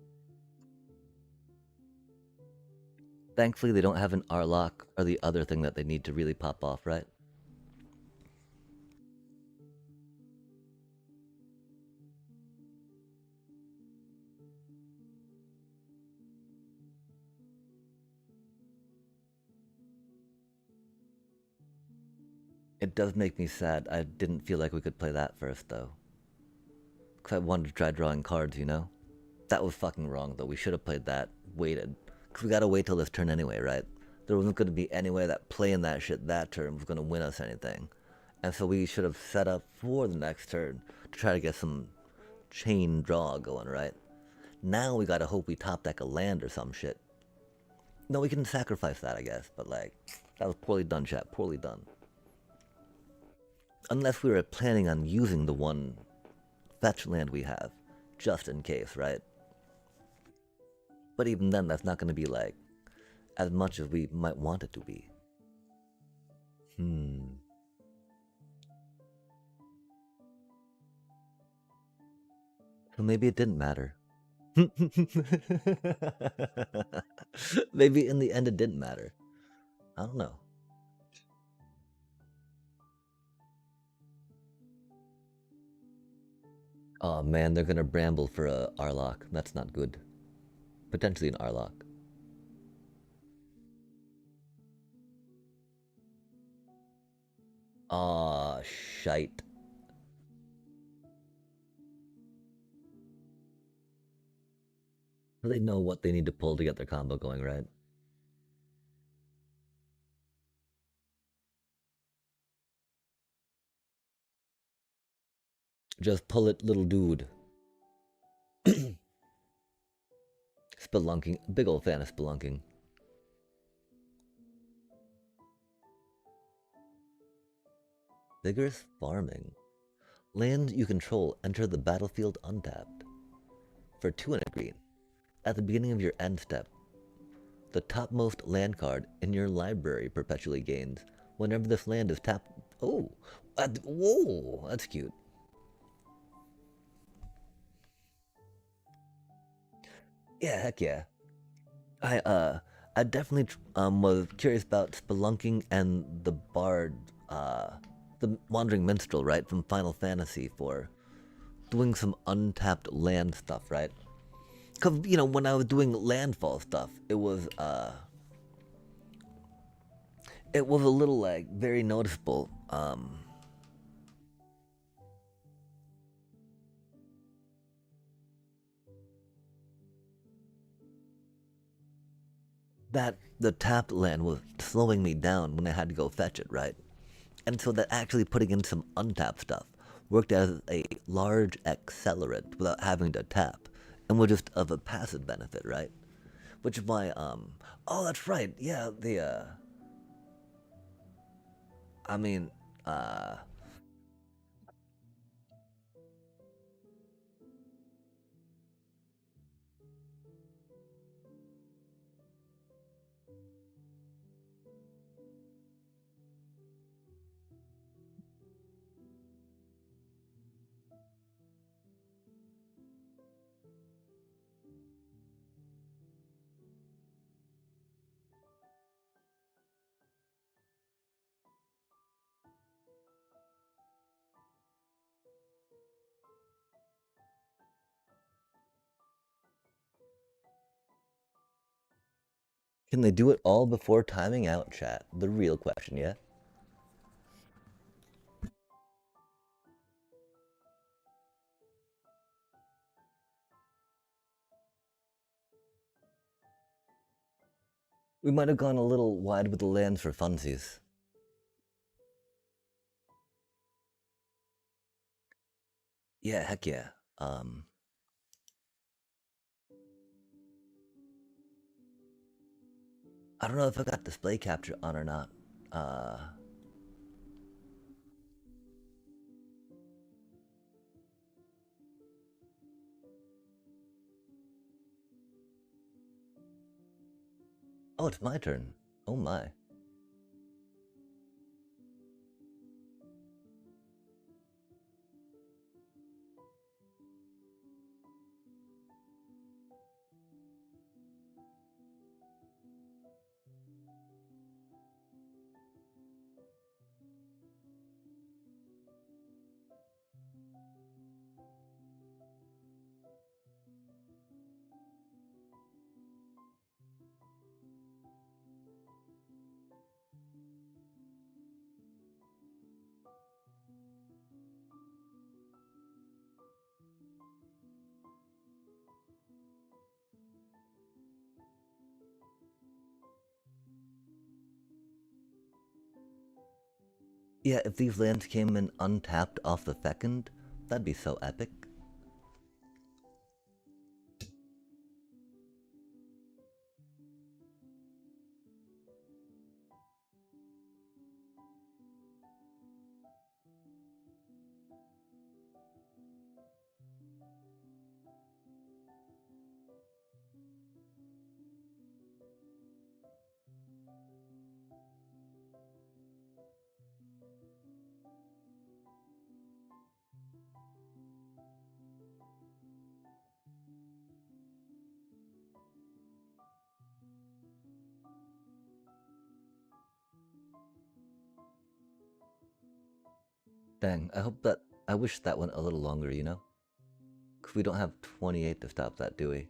Speaker 1: Thankfully, they don't have an Arlok or the other thing that they need to really pop off, right? It does make me sad. I didn't feel like we could play that first, though. Because I wanted to try drawing cards, you know? That was fucking wrong, though. We should have played that, waited. Because we gotta wait till this turn anyway, right? There wasn't gonna be any way that playing that shit that turn was gonna win us anything. And so we should have set up for the next turn to try to get some chain draw going, right? Now we gotta hope we top deck a land or some shit. No, we can sacrifice that, I guess, but like, that was poorly done, chat. Poorly done. Unless we were planning on using the one fetch land we have, just in case, right? But even then, that's not going to be like as much as we might want it to be. So maybe it didn't matter. Maybe in the end it didn't matter. I don't know. Oh man, they're gonna bramble for a Arlok. That's not good. Potentially an Arlok. Aw, shite. They know what they need to pull to get their combo going, right? Just pull it, little dude. Spelunking. Big old fan of spelunking. Vigorous farming. Land you control enter the battlefield untapped. For 2 and a green. At the beginning of your end step, the topmost land card in your library perpetually gains whenever this land is tapped. Oh, whoa, that's cute. Yeah, heck yeah. I definitely was curious about spelunking and the bard, the wandering minstrel, right, from Final Fantasy for doing some untapped land stuff, right? Cause you know when I was doing landfall stuff, it was a little like very noticeable. That the tapped land was slowing me down when I had to go fetch it, right? And so that actually putting in some untapped stuff worked as a large accelerant without having to tap, and was just of a passive benefit, right? Which is why, oh, that's right, yeah, I mean, can they do it all before timing out, chat? The real question, yeah? We might have gone a little wide with the lands for funsies. Yeah, heck yeah. I don't know if I got display capture on or not. Oh, it's my turn. Oh my. Yeah, if these lands came in untapped off the second, that'd be so epic. Dang, I wish that went a little longer, you know? Because we don't have 28 to stop that, do we?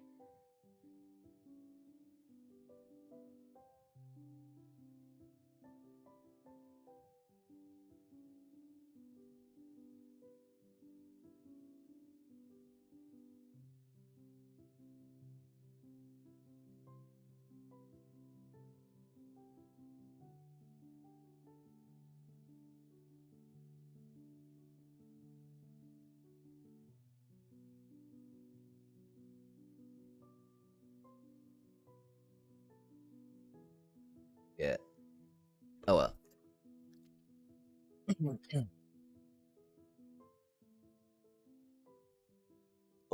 Speaker 1: Yeah. Oh well.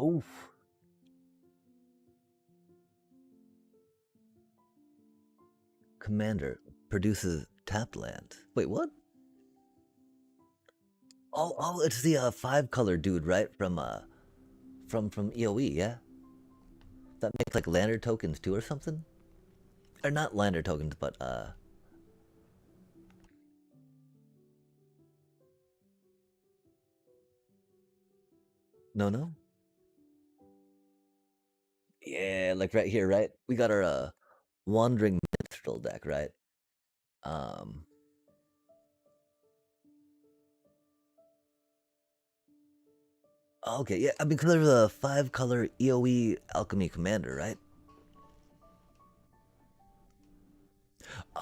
Speaker 1: Oof. Commander produces tapped land. Wait, what? Oh, it's the five color dude, right? From EOE, yeah. That makes like lander tokens too, or something. Or not lander tokens, but no. Yeah, like right here, right? We got our wandering minstrel deck, right? Um, okay, yeah. I mean, because there's a five color EOE alchemy commander, right?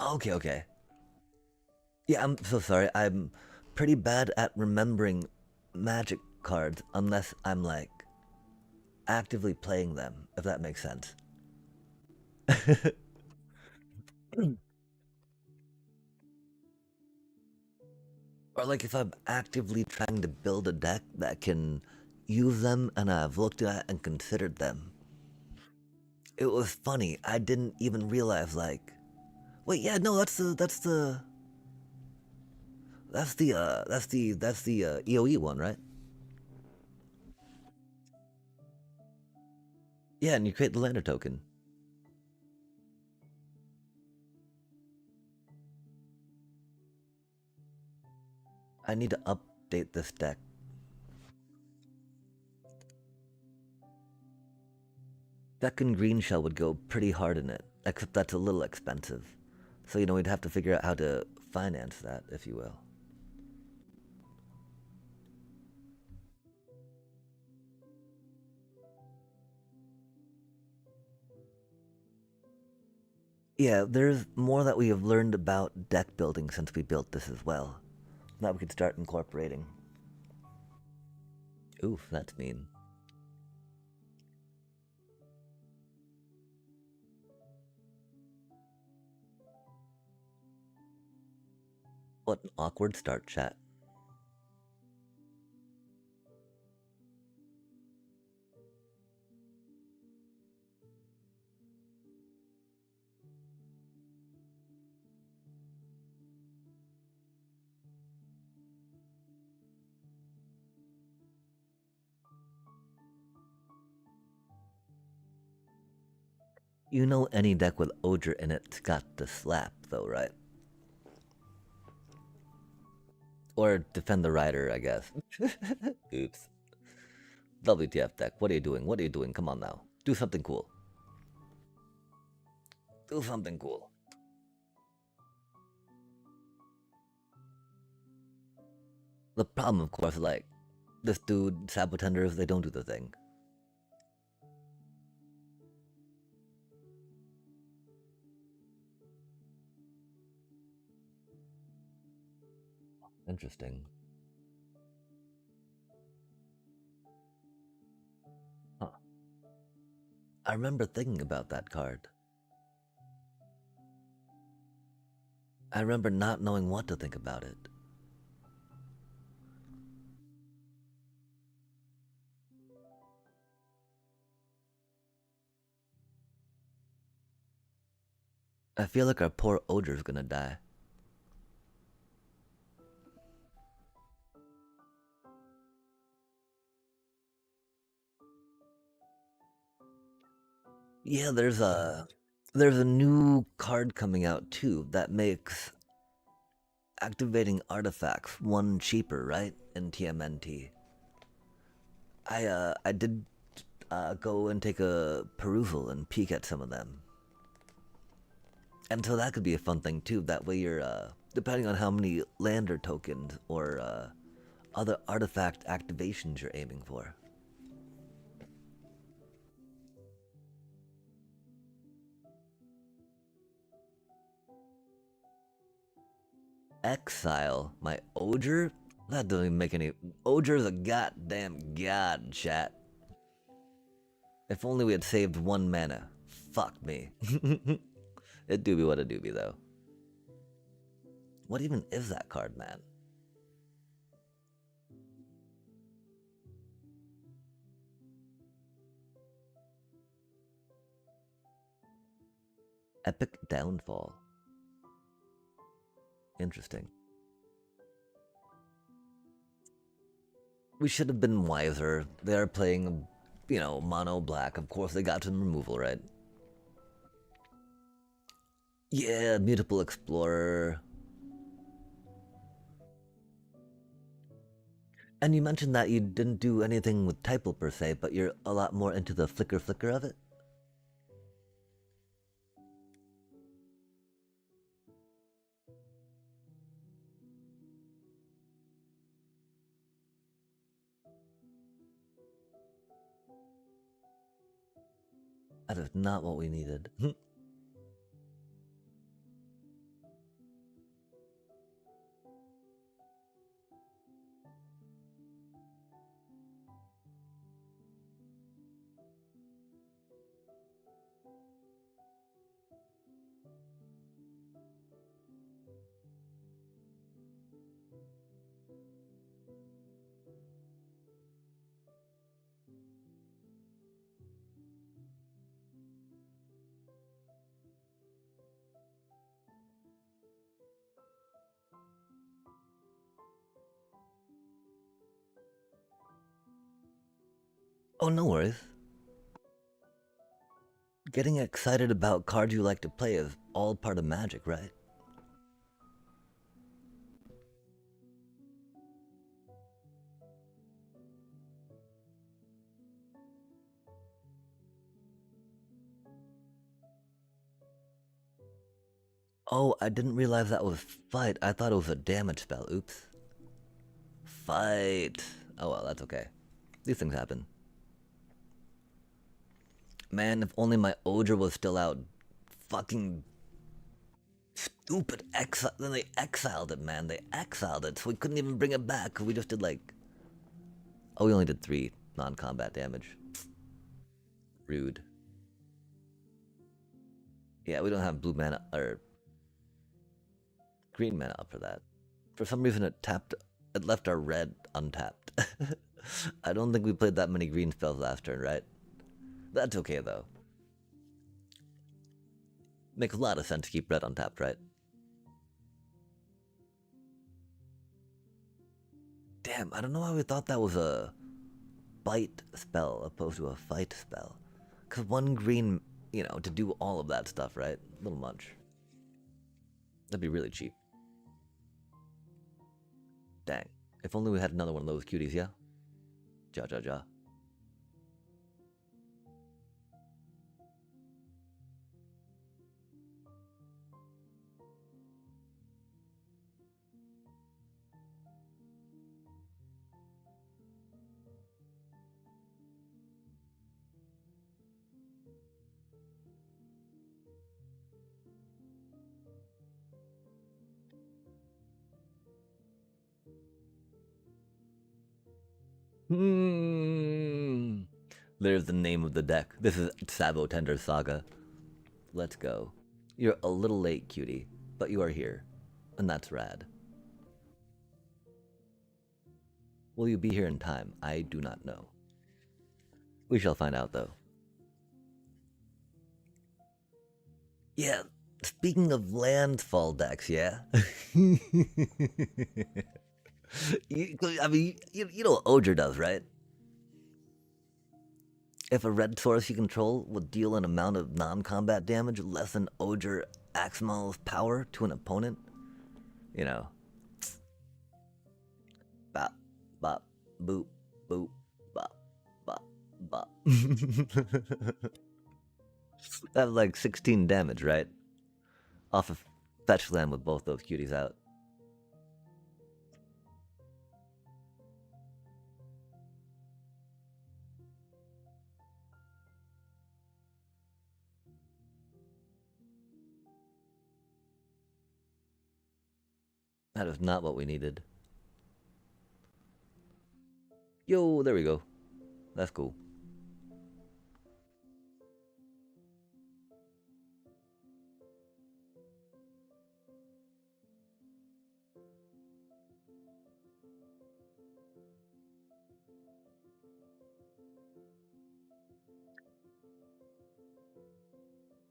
Speaker 1: Okay. Yeah, I'm so sorry. I'm pretty bad at remembering magic cards unless I'm like actively playing them, if that makes sense. Or like if I'm actively trying to build a deck that can use them and I've looked at and considered them. It was funny. I didn't even realize like wait, yeah, no, that's the EOE one, right? Yeah, and you create the lander token. I need to update this deck. Deck and green shell would go pretty hard in it, except that's a little expensive. So we'd have to figure out how to finance that, if you will. Yeah, there's more that we have learned about deck building since we built this as well. That we could start incorporating. Oof, that's mean. What an awkward start, chat. You know any deck with Ogre in it's got to slap, though, right? Or defend the rider, I guess. Oops. WTF deck, what are you doing? What are you doing? Come on now. Do something cool. Do something cool. The problem, of course, like, this dude, Sabotenders, they don't do the thing. Interesting. Huh. I remember thinking about that card. I remember not knowing what to think about it. I feel like our poor Ogre's gonna die. Yeah, there's a new card coming out too that makes activating artifacts one cheaper, right? In TMNT. I did go and take a perusal and peek at some of them. And so that could be a fun thing too. That way you're depending on how many lander tokens or other artifact activations you're aiming for. Exile my Ogre? That doesn't even make any. Ogre's a goddamn god, chat. If only we had saved one mana. Fuck me. It do be what it do be though. What even is that card, man? Epic Downfall. Interesting. We should have been wiser. They are playing, you know, mono black. Of course, they got some removal, right? Yeah, Mutable Explorer. And you mentioned that you didn't do anything with Typal per se, but you're a lot more into the flicker of it? That is not what we needed. Oh, no worries. Getting excited about cards you like to play is all part of Magic, right? Oh, I didn't realize that was fight. I thought it was a damage spell. Oops. Fight. Oh well, that's okay. These things happen. Man, if only my Odra was still out. Fucking stupid exile. Then they exiled it, man. They exiled it, so we couldn't even bring it back. We just did like... Oh, we only did 3 non-combat damage. Rude. Yeah, we don't have blue mana, or... green mana up for that. For some reason it left our red untapped. I don't think we played that many green spells last turn, right? That's okay, though. Makes a lot of sense to keep red untapped, right? Damn, I don't know why we thought that was a bite spell opposed to a fight spell. Because 1 green, you know, to do all of that stuff, right? A little much. That'd be really cheap. Dang. If only we had another one of those cuties, yeah? Ja ja ja. There's the name of the deck. This is Sabo Tender Saga. Let's go. You're a little late, cutie, but you are here, and that's rad. Will you be here in time? I do not know. We shall find out, though. Yeah, speaking of landfall decks, yeah? I mean, you know what Odra does, right? If a red source you control will deal an amount of non-combat damage less than Odra Axmal's power to an opponent, you know. Bop, bop, boop, boop, bop, bop, bop. That's like 16 damage, right? Off of fetch land with both those cuties out. That is not what we needed. Yo, there we go. That's cool.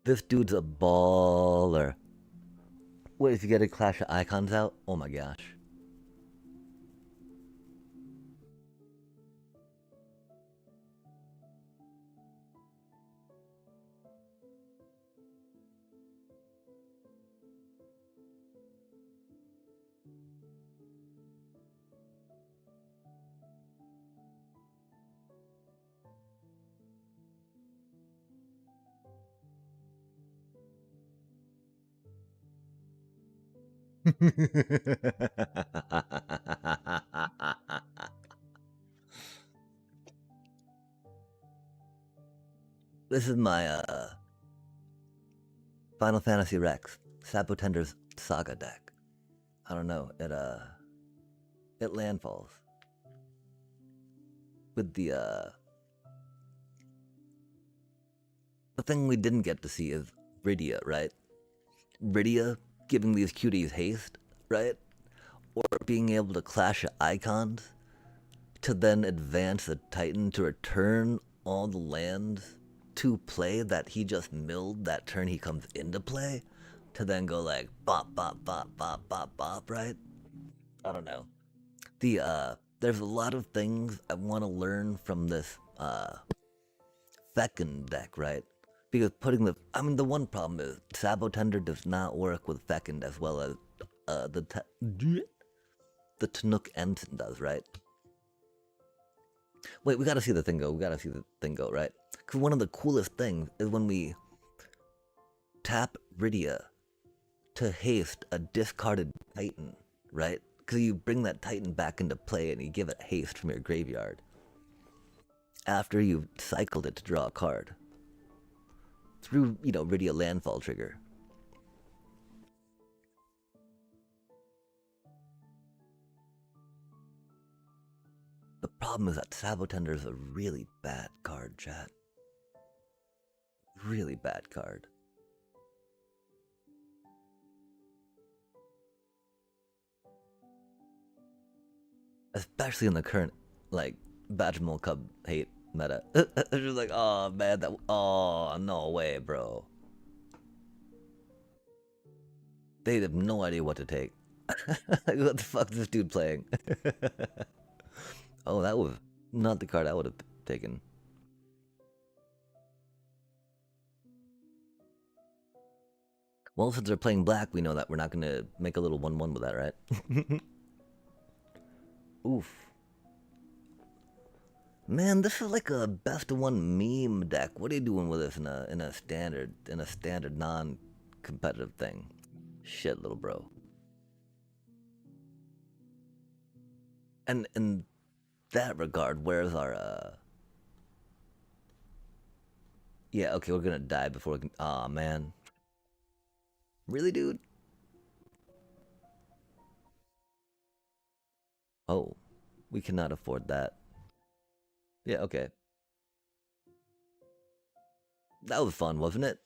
Speaker 1: This dude's a baller. Wait, if you get a Clash of Icons out? Oh my gosh. This is my Final Fantasy Rex Sabotender's Saga deck. I don't know, it landfalls with the thing we didn't get to see is Rydia, right? Rydia giving these cuties haste, right? Or being able to clash icons to then advance the Titan to return all the lands to play that he just milled that turn he comes into play, to then go like bop bop bop bop bop bop, right? I don't know. There's a lot of things I want to learn from this Feckin deck, right? Because the one problem is Sabotender does not work with Feckin as well as the Tanook Ensign does, right? Wait, we gotta see the thing go. Right? Because one of the coolest things is when we tap Rydia to haste a discarded Titan, right? Because you bring that Titan back into play and you give it haste from your graveyard after you've cycled it to draw a card through, Rydia landfall trigger. The problem is that Sabotender is a really bad card, chat. Really bad card. Especially in the current, Badgermole Cub hate meta. It's just like, oh man, oh, no way, bro. They have no idea what to take. What the fuck is this dude playing? Oh, that was not the card I would have taken. Well, since they're playing black, we know that we're not going to make a little 1-1 with that, right? Oof. Man, this is like a best of one meme deck. What are you doing with this in a standard non-competitive thing? Shit, little bro. And in that regard, where's our yeah, okay, we're gonna die before we can. Aw, man. Really, dude? Oh, we cannot afford that. Yeah, okay. That was fun, wasn't it?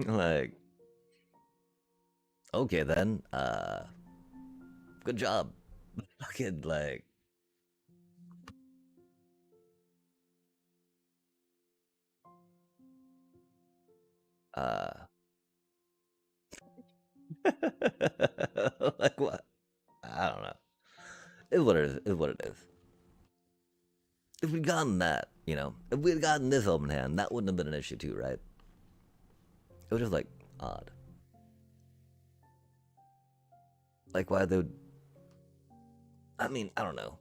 Speaker 1: Like, okay then, good job. Fucking, like... like what? I don't know. It's what it is. It's what it is. If we'd gotten that, if we'd gotten this open hand, that wouldn't have been an issue too, right? It was just like odd. Like why they would... I mean, I don't know.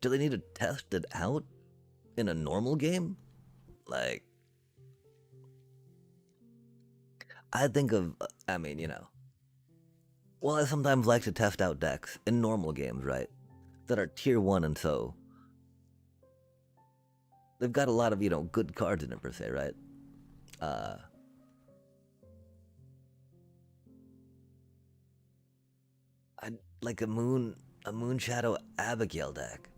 Speaker 1: Do they need to test it out in a normal game? Like, I think of, well, I sometimes like to test out decks in normal games, right? That are tier 1 and so. They've got a lot of, good cards in it per se, right? I'd like a Moon Shadow Abigail deck.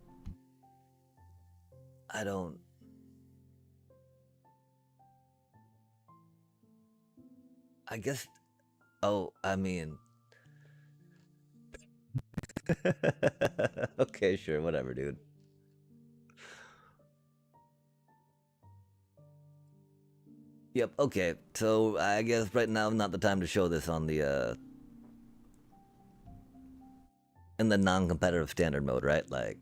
Speaker 1: I don't... I guess. Oh, I mean. Okay, sure, whatever, dude. Yep, okay. So I guess right now not the time to show this on the in the non-competitive standard mode, right? Like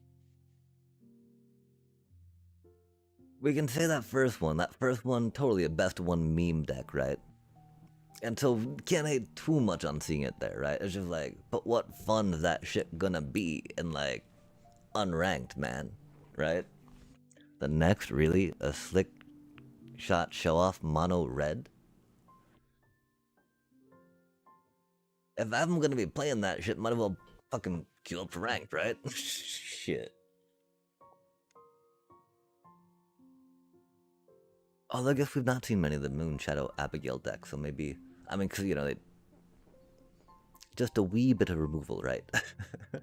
Speaker 1: we can say that first one totally a best one meme deck, right? And so can't hate too much on seeing it there, right? It's just like, but what fun is that shit gonna be in like unranked, man, right? The next really a slick shot show off mono red. If I'm gonna be playing that shit, might as well fucking queue up for ranked, right? Shit. Although I guess we've not seen many of the Moon Shadow Abigail decks, so maybe I mean, cause you know, just a wee bit of removal, right? And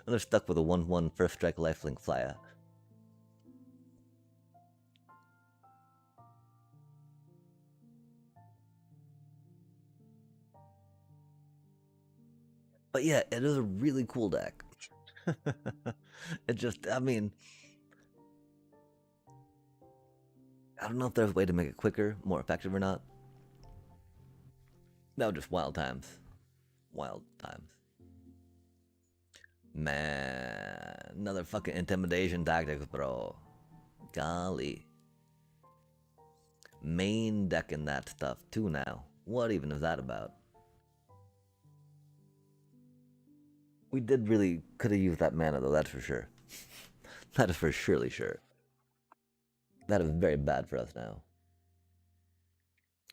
Speaker 1: they're stuck with a 1/1 first strike lifelink flyer. But yeah, it is a really cool deck. It just, I mean, I don't know if there's a way to make it quicker, more effective or not. No, just wild times. Wild times. Man, another fucking intimidation tactics, bro. Golly. Main decking that stuff too now. What even is that about? We did really could have used that mana though, that's for sure. That is for surely sure. That is very bad for us now.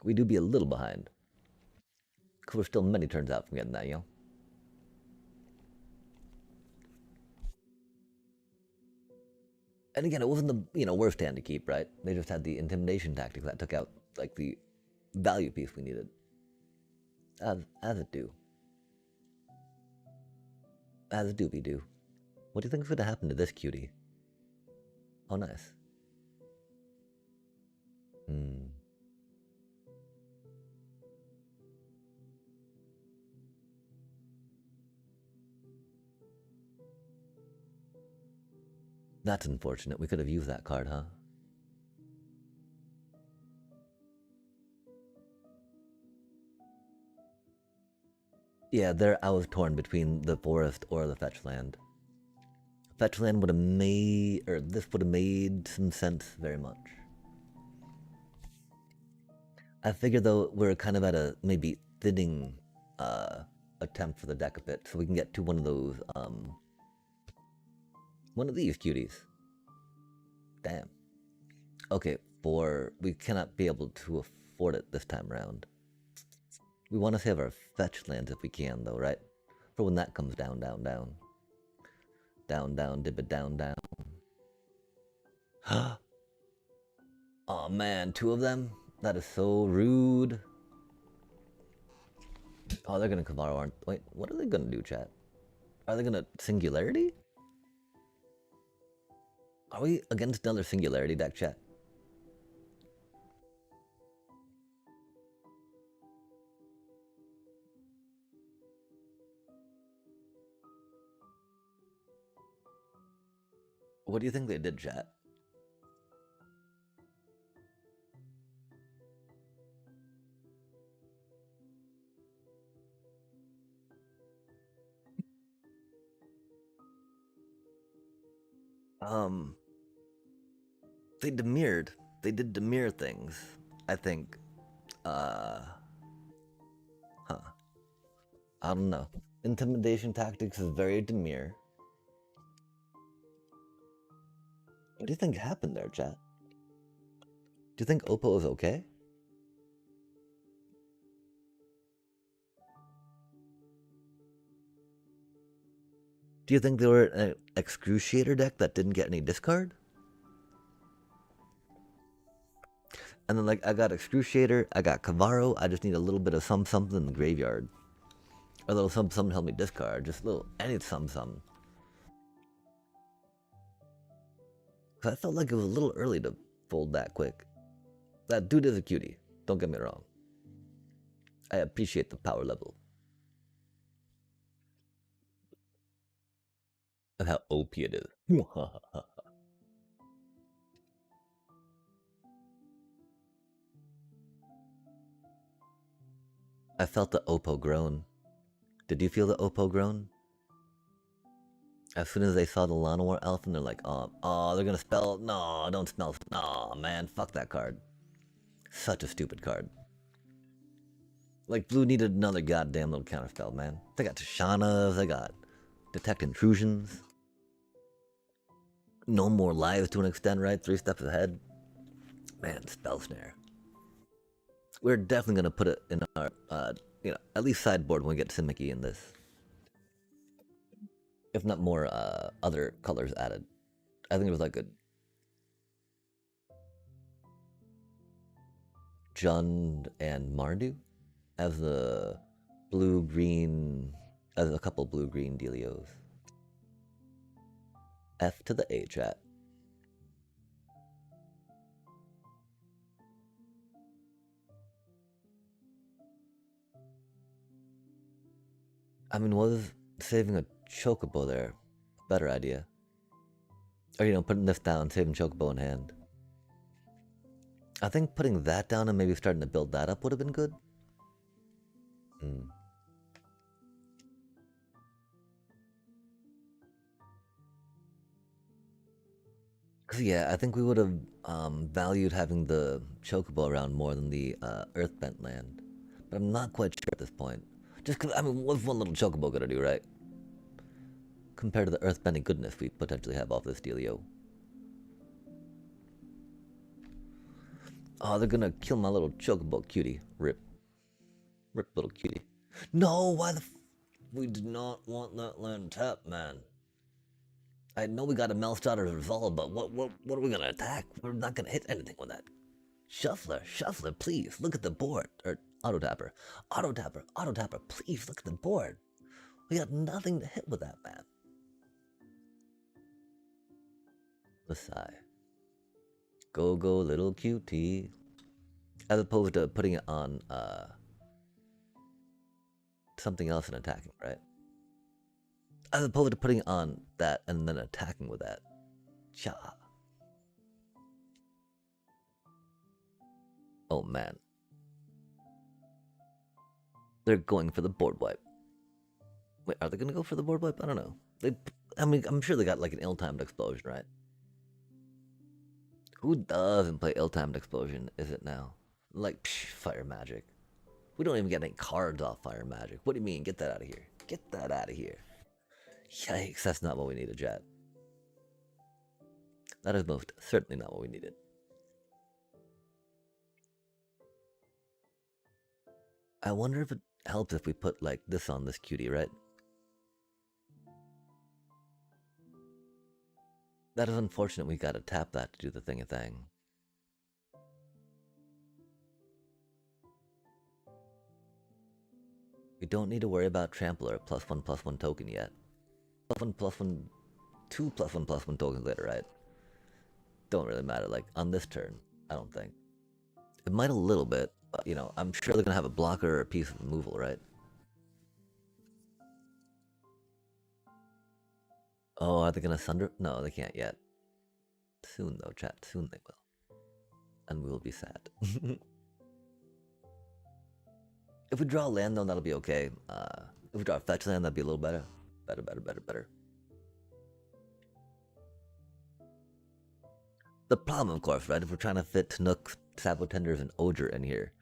Speaker 1: We do be a little behind. Because we're still many turns out from getting that, you know? And again, it wasn't the worst hand to keep, right? They just had the intimidation tactic that took out like the value piece we needed. As it do. As do be do. What do you think is gonna happen to this cutie? Oh nice. That's unfortunate. We could have used that card, huh? Yeah, there I was torn between the forest or the fetch land. Fetch land would have made, or this would have made some sense very much. I figure though we're kind of at a maybe thinning attempt for the deck a bit, so we can get to one of those one of these cuties. Damn. Okay, we cannot be able to afford it this time around. We want to save our fetch lands if we can though, right? For when that comes down, down, down. Down, down, dip it down, down. Oh man, 2 of them? That is so rude. Oh, they're gonna Kavaro, aren't... Wait, what are they gonna do, chat? Are they gonna Singularity? Are we against another Singularity deck, chat? What do you think they did, chat? They demurred. They did demure things, I think. Huh. I don't know. Intimidation tactics is very demure. What do you think happened there, chat? Do you think Oppo is okay? Do you think they were an Excruciator deck that didn't get any discard? And then like I got Excruciator, I got Kavaro, I just need a little bit of something in the graveyard. A little something to help me discard, just a little, I need something. Cause I felt like it was a little early to fold that quick. That dude is a cutie, don't get me wrong. I appreciate the power level. And how OP it is. I felt the Oppo groan. Did you feel the Oppo groan? As soon as they saw the Llanowar elf and they're like, oh, they're gonna spell, no, don't spell, no, man, fuck that card. Such a stupid card. Like, blue needed another goddamn little counterspell, man. They got Tashanas, they got Detect Intrusions. No more lives to an extent, right? 3 steps ahead. Man, Spell Snare. We're definitely gonna put it in our, at least sideboard when we get Simicky in this. If not more, other colors added. I think it was like a Jund and Mardu as the blue-green, as a couple blue-green dealios. F to the A, chat. I mean, was saving a Chocobo there a better idea? Or, putting this down, saving Chocobo in hand. I think putting that down and maybe starting to build that up would have been good. Cause yeah, I think we would have valued having the Chocobo around more than the Earthbent land. But I'm not quite sure at this point. Just cause, I mean, what's one little Chocobo gonna do, right? Compared to the Earthbending goodness we potentially have off this dealio. Oh, they're gonna kill my little Chocobo cutie. Rip. Rip, little cutie. No, why the we did not want that land tapped, man. I know we got a Melstotter Resolve, but what are we gonna attack? We're not gonna hit anything with that. Shuffler, please, look at the board. Or Auto Tapper, please look at the board. We got nothing to hit with that, man. Messiah. Go, little cutie. As opposed to putting it on, something else and attacking, right? As opposed to putting it on that and then attacking with that. Cha. Oh, man. They're going for the board wipe. Wait, are they going to go for the board wipe? I don't know. I mean, I'm sure they got like an ill-timed explosion, right? Who doesn't play ill-timed explosion, is it now? Like, fire magic. We don't even get any cards off fire magic. What do you mean? Get that out of here. Get that out of here. Yikes, that's not what we needed, chat. That is most certainly not what we needed. I wonder if it helps if we put like this on this cutie, right? That is unfortunate. We gotta tap that to do the thing. We don't need to worry about Trampler +1/+1 token yet. +1/+1, 2+1/+1 tokens later, right? Don't really matter. Like on this turn, I don't think. It might a little bit, but I'm sure they're gonna have a blocker or a piece of removal, right? Oh, are they gonna Sunder? No, they can't yet. Soon though, chat. Soon they will. And we will be sad. If we draw land though, that'll be okay. If we draw a fetch land, that'd be a little better. Better. The problem, of course, right? If we're trying to fit Tanook, Sapotenders, and Odre in here,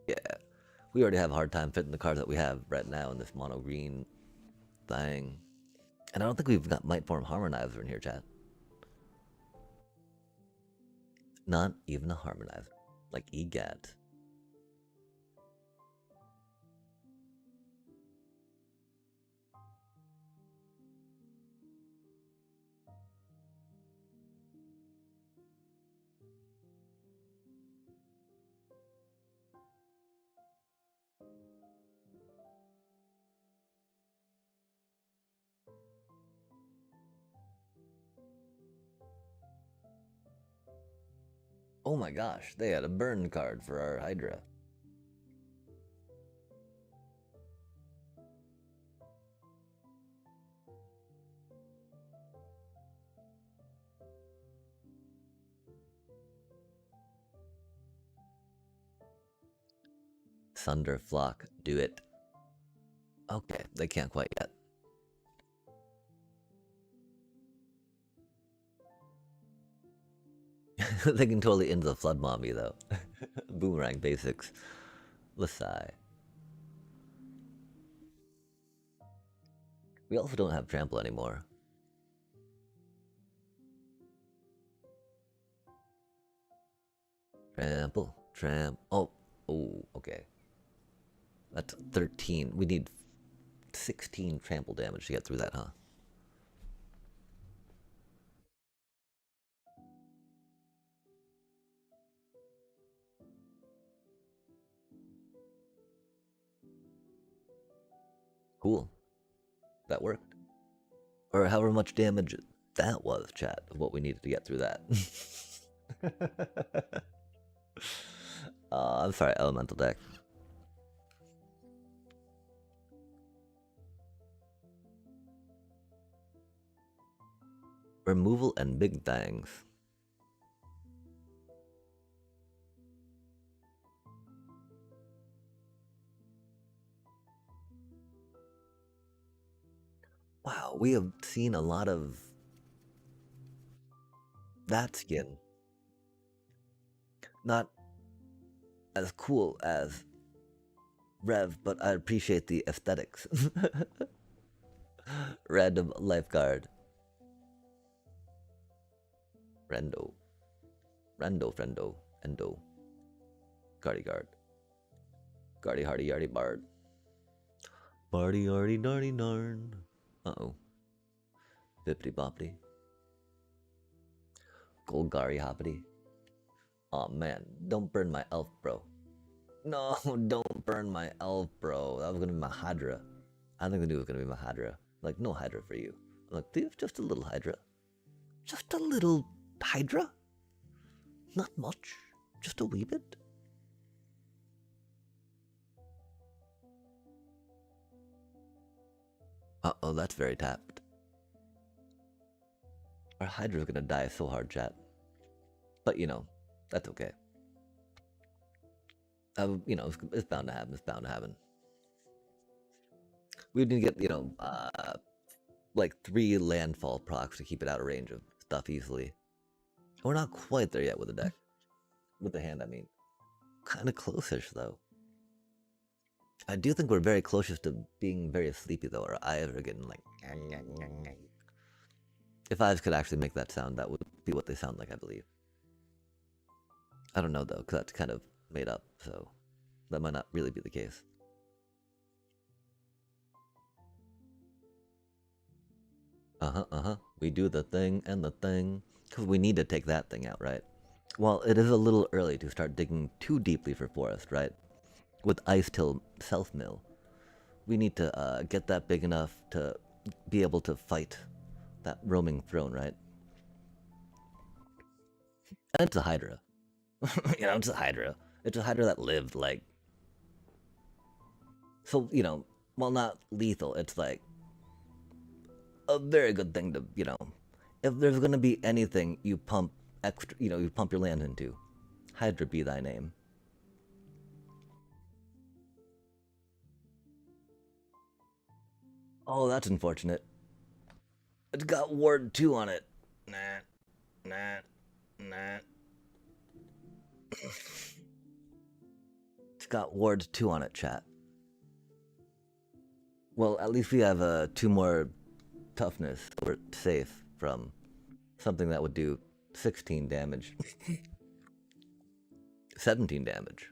Speaker 1: yeah, we already have a hard time fitting the cards that we have right now in this mono green thing. And I don't think we've got Mightform Harmonizer in here, chat. Not even a Harmonizer. Like EGAT. Oh my gosh, they had a burn card for our Hydra. Thunder Flock, do it. Okay, they can't quite yet. They can totally end the Flood Mommy though. Boomerang basics. Lasai. We also don't have trample anymore. Trample. Oh, okay. That's 13. We need 16 trample damage to get through that, huh? Cool. That worked. Or however much damage that was, chat, of what we needed to get through that. I'm sorry, Elemental Deck. Removal and big things. Wow, we have seen a lot of that skin. Not as cool as Rev, but I appreciate the aesthetics. Random Lifeguard. Rendo. Friendo. Endo. Guardy Guard. Guardy Hardy Yardy Bard. Bardy Yardy Dardy Darn. Uh-oh. Bippity Boppity. Golgari Hoppity. Aw, man, don't burn my elf, bro. No, don't burn my elf, bro. That was gonna be my Hydra. I think the new was gonna be my Hydra. Like, no Hydra for you. I'm like, do you have just a little Hydra? Just a little Hydra? Not much. Just a wee bit. Uh-oh, that's very tapped. Our Hydra's gonna die so hard, chat. But, you know, that's okay. You know, it's bound to happen. It's bound to happen. We need to get, you know, like 3 landfall procs to keep it out of range of stuff easily. We're not quite there yet with the deck. With the hand, I mean. Kind of close-ish, though. I do think we're very closest to being very sleepy, though. Our eyes are getting like... If eyes could actually make that sound, that would be what they sound like, I believe. I don't know, though, because that's kind of made up, so that might not really be the case. We do the thing and the thing, because we need to take that thing out, right? Well, it is a little early to start digging too deeply for forest, right? With Ice Till Self-Mill. We need to get that big enough to be able to fight that roaming throne, right? And it's a Hydra. You know, it's a Hydra. It's a Hydra that lived, like... So, you know, while not lethal, it's like... a very good thing to, you know... If there's gonna be anything you pump extra, you know, you pump your land into, Hydra be thy name. Oh, that's unfortunate. It's got Ward 2 on it. Nah. It's got Ward 2 on it, chat. Well, at least we have 2 more toughness. We're safe from something that would do 16 damage. 17 damage.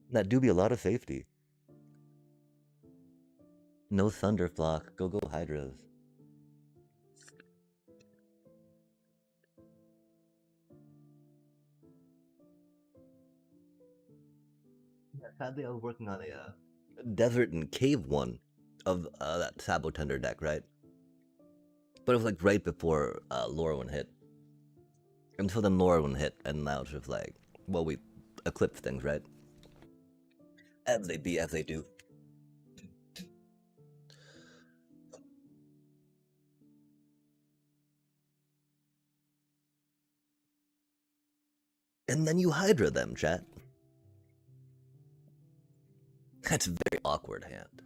Speaker 1: That do be a lot of safety. No Thunderflock. Go Hydras. Sadly, I was working on a desert and cave one of that Sabo Tender deck, right? But it was like right before Lorwyn hit. And so then Lorwyn hit, and now it's just like, well, we eclipse things, right? As they be, as they do. And then you Hydra them, chat. That's a very awkward hand.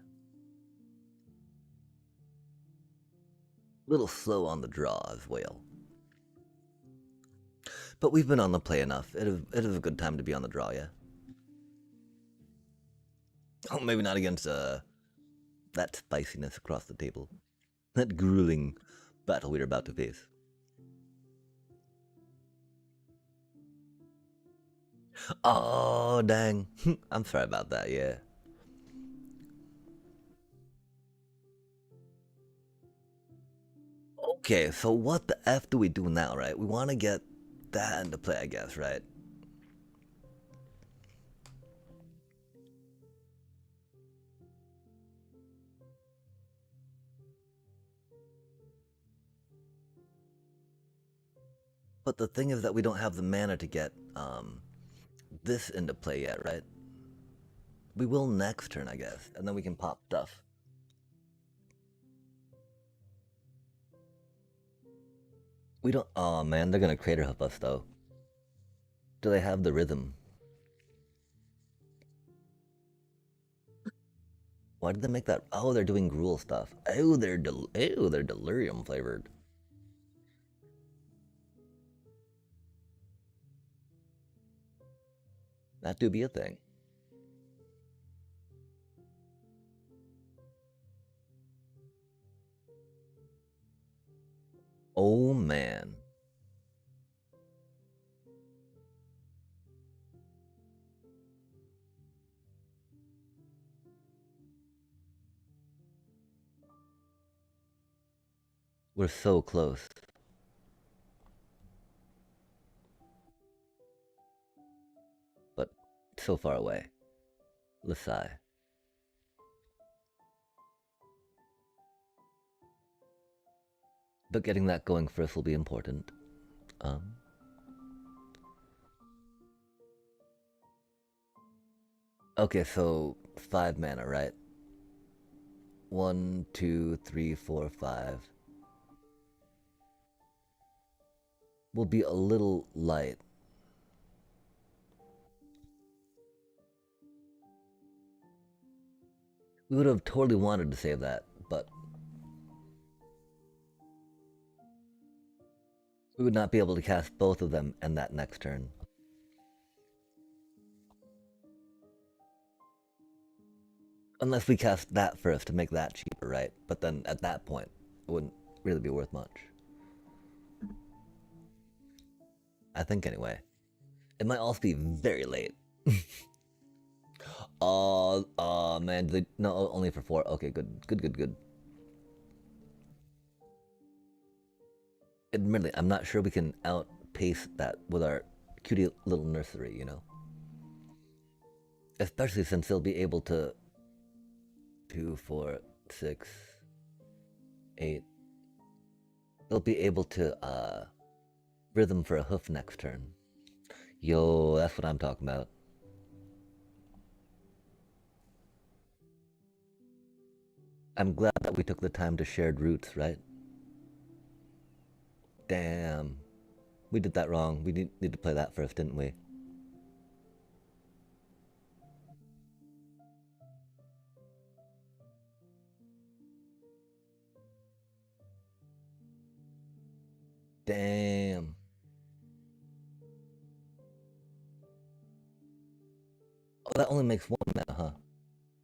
Speaker 1: Little slow on the draw as well. But we've been on the play enough. It is a good time to be on the draw, yeah? Oh, maybe not against that spiciness across the table. That grueling battle we're about to face. Oh, dang. I'm sorry about that, yeah. Okay, so what the F do we do now, right? We want to get that into play, I guess, right? But the thing is that we don't have the mana to get this into play yet, right? We will next turn, I guess, and then we can pop stuff. We don't. Oh man, they're gonna crater hoof us though. Do they have the rhythm? Why did they make that? Oh, they're doing gruel stuff. Oh, they're delirium flavored. That do be a thing. Oh man. We're so close. But so far away. Let's sigh. But getting that going first will be important. Okay, so 5 mana, right? 1, 2, 3, 4, 5. Will be a little light. We would have totally wanted to save that, but we would not be able to cast both of them in that next turn. Unless we cast that first to make that cheaper, right? But then at that point, it wouldn't really be worth much. I think anyway. It might also be very late. Oh man, no, only for 4. Okay, good. Admittedly, I'm not sure we can outpace that with our cutie little nursery, you know? Especially since they'll be able to 2, 4, 6, 8. They'll be able to rhythm for a hoof next turn. Yo, that's what I'm talking about. I'm glad that we took the time to shared roots, right? Damn. We did that wrong. We need to play that first, didn't we? Damn. Oh, that only makes 1 mana, huh?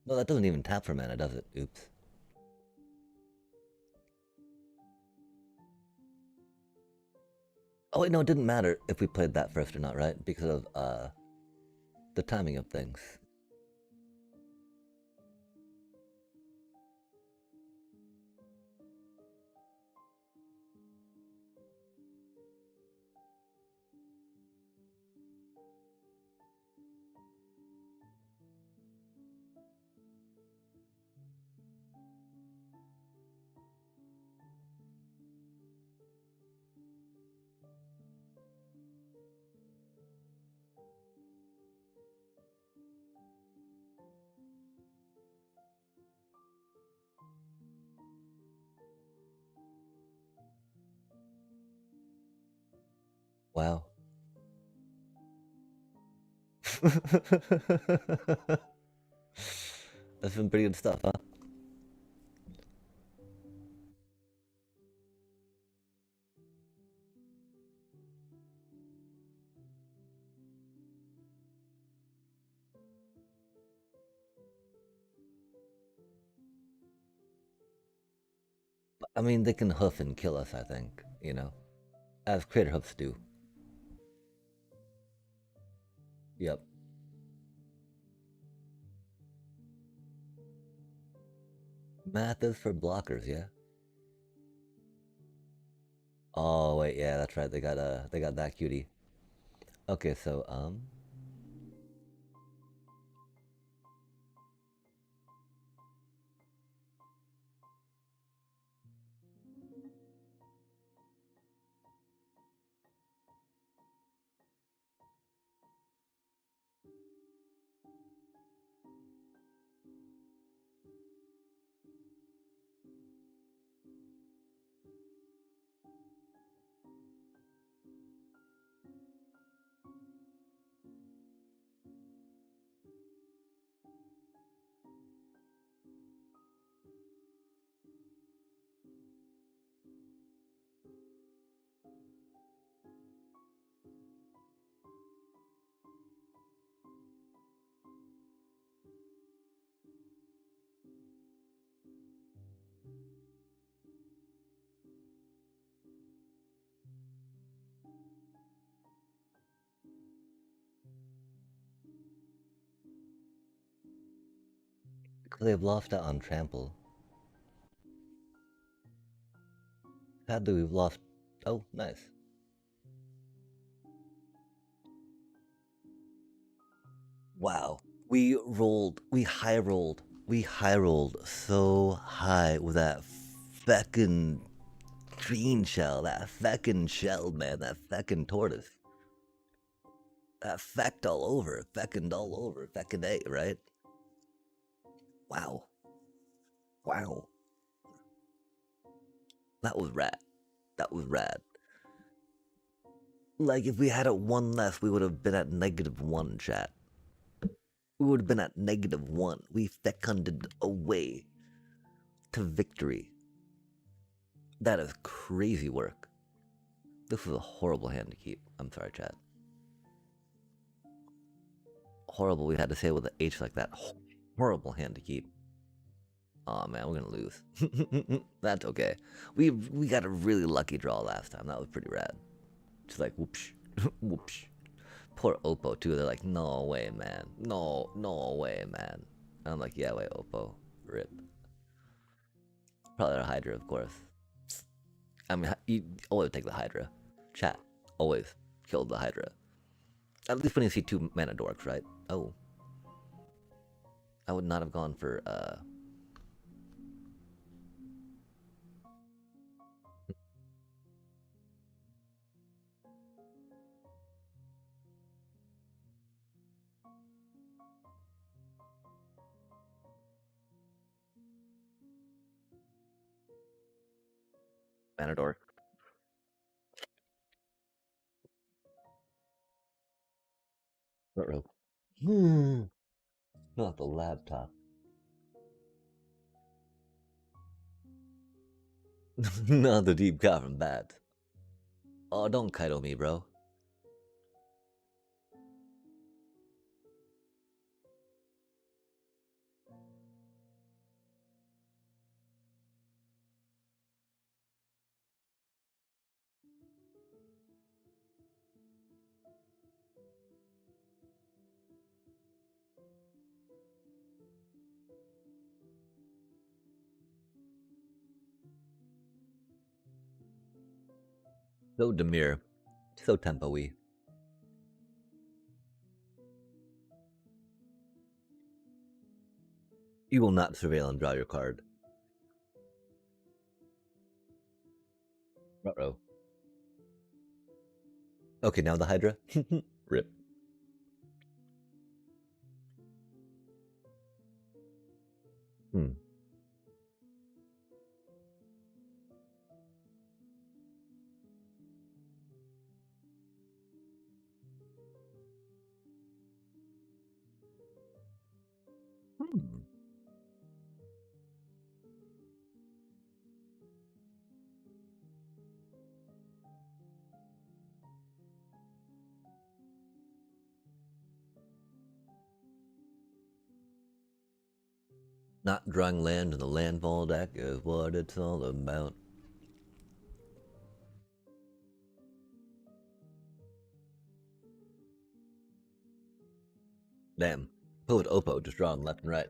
Speaker 1: No, that doesn't even tap for mana, does it? Oops. Oh wait, no, it didn't matter if we played that first or not, right? Because of the timing of things. Wow. That's some pretty good stuff, huh? I mean, they can hoof and kill us, I think, you know? As Crater Hoofs do. Yep. Math is for blockers, yeah? Oh, wait, yeah, that's right. They got that cutie. Okay, so, they've lost out on Trample. Sadly, we've lost. Oh, nice. Wow. We high rolled so high with that feckin' green shell, that feckin' shell, man, that feckin' tortoise. That fecked all over, feckin' all over, feckin' A, right? Wow. Wow. That was rad. That was rad. Like, if we had it one less, we would have been at -1, chat. We would have been at -1. We fecunded away to victory. That is crazy work. This was a horrible hand to keep. I'm sorry, chat. Horrible, we had to say it with an H like that. Horrible hand to keep. Oh man, we're gonna lose. That's okay. We got a really lucky draw last time. That was pretty rad. Just like whoops, whoops. Poor Oppo too. They're like, no way, man. No way, man. And I'm like, yeah, wait, Oppo, rip. Probably a Hydra, of course. I mean, you always take the Hydra. Chat, always kill the Hydra. At least when you see 2 mana dorks, right? Oh. I would not have gone for, mana dork. Not the laptop. Not the deep cut from that. Oh, don't kite me, bro. So demure. So tempo-y. You will not surveil and draw your card. Uh-oh. Okay, now the Hydra. Rip. Hmm. Hmm. Not drawing land in the landfall deck is what it's all about. Damn. Poet Oppo just drawing left and right.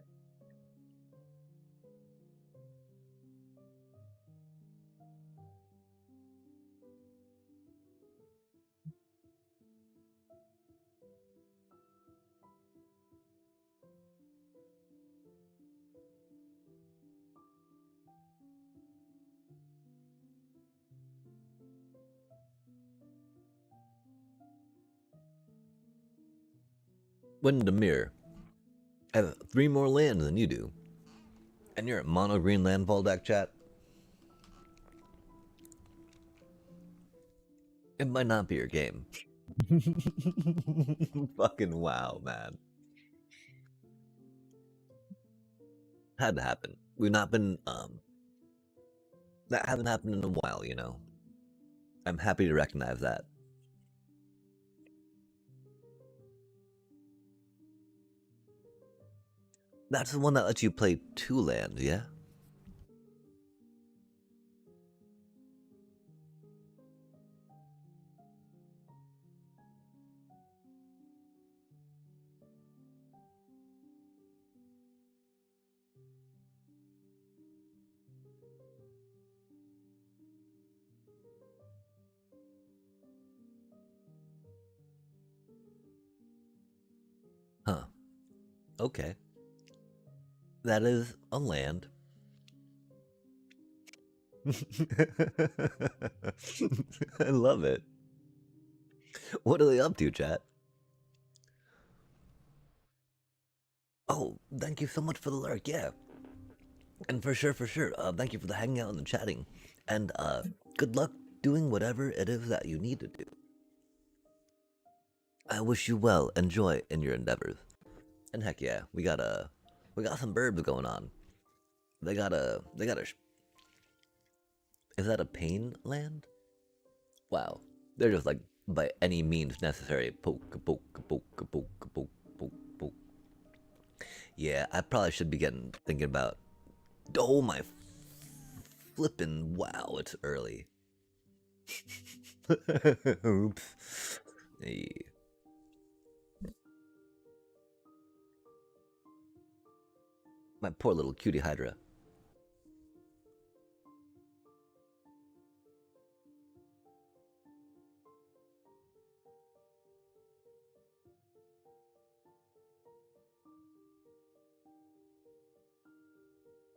Speaker 1: Windemir, I have 3 more lands than you do. And you're a mono green landfall deck, chat? It might not be your game. Fucking wow, man. Had to happen. We've not been, that hasn't happened in a while, you know? I'm happy to recognize that. That's the one that lets you play 2 lands, yeah? Huh. Okay. That is a land. I love it. What are they up to, chat? Oh, thank you so much for the lurk, yeah. And for sure, thank you for the hanging out and the chatting. And good luck doing whatever it is that you need to do. I wish you well and joy in your endeavors. And heck yeah, we got some burbs going on. They got a is that a pain land? Wow. They're just like by any means necessary. Poke, poke, poke, poke, poke, poke, poke. Yeah, I probably should be thinking about. Oh my flippin' wow, it's early. Oops. Hey. My poor little cutie Hydra.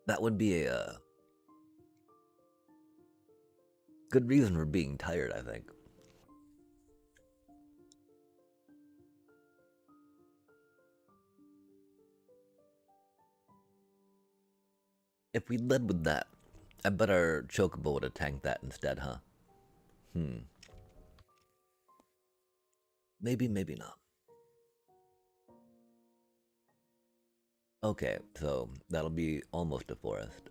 Speaker 1: That would be a good reason for being tired, I think. If we led with that, I bet our Chocobo would have tanked that instead, huh? Maybe, maybe not. Okay, so that'll be almost a forest.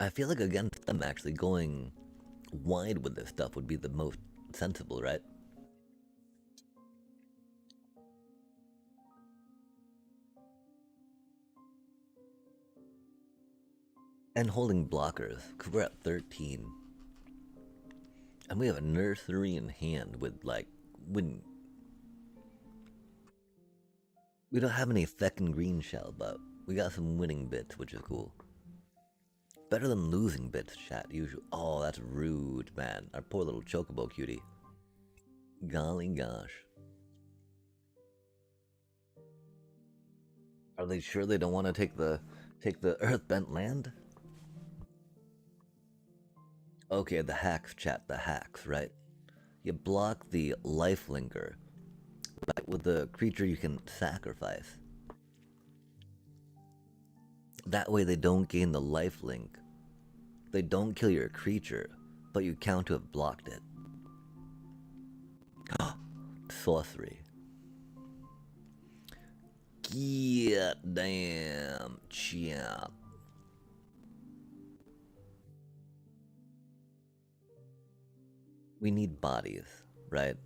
Speaker 1: I feel like against them actually going wide with this stuff would be the most sensible, right? And holding blockers, because we're at 13. And we have a nursery in hand with, like, when we don't have any feckin' green shell, but we got some winning bits, which is cool. Better than losing bits, chat, usually. Oh, that's rude, man. Our poor little Chocobo cutie. Golly gosh. Are they sure they don't want to take the Earthbent land? Okay, the hacks, chat, the hacks, right? You block the lifelinker. Right, with the creature you can sacrifice. That way they don't gain the life link. They don't kill your creature, but you count to have blocked it. Sorcery. Yeah, damn, champ. We need bodies, right?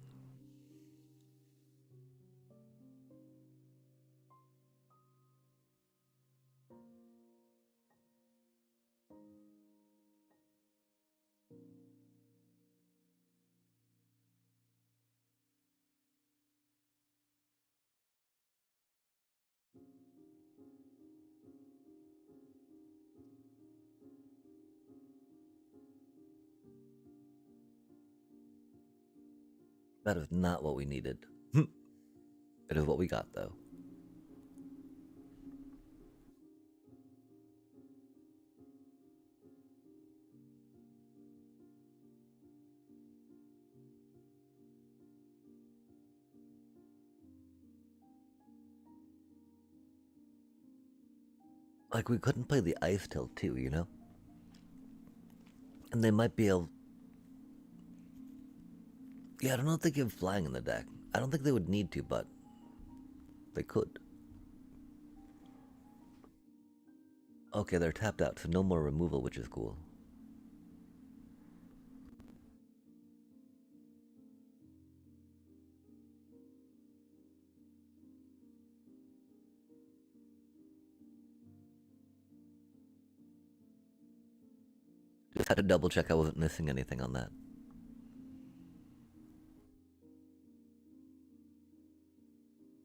Speaker 1: That is not what we needed. It is what we got, though. Like, we couldn't play the Ice Tilt too, you know? And they might be able... Yeah, I don't know if they give flying in the deck. I don't think they would need to, but... they could. Okay, they're tapped out, so no more removal, which is cool. Just had to double check I wasn't missing anything on that.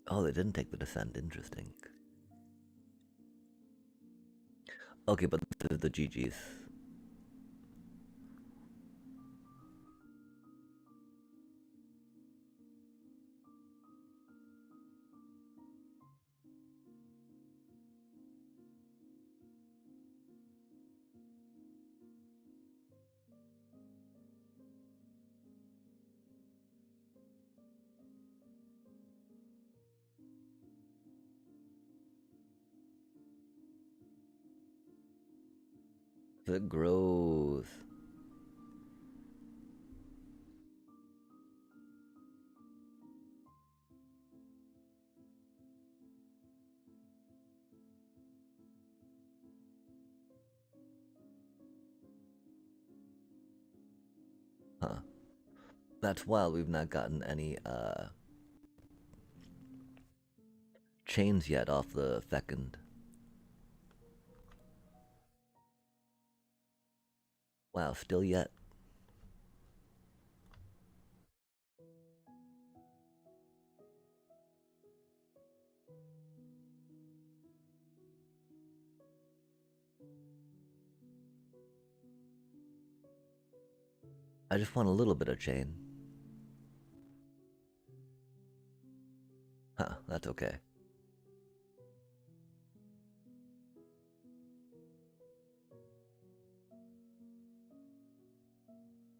Speaker 1: Oh, they didn't take the descent. Interesting. Okay, but this is the GG's. The growth. Huh. That's wild, we've not gotten any, chains yet off the Fecund. Wow, still yet. I just want a little bit of chain. Huh, that's okay.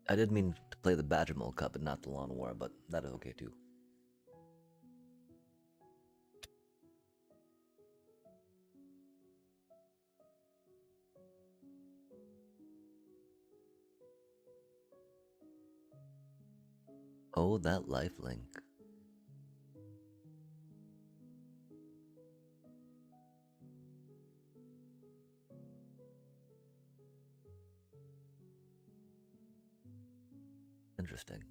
Speaker 1: I did mean to play the Badgermole Cup and not the Lawn War, but that is okay too. Oh, that lifelink. Interesting.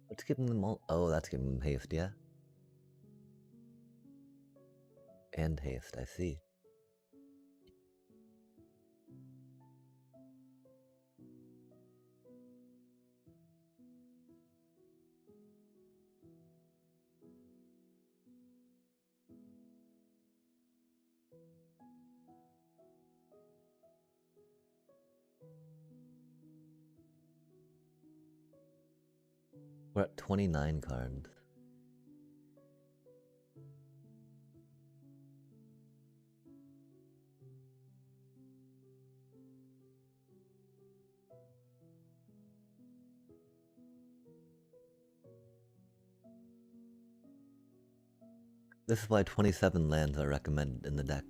Speaker 1: Let's give them all. Oh, that's giving them haste, yeah? And haste, I see. We're at 29 cards. This is why 27 lands are recommended in the deck.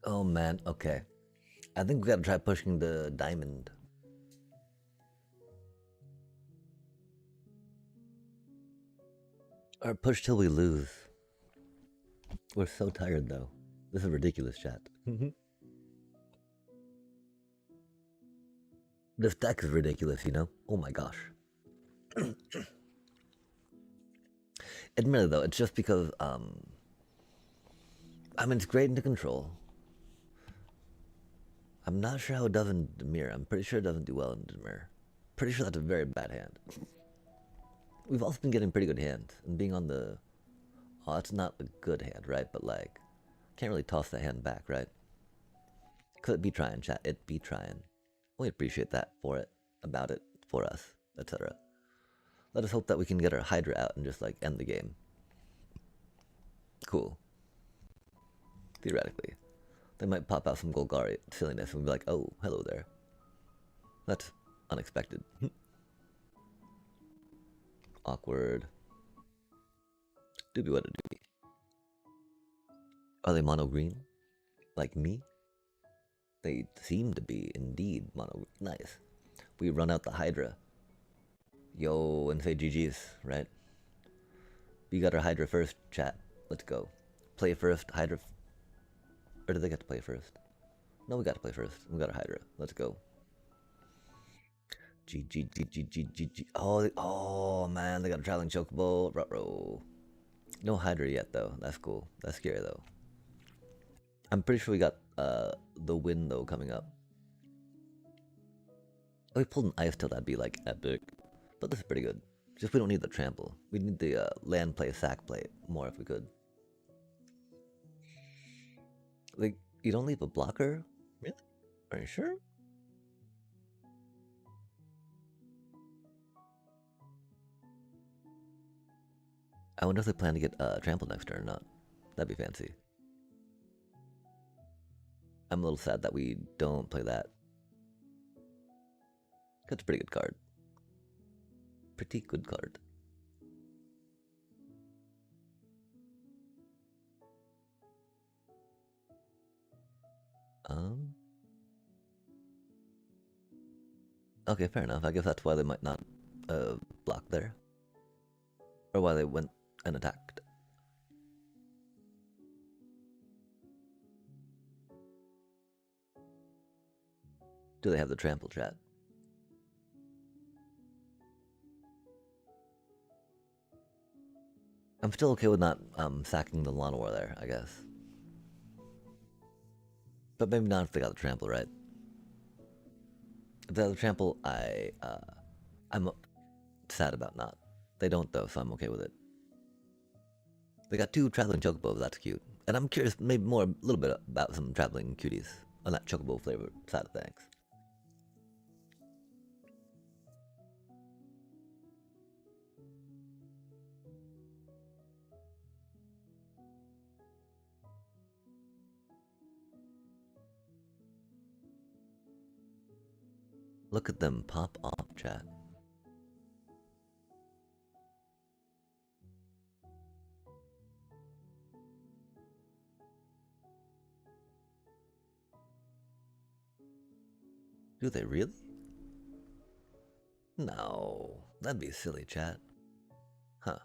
Speaker 1: Oh man, okay. I think we gotta try pushing the diamond. Or push till we lose. We're so tired though. This is ridiculous, chat. This deck is ridiculous, you know? Oh my gosh. Admittedly though, it's just because, I mean, it's great into control. I'm not sure how it does in Dimir. I'm pretty sure it doesn't do well in Dimir. Pretty sure that's a very bad hand. We've also been getting pretty good hands. And being on the... Oh, it's not a good hand, right? But like, can't really toss that hand back, right? Could it be trying, chat? It be trying. We appreciate that for it, about it, for us, etc. Let us hope that we can get our Hydra out and just like end the game. Cool. Theoretically. They might pop out some Golgari silliness and be like, oh, hello there. That's unexpected. Awkward. Doobie what a doobie. Are they mono green? Like me? They seem to be indeed mono. Nice. We run out the Hydra. Yo, and say GG's, right? We got our Hydra first, chat. Let's go. Play first, Hydra. Or do they get to play first? No, we got to play first. We got a Hydra. Let's go. GG. Oh man, they got a traveling chocobo. Ruh-roh. No Hydra yet though. That's cool. That's scary though. I'm pretty sure we got the win though coming up. If we pulled an ice tail, that'd be like epic. But this is pretty good. Just we don't need the trample. We need the land play, sack play more if we could. Like, you don't leave a blocker? Really? Are you sure? I wonder if they plan to get trampled next turn or not. That'd be fancy. I'm a little sad that we don't play that. That's a pretty good card. Pretty good card. Okay, fair enough. I guess that's why they might not block there. Or why they went and attacked. Do they have the trample, chat? I'm still okay with not sacking the Llanowar there, I guess. But maybe not if they got the trample, right? If they have the trample, I'm sad about not. They don't though, so I'm okay with it. They got 2 traveling chocobos, that's cute. And I'm curious, maybe more, a little bit about some traveling cuties on that chocobo flavor side of things. Look at them pop off, chat. Do they really? No, that'd be silly, chat. Huh.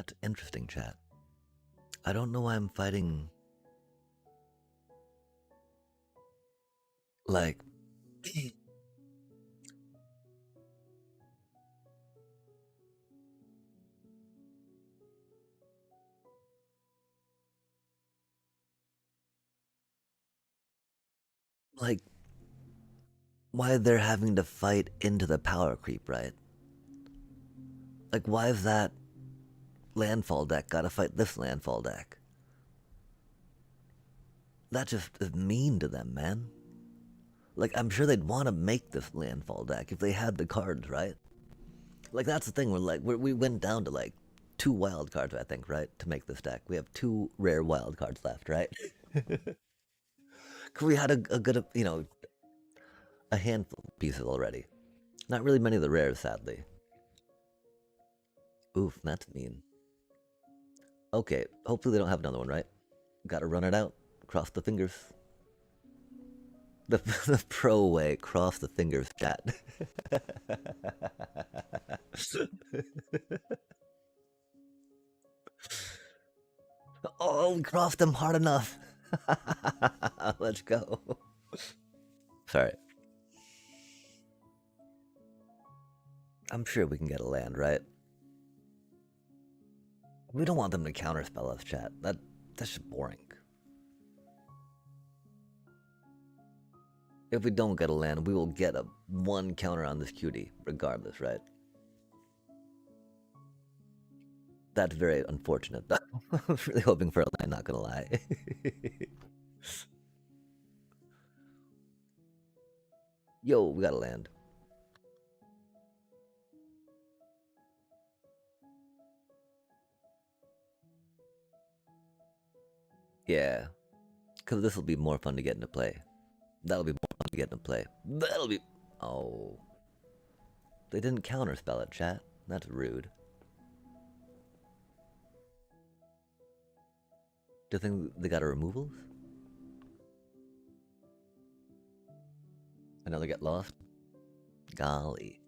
Speaker 1: That's interesting, chat. I don't know why I'm fighting. Like. Like, why they're having to fight into the power creep, right? Like, why is that landfall deck gotta fight this landfall deck? That just is mean to them, man. Like, I'm sure they'd want to make this landfall deck if they had the cards, right? Like, that's the thing, we went down to like 2 wild cards, I think, right? To make this deck. We have 2 rare wild cards left, right? Cause we had a good, you know, a handful of pieces already. Not really many of the rares, sadly. Oof, that's mean. Okay, hopefully they don't have another one, right? Gotta run it out. Cross the fingers. The pro way, cross the fingers, chat. Oh, we crossed them hard enough. Let's go. Sorry. I'm sure we can get a land, right? We don't want them to counterspell us, chat. That's just boring. If we don't get a land, we will get a 1 counter on this cutie, regardless, right? That's very unfortunate, though. I was really hoping for a land, not gonna lie. Yo, we got a land. Yeah. Because this will be more fun to get into play. That'll be more fun to get into play. That'll be... Oh. They didn't counterspell it, chat. That's rude. Do you think they got a removals? Another get lost? Golly.